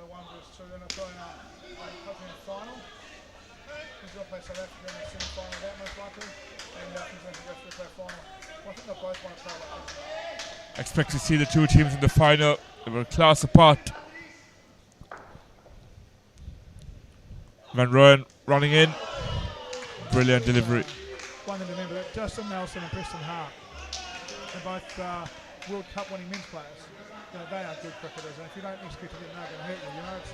1 vs 2, and they're going hopefully in the final. New Zealand play South Africa in the semi-final of that most likely, and New Zealand can go through to their final. Well, I think they'll both want to play like that. Expect to see the two teams in the final. They were a class apart. Van Rooyen running in. Brilliant delivery. One thing to remember, that Justin Nelson and Preston Hart are both World Cup winning men's players. You know, they are good cricketers, and if you don't execute to them, they're going to hurt you. You know, it's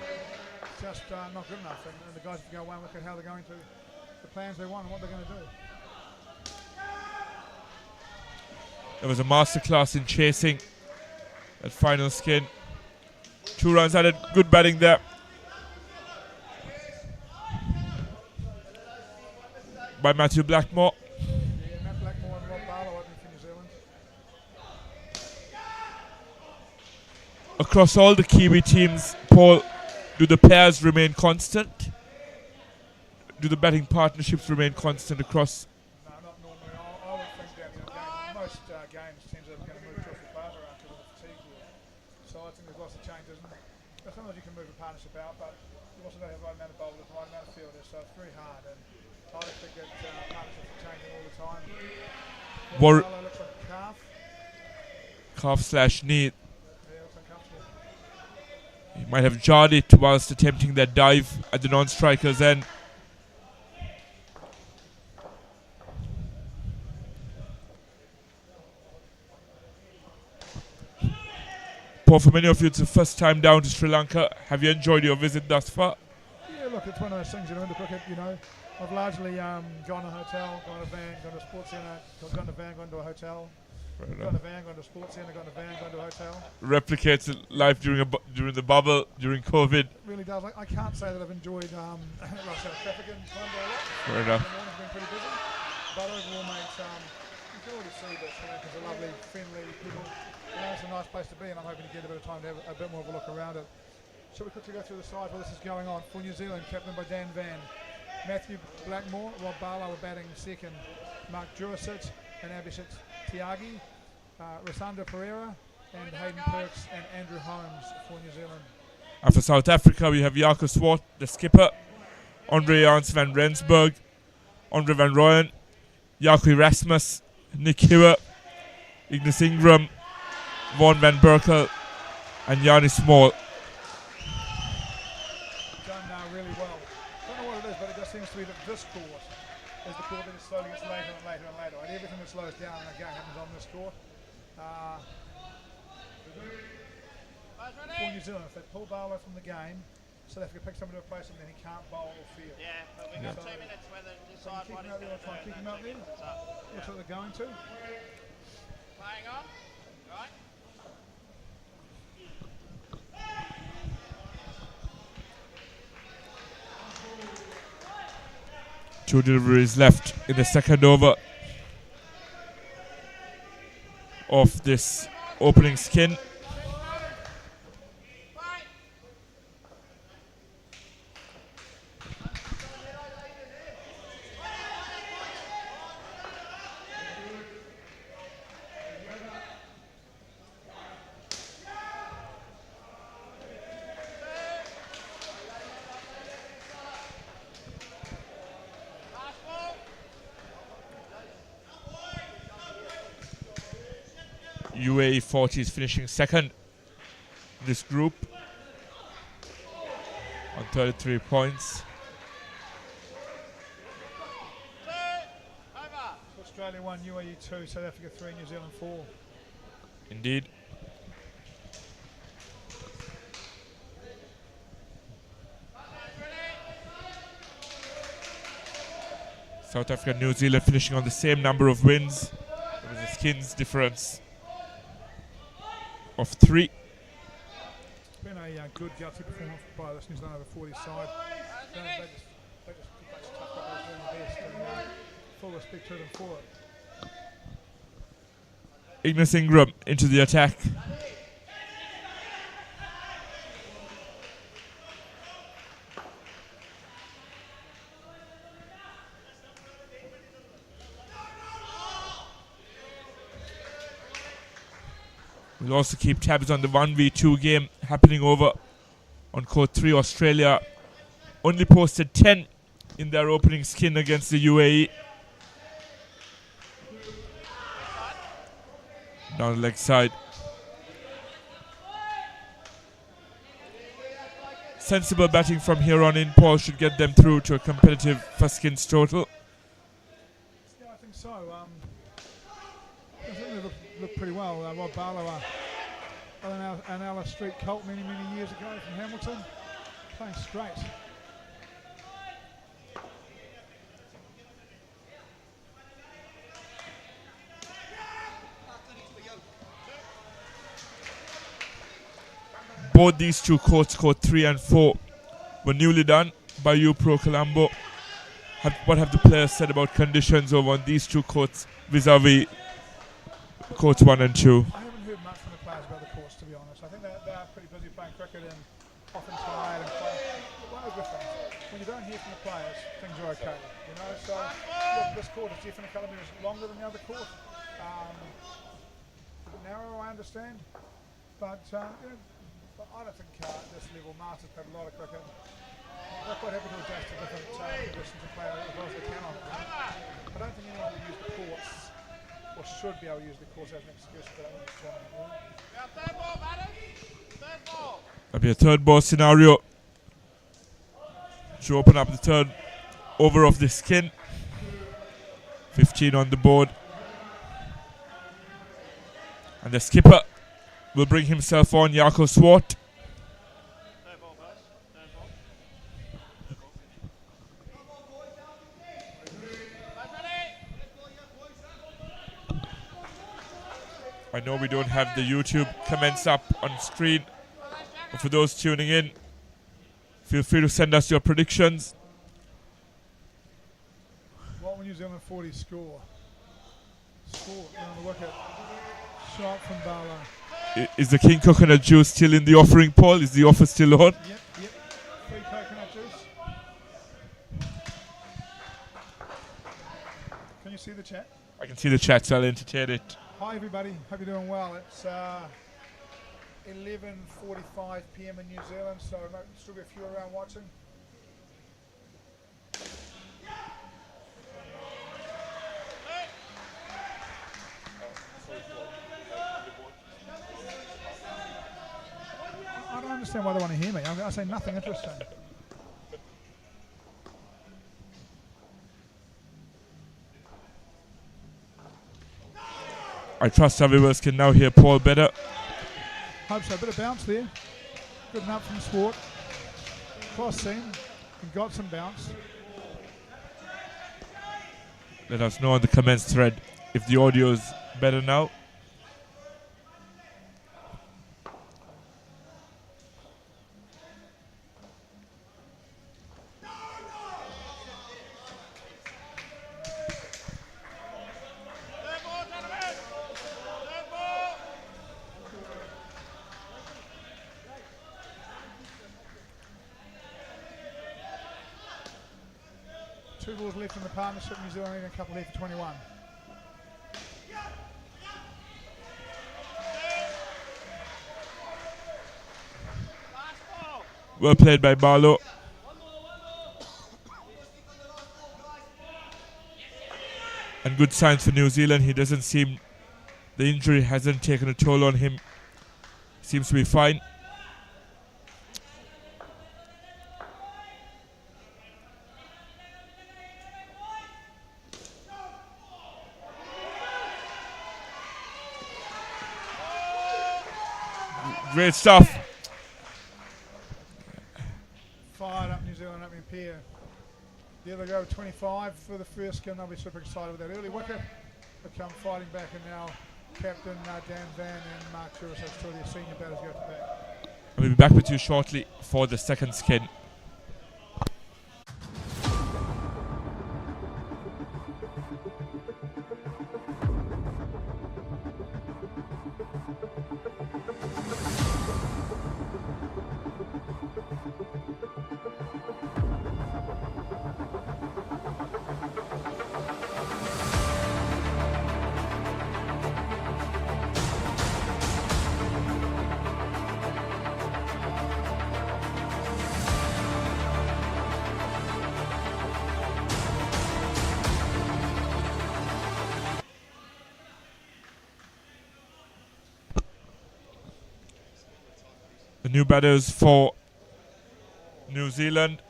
just not good enough. And the guys have to go away and look at how they're going to, the plans they want and what they're going to do. There was a masterclass in chasing at final skin. 2 runs added. Good batting there. By Matthew Blackmore. Yeah, Matt Blackmore and Rob Barlow opening for New Zealand. Across all the Kiwi teams, Paul, do the pairs remain constant? Do the batting partnerships remain constant across? No, not normally. I would think that most games teams are going to move to a players around because of the fatigue here. So I think there's lots of changes. And sometimes you can move a partnership out, but you also don't have the right amount of bowlers, the right amount of fielders, so it's very hard. And I don't think that partnerships are changing all the time. Barlow looks like a calf. Calf/knee. Yeah, looks uncomfortable. He might have jarred it whilst attempting that dive at the non-striker's end. Paul, for many of you, it's the first time down to Sri Lanka. Have you enjoyed your visit thus far? Yeah, look, it's one of those things, you know, in the cricket, you know, I've largely gone to a hotel, gone to a van, gone to a sports centre, gone to a van, gone to a hotel, gone to a van, gone to a sports centre, gone to a van, gone to a hotel. Replicates life during the bubble, during COVID. It really does. I can't say that I've enjoyed traffic in Colombo a lot. Fair enough. The morning's been pretty busy, but overall, mate, you can already see that Sri Lanka's a lovely, friendly people. You know, it's a nice place to be, and I'm hoping to get a bit of time to have a bit more of a look around it. Shall we quickly go through the side while this is going on? For New Zealand, captained by Dan Van. Matthew Blackmore, Rob Barlow are batting second. Mark Juricic and Abhishek Tyagi. Rasandra Pereira and Hayden Perks and Andrew Holmes for New Zealand. And for South Africa, we have Jaco Swart, the skipper. Andre Jans van Rensburg. Andre Van Rooyen. Jaco Erasmus. Nick Hewer. Ignis Ingram. Vaughan Van Berkel. And Yanni Small. Really well. I don't know what it is, but it just seems to be that this court is the court that is slowly gets later and later and later. And everything that slows down in a game happens on this court. For New Zealand, if they pull Barlow from the game, South Africa picks somebody to replace him, then he can't bowl or field. Yeah, but we've got 2 minutes whether to decide what he's going to do. Keep him out there. Looks like they're going to. Playing on, right? Two deliveries left in the second over. of this opening skin. UAE 40 is finishing second in this group on 33 points. Australia 1, UAE 2, South Africa 3, New Zealand 4. Indeed. South Africa and New Zealand finishing on the same number of wins. There was a skins difference of 3. It's been a good gutsy performance by this New Zealand over 40 side. They just tough up as doing the best, and full respect to them for it. Ignis Ingram into the attack. We'll also keep tabs on the 1v2 game happening over on court 3. Australia only posted 10 in their opening skin against the UAE. Down the leg side. Sensible batting from here on in, Paul, should get them through to a competitive first skins total. Yeah, I think so. I think they look pretty well. Rob Barlow, an Alice Street Colt many years ago from Hamilton, playing straight. Both these two courts, court 3 and 4, were newly done by Pro Colombo. What have the players said about conditions over on these two courts vis-a-vis courts 1 and 2? I haven't heard much from the players about the courts, to be honest. I think they are pretty busy playing cricket and often tired and playing. One of the good things, when you don't hear from the players, things are okay. You know, so look, this court is definitely kilometres longer than the other court. A bit narrow, I understand, but you know, I don't think this level Masters played a lot of cricket. They're quite happy to adjust to different conditions and play as well as they can on it. I don't think anyone will use the courts, or should be able to use the courts as an excuse for that. That'll be a third ball scenario to open up the third over of the skin. 15 on the board. And the skipper will bring himself on, Jaco Swart. I know we don't have the YouTube comments up on screen, but for those tuning in, feel free to send us your predictions. What will New Zealand 40 score? On the wicket. Shot from Barlow. Is the King Coconut Juice still in the offering, Paul? Is the offer still on? Yep. Free coconut juice. Can you see the chat? I can see the chat, so I'll entertain it. Hi everybody, hope you're doing well. It's 11:45 PM in New Zealand, so there might still be a few around watching. I don't understand why they want to hear me. I'm going to say nothing interesting. I trust our viewers can now hear Paul better. Hope so. A bit of bounce there. Good enough from Swart. Cross seam. And got some bounce. Let us know on the comments thread if the audio is better now. 2 balls left in the partnership. New Zealand even a couple left for 21. Well played by Barlow. And good signs for New Zealand. He doesn't seem, the injury hasn't taken a toll on him. Seems to be fine. Great stuff. Fired up New Zealand up in pair. The other go 25 for the first game. They'll be super excited with that early wicket. They come fighting back, and now Captain Dan Van and Mark Juris, so their senior batters go to bat. We'll be back with you shortly for the second skin. New batters for New Zealand,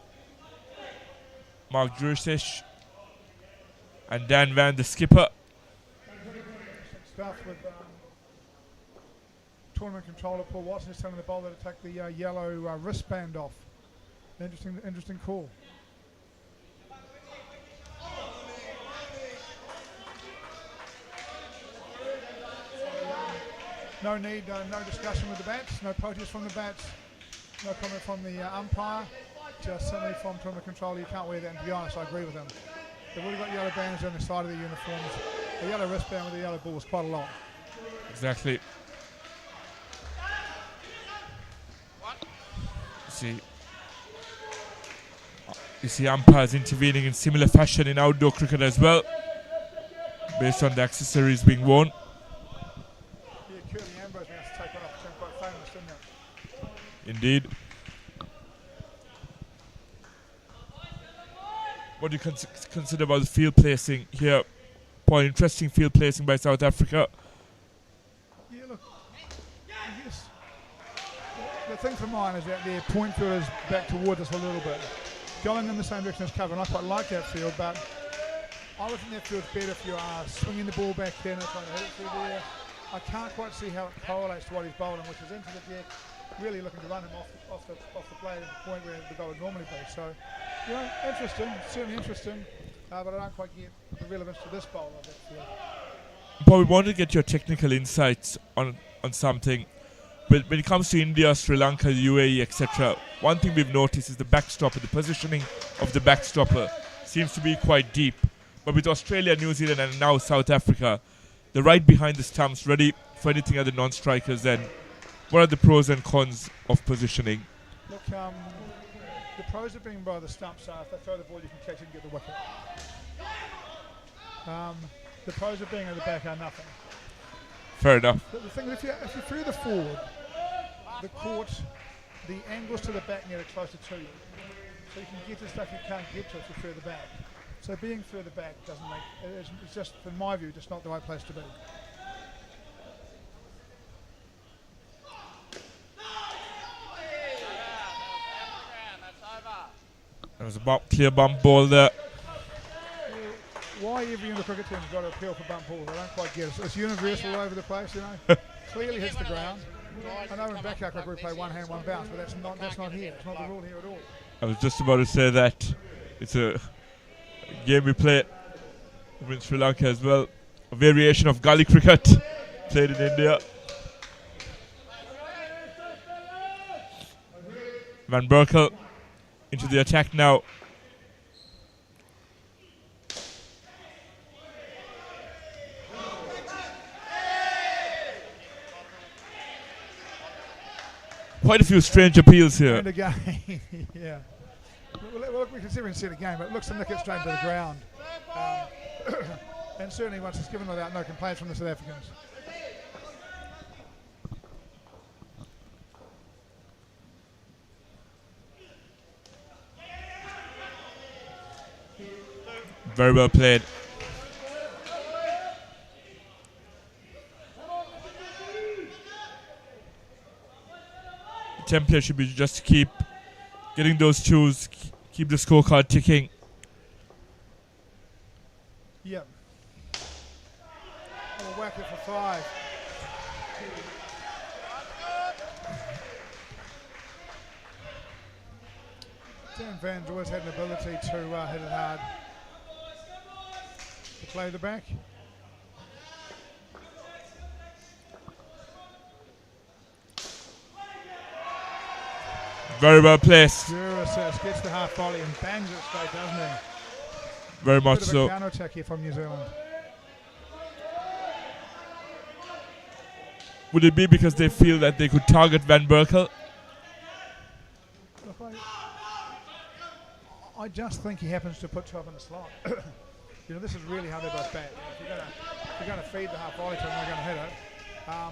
Mark Jurisic and Dan Van, the skipper. Stuff with tournament controller Paul Watson is telling the bowler to take the yellow wristband off. Interesting call. No need, no discussion with the bats, no protest from the bats, no comment from the umpire, just simply from tournament controller. You can't wear that, and to be honest, I agree with him. They've already got yellow bands on the side of the uniforms. The yellow wristband with the yellow ball is quite a lot. Exactly. You see umpires intervening in similar fashion in outdoor cricket as well, based on the accessories being worn. Indeed. What do you consider about the field placing here? Quite interesting field placing by South Africa. Yeah, look, I guess the thing for mine is that their point field is back towards us a little bit, going in the same direction as cover, and I quite like that field, but I would think that field's better if you are swinging the ball back here and trying to hit it through there. I can't quite see how it correlates to what he's bowling, which is into the deck, really looking to run him off the plate at the point where the goal would normally be. So, you know, interesting, certainly interesting, but I don't quite get the relevance to this bowl of that field. But we want to get your technical insights on something. But when it comes to India, Sri Lanka, UAE, etc., one thing we've noticed is the backstopper, the positioning of the backstopper seems to be quite deep. But with Australia, New Zealand, and now South Africa, they're right behind the stumps, ready for anything other non-strikers. Then, what are the pros and cons of positioning? Look, the pros of being by the stumps are if they throw the ball, you can catch it and get the wicket. The pros of being at the back are nothing. Fair enough. But the thing is, if you further forward, the court, the angles to the back net are closer to you. So you can get to stuff you can't get to if you're further back. So being further back doesn't make, it's just, in my view, just not the right place to be. There was a clear bump ball there. Why every under cricket team's got to appeal for bump balls? I don't quite get it. It's universal all over the place, you know. Clearly hits the ground. I know in backyard cricket we play one hand, one bounce, but that's not here. It's not the rule here at all. I was just about to say that it's a game we play in Sri Lanka as well. A variation of gully cricket played in India. Van Berkel into the attack now. Quite a few strange appeals here. And again, yeah. Well, we can see the game, but it looks to nick it straight into the ground. And certainly once it's given without no complaints from the South Africans. Very well played. The template should be just to keep getting those twos, keep the scorecard ticking. Yep. We'll whack it for 5. Dan Van's always had an ability to hit it hard. To play the back. Very well placed. Sure assist, gets the half volley and bangs it straight, doesn't he? Very much Bit of so. a counter attack here from New Zealand. Would it be because they feel that they could target Van Berkel? Look, I just think he happens to put 12 in the slot. You know, this is really how they both bat. If you're going to feed the half volley to them, they're going to hit it.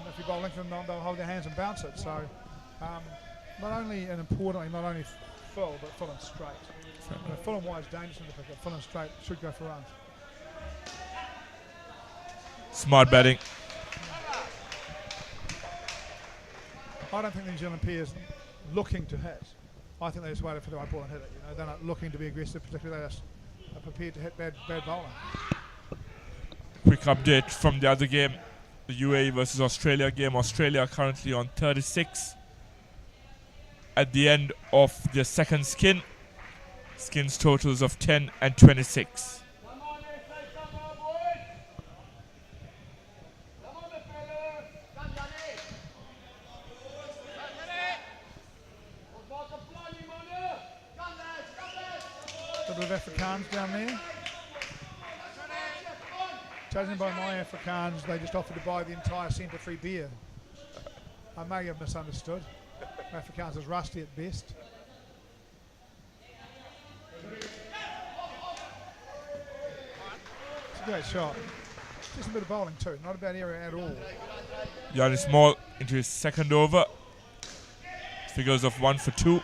If you bowl length them, they'll hold their hands and bounce it. So, not only and importantly, not only full, but full and straight. You know, full and wide is dangerous in the cricket. Full and straight should go for runs. Smart batting. I don't think the New Zealand peers looking to hit. I think they just waited for the right ball and hit it. You know, they're not looking to be aggressive, particularly they just are prepared to hit bad bowling. Quick update from the other game, the UAE versus Australia game. Australia currently on 36. At the end of their second skin, skins totals of 10 and 26. A bit of Afrikaans down there. Judging by my Afrikaans, they just offered to buy the entire centre free beer. I may have misunderstood. Afrikaans is rusty at best. It's a great shot. Just a bit of bowling too, not a bad area at all. Yanni Small into his second over. Figures of 1 for 2.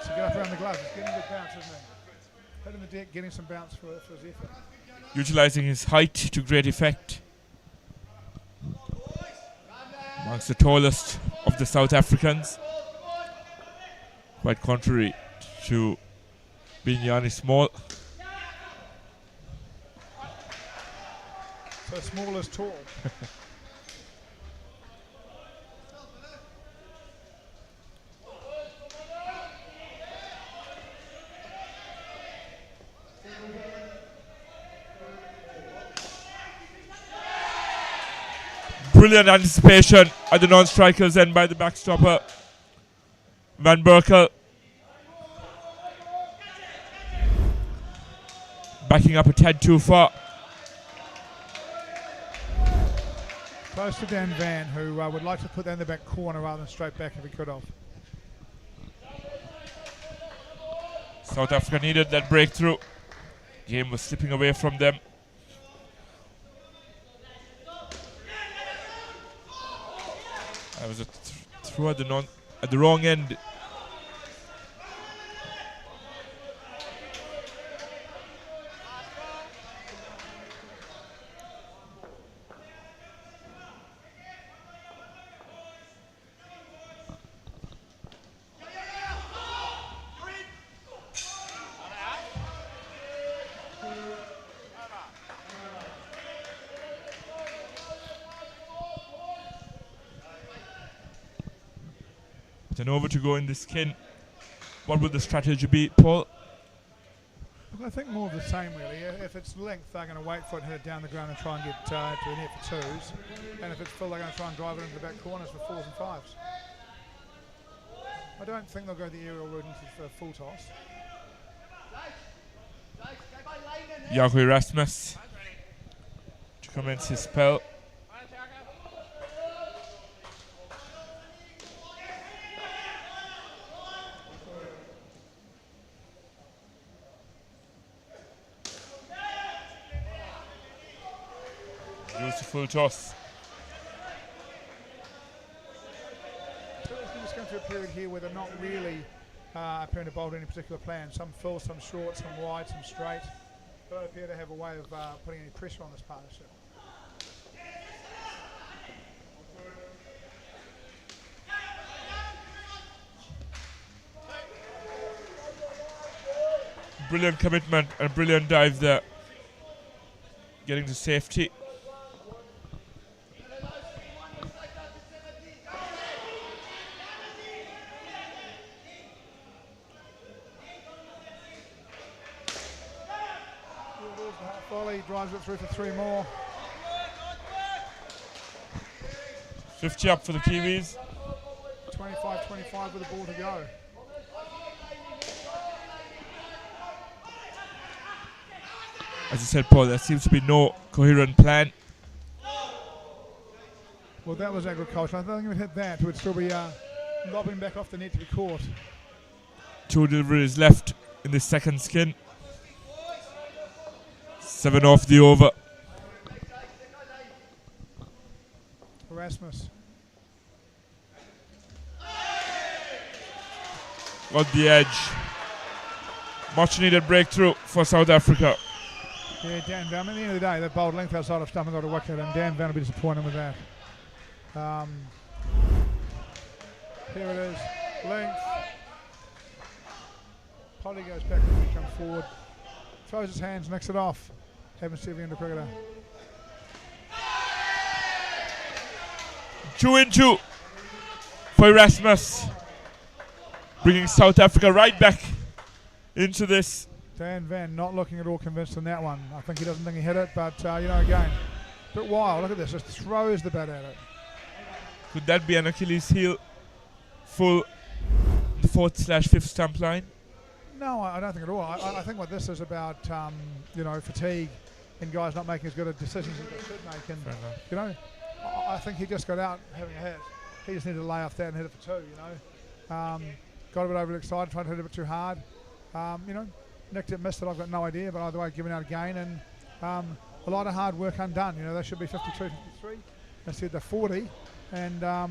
So get up around the gloves. It's getting a good bounce, isn't it? Hitting the deck, getting some bounce for his effort. Utilizing his height to great effect. Amongst the tallest of the South Africans. Quite contrary to being Yanni Small. So small is tall. Brilliant anticipation at the non-strikers end by the backstopper, Van Berkel. Backing up a tad too far. Close to Dan Van, who would like to put that in the back corner rather than straight back if he could have. South Africa needed that breakthrough. Game was slipping away from them. That was a throw at the wrong end. An over to go in the skin. What would the strategy be, Paul? Look, I think more of the same really. If it's length, they're going to wait for it, hit it down the ground and try and get to the net for 2s. And if it's full, they're going to try and drive it into the back corners for 4s and 5s. I don't think they'll go the aerial route into the full toss. Jaco Erasmus to commence his spell. Beautiful toss. We're just going through a period here where they're not really appearing to bowl any particular plan. Some full, some short, some wide, some straight. They don't appear to have a way of putting any pressure on this partnership. Brilliant commitment and brilliant dive there. Getting to safety. Volley drives it through for 3 more. 50 up for the Kiwis. 25-25 with the ball to go. As you said, Paul, there seems to be no coherent plan. Well, that was agriculture. I don't think it would hit that. It would still be lobbing back off the net to be caught. 2 deliveries left in the second skin. 7 off the over. Erasmus. Got the edge. Much needed breakthrough for South Africa. Yeah, Dan Van, at the end of the day, they bowled length outside of stump and got a wicket, and Dan Van will be disappointed with that. Here it is, length. Polly goes back and comes forward. Throws his hands, nicks it off. Haven't seen the end of cricketer. 2-2 for Erasmus. Bringing South Africa right back into this. Dan Van not looking at all convinced on that one. I think he doesn't think he hit it, but again, a bit wild. Look at this, just throws the bat at it. Could that be an Achilles heel full the 4th/5th stump line? No, I don't think at all. I think what this is about, fatigue and guys not making as good a decisions as they should make. And I think he just got out having a hit. He just needed to lay off that and hit it for 2. Got a bit overexcited, tried to hit it a bit too hard. Nicked it, missed it. I've got no idea, but either way, giving out again, and a lot of hard work undone. They should be 52, 53. Instead, they're 40, and now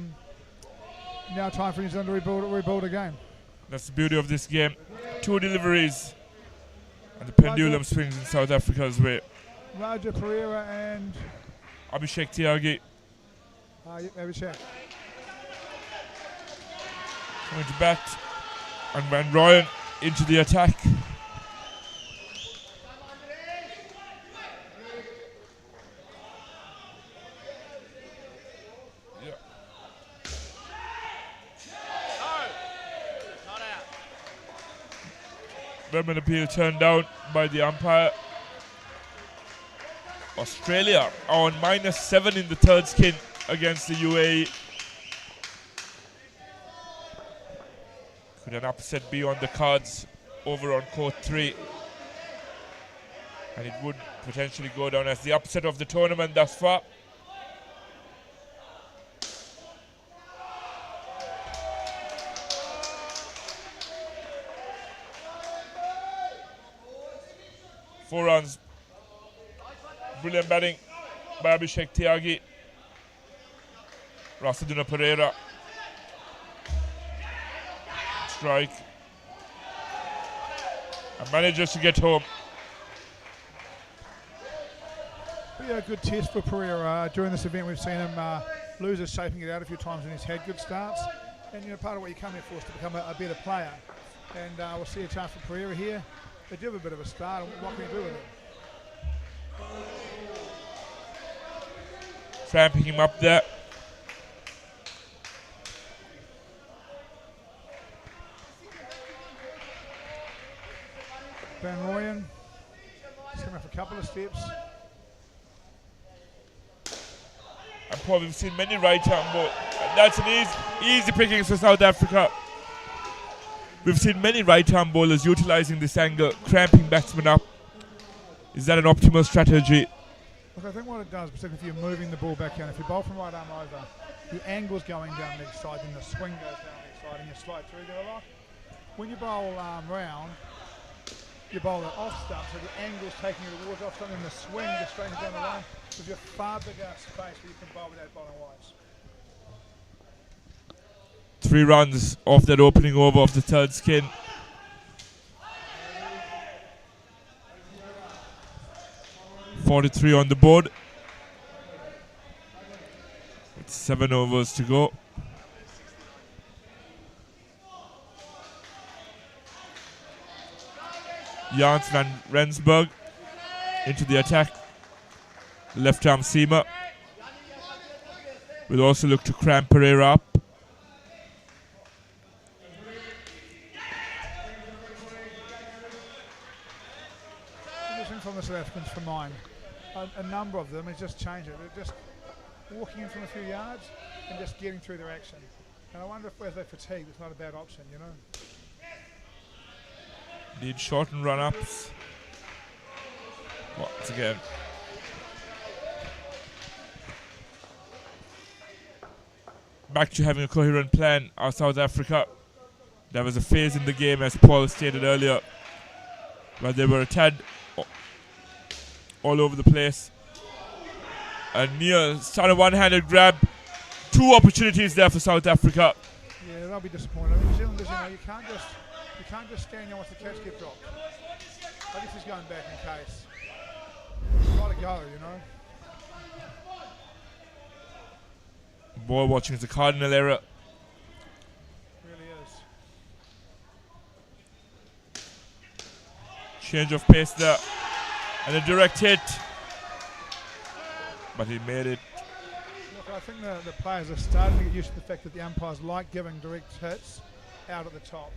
time for New Zealand to rebuild again. That's the beauty of this game. 2 deliveries, and the pendulum swings in South Africa's way. Raja Pereira and Abhishek Tyagi. Abhishek. Coming to bat, and Van Rooyen into the attack. Vermin appeal turned down by the umpire. Australia on -7 in the 3rd skin against the UAE. Could an upset be on the cards over on court 3? And it would potentially go down as the upset of the tournament thus far. Four runs. Brilliant batting by Abhishek Tyagi. Rasaduna Pereira. Strike. And manages to get home. Be a good test for Pereira. During this event, we've seen him lose his shaping it out a few times, and he's had good starts. And part of what you come here for is to become a better player. And we'll see a chance for Pereira here. They do have a bit of a start, and what can you do with it? Tramping him up there. Van Rooyen. He's coming up a couple of steps. And Paul, we've seen many right-hand balls. That's an easy pickings for South Africa. We've seen many right-hand bowlers utilising this angle, cramping batsmen up. Is that an optimal strategy? Look, I think what it does, particularly if you're moving the ball back down, if you bowl from right arm over, the angle's going down leg side, then the swing goes down leg side, and you slide through there a lot. When you bowl round, you bowl it off stump, so the angle's taking you towards off stump, and the swing goes straight down the line. Because you have far bigger space where you can bowl with that bowling wise. 3 runs off that opening over of the third skin. .43 on the board. With 7 overs to go. Jans van Rensburg into the attack. Left arm seamer. Will also look to cramp Pereira up. From the South Africans for mine, a number of them is just change it. They're just walking in from a few yards and just getting through their action. And I wonder if they're fatigued, it's not a bad option, you know. Need shortened run-ups. Once again. Back to having a coherent plan of South Africa. There was a phase in the game, as Paul stated earlier, where they were a tad all over the place. And Neil started one-handed grab. 2 opportunities there for South Africa. Yeah, they'll be disappointed. I mean, New Zealanders, you know, you can't just stand there once the catch gets dropped. I guess he's going back in case. Got to go, you know. Ball watching is a cardinal error. Really is. Change of pace there. And a direct hit. But he made it. Look, I think the players are starting to get used to the fact that the umpires like giving direct hits out at the top.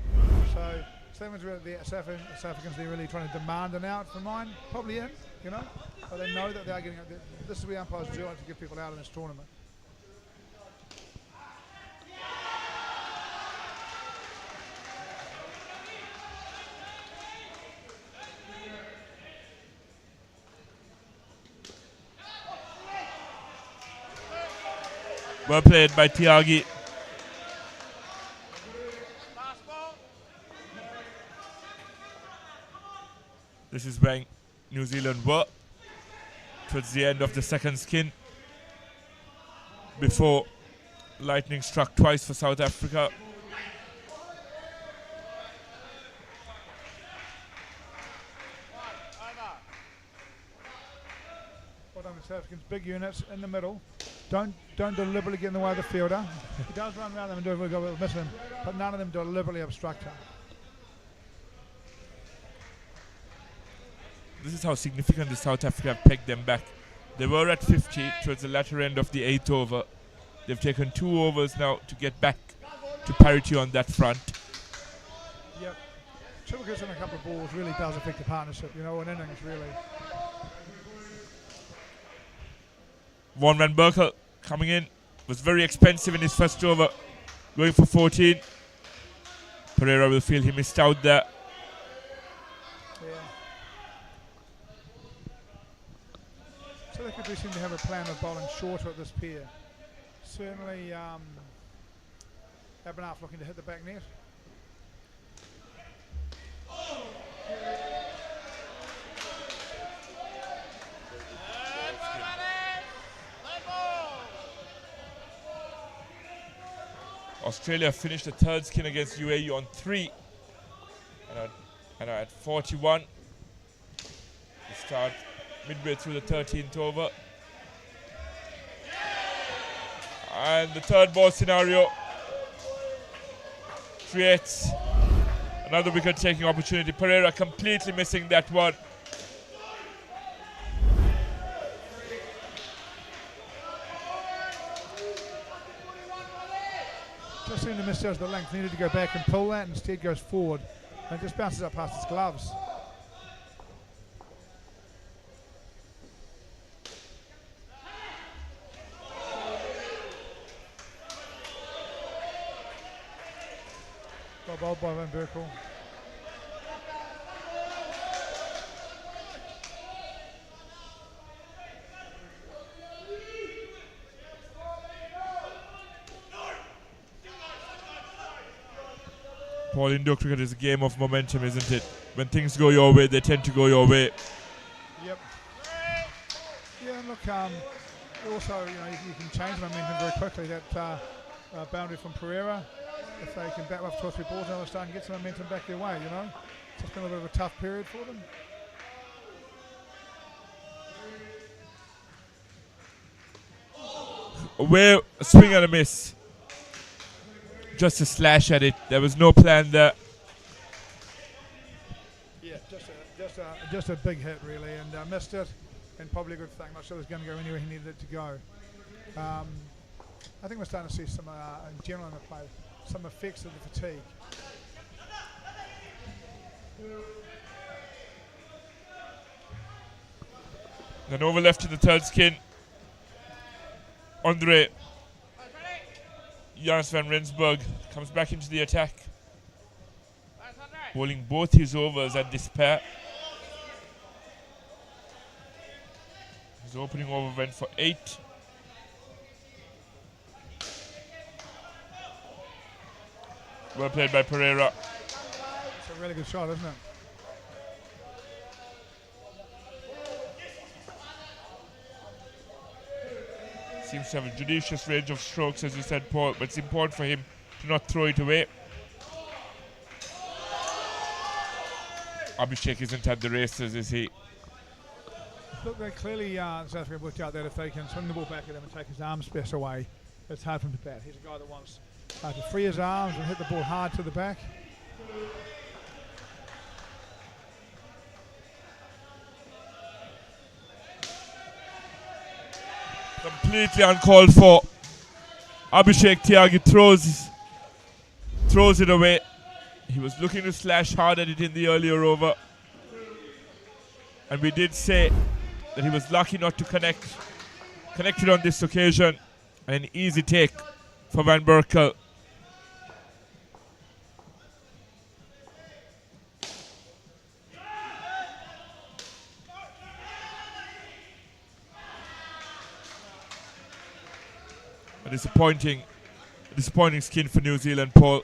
So South Africans, they're really trying to demand an out for mine. Probably in, you know. But they know that they are getting out. This is where umpires do like to get people out in this tournament. Well played by Tiagi. This is when New Zealand were towards the end of the second skin before lightning struck twice for South Africa. Well done, South Africans. Big units in the middle. Don't deliberately get in the way of the fielder. He does run around them and do a good job of missing him, but none of them deliberately obstruct him. This is how significantly South Africa have pegged them back. They were at 50 towards the latter end of the 8th over. They've taken 2 overs now to get back to parity on that front. Yep. Triple hits in a couple of balls really does affect the partnership, you know, an innings really. Von Van Berkel coming in, was very expensive in his first over, going for 14. Pereira will feel he missed out there. Yeah. So they could do seem to have a plan of bowling shorter at this pair. Certainly Abernathy looking to hit the back net. Australia finished the third skin against UAE on 3 and are at 41. We start midway through the 13th over. And the third ball scenario creates another wicket-taking opportunity. Pereira completely missing that one. Just seemed to misjudge the length. Needed to go back and pull that, instead goes forward and just bounces up past his gloves. Well bowled by Van Berkel. Paul, indoor cricket is a game of momentum, isn't it? When things go your way, they tend to go your way. Yep. Yeah, and look, also, you can change momentum very quickly. That boundary from Pereira, if they can bat off 2 or 3 balls, they'll start and get some momentum back their way, It's just been a bit of a tough period for them. Away, a swing and a miss. Just a slash at it. There was no plan there. Yeah, just a big hit really, and missed it, and probably a good thing. Not sure it was going to go anywhere he needed it to go. I think we're starting to see some, in general in the play, some effects of the fatigue. Then over left to the third skin. Andre Jans van Rensburg comes back into the attack, bowling both his overs at this pair. His opening over went for 8. Well played by Pereira. It's a really good shot, isn't it? Seems to have a judicious range of strokes, as you said, Paul, but it's important for him to not throw it away. Abhishek isn't at the races, is he? Look, they clearly South Africa worked out that if they can swing the ball back at him and take his arm space away, it's hard for him to bat. He's a guy that wants to free his arms and hit the ball hard to the back. Completely uncalled for. Abhishek Tyagi throws it away. He was looking to slash hard at it in the earlier over. And we did say that he was lucky not to connected on this occasion. An easy take for Van Berkel. A disappointing skin for New Zealand, Paul.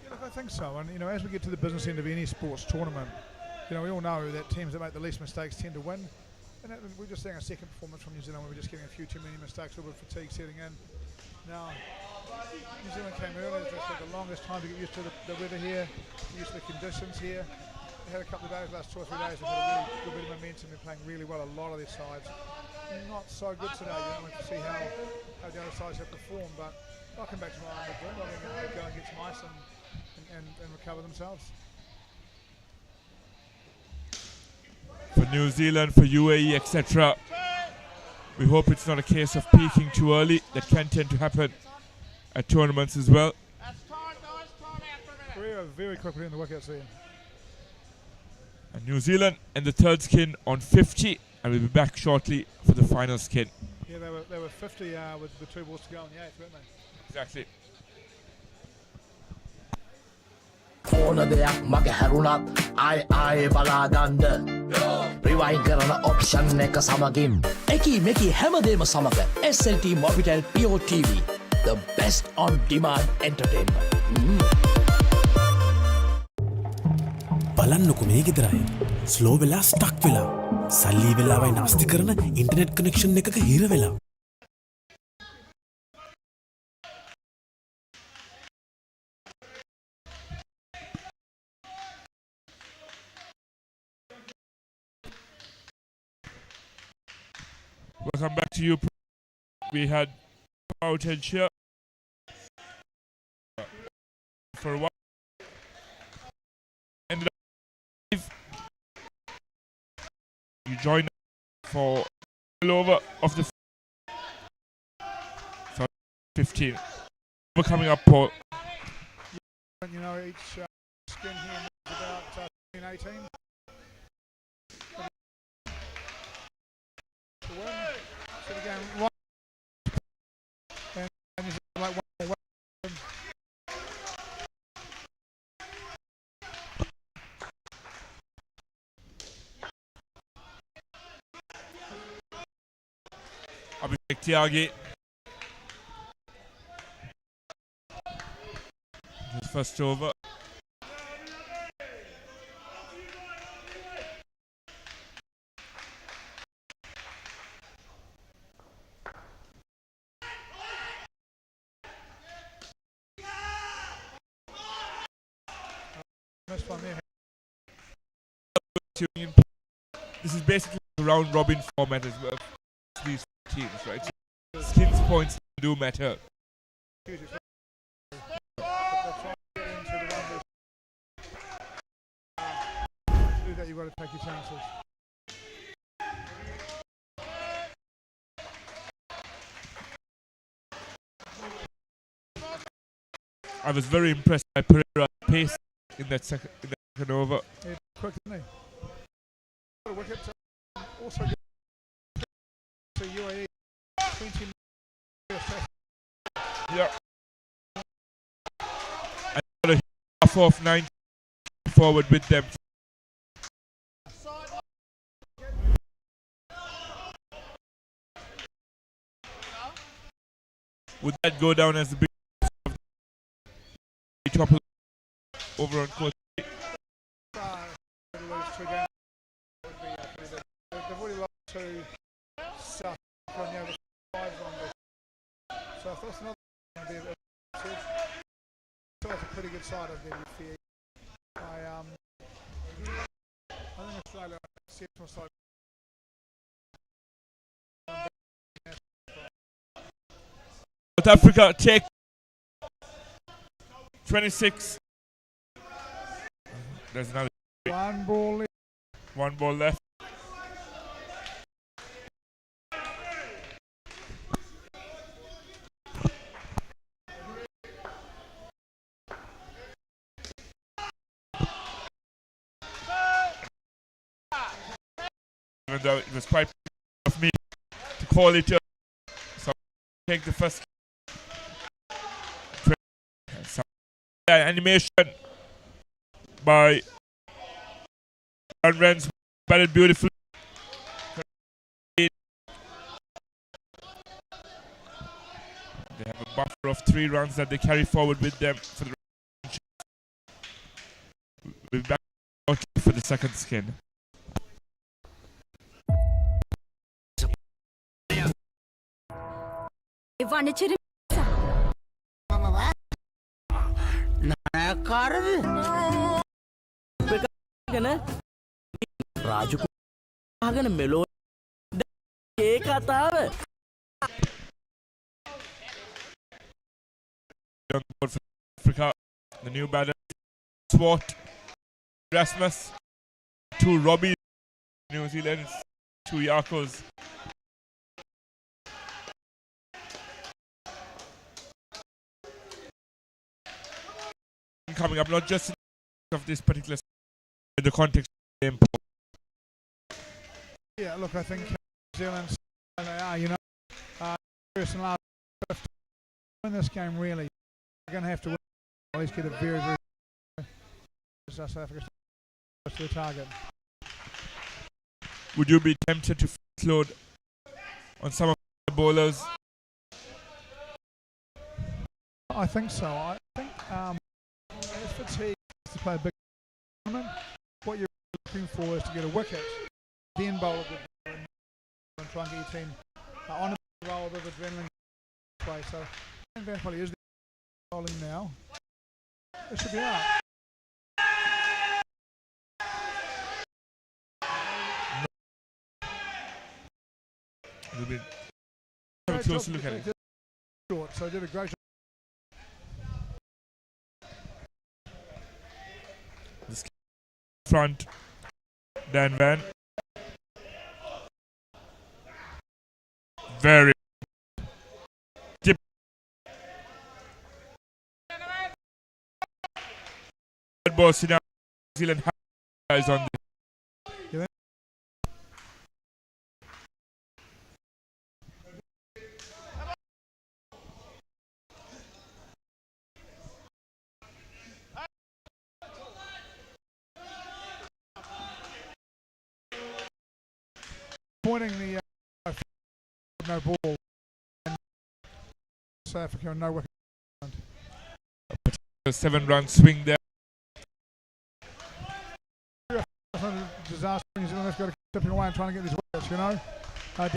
Yeah, look, I think so. And as we get to the business end of any sports tournament, we all know that teams that make the least mistakes tend to win. And we're just seeing a second performance from New Zealand where we're just getting a few too many mistakes, a little bit of fatigue setting in. Now, New Zealand came early. They took the longest time to get used to the weather here, used to the conditions here. They had a couple of days, last 2 or 3 days, they've had a really good bit of momentum. They're playing really well, a lot of their sides. Not so good today. You want to see how the other sides have performed, but they'll come back tomorrow and they'll go and get some ice and recover themselves. For New Zealand, for UAE, etc. We hope it's not a case of peaking too early. That can tend to happen at tournaments as well. Korea very quickly in the wickets there. And New Zealand and the third skin on 50, and we'll be back shortly for the final skin. Yeah, they were 50 with the 2 balls to go in the 8th, weren't they? Exactly. ඕන දෙයක් මගේ හැරුණත් ආයේ බලාගන්න rewind කරන option එක සමගින් එකී මෙකී හැමදේම සමග SLT Mobitel Pure TV, the best on demand entertainment. බලන්නකො මේ ගෙදරයි ස්ලෝ වෙලා ස්ටක් වෙලා සල්ලි වෙලාවයි නාස්ති කරන ඉන්ටර්නෙට් කනෙක්ෂන් එකක හිර වෙලා. Welcome back to you. We had outage here for a while. Ended up you joined for over of the 15. We're coming up, Paul. Each skin here is about 18. To win. So again, right. And you like one more win. Abhishek Tyagi. His first over. one there. This is basically a round robin format as well. These teams, right? So skins points do matter. You've got to take your chances. I was very impressed by Pereira's pace in that second over. Yeah, quick, isn't he? Got a wicket. Also to UAE. 20 yeah. And got a half off 9 forward with them. Would that go down as the big topple over on court? They've already lost to South Africa now with 5 on. So if that's another one, so that's a pretty good side of the fair. I think Australia exceptional side. South Africa take 26. There's another one ball left. One ball left. Even though it was quite of me to call it, so take the first animation by Rens, batted beautifully. They have a buffer of 3 runs that they carry forward with them for the we'll be back for the second skin. Raju ආගෙන මෙලෝ ඒ කතාව Young board for Africa, the new batter Swart, Rasmus, 2 Robbie, New Zealand, 2 Yarkos. Coming up, not just of this particular in the context of the game. Yeah, look, I think New Zealand, they are, you know, first and last, win this game really. They're going to have to win, at least get a very, very South Africa to the target. Would you be tempted to load on some of the bowlers? I think so. I think as fatigue to play a big tournament, what you're looking for is to get a wicket, then bowl a good ball and try and get your team on a roll with adrenaline play. So I think that probably is the bowling now. It should be out. We'll be have a closer look at it. Short, so did a great job. This front, Dan Van. Very deep. Ball, New Zealand has on the pointing the no ball and South Africa no wicket. 7-run swing there. Disaster. New Zealand has got to keep tipping away and trying to get these wickets, you know. South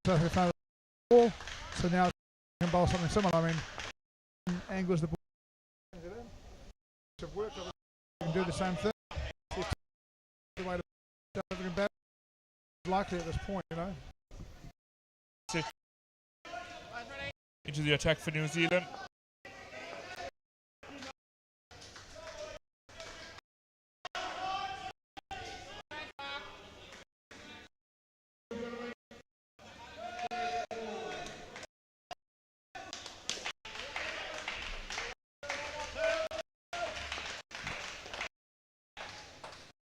Africa found the ball, so now can bowl something similar. I mean, angles the ball. Worked and do the same thing. The way to likely at this point, you know. Into the attack for New Zealand.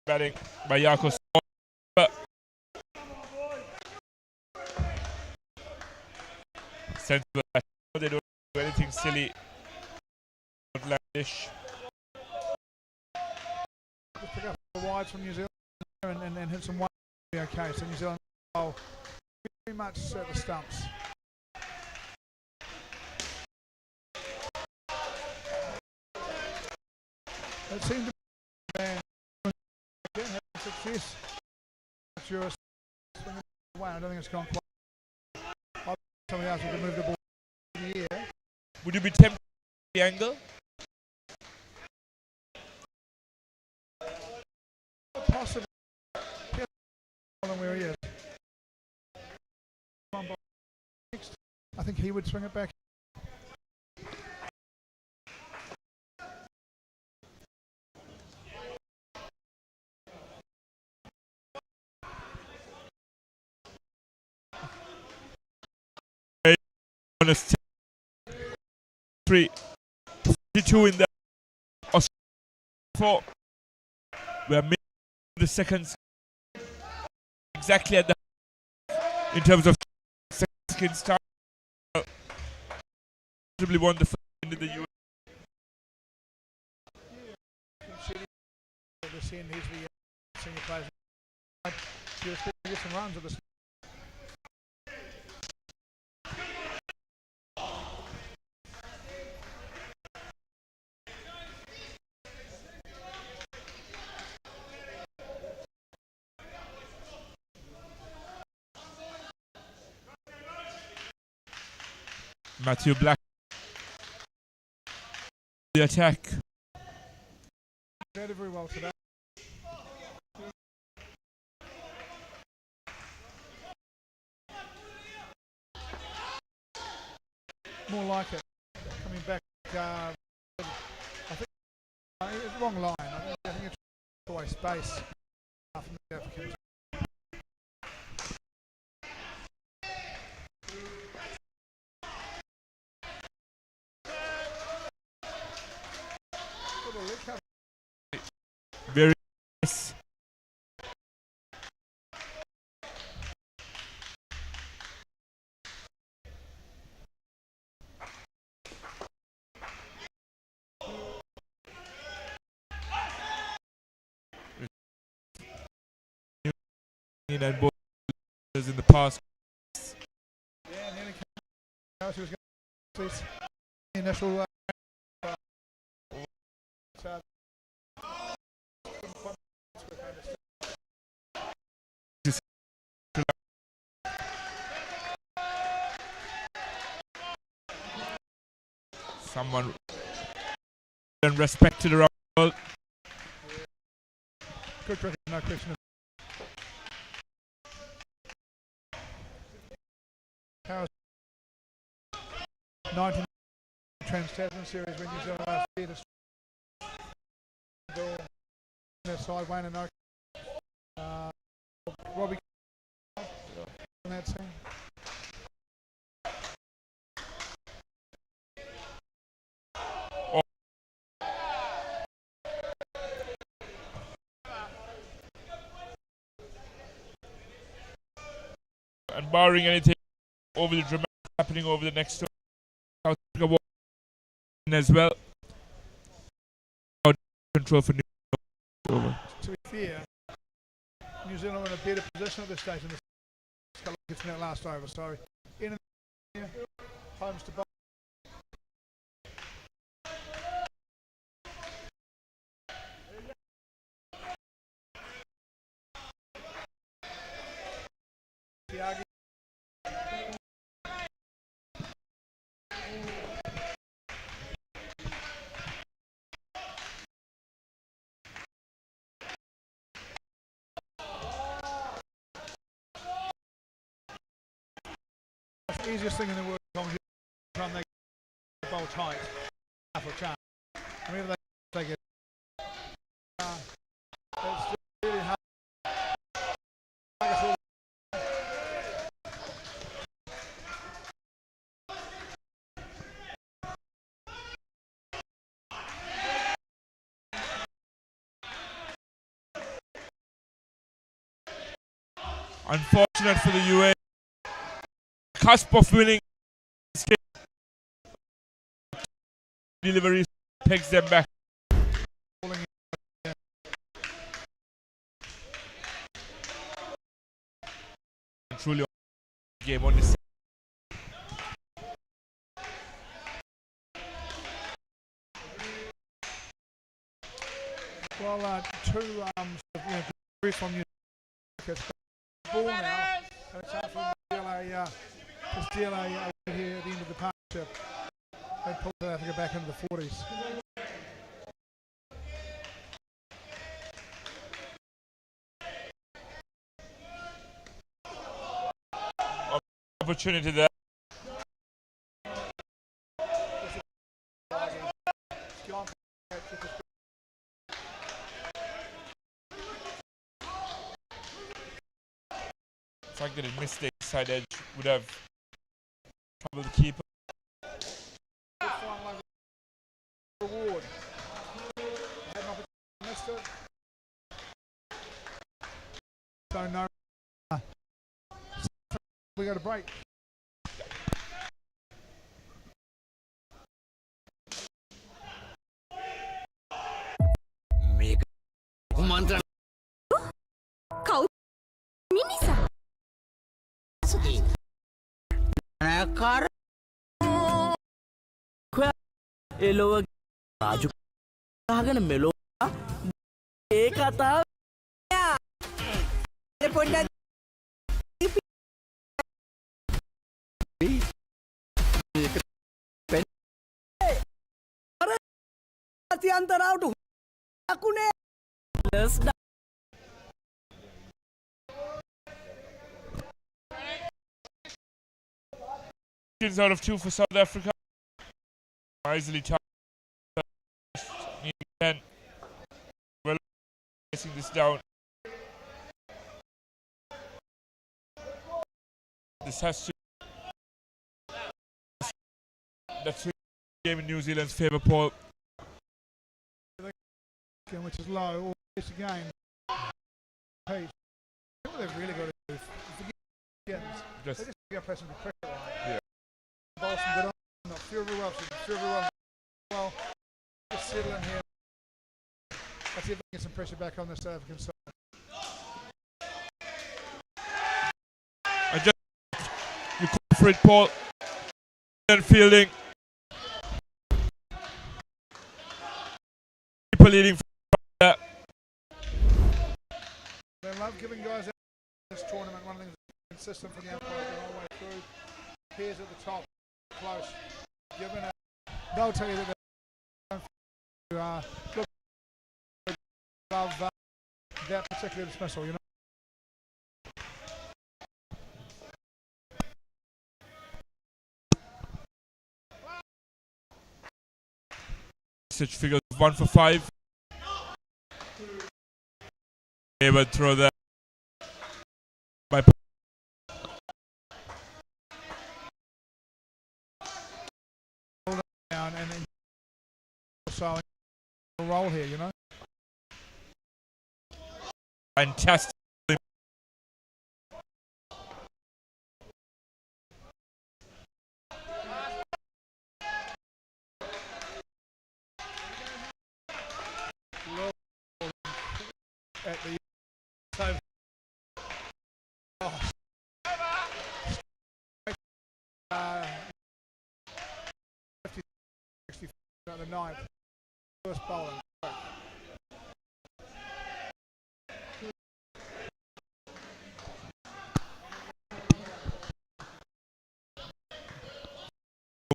Batting by Jaakko. Sensible. They don't do anything silly, outlandish. Just pick up the wides from New Zealand and hit some wide. Okay, so New Zealand very much at the stumps. It seemed to be again having success. Sure, swinging away. I don't think it's gone quite. Somebody else could move the ball in the air. Would you be tempted the angle? Possibly. Where he is. I think he would swing it back. Honest 3-2 in the four. We are mid the seconds exactly at the in terms of seconds time. Possibly won the first into the US. He's the senior player. He was to get some runs at this. Matthew Black. The attack. Did very well today. More like it. Coming back, I think it's the wrong line. I think it's away space from the Africans. Very nice. And both in the past. Yeah, nearly came out. She was going to the initial. Someone and respected around the world. Good cricket, no question. How's 19 Trans-Tasman series when New Zealand last beat us? Their side, Wayne and Oak. Robbie on that team. And barring anything over the dramatic happening over the next South Africa as well. Control for New Zealand. To be fair, New Zealand are in a better position at this stage in this gets in that last over. So in homes to both. That's the easiest thing in the world. Time they get the bowl tight, have a chance. Whenever they get it's really hard. Unfortunate for the UA. Cusp of winning. Delivery takes them back. Truly game on this. Well, two from you. Ball now, and it's out from to steal a here at the end of the partnership. They pull South Africa back into the 40s. Opportunity there. The fact that it missed the side edge would have troubled the keeper. Reward. Had an opportunity, missed it. So no. We got a break. Mantra. Kau minisa. Nakar. එලොව Raju ගහගෙන මෙලෝ ඒ කතාව පොඩ්ඩක් අන්තරාවට අකුණේ Out of 2 for South Africa. Easily again. Well, chasing this down. This has to. That's the game in New Zealand's favour, Paul. Which is low. It's again. Hey, what they've really got to do. They just got to press them to pressure line. Yeah. Bowl some good on. Not feel very well. Just settle in here. Let's see if we can get some pressure back on the South African side. I just you call for it, Paul. And fielding. People leading from that. They love giving guys out in this tournament. One of the things that's consistent for the umpires the whole way through. Pairs at the top, close. Given it, they'll tell you that they love that particular dismissal, you know. Such figures 1 for 5. Able to throw that by down and then so a roll here, you know. Fantastic. At the time. Oh. 50, 60 at the 9th. First bowling.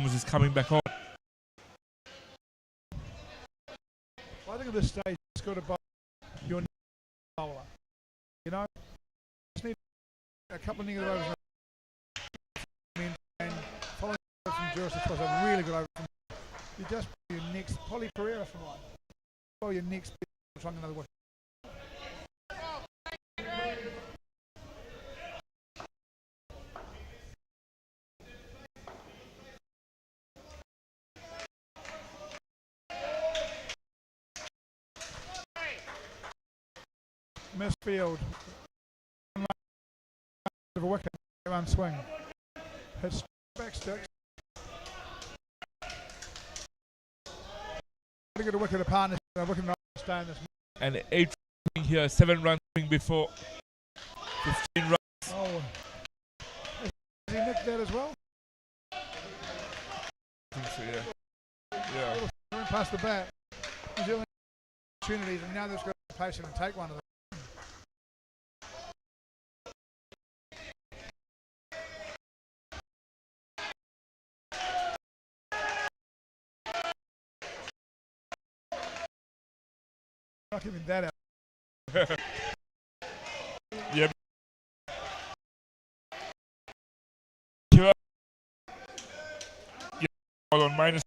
Is coming back on. Well, I think at this stage it's got to bowl your bowler. You know, just need a couple of negative overs. This was a really good over. You just your next Polly Pereira from one. Oh, your next trying another wicket. Misfield. Of a wicket, run swing. Hits back sticks. To get a wicket of partnership, a wicket not stay in this. And 8 here, 7 runs before 15 runs. Oh, has he nicked that as well? I think so, yeah. Went past the bat. New Zealand opportunities, and now they've got to be patient and take one of them. Not giving that out. Yeah. All on -5.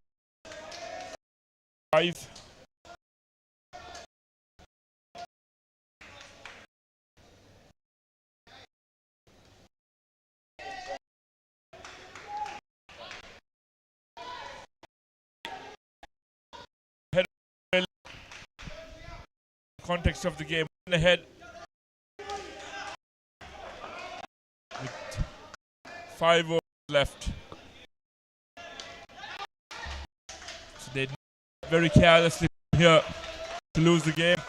Context of the game ahead with 5 overs left. So they very carelessly here to lose the game.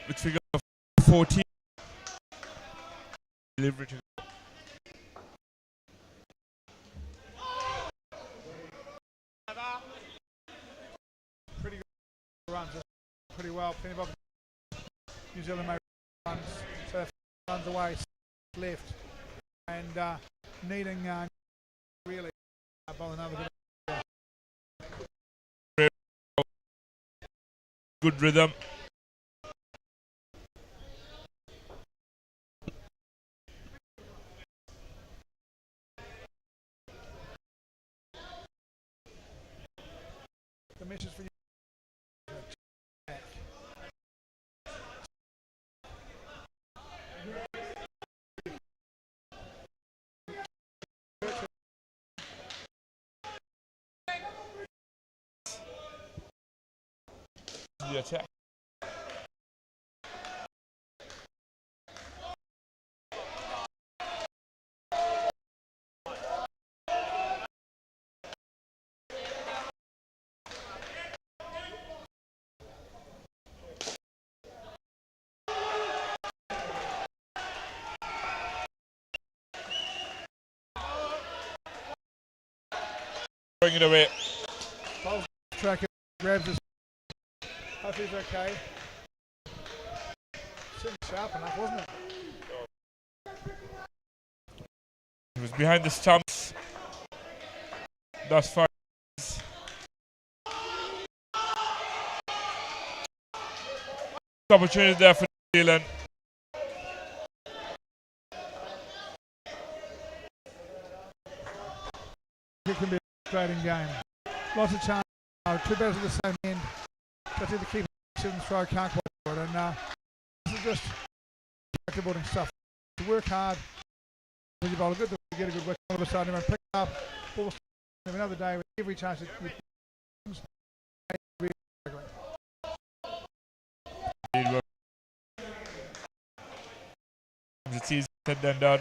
With figure of 14. Delivery to pretty good runs, pretty well. Plenty of New Zealand made runs, so runs away left, and needing really bowl another good rhythm. The message for you. The attack. Bring it away. Track it, grabs his. Hope he's okay. Seemed sharp enough, wasn't it? He was behind the stumps. Thus far. Opportunity there for New Zealand. It can be a frustrating game. Lots of chance. Two batters at the same end. But the keeper and throw can't quite do it. And this is just character building stuff. You work hard. When you bowl a good, you get a good wicket. All of a sudden, everyone picks up. Ball another day with every chance that you. It's easy said than done.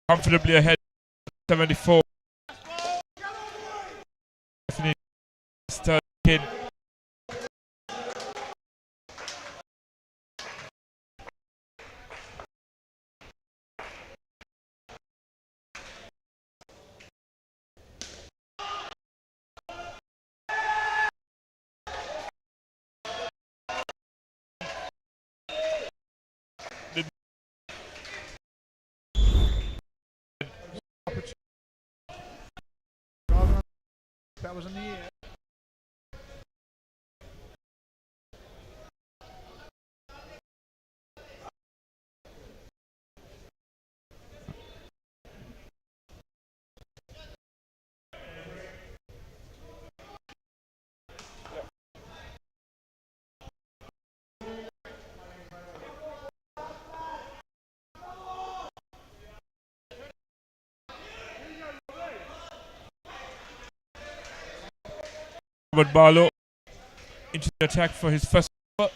Comfortably ahead, 74. Definitely start kid. That was in the air. Robert Barlow into the attack for his first over.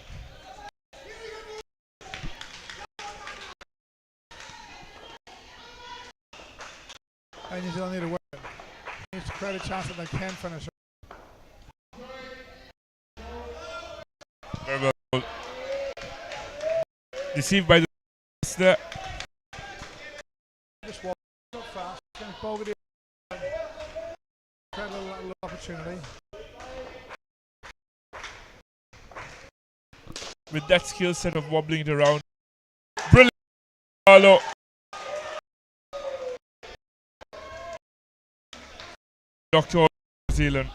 And New Zealand need to win. Needs to create a chance that they can finish it. Very well. Deceived by the there. Just walk not fast. Going to bog it in. Create a little opportunity. With that skill set of wobbling it around. Brilliant, Barlow. Doctor New Zealand.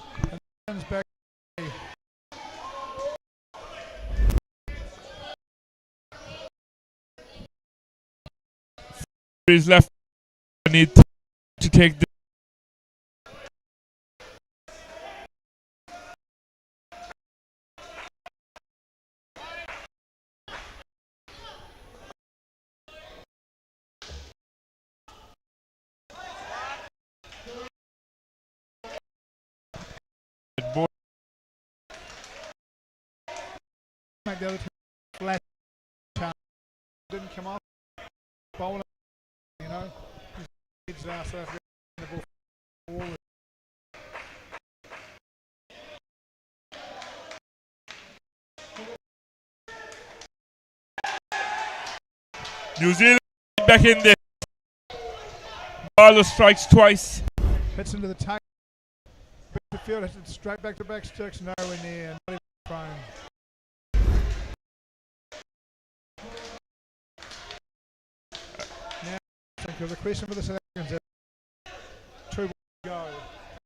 And back. His left need to take the ball. Make the other two flat. Didn't come off. Bowler, you know. He's South Africa the ball forward. New Zealand back in there. Barlow strikes twice. Hits into the tape. Back to field, hits it straight back to back sticks, nowhere near, not even prone. Now, I think the question for the South Africans is 2 balls to go.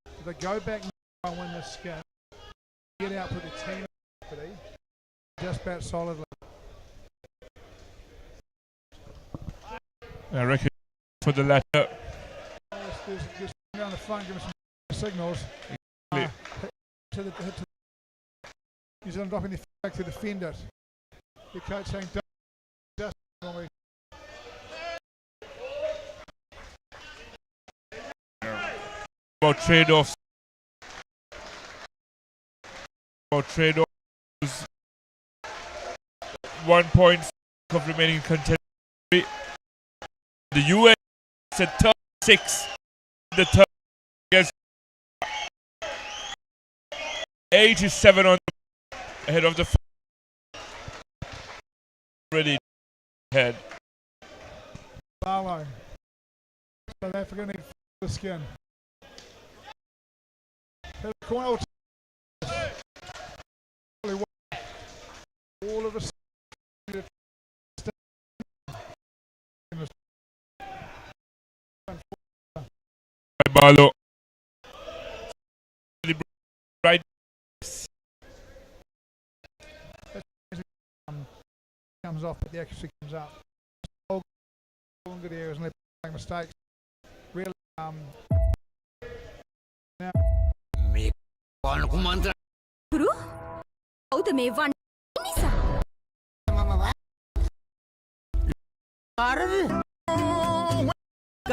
Do they go back now and win this skin? Get out, put the team in jeopardy, just bat solidly. I reckon for the latter. There's around the front, give us some signals. Hit to New Zealand dropping the back to defend it. The coach saying, don't just normally. About trade-offs. About trade-offs. 1 point of remaining contest. The US at 36. The third gets 87 on the ahead of the ready head. Barlow. South Africa need the skin. Corner all of us. Barlow. Right. Comes off, but the accuracy comes up. All good areas and they're mistakes. Really, now. Guru? How'd me one Nisa?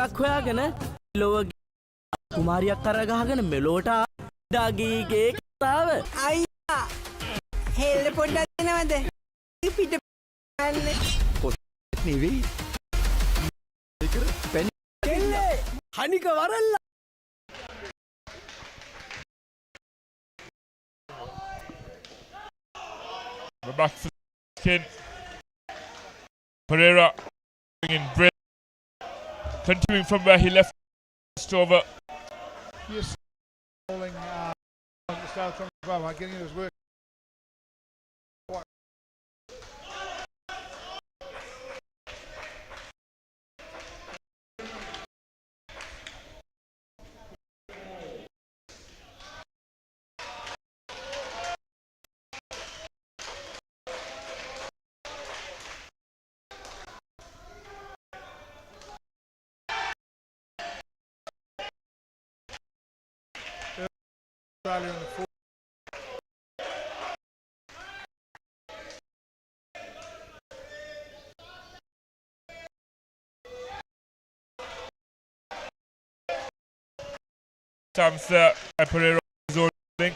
එකක් හොයාගෙන ලොව කුමාරියක් කරගහගෙන මෙලෝට ඩාගීගේ කතාව අයියා හෙල්ල පොඩ්ඩක් දෙනවද පිට යන්නේ නෙවෙයි ඒක පැණි කෙල්ලේ හනික වරල්ලා We're back for Ken Pereira in break. Continuing from where he left over. Yes, bowling on the start from above, getting in his work. Australia on the fourth. Samsa Pereira zone link.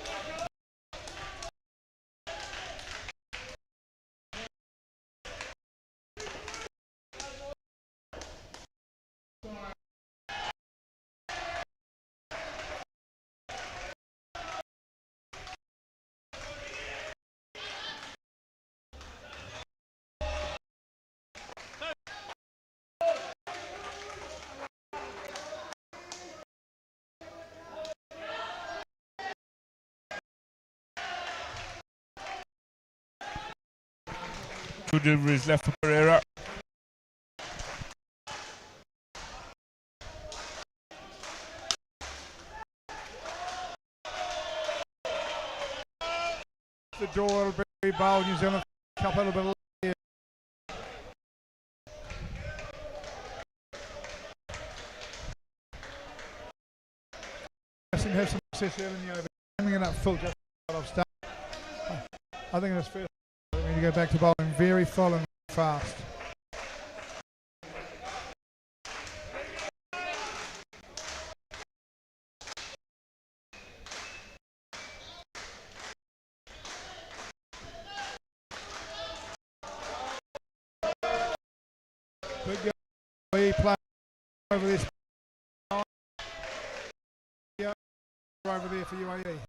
Two deliveries left for Pereira. The door will be bowl. New Zealand Cup a little bit here. I seem to have some success early in the over. Aiming it up full just of start. I think it's fair. We need to go back to bowling very full and fast. Good go. Play over this. Over there for UAE.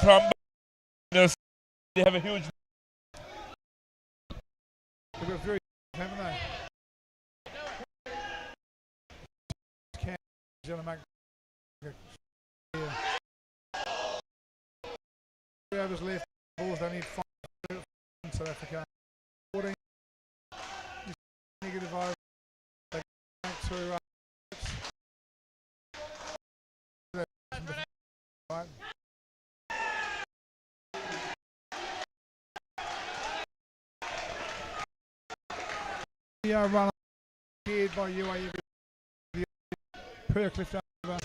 Colombo, they have a huge. They've got very, haven't they? Can make 3 overs left. Balls they need 5 in South Africa. 14 negative over. They make 2 right. Run geared by UAE. Perclift over.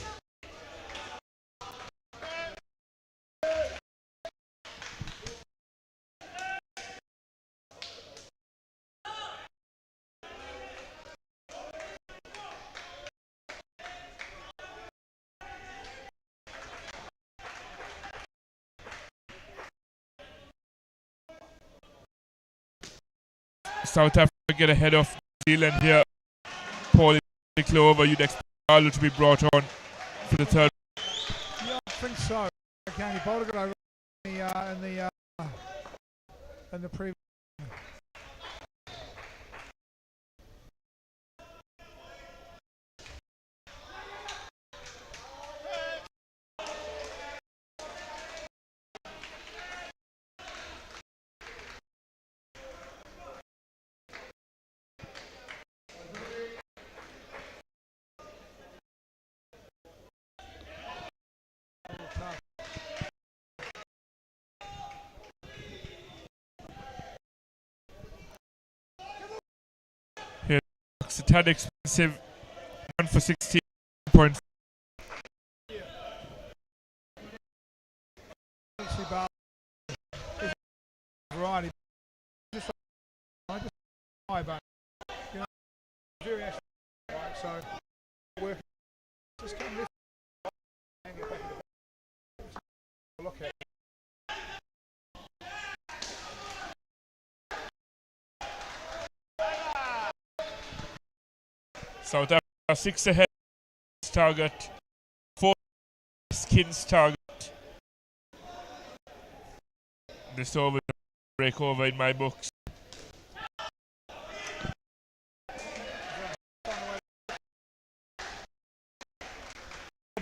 South Africa get ahead of New Zealand here. Paul over. You'd expect Arlo to be brought on for the third. Yeah, I think so. Okay, he bowled it over in the previous. Here, it's a tad expensive. 1 for 16.5. Variety. Just high, but you know, very actually right. So work. Just come lift. And get back to the look at. South Africa 6 ahead. Target 4 skins target. This over break over in my books.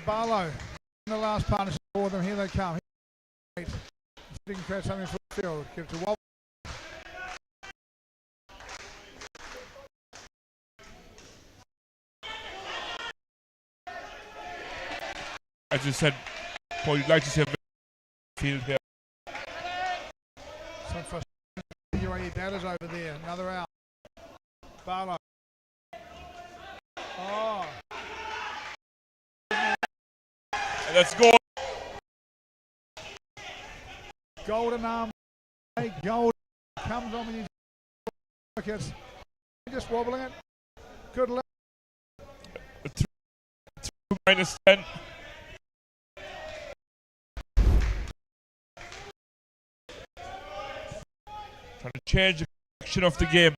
Barlow in the last partnership for them. Here they come. Didn't create something for the field. Give it to Walt. as you said, Paul, you'd like to see a field here. Some frustration. UAE batters over there. Another out. Barlow. Oh. And that's goal. Golden arm. Hey, Golden comes on with his wickets. Just wobbling it. Good luck. Minus 10. Trying to change the direction of the game.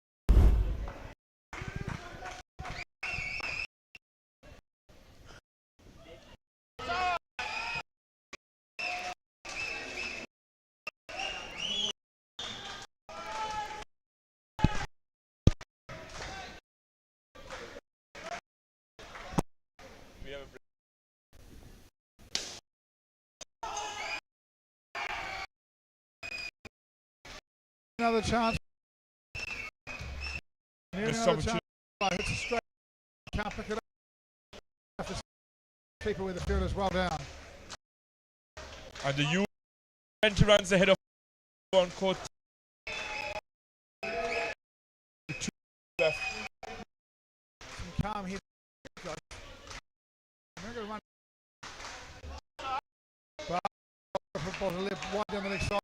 Another chance. Another chance. It's a straight. Can't pick it up. Have to keep it with the fielders well down. And the U 20 runs ahead of on court. 2 left. Some calm here. I'm going to run. But football to live wide down the next side.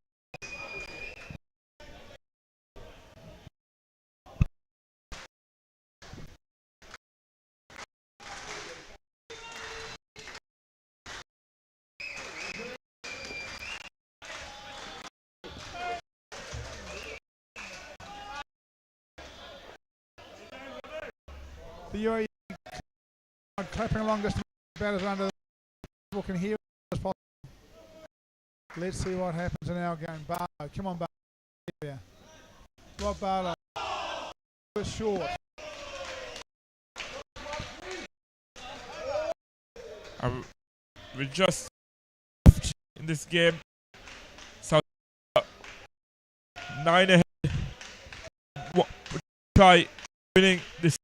The UAE clapping along this batters under the people can hear as possible. Let's see what happens in our game. Barlow, come on, Barlow. Yeah. Rob Barlow. Was short. We're just in this game. South 9 ahead. Try winning this.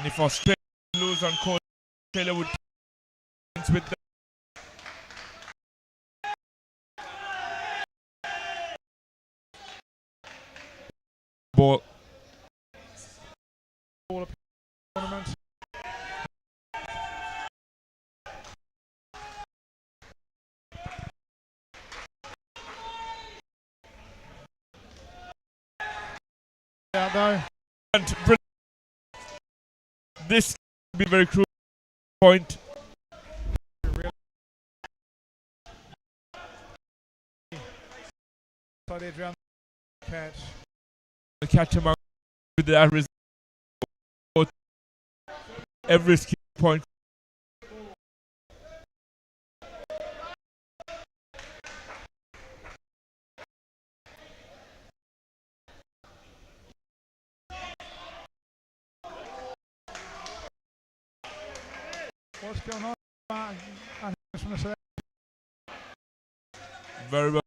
And if Australia lose on court, Australia would with them. Ball. Tournament. Out though. And this will be very crucial point. Catch. The catch among with the average every skill point. What's going on? Very well.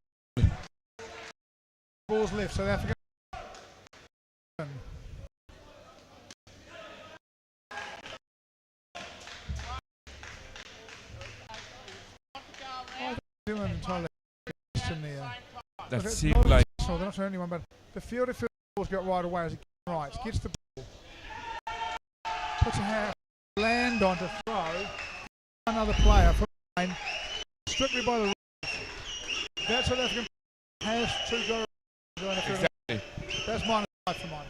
Balls left, South Africa. That seemed like they're not showing anyone, but the field of balls got right away as it right. Gets the ball. Puts a hand, land on to throw. Another player for line, strictly by the rules. That South African has to go. Exactly. That's -5 for mine.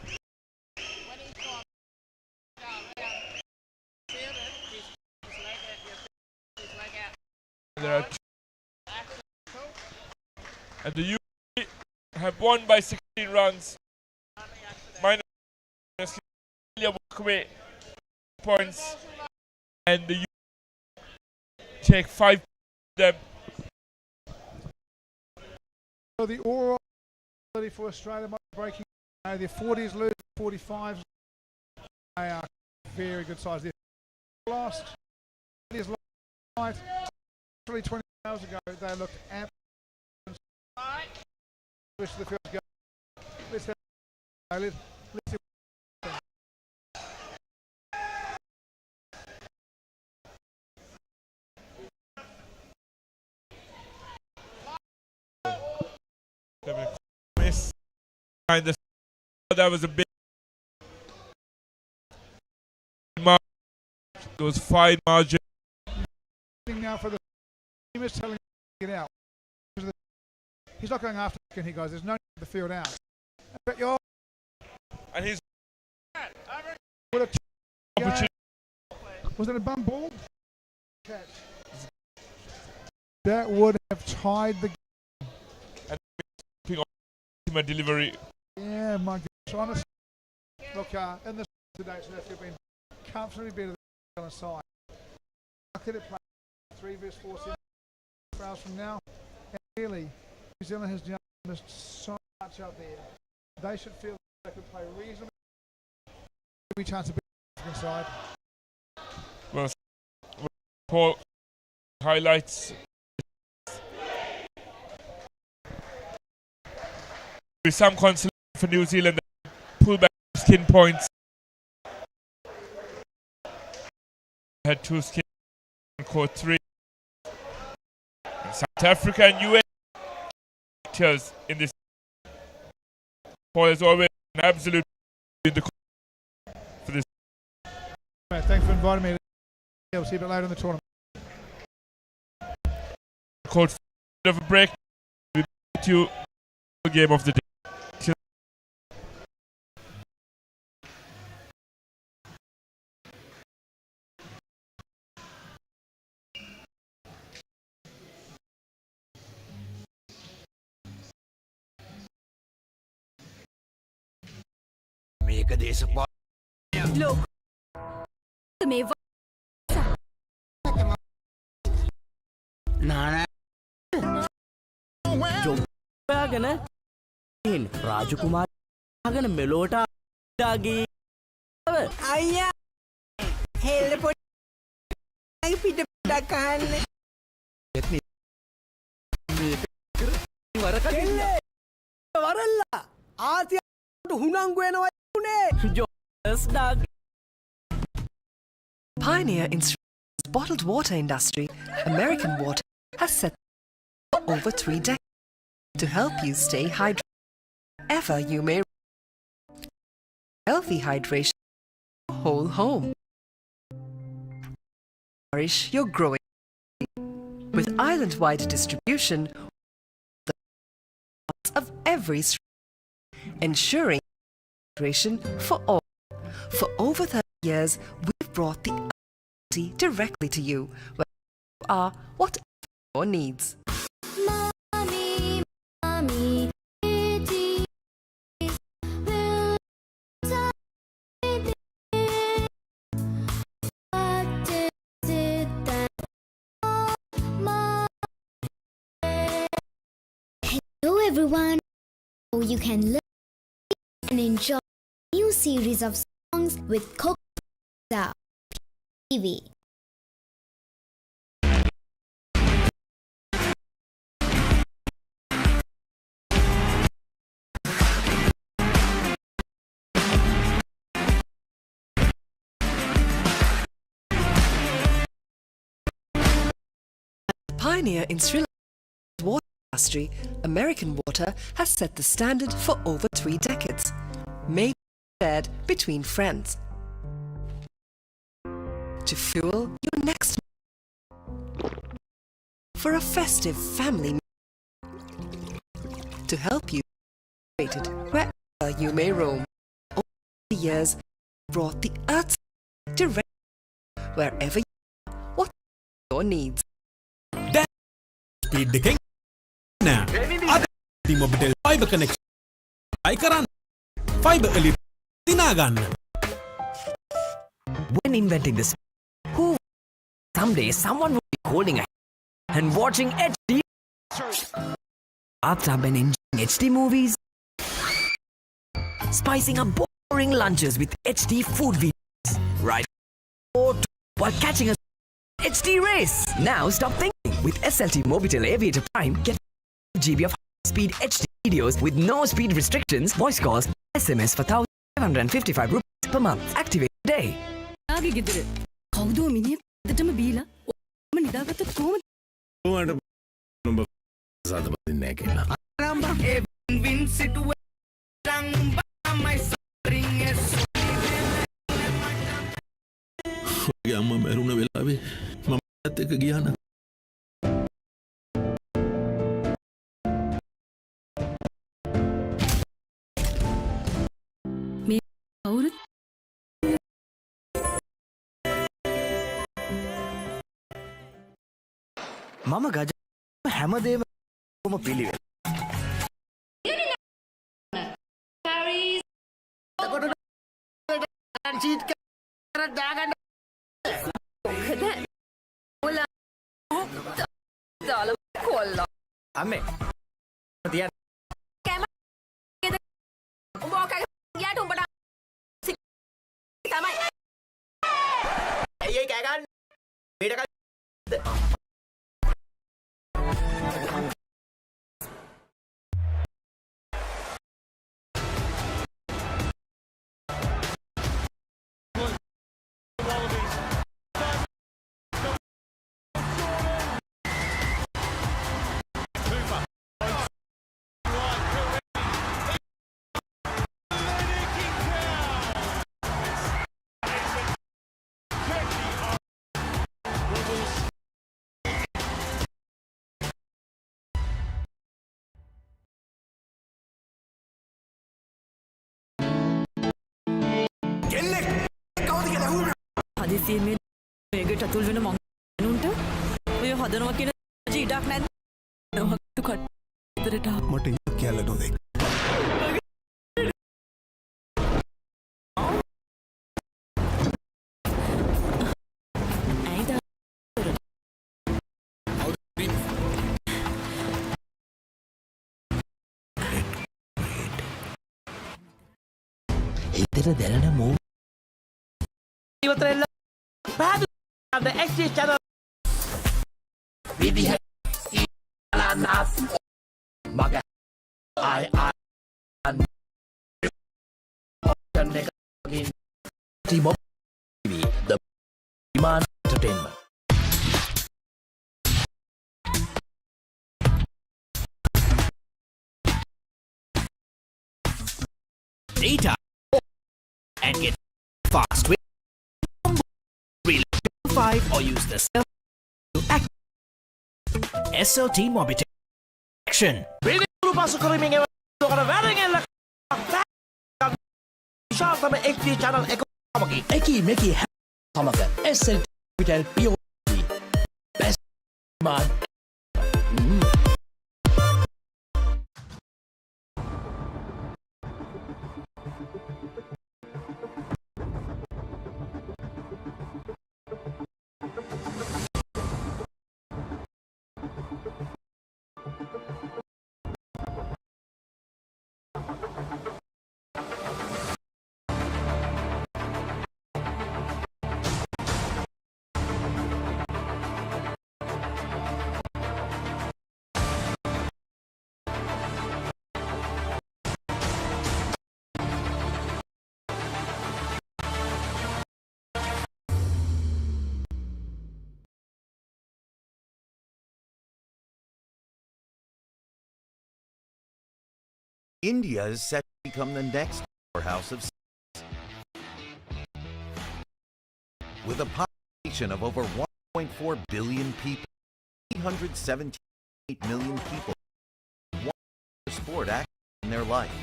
there are two. And the U have won by 16 runs. Minus walk away points. And the U take 5 them. So the overall ability for Australia might be breaking. The 40s lose, 45s. They are very good size. They're lost. It is light. 20 hours ago, they looked absolutely. The field go. Let's have let's see. Miss behind the that was a big margin. There was fine margin. Now for the team is telling him to get out. He's not going after the he goes. There's no need to the field out. But you're And he's what a opportunity. Was it a bum ball? Catch. That would have tied the game. And him a delivery. Yeah, my gosh. Honestly, look, in this today, so that's been comfortably better than on the side. How could it play 3 vs 4 hours from now? And really, New Zealand has missed so much up there. They should feel they could play reasonably. Every chance to beat the African side. Well, Paul highlights. With some consolation for New Zealand, pull back skin points. Had 2 skin court 3. And South Africa and US in this. Paul is always an absolute in the for this. Thanks for inviting me. We'll see a bit later in the tournament. Called of a break. We bet you the game of the day. මේක දේශපාලන ලෝක මේ නාන ජොබ්ගන රාජකුමාරගන මෙලෝට ඩාගේ අයියා හෙල්ල පොඩි පිට පොඩ්ඩක් අහන්න වරල්ලා ආතියට හුනංගු වෙනවා උනේ Jos ඩාග් Pioneer in Sri Lanka's bottled water industry, American Water has set for over 3 decades to help you stay hydrated wherever you may. Healthy hydration for whole home. Nourish your growing with island-wide distribution of every stream, ensuring hydration for all. For over 30 years, we've brought the directly to you, where you are whatever your needs. Mommy, mommy, hello everyone. You can learn and enjoy a new series of songs with Colombo TV. Pioneer in Sri Lanka's water industry, American Water has set the standard for over 3 decades, made and shared between friends. To fuel your next for a festive family meal. To help you rated wherever you may roam. Over the years brought the earth's direct wherever you are, what your needs. Speed එකෙන් අද T-Mobile fiber connection අයි කරන්න fiber elite දිනා ගන්න. When inventing this, someday someone will be holding a and watching HD. After been enjoying HD movies, spicing up boring lunches with HD food videos, right? Or while catching a HD race. Now stop thinking. With SLT Mobitel Aviator Prime, get GB of high-speed HD videos with no speed restrictions, voice calls, SMS for 1,555 rupees per month. Activate today. යාගේ ගෙදර කවුදෝ මිනිහ දෙටම බීලා ඔම නිදාගත්තත් කොහොමද? ඔයාට නුඹ සාද බදින්නේ නැහැ කියලා. Win situation by my suffering is ඔයාගේ අම්මා මැරුණ වෙලාවේ මම ඇත් එක්ක ගියා නම් මේ කවුරුත් මම ගජ හැමදේම කොම පිළිවෙල. Paris. චීට් කරලා දාගන්න. දාලා කොල්ලා. අම්මේ. තියන්න. උඹ ඔකගේ ගියාට උඹට තමයි. අයියේ කෑ ගන්න. මේක හදිසියෙන් මේ මේකට අතුල් වෙන මං ගෑනුන්ට ඔය හදනවා කියන ඉඩක් නැද්ද? නවතු කට්ටරට මට ඉන්න කැල්ල නොදෙක්. හිතට දැනෙන මූ ඉවතරෙල්ල පැහැදිලි කරන්න XG channel විදිහ බලන්නස් මග I Team of TV, the Demand Entertainment. Data and get fast with Combo 5 or use the self to act SOT Mobitel action. Video pasok kami ngayon kung nawaring ang shot sa XD channel Eki Meki Hamaga SL Vital POD Best Man. India is set to become the next powerhouse of science. With a population of over 1.4 billion people, 378 million people want sport active in their life.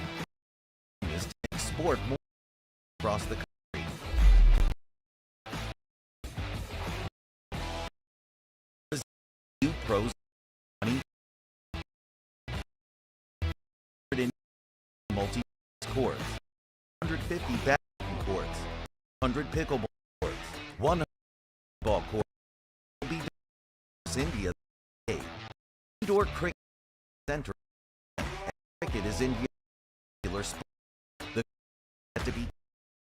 Is to make sport more across the country. New pros multi courts, 150 badminton courts, 100 pickleball courts, 100 ball courts will be India. Indoor cricket center. Cricket is India's popular sport. The had to be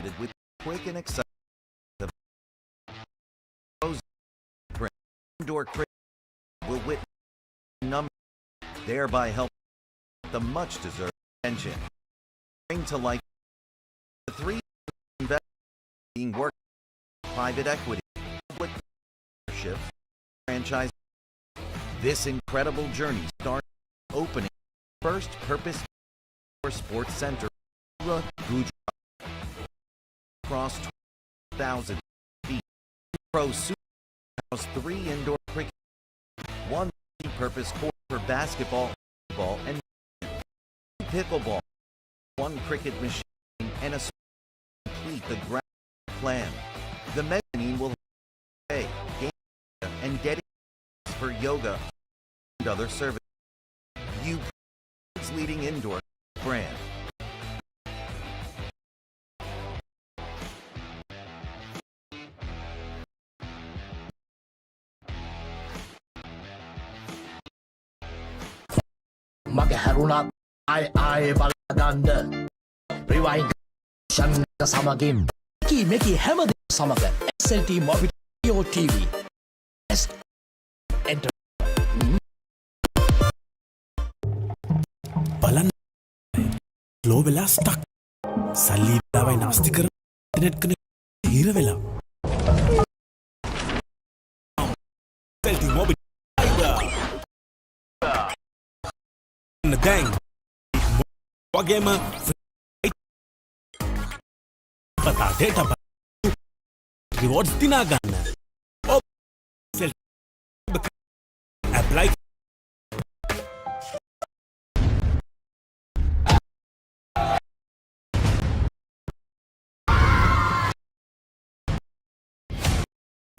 with quick and exciting. Indoor cricket will witness number, thereby help the much-deserved attention. Bring to life the three investors being worked with private equity, public partnerships, franchise. This incredible journey starts opening first purpose sports center Gujarat across 12,000 feet. Pro Super house 3 indoor cricket, 1 multi-purpose court for basketball, football, and pickleball, 1 cricket machine, and a complete the ground plan. The mezzanine will have game and dedicated for yoga and other services. You leading indoor brand. මගේ හැරුණත් ආයේ බලගන්න rewind ෂන් සමගින් මේකී හැමදේම සමග SLT Mobile TV enter බලන්න ලෝ වෙලා stuck සල්ලි දාවයි නාස්ති කර ඉන්ටර්නෙට් කනෙක්ට් හිර වෙලා SLT Mobile දැන් වගේම පතා ඩේටා රිවෝඩ්ස් දිනා ගන්න apply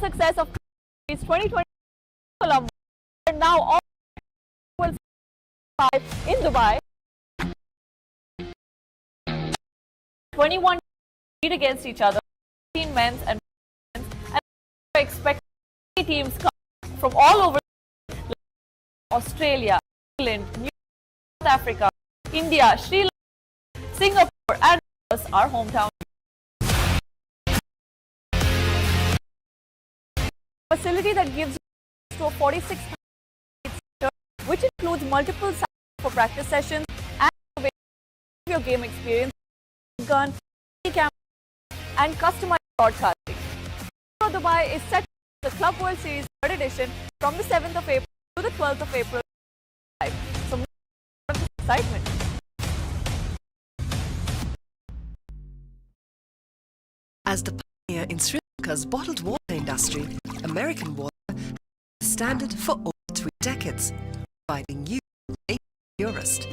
success of its 2020 Colombo and now all will in Dubai. 21 compete against each other, 15 men's and women's, and we expect teams come from all over Australia, England, South Africa, India, Sri Lanka, Singapore, and our hometown. Facility that gives you to a 46 which includes multiple sites for practice sessions and your game experience, gun, camera, and customized broadcasting. Dubai is set for the Club World Series 3rd edition from the 7th of April to the 12th of April. So, excitement. As the pioneer in Sri Lanka's bottled water industry, American Water has the standard for over 3 decades, providing you a purist.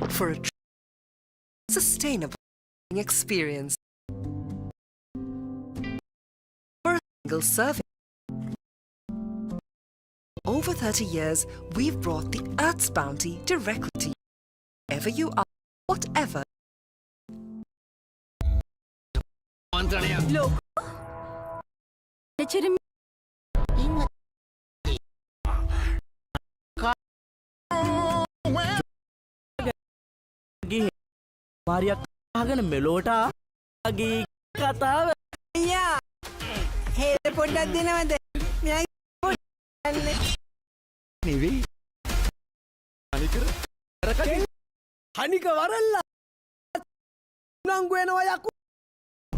For a sustainable experience. For a single serving. Over 30 years, we've brought the Earth's bounty directly to you, wherever you are, whatever. Look. මාරියක් අහගෙන මෙලෝට ආගේ කතාව අයියා හෙළ පොඩ්ඩක් දෙනවද මෙයාගේ පොඩ්ඩක් නෙවෙයි අනිකර කරකටි හනික වරල්ලා නංගු වෙනවා යකෝ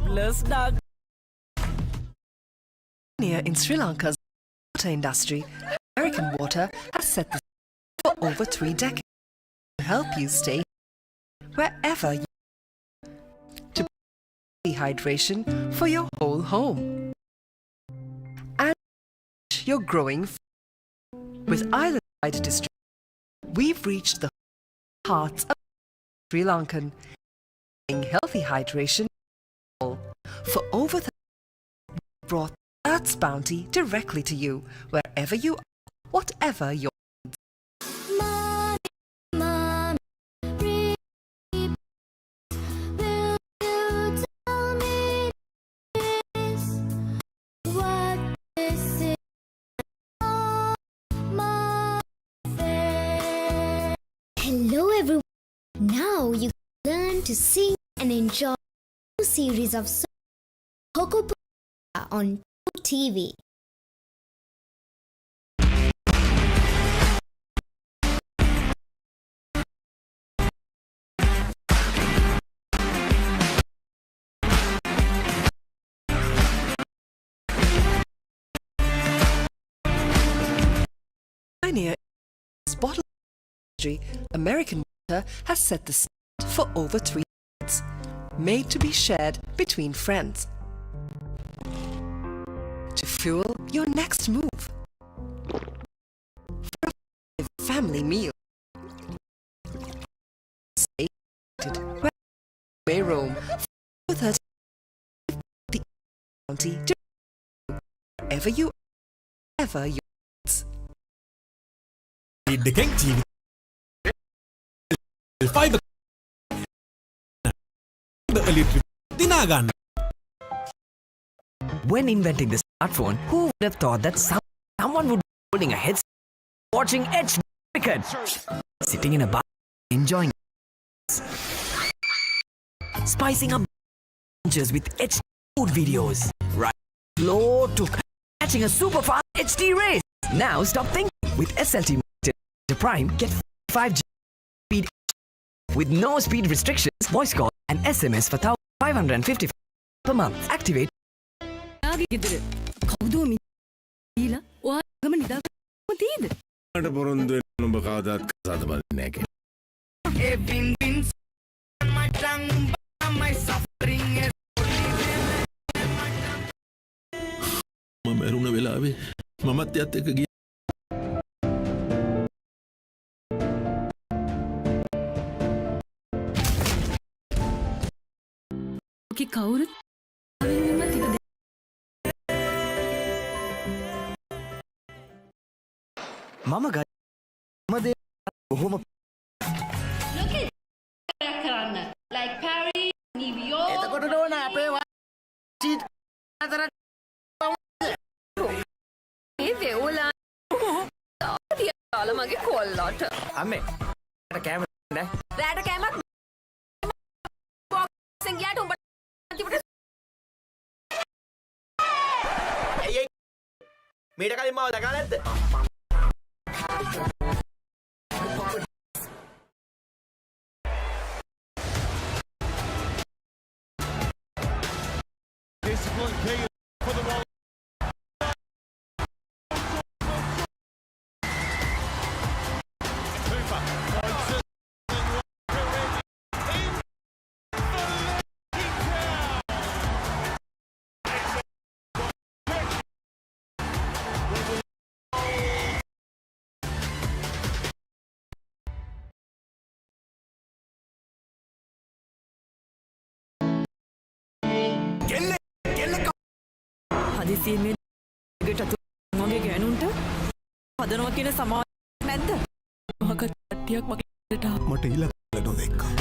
plus ඩාග් In Sri Lanka's water industry, American Water has set the standard for over 3 decades to help you stay wherever you to dehydration for your whole home and your growing with island-wide distribution. We've reached the hearts of Sri Lankan, healthy hydration for over 30 years. We brought Earth's bounty directly to you, wherever you are, whatever your needs. Hello everyone. Now you can learn to sing and enjoy a new series of songs Colombo on TV. pioneer in bottled industry, American water has set the standard for over 3 decades, made to be shared between friends. To fuel your next move. For a family meal. Stay connected where you may roam for 30 the county to wherever you are, ever you දෙකෙන් ජීවිත fibre දිනා ගන්න. When inventing the smartphone, who would have thought that someone would be holding a headset watching HD cricket, sitting in a bar enjoying spicing up lunches with HD food videos, right slow to catching a super fast HD race. Now stop thinking. With SLT Prime, get 5G speed with no speed restrictions, voice call and SMS for 1,550 per month. Activate. මැරුණ වෙලාවේ මමත් එයත් එක්ක ගියා. කවුරුත් මම ගමදේ බොහොම කරන්න like Paris, New York. එතකොට නෝන අපේ චීට් අතර ඒ වෙවුලා යාල මගේ කොල්ලට අම්මේ රට කැම නෑ රැට කැමක් සංගයාට උඹ මීට කලින් මාව දැකලා නැද්ද? Discipline key for the role. හදිසියෙන් මේ ගෙට මගේ ගෑනුන්ට හදනවා කියන සමාජ නැද්ද? මහක කට්ටියක් මගේට මට ඊළඟ නොදෙක්කා.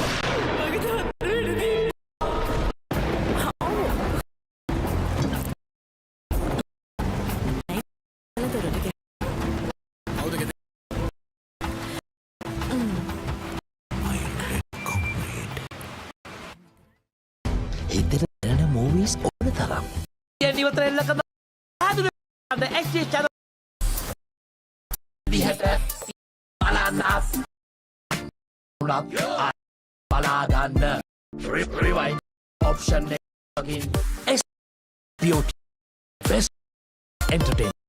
හිතට දැනෙන movies ඕන තරම්. ඉවතර එල්ලකම හැදුනේ XG channel දිහට බලන්නස් උනත් බලා ගන්න rewind option එකකින් beauty best entertainment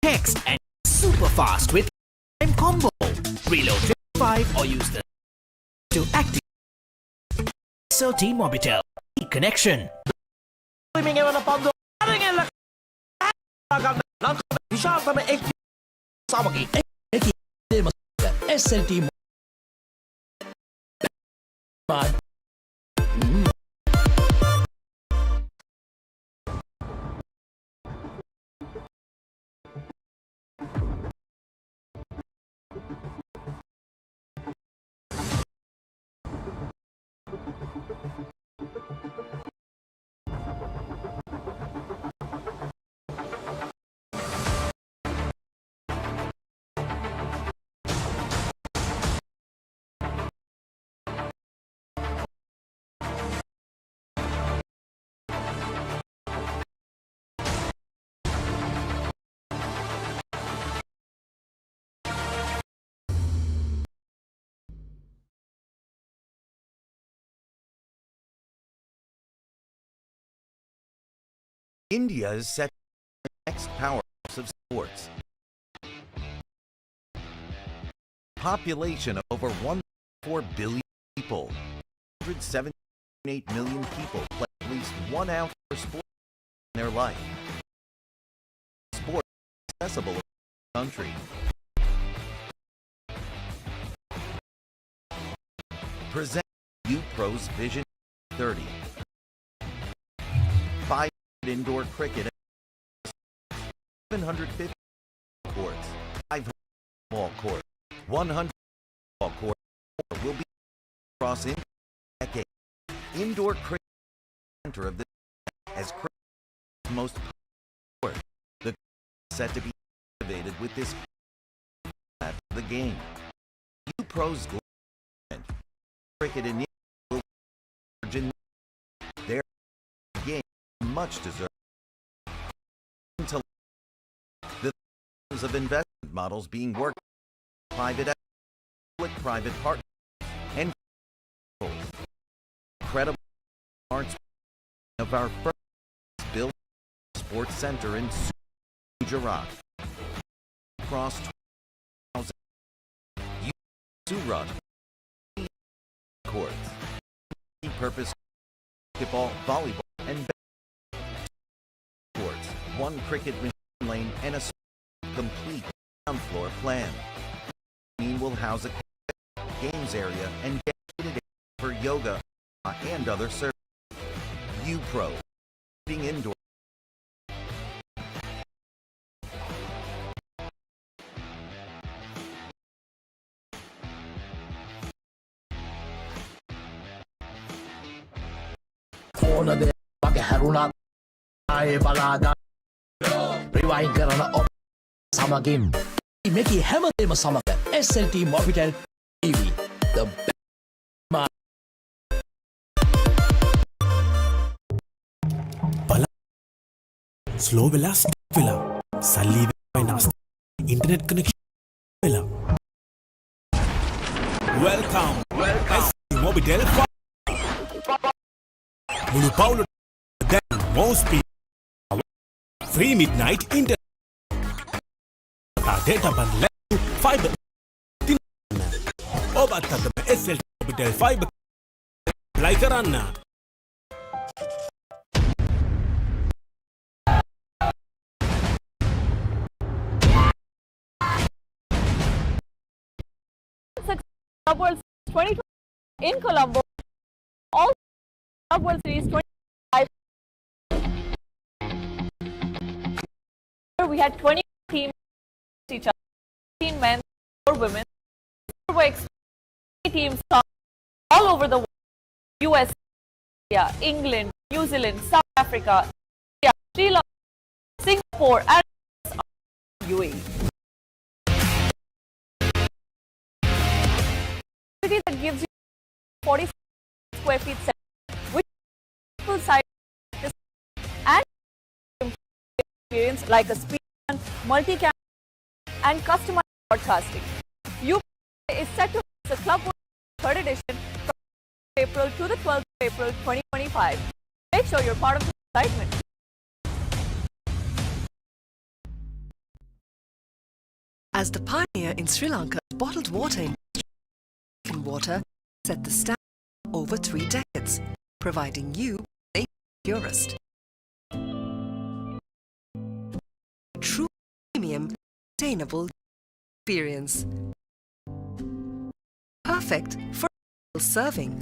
Text and super fast with Combo. Reload 5 or use the to activate SLT Mobitel connection. Swimming in a pond. SLT India is set to be the next powerhouse of sports. Population of over 1.4 billion people. 178 million people play at least 1 outdoor sport in their life. Sport is accessible in the country. Present U-Pro's Vision 30. 5 indoor cricket, 750 courts, 500 ball courts, 100 ball courts will be across in decade. Indoor cricket center of the as cricket's most popular sport. The is set to be activated with this at the game. U-Pro's cricket in India will origin their game much deserved. Until the thousands of investment models being worked private public-private partners and incredible arts of our first built sports center in Gujarat. Across 20,000 Surat courts, multi-purpose basketball, volleyball, and courts, 1 cricket machine lane, and a complete ground floor plan. Will house a games area and dedicated area for yoga and other services. U-Pro, being indoor. ඕනද වගේ හැරුණා ආයේ බලාගන්න rewind කරන සමගින් මේකේ හැමදේම සමග SLT Mobitel TV the slow වෙලා ස්ටොප් වෙලා සල්ලි වෙනස් ඉන්ටර්නෙට් කනෙක්ෂන් වෙලා welcome Mobitel මුළු පවුලට දැන් more speed free midnight internet data bundle fiber ඔබත් අදම SLT Mobitel fiber apply කරන්න. Club World Series 2020 in Colombo. Also, Club World Series 25. We had 20 teams each other, 15 men, 4 women. There were 20 teams all over the world: US, India, England, New Zealand, South Africa, India, Sri Lanka, Singapore, and UAE. That gives you 40 square feet center, which full size and experience like a speed gun, multi-camera, and customized broadcasting. You is set to host the Club World 3rd edition from April to the 12th of April 2025. Make sure you're part of the excitement. As the pioneer in Sri Lanka, bottled water industry, water set the standard over 3 decades, providing you the purest, true premium, sustainable experience, perfect for serving.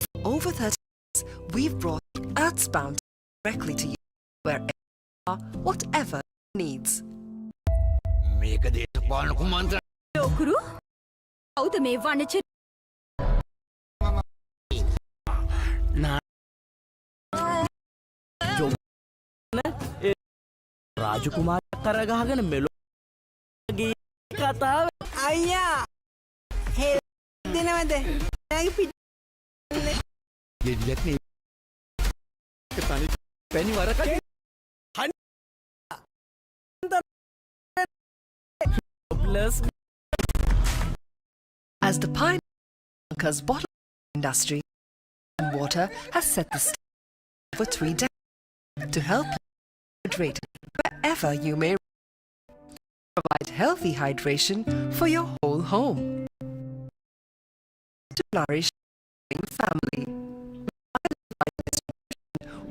For over 30 years, we've brought Earth's bounty directly to you, wherever you are, whatever needs. Okuru? කවුද මේ වනච රාජකුමාරයා කරගහගෙන මෙලෝගේ කතාව අයියා හෙල් දෙනවද මගේ පිට ගෙඩියක් නේ තනි පැණි වරකට As the pioneer of Lanka's bottled industry and water has set the standard over 3 decades, to help you stay hydrated wherever you may provide healthy hydration for your whole home. To nourish your family,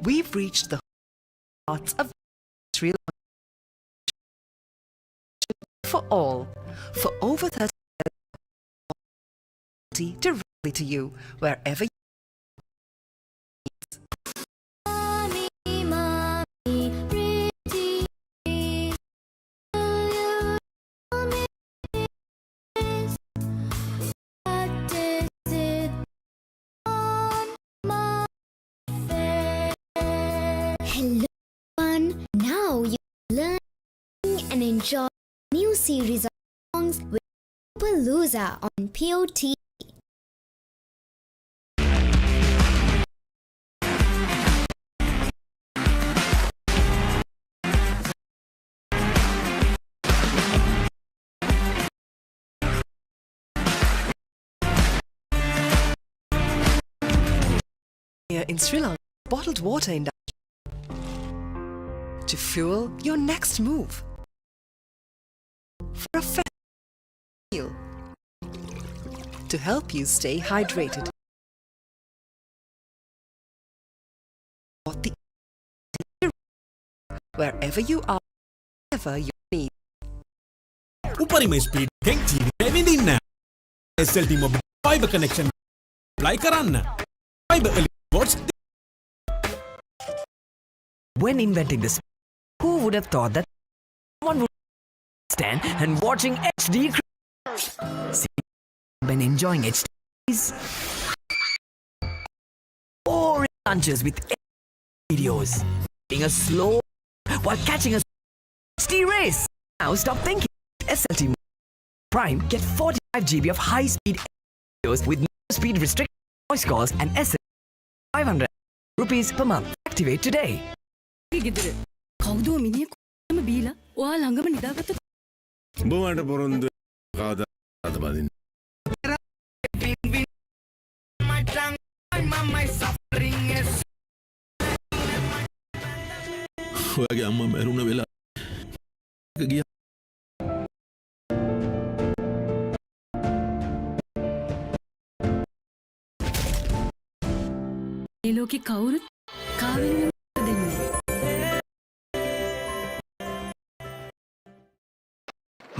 we've reached the hearts of Sri Lanka for all, for over 30 years, directly to you wherever you Hello everyone, now you can learn and enjoy a new series of songs with Palooza on POT. in Sri Lanka bottled water industry to fuel your next move. For a fair meal to help you stay hydrated. Wherever you are, wherever you need. උපරිම speed එකෙන් ජීවිතේ විඳින්න. SLT mobile fiber connection apply කරන්න. Fiber rewards. When inventing this, who would have thought that someone would stand and watching HD when enjoying HDs or lunches with videos, being a slow while catching a HD race. Now stop thinking. SLT Prime get 45 GB of high-speed videos with no speed restriction, voice calls and SLT 500 rupees per month. Activate today. කවුදෝ මිනිහ කොහොම බීලා ඔයා ළඟම නිදාගත්ත බොවන්ට පොරොන්දු කාදා අද බදින්න ඔයාගේ අම්මා මැරුණ වෙලා ගියා මේ ලෝකේ කවුරුත් කාවෙන් දෙන්නේ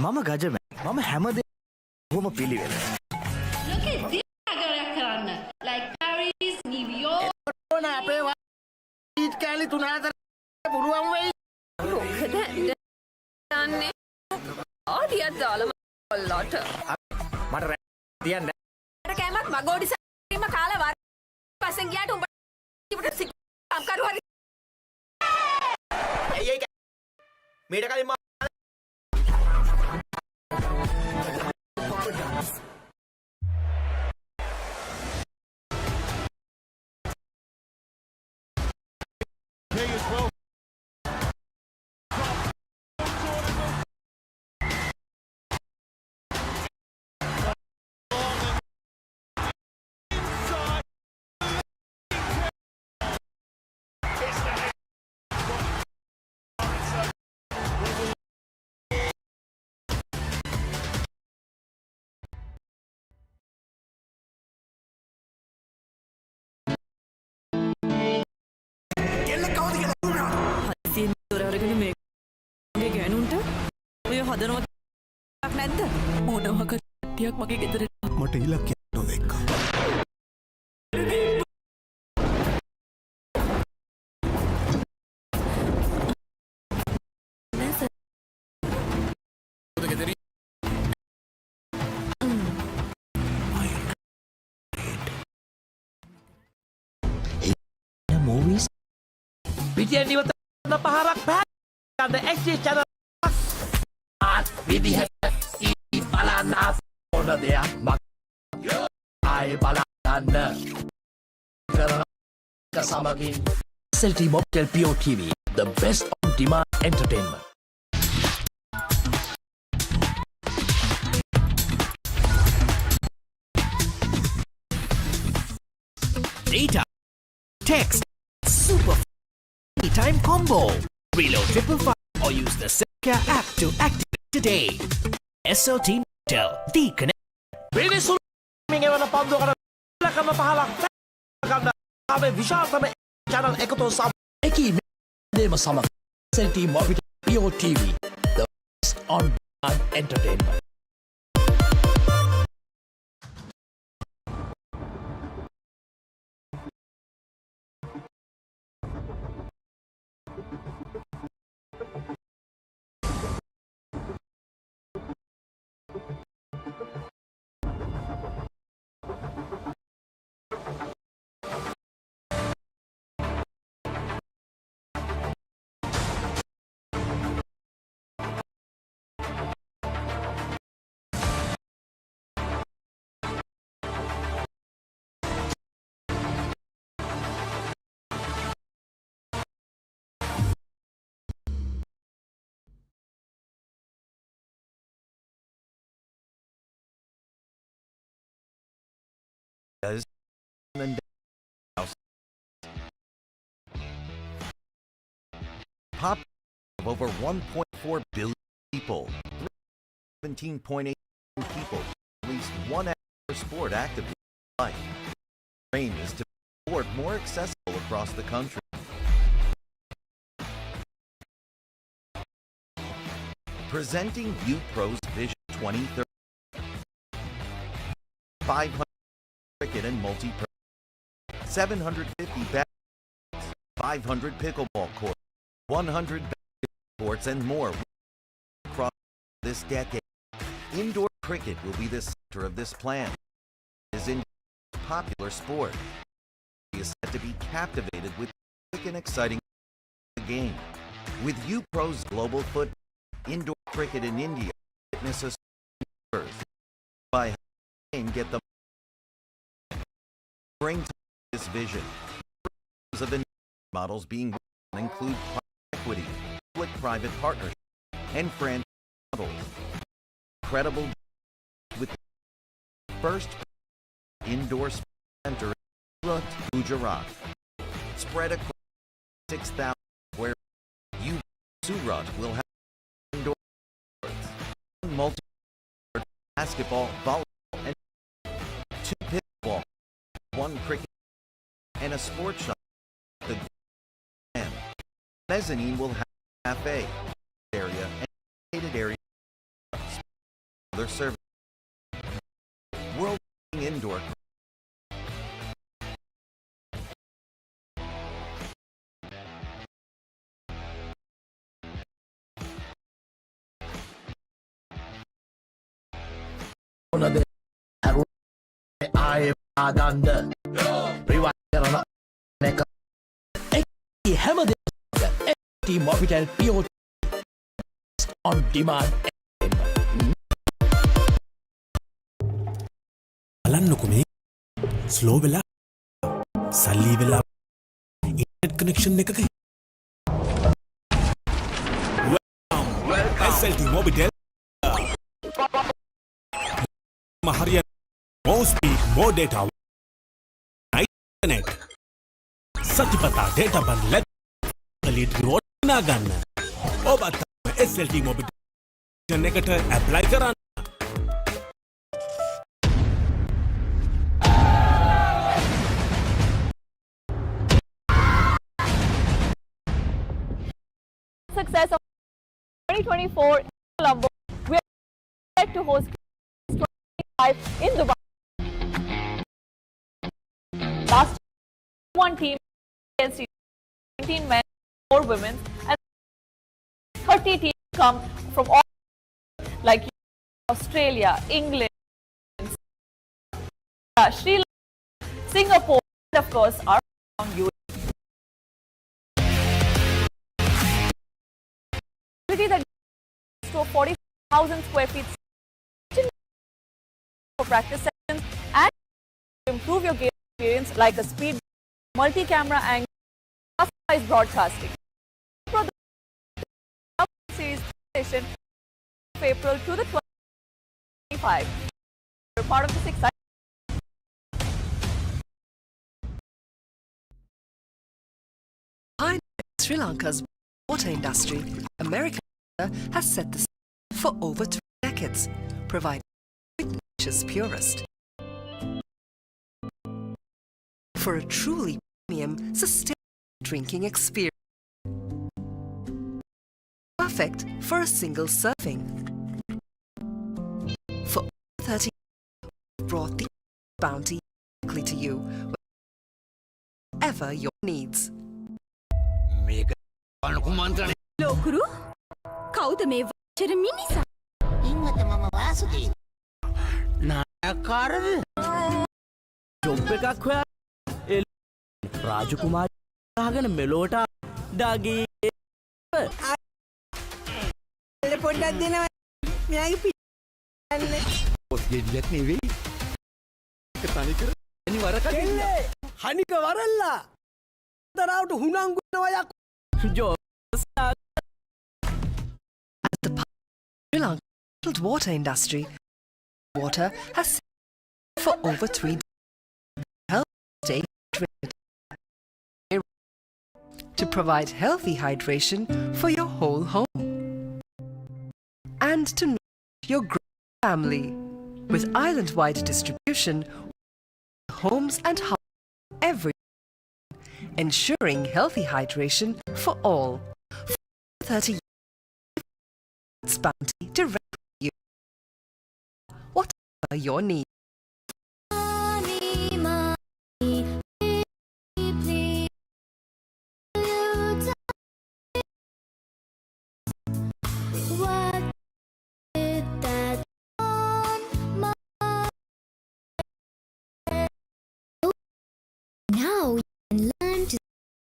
මම ගජමැන් මම හැමදේම බොහොම පිළිවෙල. Look at this නගරයක් කරන්න. Like Paris, New York. ඕන අපේ ඊට කැලි 3-4 පුළුවන් වෙයි. මොකද දන්නේ ආදියක් දාලා ඔල්ලට මට තියන්න. මට කැමක් මගෝඩි සීම කාලා වාර පස්සෙන් ගියාට උඹ ඉබට සිකම් කරු හරි අයියේ මීට කලින් හදනවා නැද්ද මොනවා කට්ටියක් මගේ ගෙදර මට ඉලක්කයක් නොදෙක්කා movies පිටියෙන් ඉවත පහරක් පහරක් XG channel විදිහට බලන්න ඕන දෙයක් මක් ආයේ බලන්න කරන සමගින් SLT Mobitel Pure TV the best on demand entertainment. Data, text, super anytime combo. Reload 555 or use the Selfcare app to activate today. SOT Motel, the connect. පිරිසුළු මෙවන පන්දු කර කම පහලක් ගන්න ආවේ විශාලතම channel එකතු සම එකී දේම සමග SLT Mobitel Pio TV, the best on demand entertainment. Pop of over 1.4 billion people, 17.8 million people, at least one active sport actively in life. The aim is to make sport more accessible across the country. Presenting UPro's Vision 2030. 500 cricket and multi-purpose, 750 badminton, 500 pickleball courts, 100 basketball courts and more across this decade. Indoor cricket will be the center of this plan. It is a popular sport. It is set to be captivated with quick and exciting game. With UPro's global footprint, indoor cricket in India witnesses by get the bring to this vision of the models being include equity, public-private partnership, and franchise models. Credible with the first indoor center in Surat, Gujarat, spread across 6,000 where Surat will have indoor sports, multi basketball, volleyball, and 2 pickleball, 1 cricket, and a sports shop. The mezzanine will have a cafe area and gated area. Other service. World indoor. ආයේ ආදන්ද rewind කරන එක ඒ හැමදේම SLT Mobitel Pio on demand. බලන්නකො මේ slow වෙලා සල්ලි වෙලා internet connection එකක SLT Mobitel Mahariya more speed, more data. Internet. Satipata data bundle. Elite reward nagan. Obat SLT Mobitel negator apply karan. Success of 2024 in Colombo, we are to host in Dubai. Last one team against 19 men, 4 women, and 30 teams come from all like Australia, England, Sri Lanka, Singapore, and of course our UAE. That to 40,000 square feet for practice sessions and improve your game experience like a speed, multi-camera angle, customized broadcasting. For the series session of April to the 25. You're part of this exciting. Pioneer Sri Lanka's water industry, American water has set the standard for over 3 decades, providing nature's purest. For a truly premium, sustainable drinking experience. Perfect for a single serving. For over 30 years, we brought the bounty directly to you, wherever your needs. Lokuru කවුද මේ වචර මිනිසා ඉන්නත මම වාසුකී නායකාරද job එකක් හොයා රාජකුමාරයාගෙන මෙලෝට ඩාගේ පොඩ්ඩක් දෙනවා මෙයාගේ පිටන්න පොත් ගෙඩියක් නෙවෙයි එක තනිකර එනි වරකට හනික වරල්ලා දරාවට හුණංගු වෙනවා යකෝ As the Sri Lanka bottled water industry, water has for over 3 decades to help stay hydrated. To provide healthy hydration for your whole home. And to nourish your growing family. With island-wide distribution, homes and houses every ensuring healthy hydration for all. For 30 years, it's bounty direct to you. Whatever your needs. Now you can learn to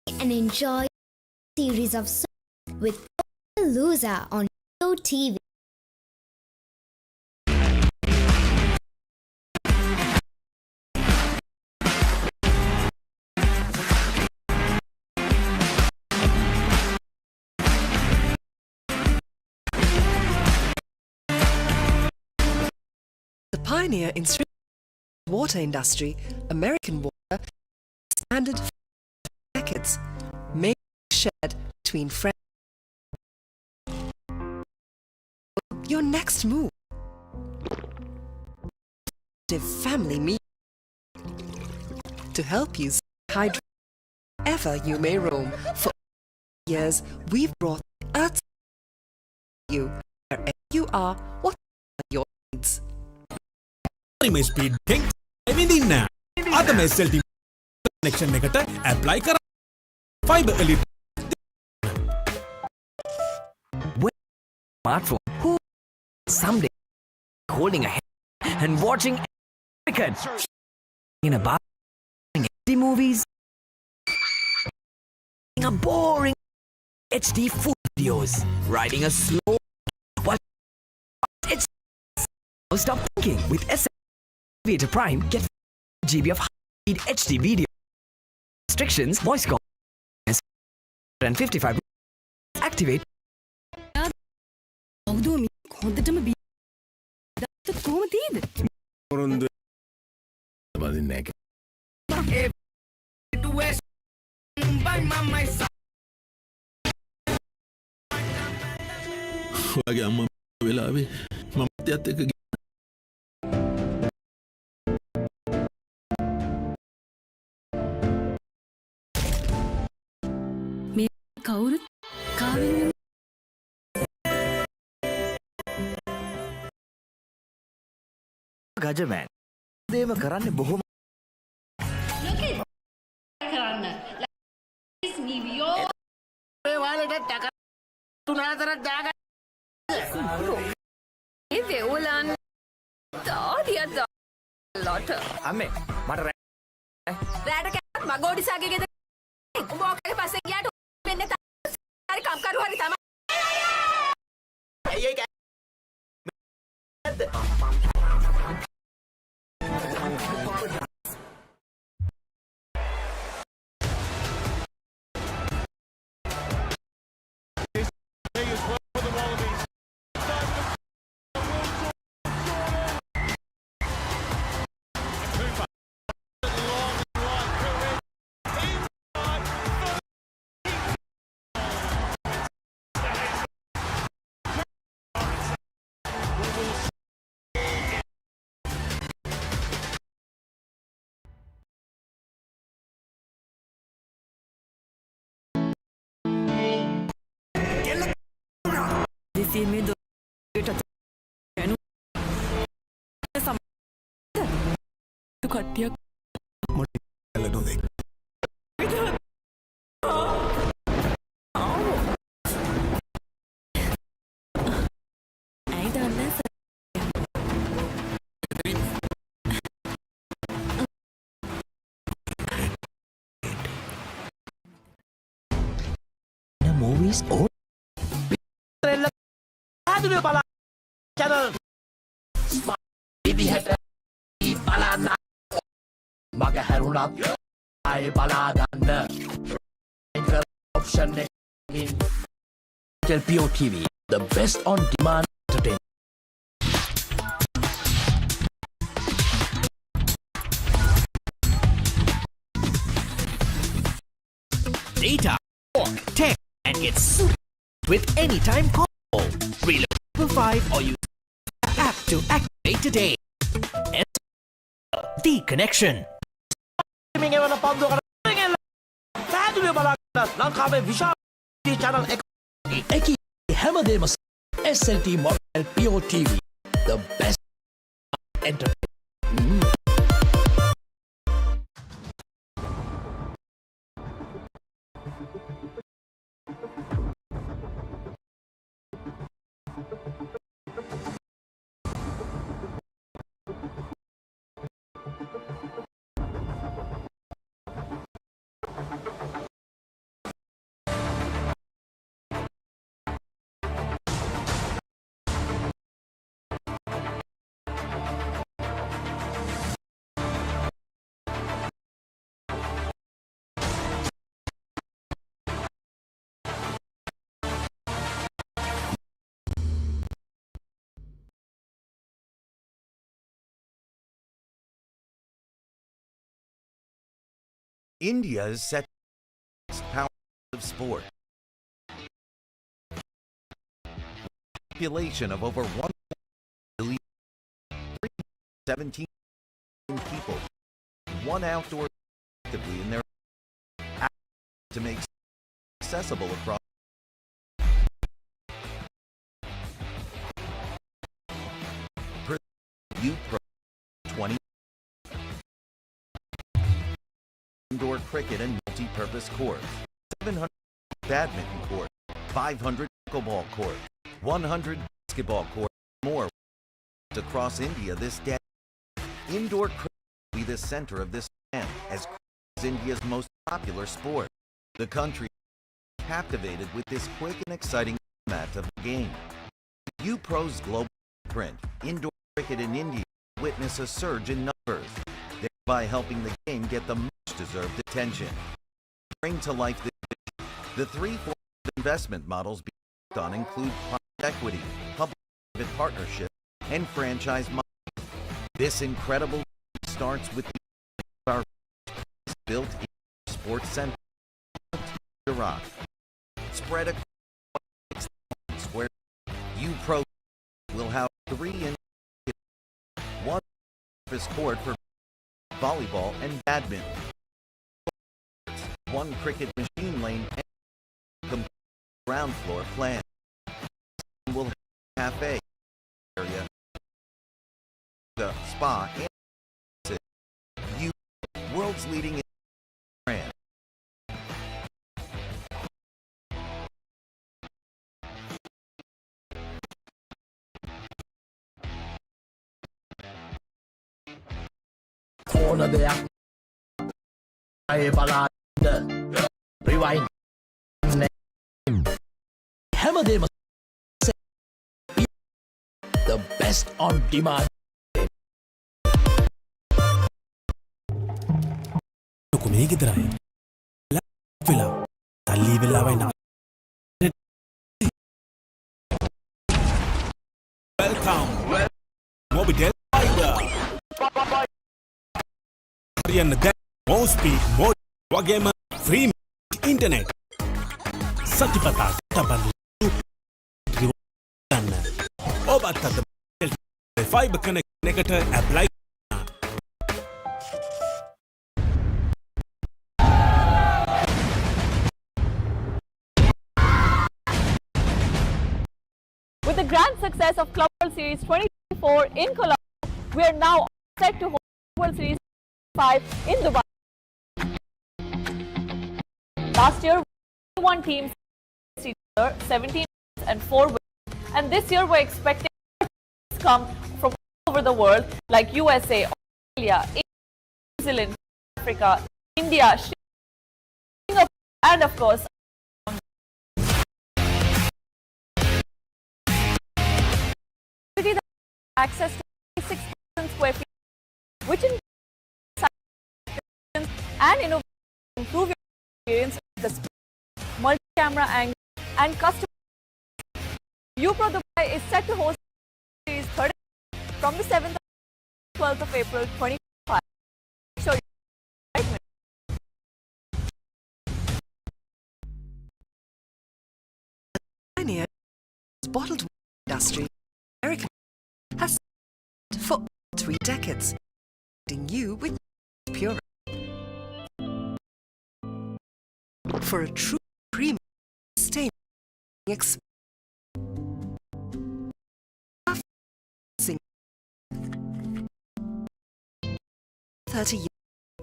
sing and enjoy a series of songs with Colombo on TV. The pioneer in Sri Lanka's water industry, American water standard for decades, may be shared between friends. Your next move. The family meeting to help you stay hydrated wherever you may roam. For years, we've brought Earth's to you wherever you are, whatever your needs. මේ speed එකෙන් විඳින්න. අද මේ SLT connection එකට apply කරන්න. Fibre elite Smartphone. Who someday holding a hand and watching cricket in a bar, HD movies, a boring HD food videos, riding a slow. What? It's stop thinking with Vita Prime. Get GB of high-speed HD video. Restrictions, voice call, and 55. Activate. හොඳටම කොහොම තියද පොරොන්දු බඳින්නේ නැහැ. ඔයාගේ අම්මා වෙලාවේ මමත් එක්ක මේ කවුරුත් කාවෙන් ගජමෑන් දේම කරන්නේ බොහොම කරන්න ඒ වාලට ටක 3-4ක් දාගන්න ඒ වෙවුලන් තාරියක් දාලට අම්මේ මට රැට කෑත් මගෝඩිසාගේ ගෙදර උඹ ඔකේ පස්සේ ගියාට වෙන්නේ තාරි කම්කරු හරි තමයි අයියේ හදිසියෙන් මේ දොරට ඇනු කට්ටියක් ඇයි දන්නේ movies or පැහැදිලිව බලා channel විදිහට බලන්න මග හැරුණත් ආයේ බලා ගන්න option එකකින් PO TV the best on demand entertainment. Data, talk, text, and get super with anytime combo. Reload 555 or use the app to activate today. The connection. පැහැදිලිව බලා ගන්න ලංකාවේ විශාල channel එකයි හැමදේම SLT Mobile PO TV the best entertainment. India is set power of sport. Population of over 1 billion, 317 people, one outdoor actively in their to make accessible across Pro 20 indoor cricket and multi-purpose courts, 700 badminton court, 500 pickleball court, 100 basketball court, more across India this day. Indoor cricket will be the center of this event as cricket is India's most popular sport. The country is captivated with this quick and exciting format of the game. UPro's global footprint, indoor cricket in India witness a surge in numbers, thereby helping the game get the much-deserved attention. Bring to life the three forms of investment models being worked on include private equity, public-private partnership, and franchise models. This incredible starts with our built-in sports center, Iraq, spread across where UPro will have 3 in 1 surface court for volleyball and badminton, 1 cricket machine lane, and ground floor plan. Will have a cafe area, the spa, and world's leading brand. ඕන දෙයක් අය බලන්න rewind හැමදේම the best on demand. ලොකු මේ ගෙදරයි වෙලා තල්ලි වෙලාවයි නා welcome Mobitel Fiber හරියන්න දැන් more speed more වගේම free internet සතිපතා තබන්න ගන්න ඔබත් අද fiber connect එකට apply With the grand success of Club World Series 2024 in Colombo, we are now set to host World Series 5 in Dubai. Last year, 21 teams 17 and 4 wins, and this year we're expecting to come from all over the world like USA, Australia, New Zealand, Africa, India, Singapore, and of course access to 6,000 square feet, which includes and innovation to improve your experience with the multi-camera angle and custom. UPro Dubai is set to host Series 30 from the 7th to 12th of April 2025. Show you right now. Pioneer bottled water industry, American has for 3 decades, providing you with pure for a true premium sustainable experience. 30 years,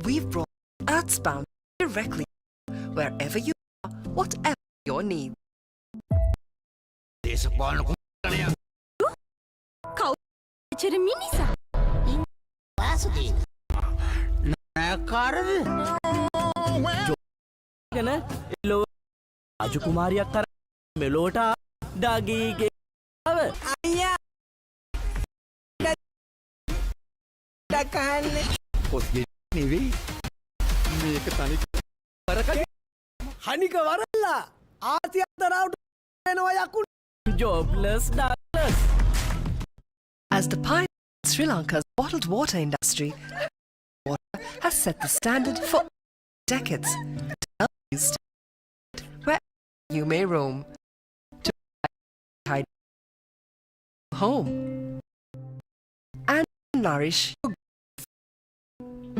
we've brought Earth's bound directly wherever you are, whatever your needs. රාජකුමාරියක් කර මෙලෝට ඩාගීගේ අයියා ඩකන්න කොස්ගේ නෙවෙයි මේක තනි වරක හනික වරල්ලා ආති අතරවට වෙනවා යකුන් jobless douglas. As the pioneer in Sri Lanka's bottled water industry, water has set the standard for decades to help you stay where you may roam, to hide home and nourish your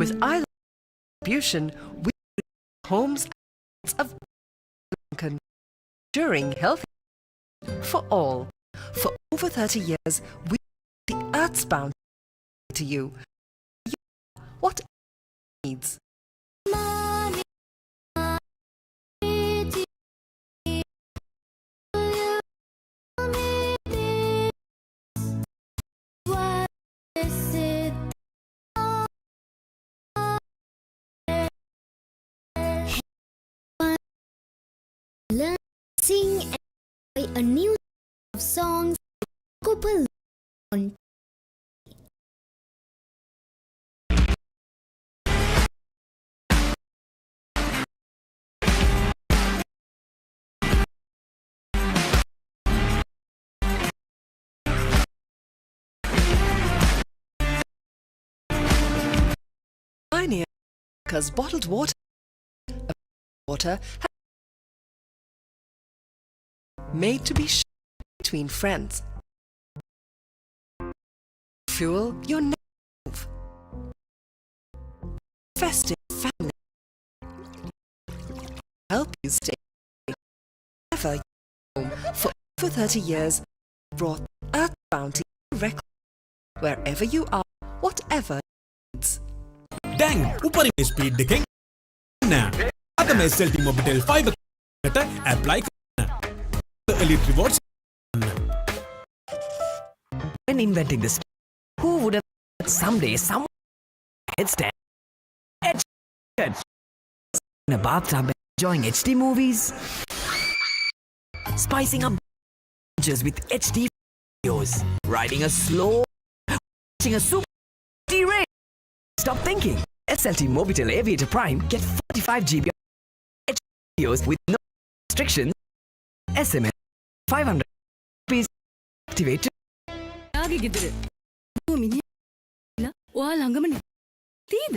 with island distribution. We homes of Lankan, ensuring health for all. For over 30 years, we the Earth's bound to you. What needs? Learn, sing, and enjoy a new of songs Colombo on Pioneer because bottled water made to be shared between friends. Fuel your move. Festive family. Help you stay wherever you home for over 30 years. Brought Earth Bounty directly wherever you are, whatever needs. දැන් උපරිම speed එකෙන් යන්න. අදම SLT Mobitel Fiber එකට apply කරන්න. Elite rewards. When inventing this, who would have thought someday someone headstand in a bathtub enjoying HD movies, spicing up just with HD videos, riding a slow, watching a super HD race. Stop thinking. SLT Mobitel Aviator Prime get 45 GB HD videos with no restrictions. SMS 500 rupees activated. යාගේ ගෙදර මිනිහා ඔයා ළඟමනේ තීද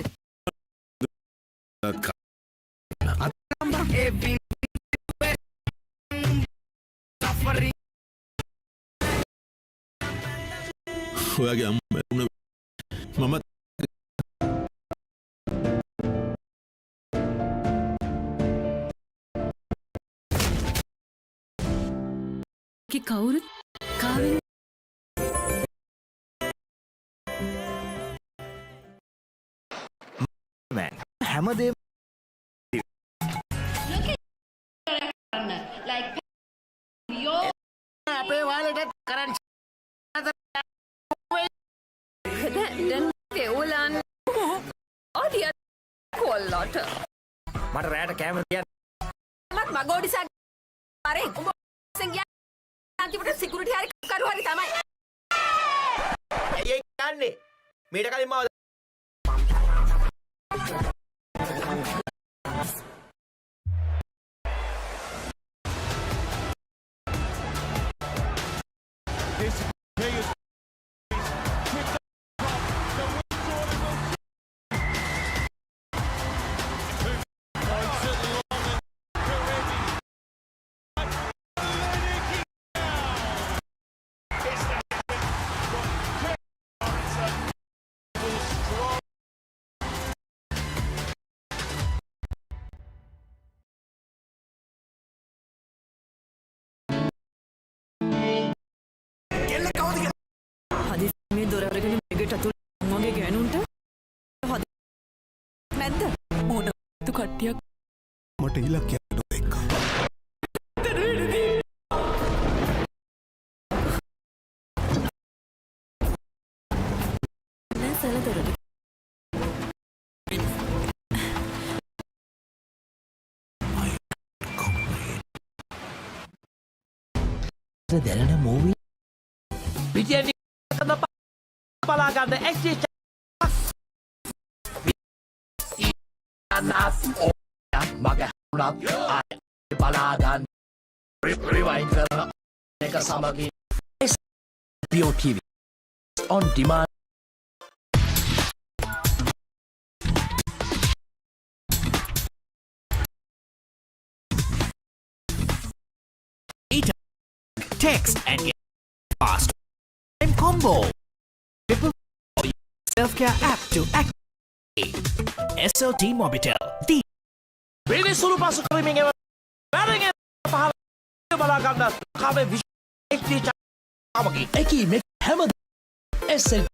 ඔයාගේ අම්මා මැරුණ මමත් කවුරුත් කාවේ හැමදේම like your අපේ වාලෙට කරන්න දැන් පෙවුලන් ඔඩිය කොල්ලට මට රෑට කෑම කියන්න මත් මගෝඩිසා වරෙන් උඹ සංගය අන්තිමට සිකියුරිටි හරි කරු හරි තමයි ඇයි ඒ කියන්නේ මීට කලින් මාව හදිසි මේ දොර අරගෙන මේකට අතුල් වගේ ගෑනුන්ට හද නැද්ද මොනතු කට්ටියක් මට ඉලක්කයක් එක්ක නැසල දොරට දැනන මූවී පිටියනි බලාගන්න එක්චේන්ජ් මගේ හුණත් ආය බලාගන්න රිවයින් කරන එක සමගින් PO TV on demand text and get fast and combo. Triple self-care app to activate. SOT Mobitel. The really sulu pasu kami ngewa. Barang yang pahal balagan dah kami visual HD chamaki. Eki make hammer SOT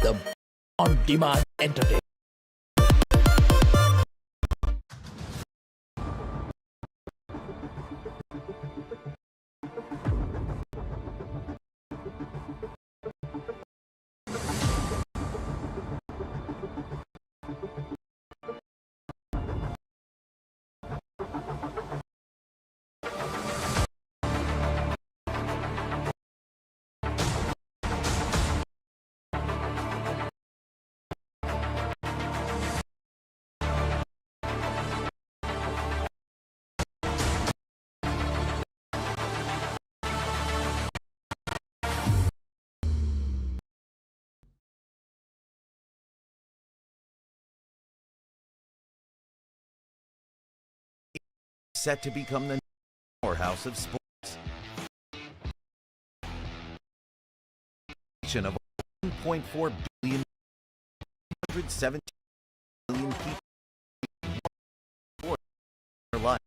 the on-demand entertainment. Set to become the powerhouse of sports. Of 1.4 billion, 117 million people their life.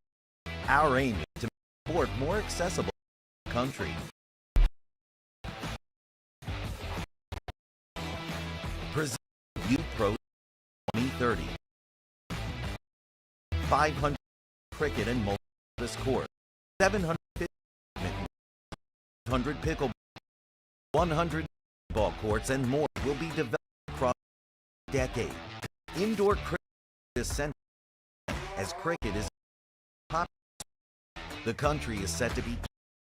Our aim is to make sport more accessible in the country. Present Youth Pro 2030. 500 cricket and multi-purpose court, 750 100 pickleball, 100 ball courts, and more will be developed across the decade. Indoor cricket is central as cricket is popular. The country is set to be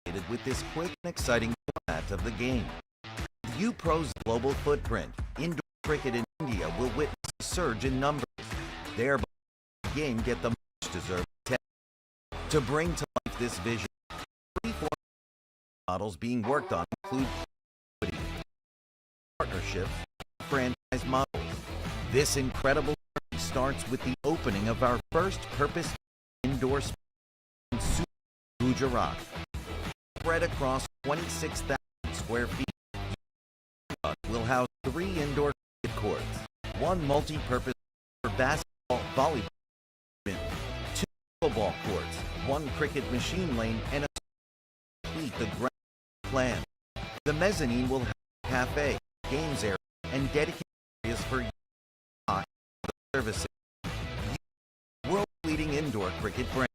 created with this quick and exciting format of the game. With UPro's global footprint, indoor cricket in India will witness a surge in numbers, thereby the game get the much deserved attention. To bring to life this vision, 3 models being worked on include partnerships and franchise models. This incredible journey starts with the opening of our first purpose indoor space in Gujarat. Spread across 26,000 square feet, will house 3 indoor cricket courts, 1 multi-purpose for basketball, volleyball, 2 pickleball courts, 1 cricket machine lane, and a complete the ground plan. The mezzanine will have a cafe, games area, and dedicated areas for services. World-leading indoor cricket brand.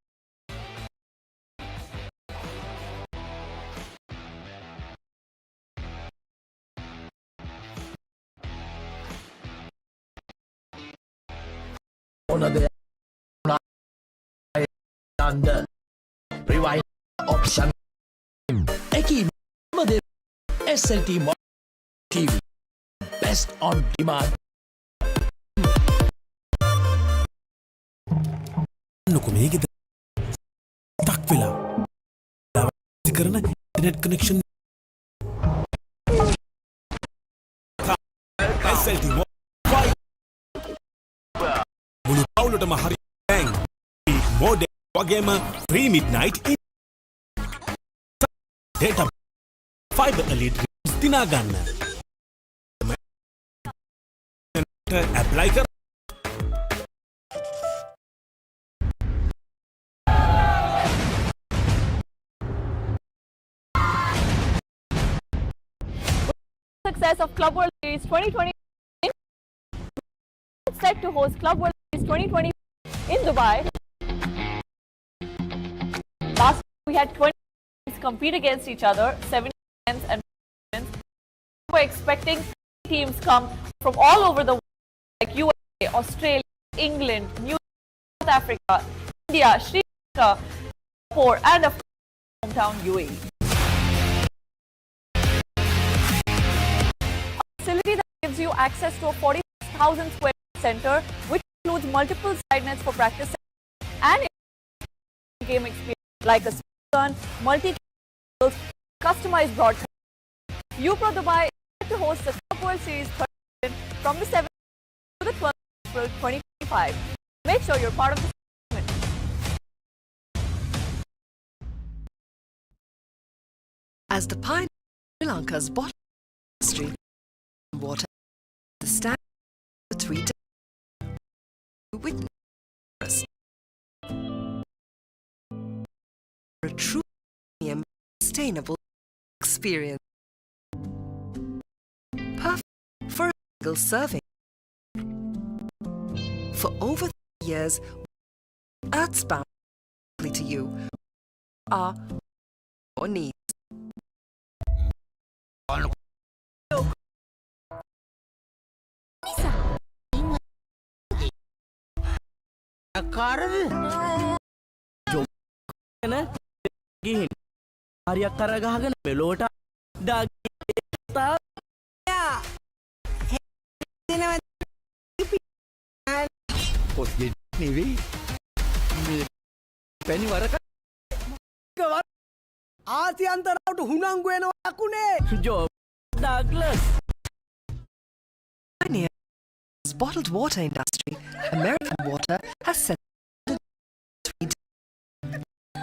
under rewind option Eki SLT TV best on demand නොක මේකෙද ටක් වෙලා කරන internet connection SLT මුළු පවුලටම හරි බෑන් modal වගේම free midnight data fiber elite දිනා ගන්න apply කර Success of Club World Series 2020 set to host Club World Series 2020 in Dubai. Last we had 20 teams compete against each other, 70 men's and women's. We're expecting teams come from all over the world like USA, Australia, England, New Zealand, South Africa, India, Sri Lanka, Singapore and of course hometown UAE. Facility that gives you access to a 46,000 square meter center, which includes multiple side nets for practice and game experience like a speed gun, customized broadcast. UPRO Dubai is set to host the Club World Series from the 7th to the 12th of April 2025. Make sure you're part of the tournament. As the pioneer of Sri Lanka's bottle industry, water the stand for 3 days with a true premium sustainable experience. Perfect for a single serving. For over 3 years, earthbound to you are your needs. ගිහින් හරියක් අර ගහගෙන මෙලෝට ඩාගිතා පොත් නෙවෙයි මේ පැණි වරක ආසියන්තරවට හුණංගු වෙනවා අකුනේ ජෝ Douglas Pioneer's bottled water industry, American Water has set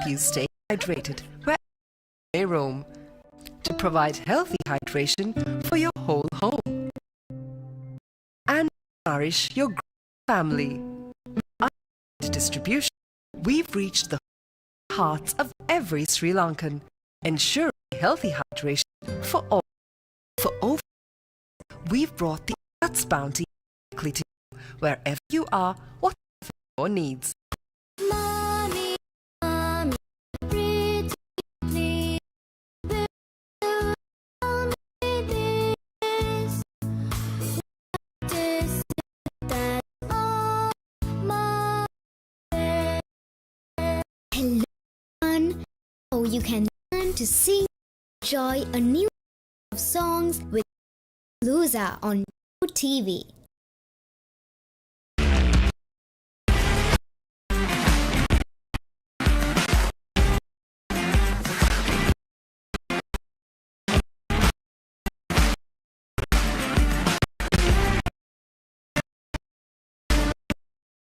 you stay hydrated wherever you roam to provide healthy hydration for your whole home and nourish your family. With distribution, we've reached the hearts of every Sri Lankan, ensuring healthy hydration for all. For over, we've brought the Earth's bounty directly to you wherever you are, whatever your needs. You can learn to sing, enjoy a new of songs with Luza on TV.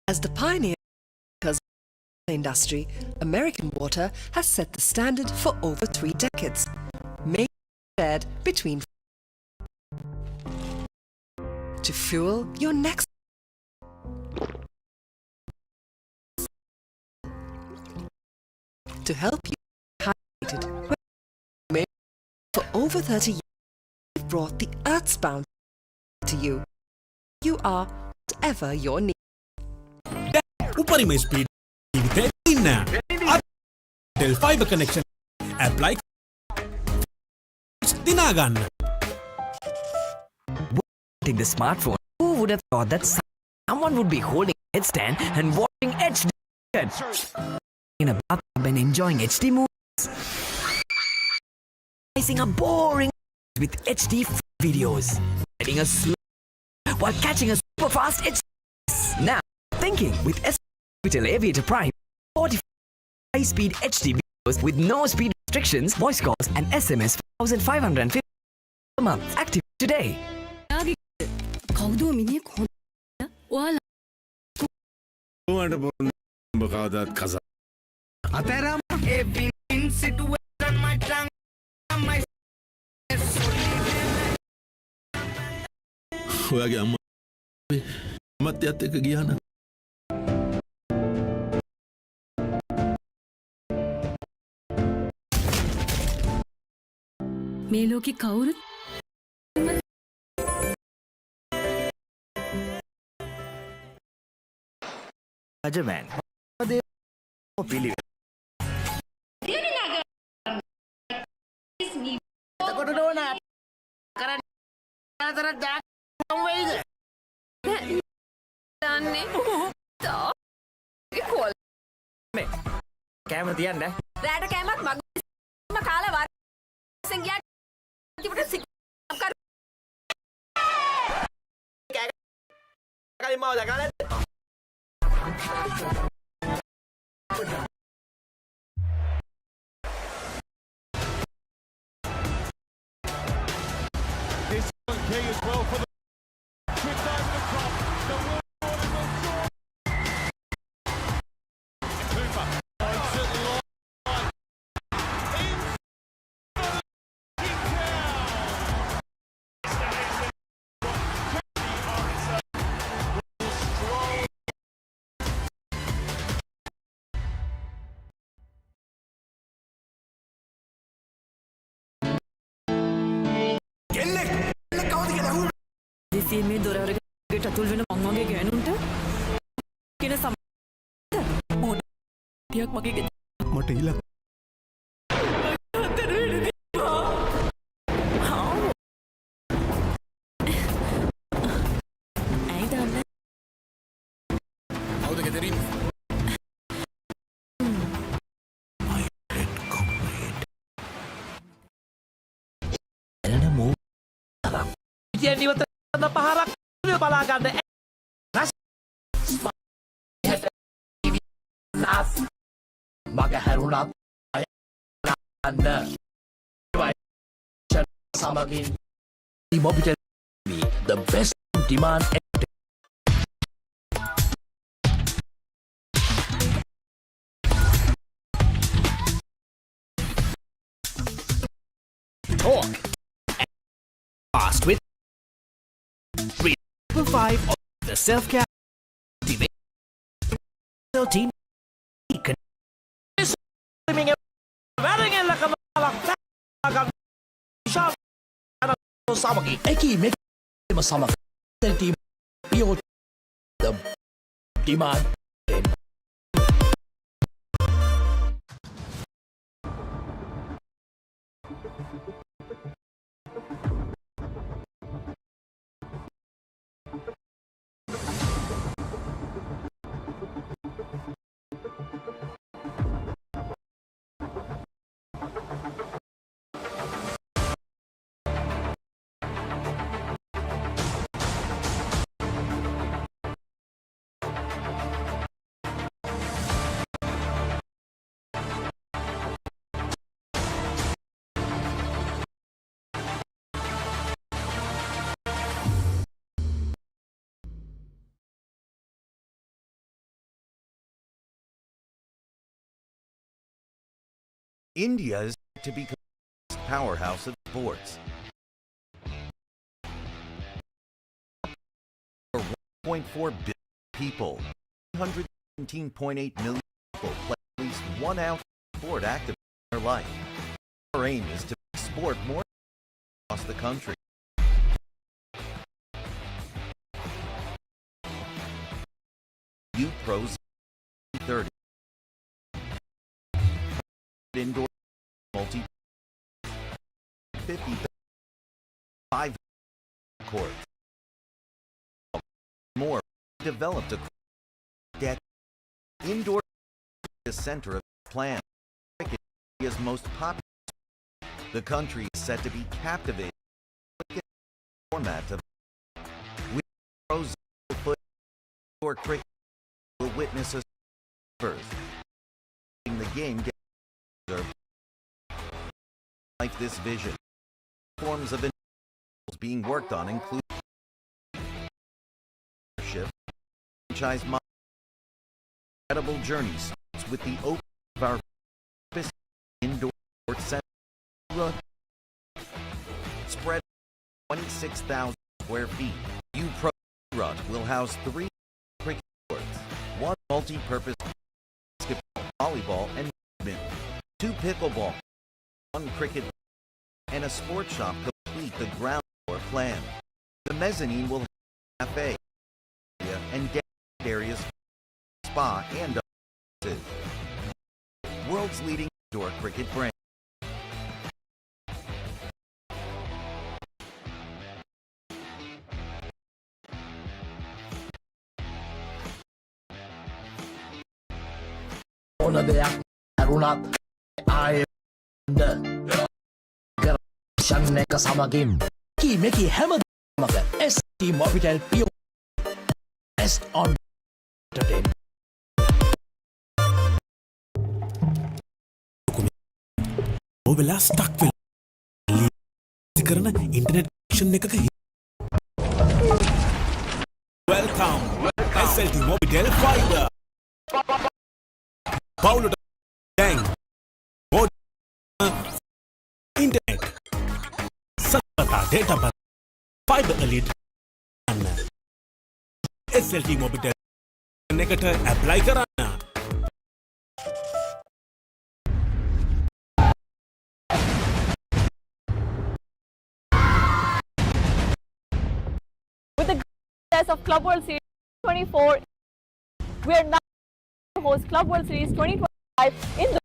As the pioneer industry, American Water has set the standard for over 3 decades, making it shared between to fuel your next to help you hydrated for over 30 years. We've brought the Earth's bounty to you. You are whatever your needs. උපරිම speed ජීවිතේ ඉන්න. ටෙල් fibre connection apply දිනා ගන්න. In the smartphone, who would have thought that someone would be holding a headstand and watching HD in a bathtub and enjoying HD movies? Facing a boring with HD videos, getting a slow while catching a super fast HD. Now thinking with Hospital Aviator Prime, 45 high-speed HD videos with no speed restrictions, voice calls and SMS 1,550 per month. Active today. කවුද මිනිහ කොහොමද? ඔයාලා ඔයාට බොන්න කවදාත් කසා. අතරම in situation my tongue my ඔයාගේ අම්මා මත් එක්ක ගියා නම් මේ ලෝකේ කවුරුත් Rajaman. එතකොට නෝනා කරන්න අතරක් දාගන්න වෙයිද? දන්නේ කොල් මේ කැමර තියන්න. රැට කෑමක් මගම කාලා වරෙන් ගියා තිබුණ සිකම් කර කලින් මාව දැකලා This one key as well for the tripped over the top. The water will draw. Cooper takes it long. In kick දෙසියමේ දොර අරගෙන අතුල් වෙන මං වගේ ගෑනුන්ට කියන සම මොන ටියක් මගේ මට ඉලක්ක ඉවත පහරක් බලාගන්න මග හැරුණත් සමගින් Mobitel TV, the best demand talk fast with 355 of the self-care activate 13 සමගින් එකී මෙම සමග team PO the demand India is to become the powerhouse of sports. For 1.4 billion people, 117.8 million people play at least one out sport active in their life. Our aim is to make sport more across the country. You pros indoor multi 50 5 courts. More developed a deck indoor the center of the plan. Cricket is most popular. The country is set to be captivated by the format of pros foot or cricket will witness a first. The game gets like this vision. Forms of individuals being worked on include franchise model. Incredible journey starts with the open of our indoor sports center. Spread 26,000 square feet. U-Pro Rut will house 3 cricket courts, 1 multi-purpose basketball, volleyball, and badminton, 2 pickleball, 1 cricket, and a sports shop complete the ground floor plan. The mezzanine will have a cafe and areas, spa, and offices. World's leading indoor cricket brand. ඕන දෙයක් ඇරුණත් ආයෙද කරෂන් එක සමගින් කීමකි හැමදමක ST Mobitel Pure Best on entertainment. ඔබලා stuck වෙලා කරන internet connection එකක Welcome SLT Mobitel Fiber Paulota Gang Internet Satpata Data Bus Fiber Elite SLT Mobitel එකට apply කරන්න. With the success of Club World Series 24, we are now to host Club World Series 2025 in the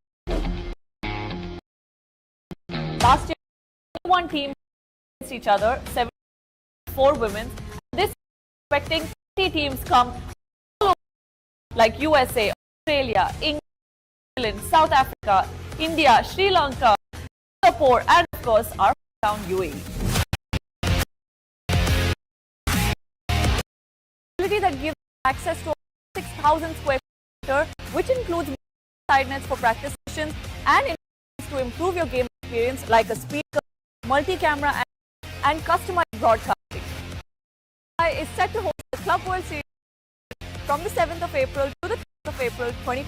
last year, 1 team against each other, 4 women. This expecting 50 teams come like USA, Australia, England, South Africa, India, Sri Lanka, Singapore, and of course our town UAE. That gives access to 6,000 square meter, which includes side nets for practice sessions and to improve your game experience like a speaker, multi-camera, and customized broadcasting. Is set to host the Club World Series from the 7th of April to the 10th of April 2020.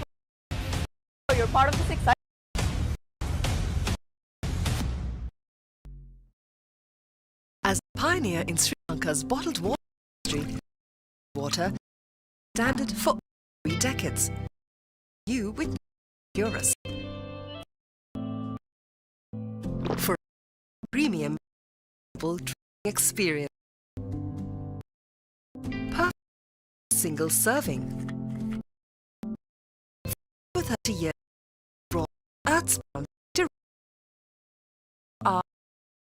So you're part of the 6 side. As a pioneer in Sri Lanka's bottled water industry, water standard for 3 decades. You with Purus. For premium drinking experience. Perfect single serving. For 30 years, brought earthbound to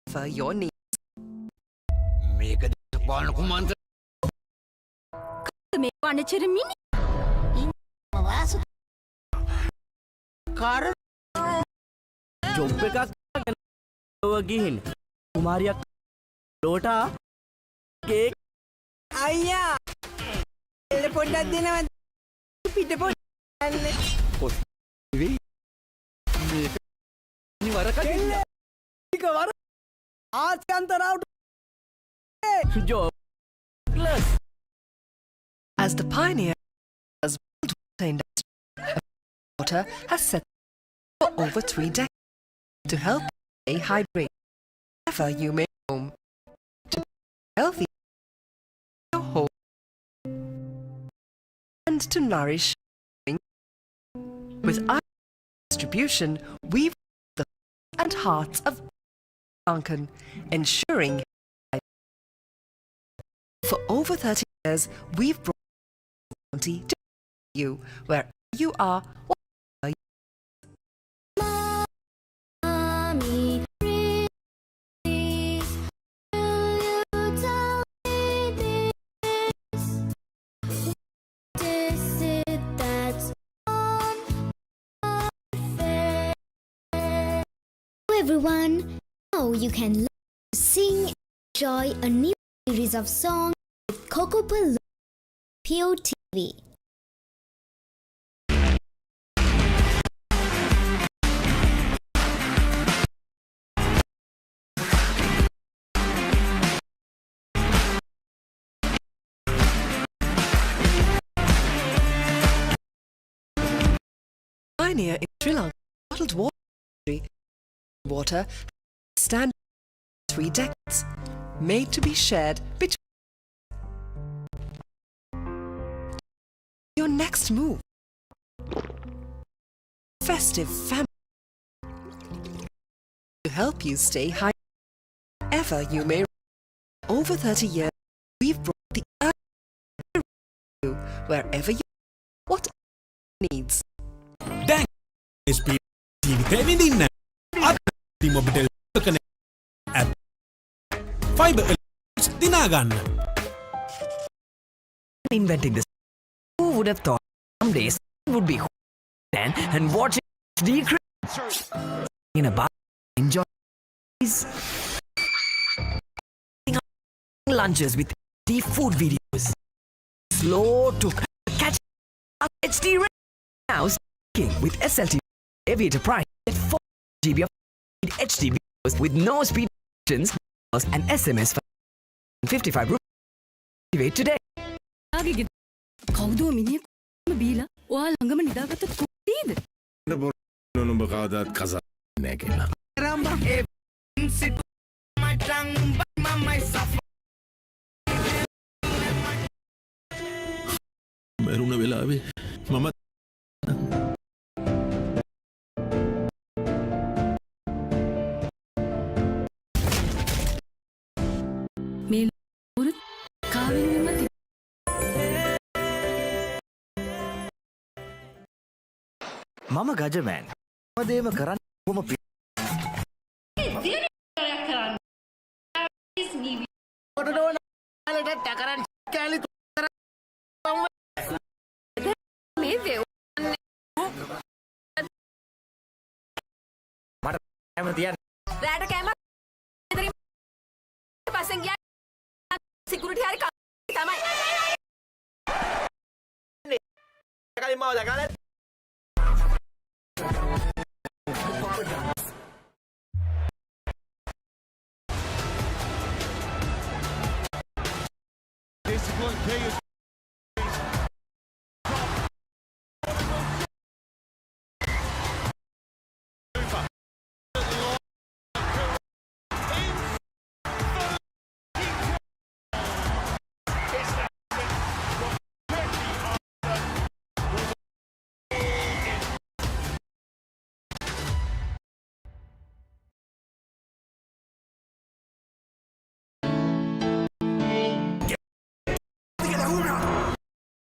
for your needs. මේක දේශපාලන කුමන්ත්‍රණ මේ වනචර මිනි වාස කාර job එකක් ගිහින් කුමාරියක් ලෝටා cake අයියා එළ පොඩ්ඩක් දෙනවද පිට පොඩ්ඩක් වෙයි මේක නිවරකට ටික වර ආත්‍යන්තරවට job plus. As the pioneer as world water industry, water has set for over 3 decades to help stay hydrated wherever you may roam, to healthy your home and to nourish with our distribution. We've the and hearts of Lankan, ensuring for over 30 years, we've brought bounty to you wherever you are. everyone! Now you can learn to sing and enjoy a new series of songs with Colombo POTV. Pioneer in Sri Lanka, bottled water stand 3 decades, made to be shared between. Your next move. Festive family. To help you stay high ever you may. Over 30 years, we've brought the earth to you wherever you what needs. දැන් SP ජීවිතේ විඳින්න අත් Mobitel connect app fibre දිනා ගන්න. Inventing this, who would have thought some days it would be and watching HD in a bar, enjoy lunches with HD food videos. Slow to catch HD now with SLT Aviator Prime at 4 GB of HD videos with no speed restrictions and SMS for 55 rupees. Activate today. කවුද මිනිහ බීලා ඔයා ළඟම නිදාගත්ත කුට්ටියද? නුඹ කවදාත් කසා නෑ කියලා. මරුණ වෙලාවේ මම මේ උරුත් කාවෙන්ම මම ගජමෑන් මදේම කරන්න කොම टकरान कॅली රෑට කෑම පස්සෙන් ගියා සිකියුරිටි හරි තමයි කලින් මාව දැකලා Discipline key is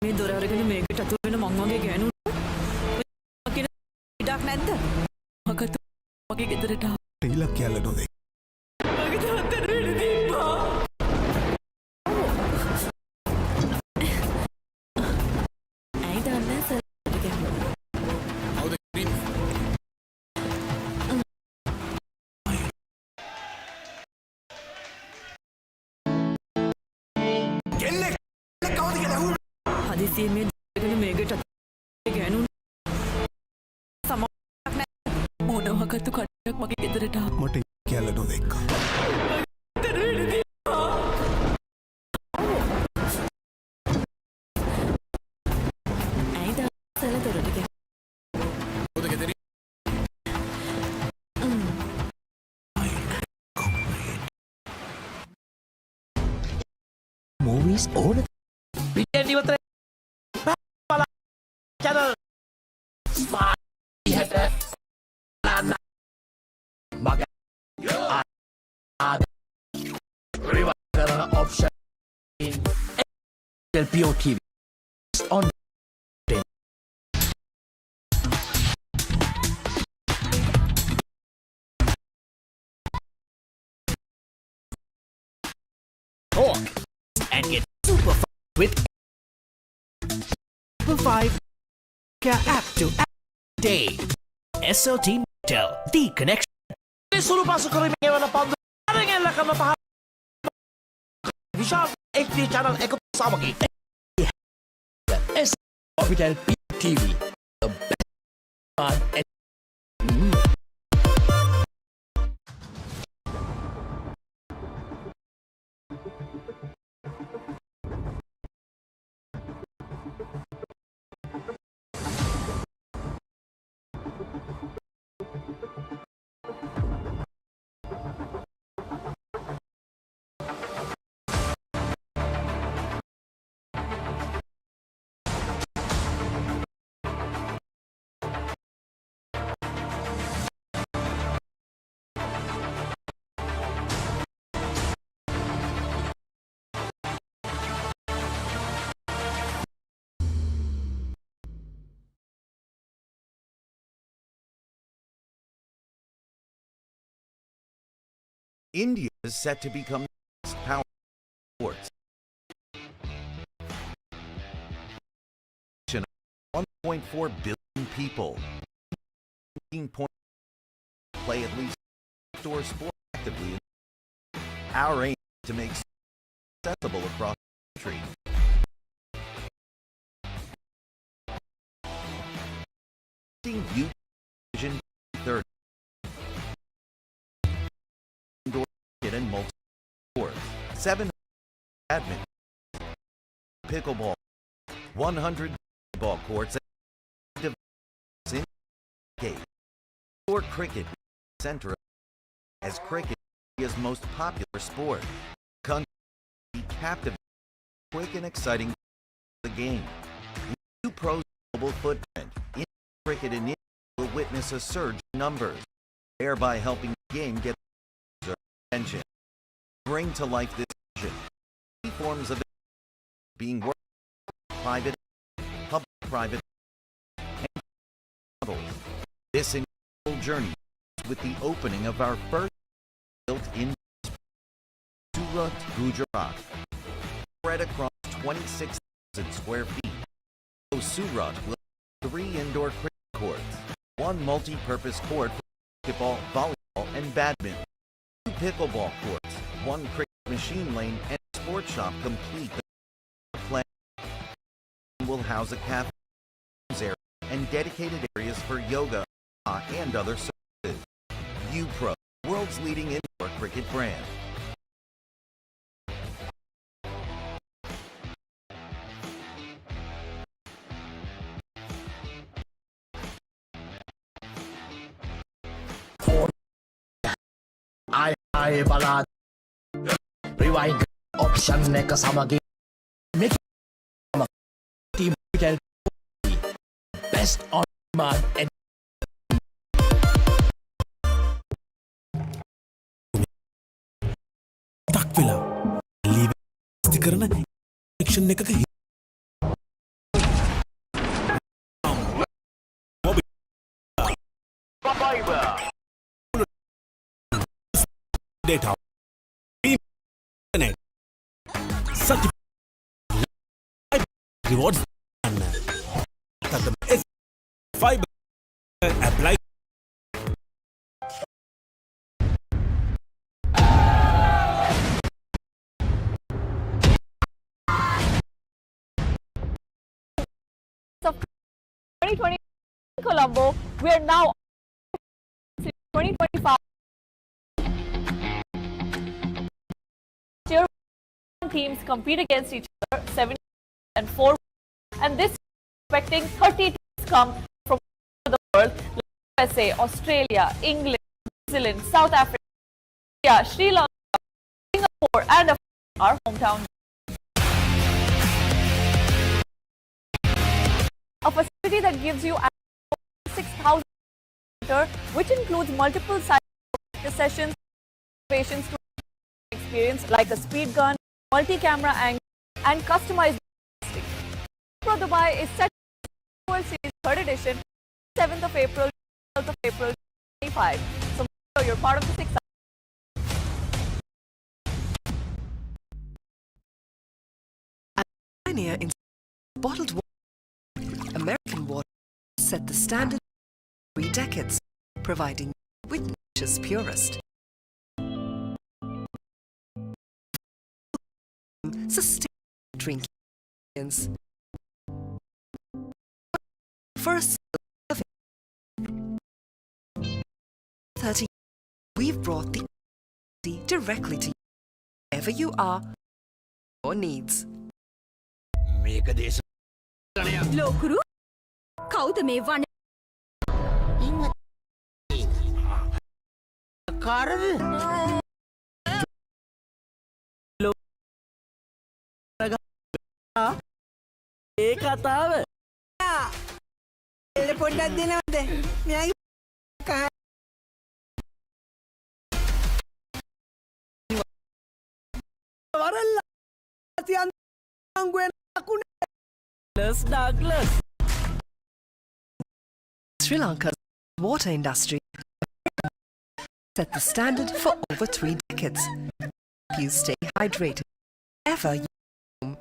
මේ දොර අරගෙන මේකට අතුල් වෙන මං වගේ ගෑනුන්ට කියන ඉඩක් නැද්ද? මකතු මගේ ගෙදරට ඉලක්ක කියලා නෝදේ. මගේ තාත්තට වෙඩි දීපා. ඇයි දන්නේ සල්ලට ගෑනුවා? කවුද කිරින්? කෙල්ලෙක් කවුද කියලා හුරු හදිසියෙන් මේ දොර අරගෙන මේකට අතුල් ගෑනුන්ට සමාවක් නැහැ. මොනවකතු කට්ටියක් මගේ ගෙදරට මට කියලා නෝදේ එක්ක. ඇයි දන්නේ සල්ල දොරට ගෑනුවා? කවුද ගෙදරින්? Movies all පිටෙන් ඉවතර බලා channel smart ඉහට බලන්න මග රිවර්ස් කරන option in POTV on talk and get super fun with Super 5 app to app day. SOT Motel, the connection. සුළු පසු කරමින් එවන පන්දු අරගෙන එල්ල කරන පහ විශාල HD channel එකතු සමගින් S Orbital TV the best part. India is set to become the most powerful sports. 1.4 billion people play at least outdoor sport actively. Our aim is to make sports accessible across the country. Youth Vision 30. Indoor cricket and multi-sports. 7 badminton, pickleball, 100 ball courts, and in indoor cricket center as cricket is most popular sport. Country captivating, quick and exciting the game. New Pro's global footprint in cricket in India will witness a surge in numbers, thereby helping the game get attention. Bring to life this vision. Three forms of being worked, private, public-private, and models. This incredible journey with the opening of our first built-in Surat, Gujarat, spread across 26,000 square feet. Surat will have 3 indoor cricket courts, 1 multi-purpose court for basketball, volleyball, and badminton, 2 pickleball courts, 1 cricket machine lane, and a sports shop complete the plan. Will house a cafe area and dedicated areas for yoga and other services. UPro, world's leading indoor cricket brand. I balad rewind option එක සමගින් make team can best on demand and tak වෙලා leave කරන action එකක data internet such rewards and fiber apply of 2020 Colombo. We are now 2025 teams compete against each other 7 and 4, and this expecting 30 teams come from the world like USA, Australia, England, New Zealand, South Africa, India, Sri Lanka, Singapore, and of course our hometown. A facility that gives you 6,000 which includes multiple sessions, innovations to experience like a speed gun, multi-camera angle, and customized broadcasting. Pro Dubai is set for World Series 3rd edition, 7th of April, 12th of April 2025. So make sure you're part of the 6. Pioneer in bottled water, American water set the standard for 3 decades, providing with nature's purest. Sustainable drinking experience. First, 30, we've brought the directly to you, wherever you are, your needs. Lokuru කවුද මේ වන කාරද ඒ කතාව එල්ල පොඩ්ඩක් දෙනවද මෙයාගේ වරල්ලා තියන් අංගුවෙන් Douglas. Sri Lanka's water industry set the standard for over 3 decades. You stay hydrated wherever you home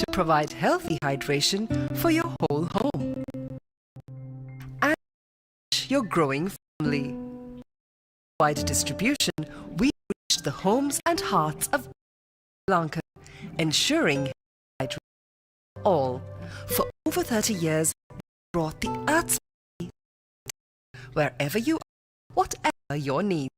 to provide healthy hydration for your whole home and your growing family. Wide distribution, we reach the homes and hearts of Sri Lanka, ensuring hydration all. For over 30 years, we brought the Earth's wherever you are, whatever your needs.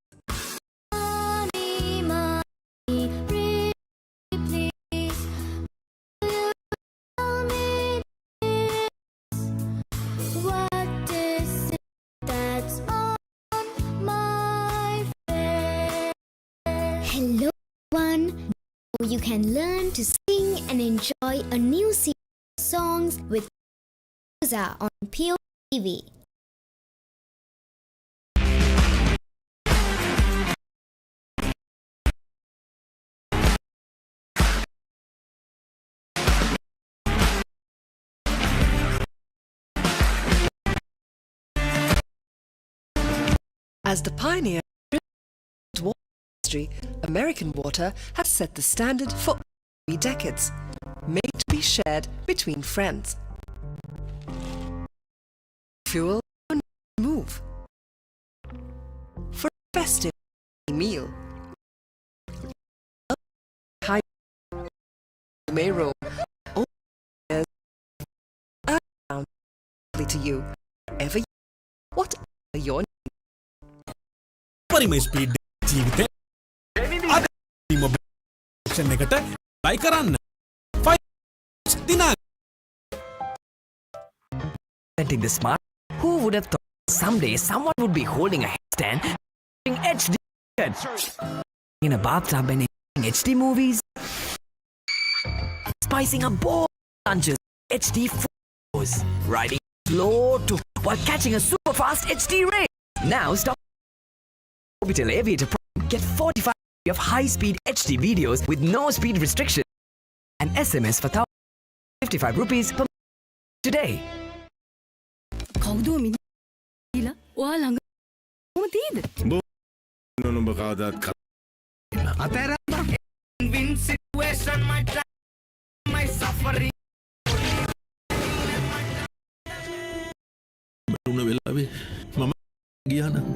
Hello everyone! Now you can learn to sing and enjoy a new series of songs with Rosa on Pure TV. As the pioneer in the water industry, American Water has set the standard for 3 decades, made to be shared between friends. Fuel or move. For a festive meal. You may roam around to you, wherever you, whatever your needs. පරිම speed ජීවිතේ අද mobile එකට ලයි කරන්න 5 දිනා Presenting the smart, who would have thought someday someone would be holding a headstand watching HD in a bathtub and enjoying HD movies, spicing up bold lunches, HD photos, riding slow to while catching a super fast HD race. Now stop. Orbital Aviator Prime. Get 45 of high-speed HD videos with no speed restriction and SMS for 1,055 rupees per today. කවුද මිනිලා ඔයා ළඟ කොහොම තියෙද නොනුඹ කවදාත් අතෑරම්බා win situation my suffering මරුණ වෙලාවේ මම ගියා නම්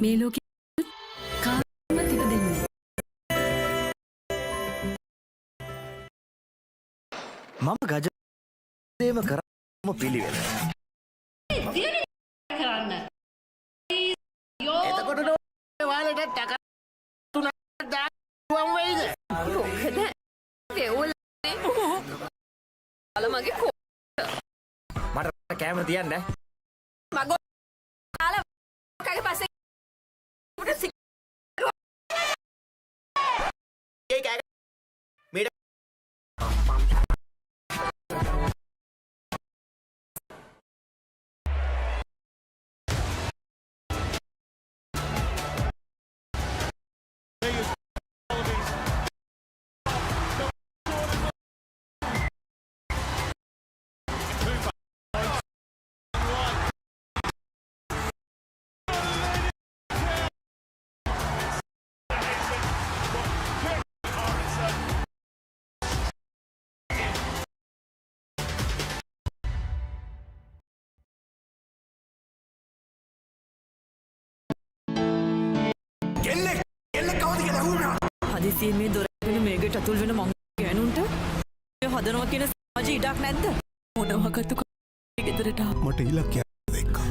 මේ ලෝකෙ කාමත් ඉපදෙන්නේ මම ගජ දේම කරම පිළිවෙල කරන්න එතකොට ඔයාලට ටක තුනක් දාන්න වෙයිද මොකද දෙවුල්නේ අල මගේ මට කැමර තියන්න මගෝ කාලා කගේ පස්සේ හදිසියෙන් මේ දොරගෙන මේකට ඇතුල් වෙන මං ගෑනුන්ට ඔය හදනවා කියන සමාජ ඉඩක් නැද්ද? මොනවා කතු ගෙදරට මට ඉලක්කයක් දැක්කා.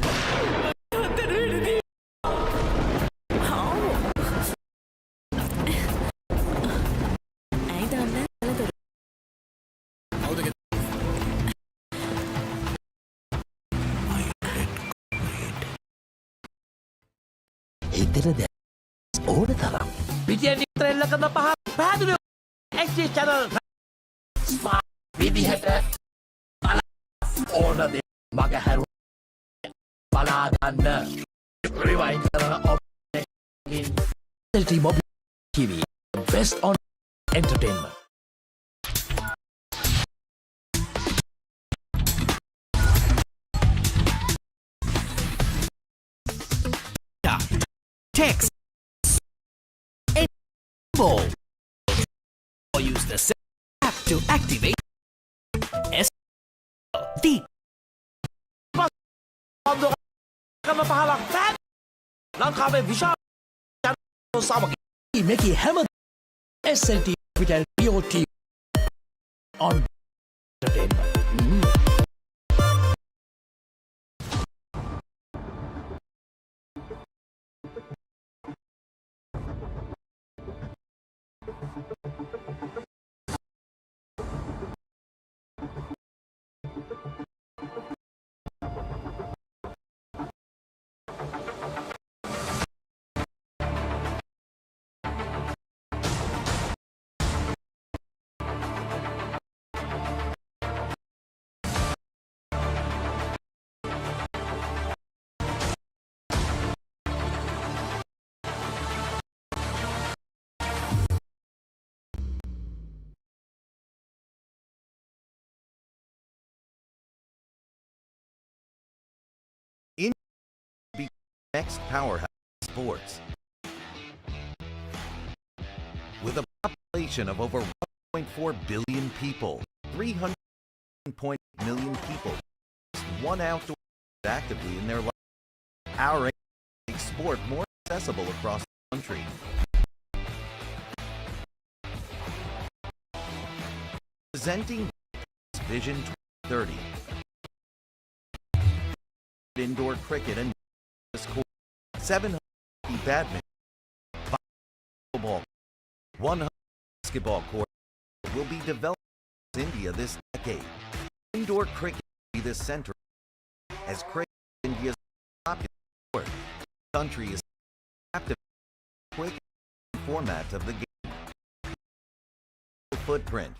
හිතෙන දැ ඕන තරම් පිටියෙන් ඉතරෙල්ල කරන පහ පැහැදිලි XG channel ස්මා විදිහට බල ඕන දේ මග හැරු බලා ගන්න රිවයින්ඩ් කරන option SLT Mobile TV best on entertainment. Text Combo or use the app to activate SLT. කරන පහලක් පැත් ලංකාවේ විශාල සමග මේකී හැම SLT Capital POT on entertainment. Next powerhouse sports. With a population of over 1.4 billion people, 300 million people, one outdoor actively in their life, our aim is to make sport more accessible across the country. Presenting Vision 2030. Indoor cricket and 700 badminton, 5 ball, 100 basketball court will be developed in India this decade. Indoor cricket will be the center as cricket is India's popular sport. The country is active quick format of the game. The footprint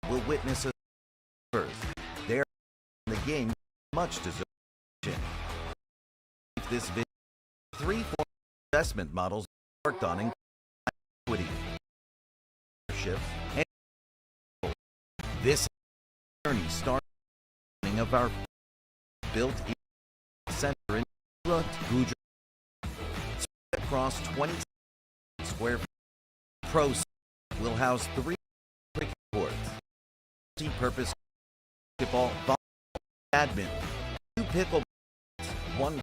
will witness a first. There in the game much deserved. This vision, 3 investment models worked on in equity, and this journey starting of our built center in Gujarat, spread across 20 square feet. Pros will house 3 cricket courts, multi-purpose basketball, volleyball, badminton, 2 pickleball, 1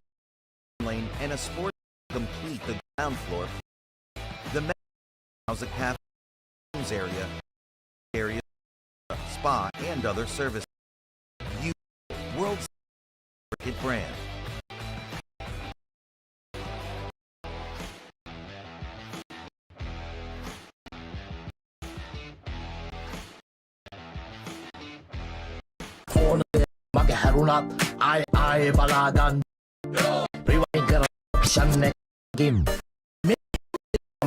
lane and a sport to complete the ground floor. The house a cafe area, spa, and other services. World's cricket brand. මග හැරුණත් ආයේ බලා ගන්න rewind කරන option එකකින් මේ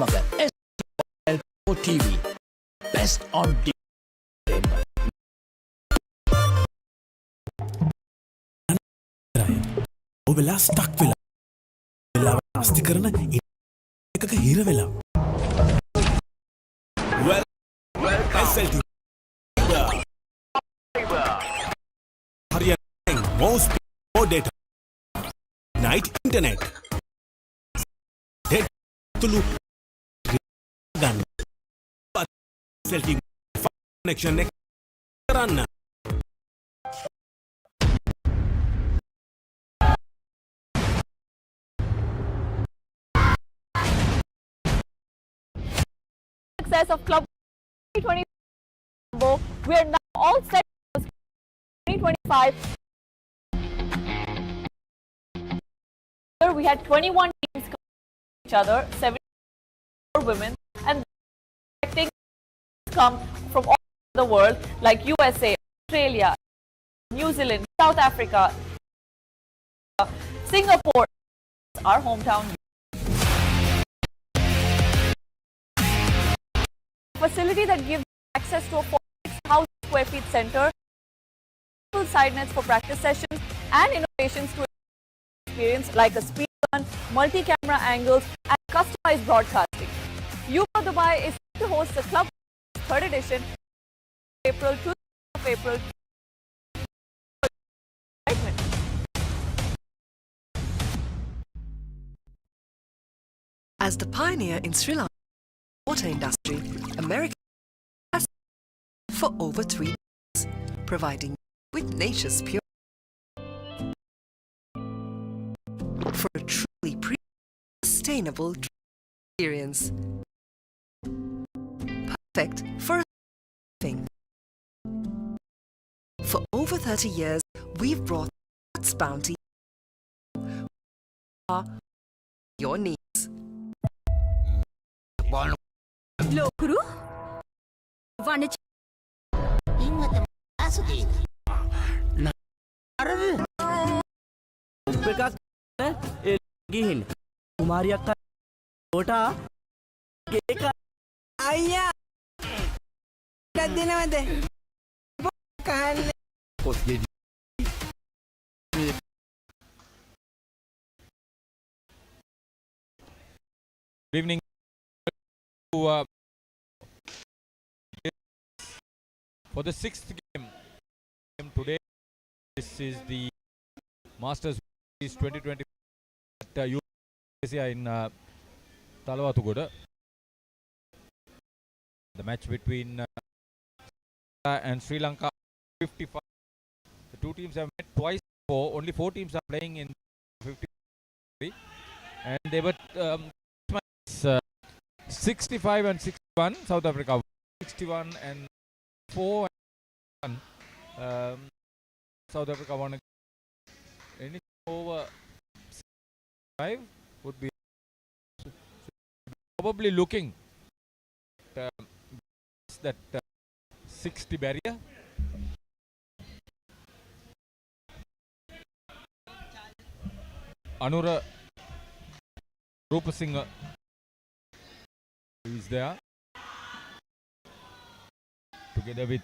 මග SLT TV best on ඔබලා stuck වෙලා අස්ති කරන එකක හිර වෙලා SLT හරියට more speed, more data, night internet තුළු ගන්න SLT connection එක කරන්න success of Club 2020 Colombo, we are now all set for 2025. Here we had 21 teams competing each other, 74 women, and expecting come from all over the world like USA, Australia, New Zealand, South Africa, Singapore, our hometown. Facility that gives access to a 46,000 square feet center, side nets for practice sessions, and innovations to experience like a speed gun, multi-camera angles, and customized broadcasting. UCO Dubai is set to host the club third edition, April 2nd of April. As the pioneer in Sri Lanka water industry, America has for over 3 years, providing with nature's pure for a truly sustainable experience. Perfect for living. For over 30 years, we've brought God's bounty your needs. Lokuru වනච ඉන්නත අසුදී අරද එකක් ගිහින් කුමාරියක් ෝටා ඒක අයියා ටක් දෙනවද කන්න කොස්ගෙඩි Good evening to, for the sixth game today. This is the Masters 2020 at USA in Talawatugoda. The match between and Sri Lanka 55. The two teams have met twice before. Only 4 teams are playing in 53, and they were 65 and 61. South Africa 61 and 4 and 1. South Africa won. Anything over 5 would be probably looking at that 60 barrier. Anura Rupasinghe is there together with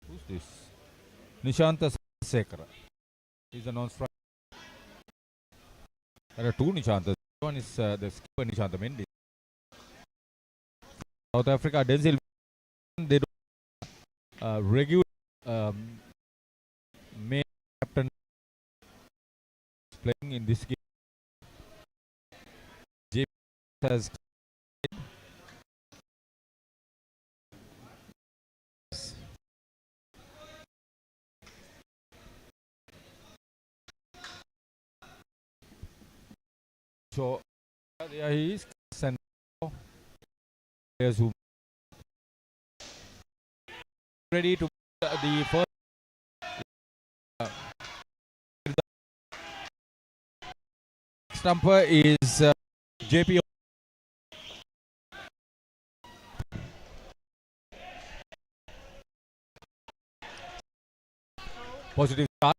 who's this? Nishanta Sekara. He's a non-strike. There are 2 Nishantas. One is the skipper Nishanta Mendy. South Africa, Denzel. They don't regular main captain playing in this game. JP has so yeah, he is and players who ready to the first stumper is JP. Positive start.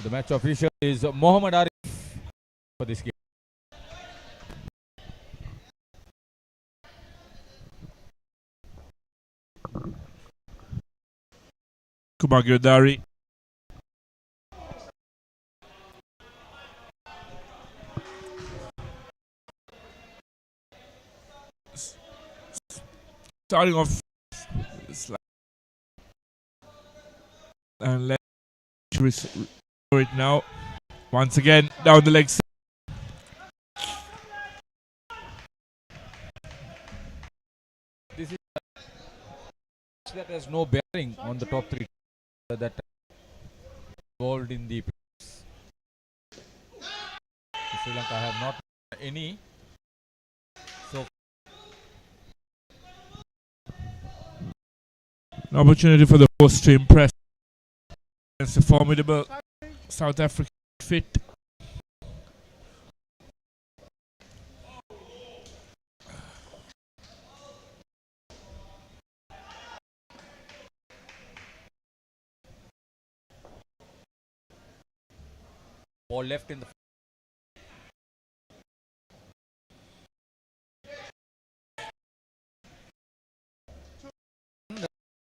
The match official is Mohammad Arif for this game. Kumar Girdari. Starting off and let's restore it now. Once again, down the leg. This is that has no bearing on the top 3 that are involved in the Sri Lanka have not any. So an opportunity for the host to impress against a formidable South African fit. ball left in the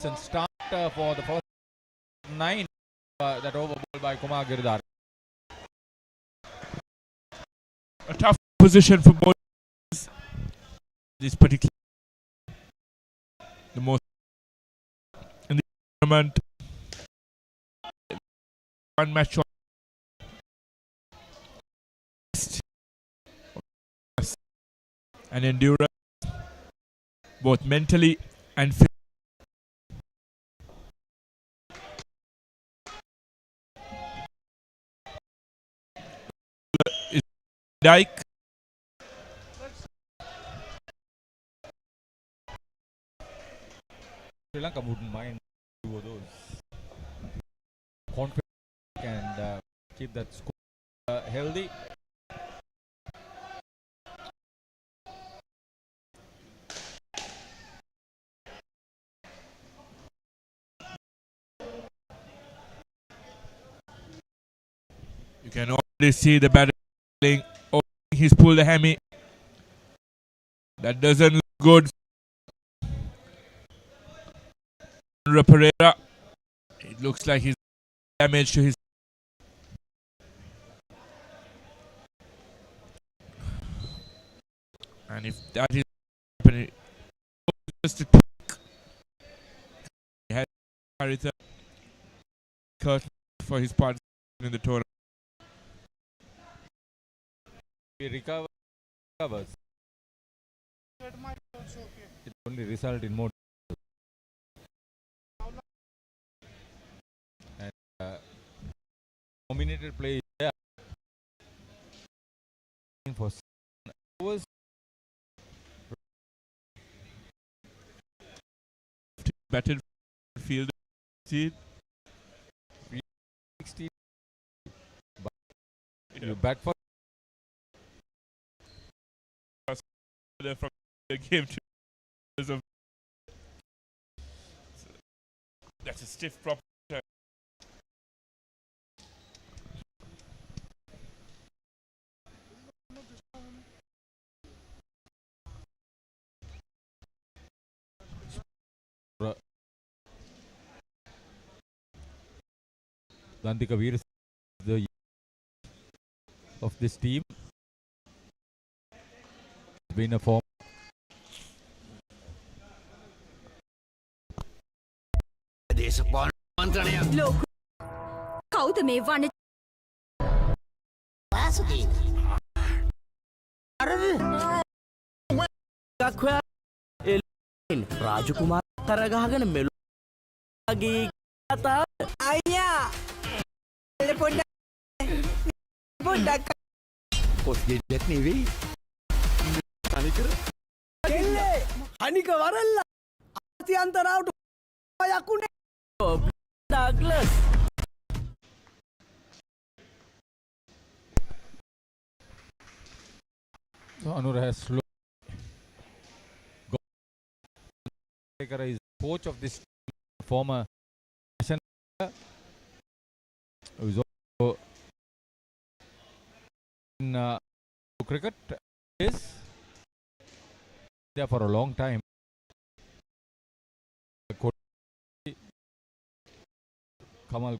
and start for the first 9 that over ball by Kumar Girdhar. A tough position for both this particular the most in the tournament. One match and endurance both mentally and physically. Dyke Sri Lanka wouldn't mind two of those. Confident and keep that score healthy. you can already see the batter playing. Oh, he's pulled the hammy. That doesn't look good. Pereira. It looks like he's damage to his. And if that is happening, just a tweak. He had carried the curtain for his participation in the tournament. He recovers. It only result in more. And nominated play there for 7 overs. Batted field 16. You bat for from the game to that's a stiff prop. Dandika Veer, the of this team, has been a form. කවුද මේ වන රාජ කුමාර තරගහගෙන මෙලොගේ කතා අයියා පොඩ්ඩක් කොස් ගෙඩියක් නෙවෙයි තනිකර කෙල්ලේ අනික වරල්ලා ආති අන්තරාවට යකුනේ Douglas So Anura has slow. Is coach of this former who is also in cricket is there for a long time. Kamal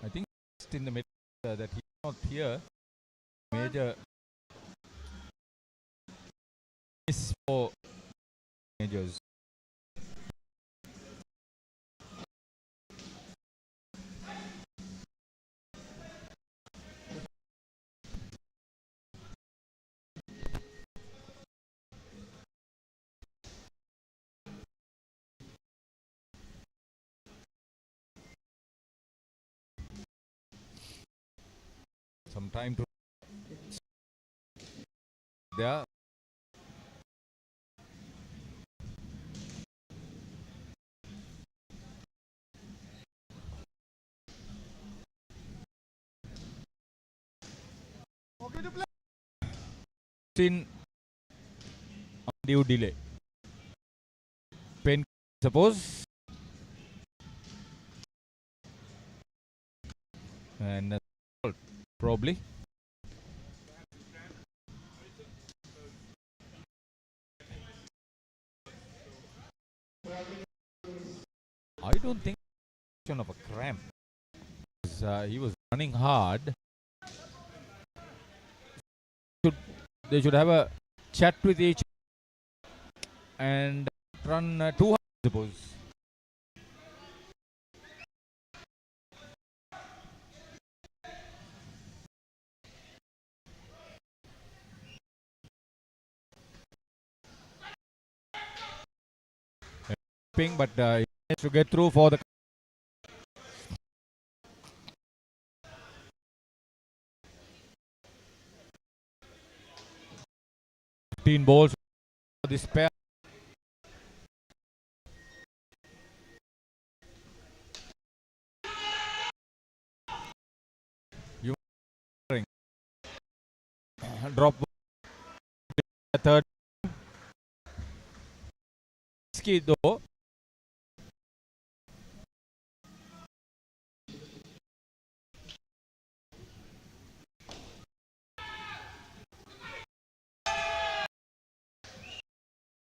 I think in the middle that he's not here. Major is for majors. some time to there. In undue delay. Pen, suppose. And probably. I don't think of a cramp. He was running hard. They should have a chat with each and run 200, suppose. But he needs to get through for the 15 balls for this pair. You drop third. Risky though.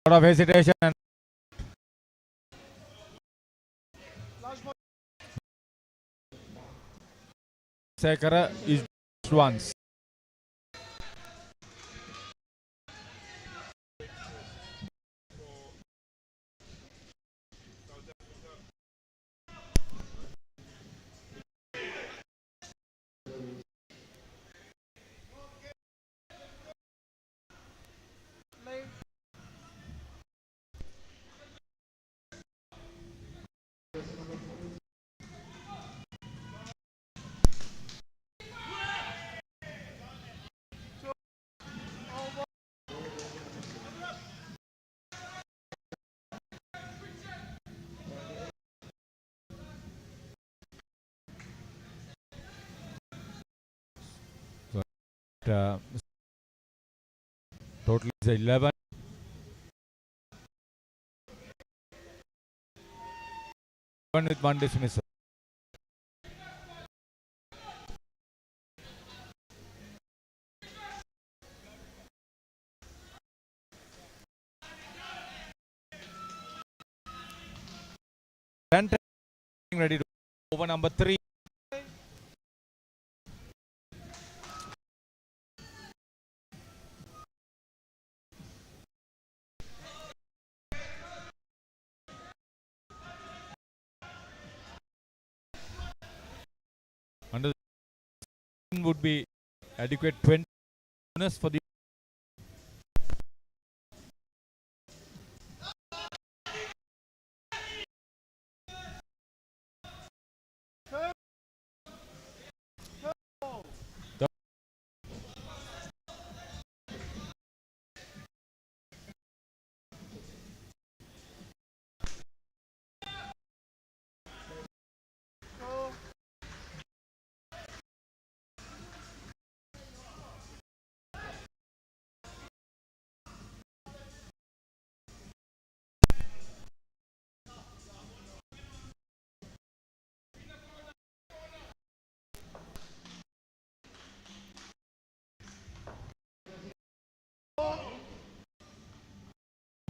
Lot of hesitation and Sekara is once. Total is 11. With one dismissal. Lankan ready to over number 3. Under the would be adequate 20 bonus for the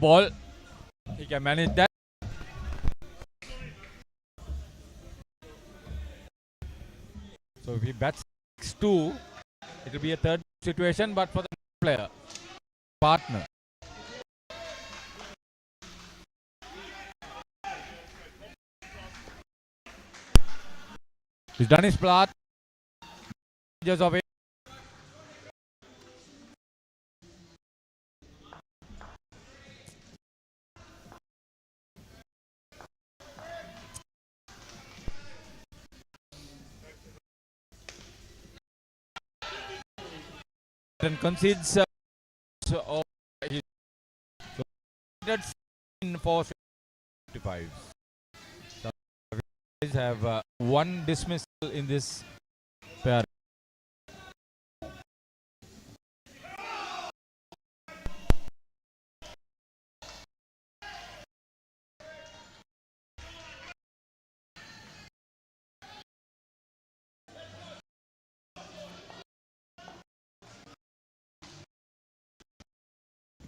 ball. He can manage that. So if he bats 6-2, it will be a third situation, but for the player, partner. He's done his part. Just of it. and concedes so that's in for 55. Have one dismissal in this pair.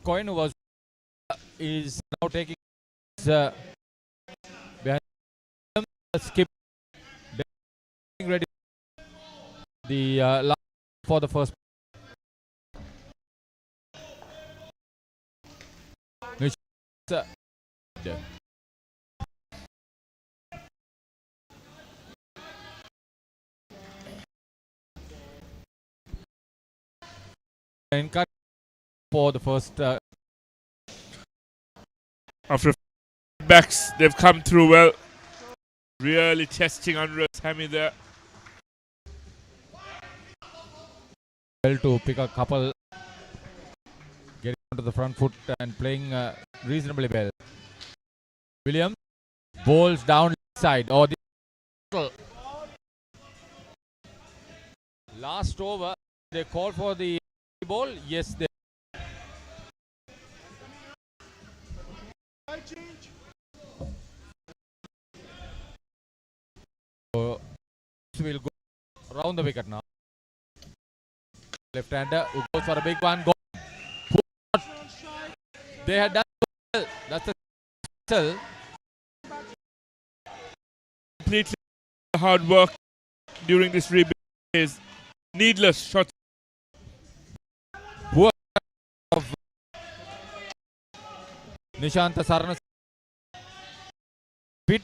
Coin is now taking behind him, skip ready the last for the first. Cut for the first. After backs, they've come through well. Really testing Andres Hammy there. Well to pick a couple, getting onto the front foot and playing reasonably well. Williams bowls down left side. Oh, the last over. They call for the ball. Yes, they. So will go around the wicket now. Left-hander who goes for a big one. Go. They had done well. That's the special. Completely hard work during this rebuild is needless shot. Poor of Nishanta Sarna. Bit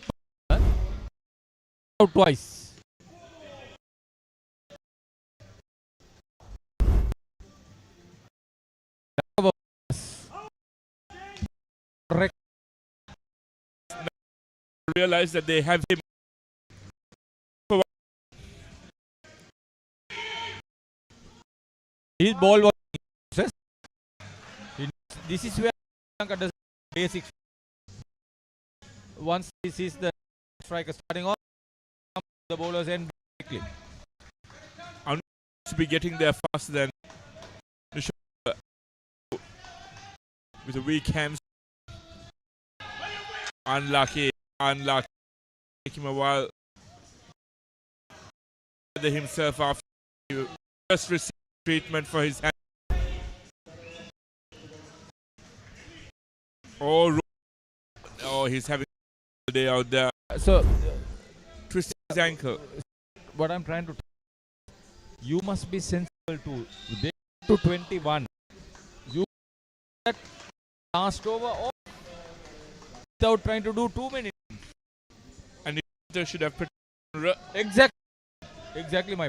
out twice. Realize that they have him. His ball was this is where Lanka does basics. Once he sees the striker starting off, the bowlers end quickly. I'm to be getting there faster than with a weak hamstring. Unlucky. Take him a while. Himself after you just received treatment for his hand. Oh, he's having a day out there. So twisting his ankle. What I'm trying to you must be sensible to they to 21. You that last over or without trying to do too many. And they should have exactly my.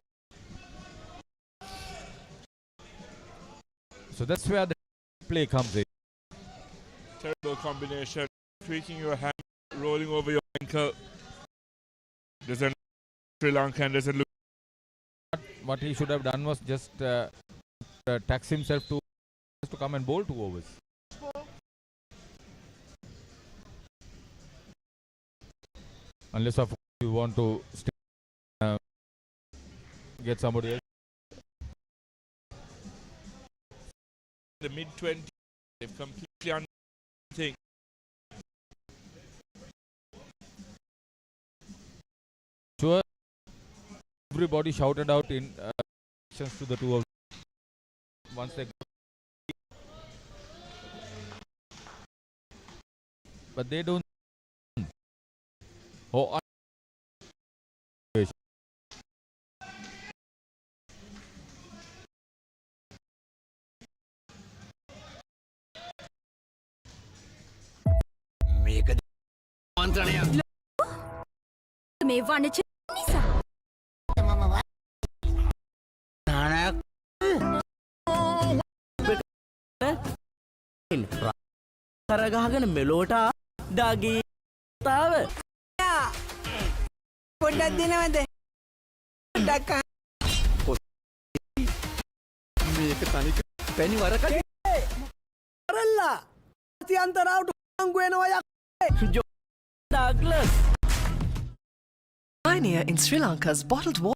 So that's where the play comes in. Terrible combination. Tweaking your hand, rolling over your ankle. Doesn't Sri Lankan doesn't look. What he should have done was just tax himself to come and bowl 2 overs. Unless of course you want to get somebody else. The mid-20s, they've completely unthink. Sure, everybody shouted out in to the 2 overs. Once they but they don't. Oh, මේ වනච නිසා කරගහගෙන මෙලෝට ඩාගී තාව පොඩ්ඩක් දෙනවද? පොඩ්ඩක් මේක තනික පැණි වරකයි. කරල්ලා අතියන්තරාවට හංගු වෙනවා යක්කේ. Douglas. Pioneer in Sri Lanka's bottled water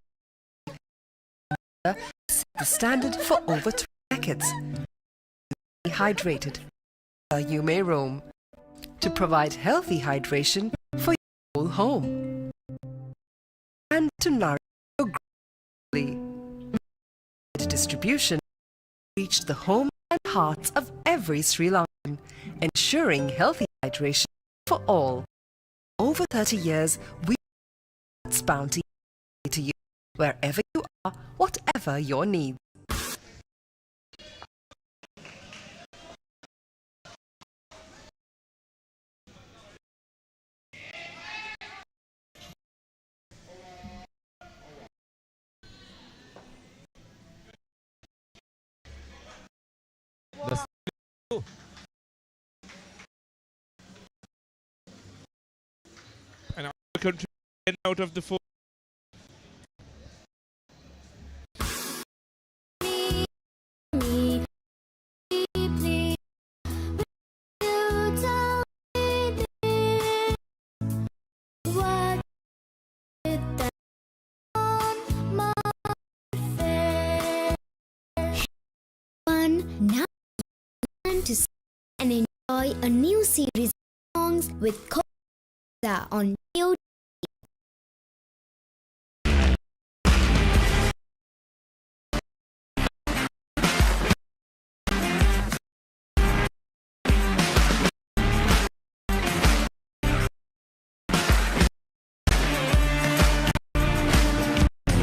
set the standard for over 3 decades. Hydrated, you may roam, to provide healthy hydration for your whole home and to nourish your growing. Distribution reached the home and hearts of every Sri Lankan, ensuring healthy hydration for all. Over 30 years, we its bounty to you wherever you are, whatever your needs. And country 10 out of the 4. Now learn to sing and enjoy a new series of songs with Colombo on Mid-innings.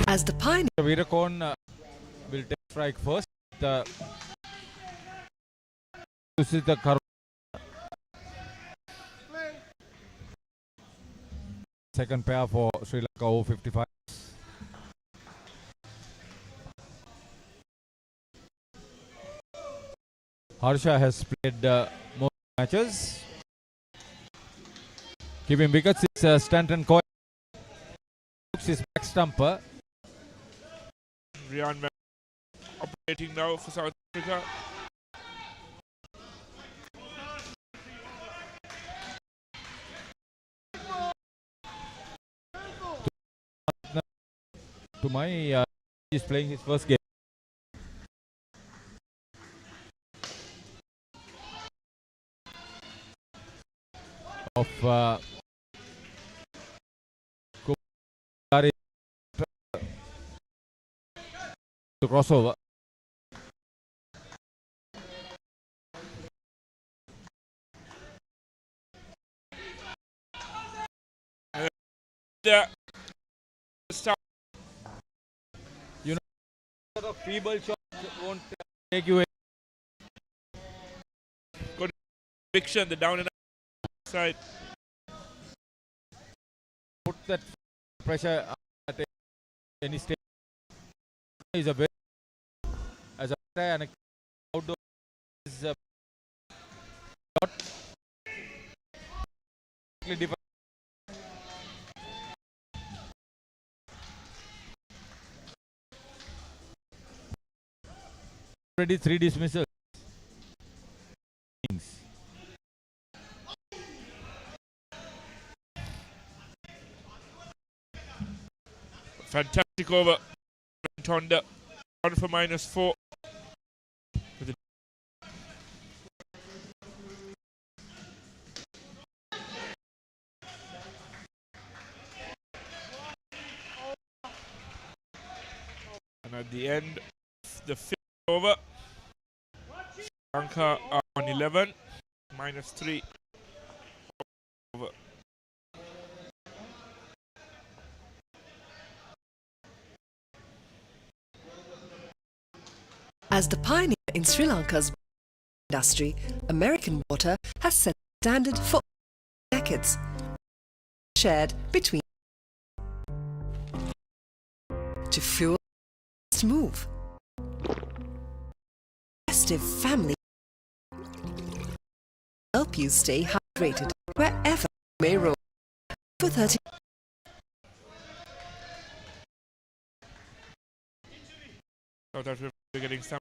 As the pioneer, Virakon will take strike first. This is the second pair for Sri Lanka over 55. Harsha has played most matches. Keeping wickets is Stanton Coy. His back stumper. Rian operating now for South Africa. To my, he's playing his first game. Of the crossover. You know, sort of feeble shot won't take you away. Good fiction, the down and up side. Put that pressure at any stage. Is a very as a player and outdoor is a lot different. Already 3 dismissals. Fantastic over. Tonda 1 for -4. And at the end, the 5th over, Lanka are on 11, -3 over. As the pioneer in Sri Lanka's industry, American Water has set the standard for decades, shared between to fuel move. Festive family help you stay hydrated wherever you may roam. For 30. So that we're getting some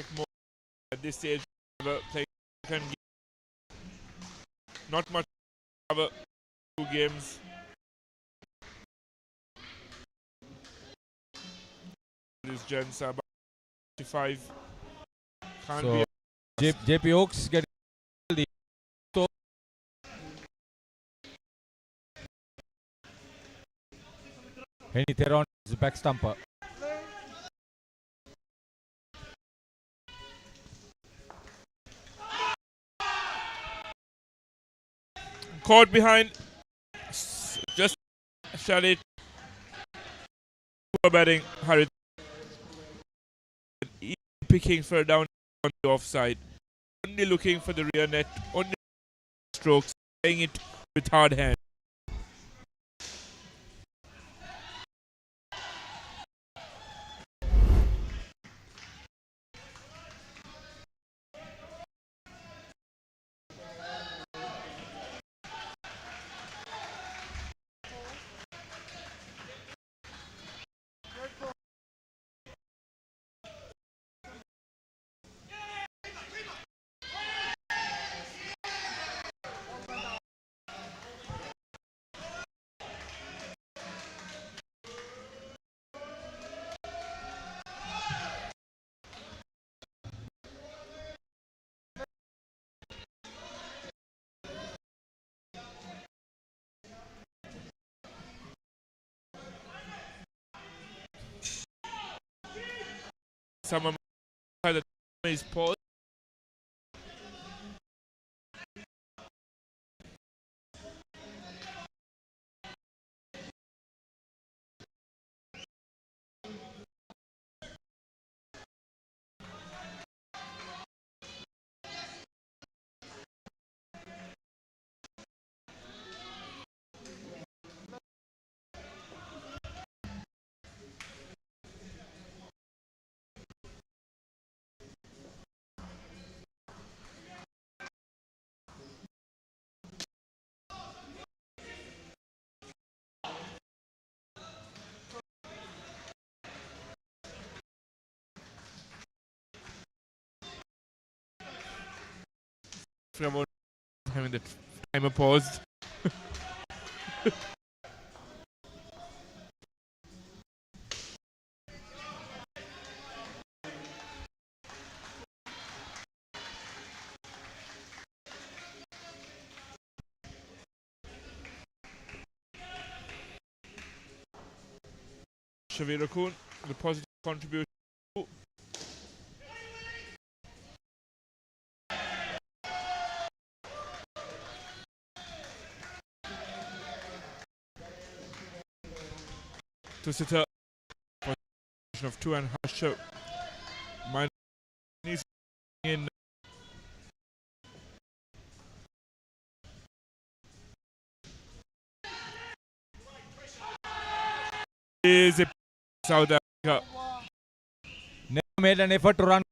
expect more at this stage. Playing not much cover 2 games. These gents are about 55. Can't So be JP Oaks getting the Henny Theron is the back stumper. Caught behind. Just shut it. Poor batting, Harry. Picking for down on the offside. Only looking for the rear net. Only strokes. Playing it with hard hand. Someone by the time is paused. About having the timer paused. Shavir Akun, the positive contribution. To sit up position of 2 and Harsha. Minus in is a South Africa. Never made an effort to run.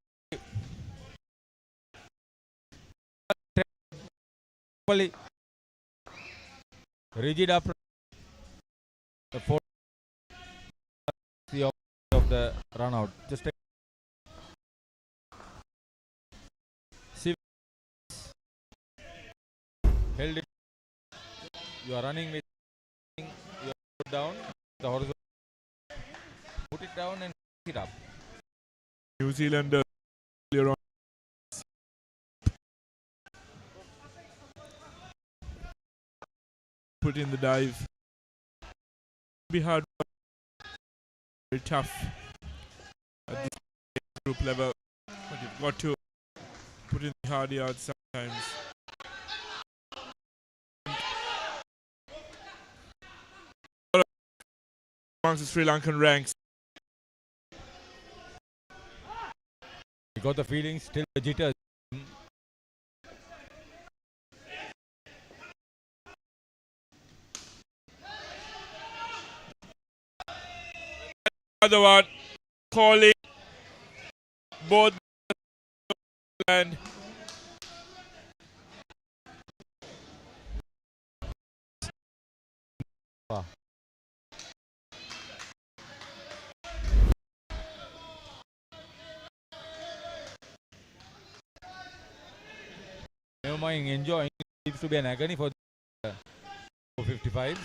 Rigid up the 4 of the run out. Just take held it. You are running with you put down the horizontal. Put it down and pick it up. New Zealander clear on. Put in the dive. Be hard. Very tough at this group level, but you've got to put in the hard yards sometimes. Amongst the Sri Lankan ranks. You got the feeling, still the jitters. Another one calling both and enjoying. Seems to be an agony for the 55s.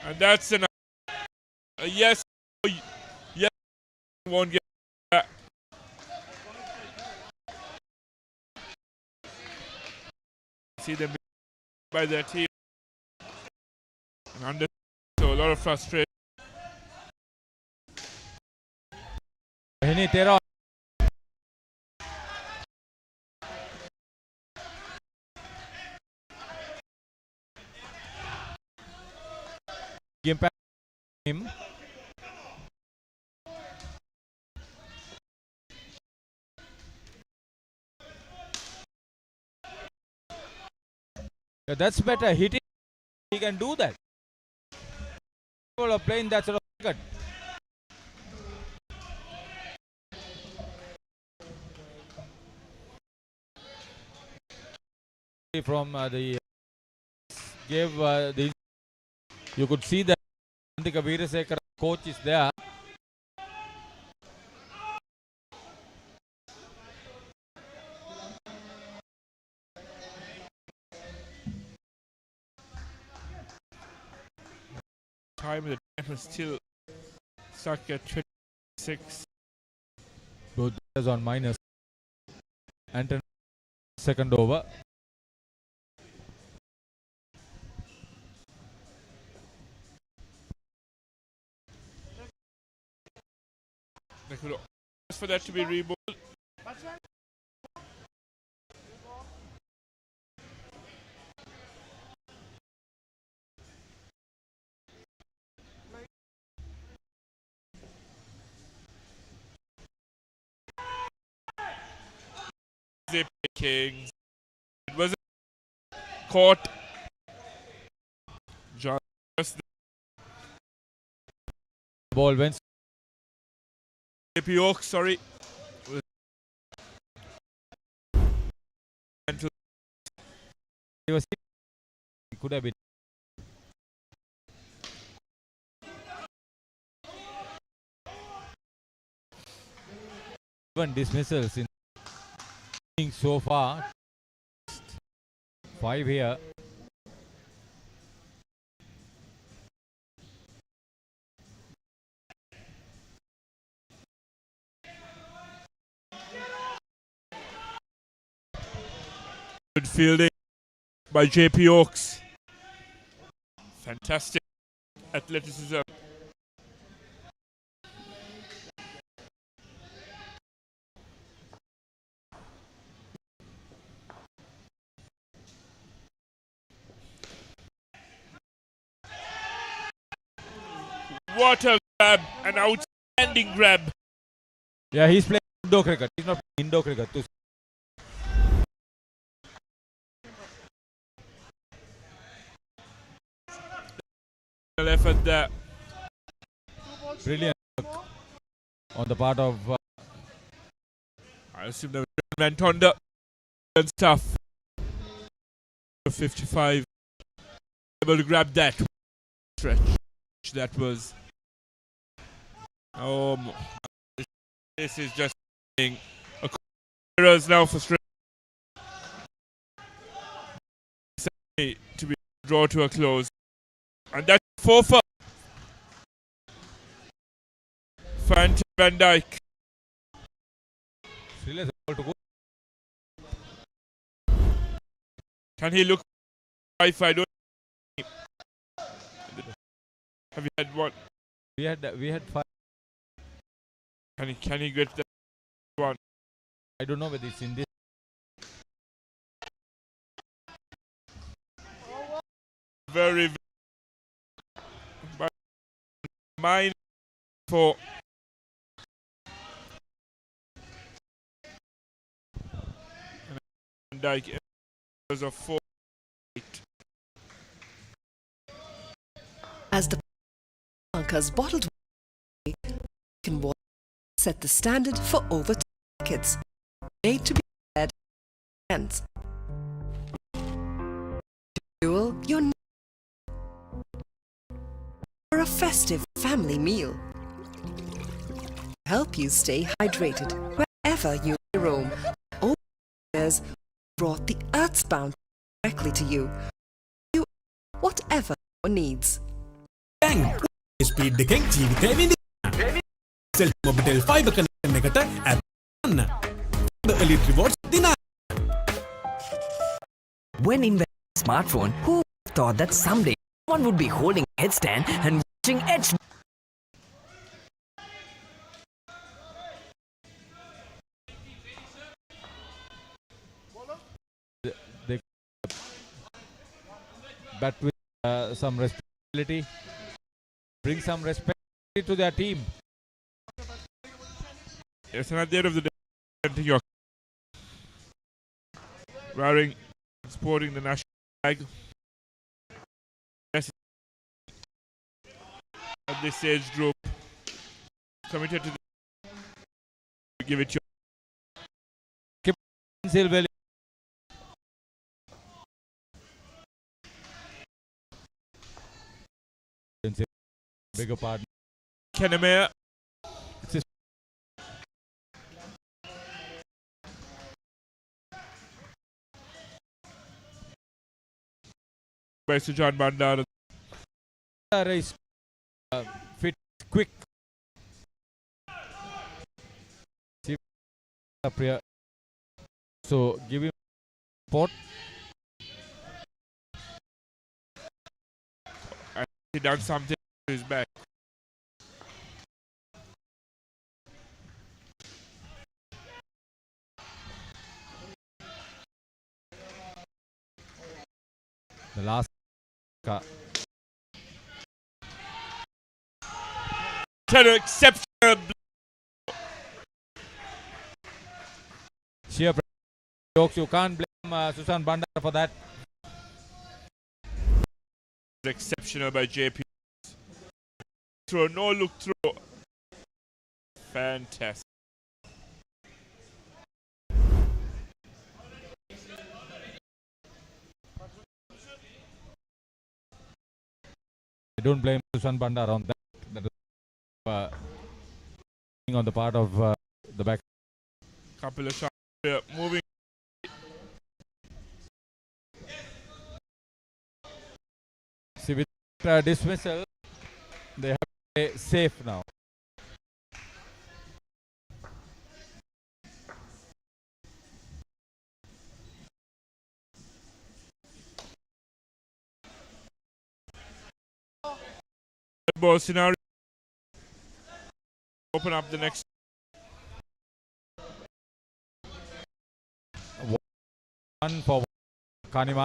And that's an yes. Yes, won't get that. See them by their team. And under, so a lot of frustration. Impact him. Yeah, that's better. Hitting, he can do that. People are playing that sort of cricket. From the gave the you could see that Antika Veerasekara coach is there. Time the time is still stuck at 26. Both players on minus. Anton second over. They could ask for that to be rebowled. Kings. It was caught. John Ball went. JP Oak, sorry. He was could have been. Even dismissals in so far. 5 here. Good fielding by JP Oaks. Fantastic athleticism. What a grab, an outstanding grab. Yeah, he's playing indoor cricket. He's not playing indoor cricket. Effort there. Brilliant work on the part of. I assume they went under and stuff. 55. Able to grab that stretch. That was. This is just being a errors now for straight. To be drawn to a close. And that's 4 for Phantom Van Dyke. Can he look Wi-Fi? Have you had one? We had 5. Can he get that one? I don't know whether it's in this. Very, but mine for Dyke of 4-8. As the Lanka's bottled water set the standard for over 2 decades, made to be shared hands. Fuel your for a festive family meal. Help you stay hydrated wherever you roam. Over the years brought the Earth's bounty directly to you. You whatever your needs. Bang! Speed the king ජීවිතේ විඳින්න. Cell Mobitel fiber connection එකට app ගන්න. The elite rewards දිනා. When inventing a smartphone, who thought that someday someone would be holding a headstand and watching Edge? They bat with some responsibility, bring some respect to their team. Yes, and at the end of the day, you're wearing, sporting the national flag. Yes, at this age group, committed to give it your. Silver. Bigger partner. Kennemere. By Sujan Bandar. Race fit, quick. So give him support. And he done something to his back. The last exceptional sheer jokes. You can't blame Susan Bandar for that. Exceptional by JP. Throw, no look throw. Fantastic. I don't blame Susan Bandar on that. That is on the part of the back. Couple of shots here, moving. See, with dismissal, they have to play safe now. Ball scenario. Open up the next. One for Kanima.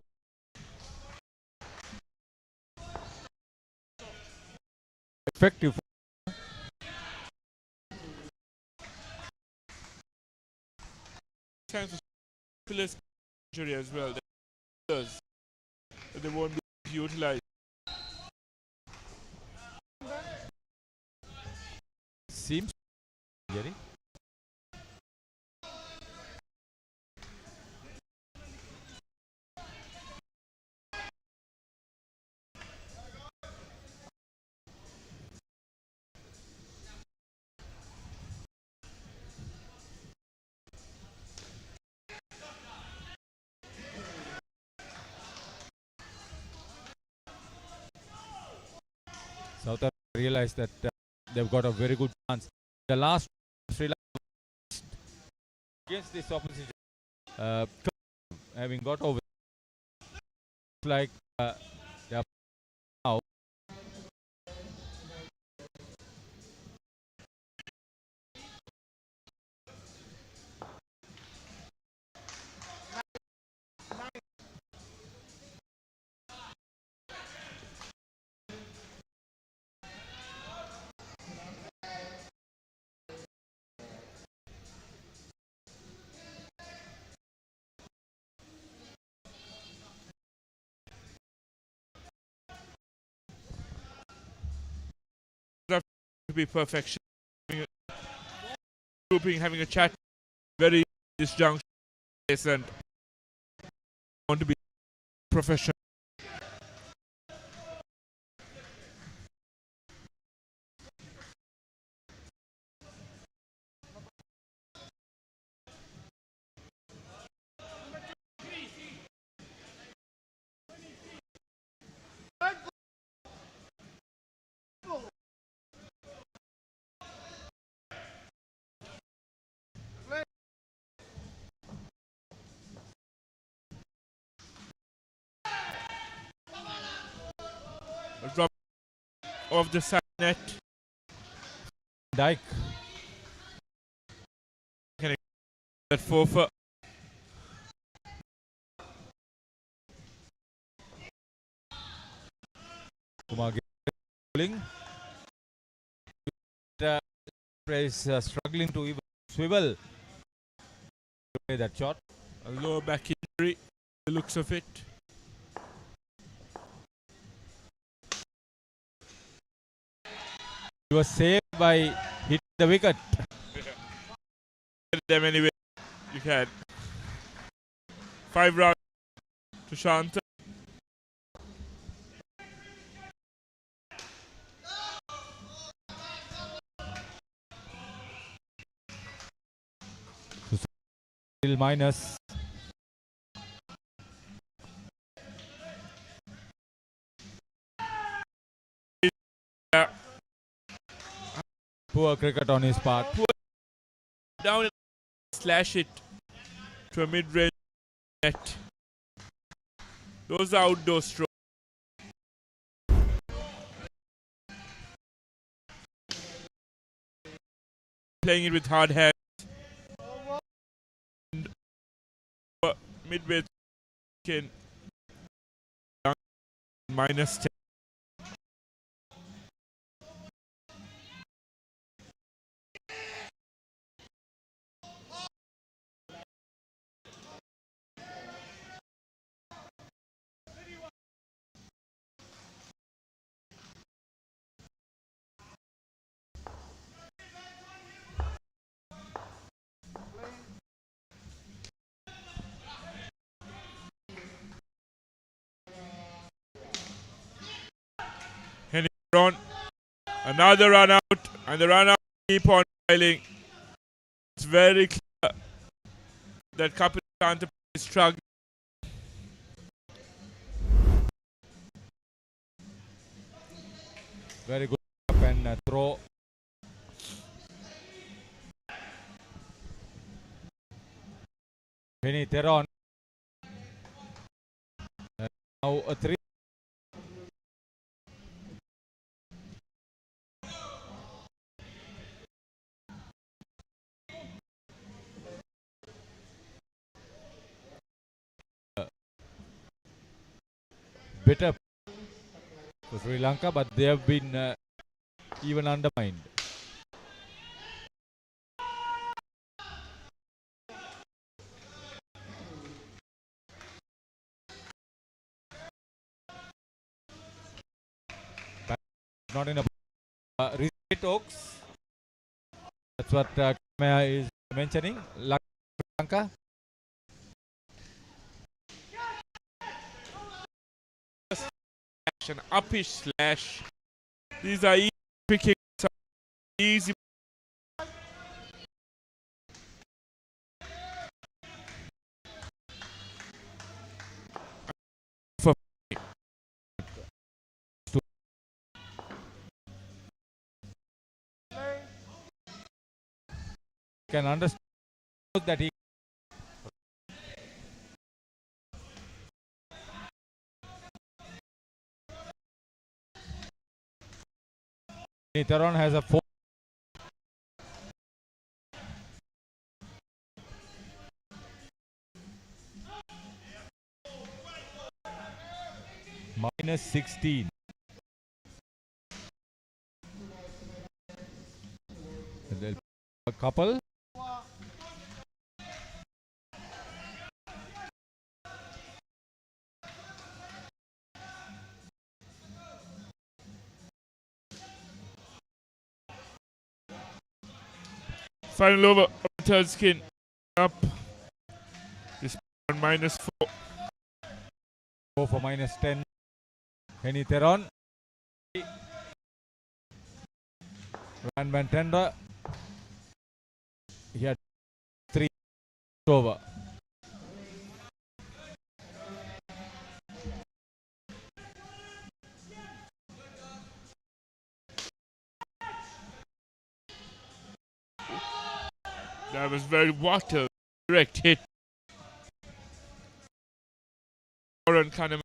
Effective. Chance for injury as well. They won't be utilized. Seems Jerry. South Africa realized that they've got a very good chance. The last Sri Lanka against this opposition, having got over, like they are now. to be perfection. Grouping, having a chat, very disjunct, and want to be professional. Drop off the side net. Dyke. That 4 for. Kumar bowling. Is struggling to even swivel. Play that shot. A lower back injury. The looks of it. He was saved by hitting the wicket. Get them anyway. You can. 5 rounds to Shanta. Still minus. Poor cricket on his part. Down and slash it to a mid-range net. Those are outdoor strokes. Playing it with hard hands. Midway can -10. On another run out, and the run out keep on piling. It's very clear that Kapil Shanta is struggling. Very good up and throw. Penny Theron. Now a 3. Better for Sri Lanka, but they have been even undermined. Not in a reset Oaks. That's what Kamea is mentioning. Lanka. An uppish slash. These are easy picking. Easy. Can understand that he Theron has a 4. -16. A couple. Final over, third skin up. This on -4. 4 for -10. Henny Theron. Van Van Tender. He had 3 over. That was very water direct hit. Oran Kahneman.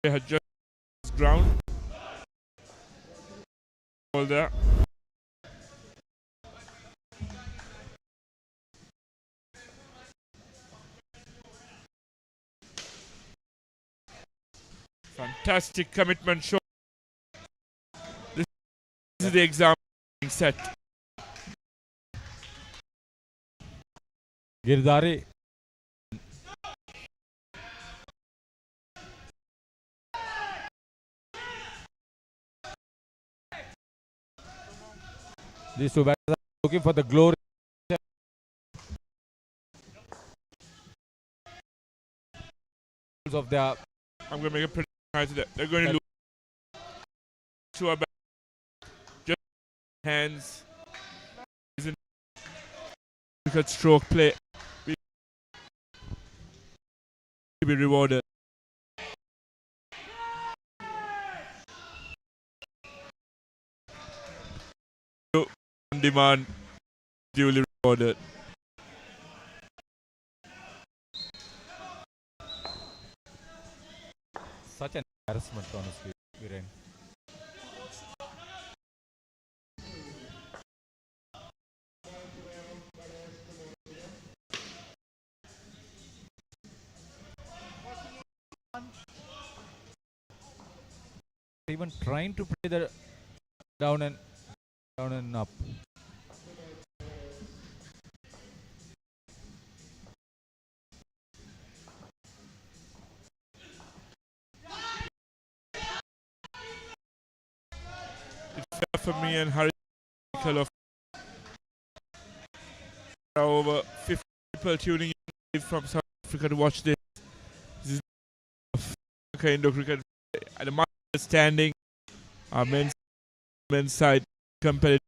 They had just ground. All there. Fantastic commitment show. This is the exam set. Girdari. These two batters are looking for the glory. Of their. I'm going to make a prediction that they're going to lose to a just hands. Isn't cricket stroke play. Be rewarded. On demand, duly rewarded. Such an embarrassment, honestly, Viren. Even trying to play the down and up. It's fair for me and Harry of over 50 people tuning in from South Africa to watch this. This is Lanka Indo cricket at the standing. Our men's side competitive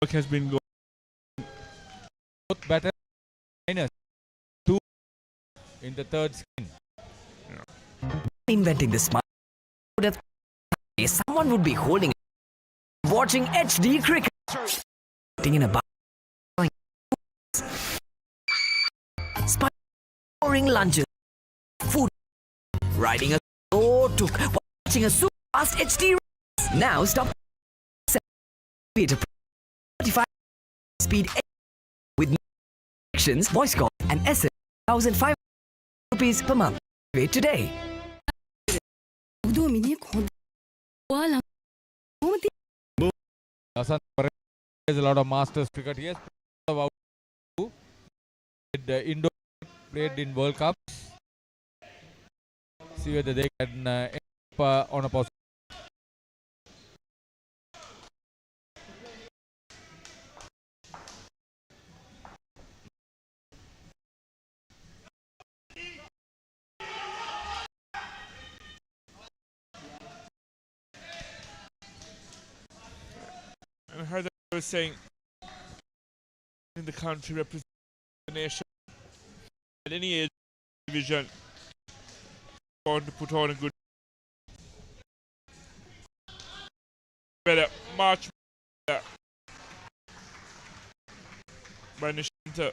work has been going. Both batters -2 in the third skin. Inventing this smart would have someone would be holding watching HD cricket in a bar scoring lunches food riding a slow tuk watching a super fast HD race. Now stop 35 speed with actions voice call and SMS 1,500 rupees per month. Wait today. There's a lot of masters cricket. He has about Indo played in World Cups. See whether they can end up on a position. I heard that I was saying in the country representing the nation at any age division want to put on a good better march better by Nishanta.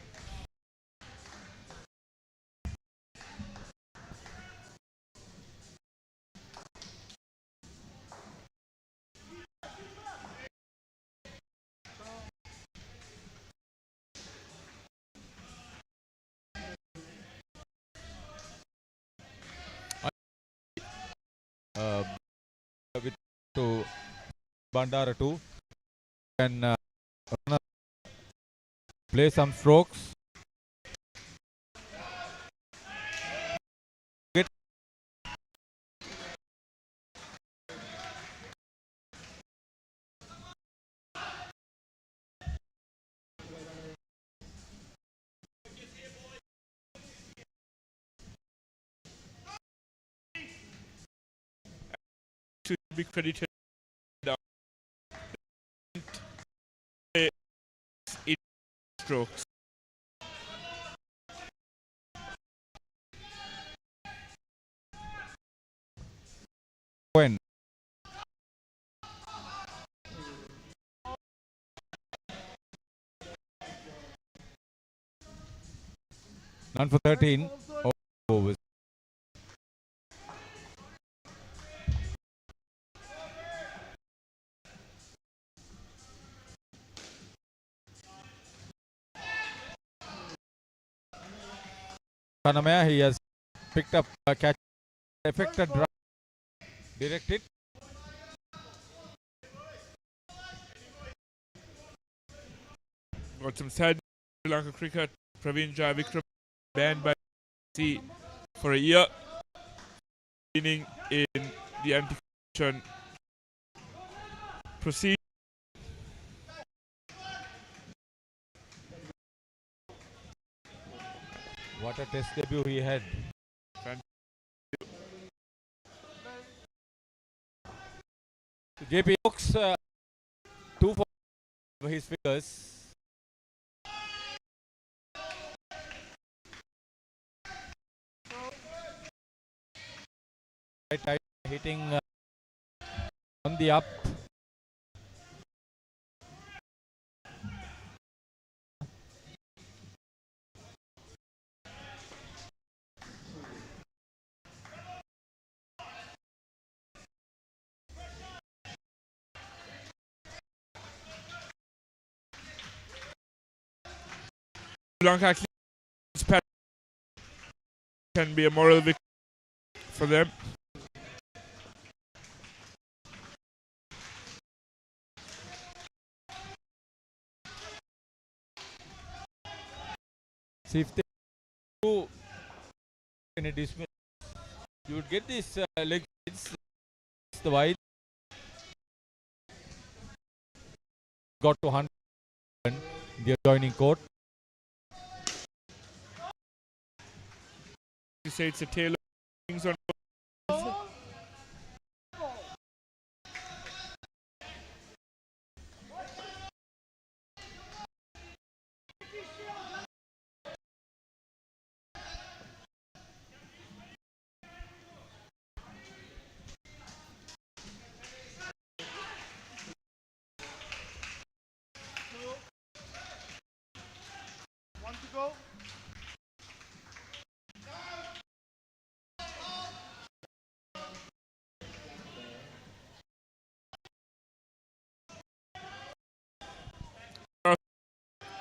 With to Bandara too can play some strokes. be credited down in strokes. When none for 13 overs. Kanamaya, he has picked up a catch, affected run, directed. Got some sad Sri Lanka cricket. Praveen Jayavikram banned by C for a year, meaning in the anti-corruption proceedings. What a test debut he had. JP Oaks 2 for his figures. Right, hitting on the up. Sri Lanka can be a moral victory for them. See if they do in a dismiss, you would get this leg hits, the wide. Got to 100 in the adjoining court. You say it's a tale of things on.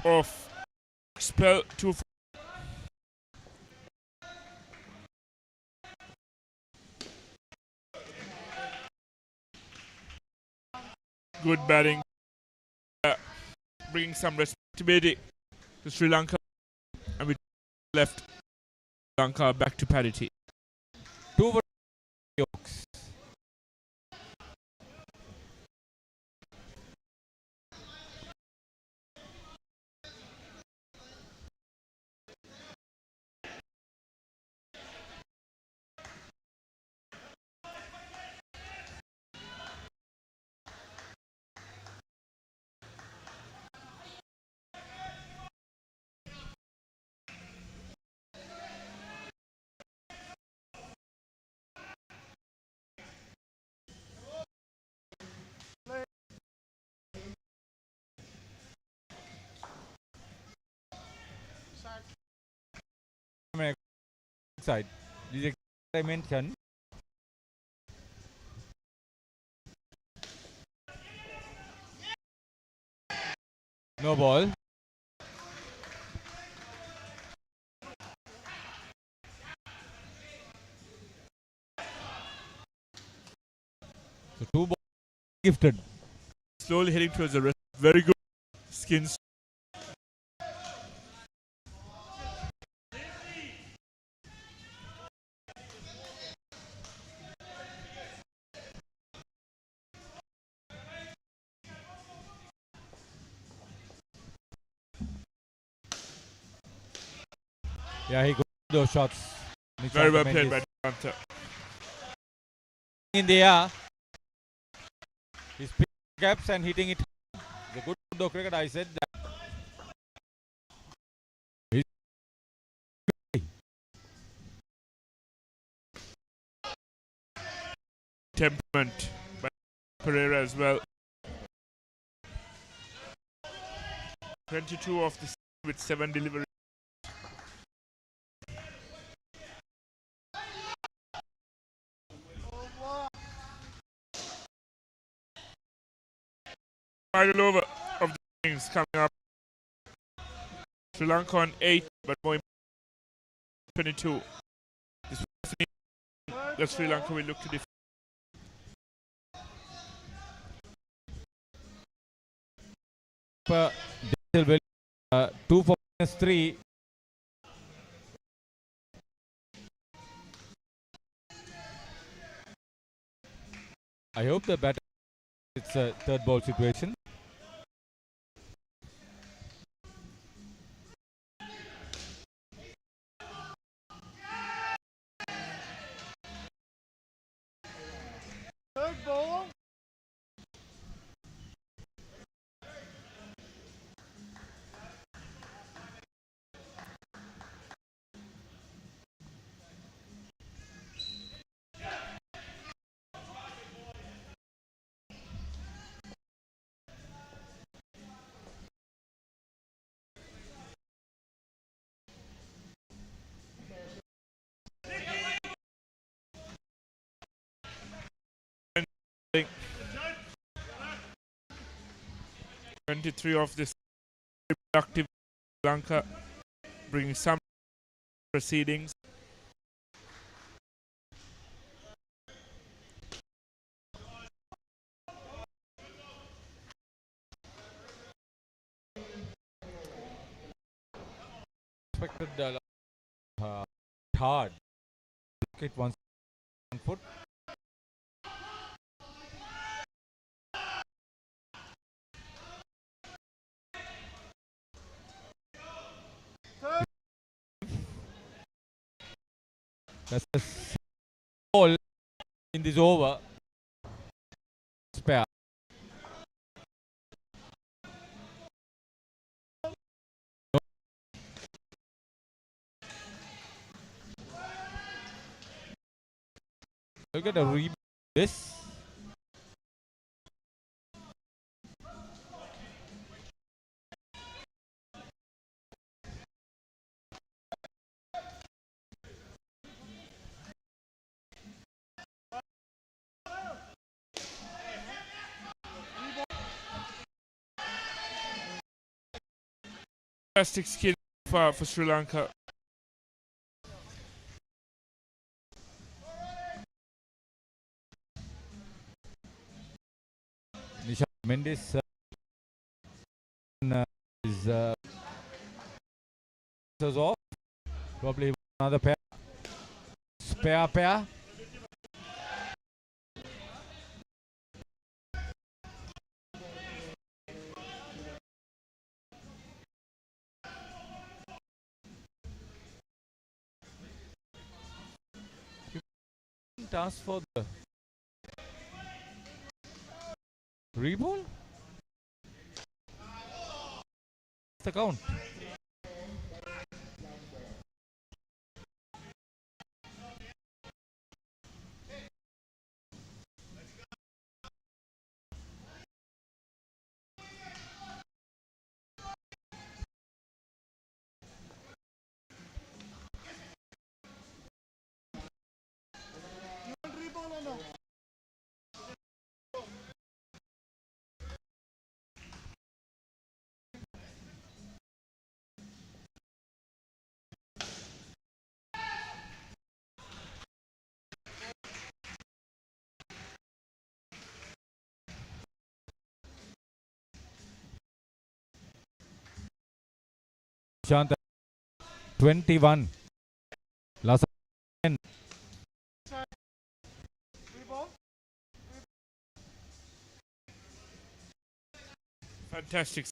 Off spell 2 good batting, bringing some respectability to Sri Lanka, and we left Sri Lanka back to parity. 2 for Oaks. Side. This is I mentioned. No ball. So 2 balls gifted. Slowly heading towards the rest. Very good skins. Yeah, he got those shots. Very well played by Danta. In the air. He's picking gaps and hitting it. The good outdoor cricket, I said that. Temperament by Pereira as well. 22 off the with 7 deliveries. Final over of the innings coming up. Sri Lanka on 8, but more 22. This was that Sri Lanka will look to defend. Diesel will 2 for -3. I hope the batter, it's a third ball situation. Third ball. I 23 of this productive Lanka, bringing some proceedings. Expected hard. Look at one foot. That's a ball in this over. Spare. Look at the rebound. This. Fantastic skill for Sri Lanka. Nisha Mendes is off. Probably another pair. Spare pair. Task for the reball. The count. Shant 21. Last 10. Fantastic.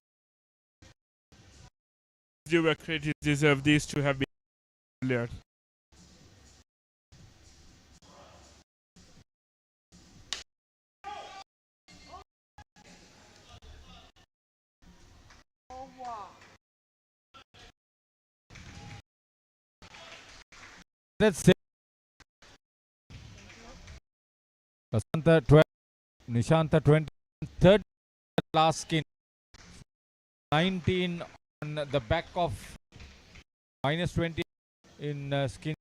Due credit deserve these to have been earlier. That's it. Asanta 12, Nishanta 20, third last skin. 19 on the back of minus 20 in skin.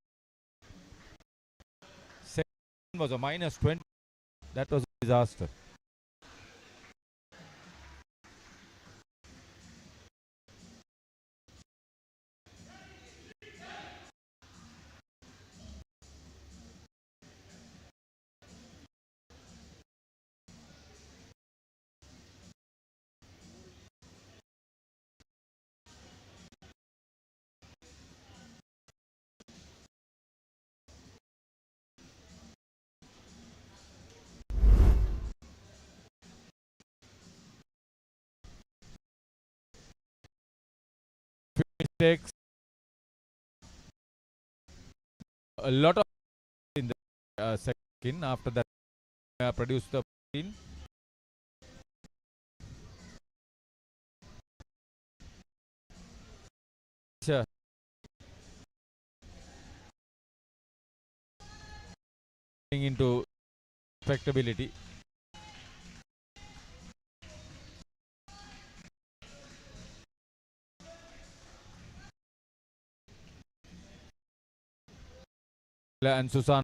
Second was a minus 20. That was a disaster. Mistakes. A lot of in the second. After that, produced the 14. Sure. Into respectability. And Susan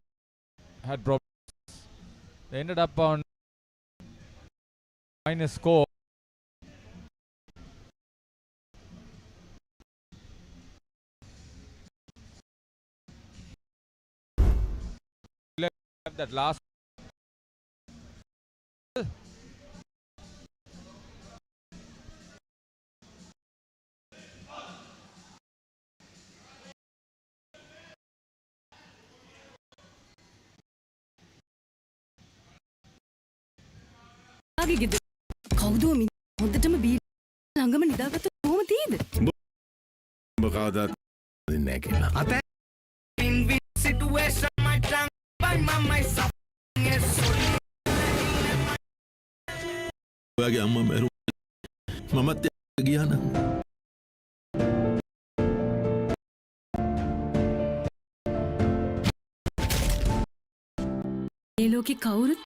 had problems. They ended up on minus score. That last කවුදෝ හොඳටම බී ළඟම නිදාගත්ත කොහොම තියෙද? බකාදත් නෑ කියලා. අත win-win situation my tongue by my suffering is so ඔයාගේ අම්මා මැරුණා. මමත් ගියා නම් මේ ලෝකේ කවුරුත්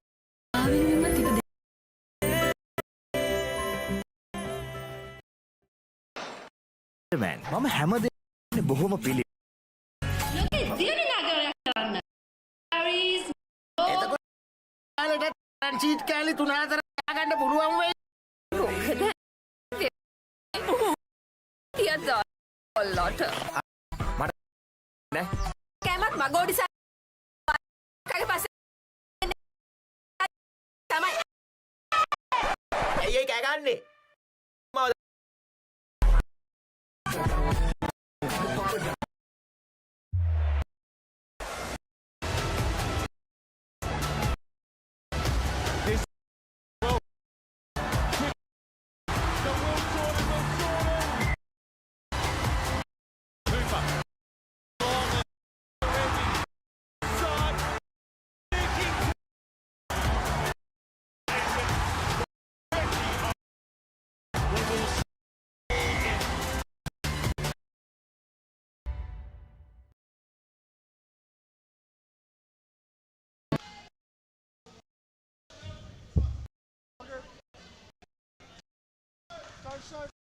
ආවෙන්නම තිබෙද? මම හැමදේම බොහොම පිළි. ලෝකේ දියුණු නගරයක් කරන්න. Paris. එතකොට ඔයාලට තරන් ෂීට් කෑලි 3-4 දාගන්න පුළුවන් වෙයි. මොකද? තියද්දා ඔල්ලට. මට නෑ. කැමත් මගෝඩිසා කගේ පස්සේ තමයි. ඇයි කෑ ගන්නේ?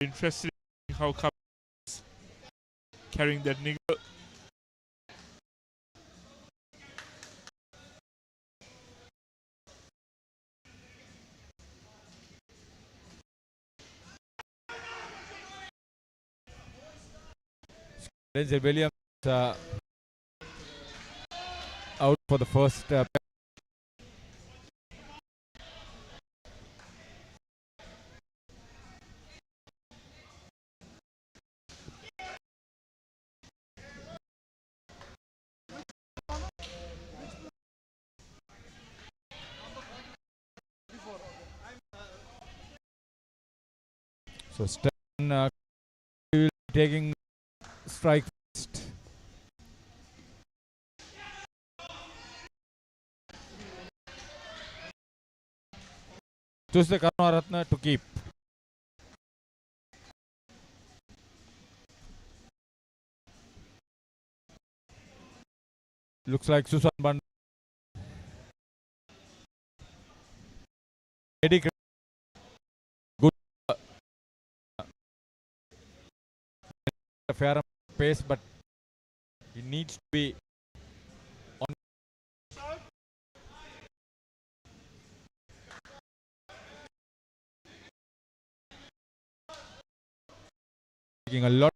Interested in how come carrying that nigger. Denzel Williams out for the first so Stan taking strike first. Choose the Karnaratna to keep. Looks like Susan Band. Good fair pace, but he needs to be on. Taking a lot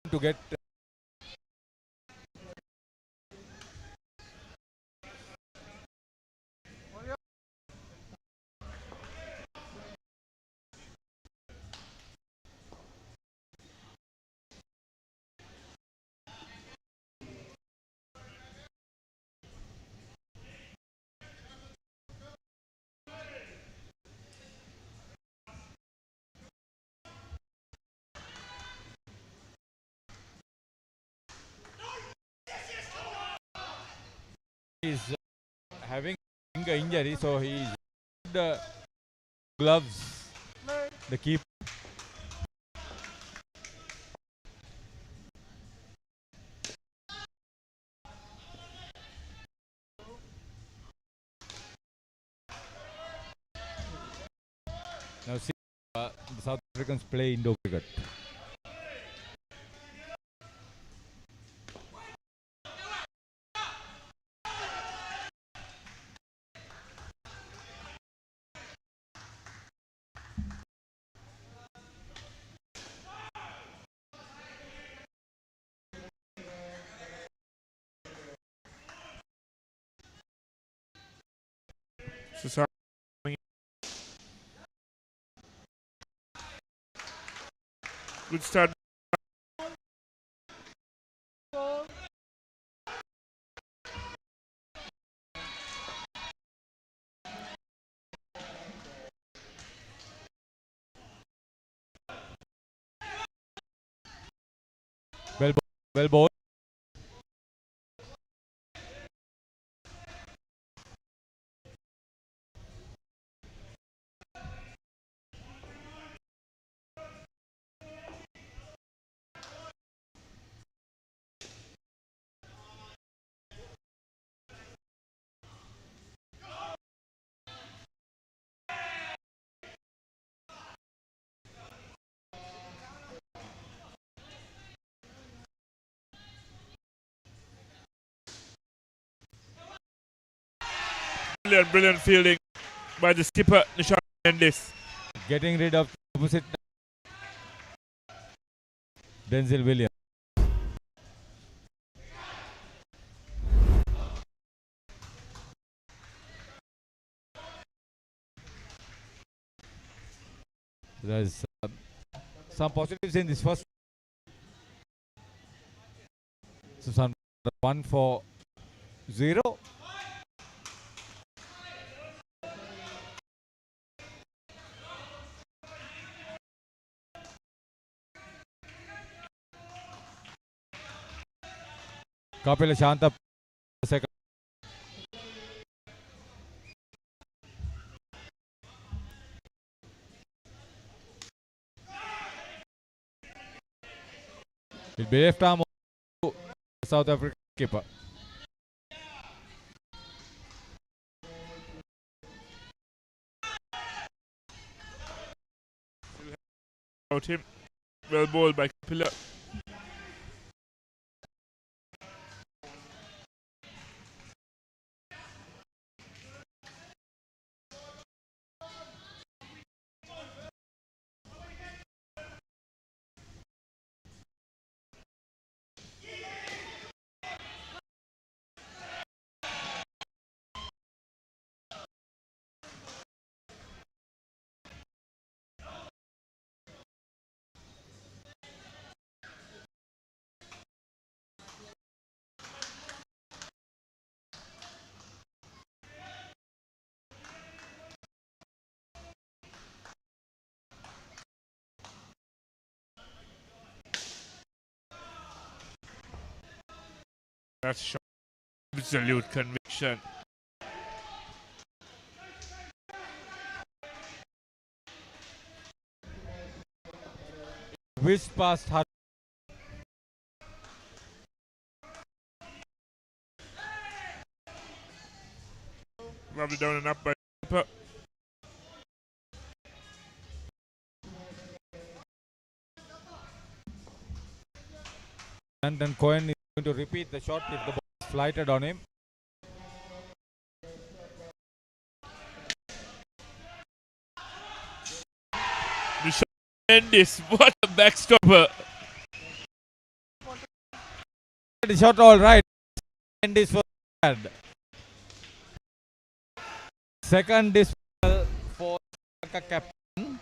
to get. He's having finger injury, so he's the gloves. The keeper. Now see, the South Africans play Indo cricket. Susan. Good start. Well bowled. Brilliant fielding by the skipper Nishan Mendes. Getting rid of opposite Denzel Williams. There's some positives in this first. So some 1 for 0. Kapila Shanta second. Will be left arm to South African keeper. Out him. Well bowled by Kapila. That's shot. Absolute conviction. Whizzed past her. Rubbed it down and up by Cooper. And then Cohen is going to repeat the shot if the ball is flighted on him. Tremendous. What a backstopper. The shot all right. And this was bad. Second dismissal for Lanka captain.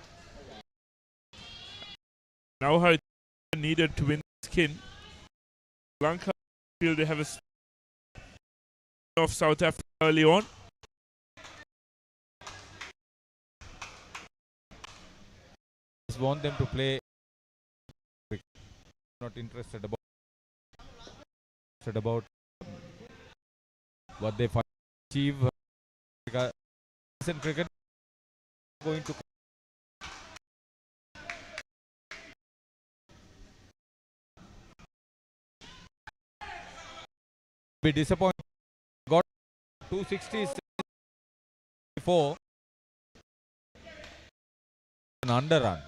Now how needed to win the skin. Lanka feel they have a of South Africa early on. Just want them to play. Not interested about what they achieve. Cricket going to be disappointed. Got 264 an underrun.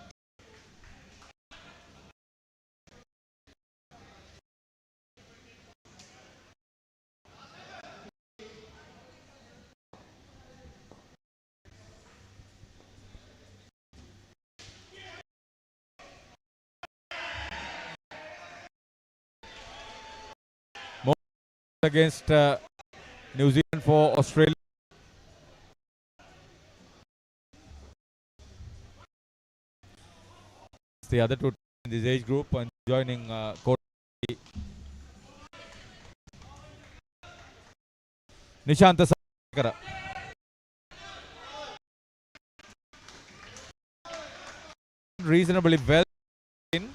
Against New Zealand for Australia. It's the other two in this age group and joining Nishanta Sakara. Reasonably well in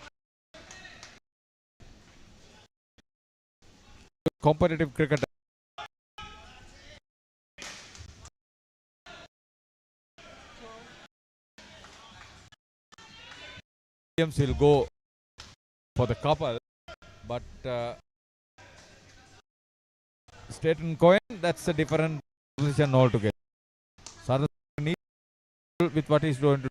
competitive cricket. Williams will go for the couple, but Staten Cohen, that's a different position altogether. Sarthak needs with what he's doing.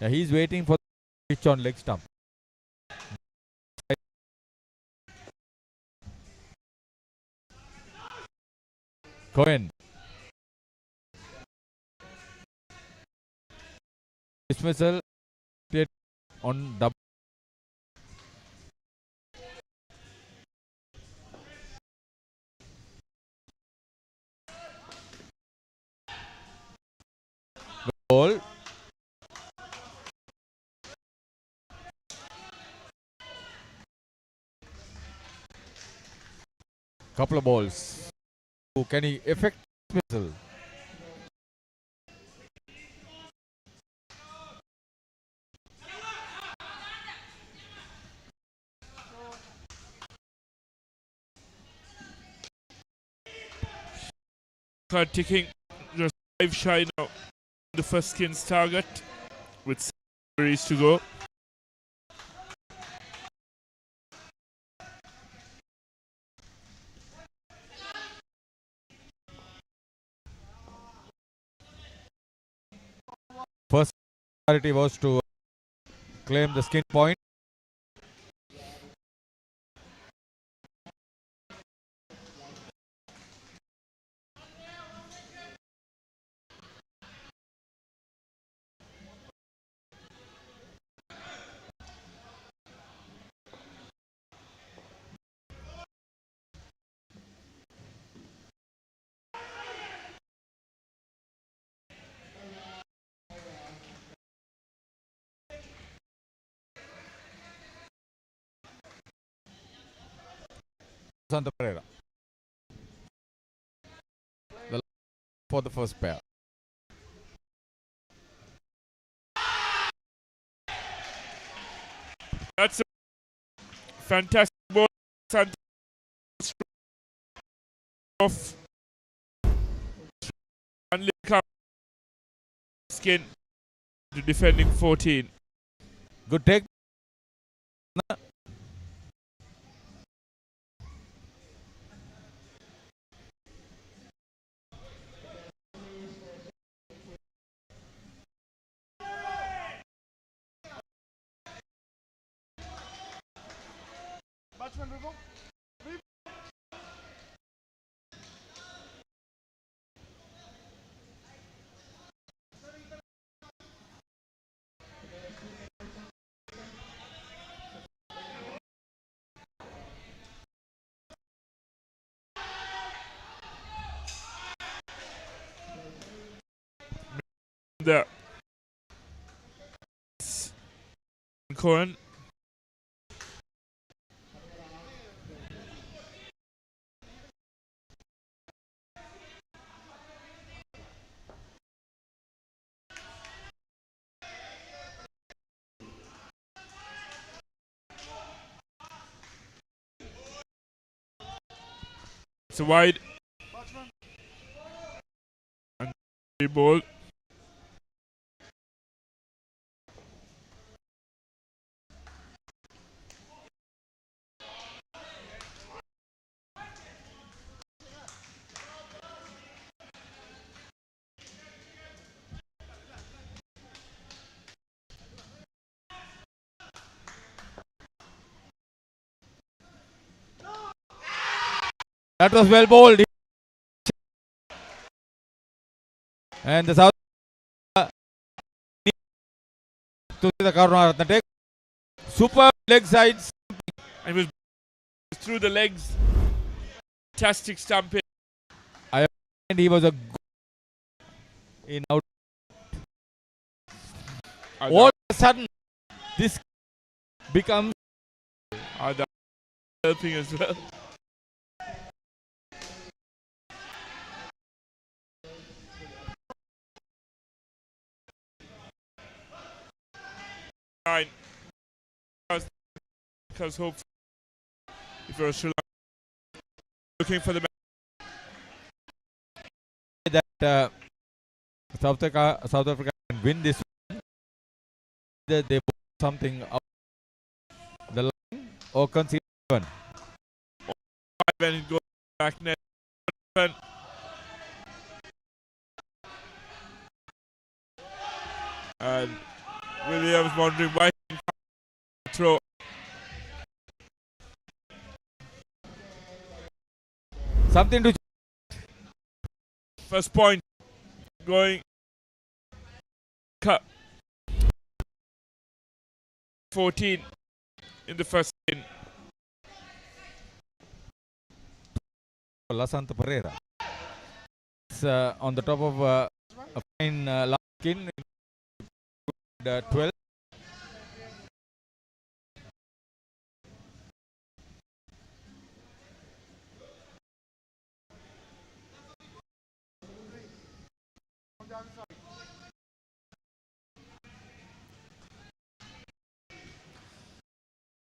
Yeah, he's waiting for the pitch on leg stump. Cohen. Dismissal on double. Ball. Couple of balls. Can he effect dismissal? Ticking just 5 shy now. The first skins target with 6 degrees to go. First priority was to claim the skin point. Santa Pereira for the first pair. That's a fantastic ball. Santa off and skin to defending 14. Good take. There. Cohen. It's a wide. And the ball. That was well bowled. And the South to the corner of the take. Super leg sides. And was through the legs. Fantastic stumping. And he was a in out. All of a sudden, this becomes helping as well. Fine. Because hopefully, if you're Sri Lanka, looking for the that South Africa can win this one, they put something up the line or concede one. When it goes back net. And Williams wondering why he can't throw. Something to first point going cut 14 in the first game. Lasanta Pereira. It's on the top of a fine Lankan 12.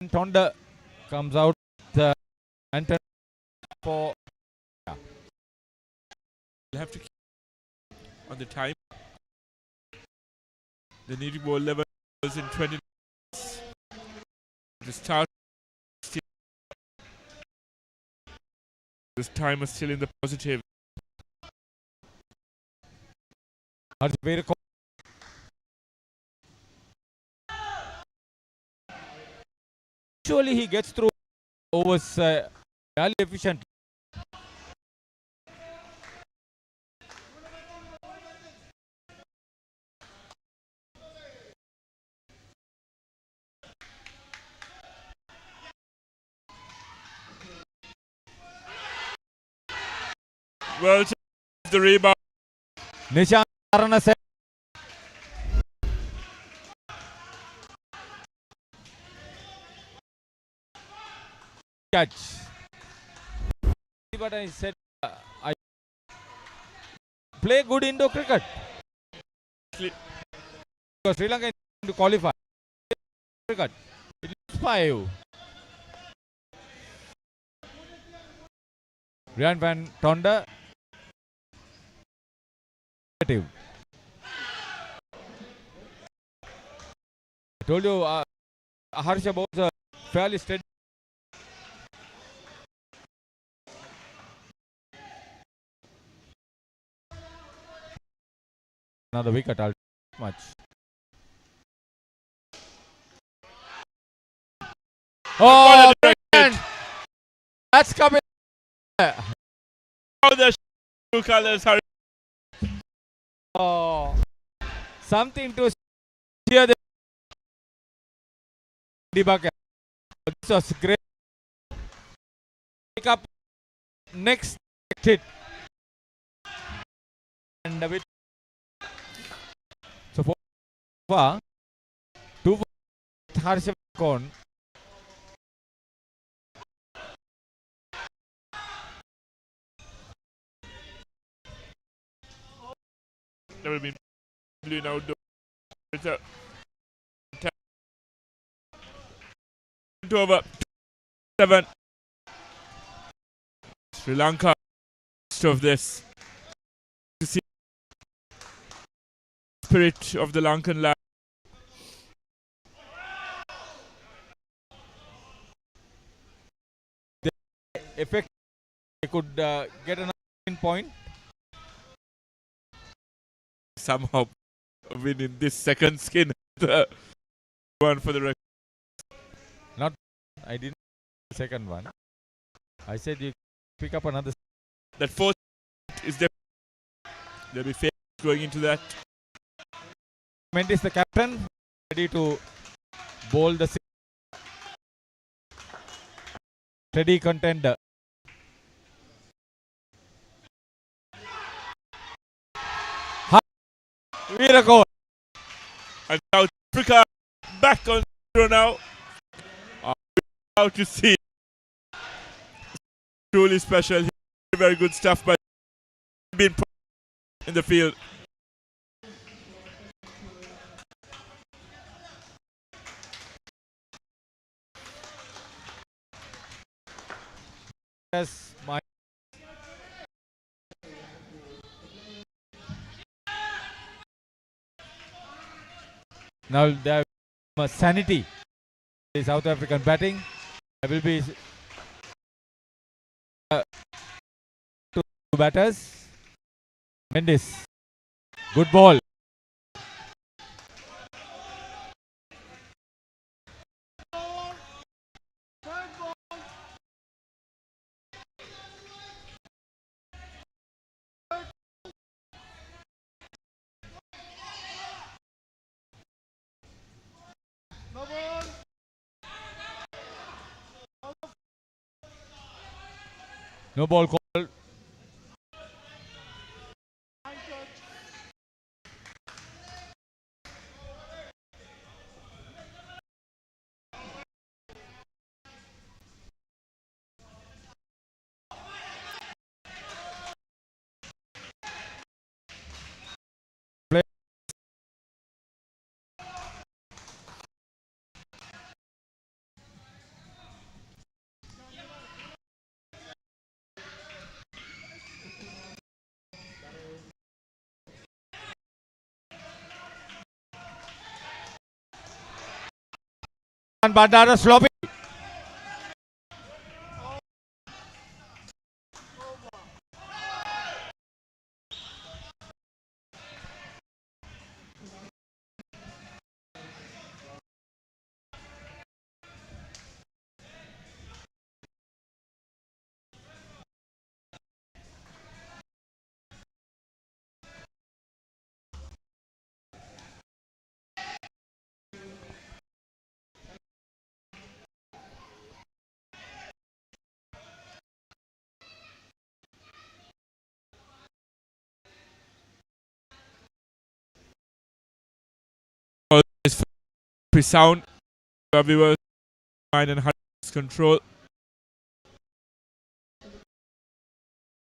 Tonda comes out the Anton for They'll have to keep on the time. They need to go 11 in 20 minutes. The start this time is still in the positive. Usually he gets through overs fairly efficiently. Well, the rebound. Nishan Arana set. Catch. But I said I play good indoor cricket. Because Sri Lanka is to qualify. Cricket. It is 5. Ryan Van Tonda. Told you, Harsha bowls are fairly steady. Another wicket, I'll much. Oh, man. That's coming. How the two colors are. Oh, something to hear the debugger. This was great. Pick up next hit. And with so far, 2 Harsha gone. Never been blue now. It's a over 7. Sri Lanka of this to see the spirit of the Lankan lad. The effect they could get another point. Somehow win in this second skin. The one for the record. Not, I didn't the second one. I said you pick up another. That fourth is there. There'll be fair going into that. Mendes is the captain, ready to bowl the steady contender. Miracle. And South Africa back on 0 now. How to see. Truly special. Very good stuff, but been in the field. Yes, my now there sanity. The South African batting. There will be two batters. Mendes, good ball. No ball call. Bandara sloppy. Sound viewers mind and heart control.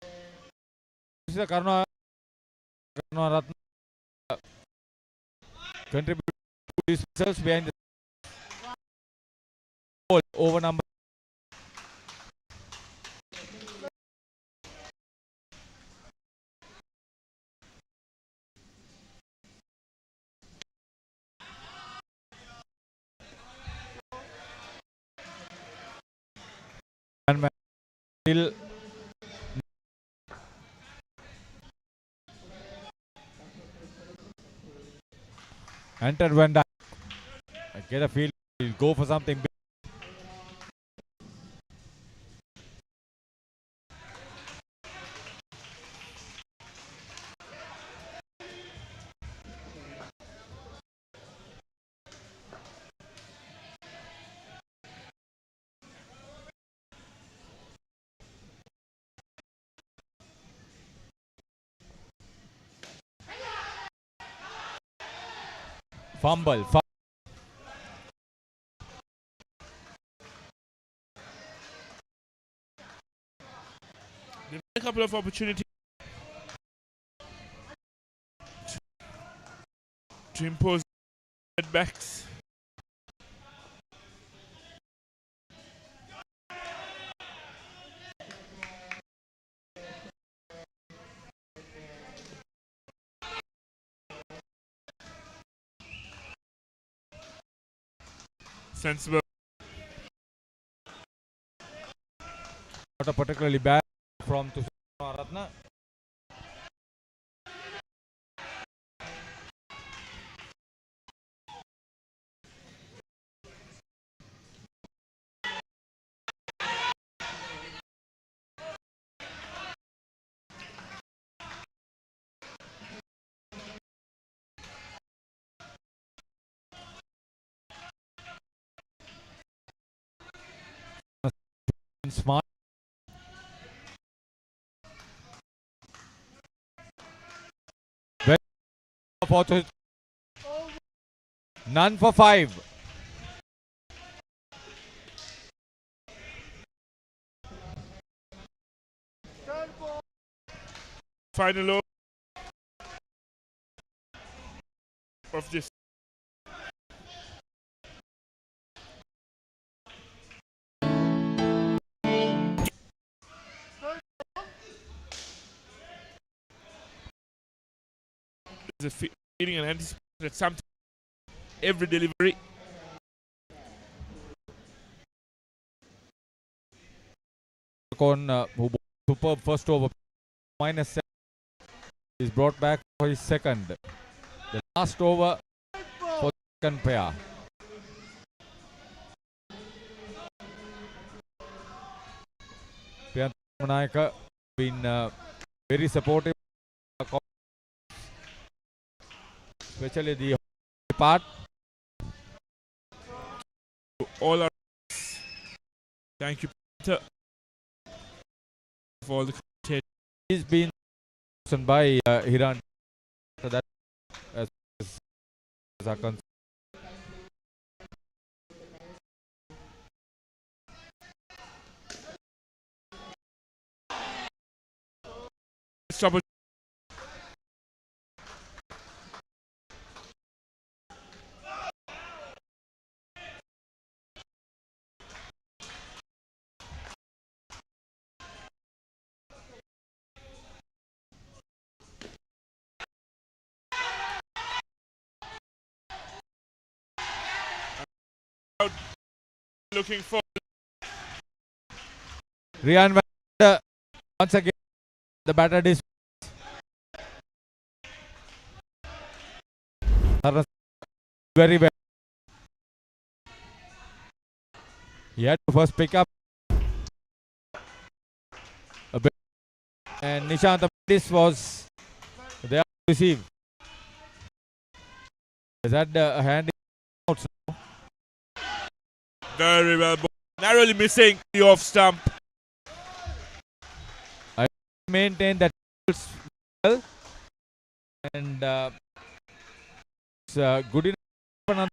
This is the Karna Ratna contribute to these results behind the ball over number. And still entered Van Dijk. I get a feel he'll go for something big. Fumble. A couple of opportunities to impose setbacks. Sensible. Not a particularly bad from Ratna. Smart. Very fortunate. None for 5. Final over of this. There's a feeling and anticipation that something every delivery. Who superb first over -7 is brought back for his second. The last over for the second pair. Priyanka been very supportive, especially the part. All our thank you, Peter, for all the content. He's been chosen by Hiran. So that as are concerned. Stop it. Looking for Rian once again the batter is very well. He had to first pick up a bit, and Nishant this was there to receive. Is that a hand out? very well, narrowly missing the off stump. I maintain that well, and it's good enough.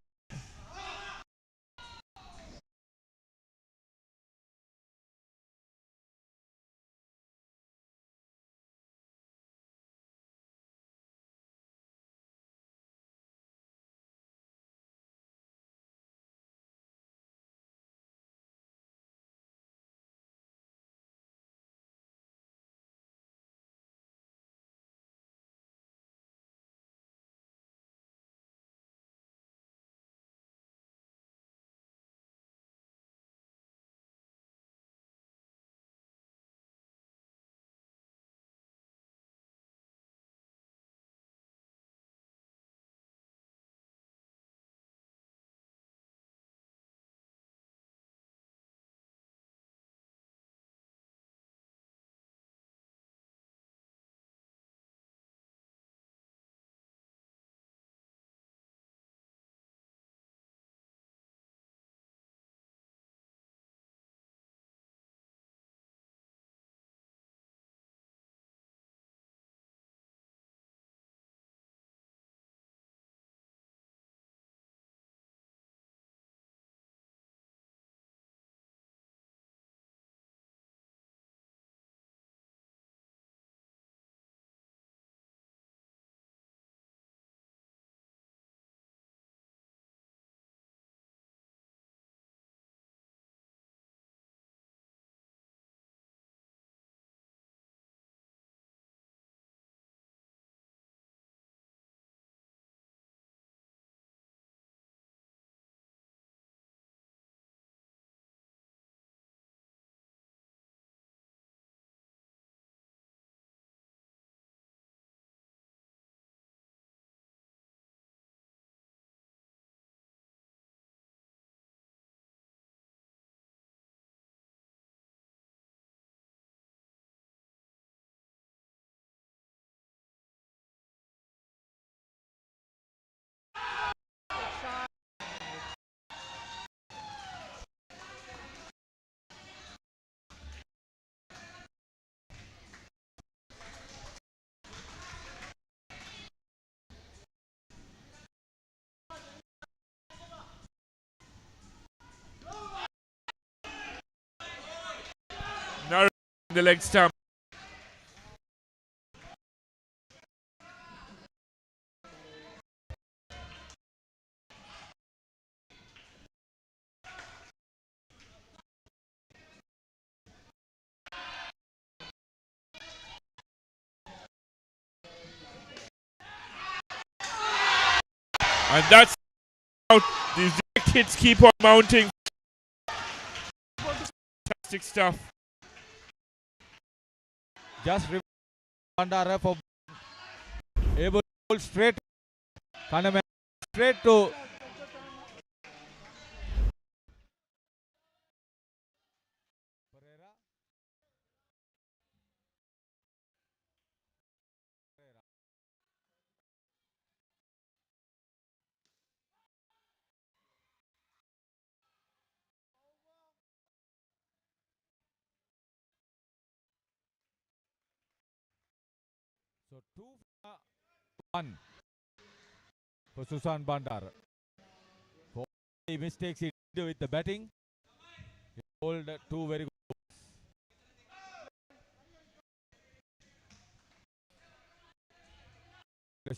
the leg stump. And that's out. These direct hits keep on mounting. Fantastic stuff. Just Bandara for able to hold straight. Kaname straight to so 2-1 for Susan Bandara. For the mistakes he did with the batting, he hold two very good.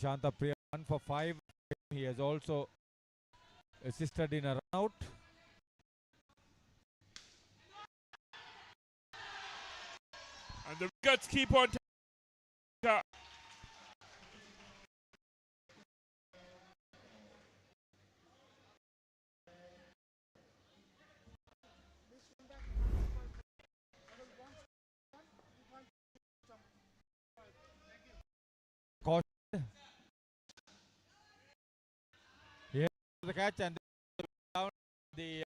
Shanta Priya 1 for 5. He has also assisted in a run out. And the wickets keep on Caution. He has the catch and down the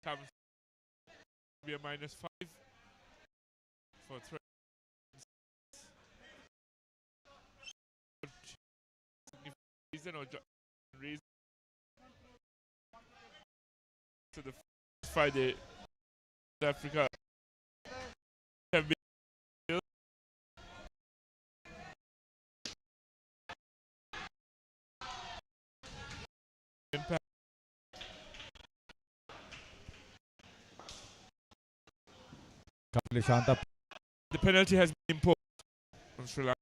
comes be a -5 for 3. Reason or reason to the Friday Africa have been impact. Shanta. The penalty has been imposed on Sri Lanka.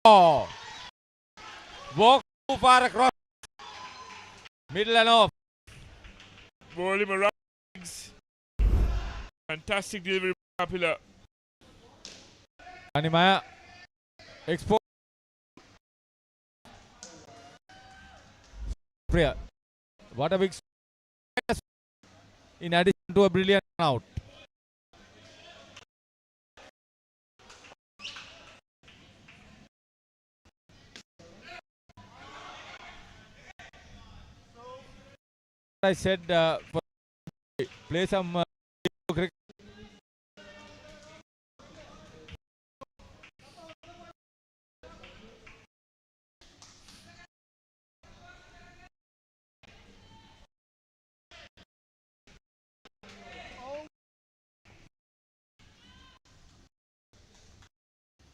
Oh. Walk too far across. Middle and off. Ball him around. Fantastic delivery, Kapila. Animaya. Export. Priya. What a big in addition to a brilliant out. I said play some cricket.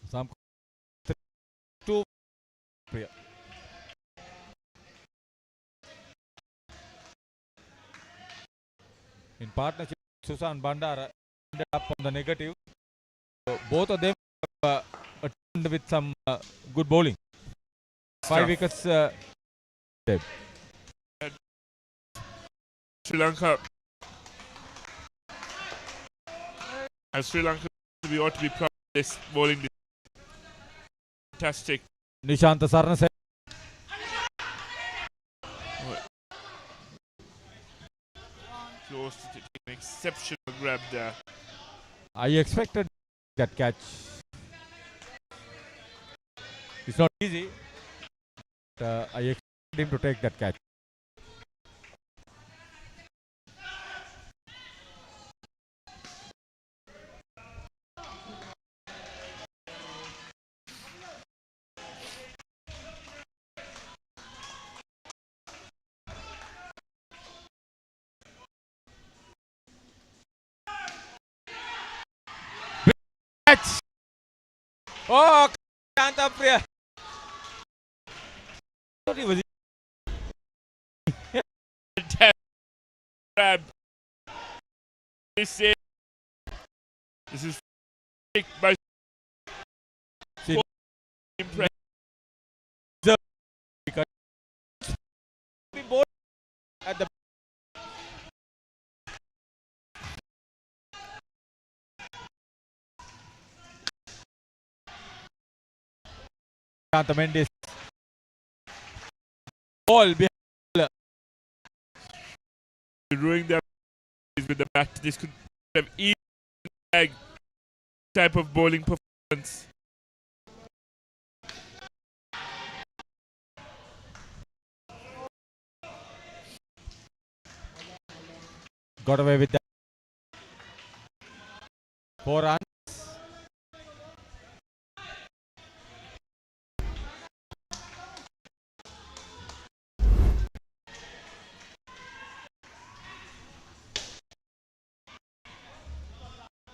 Some 2 in partnership with Susan Bandara ended up on the negative. So both of them attended with some good bowling. 5 wickets. Sri Lanka. As Sri Lanka, we ought to be proud of this bowling. Fantastic. Nishanta Sarna said. Close to taking an exceptional grab there. I expected that catch. It's not easy, but I expected him to take that catch. Oh, Kantapriya. Thought he was grab. This is picked by impressive. At the Mendes ball behind. Ruining their with the bat. This could have easy type of bowling performance. Got away with that. 4 runs.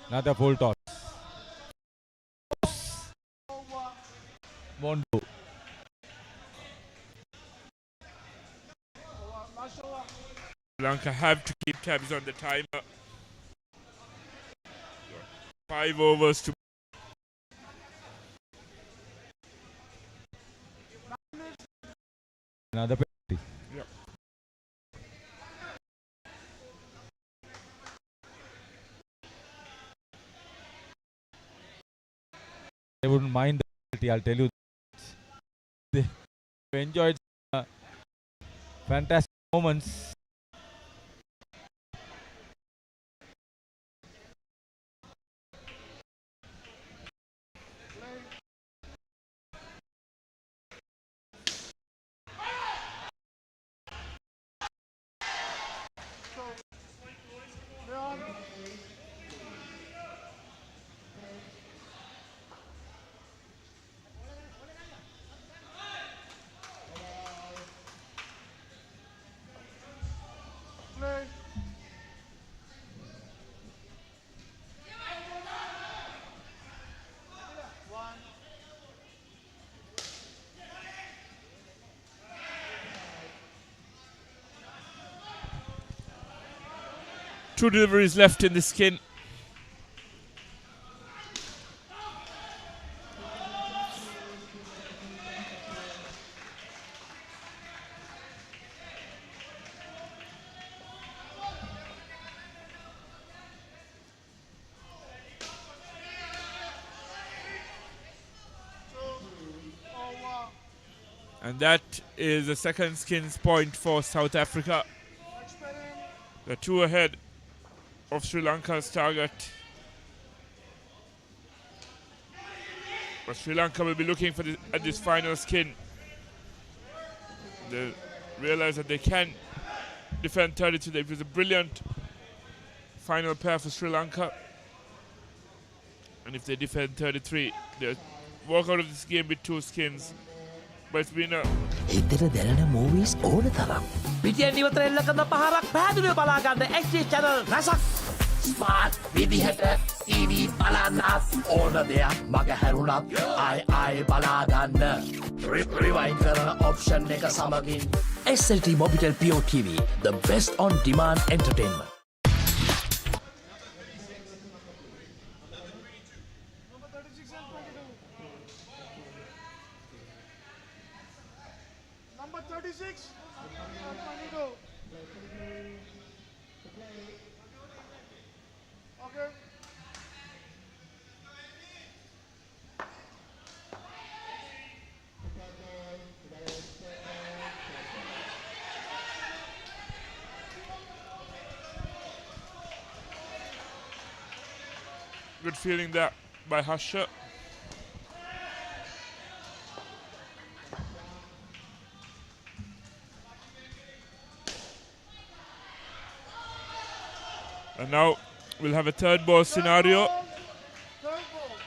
Another full toss. Won't do. Lanka have to keep tabs on the timer. 5 overs to. Another penalty. Yep. They wouldn't mind the penalty, I'll tell you. They enjoyed fantastic moments. Two deliveries left in the skin. And that is the second skins point for South Africa. They're 2 ahead of Sri Lanka's target. But Sri Lanka will be looking for at this final skin. They realize that they can defend 32. It was a brilliant final pair for Sri Lanka. And if they defend 33, they'll walk out of this game with 2 skins. But it's been a... හිතට දැනෙන movies ඕන තරම්. පිටියෙන් ඉවතර එල්ල කරන පහරක් පැහැදිලිව බලා ගන්න XG channel රසක්. ස්මාර්ට් විදිහට TV බලන්නත් ඕන දෙයක් මග හැරුණත් ආයි බලා ගන්න. Rewind කරන option එක සමගින් SLT Mobitel Pure TV, the best on demand entertainment. Number 36, 22. Okay. Good feeling there by Harsha. And now we'll have a third ball scenario.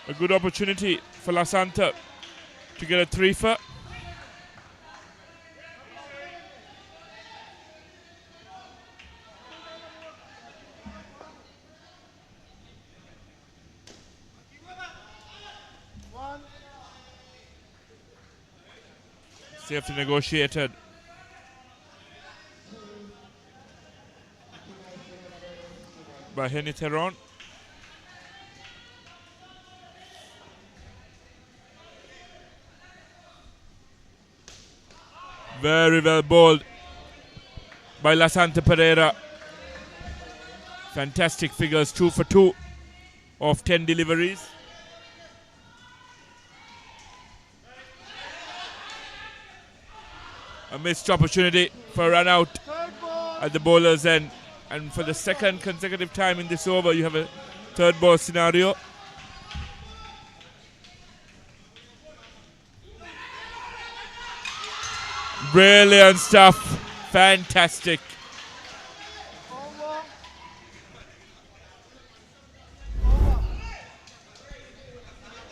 A good opportunity for Lasanta to get a 3-for. One. Safely negotiated. By Henny Theron. Very well bowled by Lasante Pereira. Fantastic figures, 2 for 2 of 10 deliveries. A missed opportunity for a run out at the bowler's end. And for the second consecutive time in this over, you have a third ball scenario. Brilliant stuff. Fantastic.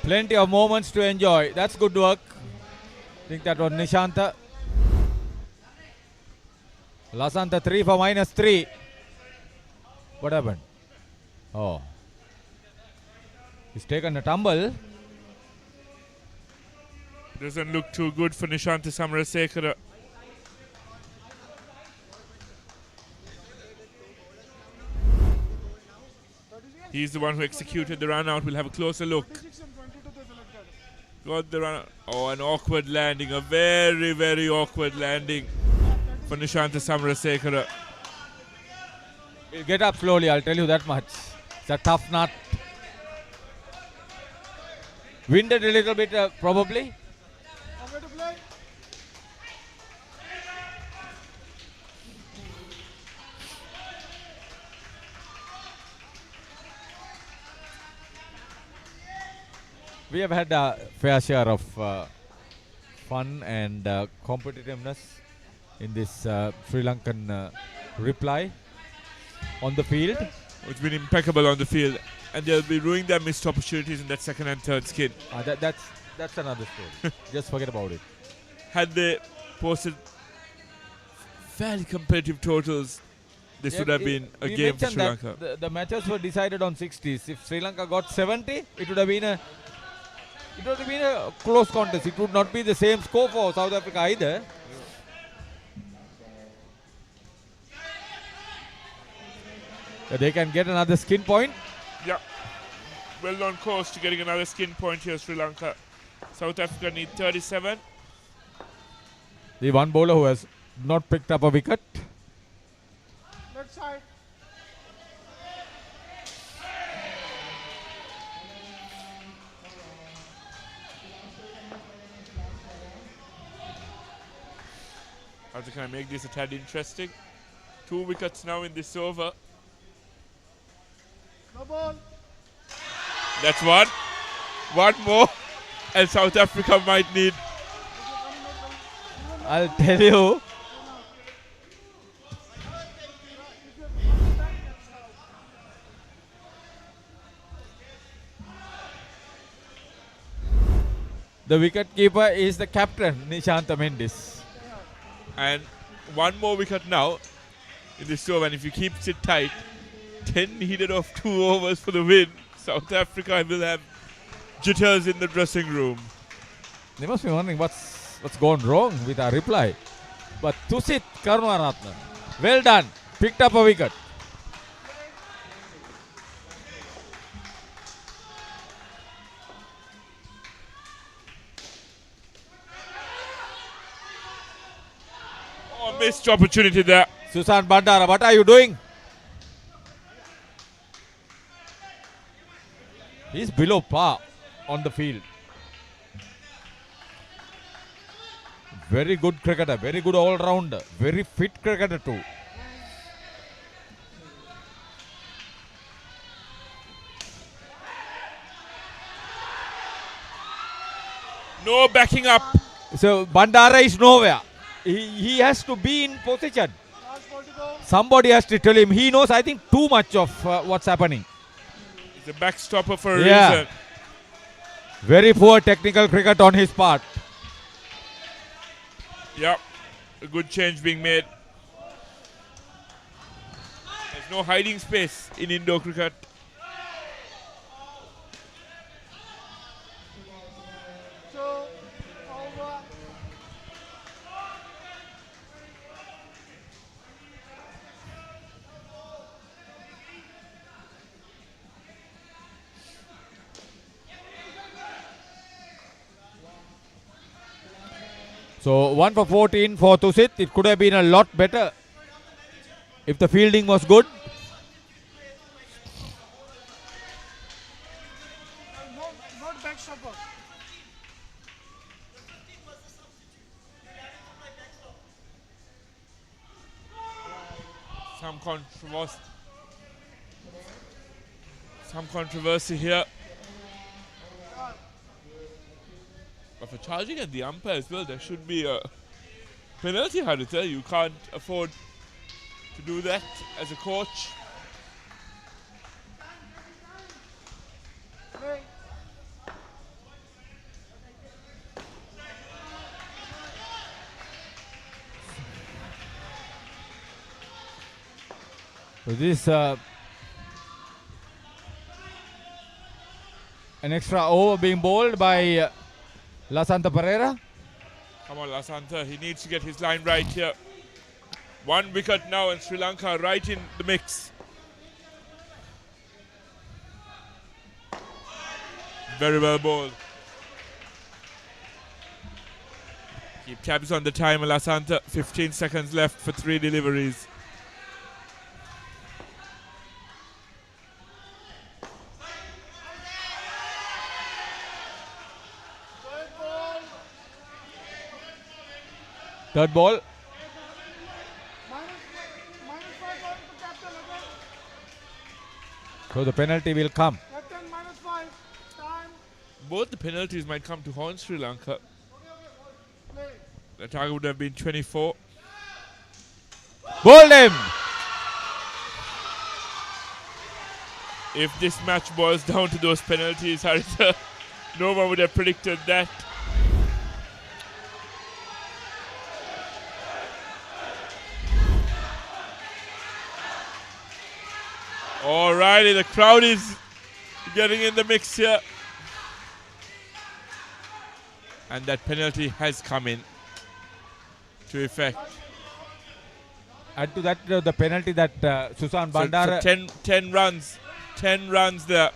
Plenty of moments to enjoy. That's good work. I think that was Nishanta. Lasanta 3 for -3. What happened? Oh. He's taken a tumble. Doesn't look too good for Nishanta Samarasekara. He's the one who executed the run out. We'll have a closer look. Got the run out. Oh, an awkward landing. A very, very awkward landing for Nishanta Samarasekara. He'll get up slowly, I'll tell you that much. It's a tough nut. Winded a little bit, probably. We have had a fair share of fun and competitiveness in this Sri Lankan reply on the field. It's been impeccable on the field, and they'll be ruining their missed opportunities in that second and third skid. That's another story. Just forget about it. Had they posted fairly competitive totals, this would have been a game for Sri Lanka. The matches were decided on 60s. If Sri Lanka got 70, it would have been a close contest. It would not be the same score for South Africa either. They can get another skin point. Yeah. Well on course to getting another skin point here, Sri Lanka. South Africa need 37. The one bowler who has not picked up a wicket. Left side. How can I make this a tad interesting? 2 wickets now in this over. No ball. That's one. One more. And South Africa might need. I'll tell you. The wicket keeper is the captain, Nishanta Mendis. And one more wicket now in this over. And if you keep it tight, 10 needed of 2 overs for the win. South Africa will have jitters in the dressing room. They must be wondering what's gone wrong with our reply. But Tusit Karunaratne, well done, picked up a wicket. Oh, missed opportunity there. Susan Bandara, what are you doing? He's below par on the field. Very good cricketer, very good all-rounder, very fit cricketer too. No backing up. So Bandara is nowhere. He has to be in position. Somebody has to tell him. He knows, I think, too much of what's happening. He's a backstopper for a reason. Very poor technical cricket on his part. Yep. A good change being made. There's no hiding space in indoor cricket. So 1 for 14 for Tusit. It could have been a lot better if the fielding was good. Not back stopper. Some controversy here. But for charging at the umpire as well, there should be a penalty, Haritha. You can't afford to do that as a coach. So this an extra over being bowled by Lasanta Pereira. Come on, Lasanta. He needs to get his line right here. 1 wicket now, and Sri Lanka right in the mix. Very well bowled. Keep tabs on the time, Lasanta. 15 seconds left for 3 deliveries. Third ball. So the penalty will come. Both the penalties might come to haunt Sri Lanka. The target would have been 24. Bowled him! If this match boils down to those penalties, Haritha, no one would have predicted that. Alrighty, the crowd is getting in the mix here. And that penalty has come in to effect. Add to that the penalty that Susan Bandara... So 10 runs. 10 runs there.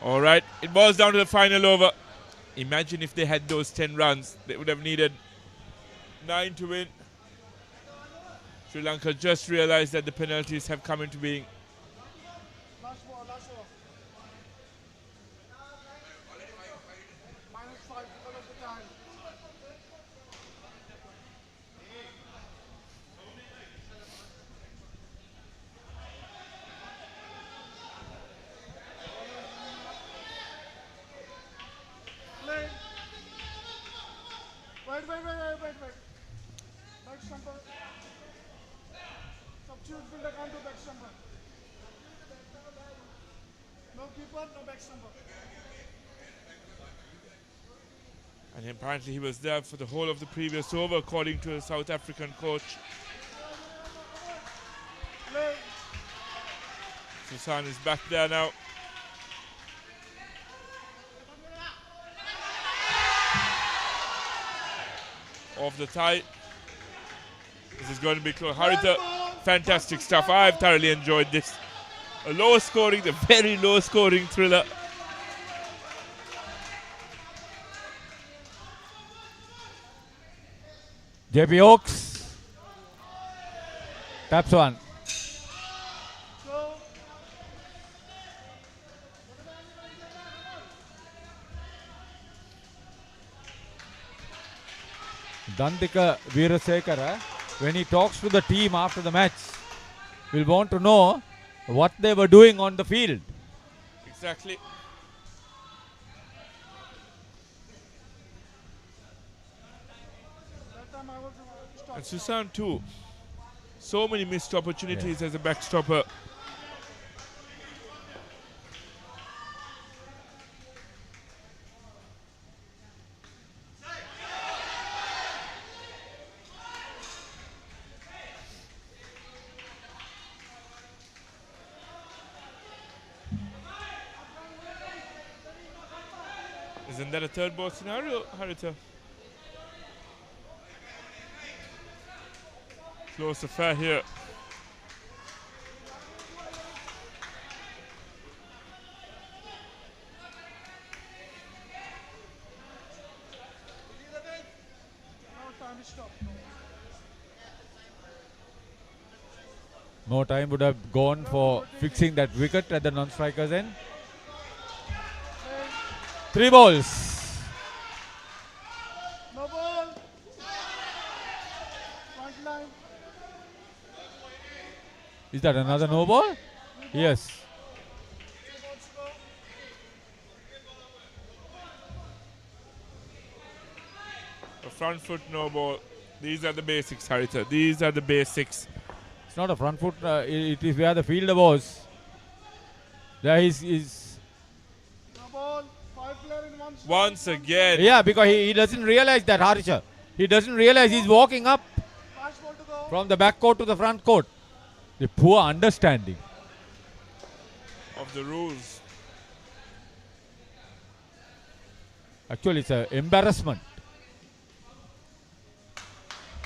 Alright, it boils down to the final over. Imagine if they had those 10 runs. They would have needed 9 to win. Sri Lanka just realized that the penalties have come into being. Wait. Back stumper. Substitute fielder can't do back stumper. No keeper, no back stumper. And apparently he was there for the whole of the previous over, according to a South African coach. Susan is back there now. Off the tie. This is going to be close. Haritha, fantastic stuff. I've thoroughly enjoyed this. A low scoring, the very low scoring thriller. JP Oaks. Taps one. Dandika Veerasekara, when he talks to the team after the match, will want to know what they were doing on the field. Exactly. And Susan too. So many missed opportunities as a backstopper. Isn't that a third ball scenario, Haritha? Close affair here. stop. More time would have gone for fixing that wicket at the non-striker's end. 3 balls. No ball. Front line. Is that another no ball? Yes. A front foot no ball. These are the basics, Haritha. These are the basics. It's not a front foot. It is where the fielder was. There is. No ball. 5 player in one shot. Once again. Yeah, because he doesn't realize that, Harisha. He doesn't realize he's walking up Fast ball to go. from the back court to the front court. The poor understanding Of the rules. Actually, it's an embarrassment.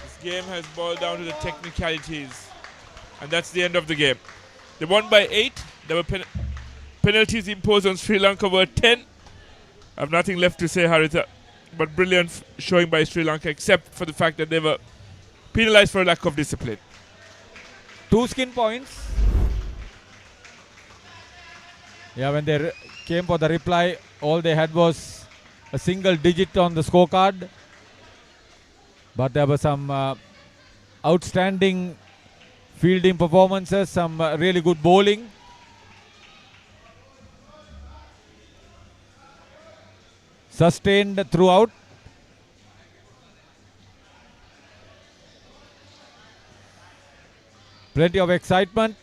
This game has boiled down to the technicalities. And that's the end of the game. They won by 8. There were penalties imposed on Sri Lanka were 10. I have nothing left to say, Haritha. But brilliant showing by Sri Lanka, except for the fact that they were penalized for a lack of discipline. 2 skin points. Yeah, when they came for the reply, all they had was a single digit on the scorecard. But there were some outstanding fielding performances, some really good bowling. Sustained throughout. Plenty of excitement.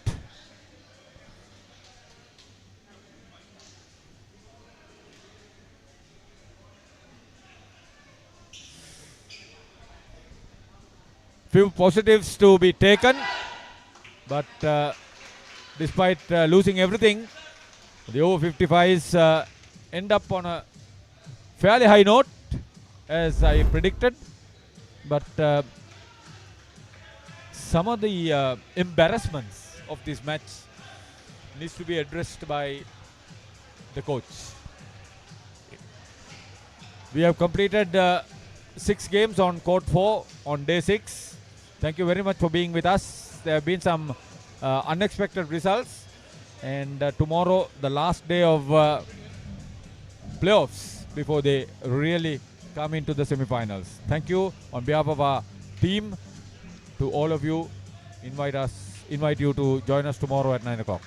Few positives to be taken, but despite losing everything, the over 55s end up on a fairly high note, as I predicted. But some of the embarrassments of this match needs to be addressed by the coach. We have completed 6 games on court 4 on day 6. Thank you very much for being with us. There have been some unexpected results, and tomorrow the last day of playoffs before they really come into the semi-finals. Thank you on behalf of our team. To all of you, invite you to join us tomorrow at 9 o'clock.